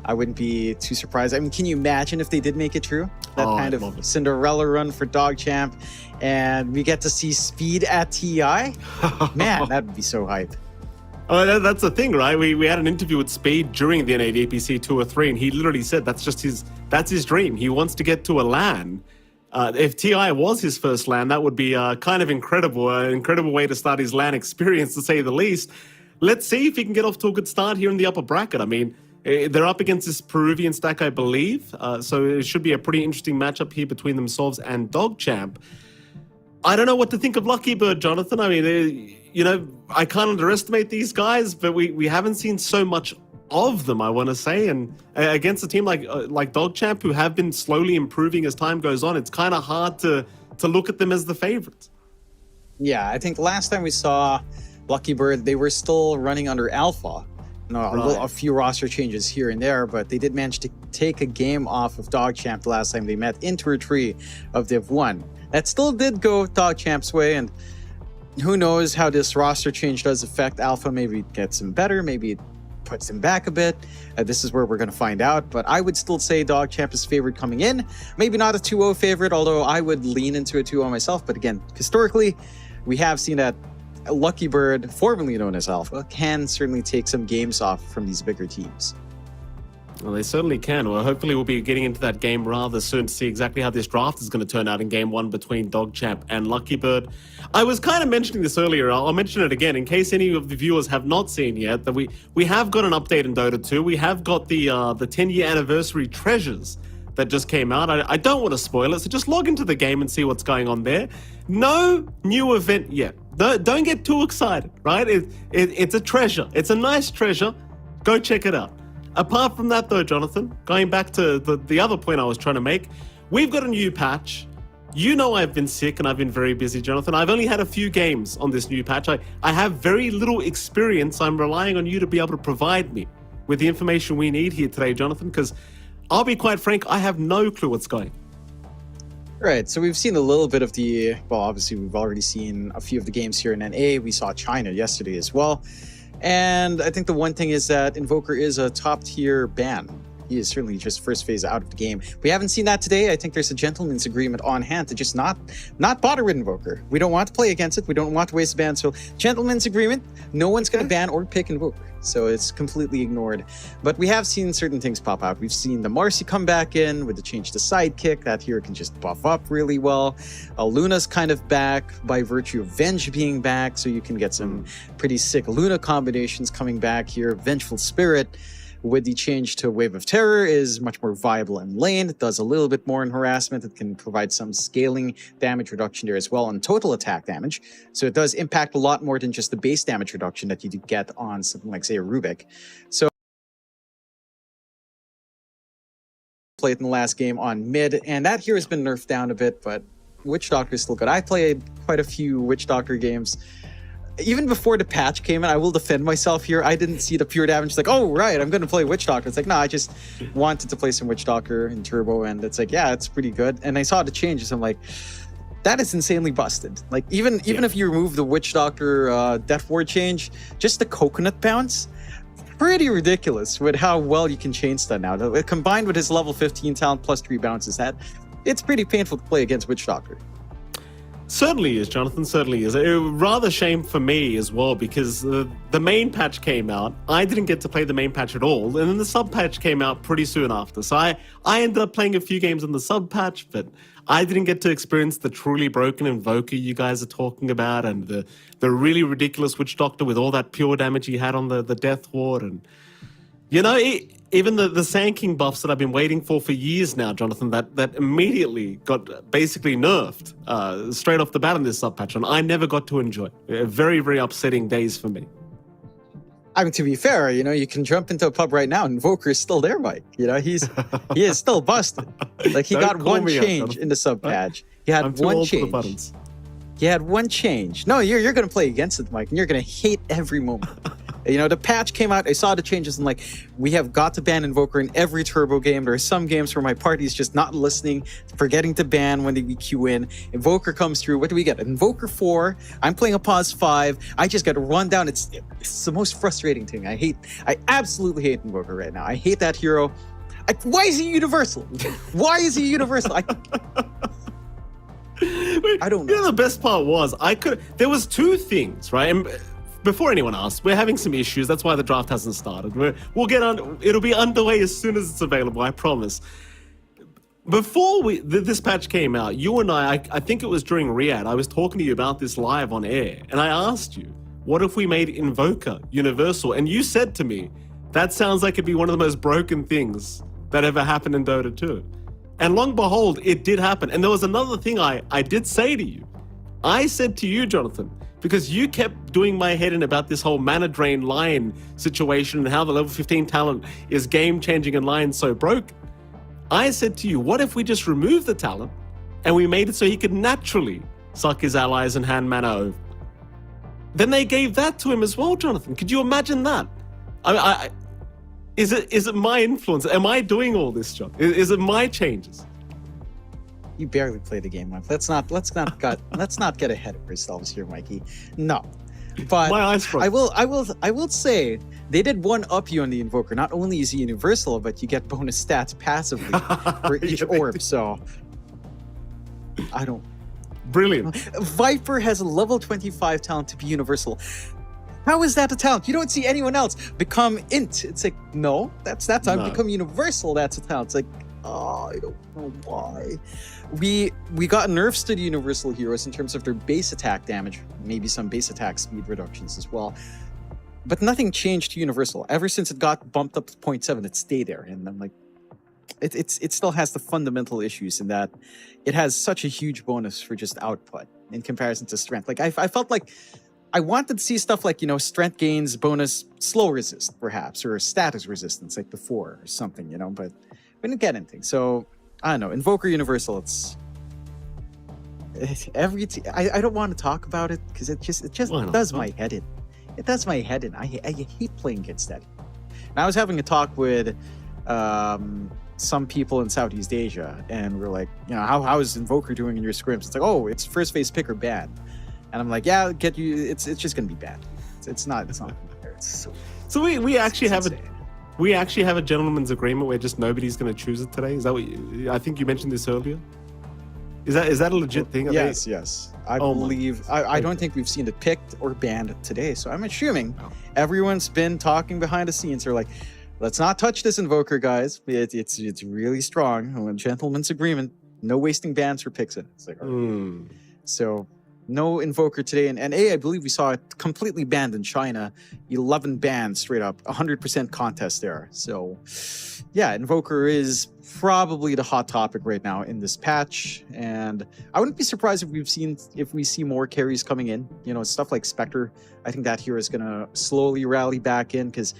I wouldn't be too surprised. I mean, can you imagine if they did make it through? That kind of Cinderella run for DogChamp, and we get to see Speed at TI? Man, that would be so hype. Oh, that's the thing, right? We had an interview with Speed during the NADPC 2 or 3, and he literally said that's his dream. He wants to get to a LAN. If TI was his first LAN, that would be kind of incredible. An incredible way to start his LAN experience, to say the least. Let's see if he can get off to a good start here in the upper bracket. I mean, they're up against this Peruvian stack, I believe. So it should be a pretty interesting matchup here between themselves and DogChamp. I don't know what to think of Lucky Bird, Jonathan. I mean, I can't underestimate these guys, but we haven't seen so much of them, I want to say. And against a team like DogChamp, who have been slowly improving as time goes on, it's kind of hard to look at them as the favorites. Yeah, I think last time we saw Lucky Bird, they were still running under Alpha. A few roster changes here and there, but they did manage to take a game off of DogChamp the last time they met in Tour 3 of Div 1. That still did go DogChamp's way, and who knows how this roster change does affect Alpha. Maybe it gets him better, maybe it puts him back a bit. This is where we're going to find out, but I would still say DogChamp is favored coming in. Maybe not a 2-0 favorite, although I would lean into a 2-0 myself. But again, historically, we have seen that Lucky Bird, formerly known as Alpha, can certainly take some games off from these bigger teams. Well, they certainly can. Well, hopefully we'll be getting into that game rather soon to see exactly how this draft is going to turn out in game 1 between DogChamp and Lucky Bird. I was kind of mentioning this earlier. I'll mention it again in case any of the viewers have not seen yet, that we have got an update in Dota 2. We have got the 10-year anniversary treasures that just came out. I don't want to spoil it, so just log into the game and see what's going on there. No new event yet. Don't get too excited, right? It's a treasure. It's a nice treasure. Go check it out. Apart from that, though, Jonathan, going back to the other point I was trying to make, we've got a new patch. You know I've been sick and I've been very busy, Jonathan. I've only had a few games on this new patch. I have very little experience. I'm relying on you to be able to provide me with the information we need here today, Jonathan, because I'll be quite frank, I have no clue what's going. Right, so we've seen a little bit of well, obviously we've already seen a few of the games here in NA. We saw China yesterday as well. And I think the one thing is that Invoker is a top tier ban. He is certainly just first phase out of the game. We haven't seen that today. I think there's a gentleman's agreement on hand to just not bother with Invoker. We don't want to play against it. We don't want to waste a ban. So gentleman's agreement, no one's going to ban or pick Invoker. So it's completely ignored. But we have seen certain things pop out. We've seen the Marcy come back in with the change to sidekick. That hero can just buff up really well. Luna's kind of back by virtue of Venge being back. So you can get some pretty sick Luna combinations coming back here. Vengeful Spirit, with the change to Wave of Terror, is much more viable in lane. It does a little bit more in harassment. It can provide some scaling damage reduction there as well on total attack damage. So it does impact a lot more than just the base damage reduction that you do get on something like, say, a Rubik. So played in the last game on mid, and that hero has been nerfed down a bit, but Witch Doctor is still good. I played quite a few Witch Doctor games. Even before the patch came in, I will defend myself here. I didn't see the pure damage. It's like, oh, right, I'm going to play Witch Doctor. It's like, no, I just wanted to play some Witch Doctor in Turbo, and it's like, yeah, it's pretty good. And I saw the changes. I'm like, that is insanely busted. Like, even if you remove the Witch Doctor Death Ward change, just the coconut bounce, pretty ridiculous with how well you can chain stun now. Combined with his level 15 talent plus 3 bounces, it's pretty painful to play against Witch Doctor. Certainly is, Jonathan, certainly is. A rather shame for me as well, because the main patch came out. I didn't get to play the main patch at all, and then the sub patch came out pretty soon after. So I ended up playing a few games in the sub patch, but I didn't get to experience the truly broken Invoker you guys are talking about, and the really ridiculous Witch Doctor with all that pure damage he had on the Death Ward. And, you know, even the Sand King buffs that I've been waiting for years now, Jonathan, that immediately got basically nerfed straight off the bat in this sub-patch, and I never got to enjoy. Very, very upsetting days for me. I mean, to be fair, you know, you can jump into a pub right now and Invoker is still there, Mike. You know, he is still busted. Like, he got one change in the sub-patch. He had one change. He had one change. No, you're going to play against it, Mike, and you're going to hate every moment. You know, the patch came out, I saw the changes, and like, we have got to ban Invoker in every Turbo game. There are some games where my party's just not listening, forgetting to ban when they queue in. Invoker comes through. What do we get? Invoker 4. I'm playing a pause 5. I just got to run down. It's the most frustrating thing. I absolutely hate Invoker right now. I hate that hero. Why is he universal? Why is he universal? I don't know. You know, the best part was, there was two things, right? And before anyone asks, we're having some issues. That's why the draft hasn't started. We'll get on. It'll be underway as soon as it's available, I promise. Before this patch came out, you and I think it was during Riyadh, I was talking to you about this live on air, and I asked you, what if we made Invoker universal? And you said to me, that sounds like it'd be one of the most broken things that ever happened in Dota 2. And long behold, it did happen. And there was another thing I did say to you. I said to you, Jonathan, because you kept doing my head in about this whole mana drain line situation and how the level 15 talent is game-changing and line so broken. I said to you, what if we just remove the talent and we made it so he could naturally suck his allies and hand mana over? Then they gave that to him as well, Jonathan. Could you imagine that? Is it my influence? Am I doing all this, John? Is it my changes? You barely play the game, Mike. Let's not get ahead of ourselves here, Mikey. No, but my eyes I will say they did one up you on the Invoker. Not only is he universal, but you get bonus stats passively for each orb. So I don't. Brilliant. Viper has a level 25 talent to be universal. How is that a talent? You don't see anyone else become int. It's like, no, that's that time. No. Become universal, that's a talent. It's like, oh, I don't know why. We got nerfs to the universal heroes in terms of their base attack damage, maybe some base attack speed reductions as well. But nothing changed to universal. Ever since it got bumped up to 0.7, it stayed there. And I'm like, it still has the fundamental issues in that it has such a huge bonus for just output in comparison to strength. Like I felt like I wanted to see stuff like, strength gains bonus slow resist perhaps, or status resistance like before or something, but we didn't get anything. So I don't know, Invoker Universal, I don't want to talk about it because it just does my head in. It does my head in. I hate playing against that. And I was having a talk with some people in Southeast Asia, and we're like, how is Invoker doing in your scrims? It's like, oh, it's first phase pick or ban. And I'm like, yeah, it's just gonna be bad. It's not fair. So we actually have a gentleman's agreement where just nobody's gonna choose it today. Is that what I think you mentioned this earlier? Is that a legit thing? Yes. I believe I don't think we've seen it picked or banned today. So I'm assuming everyone's been talking behind the scenes. They're like, let's not touch this Invoker, guys. It's really strong. Gentleman's agreement. No wasting bans for picks in it. It's like, so no Invoker today. And I believe we saw it completely banned in China. 11 bans straight up. 100% contest there. So yeah, Invoker is probably the hot topic right now in this patch. And I wouldn't be surprised if we see more carries coming in. Stuff like Spectre. I think that hero is going to slowly rally back in because,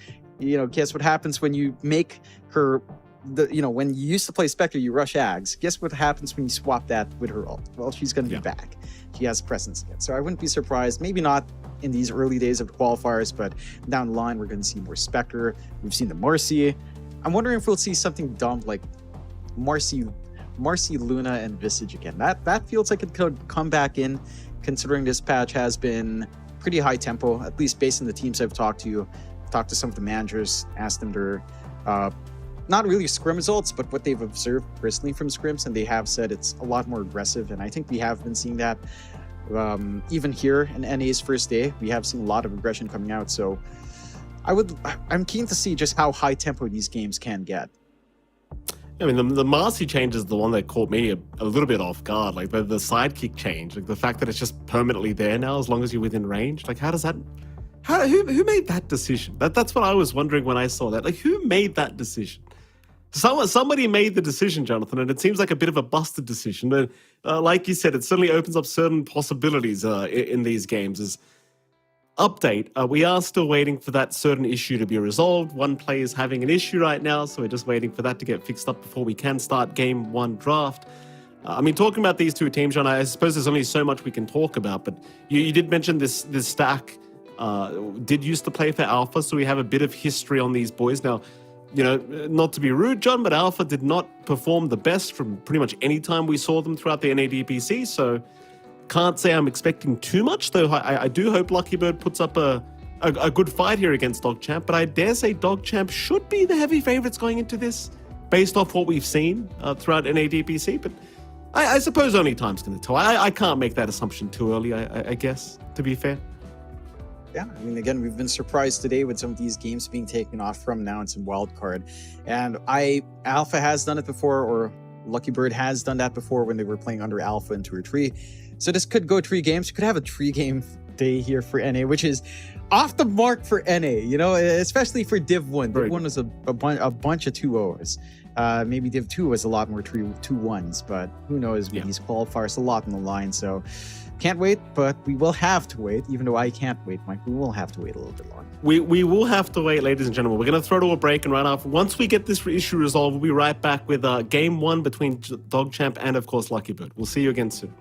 guess what happens when you make her... when you used to play Spectre, you rush Ags. Guess what happens when you swap that with her ult? Well, she's going to be back. She has presence again. So I wouldn't be surprised. Maybe not in these early days of the qualifiers, but down the line, we're going to see more Spectre. We've seen the Marcy. I'm wondering if we'll see something dumb like Marcy, Luna, and Visage again. That feels like it could come back in, considering this patch has been pretty high tempo, at least based on the teams I've talked to some of the managers, asked them their not really scrim results, but what they've observed personally from scrims, and they have said it's a lot more aggressive. And I think we have been seeing that even here in NA's first day. We have seen a lot of aggression coming out. So I'm keen to see just how high tempo these games can get. I mean, the Marcy change is the one that caught me a little bit off guard. Like the sidekick change, like the fact that it's just permanently there now as long as you're within range. Like, how does that? Who made that decision? That's what I was wondering when I saw that. Like, who made that decision? Somebody made the decision, Jonathan, and it seems like a bit of a busted decision. But like you said, it certainly opens up certain possibilities in these games. Update, we are still waiting for that certain issue to be resolved. One player is having an issue right now, so we're just waiting for that to get fixed up before we can start Game 1 draft. I mean, talking about these two teams, John, I suppose there's only so much we can talk about, but you did mention this stack did used to play for Alpha, so we have a bit of history on these boys. Now, not to be rude, John, but Alpha did not perform the best from pretty much any time we saw them throughout the NADPC, so can't say I'm expecting too much, though I do hope Lucky Bird puts up a good fight here against DogChamp, but I dare say DogChamp should be the heavy favorites going into this, based off what we've seen throughout NADPC, but I suppose only time's going to tell. I can't make that assumption too early, I guess, to be fair. Yeah, I mean, again, we've been surprised today with some of these games being taken off from nouns and Wildcard. And Alpha has done it before, or Lucky Bird has done that before when they were playing under Alpha in 2 or 3. So this could go 3 games. You could have a 3-game day here for NA, which is off the mark for NA, especially for Div 1. Div 1 was a bunch of 2-0s. Maybe Div 2 was a lot more 2-1s, but who knows with these qualifiers, a lot on the line. So can't wait, but we will have to wait, even though I can't wait, Mike. We will have to wait a little bit longer. We will have to wait, ladies and gentlemen. We're going to throw to a break, and right after, once we get this issue resolved, we'll be right back with Game 1 between DogChamp and, of course, Lucky Bird. We'll see you again soon.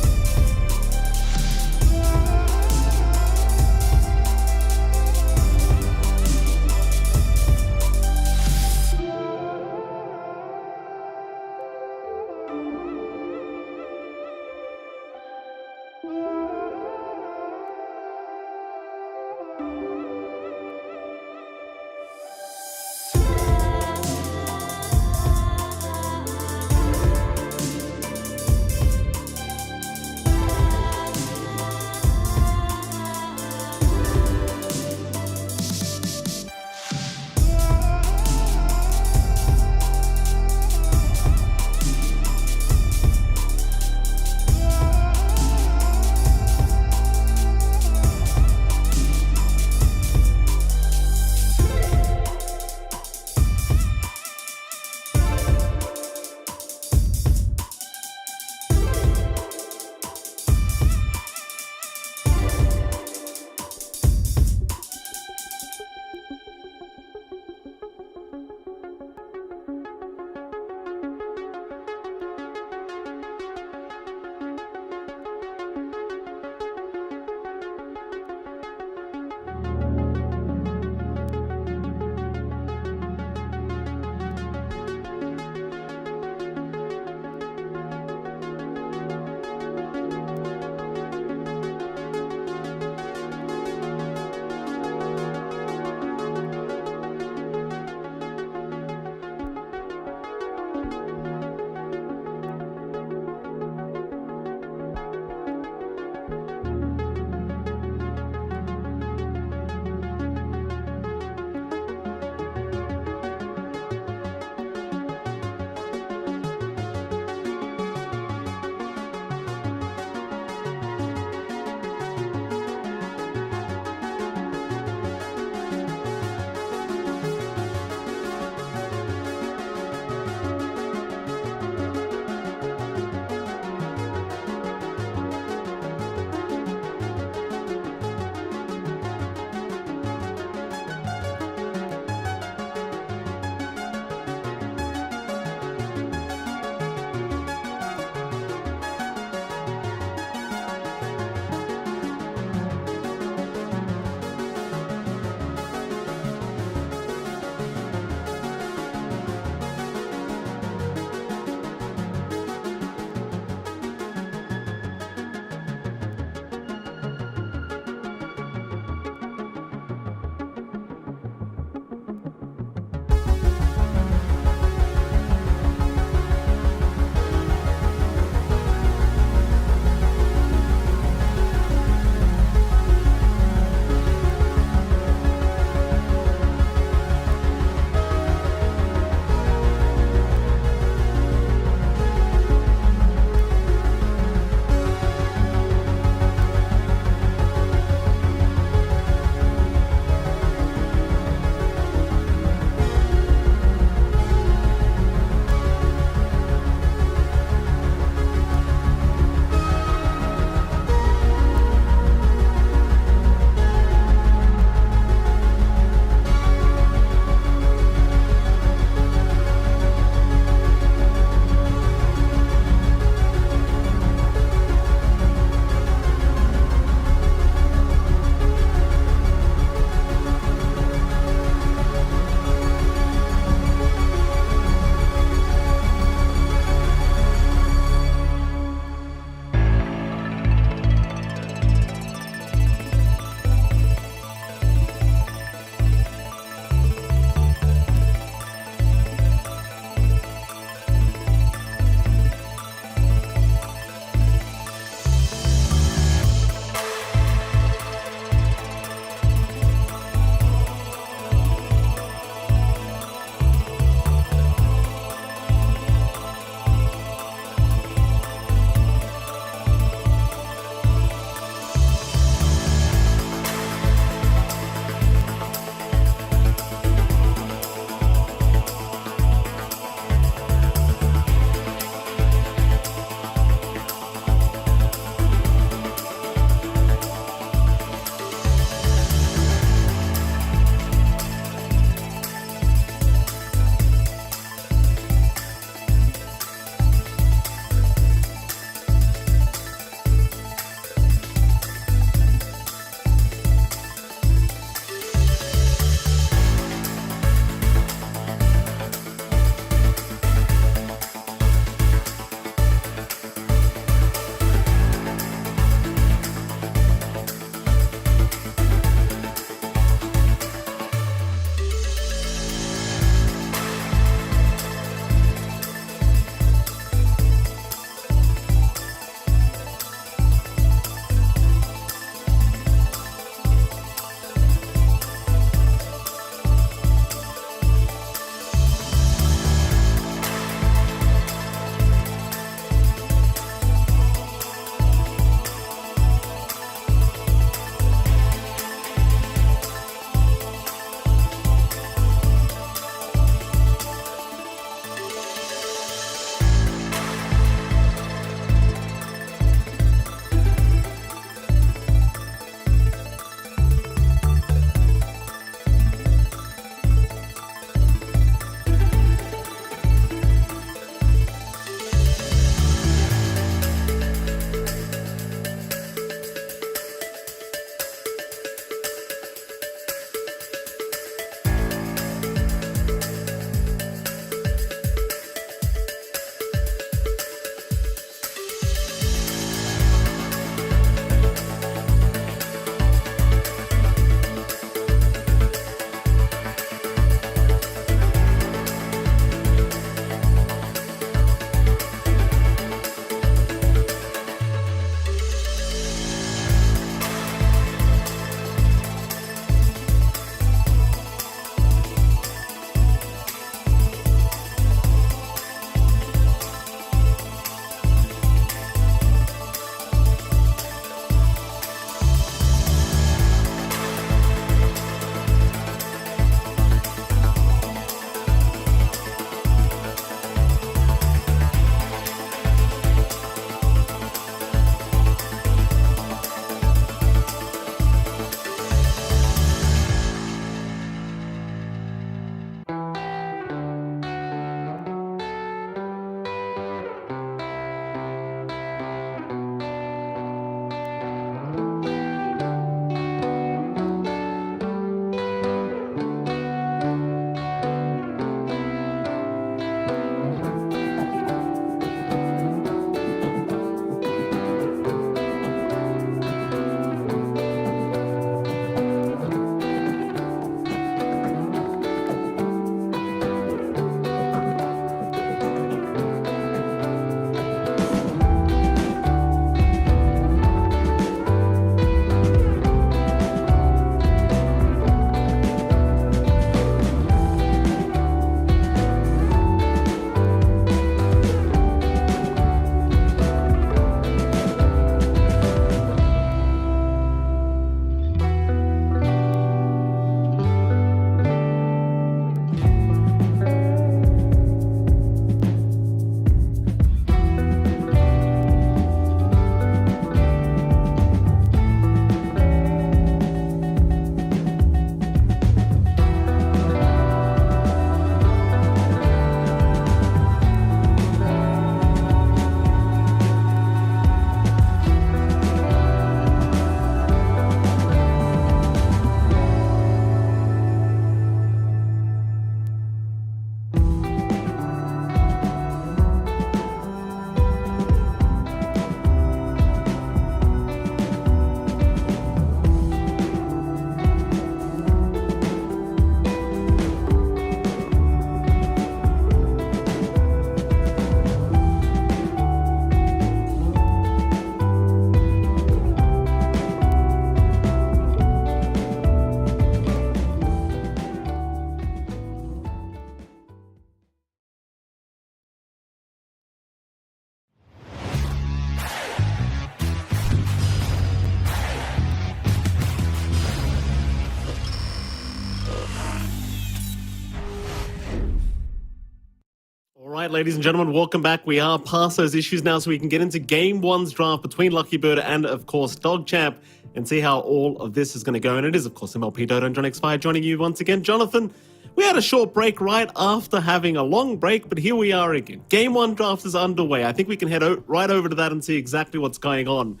Right, ladies and gentlemen, welcome back. We are past those issues now, so we can get into Game 1's draft between Lucky Bird and, of course, DogChamp, and see how all of this is going to go. And it is, of course, MLP Dodo and John X5 joining you once again. Jonathan, we had a short break right after having a long break, but here we are again. Game 1 draft is underway. I think we can head right over to that and see exactly what's going on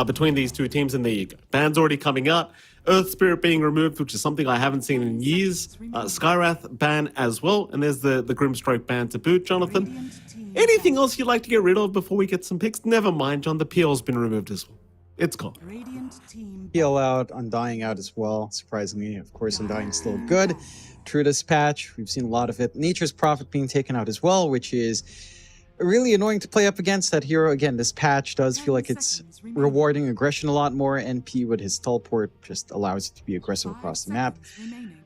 between these two teams. And there you go. Ban's already coming out. Earth Spirit being removed, which is something I haven't seen in years. Skywrath ban as well. And there's the Grimstroke ban to boot, Jonathan. Anything else you'd like to get rid of before we get some picks? Never mind, John. The PL's been removed as well. It's gone. PL out, Undying out as well. Surprisingly, of course, Undying is still good. Through this patch, we've seen a lot of it. Nature's Prophet being taken out as well, which is really annoying to play up against that hero. Again, this patch does feel like it's rewarding aggression a lot more. NP with his teleport just allows it to be aggressive across the map.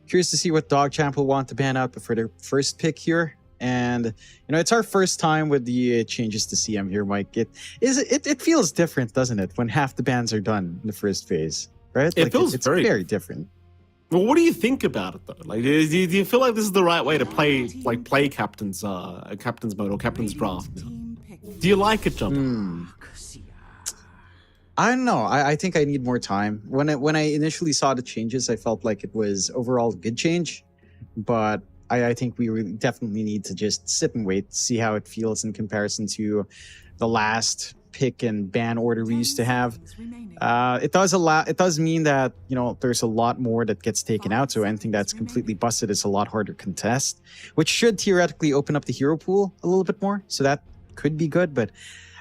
Curious to see what DogChamp will want to ban out for their first pick here. And, you know, it's our first time with the changes to CM here, Mike. It feels different, doesn't it, when half the bans are done in the first phase, right? It feels it's very different. Well, what do you think about it though? Like, do you feel like this is the right way to play captain's mode or captain's draft? Do you like it, John? I don't know. I think I need more time. When I initially saw the changes, I felt like it was overall a good change, but I think we really definitely need to just sit and wait, see how it feels in comparison to the last pick and ban order we used to have. It does mean that, you know, there's a lot more that gets taken out, so anything that's completely busted is a lot harder to contest, which should theoretically open up the hero pool a little bit more, so that could be good, but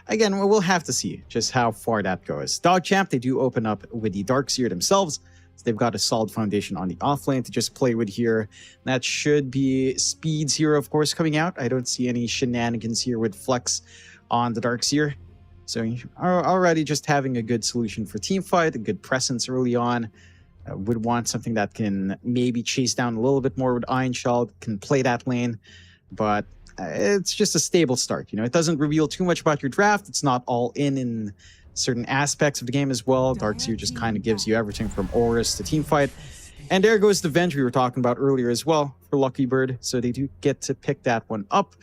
again, we'll have to see just how far that goes. DogChamp, they do open up with the Darkseer themselves, so they've got a solid foundation on the offlane to just play with here. That should be Speed's hero, of course, coming out. I don't see any shenanigans here with Flex on the Darkseer. So already just having a good solution for teamfight, a good presence early on. Would want something that can maybe chase down a little bit more with Iron Shell, can play that lane, but it's just a stable start. You know, it doesn't reveal too much about your draft. It's not all in certain aspects of the game as well. Darkseer just kind of gives you everything from auras to teamfight. And there goes the Venge we were talking about earlier as well for Lucky Bird. So they do get to pick that one up.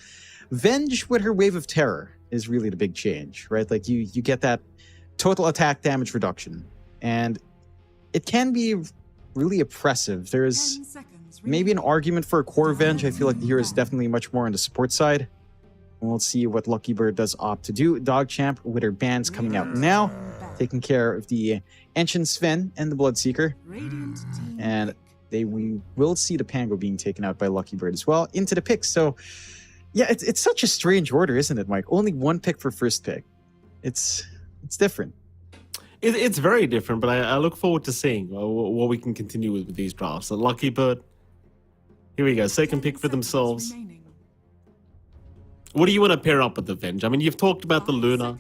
Venge with her Wave of Terror is really the big change, right? Like you get that total attack damage reduction, and it can be really oppressive. There's maybe an argument for a core Venge. I feel like the hero is definitely much more on the support side. And we'll see what Lucky Bird does opt to do. DogChamp with her bans coming out now, taking care of the Ancient Sven and the Bloodseeker. And we will see the Pango being taken out by Lucky Bird as well into the picks. So yeah, it's such a strange order, isn't it, Mike? Only one pick for first pick. It's different. It's very different, but I look forward to seeing what we can continue with these drafts. So Lucky Bird, here we go, second pick for themselves. What do you want to pair up with the Venge? I mean, you've talked about the Luna.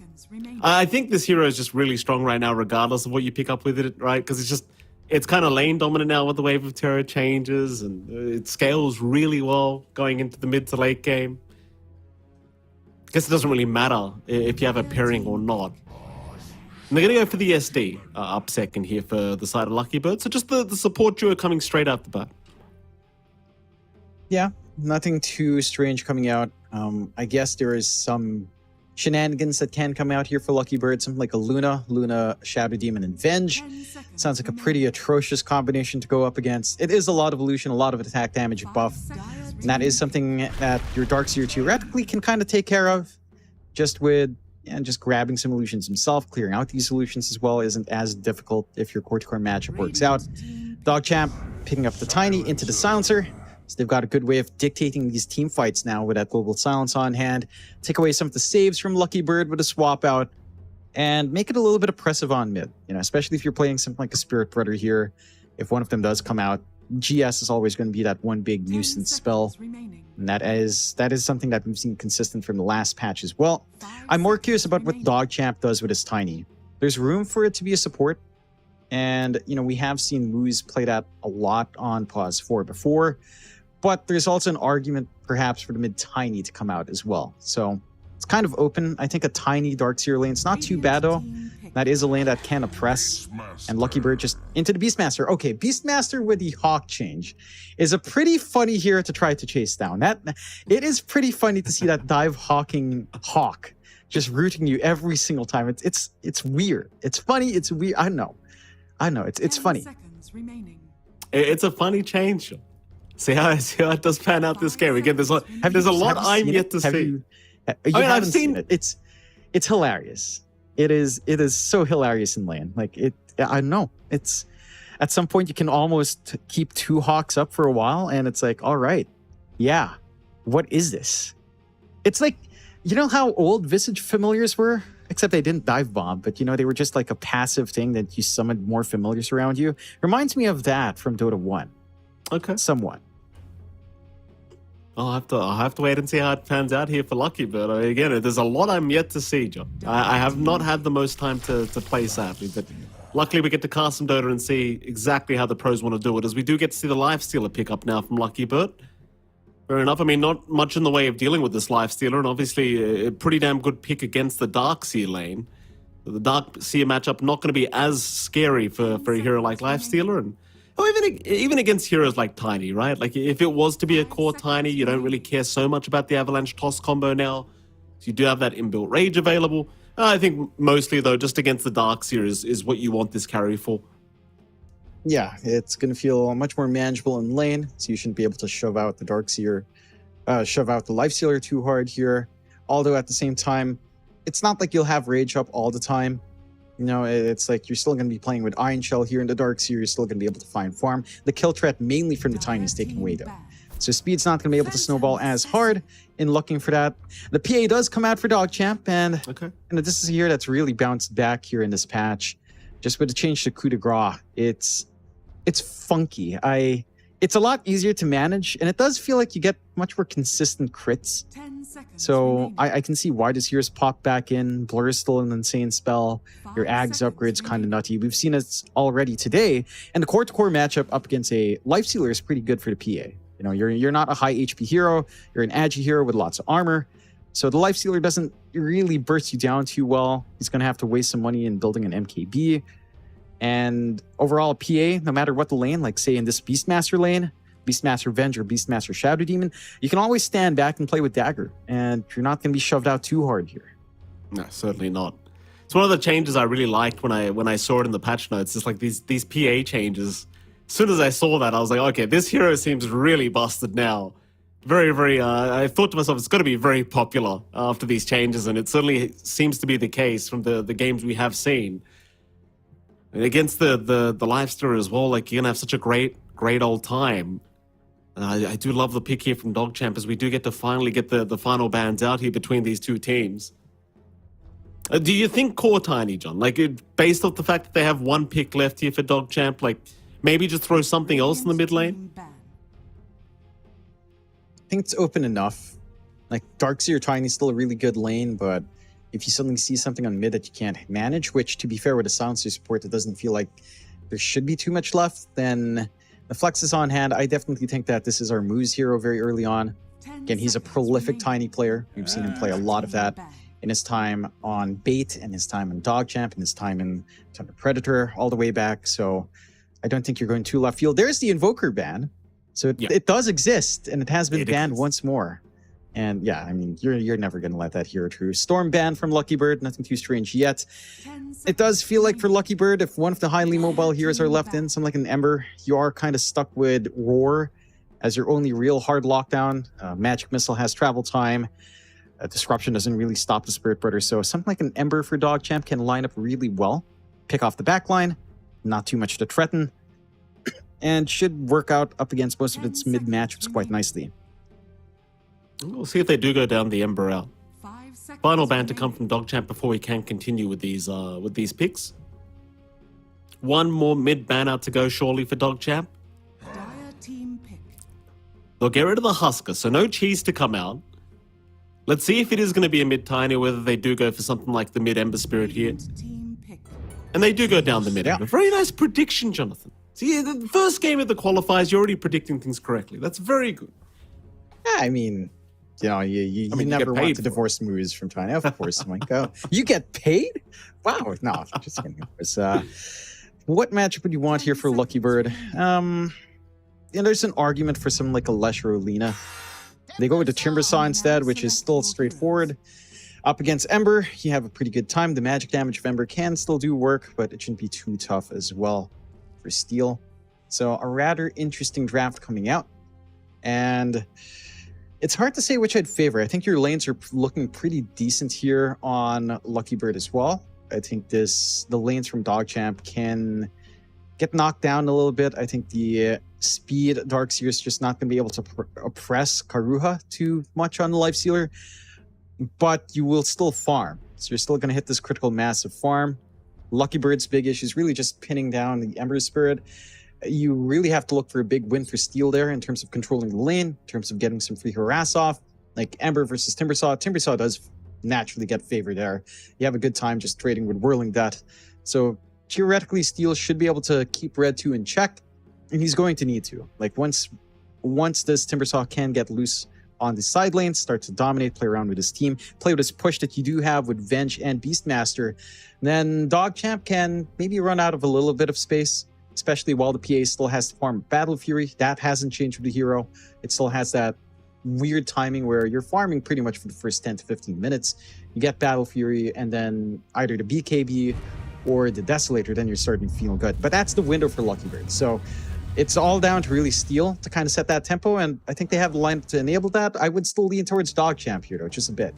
I think this hero is just really strong right now, regardless of what you pick up with it, right? Because it's kind of lane dominant now with the Wave of Terror changes, and it scales really well going into the mid to late game. Guess it doesn't really matter if you have a pairing or not. And they're going to go for the SD up second here for the side of Lucky Bird. So just the support duo coming straight out the bat. Yeah, nothing too strange coming out. I guess there is some shenanigans that can come out here for Lucky Bird. Something like a Luna, Shadow Demon, and Venge. Sounds like a pretty atrocious combination to go up against. It is a lot of evolution, a lot of attack damage buff. And that is something that your Darkseer theoretically can kind of take care of. Just with just grabbing some illusions himself, clearing out these solutions as well isn't as difficult if your core-to-core matchup works out. DogChamp picking up the Tiny into the Silencer. So they've got a good way of dictating these team fights now with that Global Silence on hand. Take away some of the saves from Lucky Bird with a swap out, and make it a little bit oppressive on mid. You know, especially if you're playing something like a Spirit Brother here. If one of them does come out, GS is always going to be that one big nuisance spell. And that is something that we've seen consistent from the last patch as well. I'm more curious about what DogChamp does with his Tiny. There's room for it to be a support. And, you know, we have seen Moose play that a lot on Pause 4 before. But there's also an argument, perhaps, for the mid-Tiny to come out as well. So It's kind of open. I think a tiny Darkseer lane. It's not too bad though. That is a lane that can oppress. And Lucky Bird just into the Beastmaster. Okay, Beastmaster with the Hawk change is a pretty funny hero to try to chase down. It is pretty funny to see that dive hawking Hawk just rooting you every single time. It's weird. It's funny. It's weird. I know. It's funny. It's a funny change. See how it does pan out this game. Again, there's a lot I'm yet to see. I've seen it. It's hilarious. It is so hilarious in lane. Like I know. It's at some point you can almost keep 2 Hawks up for a while, and it's like, all right, yeah, what is this? It's like, you know how old Visage familiars were? Except they didn't dive bomb, but you know, they were just like a passive thing that you summoned more familiars around you. Reminds me of that from Dota 1. Okay. Somewhat. I'll have to wait and see how it pans out here for Lucky Bird. I mean, again, there's a lot I'm yet to see, John. I have not had the most time to play, sadly, but luckily we get to cast some Dota and see exactly how the pros want to do it, as we do get to see the Lifestealer pick up now from Lucky Bird. Fair enough. I mean, not much in the way of dealing with this Lifestealer, and obviously a pretty damn good pick against the Darkseer lane. The Darkseer matchup not going to be as scary for a hero like Lifestealer, and even against heroes like Tiny, right? Like, if it was to be a core Tiny, you don't really care so much about the Avalanche Toss combo now. So you do have that inbuilt Rage available. I think mostly, though, just against the Darkseer is what you want this carry for. Yeah, it's going to feel much more manageable in lane, so you shouldn't be able to shove out the Darkseer, shove out the Lifestealer too hard here. Although at the same time, it's not like you'll have Rage up all the time. You know, it's like you're still going to be playing with Iron Shell here in the Darkseer. You're still going to be able to find farm. The kill threat mainly from the Tiny is taken away though. So speed's not going to be able to snowball as hard in looking for that. The PA does come out for DogChamp, and this is a hero that's really bounced back here in this patch. Just with the change to coup de grace, it's funky. It's a lot easier to manage, and it does feel like you get much more consistent crits. So I can see why this hero's popped back in. Blur is still an insane spell. Your Ags upgrade's kind of nutty. We've seen it already today, and the core-to-core matchup up against a Lifestealer is pretty good for the PA. You know, you're not a high HP hero. You're an agi hero with lots of armor. So the Lifestealer doesn't really burst you down too well. He's going to have to waste some money in building an MKB. And overall, PA, no matter what the lane, like say in this Beastmaster lane, Beastmaster Revenge or Beastmaster Shadow Demon, you can always stand back and play with Dagger, and you're not going to be shoved out too hard here. No, certainly not. It's one of the changes I really liked when I saw it in the patch notes. It's like these PA changes. As soon as I saw that, I was like, okay, this hero seems really busted now. Very, very, I thought to myself, it's going to be very popular after these changes, and it certainly seems to be the case from the games we have seen. And against the Lifestealer as well, like, you're going to have such a great old time. I do love the pick here from DogChamp, as we do get to finally get the final bans out here between these two teams. Do you think core Tiny, John? Like, based off the fact that they have one pick left here for DogChamp, like, maybe just throw something else in the mid lane? I think it's open enough. Like, Darkseer Tiny is still a really good lane, but if you suddenly see something on mid that you can't manage, which, to be fair, with a Silencer support, it doesn't feel like there should be too much left, then the flex is on hand. I definitely think that this is our Moose hero very early on. Again, he's a prolific Tiny player. We've seen him play a lot of that in his time on Bait, and his time in DogChamp, and his time in Thunder Predator, all the way back. So I don't think you're going too left field. There's the Invoker ban. So it does exist, and it has been banned once more. And yeah, I mean, you're never going to let that hero through. Storm ban from Lucky Bird, nothing too strange yet. It does feel like for Lucky Bird, if one of the highly mobile heroes are left in, something like an Ember, you are kind of stuck with Roar as your only real hard lockdown. Magic Missile has travel time. Disruption doesn't really stop the Spirit Brother, so something like an Ember for DogChamp can line up really well. Pick off the backline, not too much to threaten, and should work out up against most of its mid matchups quite nicely. We'll see if they do go down the Ember route. Final ban to come from DogChamp before we can continue with these picks. One more mid ban out to go surely for DogChamp. They'll get rid of the Husker, so no cheese to come out. Let's see if it is going to be a mid Tiny, or whether they do go for something like the mid Ember Spirit here. And they do go down the mid Ember. Very nice prediction, Jonathan. See, the first game of the qualifiers, you're already predicting things correctly. That's very good. Yeah, I mean, You know, you I mean, you never get want paid to for it. divorce movies from China. Of course, I'm like, oh, you get paid? Wow, no, just kidding. Of course. What matchup would you want here for Lucky Bird? There's an argument for something like a Lesher Olina. They go with the Timbersaw instead, which is still straightforward. Up against Ember, you have a pretty good time. The magic damage of Ember can still do work, but it shouldn't be too tough as well for Steel. So a rather interesting draft coming out. And it's hard to say which I'd favor. I think your lanes are looking pretty decent here on Lucky Bird as well. I think the lanes from DogChamp can get knocked down a little bit. I think the speed Darkseer is just not going to be able to oppress Karuha too much on the Lifestealer, but you will still farm. So you're still going to hit this critical massive farm. Lucky Bird's big issue is really just pinning down the Ember Spirit. You really have to look for a big win for Steel there in terms of controlling the lane, in terms of getting some free harass off. Like Ember versus Timbersaw. Timbersaw does naturally get favored there. You have a good time just trading with Whirling Death. So theoretically, Steel should be able to keep Red 2 in check, and he's going to need to. Like once this Timbersaw can get loose on the side lanes, start to dominate, play around with his team, play with his push that you do have with Venge and Beastmaster, then DogChamp can maybe run out of a little bit of space, especially while the PA still has to farm Battle Fury. That hasn't changed with the hero. It still has that weird timing where you're farming pretty much for the first 10 to 15 minutes. You get Battle Fury and then either the BKB or the Desolator, then you're starting to feel good. But that's the window for Lucky Bird. So it's all down to really Steel to kind of set that tempo, and I think they have the lineup to enable that. I would still lean towards DogChamp here, though, just a bit.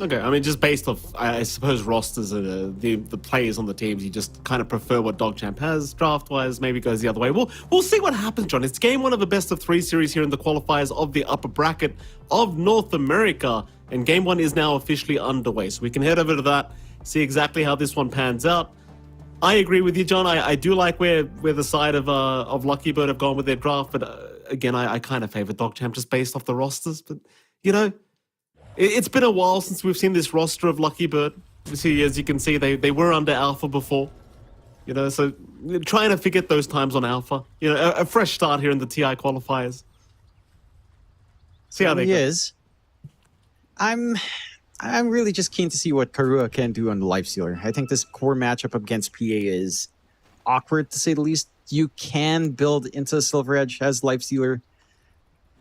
Okay, I mean, just based off, I suppose, rosters of the players on the teams, you just kind of prefer what DogChamp has draft-wise, maybe goes the other way. We'll see what happens, John. It's game one of a best-of-3 series here in the qualifiers of the upper bracket of North America, and game one is now officially underway. So we can head over to that, see exactly how this one pans out. I agree with you, John. I do like where the side of Lucky Bird have gone with their draft, but again, I kind of favor DogChamp just based off the rosters. But, you know, it's been a while since we've seen this roster of Lucky Bird. See, as you can see, they were under Alpha before. You know, so trying to forget those times on Alpha. You know, a fresh start here in the TI qualifiers. See how they go. Is. I'm really just keen to see what Karua can do on the Lifestealer. I think this core matchup up against PA is awkward, to say the least. You can build into Silver Edge as Lifestealer.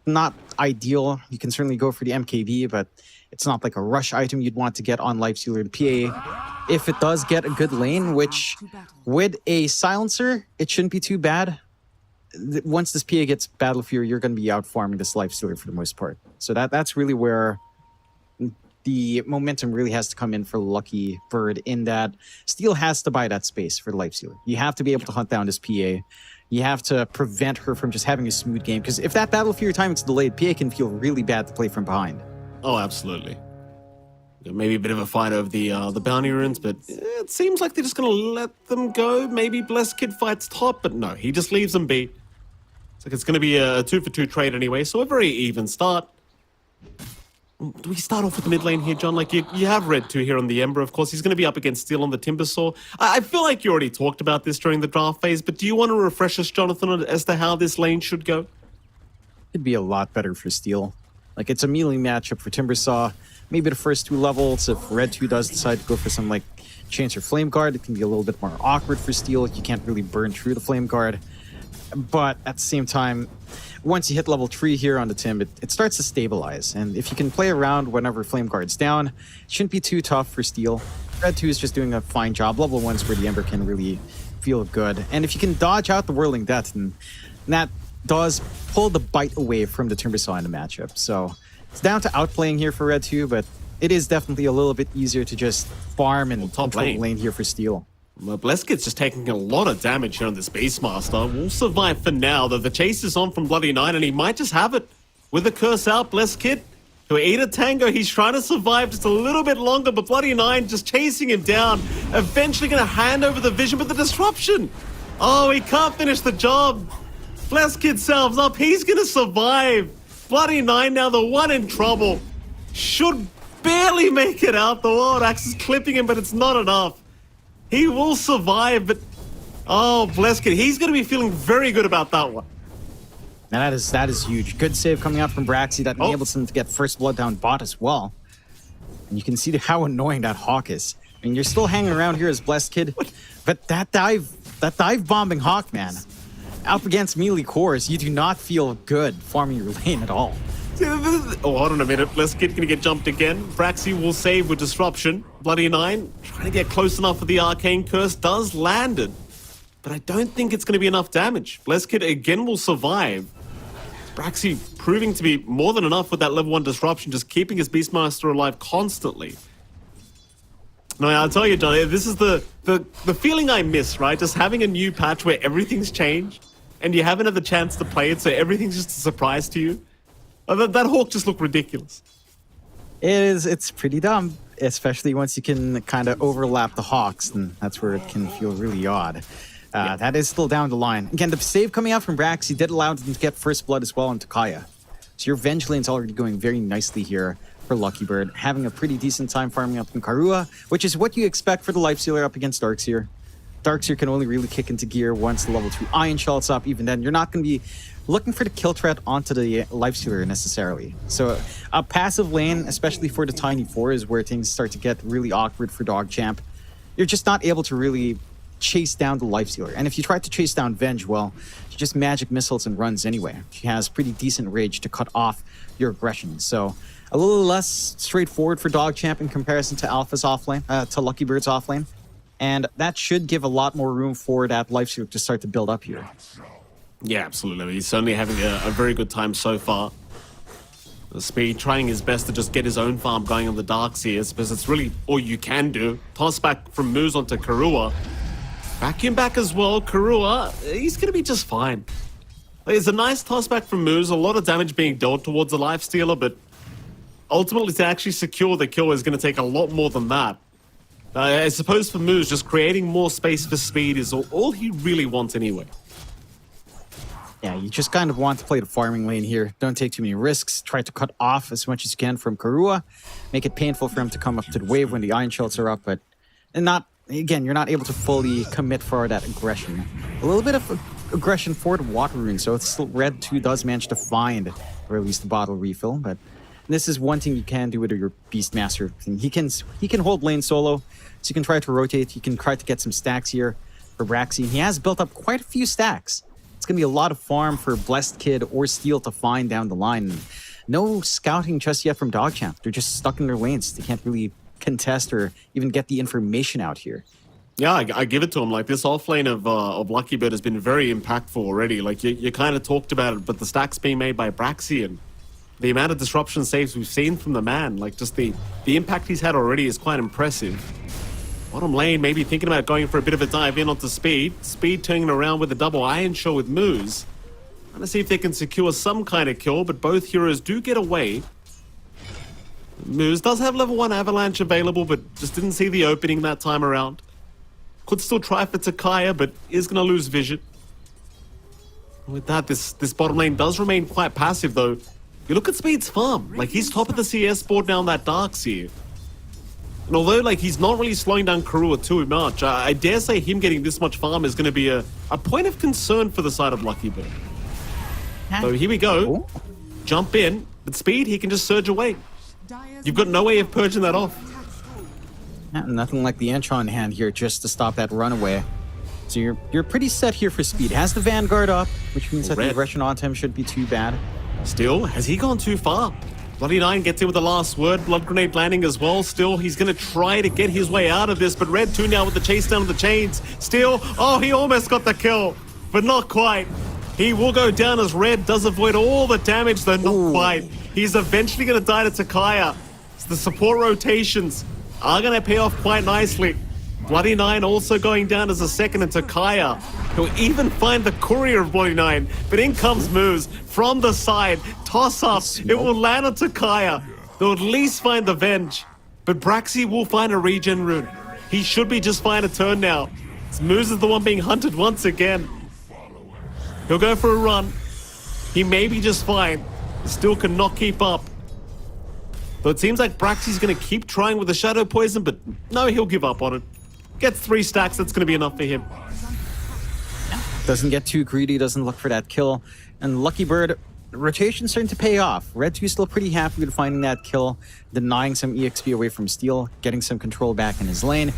Not ideal. You can certainly go for the MKB, but it's not like a rush item you'd want to get on Lifestealer. The PA, if it does get a good lane, which with a silencer, it shouldn't be too bad. Once this PA gets Battle Fury, you're going to be out farming this Lifestealer for the most part. So that's really where the momentum really has to come in for Lucky Bird, in that Steel has to buy that space for the Lifestealer. You have to be able to hunt down this PA. You have to prevent her from just having a smooth game, because if that Battle Fury timing's delayed, PA can feel really bad to play from behind. Oh, absolutely. Maybe a bit of a fight over the bounty runes, but it seems like they're just going to let them go. Maybe Blessed Kid fights top, but no, he just leaves them be. It's like it's going to be a 2-for-2 trade anyway, so a very even start. Do we start off with the mid lane here, John? Like, you have Red 2 here on the Ember, of course. He's going to be up against Steel on the Timbersaw. I feel like you already talked about this during the draft phase, but do you want to refresh us, Jonathan, as to how this lane should go? It'd be a lot better for Steel. Like, it's a melee matchup for Timbersaw. Maybe the first 2 levels, if Red 2 does decide to go for some, like, Chance or Flame Guard, it can be a little bit more awkward for Steel. You can't really burn through the Flame Guard. But at the same time, once you hit level 3 here on the Tim, it starts to stabilize. And if you can play around whenever Flame Guard's down, it shouldn't be too tough for Steel. Red 2 is just doing a fine job. Level 1's where the Ember can really feel good. And if you can dodge out the Whirling Death, and that does pull the bite away from the Timbersaw in the matchup. So it's down to outplaying here for Red 2, but it is definitely a little bit easier to just farm and top control the lane here for Steel. Well, Bleskid's just taking a lot of damage here on this Beastmaster. Will survive for now, though the chase is on from Bloody Nine, and he might just have it. With the curse out, Bleskid, to eat a tango, he's trying to survive just a little bit longer, but Bloody Nine just chasing him down. Eventually going to hand over the vision, but the disruption. Oh, he can't finish the job. Bleskid salves up. He's going to survive. Bloody Nine now the one in trouble. Should barely make it out. The Wild Axe is clipping him, but it's not enough. He will survive, but oh, Bleskid, he's going to be feeling very good about that one. Now that is huge. Good save coming out from Braxy that enables him to get first blood down bot as well. And you can see how annoying that Hawk is. I mean, you're still hanging around here as Blessed Kid, but that dive bombing Hawk, man, up against melee cores, you do not feel good farming your lane at all. Oh, hold on a minute. Blessed Kid gonna get jumped again. Braxy will save with disruption. Bloody Nine trying to get close enough for the arcane curse, does land it, but I don't think it's gonna be enough damage. Blessed Kid again will survive. Braxy proving to be more than enough with that level 1 disruption, just keeping his Beastmaster alive constantly. No, I'll tell you, Johnny, this is the feeling I miss, right? Just having a new patch where everything's changed and you haven't had the chance to play it, so everything's just a surprise to you. That Hawk just looked ridiculous. It's pretty dumb, especially once you can kind of overlap the Hawks, and that's where it can feel really odd. That is still down the line. Again, the save coming out from Braxy did allow them to get first blood as well on Takaya. So your Venge lane's already going very nicely here for Lucky Bird, having a pretty decent time farming up in Karua, which is what you expect for the Lifestealer up against Darkseer. Darkseer can only really kick into gear once the level 2 Iron Shell's up. Even then, you're not going to be looking for the kill threat onto the Lifestealer necessarily. So a passive lane, especially for the Tiny 4, is where things start to get really awkward for DogChamp. You're just not able to really chase down the Lifestealer. And if you try to chase down Venge, well, she just magic missiles and runs anyway. She has pretty decent rage to cut off your aggression. So a little less straightforward for DogChamp in comparison to Alpha's offlane, to Lucky Bird's offlane. And that should give a lot more room for that Lifestealer to start to build up here. Yeah, absolutely. He's certainly having a very good time so far. The Speed trying his best to just get his own farm going on the Darkseers, because it's really all you can do. Toss back from Moose onto Karua. Vacuum back as well. Karua, he's going to be just fine. There's a nice toss back from Moose, a lot of damage being dealt towards the Lifestealer, but ultimately to actually secure the kill is going to take a lot more than that. I suppose for Moose, just creating more space for Speed is all he really wants anyway. Yeah, you just kind of want to play the farming lane here. Don't take too many risks. Try to cut off as much as you can from Karua. Make it painful for him to come up to the wave when the Iron Shells are up, but again, you're not able to fully commit for that aggression. A little bit of aggression for the Water Rune, so it's still Red 2 does manage to find, or at least the bottle refill, but this is one thing you can do with your Beastmaster thing. He can hold lane solo, so you can try to rotate. You can try to get some stacks here for Braxy. He has built up quite a few stacks. It's going to be a lot of farm for Blessed Kid or Steel to find down the line. No scouting just yet from DogChamp. They're just stuck in their lanes. They can't really contest or even get the information out here. Yeah, I give it to him. Like, this offlane of Lucky Bird has been very impactful already. Like, you kind of talked about it, but the stacks being made by Braxy and the amount of disruption saves we've seen from the man, like, just the impact he's had already is quite impressive. Bottom lane, maybe thinking about going for a bit of a dive in onto Speed. Speed turning around with a double Iron Shell with Moose. Trying to see if they can secure some kind of kill, but both heroes do get away. Moose does have level 1 Avalanche available, but just didn't see the opening that time around. Could still try for Takaya, but is going to lose vision. With that, this bottom lane does remain quite passive, though. You look at Speed's farm. Like, he's top of the CS board now on that Darkseer. And although, like, he's not really slowing down Karua too much, I dare say him getting this much farm is going to be a point of concern for the side of Lucky Bird. So here we go. Jump in. With Speed, he can just surge away. You've got no way of purging that off. Nothing like the Entron in hand here just to stop that runaway. So you're pretty set here for Speed. Has the Vanguard up, which means that the aggression onto him shouldn't be too bad. Still, has he gone too far? Bloody Nine gets in with the last word. Blood Grenade landing as well. Still, he's going to try to get his way out of this, but Red 2 now with the chase down of the chains. Still, oh, he almost got the kill, but not quite. He will go down as Red does avoid all the damage, though not quite. He's eventually going to die to Takaya. So the support rotations are going to pay off quite nicely. Bloody Nine also going down as a second, and Takaya, who'll even find the courier of Bloody Nine, but in comes Moose from the side, toss up, it will land on Takaya. They'll at least find the Venge, but Braxy will find a regen rune. He should be just fine a turn now. Moose is the one being hunted once again. He'll go for a run. He may be just fine, still cannot keep up. Though it seems like Braxy's going to keep trying with the Shadow Poison, but no, he'll give up on it. Gets 3 stacks, that's going to be enough for him. Doesn't get too greedy, doesn't look for that kill. And Lucky Bird, rotation's starting to pay off. Red 2 still pretty happy with finding that kill, denying some EXP away from Steel, getting some control back in his lane.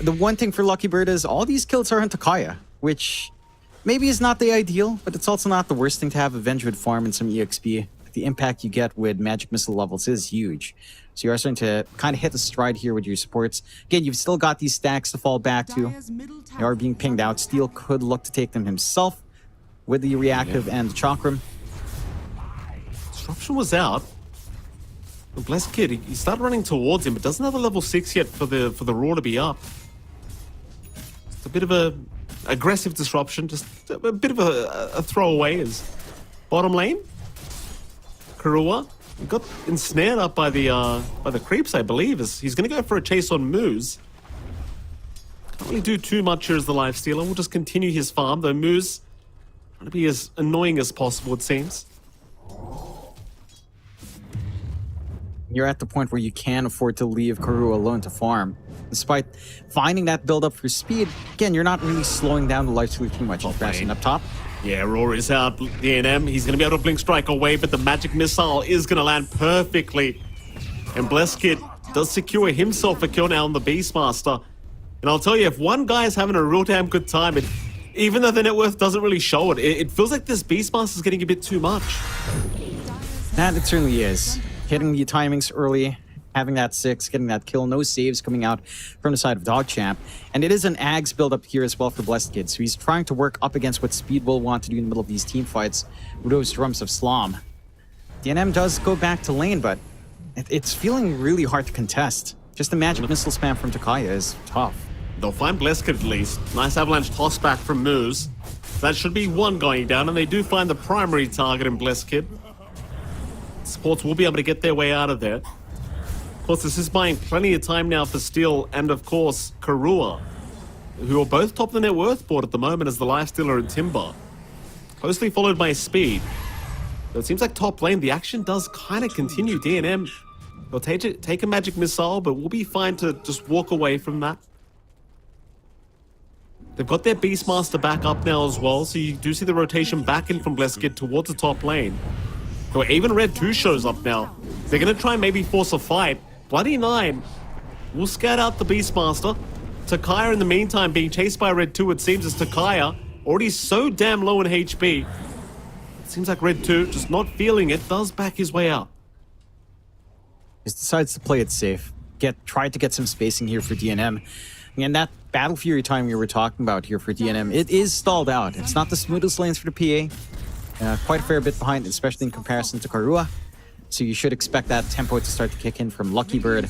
The one thing for Lucky Bird is all these kills are on Takaya, which maybe is not the ideal, but it's also not the worst thing to have Avenge with farm and some EXP. The impact you get with magic missile levels is huge. So you are starting to kind of hit the stride here with your supports. Again, you've still got these stacks to fall back to. They are being pinged out. Steel could look to take them himself with the reactive and the chakram. Disruption was out. The Blessed Kid, he started running towards him, but doesn't have a level 6 yet for the Raw to be up. It's a bit of a aggressive disruption, just a bit of a throwaway is bottom lane. Karua got ensnared up by the creeps, I believe. He's going to go for a chase on Moose. Can't really do too much here as the life stealer. We'll just continue his farm, though Moose trying to be as annoying as possible, it seems. You're at the point where you can afford to leave Karua alone to farm. Despite finding that build up for speed, again, you're not really slowing down the life stealer too much. He's crashing up top. Yeah, Roar is out. DNM, he's going to be able to blink strike away, but the magic missile is going to land perfectly. And Blessed Kid does secure himself a kill now on the Beastmaster. And I'll tell you, if one guy is having a real damn good time, even though the net worth doesn't really show it, it feels like this Beastmaster is getting a bit too much. That it certainly is. Hitting the timings early, having that 6, getting that kill, no saves coming out from the side of DogChamp. And it is an Ags build up here as well for Blessed Kid. So he's trying to work up against what Speed will want to do in the middle of these team fights with those drums of Slom. DNM does go back to lane, but it's feeling really hard to contest. Just the magic missile spam from Takaya is tough. They'll find Blessed Kid at least. Nice avalanche toss back from Moose. That should be one going down, and they do find the primary target in Blessed Kid. Sports will be able to get their way out of there. Of course, this is buying plenty of time now for Steel and, of course, Karua, who are both top of the net worth board at the moment as the Lifestealer and Timber. Closely followed by Speed. So it seems like top lane, the action does kind of continue. DNM, they'll take a magic missile, but we'll be fine to just walk away from that. They've got their Beastmaster back up now as well, so you do see the rotation back in from Blessed Kid towards the top lane. So even Red 2 shows up now. They're going to try and maybe force a fight. Bloody 9 will scout out the Beastmaster. Takaya in the meantime being chased by Red 2, it seems, as Takaya already so damn low in HP. It seems like Red 2 just not feeling it, does back his way out. He decides to play it safe. Try to get some spacing here for DNM. And that Battle Fury time we were talking about here for DNM, it is stalled out. It's not the smoothest lanes for the PA. Quite a fair bit behind, especially in comparison to Karua. So you should expect that tempo to start to kick in from Lucky Bird.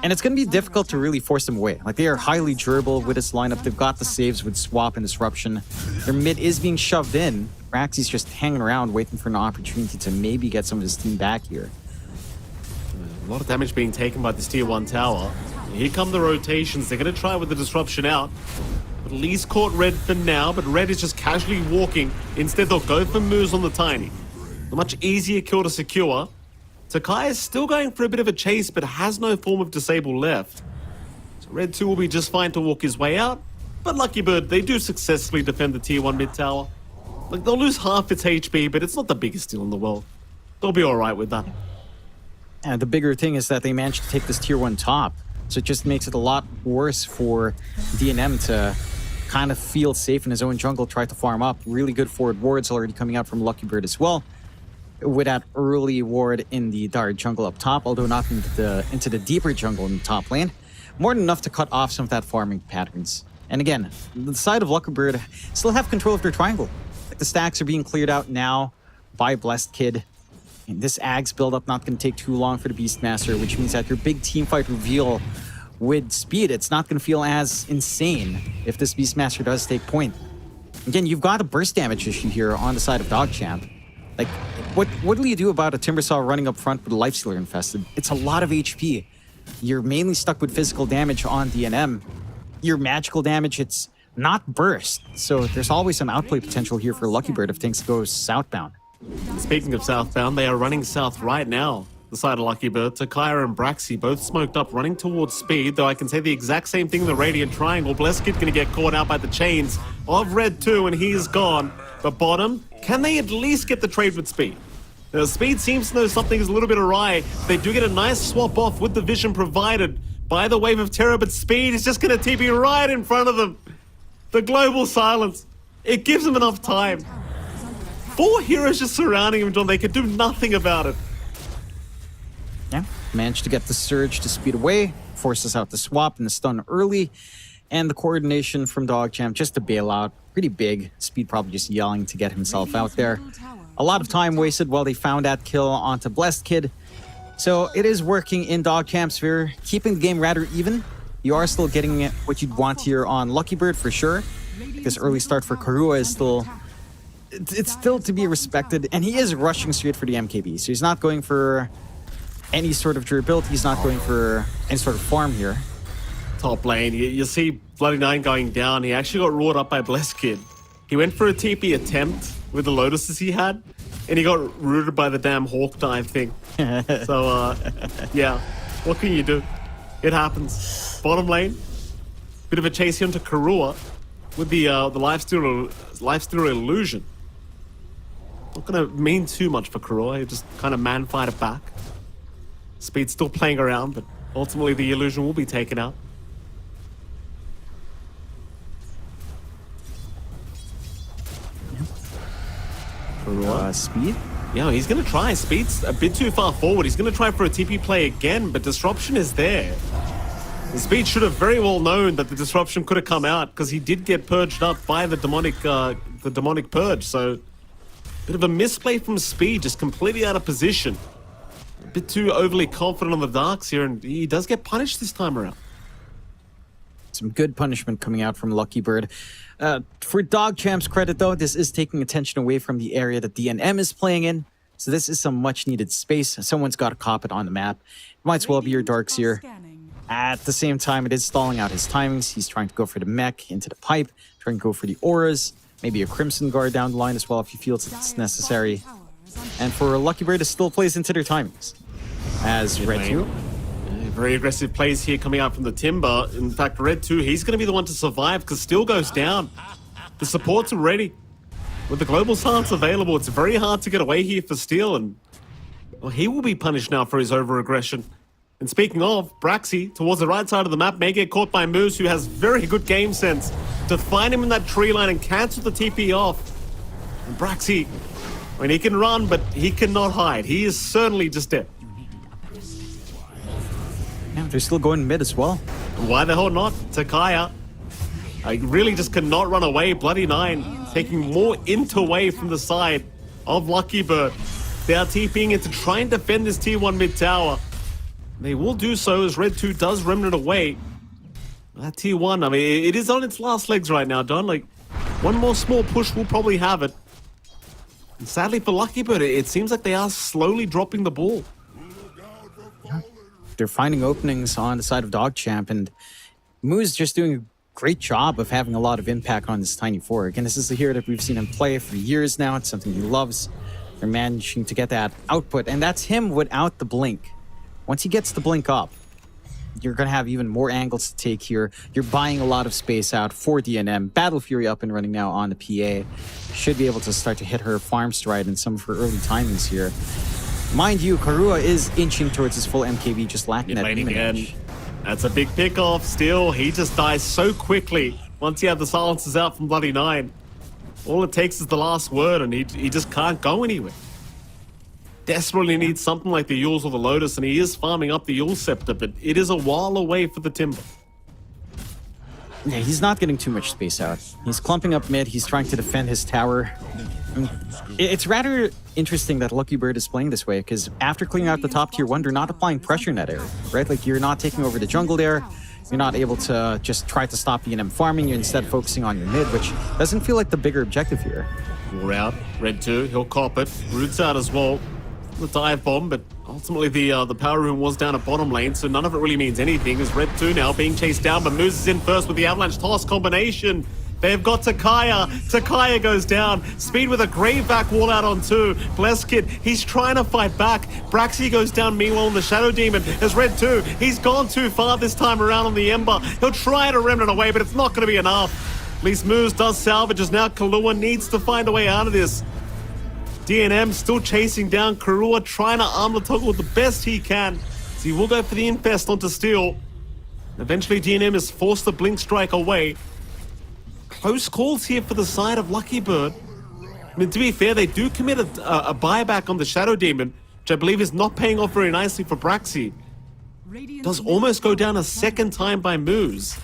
And it's going to be difficult to really force them away. Like, they are highly durable with this lineup. They've got the saves with Swap and Disruption. Their mid is being shoved in. Raxi's just hanging around waiting for an opportunity to maybe get some of his team back here. A lot of damage being taken by this tier 1 tower. Here come the rotations. They're going to try with the disruption out. At least caught Red for now, but Red is just casually walking. Instead, they'll go for moves on the Tiny. A much easier kill to secure. Takai is still going for a bit of a chase, but has no form of disable left. So Red 2 will be just fine to walk his way out. But Lucky Bird, they do successfully defend the tier 1 mid tower. Like, they'll lose half its HP, but it's not the biggest deal in the world. They'll be alright with that. And the bigger thing is that they managed to take this tier 1 top. So it just makes it a lot worse for DNM to kind of feel safe in his own jungle, try to farm up. Really good forward wards already coming out from Lucky Bird as well. With that early ward in the Dire jungle up top, although not into the deeper jungle in the top lane. More than enough to cut off some of that farming patterns. And again, the side of Lucky Bird still have control of their triangle. Like, the stacks are being cleared out now by Blessed Kid. And this Ags build-up not going to take too long for the Beastmaster, which means that your big teamfight reveal with Speed, it's not going to feel as insane if this Beastmaster does take point. Again, you've got a burst damage issue here on the side of DogChamp. Like, what do you do about a Timbersaw running up front with a Lifestealer infested? It's a lot of HP. You're mainly stuck with physical damage on DNM. Your magical damage, it's not burst. So there's always some outplay potential here for Lucky Bird if things go southbound. Speaking of southbound, they are running south right now. the side of Lucky Bird. Takaya and Braxy both smoked up, running towards speed, though I can say the exact same thing in the Radiant Triangle. Blesskid going to get caught out by the chains of Red 2, and he's gone. But bottom, can they at least get the trade with speed? Now, speed seems to know something is a little bit awry. They do get a nice swap off with the vision provided by the Wave of Terror, but speed is just going to TP right in front of them. The global silence. It gives them enough time. 4 heroes just surrounding him, John. They could do nothing about it. Yeah, managed to get the surge to speed away, forces out the swap and the stun early, and the coordination from DogChamp just to bail out. Pretty big. Speed probably just yelling to get himself out there. A lot of time wasted while they found that kill onto Blesskid. So it is working in DogChamp's favor, keeping the game rather even. You are still getting what you'd want here on Lucky Bird for sure. This early start for Karua is still... It's still to be respected, and he is rushing straight for the MKB. So he's not going for any sort of durability. He's not going for any sort of farm here. Top lane, you see Bloody Nine going down. He actually got roared up by Blesskid. He went for a TP attempt with the Lotuses he had, and he got rooted by the damn Hawk dive thing. So, yeah, what can you do? It happens. Bottom lane, bit of a chase here into Karua with the lifesteal illusion. Not gonna mean too much for Karua. He just kind of man fight it back. Speed still playing around, but ultimately the illusion will be taken out. Speed? Yeah, he's going to try. Speed's a bit too far forward. He's going to try for a TP play again, but disruption is there. The Speed should have very well known that the disruption could have come out because he did get purged up by the demonic purge. So, bit of a misplay from Speed, just completely out of position. A bit too overly confident on the darks here, and he does get punished this time around. Some good punishment coming out from Lucky Bird. For DogChamp's credit, though, this is taking attention away from the area that DNM is playing in. So this is some much-needed space. Someone's got to cop it on the map. It might as well be your Darks here. At the same time, it is stalling out his timings. He's trying to go for the mech into the pipe, trying to go for the auras, maybe a Crimson Guard down the line as well if he feels it's necessary. And for Lucky Bird, it still plays into their timings. As Red 2... Very aggressive plays here coming out from the Timber. In fact, Red 2, he's going to be the one to survive because Steel goes down. The supports are ready. With the global silence available, it's very hard to get away here for Steel, and well, he will be punished now for his over-aggression. And speaking of, Braxy, towards the right side of the map, may get caught by Moose, who has very good game sense to find him in that tree line and cancel the TP off. And Braxy, I mean, he can run, but he cannot hide. He is certainly just dead. Yeah, they're still going mid as well. Why the hell not? Takaya. I really just cannot run away. Bloody Nine taking more int away from the side of Lucky Bird. They are TPing it to try and defend this T1 mid tower. They will do so as Red 2 does remnant away. That T1, I mean, it is on its last legs right now, Don. Like, one more small push will probably have it. And sadly for Lucky Bird, it seems like they are slowly dropping the ball. They're finding openings on the side of DogChamp, and Moo's just doing a great job of having a lot of impact on this tiny fork. And this is the hero that we've seen him play for years now. It's something he loves. They're managing to get that output, and that's him without the blink. Once he gets the blink up, you're going to have even more angles to take here. You're buying a lot of space out for DNM. Battle Fury up and running now on the PA. Should be able to start to hit her farm stride and some of her early timings here. Mind you, Karua is inching towards his full MKB, just lacking that beam edge. That's a big pick-off. Still, he just dies so quickly once you have the silences out from Bloody Nine. All it takes is the last word, and he just can't go anywhere. Desperately needs something like the Yules or the Lotus, and he is farming up the Yule Scepter, but it is a while away for the Timber. Yeah, he's not getting too much space out. He's clumping up mid. He's trying to defend his tower. It's rather interesting that Lucky Bird is playing this way, because after clearing out the top tier 1, they're not applying pressure in that area, right? Like, you're not taking over the jungle there. You're not able to just try to stop DNM farming. You're instead focusing on your mid, which doesn't feel like the bigger objective here. We're out. Red 2, he'll cop it. Roots out as well. The dive bomb, but ultimately the power room was down at bottom lane, so none of it really means anything as Red 2 now being chased down, but Moose is in first with the avalanche toss combination. They've got Takaya. Takaya goes down. Speed with a grave back wall out on 2. Bleskid, he's trying to fight back. Braxy goes down meanwhile on the Shadow Demon. There's Red 2. He's gone too far this time around on the Ember. He'll try to remnant away, but it's not going to be enough. At least Moose does salvage as now Kahlua needs to find a way out of this. DNM still chasing down Karua, trying to arm the toggle the best he can. So he will go for the infest onto Steel. Eventually DNM is forced to blink strike away. Close calls here for the side of Lucky Bird. I mean, to be fair, they do commit a buyback on the Shadow Demon, which I believe is not paying off very nicely for Braxy. Does almost go down a second time by Moose.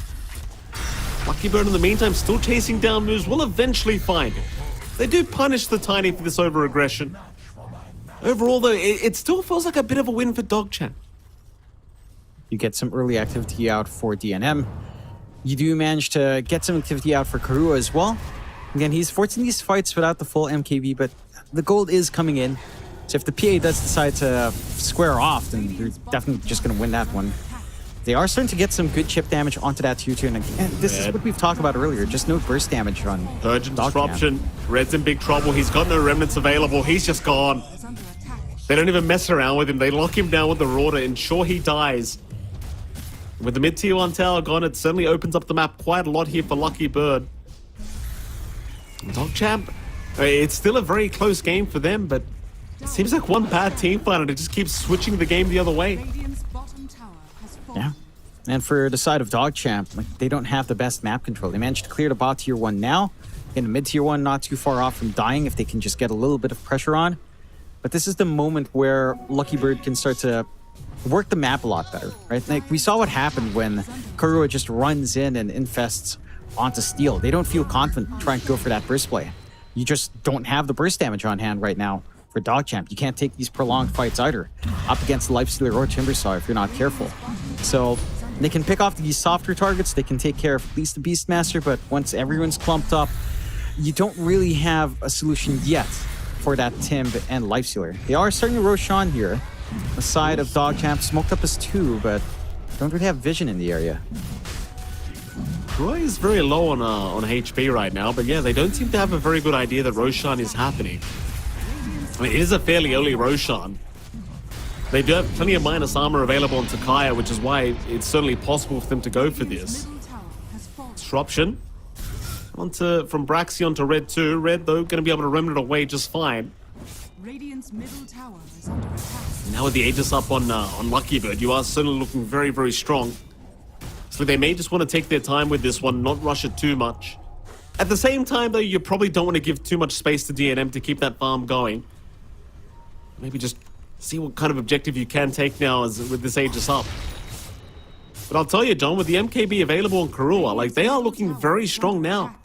Lucky Bird in the meantime still chasing down Moose, will eventually find it. They do punish the Tiny for this over-aggression. Overall, though, it still feels like a bit of a win for DogChamp. You get some early activity out for DNM. You do manage to get some activity out for Karua as well. Again, he's forcing these fights without the full MKB, but the gold is coming in. So if the PA does decide to square off, then they're definitely just going to win that one. They are starting to get some good chip damage onto that tutor, and again, this is what we've talked about earlier. Just no burst damage on Urgent disruption. Red's in big trouble. He's got no remnants available. He's just gone. They don't even mess around with him. They lock him down with the Raw to ensure he dies. With the mid-tier 1 tower gone, it certainly opens up the map quite a lot here for Lucky Bird. DogChamp, it's still a very close game for them, but it seems like one bad team fight and it just keeps switching the game the other way. Yeah. And for the side of DogChamp, like, they don't have the best map control. They managed to clear the bot tier 1 now. In the mid-tier 1, not too far off from dying if they can just get a little bit of pressure on. But this is the moment where Lucky Bird can start to work the map a lot better, right? Like, we saw what happened when Karua just runs in and infests onto Steel. They don't feel confident trying to go for that burst play. You just don't have the burst damage on hand right now for DogChamp. You can't take these prolonged fights either up against Lifestealer or Timbersaw if you're not careful. So they can pick off these softer targets. They can take care of at least the Beastmaster, but once everyone's clumped up, you don't really have a solution yet for that Timb and Lifestealer. They are starting to Roshan here. The side of DogChamp smoked up as 2, but don't really have vision in the area. Roy is very low on HP right now, but yeah, they don't seem to have a very good idea that Roshan is happening. I mean, it is a fairly early Roshan. They do have plenty of minus armor available on Takaya, which is why it's certainly possible for them to go for this. Disruption. From Braxy onto Red 2. Red, though, going to be able to remnant away just fine. Radiant's middle tower is under attack. Now with the Aegis up on Lucky Bird, you are certainly looking very, very strong. So they may just want to take their time with this one, not rush it too much. At the same time, though, you probably don't want to give too much space to DNM to keep that farm going. Maybe just see what kind of objective you can take now with this Aegis up. But I'll tell you, John, with the MKB available on Karua, like, they are looking very strong now.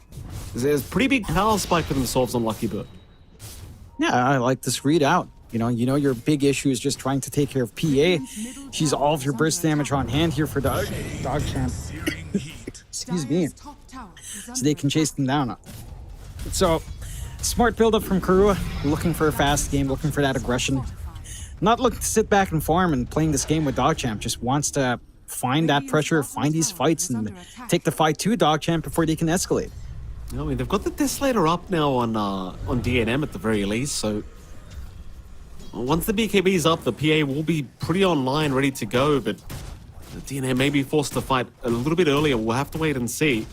There's a pretty big power spike for themselves on Lucky Bird. Yeah, I like this readout. You know your big issue is just trying to take care of PA. She's all of your burst damage on hand here for DogChamp. Excuse me. So they can chase them down. So, smart build-up from Karua. Looking for a fast game, looking for that aggression. Not looking to sit back and farm and playing this game with DogChamp. Just wants to find that pressure, find these fights, and take the fight to DogChamp before they can escalate. I mean, they've got the Desolator up now on DNM at the very least, so once the BKB is up, the PA will be pretty online, ready to go, but the DNM may be forced to fight a little bit earlier. We'll have to wait and see.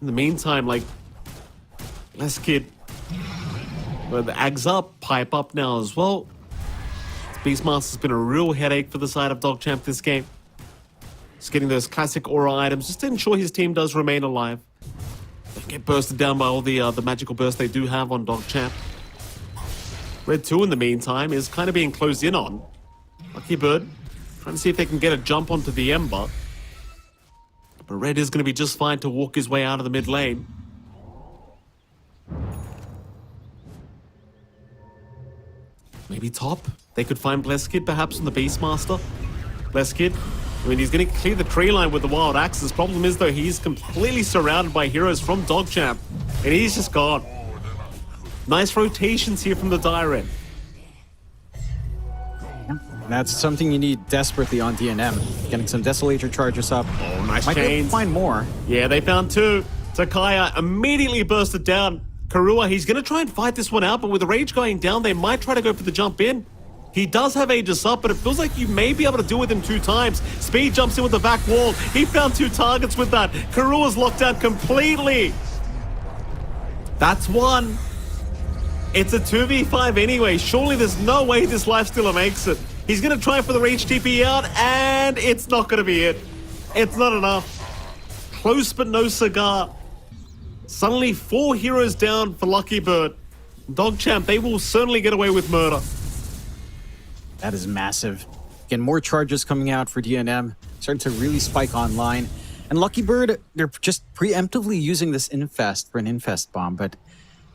In the meantime, like, Les Kid, well, the Ags up, pipe up now as well. Beastmaster's been a real headache for the side of DogChamp this game. Just getting those classic aura items just to ensure his team does remain alive. Don't get bursted down by all the magical bursts they do have on DogChamp. Red 2, in the meantime, is kind of being closed in on. Lucky Bird trying to see if they can get a jump onto the Ember. But Red is going to be just fine to walk his way out of the mid lane. Maybe top. They could find Bleskid perhaps on the Beastmaster. Bleskid, I mean, he's going to clear the tree line with the Wild Axes. Problem is, though, he's completely surrounded by heroes from DogChamp. And he's just gone. Nice rotations here from the Dyrant. That's something you need desperately on DNM. Getting some Desolator charges up. Oh, nice Might be able chains. to find more. Yeah, they found 2. Takaya immediately bursted down. Karua, he's going to try and fight this one out, but with the rage going down, they might try to go for the jump in. He does have Aegis up, but it feels like you may be able to deal with him 2 times. Speed jumps in with the back wall. He found 2 targets with that. Karua's locked down completely. That's 1. It's a 2v5 anyway. Surely there's no way this lifestealer makes it. He's going to try for the rage TP out, and it's not going to be it. It's not enough. Close but no cigar. Suddenly 4 heroes down for Lucky Bird. DogChamp, they will certainly get away with murder. That is massive. Again, more charges coming out for DNM. Starting to really spike online. And Lucky Bird, they're just preemptively using this infest for an infest bomb, but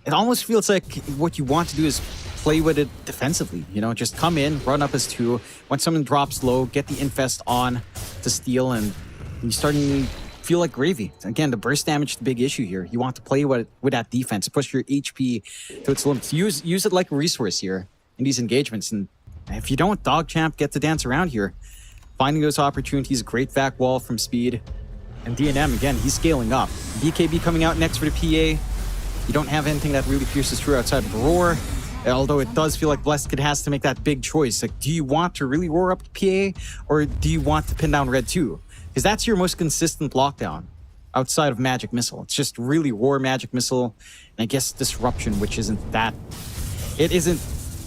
it almost feels like what you want to do is play with it defensively. You know, just come in, run up as 2. When someone drops low, get the infest on to steal, and you're starting to feel like gravy. Again, the burst damage is the big issue here. You want to play with that defense, push your HP to its limits. Use it like a resource here in these engagements. And if you don't, DogChamp get to dance around here. Finding those opportunities, great back wall from Speed. And DNM, again, he's scaling up. BKB coming out next for the PA. You don't have anything that really pierces through outside of the roar. Although it does feel like Blessed Kid has to make that big choice. Like, do you want to really roar up the PA, or do you want to pin down Red 2? Because that's your most consistent lockdown outside of Magic Missile. It's just really roar Magic Missile, and I guess Disruption, which isn't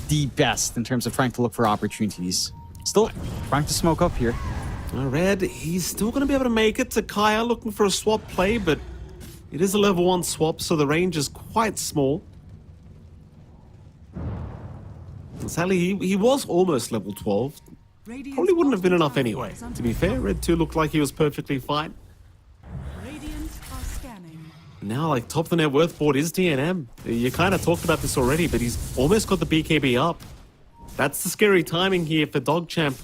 the best in terms of trying to look for opportunities. Still trying to smoke up here. Red, he's still going to be able to make it. Takaya looking for a swap play, but it is a level 1 swap, so the range is quite small. And sadly, he was almost level 12. Probably wouldn't have been enough anyway. To be fair, Red 2 looked like he was perfectly fine. Now, like, top of the net worth board is DNM. You kind of talked about this already, but he's almost got the BKB up. That's the scary timing here for DogChamp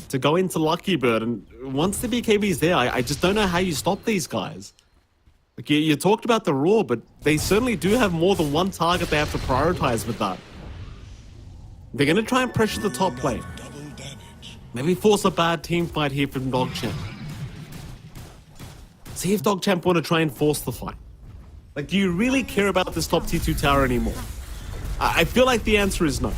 to go into Lucky Bird. And once the BKB's there, I just don't know how you stop these guys. Like, you talked about the Roar, but they certainly do have more than 1 target they have to prioritize with that. They're going to try and pressure the top lane. Maybe force a bad team fight here from DogChamp. See if DogChamp want to try and force the fight. Like, do you really care about this top T2 tower anymore? I feel like the answer is no.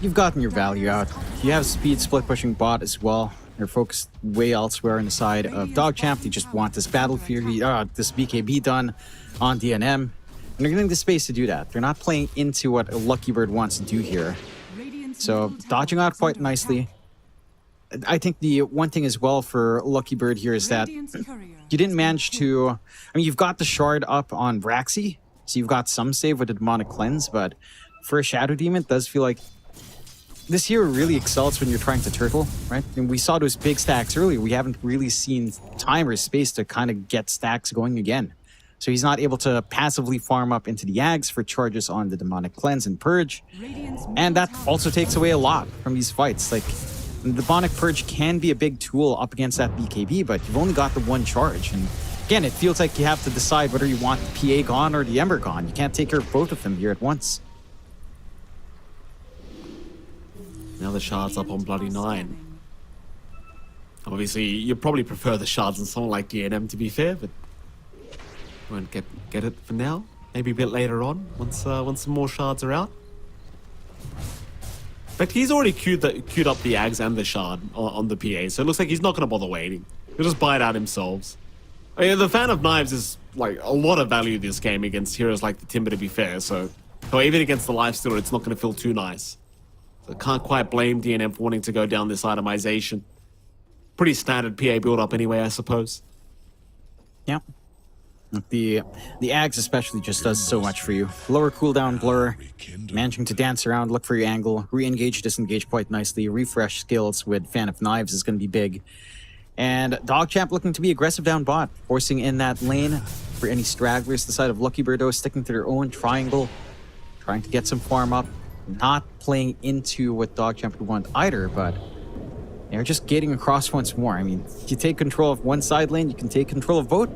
You've gotten your value out. You have Speed split pushing bot as well. They're focused way elsewhere on the side of DogChamp. They just want this Battle Fury, this BKB done on DNM. And they're getting the space to do that. They're not playing into what a Lucky Bird wants to do here. So dodging out quite nicely. I think the one thing as well for Lucky Bird here is that you didn't manage to... I mean, you've got the shard up on Braxy, so you've got some save with the Demonic Cleanse, but for a Shadow Demon, it does feel like this hero really excels when you're trying to turtle, right? And we saw those big stacks earlier. We haven't really seen time or space to kind of get stacks going again. So he's not able to passively farm up into the Ags for charges on the Demonic Cleanse and Purge. And that also takes away a lot from these fights. Like, the Demonic Purge can be a big tool up against that BKB, but you've only got the 1 charge. And again, it feels like you have to decide whether you want the PA gone or the Ember gone. You can't take care of both of them here at once. Now the shards up on Bloody 9. Obviously, you probably prefer the shards on someone like DNM, to be fair, but won't get it for now. Maybe a bit later on, once some more shards are out. In fact, he's already queued up the Ags and the shard on the PA, so it looks like he's not going to bother waiting. He'll just buy it out himself. I mean, the Fan of Knives is like a lot of value this game against heroes like the Timber, to be fair, so even against the Lifestealer, it's not going to feel too nice. So I can't quite blame DNM for wanting to go down this itemization. Pretty standard PA build-up anyway, I suppose. Yeah. The Ags especially just does so much for you. Lower cooldown blur, managing to dance around, look for your angle, re-engage, disengage quite nicely, refresh skills with Fan of Knives is going to be big. And DogChamp looking to be aggressive down bot, forcing in that lane for any stragglers. The side of Lucky Birdo sticking to their own triangle, trying to get some farm up, not playing into what DogChamp would want either, but they're just gating across once more. I mean, if you take control of one side lane, you can take control of both.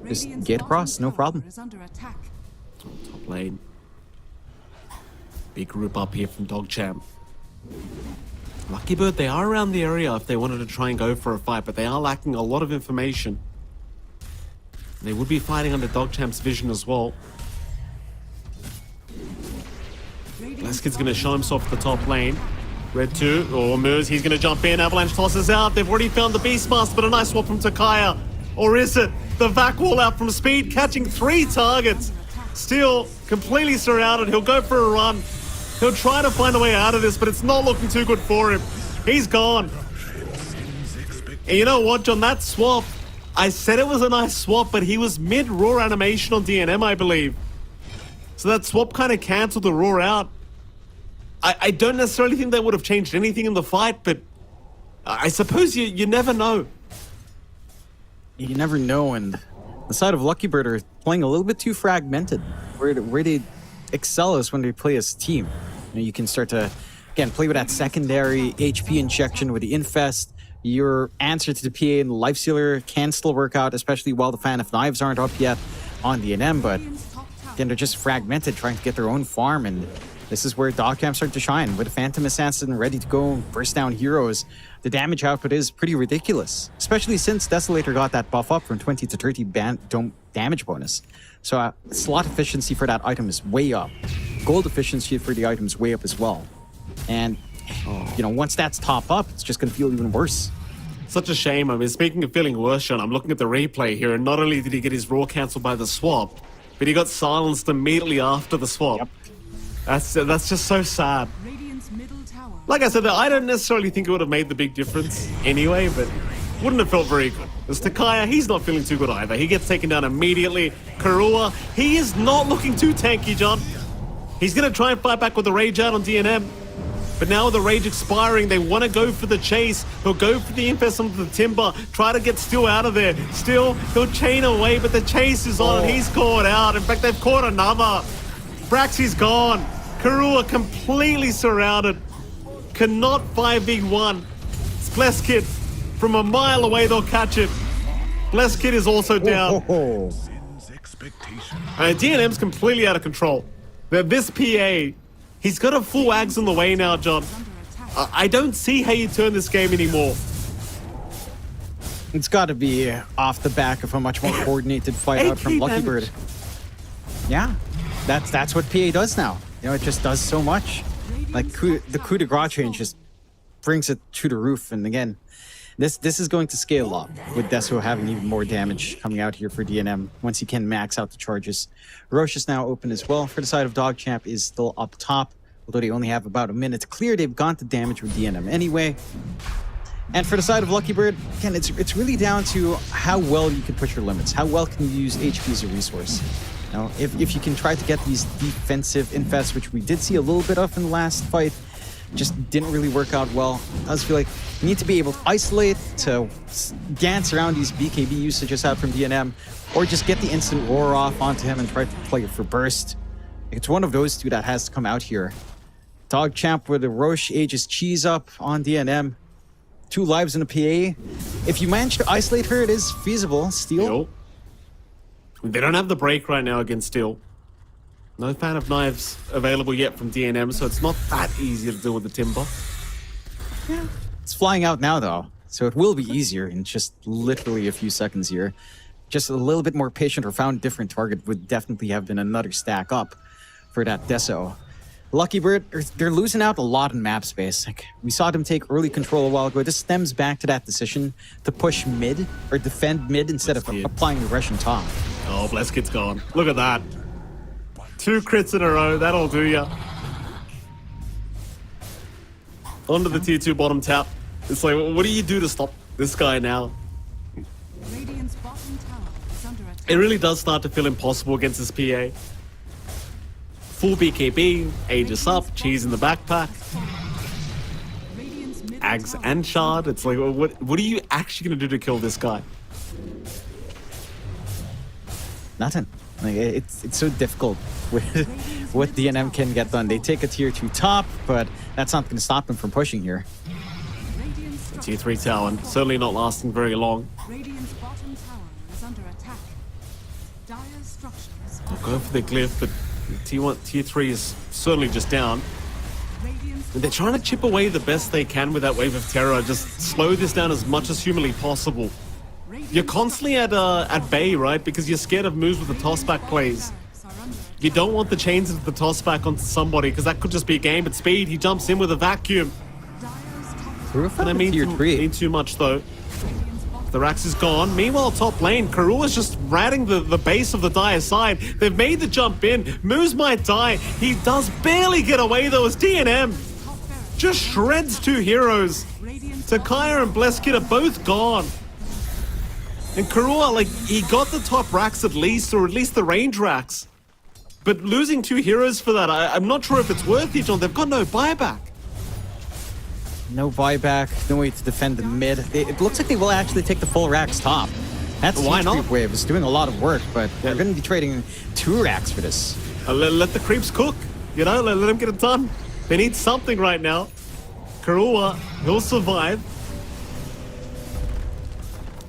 Just get across, no problem. Top lane. Big group up here from DogChamp. Lucky Bird, they are around the area if they wanted to try and go for a fight, but they are lacking a lot of information. They would be fighting under DogChamp's vision as well. Bleskid's going to show himself at the top lane. Red 2, or Moose, he's going to jump in. Avalanche tosses out. They've already found the Beastmaster, but a nice swap from Takaya. Or is it the Vac wall out from Speed, catching 3 targets? Still completely surrounded. He'll go for a run. He'll try to find a way out of this, but it's not looking too good for him. He's gone. And you know what, John? That swap, I said it was a nice swap, but he was mid-raw animation on DNM, I believe. So that swap kind of cancelled the raw out. I don't necessarily think that would have changed anything in the fight, but I suppose you never know. You never know, and the side of Lucky Bird are playing a little bit too fragmented. Where they excel is when they play as a team. You know, you can start to, again, play with that secondary HP injection with the Infest. Your answer to the PA and the Lifestealer can still work out, especially while the Fan of Knives aren't up yet on the NM, but again, they're just fragmented, trying to get their own farm, and this is where DogChamp start to shine. With a Phantom Assassin ready to go, burst down heroes, the damage output is pretty ridiculous, especially since Desolator got that buff up from 20 to 30 damage bonus. So slot efficiency for that item is way up. Gold efficiency for the item is way up as well. And, you know, once that's top up, it's just going to feel even worse. Such a shame. I mean, speaking of feeling worse, Sean, I'm looking at the replay here, and not only did he get his raw cancelled by the swap, but he got silenced immediately after the swap. Yep. That's just so sad. Like I said, I don't necessarily think it would have made the big difference anyway, but wouldn't have felt very good. As Takaya, he's not feeling too good either. He gets taken down immediately. Karua, he is not looking too tanky, John. He's going to try and fight back with the Rage out on DNM. But now with the Rage expiring, they want to go for the chase. He'll go for the Infest onto the Timber, try to get Still out of there. Still, he'll chain away, but the chase is on and he's caught out. In fact, they've caught another. Braxy's gone. Karua completely surrounded. Cannot 5v1. It's Bleskid. From a mile away, they'll catch it. Bleskid is also down. DNM's completely out of control. This PA, he's got a full Ags on the way now, John. I don't see how you turn this game anymore. It's got to be off the back of a much more coordinated fight out from Lucky Bird. Yeah, that's what PA does now. You know, it just does so much. Like the coup de grace change just brings it to the roof. And again, this is going to scale up with Deso having even more damage coming out here for DNM once he can max out the charges. Roche is now open as well. For the side of DogChamp is still up top, although they only have about a minute to clear. They've gone to damage with DNM anyway. And for the side of Lucky Bird, again, it's really down to how well you can push your limits. How well can you use HP as a resource? Now, if you can try to get these defensive infests, which we did see a little bit of in the last fight, just didn't really work out well. I just feel like you need to be able to isolate, to dance around these BKB usages out from DNM, or just get the instant roar off onto him and try to play it for burst. It's one of those two that has to come out here. DogChamp with the Roche Aegis Cheese up on DNM. 2 lives in a PA. If you manage to isolate her, it is feasible. Steel. They don't have the break right now against Steel. No Fan of Knives available yet from DNM, so it's not that easy to deal with the Timber. Yeah. It's flying out now, though, so it will be easier in just literally a few seconds here. Just a little bit more patient or found a different target would definitely have been another stack up for that Deso. Lucky Bird, they're losing out a lot in map space. Like, we saw them take early control a while ago. This stems back to that decision to push mid or defend mid instead of applying aggression top. Oh, Bleskid's gone. Look at that. 2 crits in a row, that'll do ya. Onto the tier 2 bottom tap. It's like, what do you do to stop this guy now? It really does start to feel impossible against this PA. Full BKB, Aegis up, Cheese in the backpack. Ags and Shard. It's like, what are you actually going to do to kill this guy? Nothing. Like, it's so difficult with what DNM can get done. They take a tier 2 top, but that's not going to stop them from pushing here. The tier 3 Talon, certainly not lasting very long. They'll go for the glyph, but tier 3 is certainly just down. And they're trying to chip away the best they can with that Wave of Terror, just slow this down as much as humanly possible. you're constantly at bay, right? Because you're scared of moves with the tossback plays. You don't want the chains into the tossback onto somebody because that could just be a game at speed. He jumps in with a vacuum. And I mean too much though. The Rax is gone. Meanwhile, top lane, Karua's just ratting the base of the Dire side. They've made the jump in. Moose might die. He does barely get away though as DNM just shreds two heroes. Takaya and Bleskid are both gone. And Karua, like, he got the top racks at least, or at least the range racks. But losing two heroes for that, I'm not sure if it's worth it, John. They've got no buyback. No buyback, no way to defend the mid. It looks like they will actually take the full racks top. That's Why not? Creep Wave is doing a lot of work, but they're going to be trading 2 racks for this. Let the creeps cook, you know, let them get it done. They need something right now. Karua, he'll survive.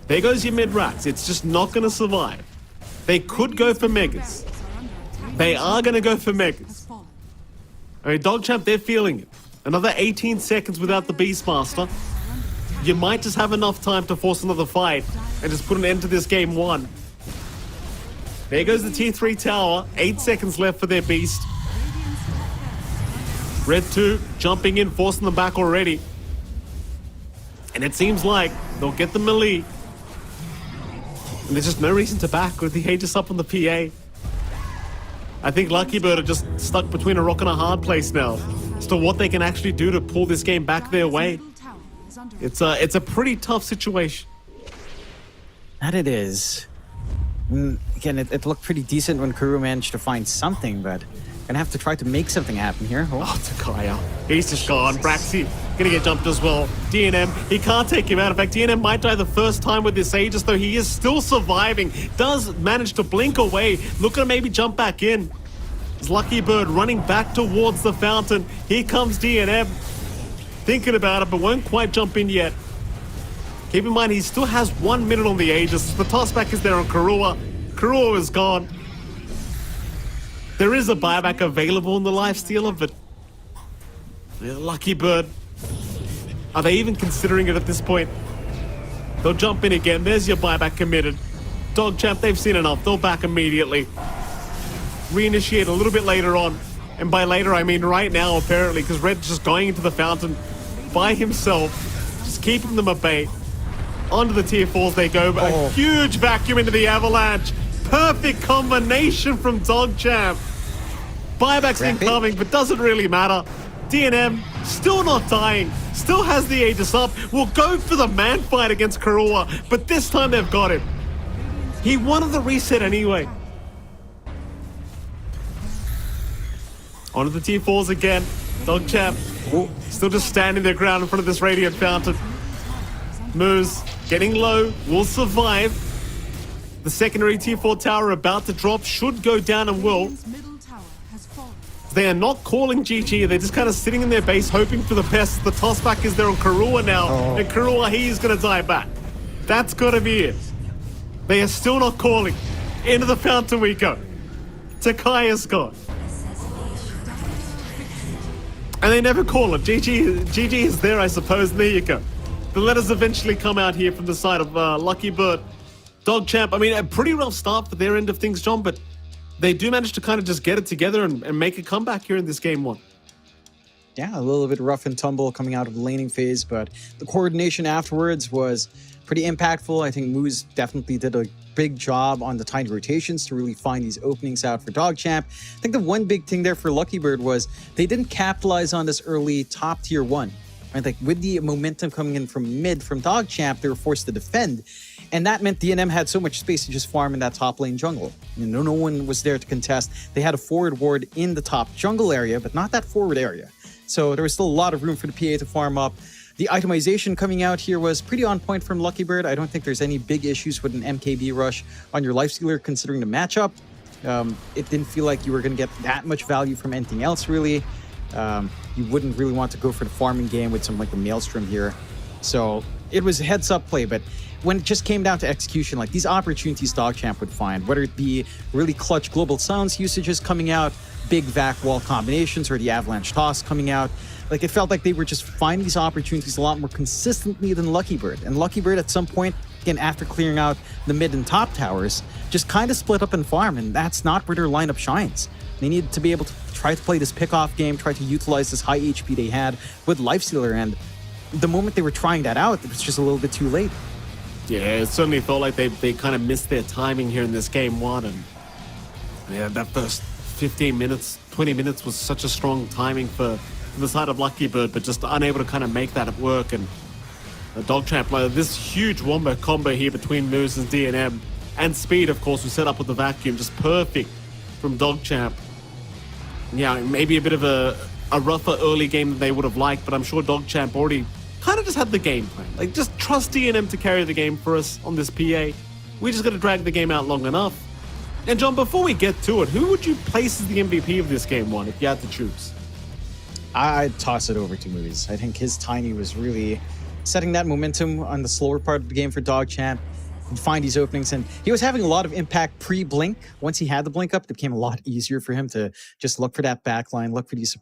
There goes your mid racks. It's just not going to survive. They could go for megas. They are going to go for megas. I mean, DogChamp, they're feeling it. Another 18 seconds without the Beastmaster. You might just have enough time to force another fight and just put an end to this game 1. There goes the tier 3 tower. 8 seconds left for their Beast. Red 2 jumping in, forcing them back already. And it seems like they'll get the melee. And there's just no reason to back with the Aegis up on the PA. I think Lucky Bird are just stuck between a rock and a hard place now as to what they can actually do to pull this game back their way. It's a pretty tough situation. That it is. Again, it looked pretty decent when Kuru managed to find something, but gonna have to try to make something happen here. Oh, Takaya. He's just gone. Braxy gonna get jumped as well. DNM, he can't take him out. In fact, DNM might die the first time with this Aegis, though he is still surviving. Does manage to blink away. Looking to maybe jump back in. It's Lucky Bird running back towards the fountain. Here comes DNM. Thinking about it, but won't quite jump in yet. Keep in mind, he still has 1 minute on the Aegis. The tossback is there on Karua. Karua is gone. There is a buyback available in the Lifestealer, but Lucky Bird, are they even considering it at this point? They'll jump in again. There's your buyback committed. DogChamp, they've seen enough. They'll back immediately. Reinitiate a little bit later on. And by later, I mean right now, apparently, because Red's just going into the fountain by himself, just keeping them at bay. Onto the tier 4s they go, but a huge vacuum into the avalanche. Perfect combination from DogChamp. Buyback's incoming, but doesn't really matter. DNM still not dying, still has the Aegis up. Will go for the man fight against Karua, but this time they've got him. He wanted the reset anyway. Onto the tier 4s again. DogChamp still just standing their ground in front of this Radiant Fountain. Moose getting low, will survive. The secondary tier 4 tower about to drop, should go down and will. They are not calling GG, they're just kind of sitting in their base hoping for the best. The tossback is there on Karua now, and Karua, he's going to die back. That's got to be it. They are still not calling. Into the fountain we go. Takaya's gone. And they never call it. GG is there, I suppose, and there you go. The letters eventually come out here from the side of Lucky Bird. DogChamp, I mean, a pretty rough start for their end of things, John, but they do manage to kind of just get it together and make a comeback here in this game 1. Yeah, a little bit rough and tumble coming out of the laning phase, but the coordination afterwards was pretty impactful. I think Moose definitely did a big job on the tiny rotations to really find these openings out for DogChamp. I think the one big thing there for Lucky Bird was they didn't capitalize on this early top tier 1. Right? Like with the momentum coming in from mid from DogChamp, they were forced to defend. And that meant DNM had so much space to just farm in that top lane jungle. You know, no one was there to contest. They had a forward ward in the top jungle area, but not that forward area. So there was still a lot of room for the PA to farm up. The itemization coming out here was pretty on point from Lucky Bird. I don't think there's any big issues with an MKB rush on your Lifestealer considering the matchup. It didn't feel like you were going to get that much value from anything else, really. You wouldn't really want to go for the farming game with something like the Maelstrom here. So it was a heads-up play, but when it just came down to execution, like these opportunities DogChamp would find, whether it be really clutch global sounds usages coming out, big vac wall combinations, or the avalanche toss coming out, like it felt like they were just finding these opportunities a lot more consistently than Lucky Bird. And Lucky Bird at some point again, after clearing out the mid and top towers, just kind of split up and farm, and that's not where their lineup shines. They need to be able to try to play this pick-off game, try to utilize this high HP they had with Lifestealer, and the moment they were trying that out, it was just a little bit too late. Yeah, it certainly felt like they kind of missed their timing here in this game one, and yeah, that first 15 minutes, 20 minutes was such a strong timing for the side of Lucky Bird, but just unable to kind of make that work. And DogChamp, this huge wombo combo here between Moose and DNM, and Speed, of course, was set up with the vacuum, just perfect from DogChamp. Yeah, maybe a bit of a rougher early game than they would have liked, but I'm sure DogChamp already kind of just had the game plan. Like, just trust DNM to carry the game for us on this PA. We just got to drag the game out long enough. And John, before we get to it, who would you place as the MVP of this game one if you had to choose? I'd toss it over to Moose. I think his Tiny was really setting that momentum on the slower part of the game for DogChamp. He'd find these openings, and he was having a lot of impact pre-blink. Once he had the blink up, it became a lot easier for him to just look for that backline, look for these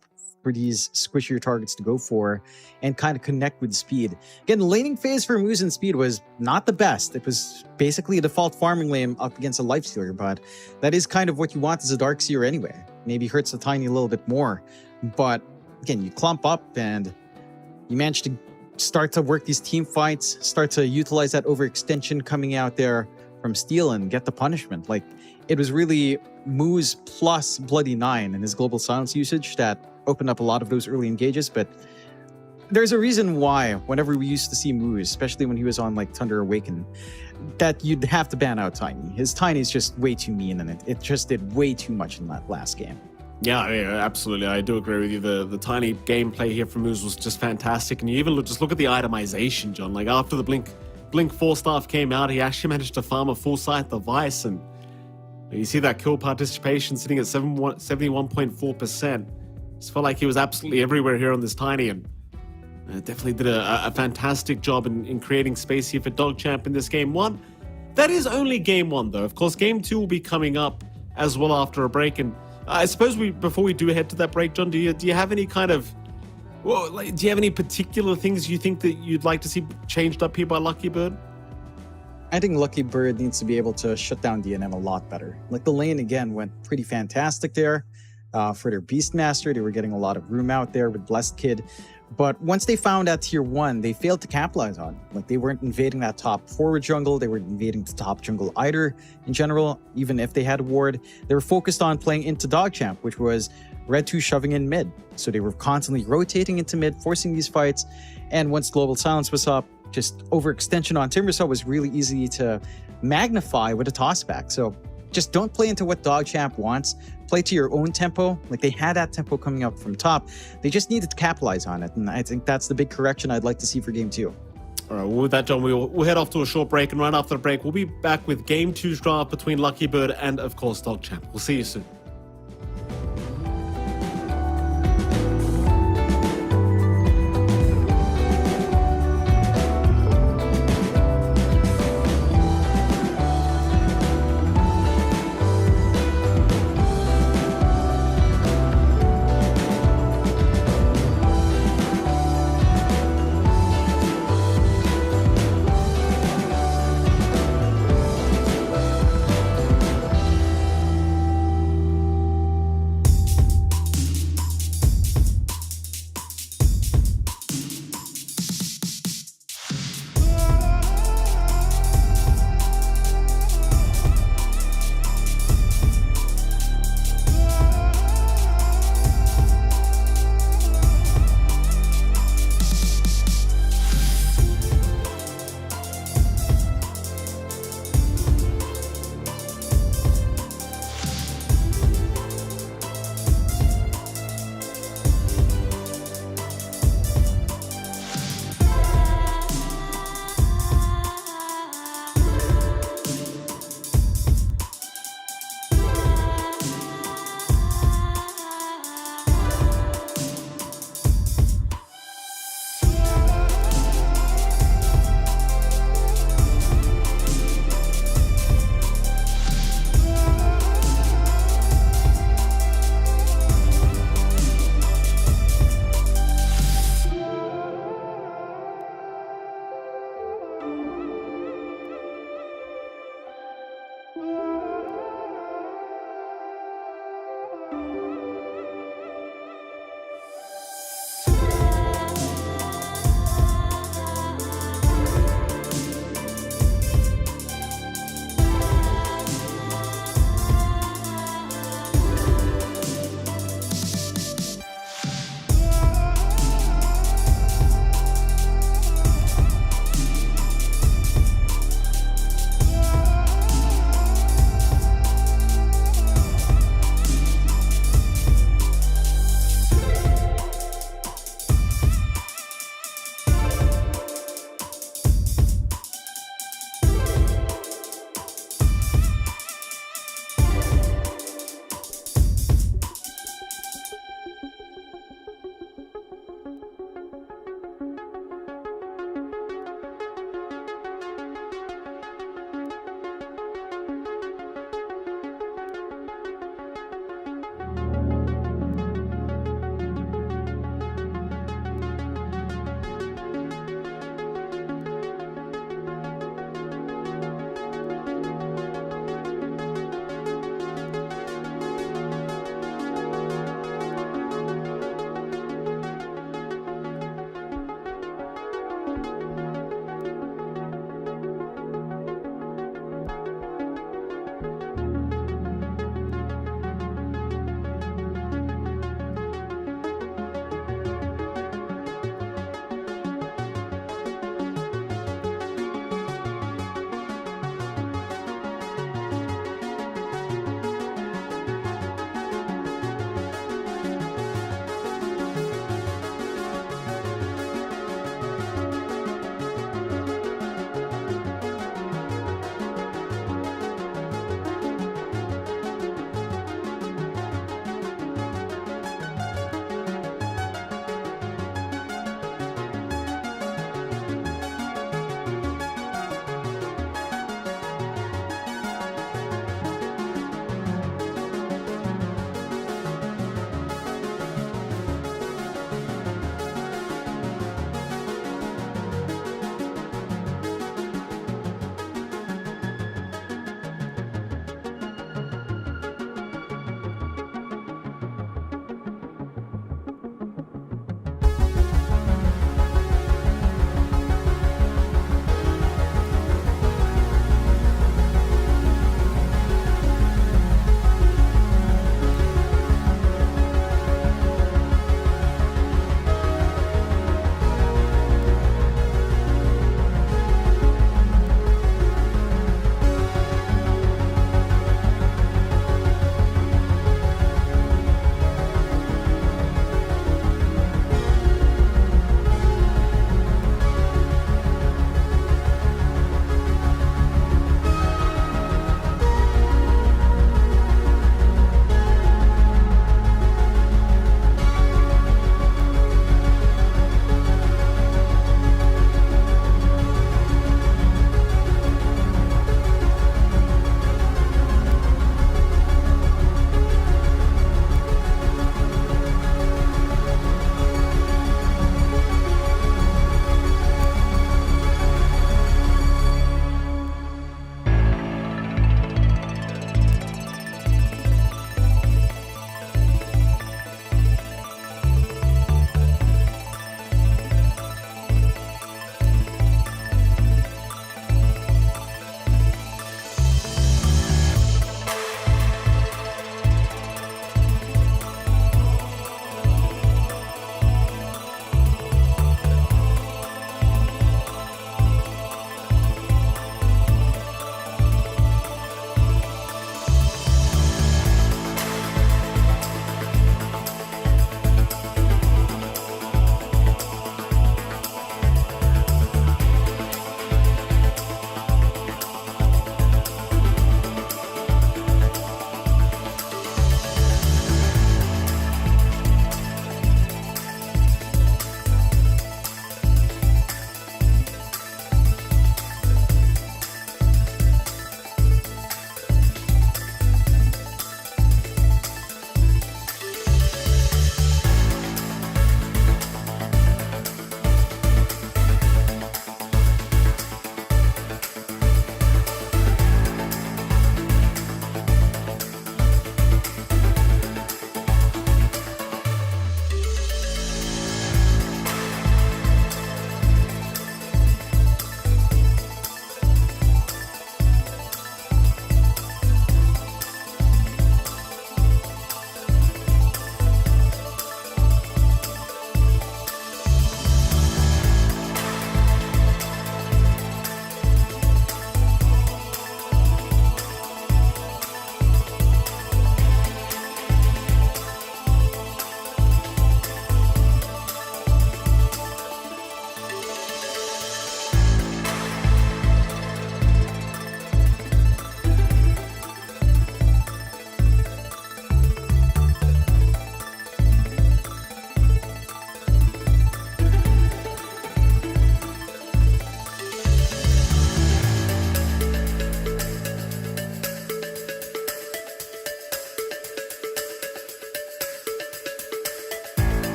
squishier targets to go for, and kind of connect with Speed. Again, the laning phase for Moose and Speed was not the best. It was basically a default farming lane up against a Lifestealer, but that is kind of what you want as a Darkseer anyway. Maybe hurts the Tiny a little bit more, but again, you clump up and you manage to start to work these team fights, start to utilize that overextension coming out there from Steel and get the punishment. Like, it was really Moose plus Bloody Nine and his global silence usage that opened up a lot of those early engages, but there's a reason why whenever we used to see Moose, especially when he was on like Thunder Awaken, that you'd have to ban out Tiny. His Tiny is just way too mean, and it just did way too much in that last game. Yeah, absolutely. I do agree with you. The Tiny gameplay here from Moose was just fantastic. And you even just look at the itemization, John. Like, after the Blink 4 staff came out, he actually managed to farm a full sight device. And you see that kill participation sitting at 71.4%. Just felt like he was absolutely everywhere here on this Tiny. And definitely did a fantastic job in creating space here for DogChamp in this game one. That is only game one, though. Of course, game two will be coming up as well after a break. And I suppose before we do head to that break, John, do you have any kind of, do you have any particular things you think that you'd like to see changed up here by Lucky Bird? I think Lucky Bird needs to be able to shut down DNM a lot better. Like, the lane again went pretty fantastic there. For their Beastmaster, they were getting a lot of room out there with Blessed Kid. But once they found that tier 1, they failed to capitalize on it. Like, they weren't invading that top forward jungle. They weren't invading the top jungle either in general, even if they had a ward. They were focused on playing into DogChamp, which was Red 2 shoving in mid. So they were constantly rotating into mid, forcing these fights. And once Global Silence was up, just overextension on Timbersaw was really easy to magnify with a tossback. So just don't play into what DogChamp wants. Play to your own tempo. Like, they had that tempo coming up from top. They just needed to capitalize on it. And I think that's the big correction I'd like to see for game 2. All right, well, with that, John, we'll head off to a short break. And right after the break, we'll be back with game 2's draft between Lucky Bird and, of course, DogChamp. We'll see you soon.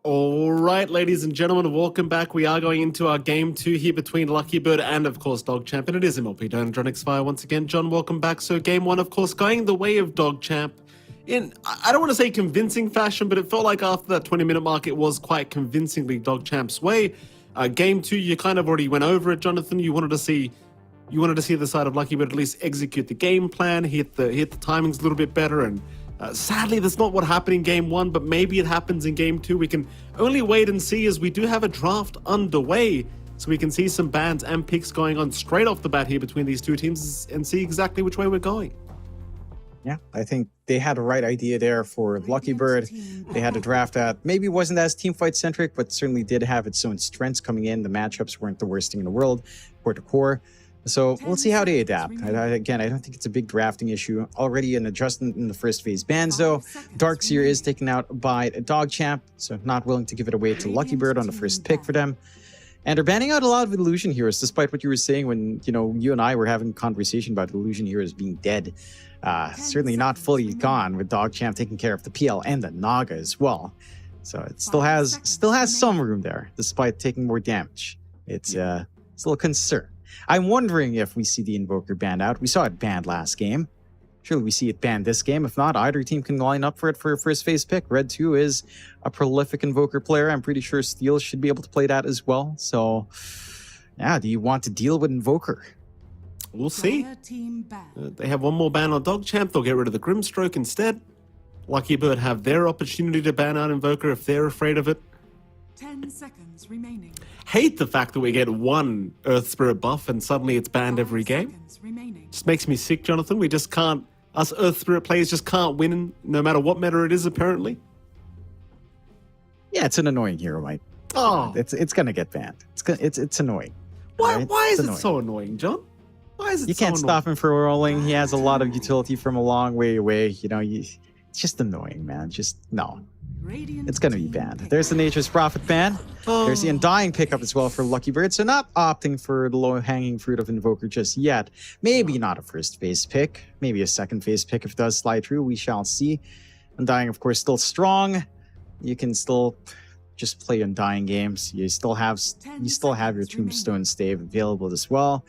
All right, ladies and gentlemen, welcome back. We are going into our game 2 here between Lucky Bird and, of course, DogChamp. And it is MLP Donadronics Fire once again. John, welcome back. So game 1, of course, going the way of DogChamp in, I don't want to say convincing fashion, but it felt like after that 20-minute mark, it was quite convincingly DogChamp's way. Game 2, you kind of already went over it, Jonathan. You wanted to see the side of Lucky Bird at least execute the game plan, hit the timings a little bit better, and sadly, that's not what happened in game 1, but maybe it happens in game 2. We can only wait and see, as we do have a draft underway, so we can see some bans and picks going on straight off the bat here between these two teams and see exactly which way we're going. Yeah, I think they had the right idea there for Lucky Bird. They had a draft that maybe wasn't as teamfight centric, but certainly did have its own strengths coming in. The matchups weren't the worst thing in the world, core to core. So we'll see how they adapt. Again, I don't think it's a big drafting issue. Already an adjustment in the first phase bans, though. Darkseer is taken out by DogChamp, so not willing to give it away to Lucky Bird on the first pick for them. And they're banning out a lot of Illusion Heroes, despite what you were saying when you and I were having a conversation about Illusion Heroes being dead. Certainly not fully gone, with DogChamp taking care of the PL and the Naga as well. So it still has some room there, despite taking more damage. It's a little concern. I'm wondering if we see the Invoker banned out. We saw it banned last game. Surely we see it banned this game. If not, either team can line up for it for a first phase pick. Red 2 is a prolific Invoker player. I'm pretty sure Steel should be able to play that as well. So, yeah, do you want to deal with Invoker? We'll see. They have one more ban on DogChamp. They'll get rid of the Grimstroke instead. Lucky Bird have their opportunity to ban out Invoker if they're afraid of it. 10 seconds remaining. Hate the fact that we get one Earth Spirit buff and suddenly it's banned every game. Just makes me sick, Jonathan. We just can't, us Earth Spirit players just can't win no matter what meta it is, apparently. Yeah, it's an annoying hero, mate. Oh, it's gonna get banned. It's annoying. Why? Right? Why is it's it so annoying, John? Why is it? You so can't annoying? stop him from rolling. He has a lot of utility from a long way away. It's just annoying, man. Just no. It's going to be banned. There's the Nature's Prophet ban. There's the Undying pickup as well for Lucky Bird. So not opting for the low-hanging fruit of Invoker just yet. Maybe not a first phase pick. Maybe a second phase pick if it does slide through. We shall see. Undying, of course, still strong. You can still just play Undying games. You still have your Tombstone stave available as well.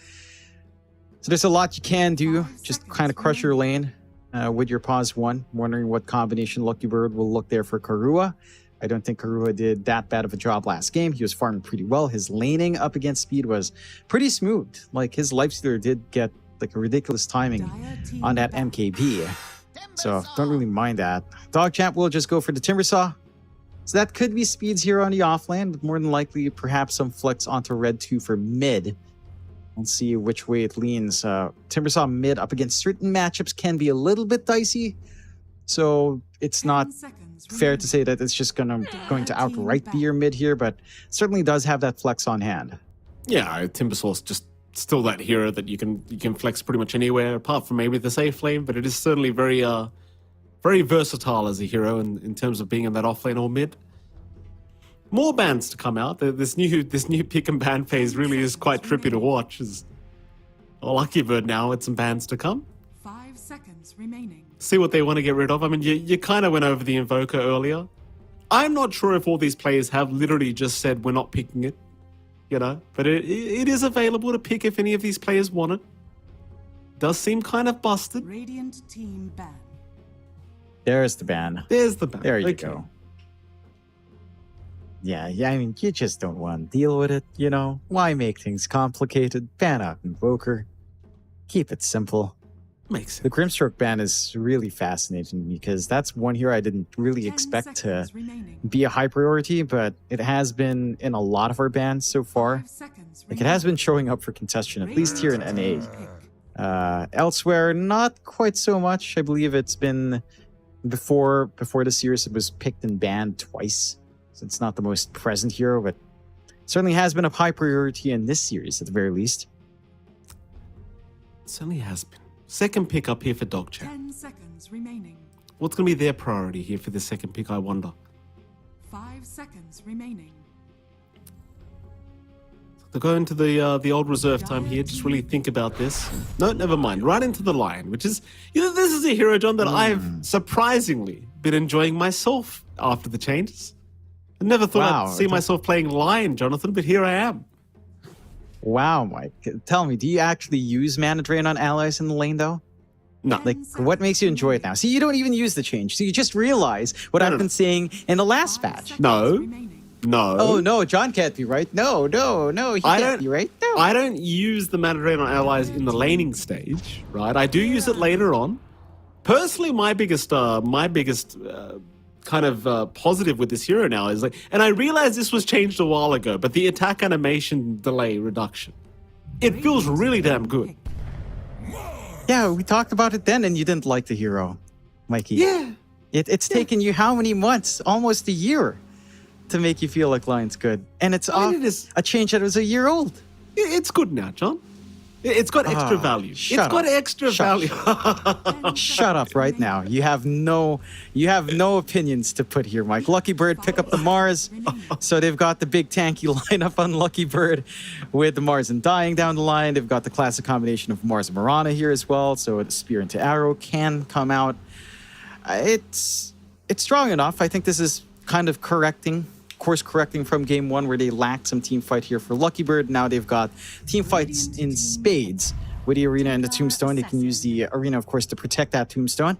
So there's a lot you can do. Just kind of crush your lane. With your pause 1, wondering what combination Lucky Bird will look there for Karua. I don't think Karua did that bad of a job last game. He was farming pretty well. His laning up against speed was pretty smooth. Like, his Lifestealer did get like a ridiculous timing on that MKB. So don't really mind that. DogChamp will just go for the Timbersaw. So that could be speeds here on the offlane, but more than likely perhaps some flex onto Red 2 for mid. We'll see which way it leans. Timbersaw mid up against certain matchups can be a little bit dicey. So it's not fair to say that it's just going to outright be your mid here, but certainly does have that flex on hand. Yeah, Timbersaw's just still that hero that you can flex pretty much anywhere, apart from maybe the safe lane, but it is certainly very versatile as a hero in terms of being in that off lane or mid. More bans to come out. This new pick and ban phase really is quite trippy to watch. Lucky Bird now with some bans to come. 5 seconds remaining. See what they want to get rid of. I mean, you kind of went over the Invoker earlier. I'm not sure if all these players have literally just said we're not picking it, but it is available to pick if any of these players want it. Does seem kind of busted. Radiant team ban. There's the ban. There's the ban. There you go. Yeah, I mean, you just don't want to deal with it, Why make things complicated? Ban out Invoker. Keep it simple. Makes sense. The Grimstroke ban is really fascinating because that's one hero I didn't really expect to be a high priority, but it has been in a lot of our bans so far. Like, it has been showing up for contestation, at least here in NA. Elsewhere, not quite so much. I believe it's been before the series, it was picked and banned twice. So it's not the most present hero, but certainly has been a high priority in this series at the very least. It certainly has been. Second pick up here for DogChamp. 10 seconds remaining. What's going to be their priority here for the second pick, I wonder? 5 seconds remaining. To go into the old reserve time here, just really think about this. No, never mind. Right into the Lion, which is, this is a hero, John, that I've surprisingly been enjoying myself after the changes. I never thought Wow. I'd see myself playing Lion, Jonathan, but here I am. Wow, Mike. Tell me, do you actually use mana drain on allies in the lane, though? No. Like, what makes you enjoy it now? See, you don't even use the change. So you just realize what I've been saying in the last patch. No. No. Oh, no, John can't be right. No, he can't be right. No. I don't use the mana drain on allies in the laning stage, right? I do use it later on. Personally, my biggest kind of positive with this hero now is like, and I realized this was changed a while ago, but the attack animation delay reduction. It feels really damn good. Yeah, we talked about it then, and you didn't like the hero, Mikey. Yeah. It's taken you how many months? Almost a year to make you feel like Lion's good. And it's a change that was a year old. It's good now, John. It's got extra value. It's got extra value. Shut up right now. You have no opinions to put here, Mike. Lucky Bird pick up the Mars. So they've got the big tanky lineup on Lucky Bird with the Mars and Dying down the line. They've got the classic combination of Mars and Mirana here as well. So the Spear into Arrow can come out. It's strong enough. I think this is kind of course correcting from game one where they lacked some team fight here for Lucky Bird. Now they've got team fights in spades with the Arena and the Tombstone. They can use the Arena, of course, to protect that Tombstone.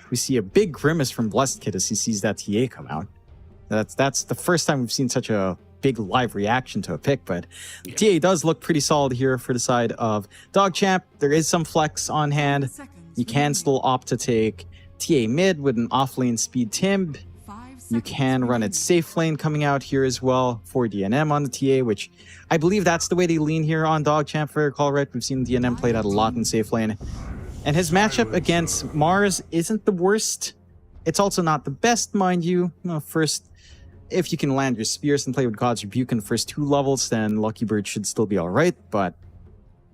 We see a big grimace from Blessed Kid as he sees that TA come out. That's the first time we've seen such a big live reaction to a pick, but TA does look pretty solid here for the side of DogChamp. There is some flex on hand. You can still opt to take TA mid with an off-lane speed Timb. You can run it safe lane coming out here as well for DNM on the TA, which I believe that's the way they lean here on DogChamp, if I recall right. We've seen DNM play that a lot in safe lane. And his matchup against Mars isn't the worst. It's also not the best, mind you. First, if you can land your spears and play with God's Rebuke in the first 2 levels, then Lucky Bird should still be all right. But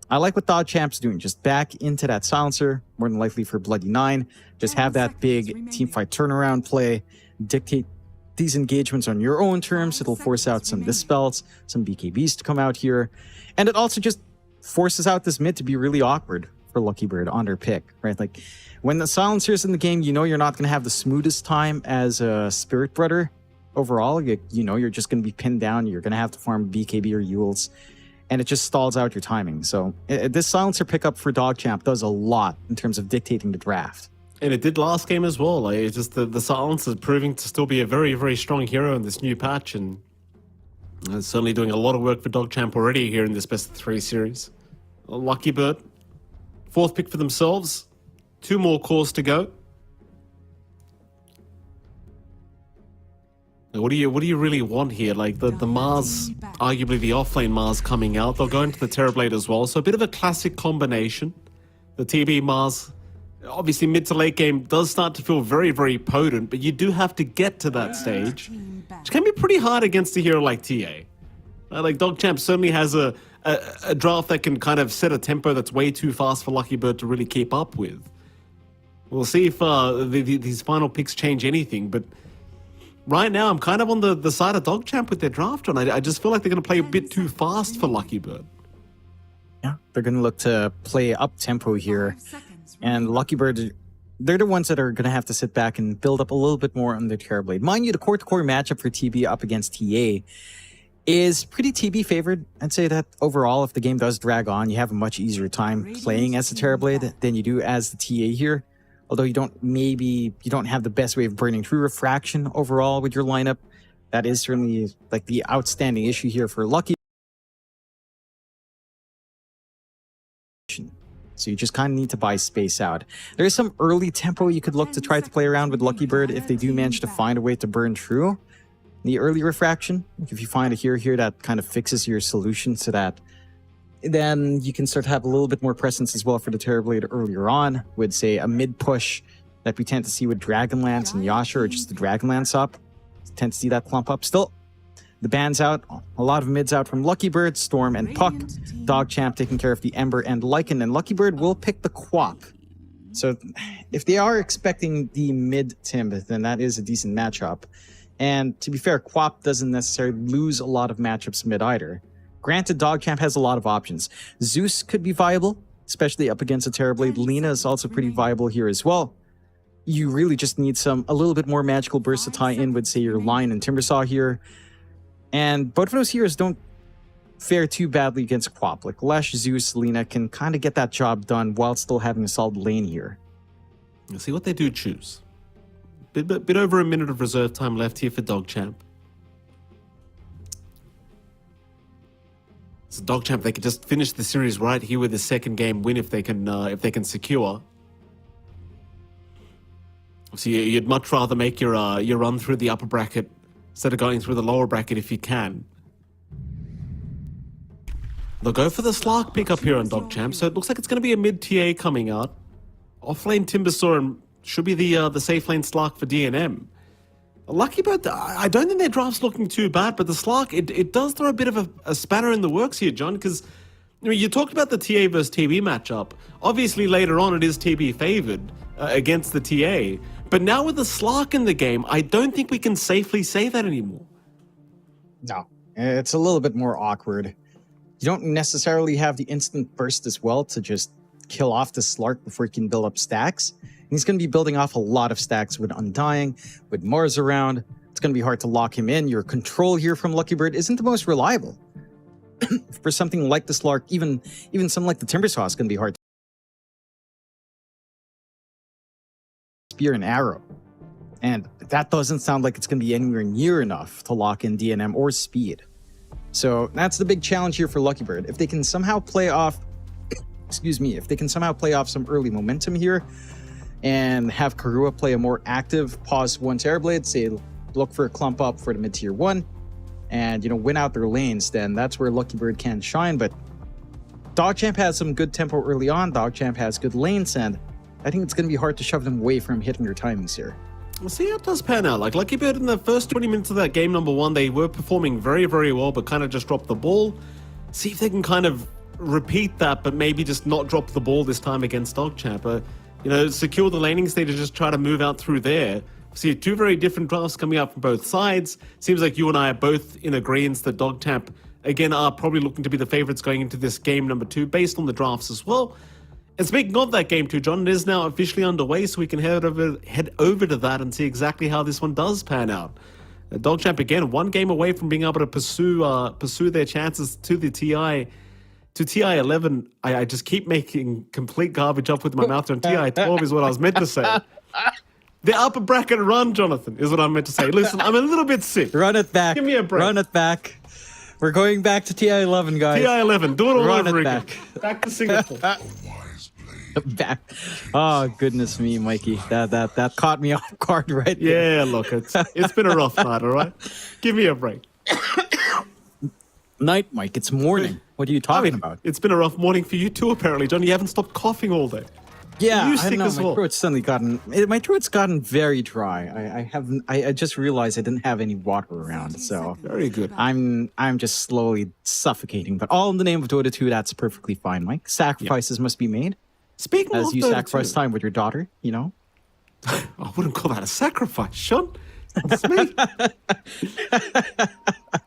I like what DogChamp's doing. Just back into that silencer, more than likely for Bloody 9. Just have that big teamfight turnaround play. Dictate these engagements on your own terms. It'll force out some dispels, some BKBs to come out here. And it also just forces out this mid to be really awkward for Lucky Bird on their pick, right? Like, when the silencer's in the game, you know you're not going to have the smoothest time as a Spirit Brother overall. You know you're just going to be pinned down. You're going to have to farm BKB or Yules. And it just stalls out your timing. So this silencer pickup for DogChamp does a lot in terms of dictating the draft. And it did last game as well. Like, it's just the silence is proving to still be a very, very strong hero in this new patch, and it's certainly doing a lot of work for DogChamp already here in this best of 3 series. Lucky Bird, 4th pick for themselves. 2 more cores to go. What do you really want here? Like the Mars, arguably the offlane Mars coming out. They'll go into the Terrorblade as well. So a bit of a classic combination. The TB Mars, obviously mid to late game, does start to feel very, very potent, but you do have to get to that stage, which can be pretty hard against a hero like TA. Like DogChamp certainly has a draft that can kind of set a tempo that's way too fast for Lucky Bird to really keep up with. We'll see if these final picks change anything, but right now I'm kind of on the side of DogChamp with their draft run. I just feel like they're going to play a bit too fast for Lucky Bird. Yeah, they're going to look to play up tempo here. And Lucky Bird, they're the ones that are going to have to sit back and build up a little bit more on their Terrorblade. Mind you, the core-to-core matchup for TB up against TA is pretty TB favored. I'd say that overall, if the game does drag on, you have a much easier time playing as the Terrorblade than you do as the TA here. Although you don't have the best way of burning through refraction overall with your lineup. That is certainly like the outstanding issue here for Lucky. So you just kind of need to buy space out. There is some early tempo you could look to try to play around with Lucky Bird if they do manage to find a way to burn through the early refraction. If you find a hero here that kind of fixes your solution so that then you can start to have a little bit more presence as well for the Terrorblade earlier on with, say, a mid push that we tend to see with Dragonlance and Yasha, or just the Dragonlance up. Tend to see that clump up. Still, the ban's out. A lot of mids out from Lucky Bird, Storm, and Puck. DogChamp taking care of the Ember and Lycan, and Lucky Bird will pick the Quap. So if they are expecting the mid-Timb, then that is a decent matchup. And to be fair, Quap doesn't necessarily lose a lot of matchups mid either. Granted, DogChamp has a lot of options. Zeus could be viable, especially up against a Terrorblade. Lina is also pretty viable here as well. you really just need a little bit more magical burst to tie in with, say, your Lion and Timbersaw here. And both of those heroes don't fare too badly against Quap. Like Lesh, Zeus, Lina can kind of get that job done while still having a solid lane here. Let's see what they do choose. Bit over a minute of reserve time left here for DogChamp. So DogChamp, they could just finish the series right here with a second game win if they can secure. So you'd much rather make your run through the upper bracket instead of going through the lower bracket if you can. They'll go for the Slark pickup here on DogChamp, so it looks like it's going to be a mid TA coming out. Offlane Timbersaw and should be the safe lane Slark for DNM. Lucky Bird, I don't think their draft's looking too bad, but the Slark, it does throw a bit of a spanner in the works here, John, because you talked about the TA versus TB matchup. Obviously, later on, it is TB favored against the TA. But now with the Slark in the game, I don't think we can safely say that anymore. No, it's a little bit more awkward. You don't necessarily have the instant burst as well to just kill off the Slark before you can build up stacks. And he's going to be building off a lot of stacks with Undying, with Mars around. It's going to be hard to lock him in. Your control here from Lucky Bird isn't the most reliable. For something like the Slark, even something like the Timbersaw is going to be hard to spear and arrow. And that doesn't sound like it's going to be anywhere near enough to lock in DNM or speed. So that's the big challenge here for Lucky Bird. If they can somehow play off, if they can somehow play off some early momentum here and have Karua play a more active pause one Terrorblade, say look for a clump up for the mid tier 1 and win out their lanes, then that's where Lucky Bird can shine. But DogChamp has some good tempo early on. DogChamp has good lanes, and I think it's going to be hard to shove them away from hitting their timings here. We'll see how it does pan out. Like Lucky Bird in the first 20 minutes of that game number 1, they were performing very, very well, but kind of just dropped the ball. See if they can kind of repeat that, but maybe just not drop the ball this time against DogChamp. Secure the laning stage and just try to move out through there. See, two very different drafts coming out from both sides. Seems like you and I are both in agreement that DogChamp, again, are probably looking to be the favorites going into this game number 2, based on the drafts as well. And speaking of that game 2, John, it is now officially underway, so we can head over to that and see exactly how this one does pan out. DogChamp, again, one game away from being able to pursue their chances to the TI. To TI 11, I just keep making complete garbage up with my mouth. On TI 12 is what I was meant to say. The upper bracket run, Jonathan, is what I'm meant to say. Listen, I'm a little bit sick. Run it back. Give me a break. Run it back. We're going back to TI 11, guys. TI 11, do it all Run over it again. back. Back to Singapore. Back. Oh, goodness me, Mikey. That caught me off guard right there. Yeah, look, it's been a rough night, all right? Give me a break. Night, Mike. It's morning. What are you talking about? It's been a rough morning for you too, apparently, John. You haven't stopped coughing all day. Yeah, you I sick don't know. as well? My throat's gotten very dry. I just realized I didn't have any water around, so very good. I'm just slowly suffocating. But all in the name of Dota 2, that's perfectly fine, Mike. Sacrifices must be made. Speaking as of you Dota sacrifice 2. time with your daughter, I wouldn't call that a sacrifice, Sean.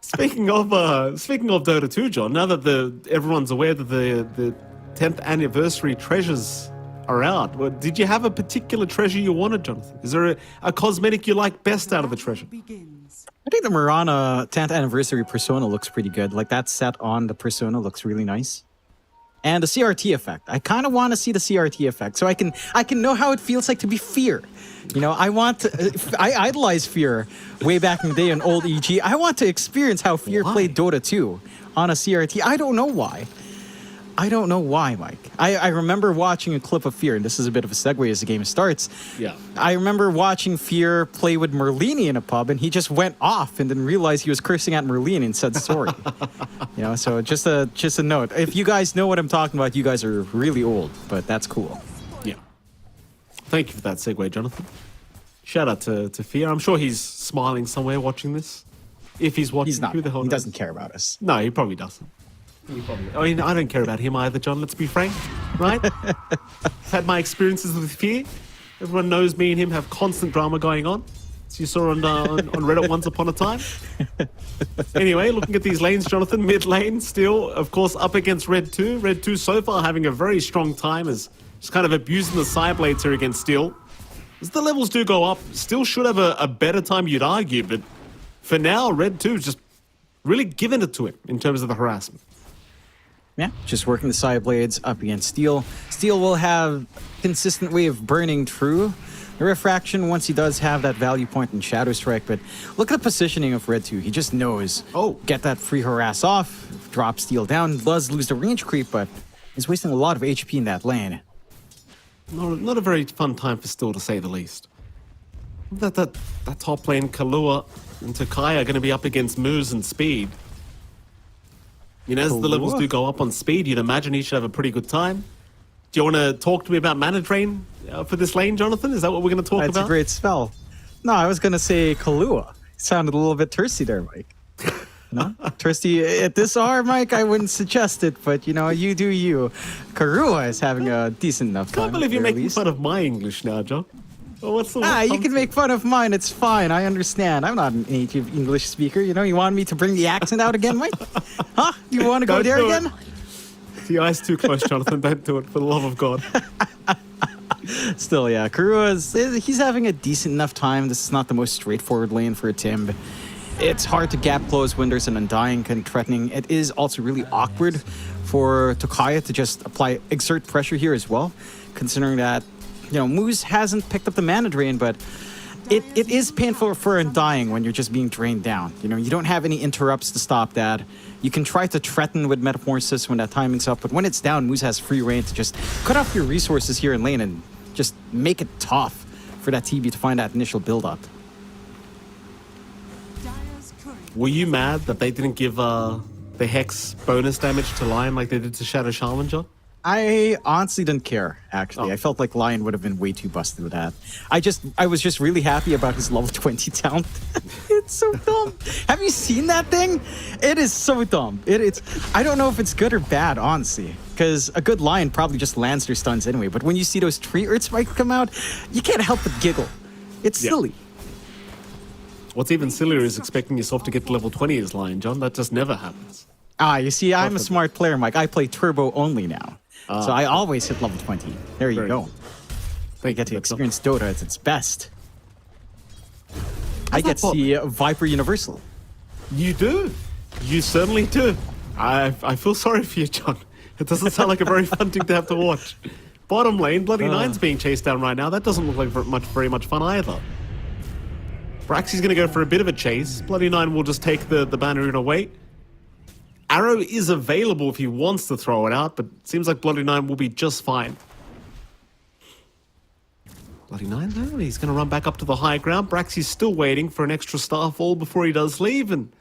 Speaking of Dota 2, John, now that everyone's aware that the 10th anniversary treasures are out, did you have a particular treasure you wanted, Jonathan? Is there a cosmetic you like best out of the treasure? I think the Mirana 10th anniversary persona looks pretty good. Like that set on the persona looks really nice. And the CRT effect. I kind of want to see the CRT effect so I can know how it feels like to be Fear. I idolized Fear way back in the day in old EG. I want to experience how Fear played Dota 2 on a CRT. I don't know why, Mike. I remember watching a clip of Fear, and this is a bit of a segue as the game starts. Yeah. I remember watching Fear play with Merlini in a pub, and he just went off and then realized he was cursing at Merlini and said sorry. So just a note. If you guys know what I'm talking about, you guys are really old, but that's cool. Yeah. Thank you for that segue, Jonathan. Shout out to Fear. I'm sure he's smiling somewhere watching this. If he's watching, He's not. who the hell He knows? doesn't care about us. No, he probably doesn't. I don't care about him either, John. Let's be frank, right? Had my experiences with Fear. Everyone knows me and him have constant drama going on. As you saw on Reddit once upon a time. Anyway, looking at these lanes, Jonathan, mid lane still, of course, up against Red 2. Red 2 so far having a very strong time as just kind of abusing the side blades here against Steel. As the levels do go up, still should have a better time, you'd argue, but for now, Red 2 is just really giving it to him in terms of the harassment. Yeah, just working the side blades up against Steel. Steel will have consistent way of burning through the refraction once he does have that value point in Shadow Strike, but look at the positioning of Red 2. He just knows, get that free harass off, drop Steel down, does lose the range creep, but he's wasting a lot of HP in that lane. Not a very fun time for Steel, to say the least. That top lane, Kahlua and Takaya are going to be up against moves and speed. You know, as the levels do go up on speed, you'd imagine he should have a pretty good time. Do you want to talk to me about Mana Drain for this lane, Jonathan? Is that what we're going to talk about? That's a great spell. No, I was going to say Kahlua. Sounded a little bit thirsty there, Mike. No? Thirsty at this hour, Mike? I wouldn't suggest it, but you know, you do you. Karua is having a decent enough time. I can't believe you're making fun of my English now, John. Oh, what's the you can make fun of mine. It's fine. I understand. I'm not a native English speaker. You know, you want me to bring the accent out again, Mike? Huh? You want to go there again? The eye's too close, Jonathan. Don't do it, for the love of God. Still, yeah. Karua he's having a decent enough time. This is not the most straightforward lane for a Timb. It's hard to gap close when there's an Undying kind of threatening. It is also really awkward for Takaya to just exert pressure here as well, considering that, you know, Moose hasn't picked up the mana drain, but it is painful for Undying when you're just being drained down. You know, you don't have any interrupts to stop that. You can try to threaten with Metamorphosis when that timing's up, but when it's down, Moose has free reign to just cut off your resources here in lane and just make it tough for that TB to find that initial build-up. Were you mad that they didn't give the Hex bonus damage to Lion like they did to Shadow Shaman, John? I honestly didn't care, actually. I felt like Lion would have been way too busted with that. I was just really happy about his level 20 talent. It's so dumb. Have you seen that thing? It is so dumb. I don't know if it's good or bad, honestly, because a good Lion probably just lands their stuns anyway, but when you see those tree earth spikes come out, you can't help but giggle. It's silly. What's even sillier is expecting yourself to get to level 20 as Lion, John. That just never happens. You see, I'm a smart player, Mike. I play turbo only now. So I always hit level 20. There you go. I get to experience Dota at its best. I get to see Viper Universal. You do. You certainly do. I feel sorry for you, John. It doesn't sound like a very fun thing to have to watch. Bottom lane, Bloody Nine's being chased down right now. That doesn't look like very much fun either. Braxy's going to go for a bit of a chase. Bloody Nine will just take the banner in away. Arrow is available if he wants to throw it out, but it seems like Bloody Nine will be just fine. Bloody Nine, though, he's going to run back up to the high ground. Braxy's still waiting for an extra starfall before he does leave, and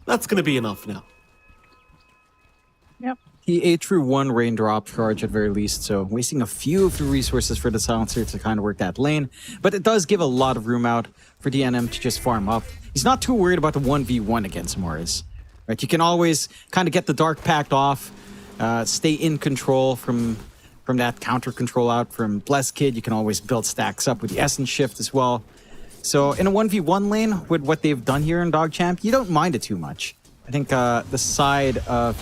that's going to be enough now. Yep. He ate through one raindrop charge at very least, so wasting a few of the resources for the Silencer to kind of work that lane. But it does give a lot of room out for DNM to just farm up. He's not too worried about the 1v1 against Morris. Right, you can always kind of get the Dark Pact off, stay in control from that counter control out from Blessed Kid. You can always build stacks up with the Essence Shift as well. So in a 1v1 lane, with what they've done here in DogChamp, you don't mind it too much. I think the side of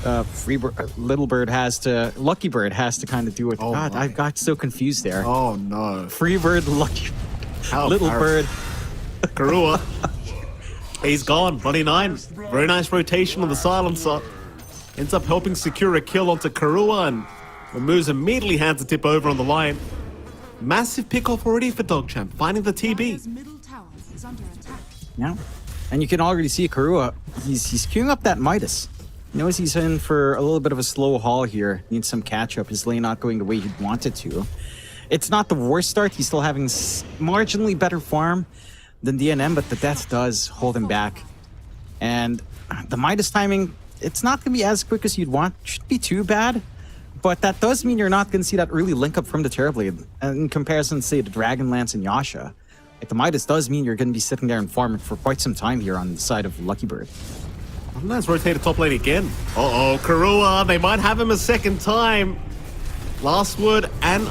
Lucky Bird has to kind of do it. Oh, God, I got so confused there. Oh no. Freebird, Lucky Little Bird. Karua. He's gone. Bloody Nine. Very nice rotation on the Silencer. Ends up helping secure a kill onto Karua, and Moose immediately hands the tip over on the Lion. Massive pick-off already for DogChamp, finding the TB. Yeah. And you can already see Karua, he's queuing up that Midas. He knows he's in for a little bit of a slow haul here. Needs some catch-up. His lane not going the way he'd want it to. It's not the worst start. He's still having marginally better farm than DNM, but the death does hold him back. And the Midas timing, it's not going to be as quick as you'd want. Shouldn't be too bad. But that does mean you're not going to see that early link up from the Terrorblade. In comparison, say, to Dragonlance and Yasha. Like, the Midas does mean you're going to be sitting there and farming for quite some time here on the side of Lucky Bird. Let's rotate top lane again. Uh-oh, Karua, they might have him a second time. Last word and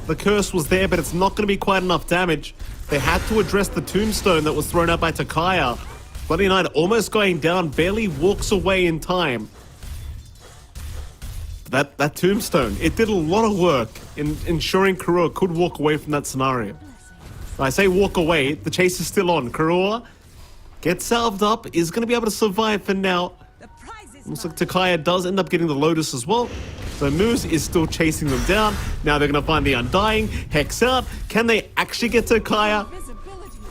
the curse was there, but it's not going to be quite enough damage. They had to address the tombstone that was thrown out by Takaya. Bloody Knight almost going down, barely walks away in time. That tombstone, it did a lot of work in ensuring Karua could walk away from that scenario. I say walk away. The chase is still on. Karua gets salved up. Is going to be able to survive for now. Looks like Takaya does end up getting the Lotus as well. So Moose is still chasing them down. Now they're going to find the Undying. Hex out. Can they actually get Takaya?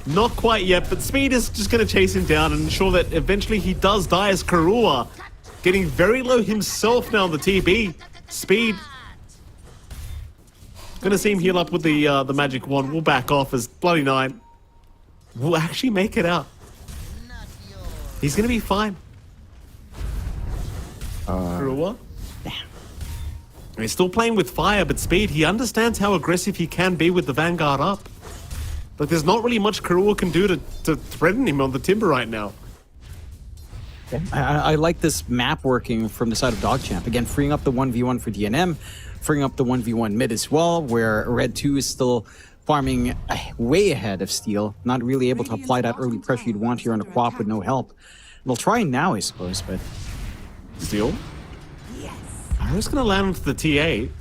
Not quite yet, but Speed is just going to chase him down and ensure that eventually he does die as Karua. Getting very low himself now on the TB. Speed. Going to see him heal up with the magic wand. We'll back off as Bloody Nine will actually make it out. He's going to be fine. Karua? He's still playing with fire, but Speed, he understands how aggressive he can be with the Vanguard up. But there's not really much Karua can do to threaten him on the Timber right now. I like this map working from the side of DogChamp. Again, freeing up the 1v1 for DNM, freeing up the 1v1 mid as well, where Red 2 is still farming way ahead of Steel. Not really able to apply that early pressure you'd want here on a Quap with no help. They'll try now, I suppose, but... Steel? Yes. I'm just going to land into the TA.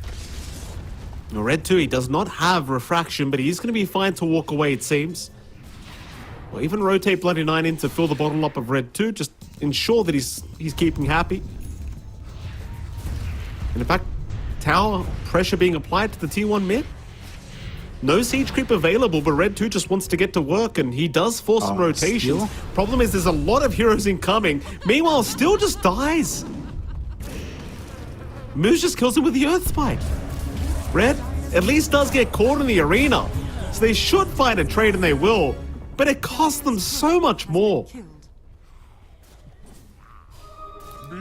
Now, Red 2, he does not have Refraction, but he's going to be fine to walk away, it seems. Or even rotate Bloody Nine in to fill the bottle up of Red 2, just ensure that he's keeping happy. And in fact, tower pressure being applied to the T1 mid. No siege creep available, but Red 2 just wants to get to work, and he does force some rotations. Steel? Problem is, there's a lot of heroes incoming. Meanwhile, Steel just dies. Moose just kills him with the Earth Spike. Red at least does get caught in the arena, so they should find a trade, and they will. But it costs them so much more.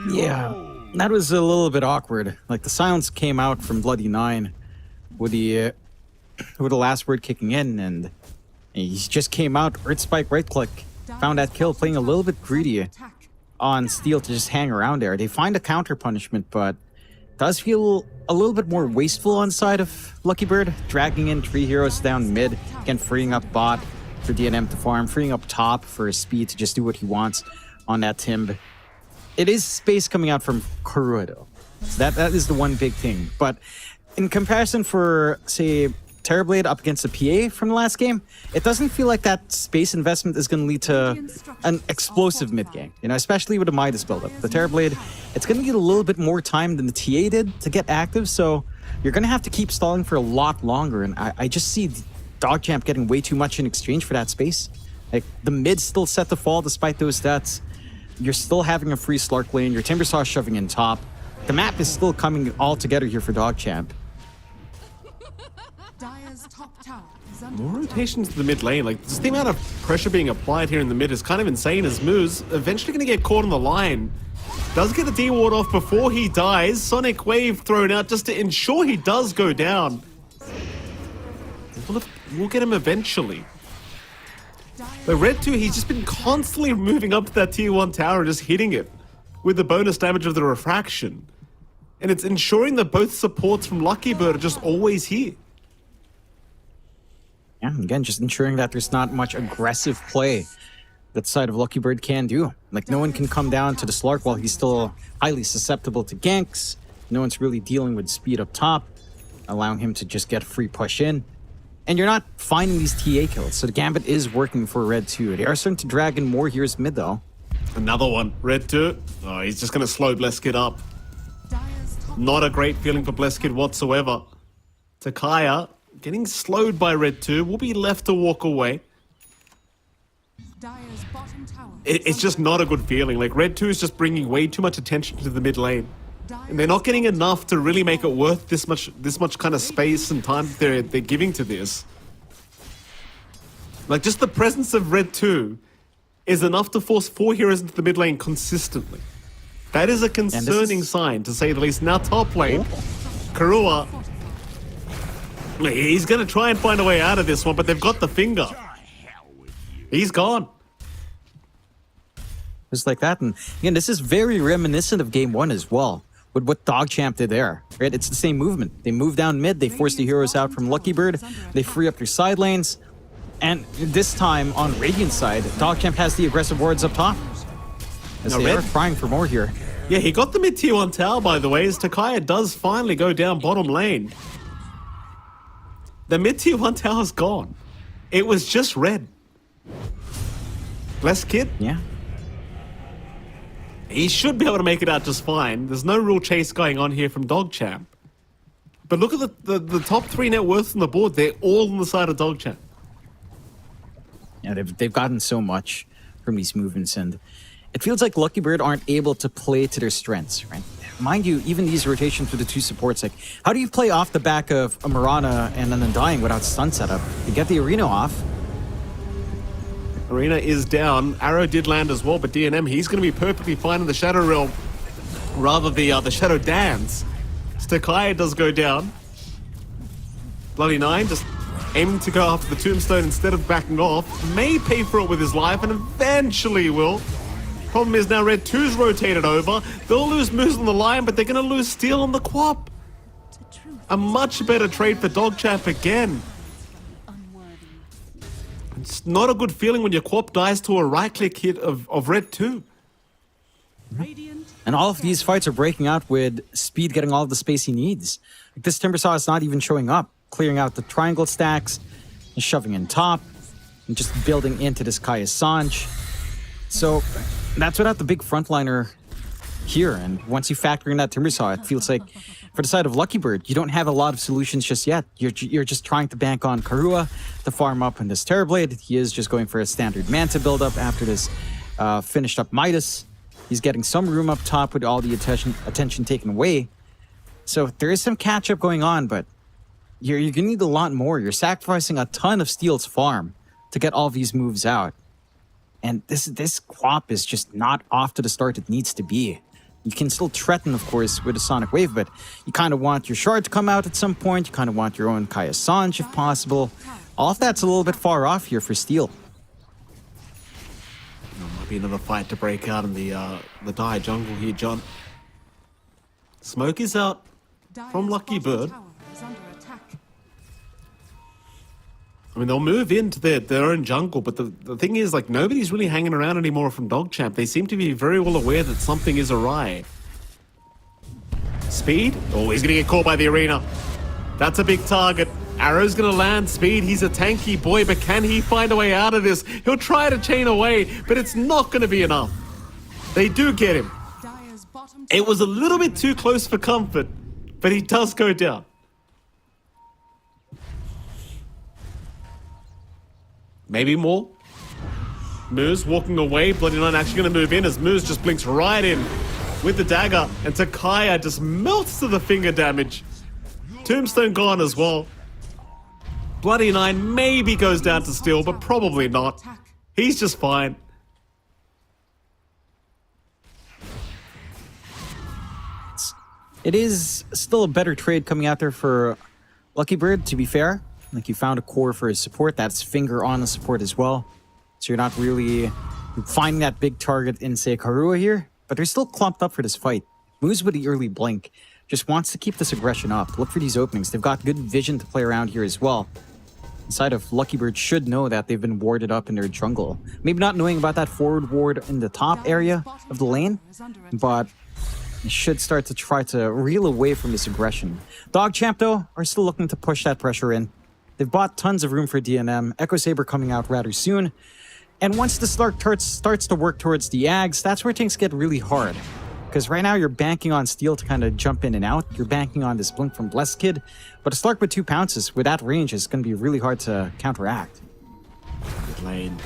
Yeah, that was a little bit awkward. Like, the silence came out from Bloody Nine with the last word kicking in, and he just came out, Earth Spike right click, found that kill, playing a little bit greedy on Steel to just hang around there. They find a counter punishment, but does feel a little bit more wasteful on the side of Lucky Bird, dragging in 3 heroes down mid, again freeing up bot for DNM to farm, freeing up top for Speed to just do what he wants on that Timb. It is space coming out from Karua though. So that is the one big thing. But in comparison for, say, Terrorblade up against the PA from the last game, it doesn't feel like that space investment is going to lead to an explosive mid game. You know, especially with the Midas buildup. The Terrorblade, it's going to get a little bit more time than the TA did to get active, so you're going to have to keep stalling for a lot longer. And I just see DogChamp getting way too much in exchange for that space. Like, the mid's still set to fall despite those stats. You're still having a free Slark lane. Your Timbersaw shoving in top. The map is still coming all together here for DogChamp. More rotations to the mid lane. Like, just the amount of pressure being applied here in the mid is kind of insane, as Moose eventually going to get caught on the line. Does get the D-ward off before he dies. Sonic Wave thrown out just to ensure he does go down. We'll get him eventually. But Red 2, he's just been constantly moving up to that tier 1 tower and just hitting it with the bonus damage of the refraction. And it's ensuring that both supports from Lucky Bird are just always here. Yeah, again, just ensuring that there's not much aggressive play that side of Lucky Bird can do. Like, no one can come down to the Slark while he's still highly susceptible to ganks. No one's really dealing with speed up top, allowing him to just get a free push in. And you're not finding these TA kills, so the Gambit is working for Red 2. They are starting to drag in more heroes mid, though. Another one. Red 2. Oh, he's just going to slow Bleskid up. Not a great feeling for Bleskid whatsoever. Takaya getting slowed by Red 2. Will be left to walk away. It's just not a good feeling. Like, Red 2 is just bringing way too much attention to the mid lane. And they're not getting enough to really make it worth this much kind of space and time they're giving to this. Like, just the presence of Red 2 is enough to force 4 heroes into the mid lane consistently. That is a concerning sign, to say the least. Now top lane, Karua, he's going to try and find a way out of this one, but they've got the finger. He's gone. Just like that. And again, this is very reminiscent of Game 1 as well, with what DogChamp did there. Right? It's the same movement. They move down mid, they force the heroes out from Lucky Bird, they free up their side lanes, and this time on Radiant's side, DogChamp has the aggressive wards up top. As they are trying for more here. Yeah, he got the mid tier 1 tower, by the way, as Takaya does finally go down bottom lane. The mid tier 1 tower's gone. It was just red. Blessed Kid, Yeah. he should be able to make it out just fine. There's no real chase going on here from DogChamp. But look at the top 3 net worths on the board. They're all on the side of DogChamp. Yeah, they've gotten so much from these movements, and it feels like Lucky Bird aren't able to play to their strengths, right? Mind you, even these rotations with the 2 supports, like, how do you play off the back of a Mirana and an Undying without stun setup? You get the Arena off. Arena is down. Arrow did land as well, but DNM, he's going to be perfectly fine in the Shadow Realm. Rather, the Shadow Dance. Stakaya does go down. Bloody Nine just aiming to go after the Tombstone instead of backing off. May pay for it with his life, and eventually will. Problem is now Red 2's rotated over. They'll lose moves on the line, but they're going to lose Steel on the Quap. A much better trade for DogChamp again. It's not a good feeling when your Quap dies to a right-click hit of Red 2. And all of these fights are breaking out with Speed getting all of the space he needs. Like, this Timbersaw is not even showing up, clearing out the triangle stacks, and shoving in top, and just building into this Kaya Sanj. So that's without the big frontliner here. And once you factor in that Timbersaw, it feels like for the side of Lucky Bird, you don't have a lot of solutions just yet. You're just trying to bank on Karua to farm up in this Terrorblade. He is just going for a standard Manta build-up after this finished up Midas. He's getting some room up top with all the attention taken away. So there is some catch-up going on, but you're going to need a lot more. You're sacrificing a ton of Steel's farm to get all these moves out. And this Quap is just not off to the start it needs to be. You can still threaten, of course, with a Sonic Wave, but you kind of want your Shard to come out at some point. You kind of want your own Kaya Sanj if possible. All of that's a little bit far off here for Steel. There might be another fight to break out in the Dire jungle here, John. Smoke is out from Lucky Bird. I mean, they'll move into their own jungle, but the thing is, like, nobody's really hanging around anymore from DogChamp. They seem to be very well aware that something is awry. Speed? Oh, he's going to get caught by the Arena. That's a big target. Arrow's going to land. Speed, he's a tanky boy, but can he find a way out of this? He'll try to chain away, but it's not going to be enough. They do get him. It was a little bit too close for comfort, but he does go down. Maybe more. Moose walking away. Bloody Nine actually going to move in as Moose just blinks right in with the dagger. And Takaya just melts to the finger damage. Tombstone gone as well. Bloody Nine maybe goes down to Steel, but probably not. He's just fine. It is still a better trade coming out there for Lucky Bird, to be fair. Like, you found a core for his support. That's finger on the support as well. So you're not really finding that big target in, say, Karua here. But they're still clumped up for this fight. Moves with the early blink. Just wants to keep this aggression up. Look for these openings. They've got good vision to play around here as well. The side of Lucky Bird should know that they've been warded up in their jungle. Maybe not knowing about that forward ward in the top area of the lane. But they should start to try to reel away from this aggression. DogChamp, though, are still looking to push that pressure in. They've bought tons of room for DNM. Echo Saber coming out rather soon. And once the starts to work towards the Ags, that's where things get really hard. Because right now you're banking on Steel to kind of jump in and out. You're banking on this blink from Blessed Kid. But a Slark with 2 pounces with that range is going to be really hard to counteract. Good lane.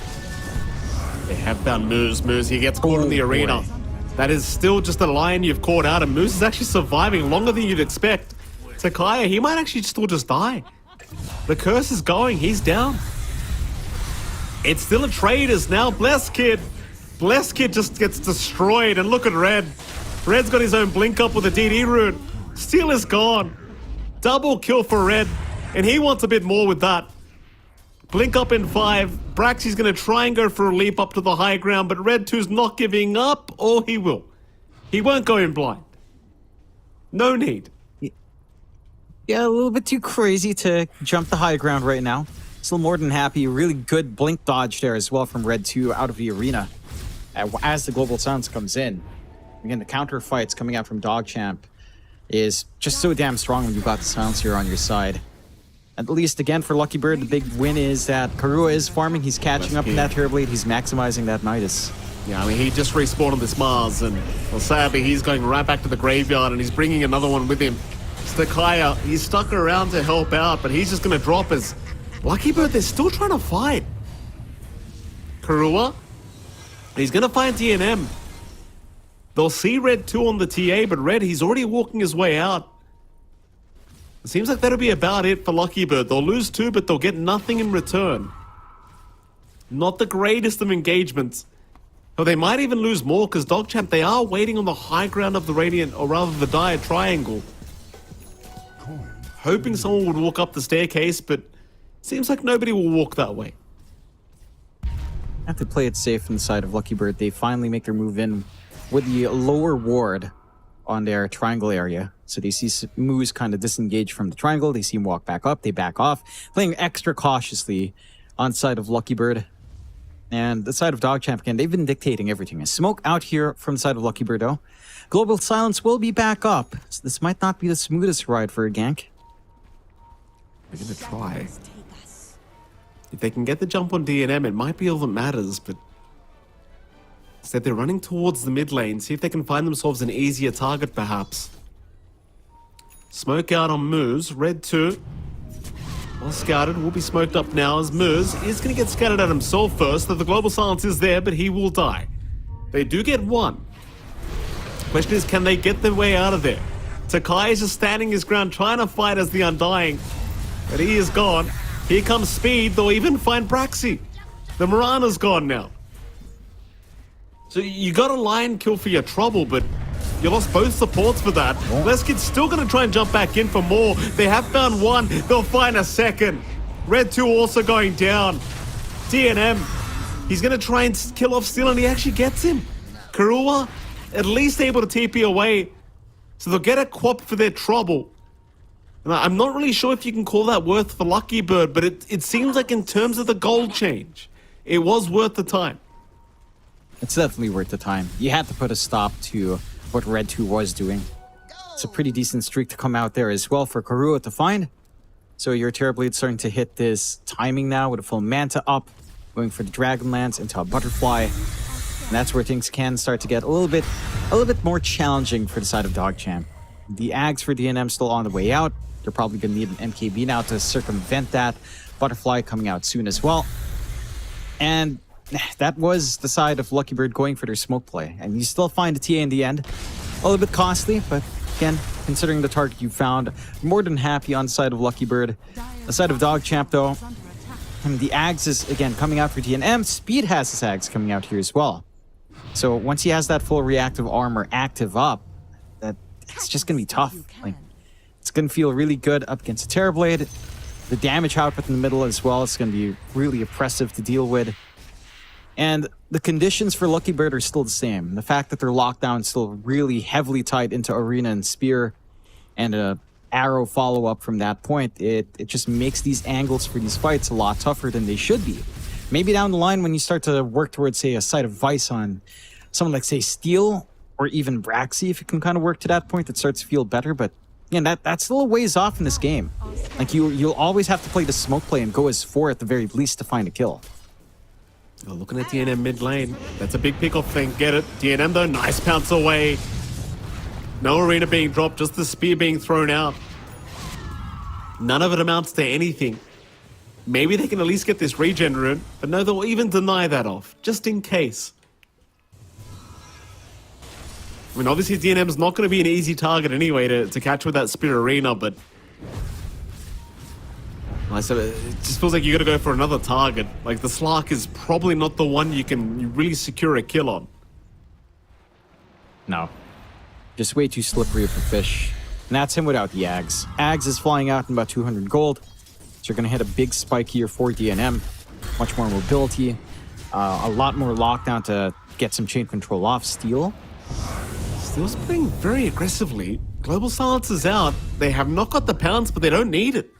They have found Moose. Moose, he gets caught in the arena. Boy. That is still just a lion you've caught out, and Moose is actually surviving longer than you'd expect. Takaya, he might actually still just die. The curse is going. He's down. It's still a trade as now Blessed Kid. Blessed Kid just gets destroyed. And look at Red. Red's got his own blink up with a DD rune. Steel is gone. Double kill for Red. And he wants a bit more with that. Blink up in 5. Braxy's going to try and go for a leap up to the high ground. But Red 2's not giving up. Or he will. He won't go in blind. No need. Yeah, a little bit too crazy to jump the high ground right now. Still more than happy. Really good blink dodge there as well from Red 2 out of the arena as the Global Silence comes in. Again, the counter fights coming out from DogChamp is just so damn strong when you've got the Silence here on your side. At least, again, for Lucky Bird, the big win is that Karua is farming. He's catching up in that Terrorblade. He's maximizing that Midas. Yeah, I mean, he just respawned on this Mars, and well, sadly, he's going right back to the graveyard, and he's bringing another one with him. Stakaya, he's stuck around to help out, but he's just going to drop as Lucky Bird, they're still trying to fight. Karua, he's going to find DNM. They'll see Red 2 on the TA, but Red, he's already walking his way out. It seems like that'll be about it for Lucky Bird. They'll lose 2, but they'll get nothing in return. Not the greatest of engagements. Or they might even lose more, because DogChamp, they are waiting on the high ground of the Radiant, or rather the Dire Triangle. Hoping someone would walk up the staircase, but seems like nobody will walk that way. Have to play it safe on the side of Lucky Bird. They finally make their move in with the lower ward on their triangle area. So they see Moose kind of disengage from the triangle. They see him walk back up. They back off, playing extra cautiously on the side of Lucky Bird. And the side of DogChamp, again, they've been dictating everything. A smoke out here from the side of Lucky Bird, though. Global Silence will be back up. So this might not be the smoothest ride for a gank. They're going to try. If they can get the jump on DNM, it might be all that matters, but instead they're running towards the mid lane. See if they can find themselves an easier target, perhaps. Smoke out on Moose. Red 2. Well scouted, will be smoked up now as Moose is going to get scattered at himself first. Though the Global Silence is there, but he will die. They do get 1. Question is, can they get their way out of there? Takai is just standing his ground, trying to fight as the Undying. But he is gone. Here comes Speed. They'll even find Braxy. The Mirana's gone now. So you got a lion kill for your trouble, but you lost both supports for that. Leskid's still going to try and jump back in for more. They have found 1. They'll find a second. Red 2 also going down. DNM, he's going to try and kill off Steel, and he actually gets him. Karua, at least able to TP away. So they'll get a quap for their trouble. And I'm not really sure if you can call that worth for Lucky Bird, but it seems like in terms of the gold change, it was worth the time. It's definitely worth the time. You had to put a stop to what Red 2 was doing. It's a pretty decent streak to come out there as well for Karua to find. So your Terrorblade's starting to hit this timing now with a full Manta up, going for the Dragonlance into a Butterfly. And that's where things can start to get a little bit more challenging for the side of DogChamp. The Ags for DNM still on the way out. They're probably going to need an MKB now to circumvent that. Butterfly coming out soon as well. And that was the side of Lucky Bird going for their smoke play. And you still find a TA in the end. A little bit costly, but again, considering the target you found, more than happy on the side of Lucky Bird. The side of DogChamp, though, and the Ags is, again, coming out for DNM. Speed has his Ags coming out here as well. So once he has that full reactive armor active up, it's just going to be tough. Like, it's going to feel really good up against a Terrorblade. The damage output in the middle as well is going to be really oppressive to deal with. And the conditions for Lucky Bird are still the same. The fact that they're locked down is still really heavily tied into Arena and Spear, and a arrow follow-up from that point, it just makes these angles for these fights a lot tougher than they should be. Maybe down the line when you start to work towards, say, a site of Vice on someone like, say, Steel, or even Braxy, if you can kind of work to that point, it starts to feel better, but yeah, that's still a ways off in this game. Like, you'll always have to play the smoke play and go as 4 at the very least to find a kill. Oh, looking at DNM mid lane. That's a big pick-off thing. Get it. DNM, though, nice pounce away. No arena being dropped, just the spear being thrown out. None of it amounts to anything. Maybe they can at least get this regen rune, but no, they'll even deny that off, just in case. I mean, obviously DNM's not going to be an easy target anyway to catch with that Spear Arena, but like I said, it just feels like you got to go for another target. Like, the Slark is probably not the one you really secure a kill on. No. Just way too slippery of a fish. And that's him without the Ags. Ags is flying out in about 200 gold. So you're going to hit a big spike here for DNM. Much more mobility. A lot more lockdown to get some chain control off. Steel. Steel's playing very aggressively. Global Silence is out. They have not got the pounce, but they don't need it.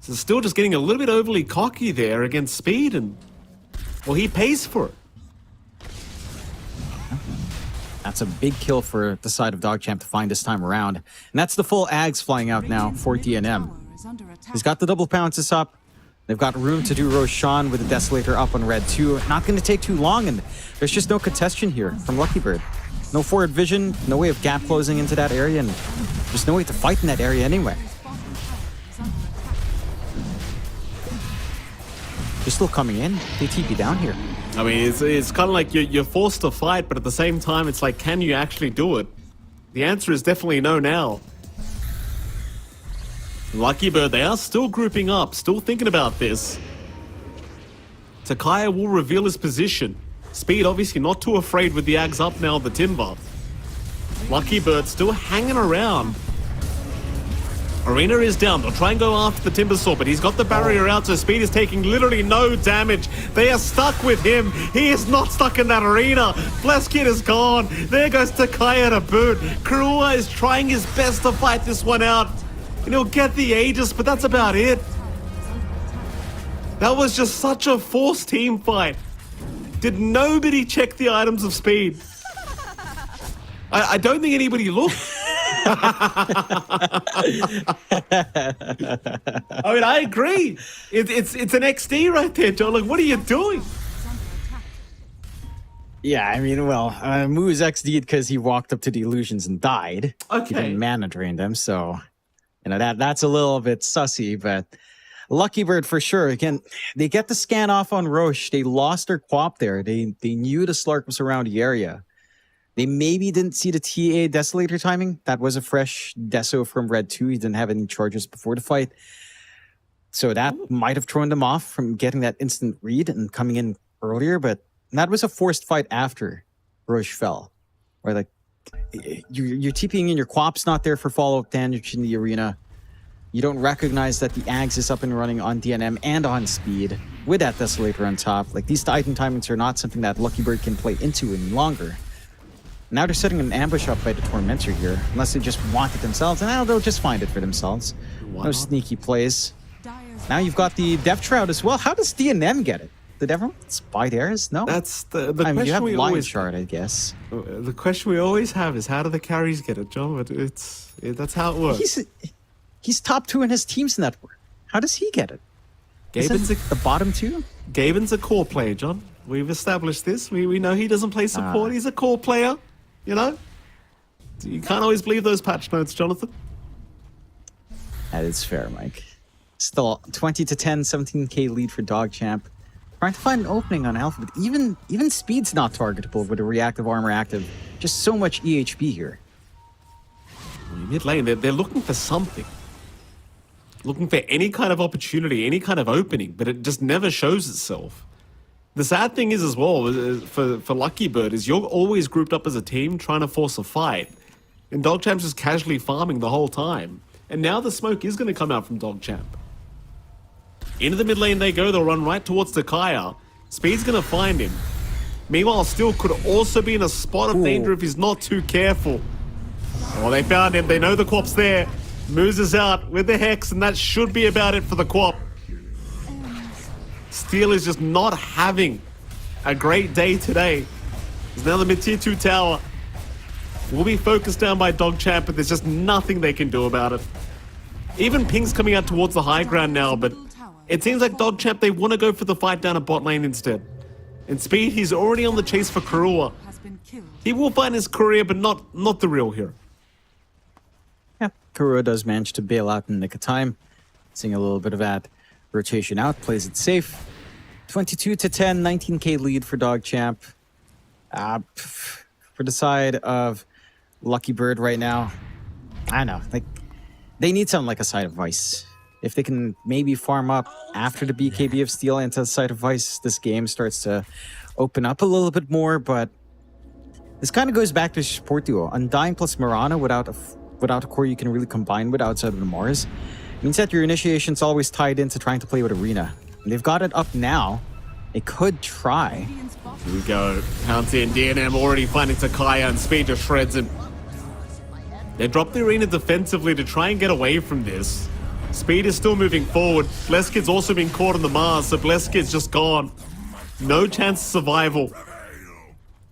So Steel just getting a little bit overly cocky there against Speed, and well, he pays for it. That's a big kill for the side of DogChamp to find this time around. And that's the full Ags flying out now for DNM. is under attack. He's got the double pounces up. They've got room to do Roshan with the Desolator up on red too. Not going to take too long, and there's just no contestation here from Lucky Bird. No forward vision, no way of gap closing into that area, and there's no way to fight in that area anyway. They're still coming in. They TP down here. I mean, it's kind of like you're forced to fight, but at the same time, it's like, can you actually do it? The answer is definitely no now. Lucky Bird, they are still grouping up, still thinking about this. Takaya will reveal his position. Speed obviously not too afraid with the Ags up now, the Timber. Lucky Bird still hanging around. Arena is down. They'll try and go after the Timber Saw, but he's got the barrier out, so Speed is taking literally no damage. They are stuck with him. He is not stuck in that arena. Bleskid is gone. There goes Takaya to boot. Kurua is trying his best to fight this one out. And he'll get the Aegis, but that's about it. That was just such a forced team fight. Did nobody check the items of Speed? I don't think anybody looked. I mean, I agree. It's an XD right there, John. Like, what are you doing? Yeah, I mean, well, Moo's XD'd because he walked up to the illusions and died. Okay. He didn't mana drain them, so you know that's a little bit sussy, but Lucky Bird for sure. Again, they get the scan off on Roche. They lost their quap there. They knew the Slark was around the area. They maybe didn't see the TA Desolator timing. That was a fresh Deso from Red 2. He didn't have any charges before the fight. So that might have thrown them off from getting that instant read and coming in earlier, but that was a forced fight after Roche fell. Where like you're TPing in, your quap's not there for follow-up damage in the arena. You don't recognize that the Ags is up and running on DNM and on Speed with that Desolator on top. Like, these item timings are not something that Lucky Bird can play into any longer. Now they're setting an ambush up by the Tormentor here, unless they just want it themselves, and now they'll just find it for themselves. No sneaky plays. Now you've got the Death Shroud as well. How does DNM get it? Did everyone spy theirs? No? That's the I mean, question you have we Lion always Shard, I guess. The question we always have is, how do the carries get it, John? But that's how it works. He's top 2 in his team's network. How does he get it? Gaben's the bottom 2? Gaben's a core player, John. We've established this. We know he doesn't play support. He's a core player, you know? You can't always believe those patch notes, Jonathan. That is fair, Mike. Still 20 to 10, 17k lead for DogChamp. Trying to find an opening on Alpha, but even Speed's not targetable with a reactive armor active. Just so much EHP here. Mid lane, they're looking for something. Looking for any kind of opportunity, any kind of opening, but it just never shows itself. The sad thing is as well, for Lucky Bird, is you're always grouped up as a team trying to force a fight. And DogChamp's just casually farming the whole time. And now the smoke is going to come out from DogChamp. Into the mid lane they go, they'll run right towards Takaya. Speed's going to find him. Meanwhile, Steel could also be in a spot of danger if he's not too careful. Oh, they found him. They know the Quap's there. Moves is out with the Hex, and that should be about it for the Quap. Steel is just not having a great day today. There's now the mid-tier 2 tower. Will be focused down by DogChamp, but there's just nothing they can do about it. Even Ping's coming out towards the high ground now, but it seems like DogChamp, they want to go for the fight down at bot lane instead. And Speed, he's already on the chase for Kurua. He will find his career, but not the real hero. Yeah, Kurua does manage to bail out in the nick of time. Seeing a little bit of that rotation out, plays it safe. 22 to 10, 19k lead for DogChamp. For the side of Lucky Bird right now, I don't know, like, they need something like a Side of Vice. If they can maybe farm up after the BKB of Steel into the Side of Vice, this game starts to open up a little bit more, but this kind of goes back to support duo. Undying plus Mirana without a core you can really combine with outside of the Mars means that your initiation's always tied into trying to play with Arena. And they've got it up now. They could try. Here we go. Pouncy and DNM already finding Takaya, and Speed just shreds him. They dropped the Arena defensively to try and get away from this. Speed is still moving forward. Bleskid's also been caught on the Mars, so Bleskid's just gone. No chance of survival.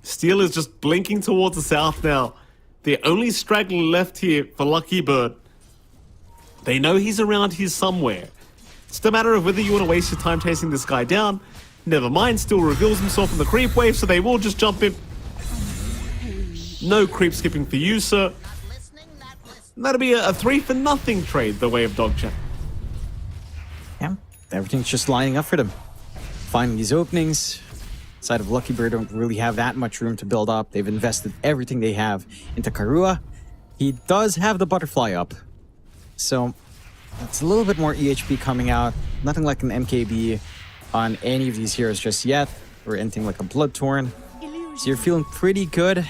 Steel is just blinking towards the south now. The only straggler left here for Lucky Bird. They know he's around here somewhere. It's a matter of whether you want to waste your time chasing this guy down. Never mind, still reveals himself in the creep wave, so they will just jump in. No creep skipping for you, sir. And that'll be a 3-for-nothing trade the way of DogChamp. Yeah, everything's just lining up for them. Finding these openings. Side of Lucky Bird don't really have that much room to build up. They've invested everything they have into Karua. He does have the butterfly up. So it's a little bit more EHP coming out. Nothing like an MKB on any of these heroes just yet, or anything like a Bloodtorn. So you're feeling pretty good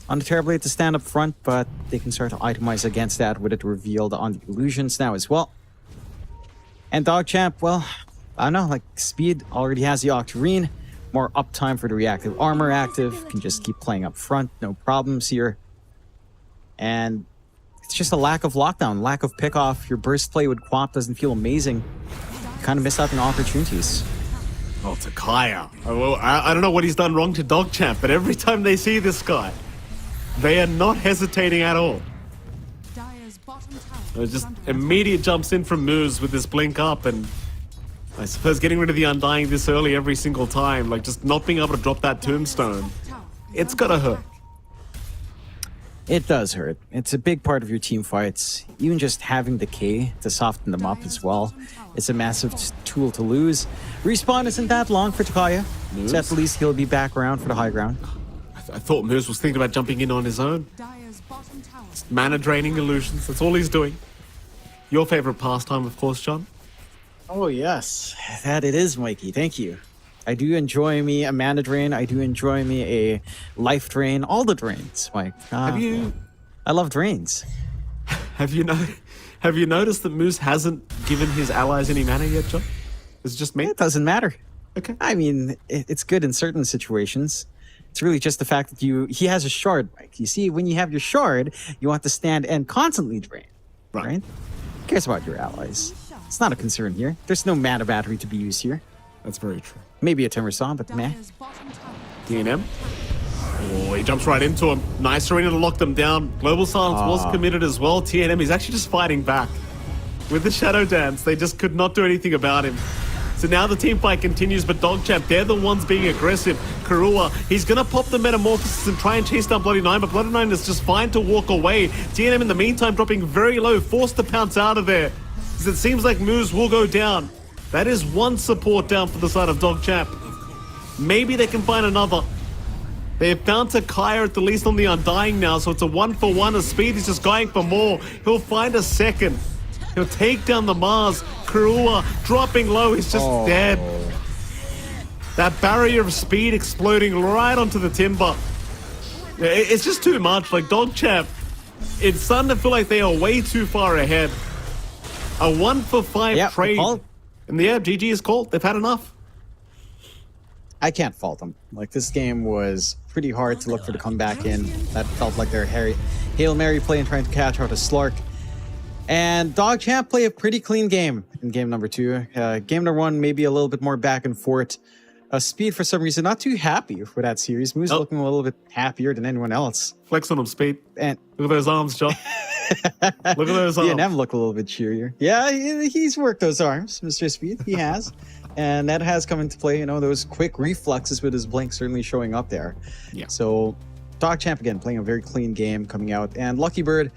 on the Terrorblade to stand up front, but they can start to itemize against that with it revealed on the illusions now as well. And DogChamp, well, I don't know, like Speed already has the Octarine. More uptime for the reactive armor active. Can just keep playing up front, no problems here. And it's just a lack of lockdown, lack of pickoff. Your burst play with Quap doesn't feel amazing. You kind of missed out on opportunities. Oh, Takaya. I don't know what he's done wrong to DogChamp, but every time they see this guy, they are not hesitating at all. Just immediate jumps in from Moose with this blink up, and I suppose getting rid of the Undying this early every single time, like just not being able to drop that tombstone, it's gotta hurt. It does hurt. It's a big part of your team fights. Even just having the K to soften them up as well. It's a massive tool to lose. Respawn isn't that long for Takaya, so at least he'll be back around for the high ground. I thought Moose was thinking about jumping in on his own. Just mana draining illusions, that's all he's doing. Your favorite pastime, of course, John? Oh yes, that it is, Mikey. Thank you. I do enjoy me a mana drain. I do enjoy me a life drain. All the drains, Mike. I love drains. Have you noticed that Moose hasn't given his allies any mana yet, John? It's just me. It doesn't matter. Okay. I mean, it's good in certain situations. It's really just the fact that he has a shard, Mike. You see, when you have your shard, you want to stand and constantly drain. Right? Who cares about your allies? It's not a concern here. There's no mana battery to be used here. That's very true. Maybe a Timber Saw, but meh. DNM. Oh, he jumps right into him. Nice arena to lock them down. Global Silence was committed as well. TNM is actually just fighting back. With the Shadow Dance, they just could not do anything about him. So now the team fight continues, but DogChamp, they're the ones being aggressive. Karua, he's going to pop the Metamorphosis and try and chase down Bloody Nine, but Bloody Nine is just fine to walk away. TNM in the meantime dropping very low, forced to pounce out of there. Because it seems like Moose will go down. That is one support down for the side of DogChamp. Maybe they can find another. They have found Takaya at the least on the Undying now, so it's a 1-for-1 as Speed is just going for more. He'll find a second. He'll take down the Mars. Karua dropping low, he's just dead. That barrier of Speed exploding right onto the Timber. It's just too much. Like DogChamp, it's starting to feel like they are way too far ahead. A 1-for-5 trade. And yeah, GG is called. They've had enough. I can't fault them. Like, this game was pretty hard to look for the comeback in. That felt like their Hail Mary play and trying to catch out a Slark. And DogChamp play a pretty clean game in game number 2. Game number 1, maybe a little bit more back and forth. Speed, for some reason, not too happy for that series. Moose looking a little bit happier than anyone else. Flex on him, Speed. And look at those arms, John. Look at those arms. DNM look a little bit cheerier. Yeah, he's worked those arms, Mr. Speed. He has. And that has come into play, you know, those quick reflexes with his blink certainly showing up there. Yeah. So, DogChamp, again, playing a very clean game coming out. And Lucky Bird,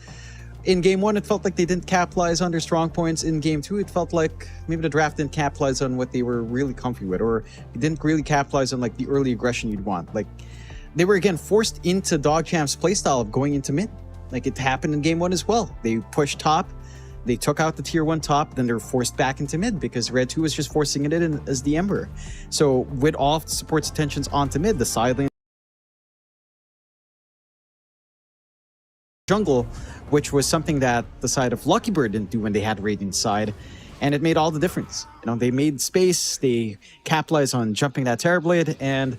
in game 1, it felt like they didn't capitalize on their strong points. In game 2, it felt like maybe the draft didn't capitalize on what they were really comfy with, or it didn't really capitalize on, like, the early aggression you'd want. Like, they were, again, forced into DogChamp's playstyle of going into mid. Like, it happened in game 1 as well. They pushed top. They took out the tier 1 top, then they're forced back into mid because Red 2 was just forcing it in as the Ember. So with all of the support's attentions onto mid, the side lane jungle, which was something that the side of Lucky Bird didn't do when they had Radiant side, and it made all the difference. You know, they made space, they capitalized on jumping that Terrorblade, and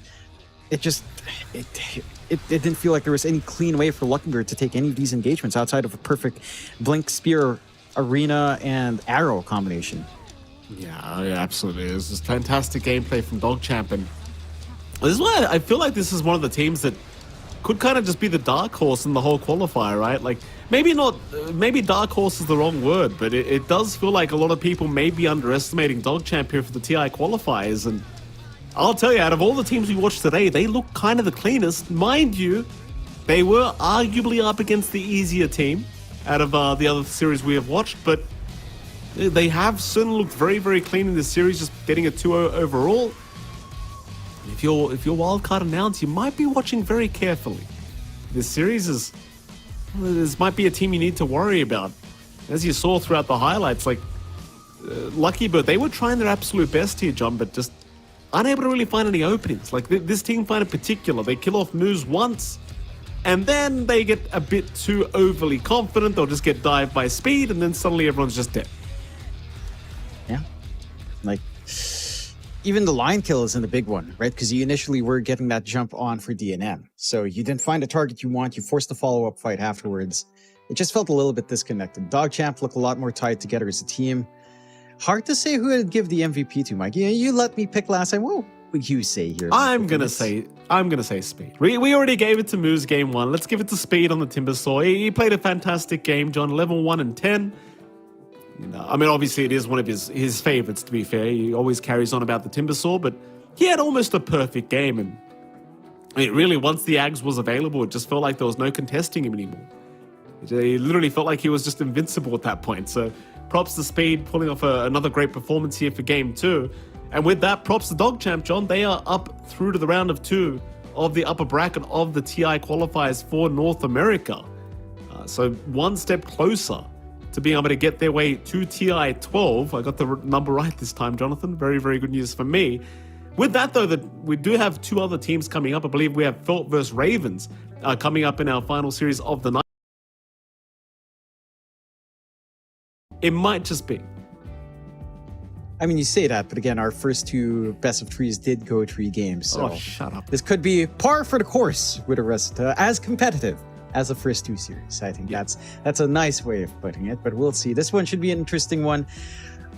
it just it didn't feel like there was any clean way for Lucky Bird to take any of these engagements outside of a perfect Blink, Spear, Arena, and Arrow combination. Yeah, absolutely. It was just fantastic gameplay from DogChamp, and this is why I feel like this is one of the teams that could kind of just be the dark horse in the whole qualifier, right? Like, maybe not, maybe dark horse is the wrong word, but it does feel like a lot of people may be underestimating DogChamp here for the TI qualifiers. And I'll tell you, out of all the teams we watched today, they look kind of the cleanest. Mind you, they were arguably up against the easier team out of the other series we have watched, but they have certainly looked very, very clean in this series, just getting a 2-0 overall. If you're Wildcard announced, you might be watching very carefully. This series this might be a team you need to worry about. As you saw throughout the highlights, like Lucky Bird, they were trying their absolute best here, John, but just unable to really find any openings. Like this team find in particular, they kill off News once, and then they get a bit too overly confident. They'll just get dived by Speed, and then suddenly everyone's just dead. Yeah, like even the line kill isn't a big one, right? Because you initially were getting that jump on for DNM, so you didn't find a target you want. You forced the follow-up fight afterwards. It just felt a little bit disconnected. DogChamp looked a lot more tied together as a team. Hard to say who I'd give the MVP to, Mike. You let me pick last time. What would you say here? I'm gonna say Speed. We already gave it to Moose game 1. Let's give it to Speed on the Timbersaw. He played a fantastic game, John. Level 1 and 10. I mean, obviously it is one of his favorites, to be fair. He always carries on about the Timbersaw, but he had almost a perfect game. And really, once the Ags was available, it just felt like there was no contesting him anymore. He literally felt like he was just invincible at that point. So props to Speed, pulling off another great performance here for game 2. And with that, props to DogChamp, John. They are up through to the round of 2 of the upper bracket of the TI qualifiers for North America. So one step closer to being able to get their way to TI 12. I got the number right this time, Jonathan. Very, very good news for me. With that, though, we do have 2 other teams coming up. I believe we have Felt versus Ravens coming up in our final series of the night. It might just be. I mean, you say that, but again, our first 2 best of 3s did go 3 games. So oh, shut up. This could be par for the course with the rest, as competitive as the first 2 series. I think that's a nice way of putting it, but we'll see. This one should be an interesting one.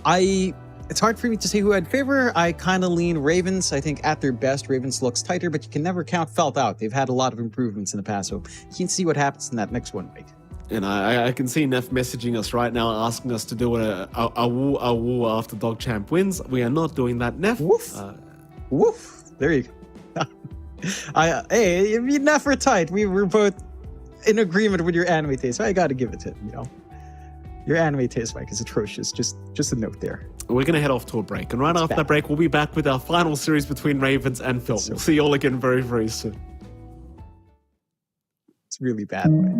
It's hard for me to say who I'd favor. I kind of lean Ravens. I think at their best, Ravens looks tighter, but you can never count Felt out. They've had a lot of improvements in the past, so you can see what happens in that next one, Mike. And I can see Neff messaging us right now, asking us to do a woo after DogChamp wins. We are not doing that, Neff. Woof. Woof. There you go. Hey, me and Neff are tight. We were both in agreement with your anime taste. So I got to give it to him, Your anime taste, Mike, is atrocious. Just a note there. We're going to head off to a break. And right after that break, we'll be back with our final series between Ravens and Phil. We'll see you all again very, very soon. It's really bad, Mike.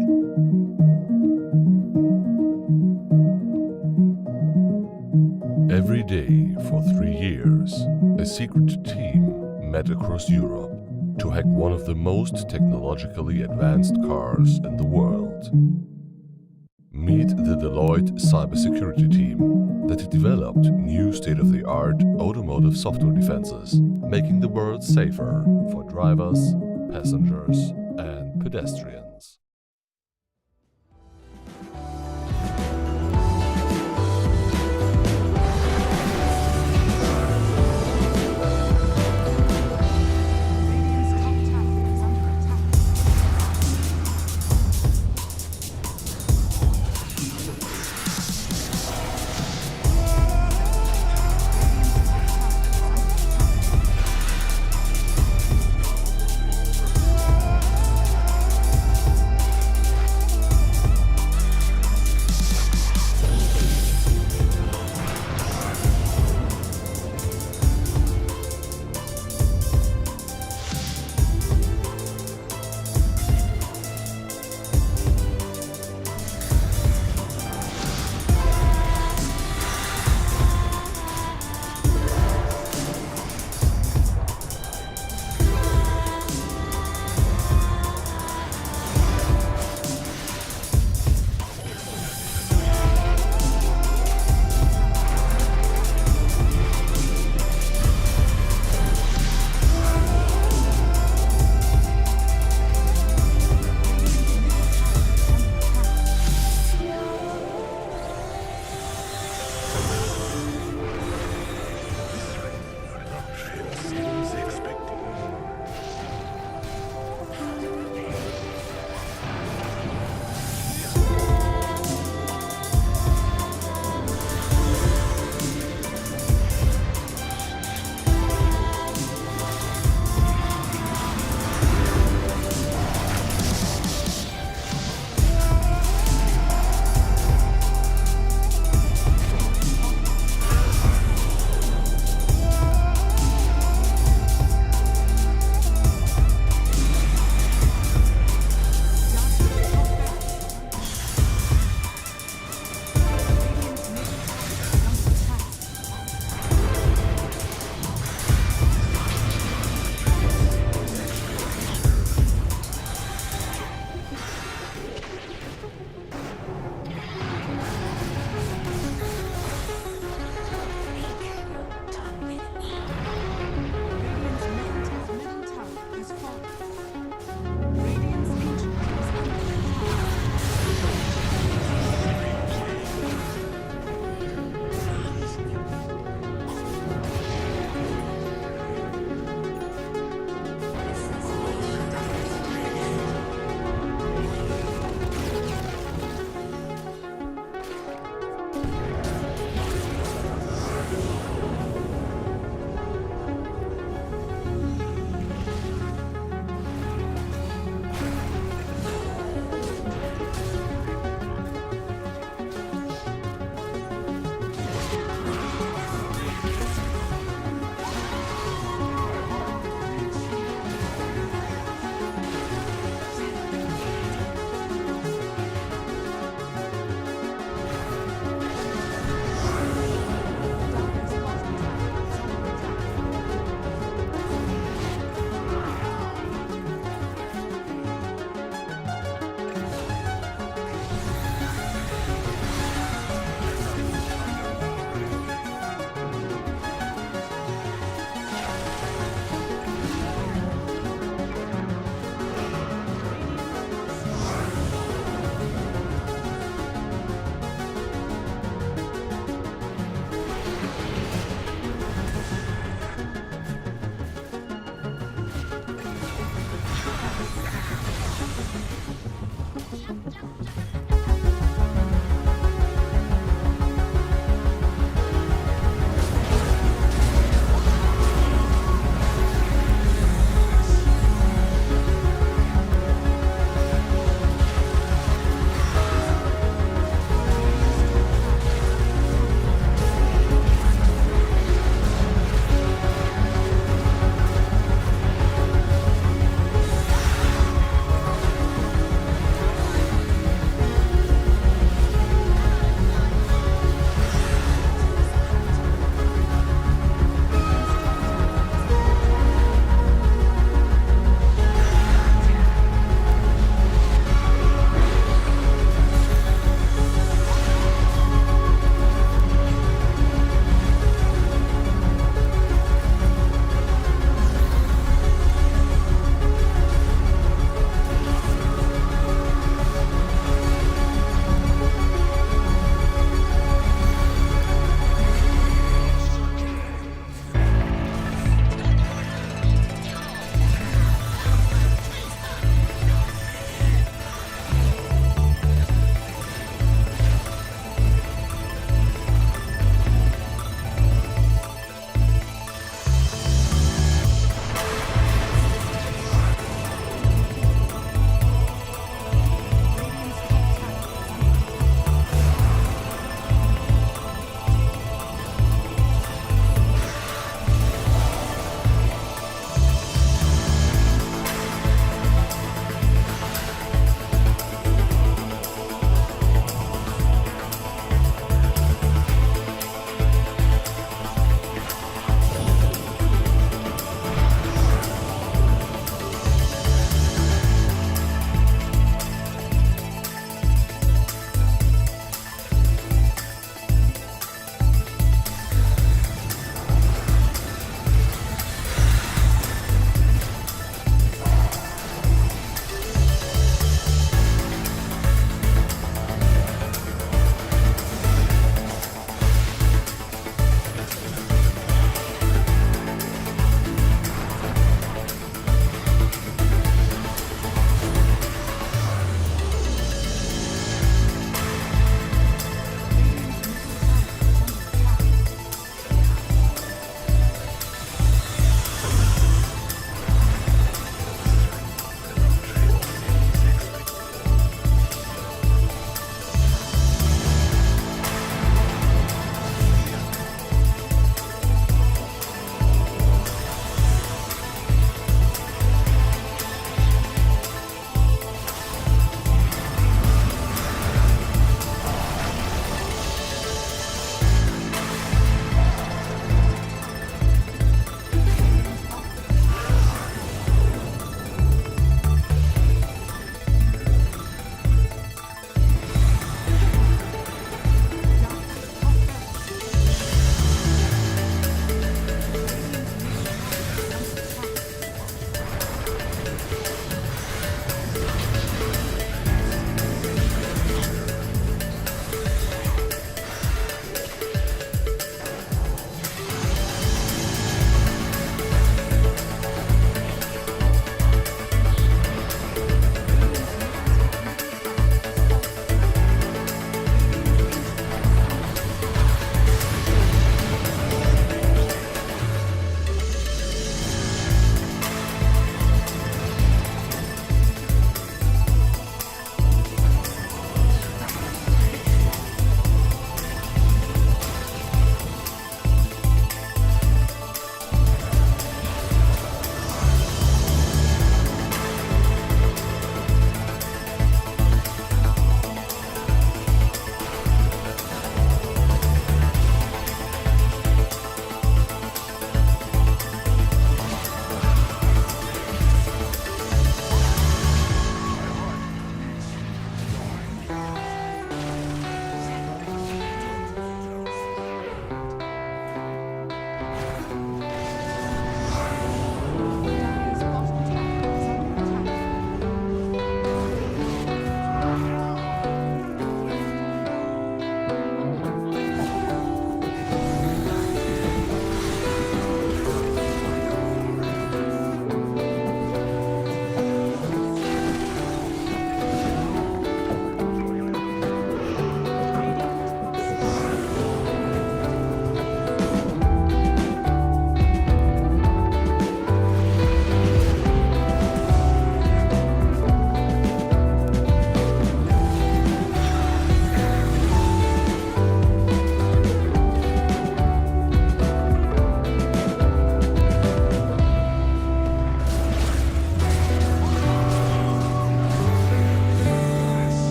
Every day for 3 years, a secret team met across Europe to hack one of the most technologically advanced cars in the world. Meet the Deloitte cybersecurity team that developed new state-of-the-art automotive software defenses, making the world safer for drivers, passengers, and pedestrians.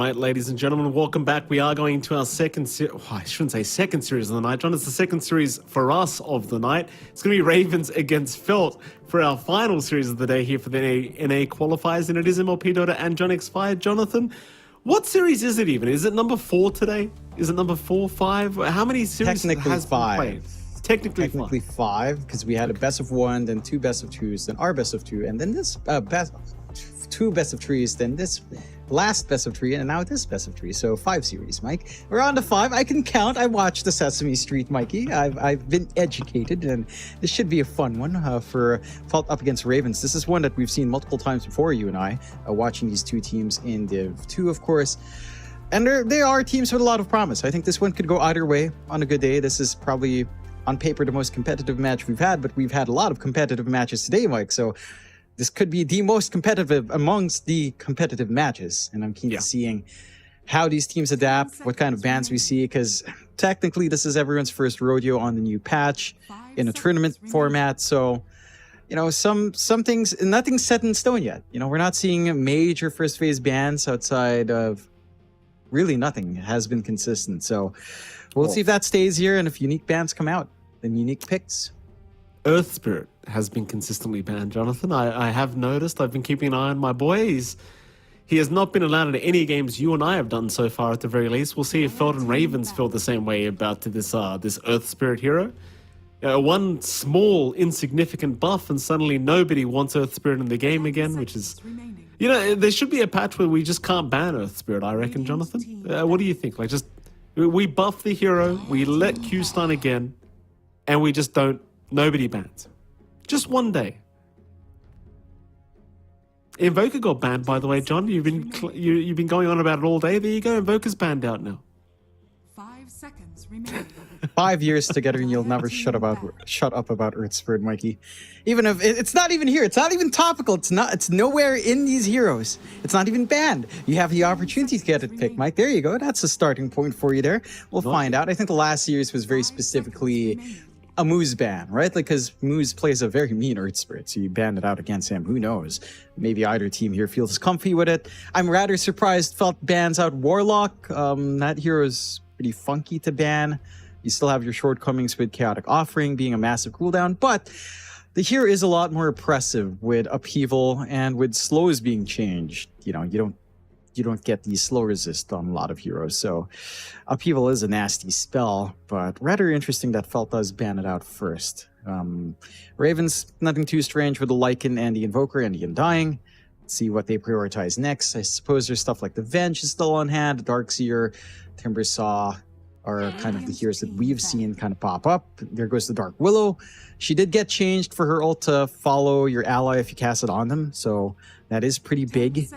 right, ladies and gentlemen, welcome back. We are going to our second series. Oh, I shouldn't say second series of the night, John. It's the second series for us of the night. It's going to be Ravens against Felt for our final series of the day here for the NA qualifiers, and it is MLP Dota and John X5. Jonathan, what series is it even? Is it number 4 today? Is it number 4, 5? How many series Technically has been 5. played? Technically 5, because we had a best of 1, then 2 best of 2s, then our best of 2, and then this 2 best of 3s, then this last best of 3, and now this best of 3. So 5 series, Mike. We're on to 5. I can count. I watched the Sesame Street, Mikey. I've been educated, and this should be a fun one for Felt up against Ravens. This is one that we've seen multiple times before, you and I, watching these two teams in Div 2, of course. And they are teams with a lot of promise. I think this one could go either way on a good day. This is probably, on paper, the most competitive match we've had, but we've had a lot of competitive matches today, Mike. So this could be the most competitive amongst the competitive matches. And I'm keen to seeing how these teams adapt, what kind of bans we see, because technically this is everyone's first rodeo on the new patch in a tournament format. So, you know, some things, nothing's set in stone yet. You know, we're not seeing major first phase bans outside of really nothing has been consistent. So we'll see if that stays here and if unique bans come out, then unique picks. Earth Spirit has been consistently banned, Jonathan. I have noticed. I've been keeping an eye on my boy. He has not been allowed into any games you and I have done so far, at the very least. We'll see if Felt and Ravens feel the same way about this Earth Spirit hero. One small, insignificant buff, and suddenly nobody wants Earth Spirit in the game again, which is... You know, there should be a patch where we just can't ban Earth Spirit, I reckon, Jonathan. What do you think? Like, just... We buff the hero, we let Q stun again, and we just don't... Nobody bans. Just one day. Invoker got banned, by the way, John. You've been going on about it all day. There you go. Invoker's banned out now. 5 seconds remaining. 5 years together, and you'll never shut up about Earth Spirit, Mikey. Even if it's not even here, it's not even topical. It's nowhere in these heroes. It's not even banned. You have the opportunity to get it picked, Mike. There you go. That's a starting point for you there. We'll find out. I think the last series was very specifically a Moose ban, right? Like, because Moose plays a very mean Earth Spirit, so you banned it out against him. Who knows? Maybe either team here feels comfy with it. I'm rather surprised Felt bans out Warlock. That hero is pretty funky to ban. You still have your shortcomings with Chaotic Offering being a massive cooldown, but the hero is a lot more oppressive with Upheaval and with slows being changed. You know, you don't get the slow resist on a lot of heroes. So Upheaval is a nasty spell, but rather interesting that Felt does ban it out first. Ravens, nothing too strange with the Lycan and the Invoker and the Undying. Let's see what they prioritize next. I suppose there's stuff like the Venge is still on hand, Darkseer, Timbersaw are kind of the heroes that we've seen kind of pop up. There goes the Dark Willow. She did get changed for her ult to follow your ally if you cast it on them, so that is pretty big.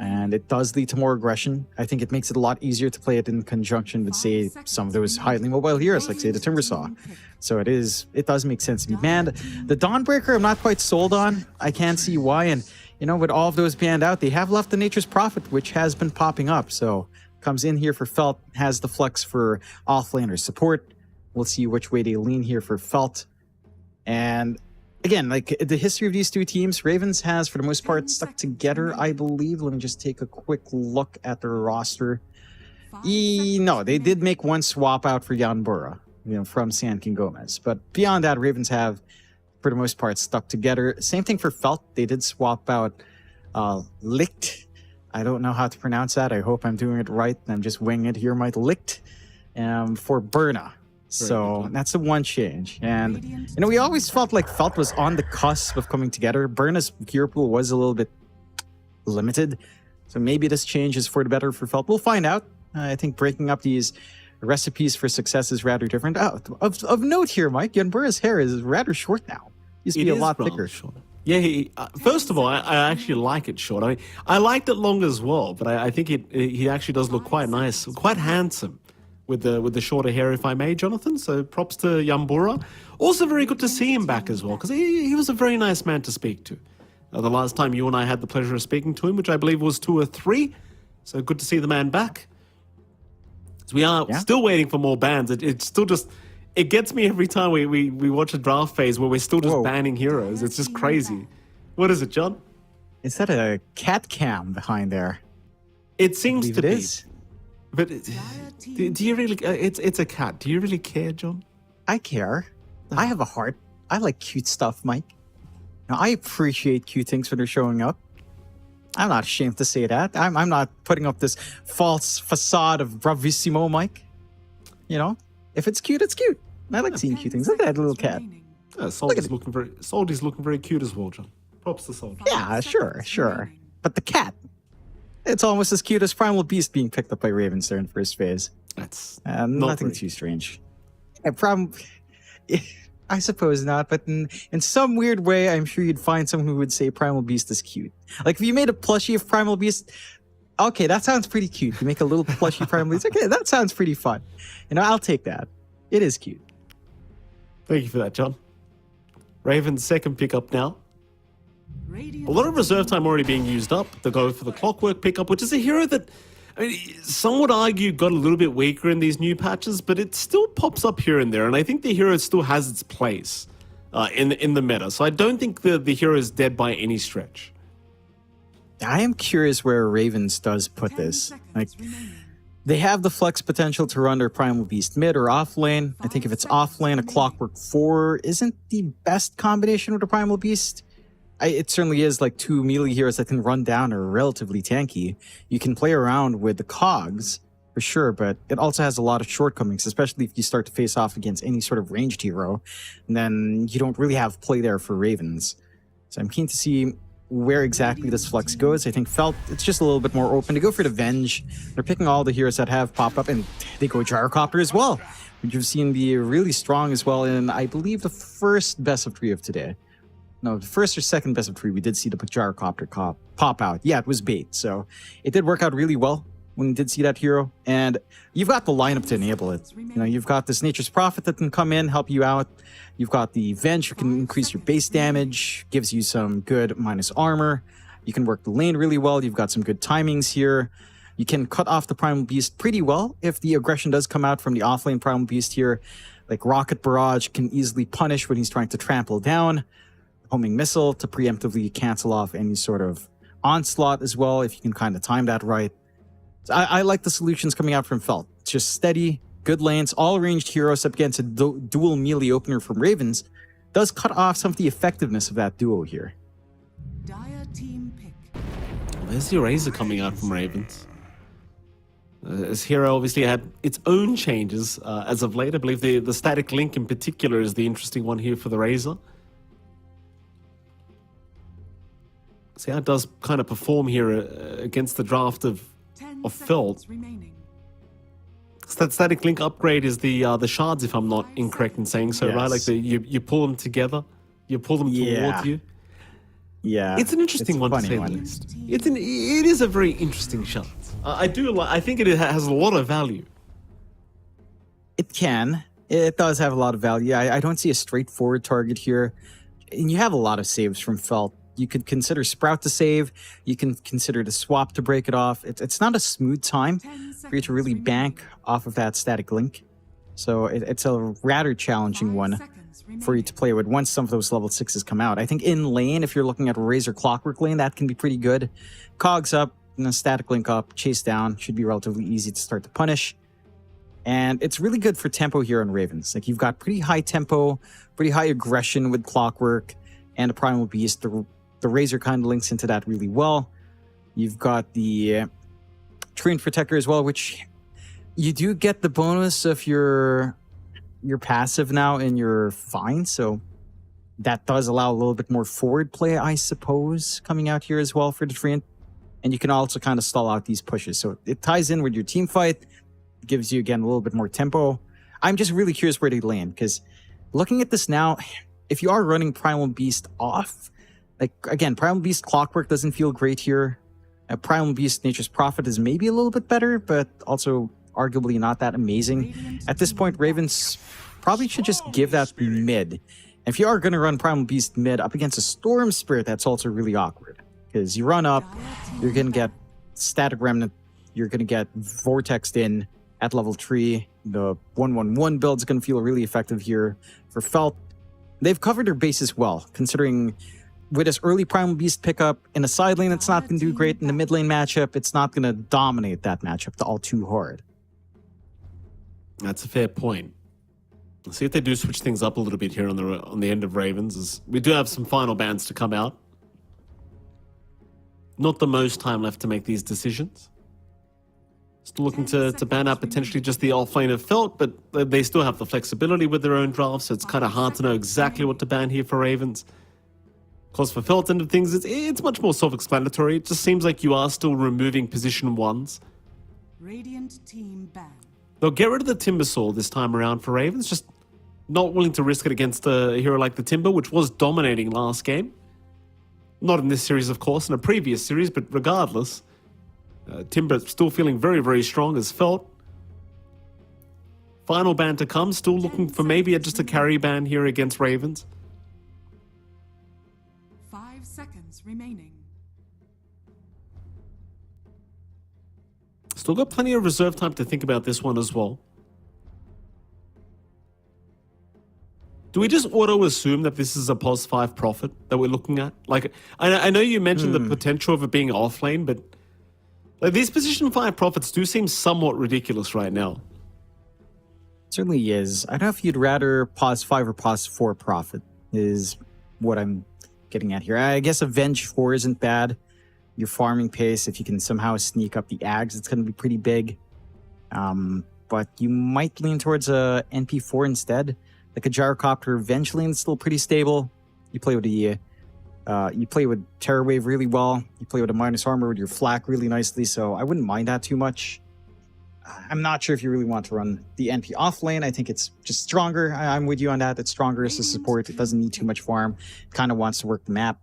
And it does lead to more aggression. I think it makes it a lot easier to play it in conjunction with, say, some of those highly mobile heroes, like, say, the Timbersaw. So it does make sense to be banned. The Dawnbreaker, I'm not quite sold on. I can't see why. And, you know, with all of those banned out, they have left the Nature's Prophet, which has been popping up. So comes in here for Felt, has the flex for offlaner support. We'll see which way they lean here for Felt. And again, like, the history of these two teams, Ravens has, for the most part, stuck together, I believe. Let me just take a quick look at their roster. No, they did make one swap out for Yanbura, you know, from Sand King GÓMEZ. But beyond that, Ravens have, for the most part, stuck together. Same thing for Felt. They did swap out Licht. I don't know how to pronounce that. I hope I'm doing it right. I'm just winging it here, Mike. Licht for Burna. So that's the one change. And, you know, we always felt like Felt was on the cusp of coming together. Burna's hero pool was a little bit limited. So maybe this change is for the better for Felt. We'll find out. I think breaking up these recipes for success is rather different. Of note here, Mike, Yanbura's hair is rather short now. Used to be a lot thicker. Short. Yeah, first of all, I actually like it short. I mean, I liked it long as well, but I think he actually does look quite nice, quite handsome with the shorter hair, if I may, Jonathan. So props to Yanbura. Also very good to see him back as well, because he was a very nice man to speak to. The last time you and I had the pleasure of speaking to him, which I believe was 2 or 3. So good to see the man back. So we are still waiting for more bans. It's still just... It gets me every time we watch a draft phase where we're still just banning heroes. It's just crazy. What is it, John? Is that a cat cam behind there? It seems to it be. is. But do you really? It's a cat. Do you really care, John? I care. I have a heart. I like cute stuff, Mike. Now, I appreciate cute things when they're showing up. I'm not ashamed to say that. I'm not putting up this false facade of bravissimo, Mike. You know, if it's cute, it's cute. I like seeing cute things. Look at that little cat. Soldy's looking very cute as well, John. Props to Soldy. Yeah, sure. But the cat, it's almost as cute as Primal Beast being picked up by Ravens there in first phase. That's nothing too strange. I suppose not, but in some weird way, I'm sure you'd find someone who would say Primal Beast is cute. Like if you made a plushie of Primal Beast, okay, that sounds pretty cute. You make a little plushie Primal Beast, okay, that sounds pretty fun. You know, I'll take that. It is cute. Thank you for that, John. Raven's second pickup now. A lot of reserve time already being used up. They go for the Clockwork pickup, which is a hero that, I mean, some would argue got a little bit weaker in these new patches, but it still pops up here and there, and I think the hero still has its place in the meta. So I don't think the hero is dead by any stretch. I am curious where Ravens does put this. Like, they have the flex potential to run their Primal Beast mid or off lane. I think if it's off lane, a Clockwork 4 isn't the best combination with a Primal Beast. It certainly is like two melee heroes that can run down are relatively tanky. You can play around with the cogs for sure, but it also has a lot of shortcomings, especially if you start to face off against any sort of ranged hero. And then you don't really have play there for Ravens. So I'm keen to see where exactly this flex goes. I think Felt, it's just a little bit more open to go for the Venge. They're picking all the heroes that have popped up, and they go Gyrocopter as well, which you've seen be really strong as well in, I believe, the first best of 3 of today. No, the first or second best of 3, we did see the Gyrocopter pop out. Yeah, it was bait, so it did work out really well when you did see that hero, and you've got the lineup to enable it. You know, you've got this Nature's Prophet that can come in, help you out. You've got the Venge who can increase your base damage, gives you some good minus armor. You can work the lane really well. You've got some good timings here. You can cut off the Primal Beast pretty well if the aggression does come out from the offlane Primal Beast here. Like Rocket Barrage can easily punish when he's trying to trample down. Homing Missile to preemptively cancel off any sort of onslaught as well, if you can kind of time that right. So I like the solutions coming out from Felt. It's just steady, good lanes, all ranged heroes up against a dual melee opener from Ravens does cut off some of the effectiveness of that duo here. Dire team pick. There's the Razor coming out from Ravens. This hero obviously had its own changes as of late. I believe the static link in particular is the interesting one here for the Razor. See how it does kind of perform here against the draft of Felt. So that static link upgrade is the shards, if I'm not incorrect in saying so, right? Like you pull them together, you pull them towards you. Yeah, it's an interesting one to say the least. It is a very interesting shard. I think it has a lot of value. It can. It does have a lot of value. I don't see a straightforward target here, and you have a lot of saves from Felt. You could consider Sprout to save. You can consider the swap to break it off. It's not a smooth time for you to really bank off of that static link. So it's a rather challenging one for you to play with once some of those level 6s come out. I think in lane, if you're looking at a Razor Clockwork lane, that can be pretty good. Cogs up, and a static link up, chase down, should be relatively easy to start to punish. And it's really good for tempo here on Ravens. Like, you've got pretty high tempo, pretty high aggression with Clockwork and a Primal Beast. The Razor kind of links into that really well. You've got the Treant Protector as well, which you do get the bonus of your passive now in your Find, so that does allow a little bit more forward play, I suppose, coming out here as well for the Treant. And you can also kind of stall out these pushes. So it ties in with your team fight, gives you, again, a little bit more tempo. I'm just really curious where they land, because looking at this now, if you are running Primal Beast off, like, again, Primal Beast Clockwork doesn't feel great here. Primal Beast Nature's Prophet is maybe a little bit better, but also arguably not that amazing. At this point, Ravens probably should just give that mid. If you are going to run Primal Beast mid up against a Storm Spirit, that's also really awkward. Because you run up, you're going to get Static Remnant, you're going to get Vortexed in at level 3. The 1/1/1 build is going to feel really effective here for Felt. They've covered their bases well, considering with his early Primal Beast pickup in the side lane, it's not going to do great. In the mid lane matchup, it's not going to dominate that matchup all too hard. That's a fair point. Let's see if they do switch things up a little bit here on the end of Ravens. As we do have some final bans to come out. Not the most time left to make these decisions. Still looking to ban out potentially just the offlane of Felt, but they still have the flexibility with their own draft, so it's kind of hard to know exactly what to ban here for Ravens. Of course, for Felt's end of things, it's much more self-explanatory. It just seems like you are still removing position ones. Radiant team ban. They'll get rid of the Timbersaw this time around for Ravens, just not willing to risk it against a hero like the Timber, which was dominating last game. Not in this series, of course, in a previous series, but regardless, Timber still feeling very, very strong as Felt. Final ban to come, still looking for maybe just a carry ban here against Ravens. 5 seconds remaining. Still got plenty of reserve time to think about this one as well. Do we just auto-assume that this is a +5 profit that we're looking at? Like, I know you mentioned the potential of it being offlane, but like, these position 5 profits do seem somewhat ridiculous right now. Certainly is. I don't know if you'd rather +5 or +4 profit is what I'm getting at here. I guess Avenge 4 isn't bad. Your farming pace, if you can somehow sneak up the Ags, it's going to be pretty big. But you might lean towards a NP4 instead. Like a Gyrocopter eventually, and it's still pretty stable. You play with Terror Wave really well. You play with a minus armor with your flak really nicely, so I wouldn't mind that too much. I'm not sure if you really want to run the NP off lane. I think it's just stronger. I'm with you on that. It's stronger as a support. It doesn't need too much farm. It kind of wants to work the map.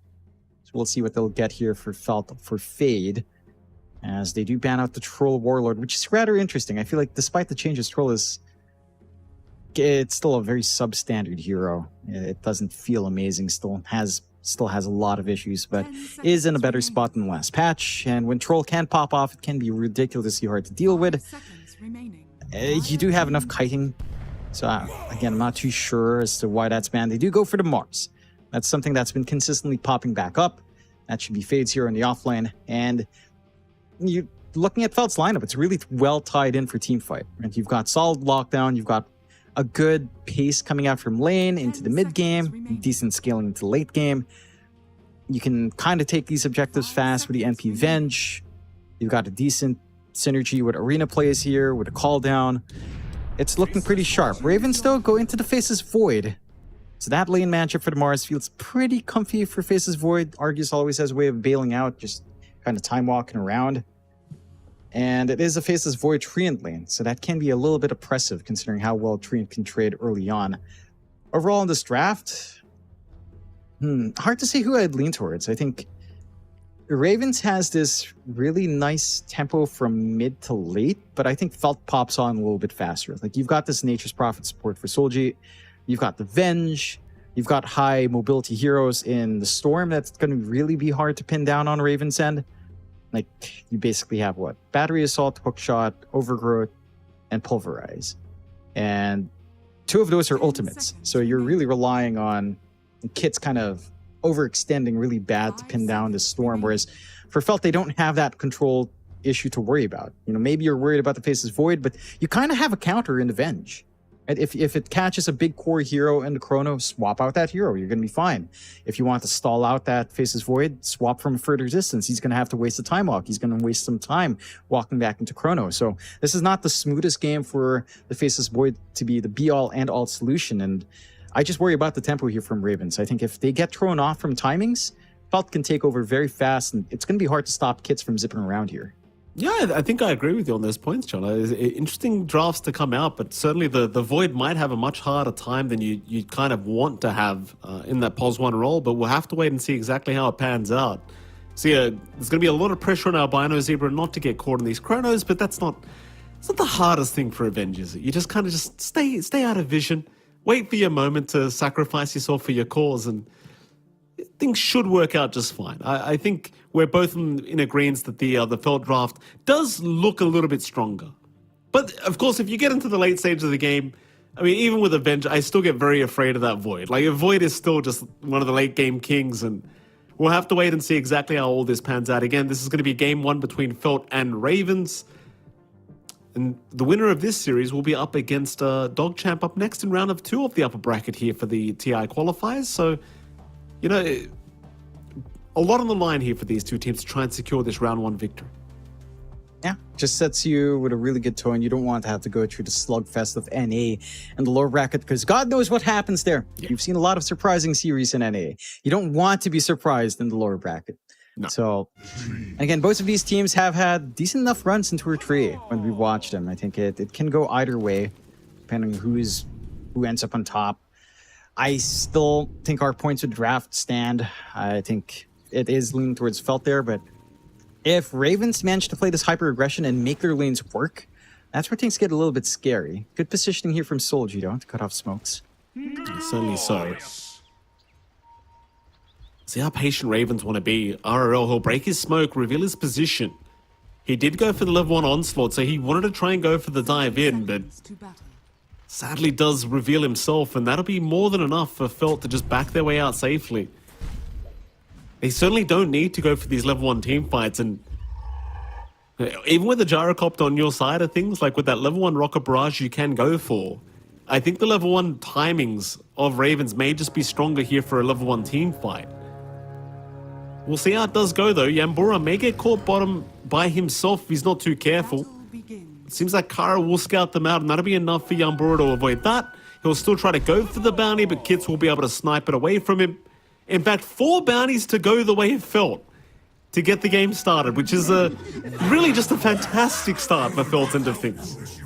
So we'll see what they'll get here for Fade. As they do ban out the Troll Warlord, which is rather interesting. I feel like despite the changes, Troll is... it's still a very substandard hero. It doesn't feel amazing. Still has a lot of issues, but is in a better spot than the last patch. And when Troll can pop off, it can be ridiculously hard to deal with. You do have enough kiting. So again, I'm not too sure as to why that's banned. They do go for the Mars. That's something that's been consistently popping back up. That should be Fade's here on the offlane. And you looking at Felt's lineup, it's really well tied in for teamfight. And you've got solid lockdown. You've got a good pace coming out from lane into the mid game, decent scaling into late game. You can kind of take these objectives fast with the NP Venge. You've got a decent synergy with arena plays here, with a call down. It's looking pretty sharp. Ravens, though, go into the Faces Void. So that lane matchup for the Mars feels pretty comfy for Faces Void. Argus always has a way of bailing out, just kind of time walking around. And it is a Faces Void Treant lane, so that can be a little bit oppressive considering how well Treant can trade early on. Overall in this draft, hard to say who I'd lean towards. I think Ravens has this really nice tempo from mid to late, but I think Felt pops on a little bit faster. Like, you've got this Nature's Prophet support for Solji, you've got the Venge, you've got high mobility heroes in the Storm that's going to really be hard to pin down on Ravens' end. Like, you basically have what? Battery Assault, Hookshot, Overgrowth, and Pulverize. And 2 of those are ultimates. So you're really relying on kits kind of overextending really bad to pin down this Storm. Whereas for Felt, they don't have that control issue to worry about. You know, maybe you're worried about the Faces Void, but you kind of have a counter in the Venge. And if it catches a big core hero in the Chrono, swap out that hero. You're going to be fine. If you want to stall out that Faces Void, swap from a further distance. He's going to have to waste a time walk. He's going to waste some time walking back into Chrono. So this is not the smoothest game for the Faces Void to be the be-all and all solution. And I just worry about the tempo here from Ravens. I think if they get thrown off from timings, Felt can take over very fast, and it's going to be hard to stop kits from zipping around here. Yeah, I think I agree with you on those points, John. Interesting drafts to come out, but certainly the Void might have a much harder time than you kind of want to have in that POS 1 role, but we'll have to wait and see exactly how it pans out. So yeah, there's going to be a lot of pressure on Albino Zebra not to get caught in these Chronos, but it's not the hardest thing for Avengers. You just kind of just stay out of vision, wait for your moment to sacrifice yourself for your cause, and things should work out just fine. I think we're both in agreement that the Felt draft does look a little bit stronger. But, of course, if you get into the late stage of the game, I mean, even with Avenge, I still get very afraid of that Void. Like, a Void is still just one of the late game kings, and We'll have to wait and see exactly how all this pans out. Again, this is going to be game 1 between Felt and Ravens. And the winner of this series will be up against DogChamp up next in round of 2 of the upper bracket here for the TI qualifiers. So, you know, a lot on the line here for these two teams to try and secure this round 1 victory. Yeah, just sets you with a really good tone. You don't want to have to go through the slugfest of NA and the lower bracket because God knows what happens there. Yeah. You've seen a lot of surprising series in NA. You don't want to be surprised in the lower bracket. No. So, again, both of these teams have had decent enough runs in Tour 3 when we watched them. I think it can go either way, depending on who ends up on top. I still think our points with draft stand. I think it is leaning towards Felt there, but if Ravens manage to play this hyper-aggression and make their lanes work, that's where things get a little bit scary. Good positioning here from Solji, though, to cut off smokes. Certainly so. See how patient Ravens want to be. RRL, he'll break his smoke, reveal his position. He did go for the level 1 onslaught, so he wanted to try and go for the dive in, but sadly does reveal himself, and that'll be more than enough for Felt to just back their way out safely. They certainly don't need to go for these level 1 team fights, and even with the gyrocopter on your side of things, like with that level 1 rocket barrage you can go for, I think the level 1 timings of Ravens may just be stronger here for a level 1 team fight. We'll see how it does go though. Yambura may get caught bottom by himself if he's not too careful. It seems like Kara will scout them out, and that'll be enough for Yambura to avoid that. He'll still try to go for the bounty, but Kits will be able to snipe it away from him. In fact, 4 bounties to go the way of Felt to get the game started, which is really just a fantastic start for Felt end of things.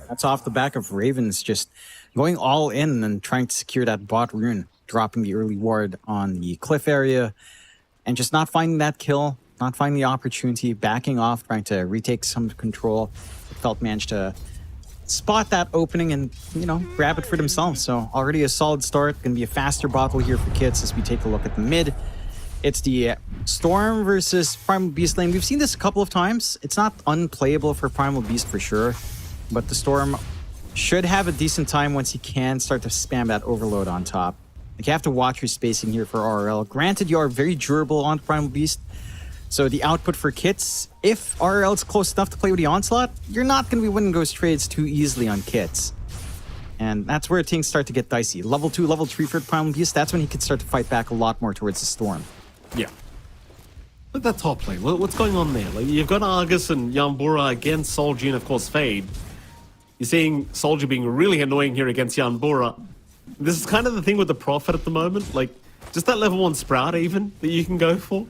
That's off the back of Ravens just going all in and trying to secure that bot rune, dropping the early ward on the cliff area, and just not finding that kill, not finding the opportunity, backing off, trying to retake some control. Felt managed to spot that opening and, you know, grab it for themselves. So already a solid start. Gonna be a faster bottle here for Kits as we take a look at the mid. It's the Storm versus Primal Beast lane. We've seen this a couple of times. It's not unplayable for Primal Beast for sure, but the Storm should have a decent time once he can start to spam that overload on top. Like, you have to watch your spacing here for RRL. Granted, you are very durable on Primal Beast, so the output for Kits, if RRL is close enough to play with the Onslaught, you're not going to be winning those trades too easily on Kits. And that's where things start to get dicey. Level 2, level 3 for Primal Beast, that's when he can start to fight back a lot more towards the Storm. Yeah. Look at that top lane. What's going on there? Like, you've got Argus and Yambura against Solji and, of course, Fade. You're seeing Solji being really annoying here against Yambura. This is kind of the thing with the Prophet at the moment. Like, just that level 1 Sprout even that you can go for.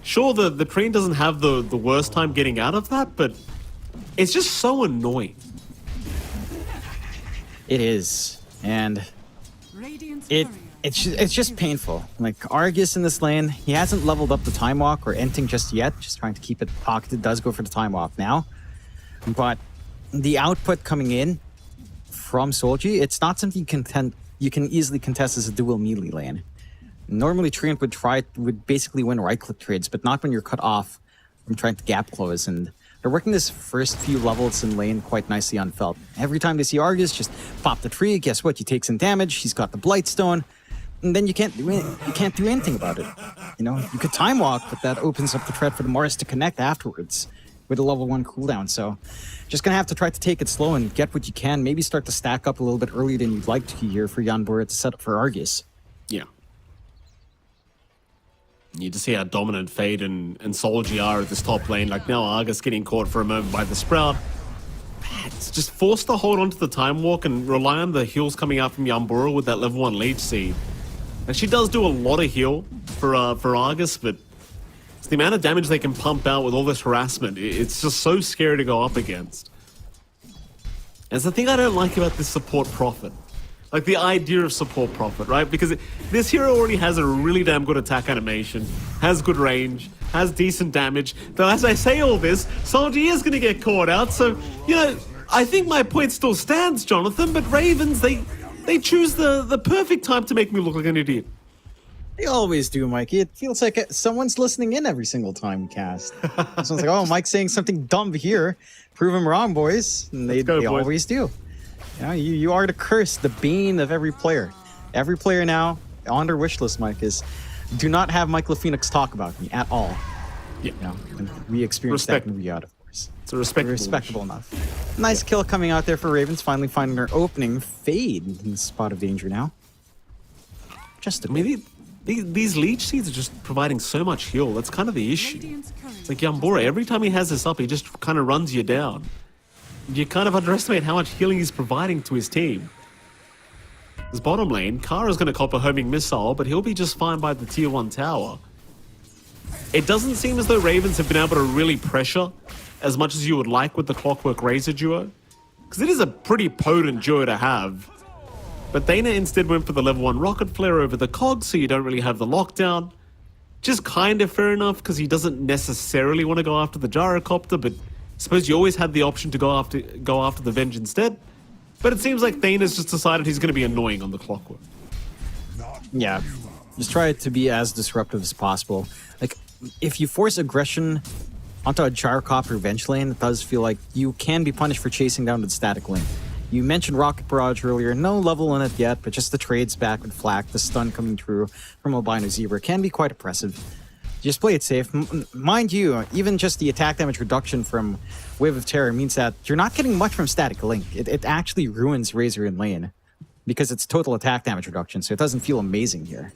Sure, the Train doesn't have the worst time getting out of that, but it's just so annoying. It is. And it's just painful. Like, Argus in this lane, he hasn't leveled up the Time Walk or anything just yet. Just trying to keep it pocketed. Does go for the Time Walk now. But the output coming in from Solji, it's not something you can easily contest as a dual melee lane. Normally, Treant would basically win right-click trades, but not when you're cut off from trying to gap close. And they're working this first few levels in lane quite nicely on Felt. Every time they see Argus, just pop the tree. Guess what? He takes some damage. He's got the Blightstone, and then you can't do anything about it. You know, you could time walk, but that opens up the threat for the Morris to connect afterwards with a level 1 cooldown. So, just gonna have to try to take it slow and get what you can. Maybe start to stack up a little bit earlier than you'd like to here for Yanbura to set up for Argus. Yeah. You just see how dominant Fade and Solji are at this top lane. Like, now Argus getting caught for a moment by the Sprout. It's just forced to hold on to the Time Walk and rely on the heals coming out from Yambura with that level 1 Leech Seed. And she does do a lot of heal for Argus, but it's the amount of damage they can pump out with all this harassment. It's just so scary to go up against. And it's the thing I don't like about this support Prophet. Like, the idea of support Prophet, right? Because this hero already has a really damn good attack animation, has good range, has decent damage. Though, as I say all this, Solji is going to get caught out. So, you know, I think my point still stands, Jonathan. But Ravens, they choose the perfect time to make me look like an idiot. They always do, Mikey. It feels like someone's listening in every single time we cast. Someone's like, oh, Mike's saying something dumb here. Prove him wrong, boys. And they always do. You know, you are the curse, the bane of every player. Every player now on their wish list, Mike, is Do not have Michael Phoenix talk about me at all. Yeah. You know, and we experienced Respect. that movie out, of course. It's a respectable enough. Nice kill coming out there for Ravens, finally finding their opening. Fade in the spot of danger now. Just a I mean, these leech seeds are just providing so much heal. That's kind of the issue. It's like Yambura, every time he has this up, he just kind of runs you down. You kind of underestimate how much healing he's providing to his team. His bottom lane, Kara's going to cop a homing missile, but he'll be just fine by the tier 1 tower. It doesn't seem as though Ravens have been able to really pressure as much as you would like with the Clockwork Razor duo, because it is a pretty potent duo to have. But Thana instead went for the level 1 rocket flare over the cog, so you don't really have the lockdown. Just kind of fair enough, because he doesn't necessarily want to go after the gyrocopter, but I suppose you always had the option to go after the Venge instead. But it seems like Thana's just decided he's going to be annoying on the Clockwork. Yeah, just try to be as disruptive as possible. Like, if you force aggression onto a gyrocopter Venge lane, it does feel like you can be punished for chasing down the static lane. You mentioned Rocket Barrage earlier, no level in it yet, but just the trades back with Flak, the stun coming through from Albino Zebra can be quite oppressive. Just play it safe. Mind you, even just the attack damage reduction from Wave of Terror means that you're not getting much from Static Link. It actually ruins Razor in lane because it's total attack damage reduction, so it doesn't feel amazing here.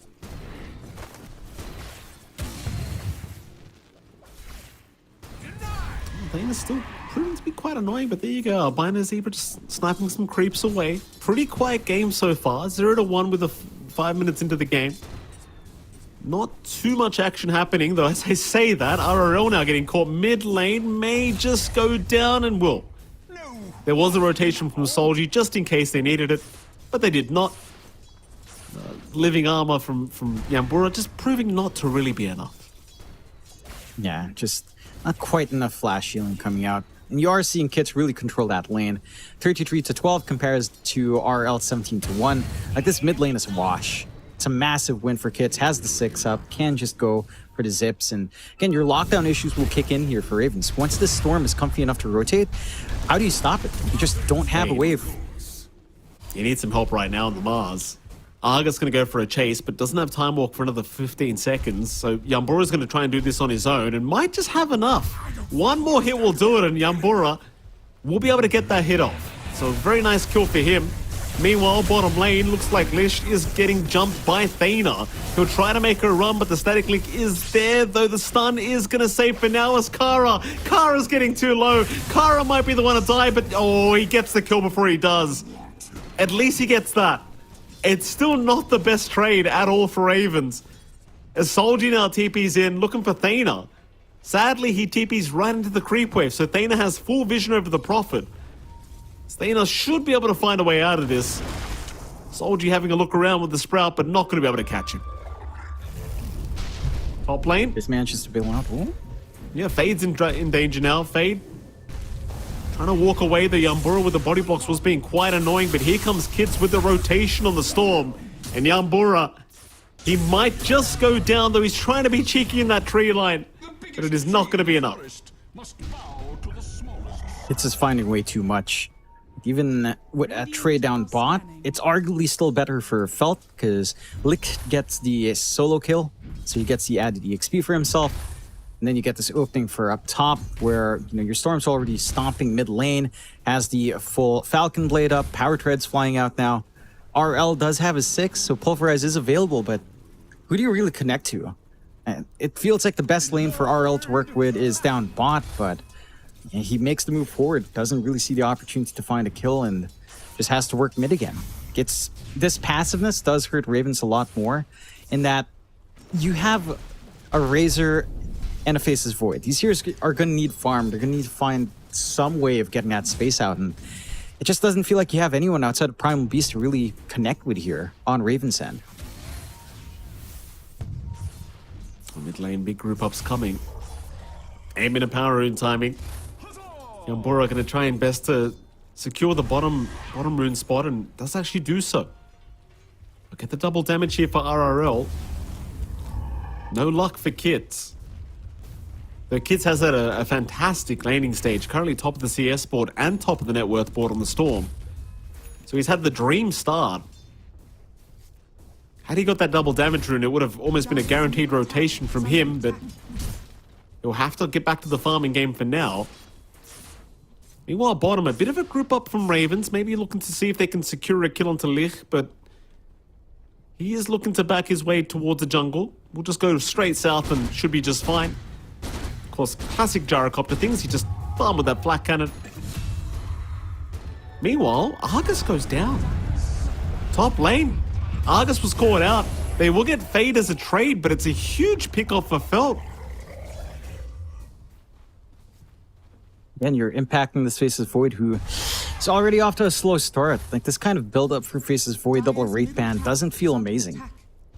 Thana's still proving to be quite annoying, but there you go. Albino Zebra just sniping some creeps away. Pretty quiet game so far. 0-1 with 5 minutes into the game. Not too much action happening, though as I say that, RRL now getting caught mid lane may just go down and will. There was a rotation from Solji just in case they needed it, but they did not. Living armor from Yambura just proving not to really be enough. Yeah, just not quite enough flash healing coming out. And you are seeing Kits really control that lane. 33-12 compares to RL 17-1. Like, this mid lane is a wash. It's a massive win for Kits. Has the 6 up, can just go for the zips. And again, your lockdown issues will kick in here for Ravens. Once this storm is comfy enough to rotate, how do you stop it? You just don't have a wave. You need some help right now on the Mars. Arga's going to go for a chase, but doesn't have time walk for another 15 seconds. So Yambura's going to try and do this on his own and might just have enough. One more hit will do it, and Yambura will be able to get that hit off. So a very nice kill for him. Meanwhile, bottom lane, looks like Lish is getting jumped by Thana. He'll try to make a run, but the static link is there, though the stun is going to save for now as Kara. Kara's getting too low. Kara might be the one to die, but oh, he gets the kill before he does. At least he gets that. It's still not the best trade at all for Ravens. As Solji now TP's in, looking for Thana. Sadly, he TP's right into the creep wave, so Thana has full vision over the Prophet. Thana should be able to find a way out of this. Solji having a look around with the Sprout, but not going to be able to catch him. Top lane. This manages to bail out. Ooh. Yeah, Fade's in danger now. Fade trying to walk away. The Yambura with the body blocks was being quite annoying, but here comes Kits with the rotation on the Storm. And Yambura, he might just go down, though he's trying to be cheeky in that tree line. But it is not going to be enough. It's just finding way too much. Even with a trade down bot, it's arguably still better for Felt because Lick gets the solo kill, so he gets the added EXP for himself. And then you get this opening for up top where, you know, your Storm's already stomping mid lane, has the full Falcon Blade up, Power Tread's flying out now. RL does have a 6, so Pulverize is available, but who do you really connect to? And it feels like the best lane for RL to work with is down bot, but he makes the move forward, doesn't really see the opportunity to find a kill, and just has to work mid again. This passiveness does hurt Ravens a lot more in that you have a Razor and a Faceless Void. These heroes are going to need farm. They're going to need to find some way of getting that space out, and it just doesn't feel like you have anyone outside of Primal Beast to really connect with here on Raven's end. Mid lane, big group ups coming. Aim in a power rune timing. Yambura going to try and best to secure the bottom rune spot, and does actually do so. We'll get the double damage here for RRL. No luck for Kits. Though Kits has had a fantastic laning stage, currently top of the CS board and top of the net worth board on the Storm. So he's had the dream start. Had he got that double damage rune, it would have almost been a guaranteed rotation from him, but he'll have to get back to the farming game for now. Meanwhile, bottom, a bit of a group up from Ravens, maybe looking to see if they can secure a kill onto Lich, but he is looking to back his way towards the jungle. We'll just go straight south and should be just fine. Of course, classic gyrocopter things, he just farm with that flak cannon. Meanwhile, Argus goes down. Top lane, Argus was caught out. They will get Fade as a trade, but it's a huge pick-off for Felt. Again, you're impacting this Faceless Void, who is already off to a slow start. Like, this kind of build-up for Faceless Void double rate ban doesn't feel amazing.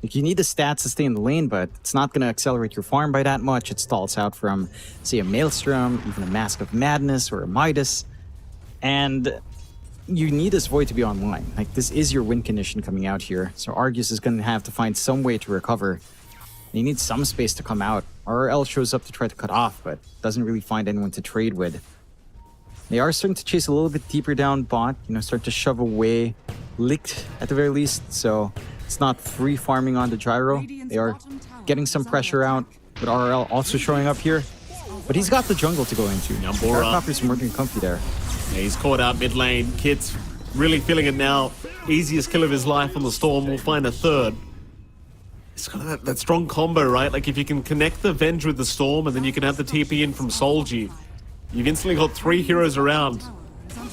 Like, you need the stats to stay in the lane, but it's not going to accelerate your farm by that much. It stalls out from, say, a Maelstrom, even a Mask of Madness or a Midas. And you need this Void to be online. Like, this is your win condition coming out here. So Argus is going to have to find some way to recover. He needs some space to come out. RL shows up to try to cut off, but doesn't really find anyone to trade with. They are starting to chase a little bit deeper down bot, start to shove away Licht at the very least, so it's not free farming on the gyro. They are getting some pressure out, with RL also showing up here. But he's got the jungle to go into. Gyrocopter's working comfy there. Yeah, he's caught out mid lane. Kit's really feeling it now. Easiest kill of his life on the Storm. We'll find a third. It's got that strong combo, right? Like, if you can connect the Venge with the Storm and then you can have the TP in from Solji, you've instantly got 3 heroes around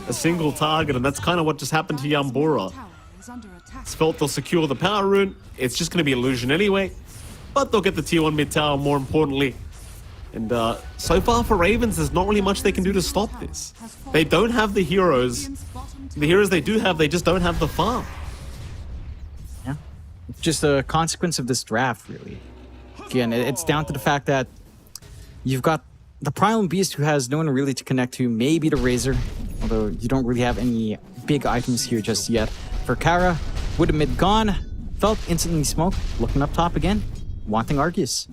a single target, and that's kind of what just happened to Yambura. Svelte, they'll secure the power rune. It's just going to be illusion anyway, but they'll get the tier 1 mid tower more importantly. And so far for Ravens, there's not really much they can do to stop this. They don't have the heroes. The heroes they do have, they just don't have the farm. Yeah, it's just a consequence of this draft, really. Again, it's down to the fact that you've got the Primal Beast who has no one really to connect to, maybe the Razor, although you don't really have any big items here just yet. For Kara, with a mid gone, Felt instantly smoked, looking up top again, wanting Argus.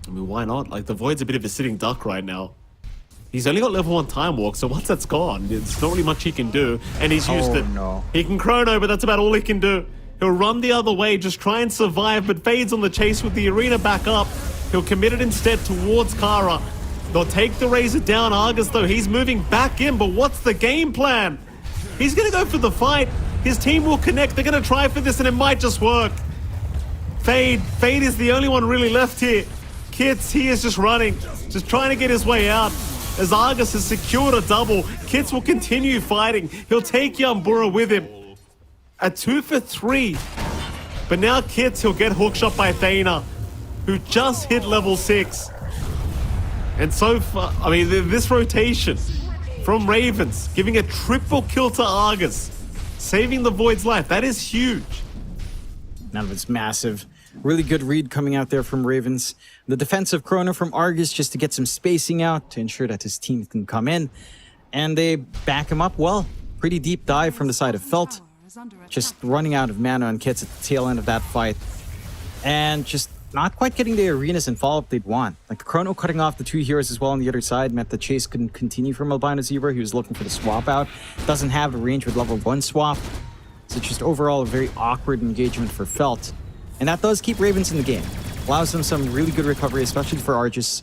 I mean, why not? Like, the Void's a bit of a sitting duck right now. He's only got level 1 Time Walk, so once that's gone, there's not really much he can do, and he's used it. No. He can chrono, but that's about all he can do. He'll run the other way, just try and survive, but Fade's on the chase with the arena back up. He'll commit it instead towards Kara. They'll take the Razor down. Argus, though, he's moving back in, but what's the game plan? He's going to go for the fight. His team will connect. They're going to try for this, and it might just work. Fade is the only one really left here. Kits, he is just running, just trying to get his way out. As Argus has secured a double, Kits will continue fighting. He'll take Yambura with him. A 2 for 3. But now Kits, he'll get hookshot by Thana, who just hit level 6. And so far, I mean, this rotation from Ravens, giving a triple kill to Argus, saving the Void's life, that is huge. None of it's massive. Really good read coming out there from Ravens. The defensive chrono from Argus just to get some spacing out to ensure that his team can come in. And they back him up well. Pretty deep dive from the side of Felt. Just running out of mana on Kits at the tail end of that fight. And just not quite getting the arenas and follow-up they'd want. Like, the chrono cutting off the 2 heroes as well on the other side meant the chase couldn't continue from Albino Zebra. He was looking for the swap out. Doesn't have the range with level 1 swap. So just overall a very awkward engagement for Felt. And that does keep Ravens in the game. Allows them some really good recovery, especially for Argus,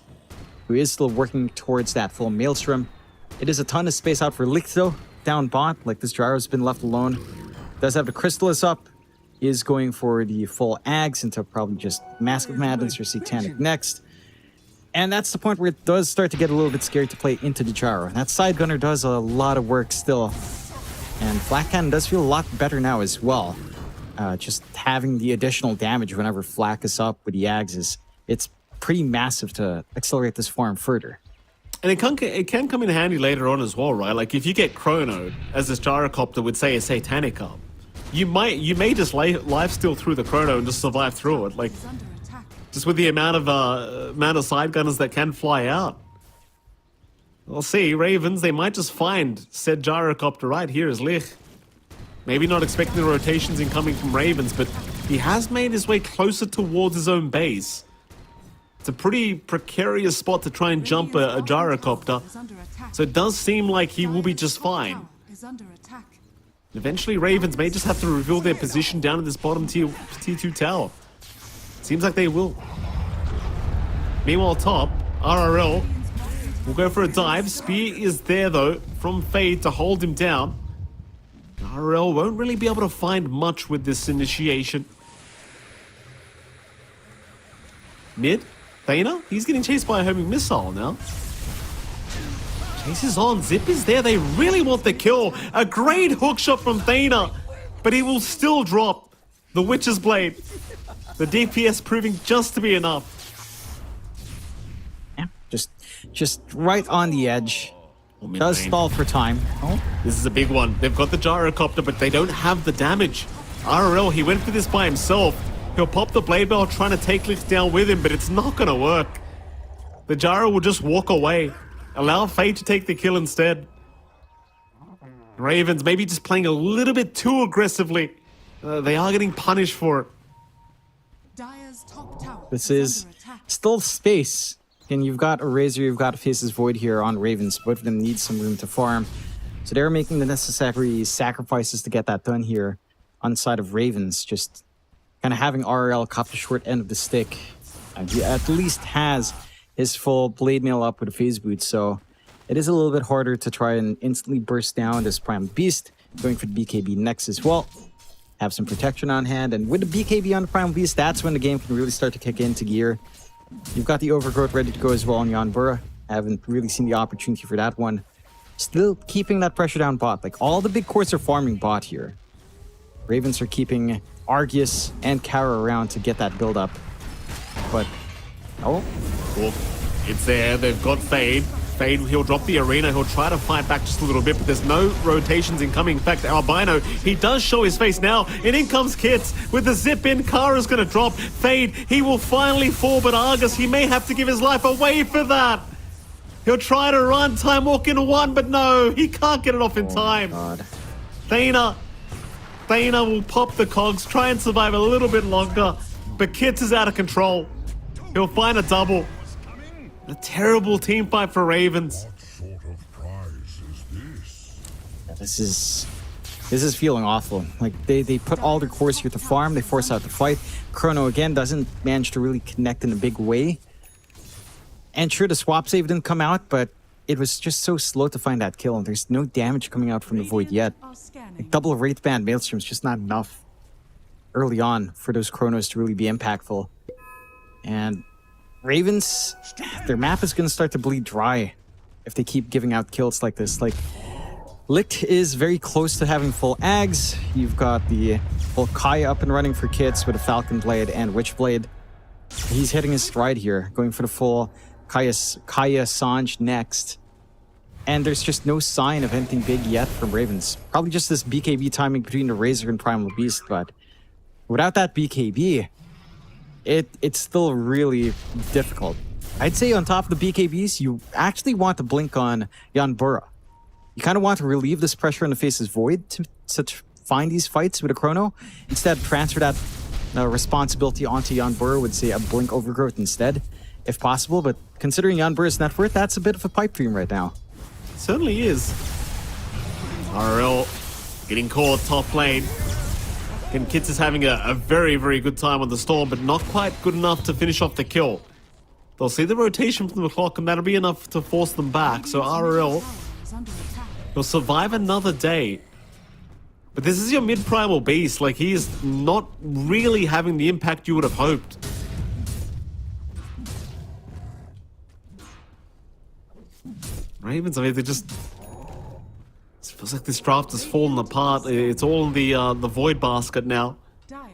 who is still working towards that full Maelstrom. It is a ton of space out for Licht, though, down bot. Like, this Gyro's been left alone. Does have the Crystallis up. Is going for the full Ags into probably just Mask of Madness or Satanic next. And that's the point where it does start to get a little bit scary to play into the Gyro. That side gunner does a lot of work still. And Flak Cannon does feel a lot better now as well. Just having the additional damage whenever Flak is up with the Ags it's pretty massive to accelerate this farm further. And it can come in handy later on as well, right? Like, if you get chronoed, as this gyrocopter would say, a Satanic up, you may just lifesteal through the chrono and just survive through it. Like, just with the amount of side gunners that can fly out. We'll see. Ravens, they might just find said gyrocopter right here is Lich. Maybe not expecting the rotations incoming from Ravens, but he has made his way closer towards his own base. It's a pretty precarious spot to try and jump a gyrocopter, so it does seem like he will be just fine. Eventually, Ravens may just have to reveal their position down in this bottom tier 2 tower. Seems like they will. Meanwhile, top, RRL will go for a dive. Spear is there, though, from Fade to hold him down. RRL won't really be able to find much with this initiation. Mid, Thana, he's getting chased by a homing missile now. Chases on, Zip is there, they really want the kill. A great hook shot from Thana, but he will still drop the Witch's Blade. The DPS proving just to be enough. Yeah, just right on the edge. Does stall for time. Oh, this is a big one. They've got the gyrocopter, but they don't have the damage. RRL, he went for this by himself. He'll pop the Blade Bell trying to take Lich down with him, but it's not going to work. The gyro will just walk away. Allow Fate to take the kill instead. Ravens maybe just playing a little bit too aggressively. They are getting punished for it. Dire's top tower this is under attack. still space. And you've got a Razor, you've got a Faces Void here on Ravens. Both of them need some room to farm. So they're making the necessary sacrifices to get that done here on the side of Ravens. Just kind of having RRL cop the short end of the stick. He at least has his full blade mail up with a phase boot, so it is a little bit harder to try and instantly burst down this Prime Beast. Going for the BKB next as well. Have some protection on hand, and with the BKB on the Prime Beast, that's when the game can really start to kick into gear. You've got the Overgrowth ready to go as well on Yanbura. I haven't really seen the opportunity for that one. Still keeping that pressure down bot. Like, all the big cores are farming bot here. Ravens are keeping Argus and Kara around to get that build up. But, oh. Cool. It's there. They've got Fade. Fade, he'll drop the arena. He'll try to fight back just a little bit, but there's no rotations incoming. In fact, Albino, he does show his face now. And in comes Kits with the zip in. Kara's going to drop. Fade, he will finally fall, but Argus, he may have to give his life away for that. He'll try to run. Time walk in one, but no, he can't get it off in time. God. Thana will pop the cogs, try and survive a little bit longer, but Kits is out of control. He'll find a double. A terrible team fight for Ravens. This is feeling awful. Like, they put all their cores here to farm, they force out the fight. Chrono again doesn't manage to really connect in a big way. And sure, the swap save didn't come out, but it was just so slow to find that kill, and there's no damage coming out from the Void yet. Like, double Wraith Band Maelstrom is just not enough early on for those Chronos to really be impactful. And Ravens, their map is going to start to bleed dry if they keep giving out kills like this. Like, Licht is very close to having full Ags. You've got the full Kaya up and running for Kits with a Falcon Blade and Witch Blade. He's hitting his stride here, going for the full Kaya Sange next. And there's just no sign of anything big yet from Ravens. Probably just this BKB timing between the Razor and Primal Beast, but without that BKB, it's still really difficult. I'd say on top of the BKBs, you actually want to blink on Yanbura. You kind of want to relieve this pressure on the Faces Void to find these fights with a Chrono. Instead, transfer that responsibility onto Yanbura with, say, a Blink Overgrowth instead, if possible. But considering Yanbura's net worth, that's a bit of a pipe dream right now. Certainly is. RL getting caught top lane. And Kits is having a very, very good time on the Storm, but not quite good enough to finish off the kill. They'll see the rotation from the clock, and that'll be enough to force them back. So RL will survive another day. But this is your mid-primal beast. Like, he is not really having the impact you would have hoped. Ravens, I mean, they just... It feels like this draft has fallen apart. It's all in the Void basket now.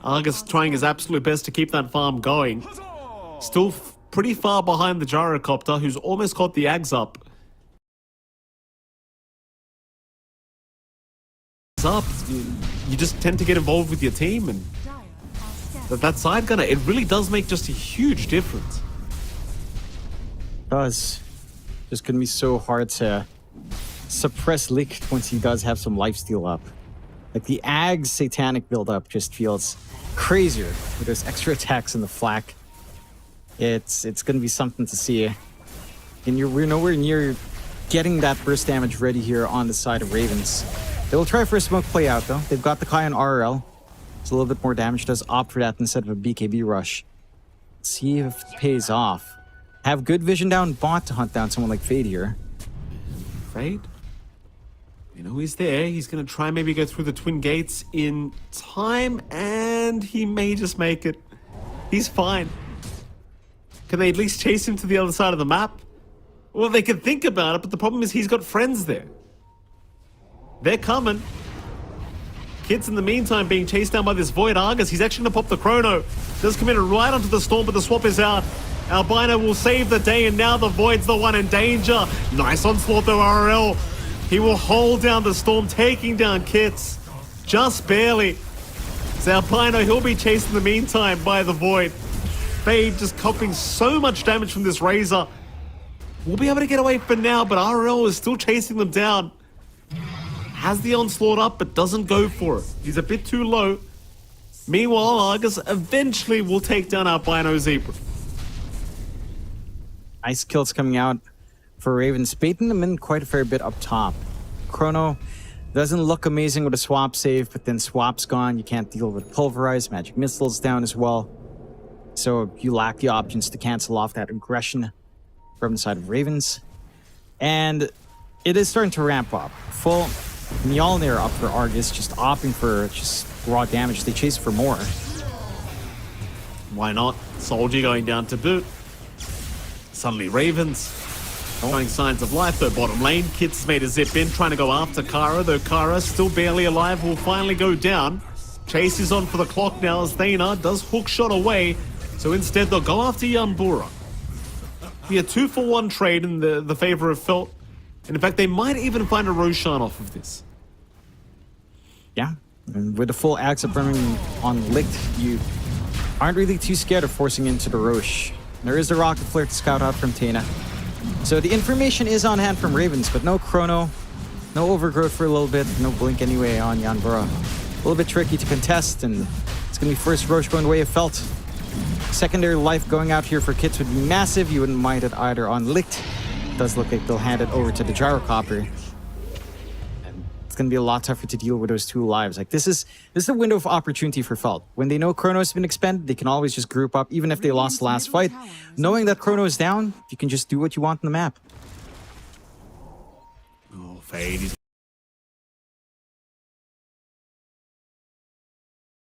Argus trying his absolute best to keep that farm going. Still pretty far behind the Gyrocopter, who's almost got the Ags up. You just tend to get involved with your team, and that side gunner, it really does make just a huge difference. It does. Just gonna be so hard to suppress Licht once he does have some lifesteal up. Like, the Ag's satanic build-up just feels crazier with those extra attacks in the flak. It's gonna be something to see. And we're nowhere near getting that burst damage ready here on the side of Ravens. They will try for a smoke play out though. They've got the Kai on RRL. It's a little bit more damage. Does opt for that instead of a BKB rush. Let's see if it pays off. Have good vision down bot to hunt down someone like Fade here. Fade? You know he's there. He's going to try maybe go through the twin gates in time, and he may just make it. He's fine. Can they at least chase him to the other side of the map? Well, they could think about it, but the problem is he's got friends there. They're coming. Kid's in the meantime being chased down by this Void Argus. He's actually going to pop the Chrono. Does come in right onto the Storm, but the swap is out. Albino will save the day, and now the Void's the one in danger. Nice onslaught though, RRL. He will hold down the Storm, taking down Kits. Just barely. So Albino, he'll be chased in the meantime by the Void. Fade just copying so much damage from this Razor. We'll be able to get away for now, but RRL is still chasing them down. Has the onslaught up, but doesn't go for it. He's a bit too low. Meanwhile, Argus eventually will take down Albino Zebra. Nice kills coming out for Ravens, baiting them in quite a fair bit up top. Chrono doesn't look amazing with a swap save, but then swap's gone. You can't deal with Pulverize. Magic Missile's down as well. So you lack the options to cancel off that aggression from the side of Ravens. And it is starting to ramp up. Full Mjolnir up for Argus, just opting for just raw damage. They chase for more. Why not? Soldier going down to boot. Suddenly Ravens showing signs of life though. Bottom lane, Kits made a zip in, trying to go after Kara, though Kara still barely alive, will finally go down. Chase is on for the clock now as Thana does hook shot away. So instead they'll go after Yanbura. Be a 2-for-1 trade in the favor of Felt. And in fact, they might even find a Roshan off of this. Yeah, and with the full axe up running on Licked, you aren't really too scared of forcing into the Roche. There is the Rocket Flare to scout out from Tana. So the information is on hand from Ravens, but no Chrono, no Overgrowth for a little bit, no Blink anyway on Yanbura. A little bit tricky to contest, and it's going to be first Roche going the way of Felt. Secondary life going out here for Kits would be massive. You wouldn't mind it either on Licked. It does look like they'll hand it over to the Gyrocopter. And it's going to be a lot tougher to deal with those two lives. Like this is a window of opportunity for Felt. When they know Chrono has been expended, they can always just group up, even if they lost the last fight. Knowing that Chrono is down, you can just do what you want on the map. Oh, Fade. He's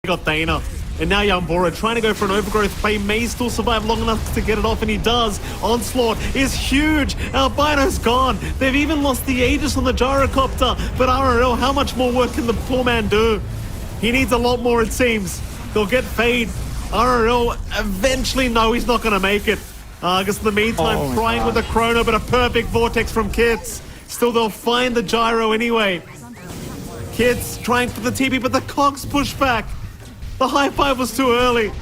got Thana. And now Yanbura trying to go for an Overgrowth play, may still survive long enough to get it off, and he does. Onslaught is huge. Albino's gone. They've even lost the Aegis on the Gyrocopter. But RRL, how much more work can the poor man do? He needs a lot more, it seems. They'll get Fade. RRL eventually, no, he's not going to make it. Argus in the meantime trying with the Chrono, but a perfect Vortex from Kits. Still, they'll find the Gyro anyway. Kits trying for the TP, but the Cogs push back. The high five was too early.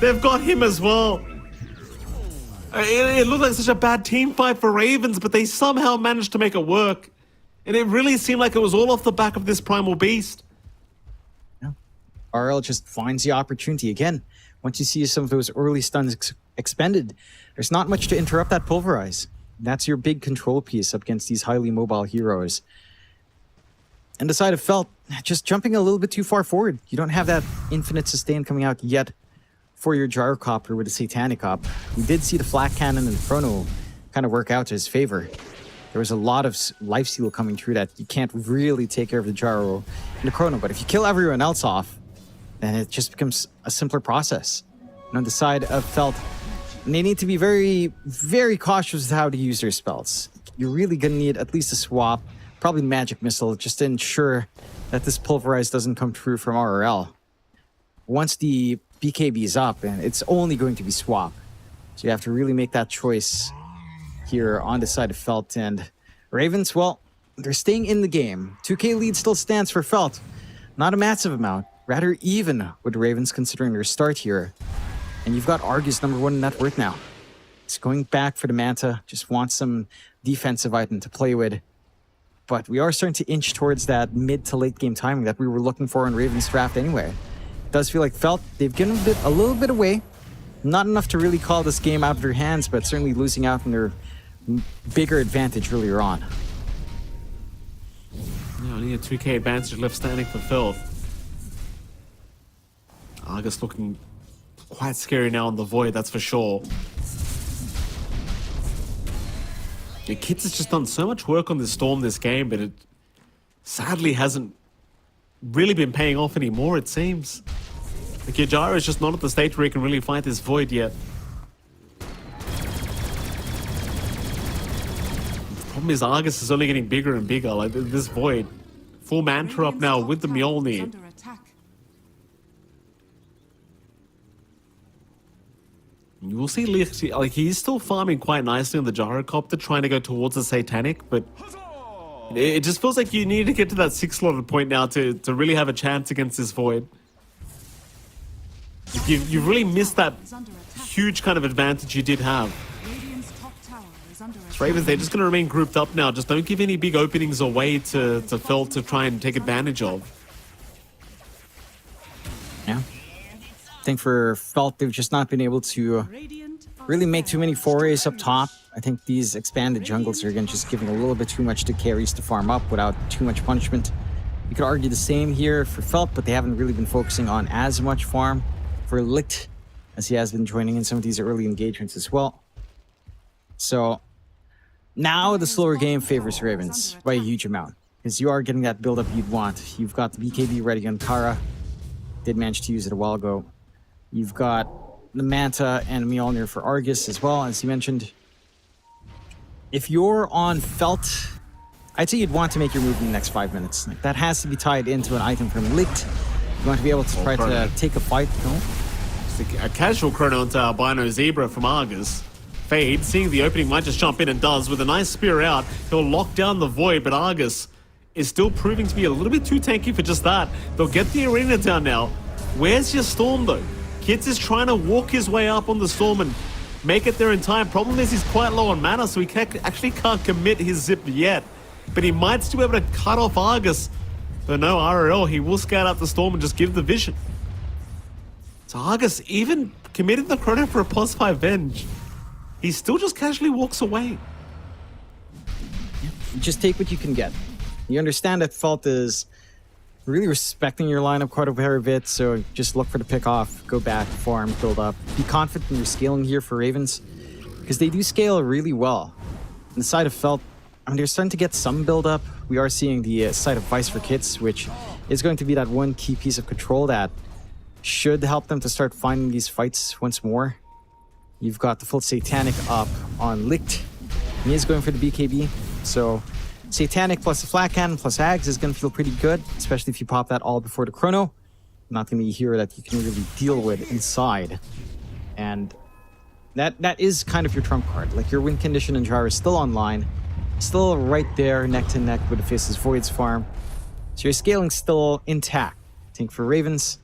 They've got him as well. It looked like such a bad team fight for Ravens, but they somehow managed to make it work. And it really seemed like it was all off the back of this Primal Beast. Yeah. RL just finds the opportunity. Again, once you see some of those early stuns expended, there's not much to interrupt that Pulverize. That's your big control piece up against these highly mobile heroes. And the side of Felt, just jumping a little bit too far forward. You don't have that infinite sustain coming out yet for your Gyrocopter with the Satanic up. We did see the Flak Cannon and Chrono kind of work out to his favor. There was a lot of life steal coming through that you can't really take care of the Gyro and the Chrono. But if you kill everyone else off, then it just becomes a simpler process. And on the side of Felt, they need to be very, very cautious with how to use their spells. You're really going to need at least a swap. Probably Magic Missile, just to ensure that this Pulverize doesn't come through from RRL. Once the BKB is up, and it's only going to be swap. So you have to really make that choice here on the side of Felt. And Ravens, well, they're staying in the game. 2K lead still stands for Felt. Not a massive amount, rather even with Ravens considering their start here. And you've got Argus #1 net worth now. It's going back for the Manta, just wants some defensive item to play with. But we are starting to inch towards that mid to late game timing that we were looking for in Ravens draft anyway. It does feel like Felt, they've given a little bit away. Not enough to really call this game out of their hands, but certainly losing out on their bigger advantage earlier on. Yeah, only a 2k advantage left standing for Phil. Argus looking quite scary now on the Void, that's for sure. Yeah, Kits has just done so much work on this Storm this game, but it sadly hasn't really been paying off anymore, it seems. Like, Yajara is just not at the stage where he can really fight this Void yet. The problem is Argus is only getting bigger and bigger. Like, this Void, full Manta up now with the Mjolnir. You will see Licht, like, he's still farming quite nicely on the Gyrocopter, trying to go towards the Satanic, but it just feels like you need to get to that 6-slotted point now to really have a chance against this Void. Like, you've really missed that huge kind of advantage you did have. Ravens, they're just going to remain grouped up now. Just don't give any big openings away to Phil to try and take advantage of. Yeah. I think for Felt, they've just not been able to really make too many forays up top. I think these expanded jungles are, again, just giving a little bit too much to carries to farm up without too much punishment. You could argue the same here for Felt, but they haven't really been focusing on as much farm for Licht, as he has been joining in some of these early engagements as well. So now the slower game favors Ravens by a huge amount, because you are getting that build-up you'd want. You've got the BKB ready on Kara. Did manage to use it a while ago. You've got the Manta and Mjolnir for Argus as well, as you mentioned. If you're on Felt, I'd say you'd want to make your move in the next 5 minutes. Like, that has to be tied into an item from Licht. You want to be able to try to take a fight. No? A casual chrono onto Albino Zebra from Argus. Fade, seeing the opening, might just jump in and does. With a nice spear out, he'll lock down the Void, but Argus is still proving to be a little bit too tanky for just that. They'll get the arena down now. Where's your Storm, though? Kits is trying to walk his way up on the Storm and make it there in time. Problem is he's quite low on mana, so he actually can't commit his zip yet. But he might still be able to cut off Argus. But no, RRL, he will scout out the Storm and just give the vision. So Argus even committed the chrono for a +5 Venge. He still just casually walks away. Just take what you can get. You understand that Felt is really respecting your lineup quite a fair bit, so just look for the pick off, go back, farm, build up. Be confident in your scaling here for Ravens, because they do scale really well. On the side of Felt, I mean, they're starting to get some build up. We are seeing the side of Vice for Kits, which is going to be that one key piece of control that should help them to start finding these fights once more. You've got the full Satanic up on Licht. He is going for the BKB, so Satanic plus the Flat Cannon plus Ags is going to feel pretty good, especially if you pop that all before the chrono. Not going to be a hero that you can really deal with inside. And that is kind of your trump card. Like, your win condition and Jar is still online, still right there neck to neck with the Faceless Voids farm. So your scaling still intact. I think for Ravens,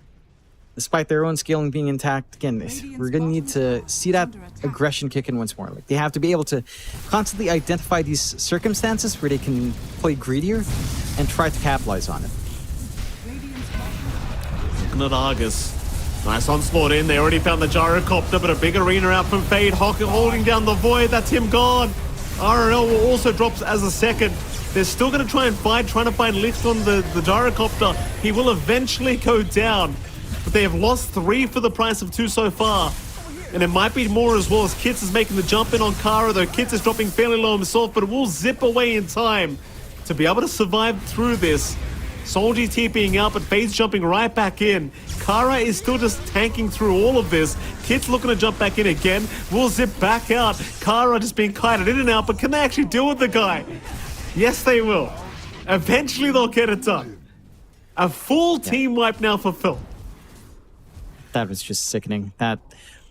despite their own scaling being intact, again, we're going to need to see that aggression kick in once more. Like, they have to be able to constantly identify these circumstances where they can play greedier and try to capitalize on it. Looking at Argus. Nice onslaught in. They already found the Gyrocopter, but a big arena out from Fade. Hocker holding down the Void. That's him gone. RNL will also drop as a second. They're still going to try and fight, trying to find Licht on the Gyrocopter. He will eventually go down. But they have lost 3 for the price of 2 so far. And it might be more as well, as Kits is making the jump in on Kara, though Kits is dropping fairly low himself, but it will zip away in time to be able to survive through this. Solji TPing out, but Fade's jumping right back in. Kara is still just tanking through all of this. Kits looking to jump back in again. Will zip back out. Kara just being kited in and out, but can they actually deal with the guy? Yes, they will. Eventually, they'll get it done. A full team wipe now for Phil. That was just sickening. That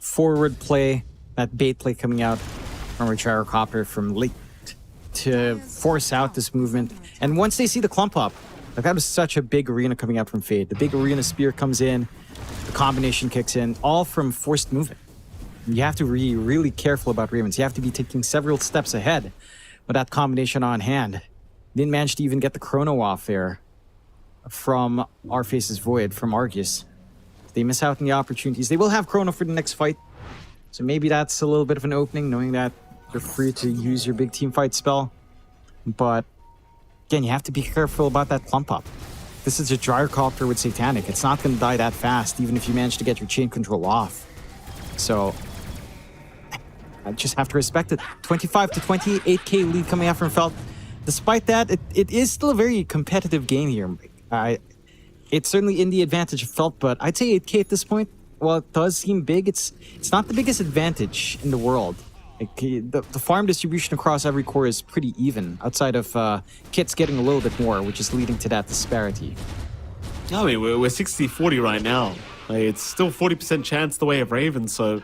forward play, that bait play coming out from a Gyrocopter from Licht to force out this movement. And once they see the clump up, like, that was such a big arena coming out from Fade. The big arena spear comes in, the combination kicks in, all from forced movement. You have to be really careful about Ravens. You have to be taking several steps ahead with that combination on hand. Didn't manage to even get the chrono off there from our Faces Void, from Argus. They miss out on the opportunities. They will have chrono for the next fight, so maybe that's a little bit of an opening, knowing that you're free to use your big team fight spell. But again, you have to be careful about that clump up. This is a Gyrocopter with Satanic. It's not going to die that fast, even if you manage to get your chain control off. So, I just have to respect it. 25 to 20, 8k lead coming out from Felt. Despite that, it is still a very competitive game here. It's certainly in the advantage of Felt, but I'd say 8k at this point, while it does seem big, it's not the biggest advantage in the world. Like, the farm distribution across every core is pretty even, outside of Kit's getting a little bit more, which is leading to that disparity. I mean, we're 60-40 right now. Like, it's still 40% chance the way of Ravens, so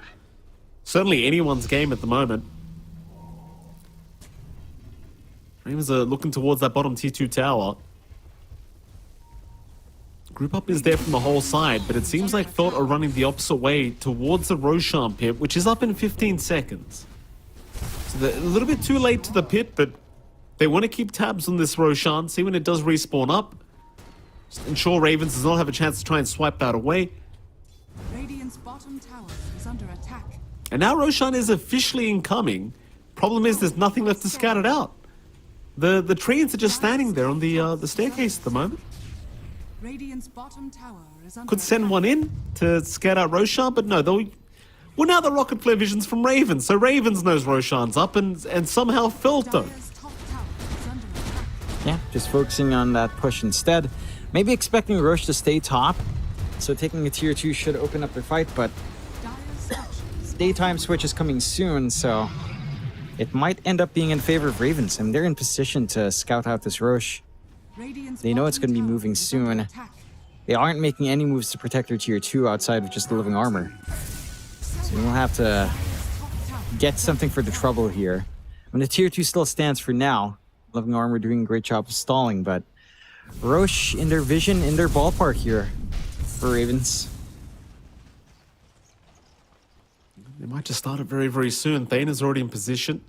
certainly anyone's game at the moment. Ravens are looking towards that bottom tier 2 tower. Group up is there from the whole side, but it seems like Felt are running the opposite way towards the Roshan pit, which is up in 15 seconds. So they're a little bit too late to the pit, but they want to keep tabs on this Roshan, see when it does respawn up. Just ensure Ravens does not have a chance to try and swipe that away. Radiant's bottom tower is under attack. And now Roshan is officially incoming. Problem is there's nothing left to scout it out. The treants are just standing there on the staircase at the moment. Radiant's bottom tower is under Could send one in to scout out Roshan, but no, well, now the rocket flare vision's from Ravens, so Ravens knows Roshan's up, and somehow Felt don't. Dire's top tower is under attack. Yeah, just focusing on that push instead. Maybe expecting Roche to stay top, so taking a tier 2 should open up their fight, but Dire's structures daytime switch is coming soon, so it might end up being in favor of Ravens, and they're in position to scout out this Roche. Radiant's They know it's bottom going to be tower moving is under soon. attack. They aren't making any moves to protect their tier 2 outside of just the living armor. So we'll have to get something for the trouble here. I mean, the tier 2 still stands for now. Living armor doing a great job of stalling, but Roche in their vision, in their ballpark here for Ravens. They might just start it very, very soon. Thane is already in position.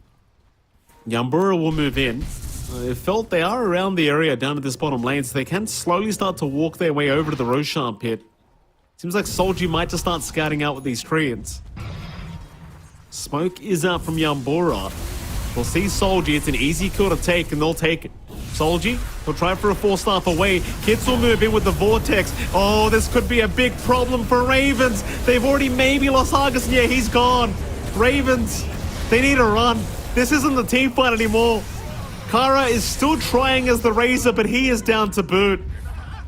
Yambura will move in. It felt they are around the area down at this bottom lane, so they can slowly start to walk their way over to the Roshan pit. Seems like Solji might just start scouting out with these treants. Smoke is out from Yambura. We'll see Solji. It's an easy kill to take, and they'll take it. Solji will try for a 4-staff away. Kits will move in with the Vortex. Oh, this could be a big problem for Ravens. They've already maybe lost Argus. Yeah, he's gone. Ravens, they need a run. This isn't the team fight anymore. Kara is still trying as the Razor, but he is down to boot.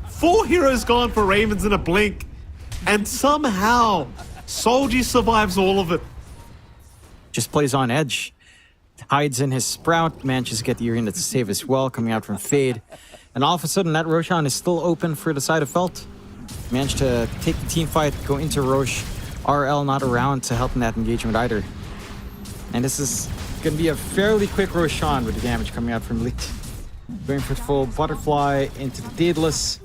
4 heroes gone for Ravens in a blink. And somehow, Solji survives all of it. Just plays on edge. Hides in his Sprout, manages to get the arena to save as well, coming out from Fade. And all of a sudden, that Roshan is still open for the side of Felt. Managed to take the team fight, go into Roche. RL not around to help in that engagement either. And this is going to be a fairly quick Roshan with the damage coming out from Lit. Going for the full Butterfly into the Daedalus.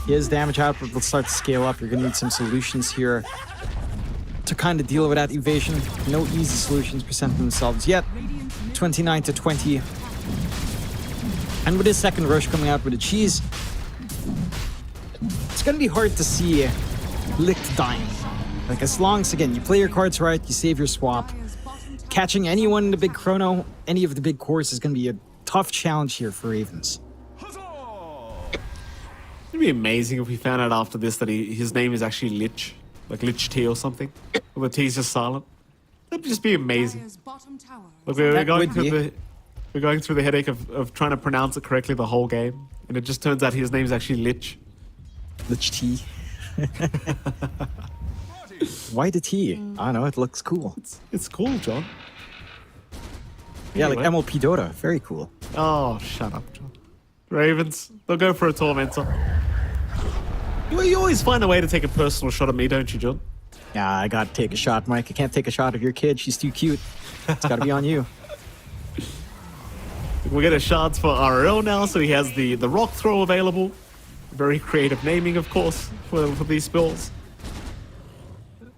His damage output will start to scale up. You're going to need some solutions here to kind of deal with that evasion. No easy solutions present themselves yet. 29 to 20. And with his second rush coming out with a cheese, it's going to be hard to see Licht dying. Like, as long as, again, you play your cards right, you save your swap. Catching anyone in the big chrono, any of the big cores, is going to be a tough challenge here for Ravens. It'd be amazing if we found out after this that his name is actually Lich. Like Lich T or something. Or the T is just silent. That'd just be amazing. Dire's bottom tower Look, is we're under going would through be. we're going through the headache of trying to pronounce it correctly the whole game. And it just turns out his name is actually Lich. Lich T. Why the T? I don't know, it looks cool. It's cool, John. Yeah, like Anyway. MLP Dota. Very cool. Oh, shut up, John. Ravens, they'll go for a Tormentor. You always find a way to take a personal shot at me, don't you, John? Yeah, I gotta take a shot, Mike. I can't take a shot of your kid. She's too cute. It's gotta be on you. We'll get a shards for RL now, so he has the rock throw available. Very creative naming, of course, for these spells.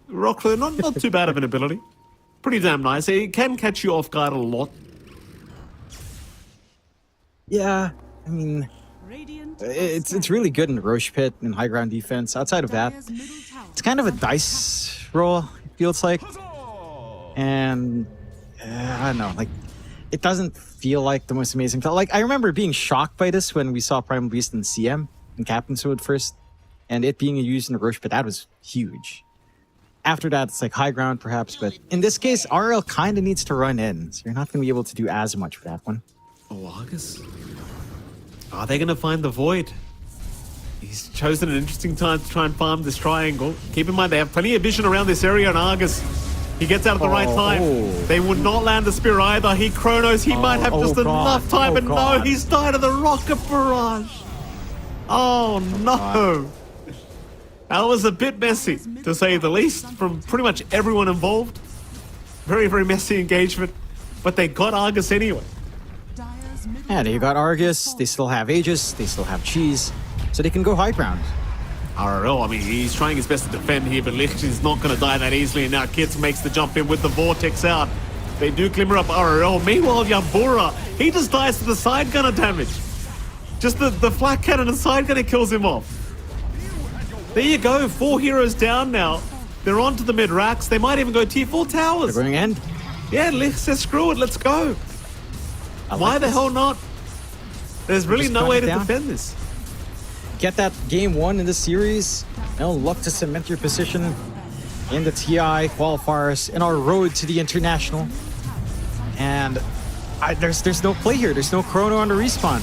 Rock throw, not too bad of an ability. Pretty damn nice. It can catch you off guard a lot. Yeah, I mean, Radiant it's really good in Roche Pit and high ground defense. Outside of that, Dire's middle tower it's kind of a dice roll, it feels like. And I don't know, like, it doesn't feel like the most amazing. Like I remember being shocked by this when we saw Primal Beast in CM and Captain Sword first, and it being used in Roche, but that was huge. After that, it's like high ground perhaps, but in this case, RL kind of needs to run in, so you're not going to be able to do as much for that one. Oh, Argus. Are they going to find the Void? He's chosen an interesting time to try and farm this triangle. Keep in mind, they have plenty of vision around this area, and Argus, he gets out at the right time. They would not land the Spear either. He Chronos, he might have just enough time, but no, he's died of the Rocket Barrage. Oh, no. That was a bit messy, to say the least, from pretty much everyone involved. Very, very messy engagement, but they got Argus anyway. Yeah, they got Argus, they still have Aegis, they still have Cheese, so they can go high ground. RL, I mean, he's trying his best to defend here, but Lich is not going to die that easily, and now Kits makes the jump in with the Vortex out. They do glimmer up RL. Meanwhile, Yambura, he just dies to the side gunner damage. Just the flat cannon and side gunner kills him off. There you go, 4 heroes down now. They're on to the mid racks. They might even go tier 4 towers. They're going in. Yeah, Lich says screw it, let's go. Why the hell not? There's really no way to defend this. Get that game 1 in the series. Now look to cement your position in the TI qualifiers in our road to the international. And there's no play here. There's no chrono on the respawn.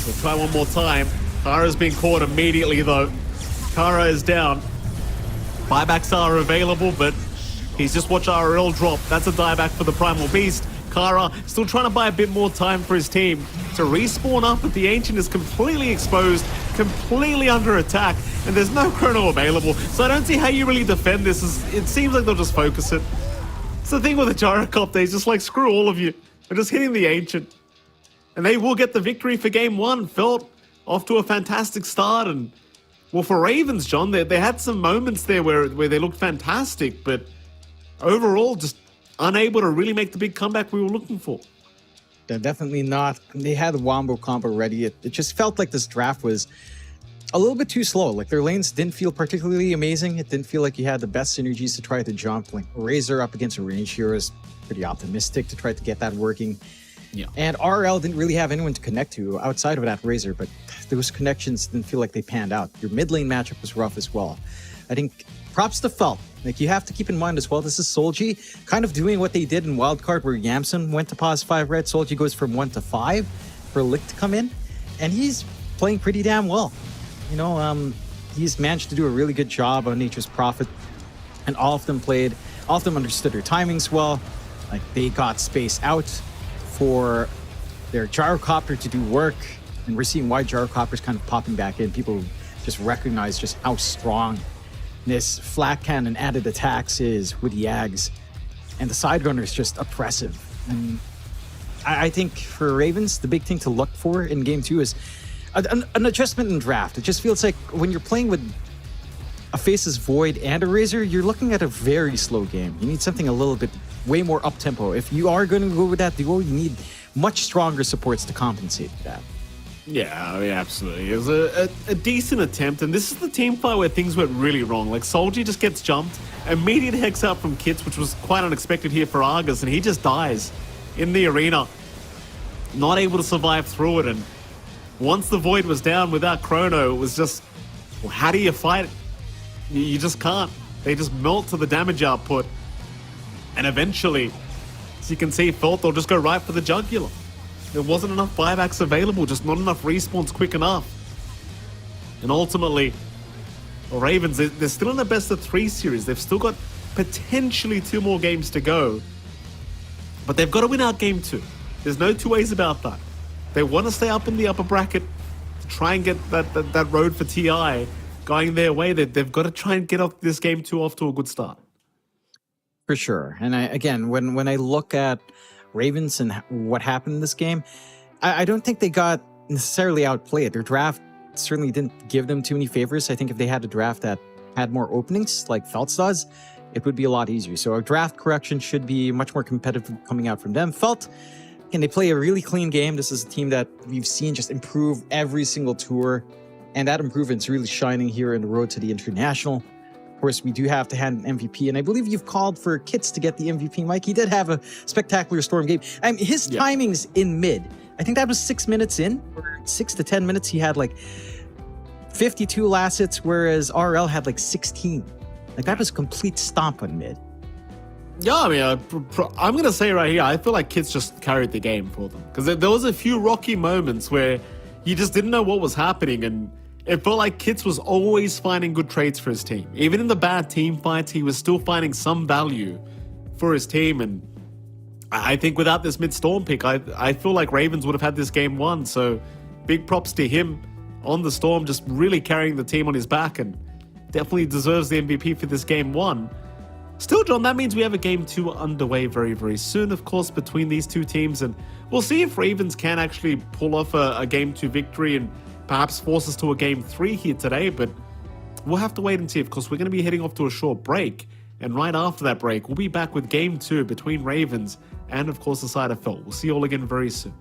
We'll try one more time. Kara's being caught immediately though. Kara is down. Buybacks are available, but he's just watched RL drop. That's a dieback for the Primal Beast. Kara still trying to buy a bit more time for his team to respawn up, but the Ancient is completely exposed, completely under attack, and there's no chrono available. So I don't see how you really defend this. It seems like they'll just focus it. It's the thing with the Gyrocopter, he's just like, screw all of you. They're just hitting the Ancient. And they will get the victory for game 1. Felt off to a fantastic start, and well, for Ravens, John, they had some moments there where they looked fantastic, but overall just unable to really make the big comeback we were looking for. They're definitely not. They had the Wombo combo ready. It just felt like this draft was a little bit too slow. Like their lanes didn't feel particularly amazing. It didn't feel like you had the best synergies to try to jump. Like Razor up against a range hero is pretty optimistic to try to get that working. Yeah. And RL didn't really have anyone to connect to outside of that Razor, but those connections didn't feel like they panned out. Your mid lane matchup was rough as well. I think props to Felt. Like you have to keep in mind as well, this is Solji kind of doing what they did in Wildcard where Yamson went to pos 5 red. Solji goes from 1 to 5 for Lick to come in, and he's playing pretty damn well. You know, he's managed to do a really good job on Nature's Prophet, and all of them understood their timings well. Like they got space out for their Gyrocopter to do work, and we're seeing why Gyrocopter's kind of popping back in. People just recognize just how strong this flat cannon added attacks is with the Yags, and the side gunner is just oppressive. And I think for Ravens, the big thing to look for in game 2 is an adjustment in draft. It just feels like when you're playing with a Faceless Void and a Razor, you're looking at a very slow game. You need something a little bit way more up-tempo. If you are going to go with that duo, you need much stronger supports to compensate for that. Yeah, I mean, absolutely. It was a decent attempt, and this is the team fight where things went really wrong. Like, Solji just gets jumped, immediate hex out from Kits, which was quite unexpected here for Argus, and he just dies in the arena. Not able to survive through it, and once the Void was down without Chrono, it was just, well, how do you fight it? You just can't. They just melt to the damage output. And eventually, as you can see, Felt, they'll just go right for the Jugular. There wasn't enough buybacks available, just not enough respawns quick enough. And ultimately, the Ravens, they're still in the best of 3 series. They've still got potentially 2 more games to go. But they've got to win out game 2. There's no 2 ways about that. They want to stay up in the upper bracket to try and get that road for TI going their way. They've got to try and get off this game 2 off to a good start. For sure. And again, when I look at Ravens and what happened in this game, I don't think they got necessarily outplayed. Their draft certainly didn't give them too many favors. I think if they had a draft that had more openings like Felt's does, it would be a lot easier. So a draft correction should be much more competitive coming out from them. Felt, and they play a really clean game. This is a team that we've seen just improve every single tour, and that improvement's really shining here in the road to the international. course, we do have to hand an MVP, and I believe you've called for Kits to get the MVP, Mike. He did have a spectacular Storm game. I mean, his timings in mid, I think that was 6 minutes in, or 6 to 10 minutes. He had like 52 last hits, whereas RL had like 16. Like that was a complete stomp on mid. Yeah, I mean, I'm going to say right here, I feel like Kits just carried the game for them. Because there was a few rocky moments where you just didn't know what was happening, and it felt like Kits was always finding good trades for his team. Even in the bad team fights, he was still finding some value for his team, and I think without this mid-storm pick, I feel like Ravens would have had this game won, so big props to him on the Storm, just really carrying the team on his back, and definitely deserves the MVP for this game one. Still, John, that means we have a game 2 underway very, very soon, of course, between these two teams, and we'll see if Ravens can actually pull off a game 2 victory and perhaps force us to a game 3 here today, but we'll have to wait and see. Of course, we're going to be heading off to a short break, and right after that break, we'll be back with game 2 between Ravens and, of course, the side of Phil. We'll see you all again very soon.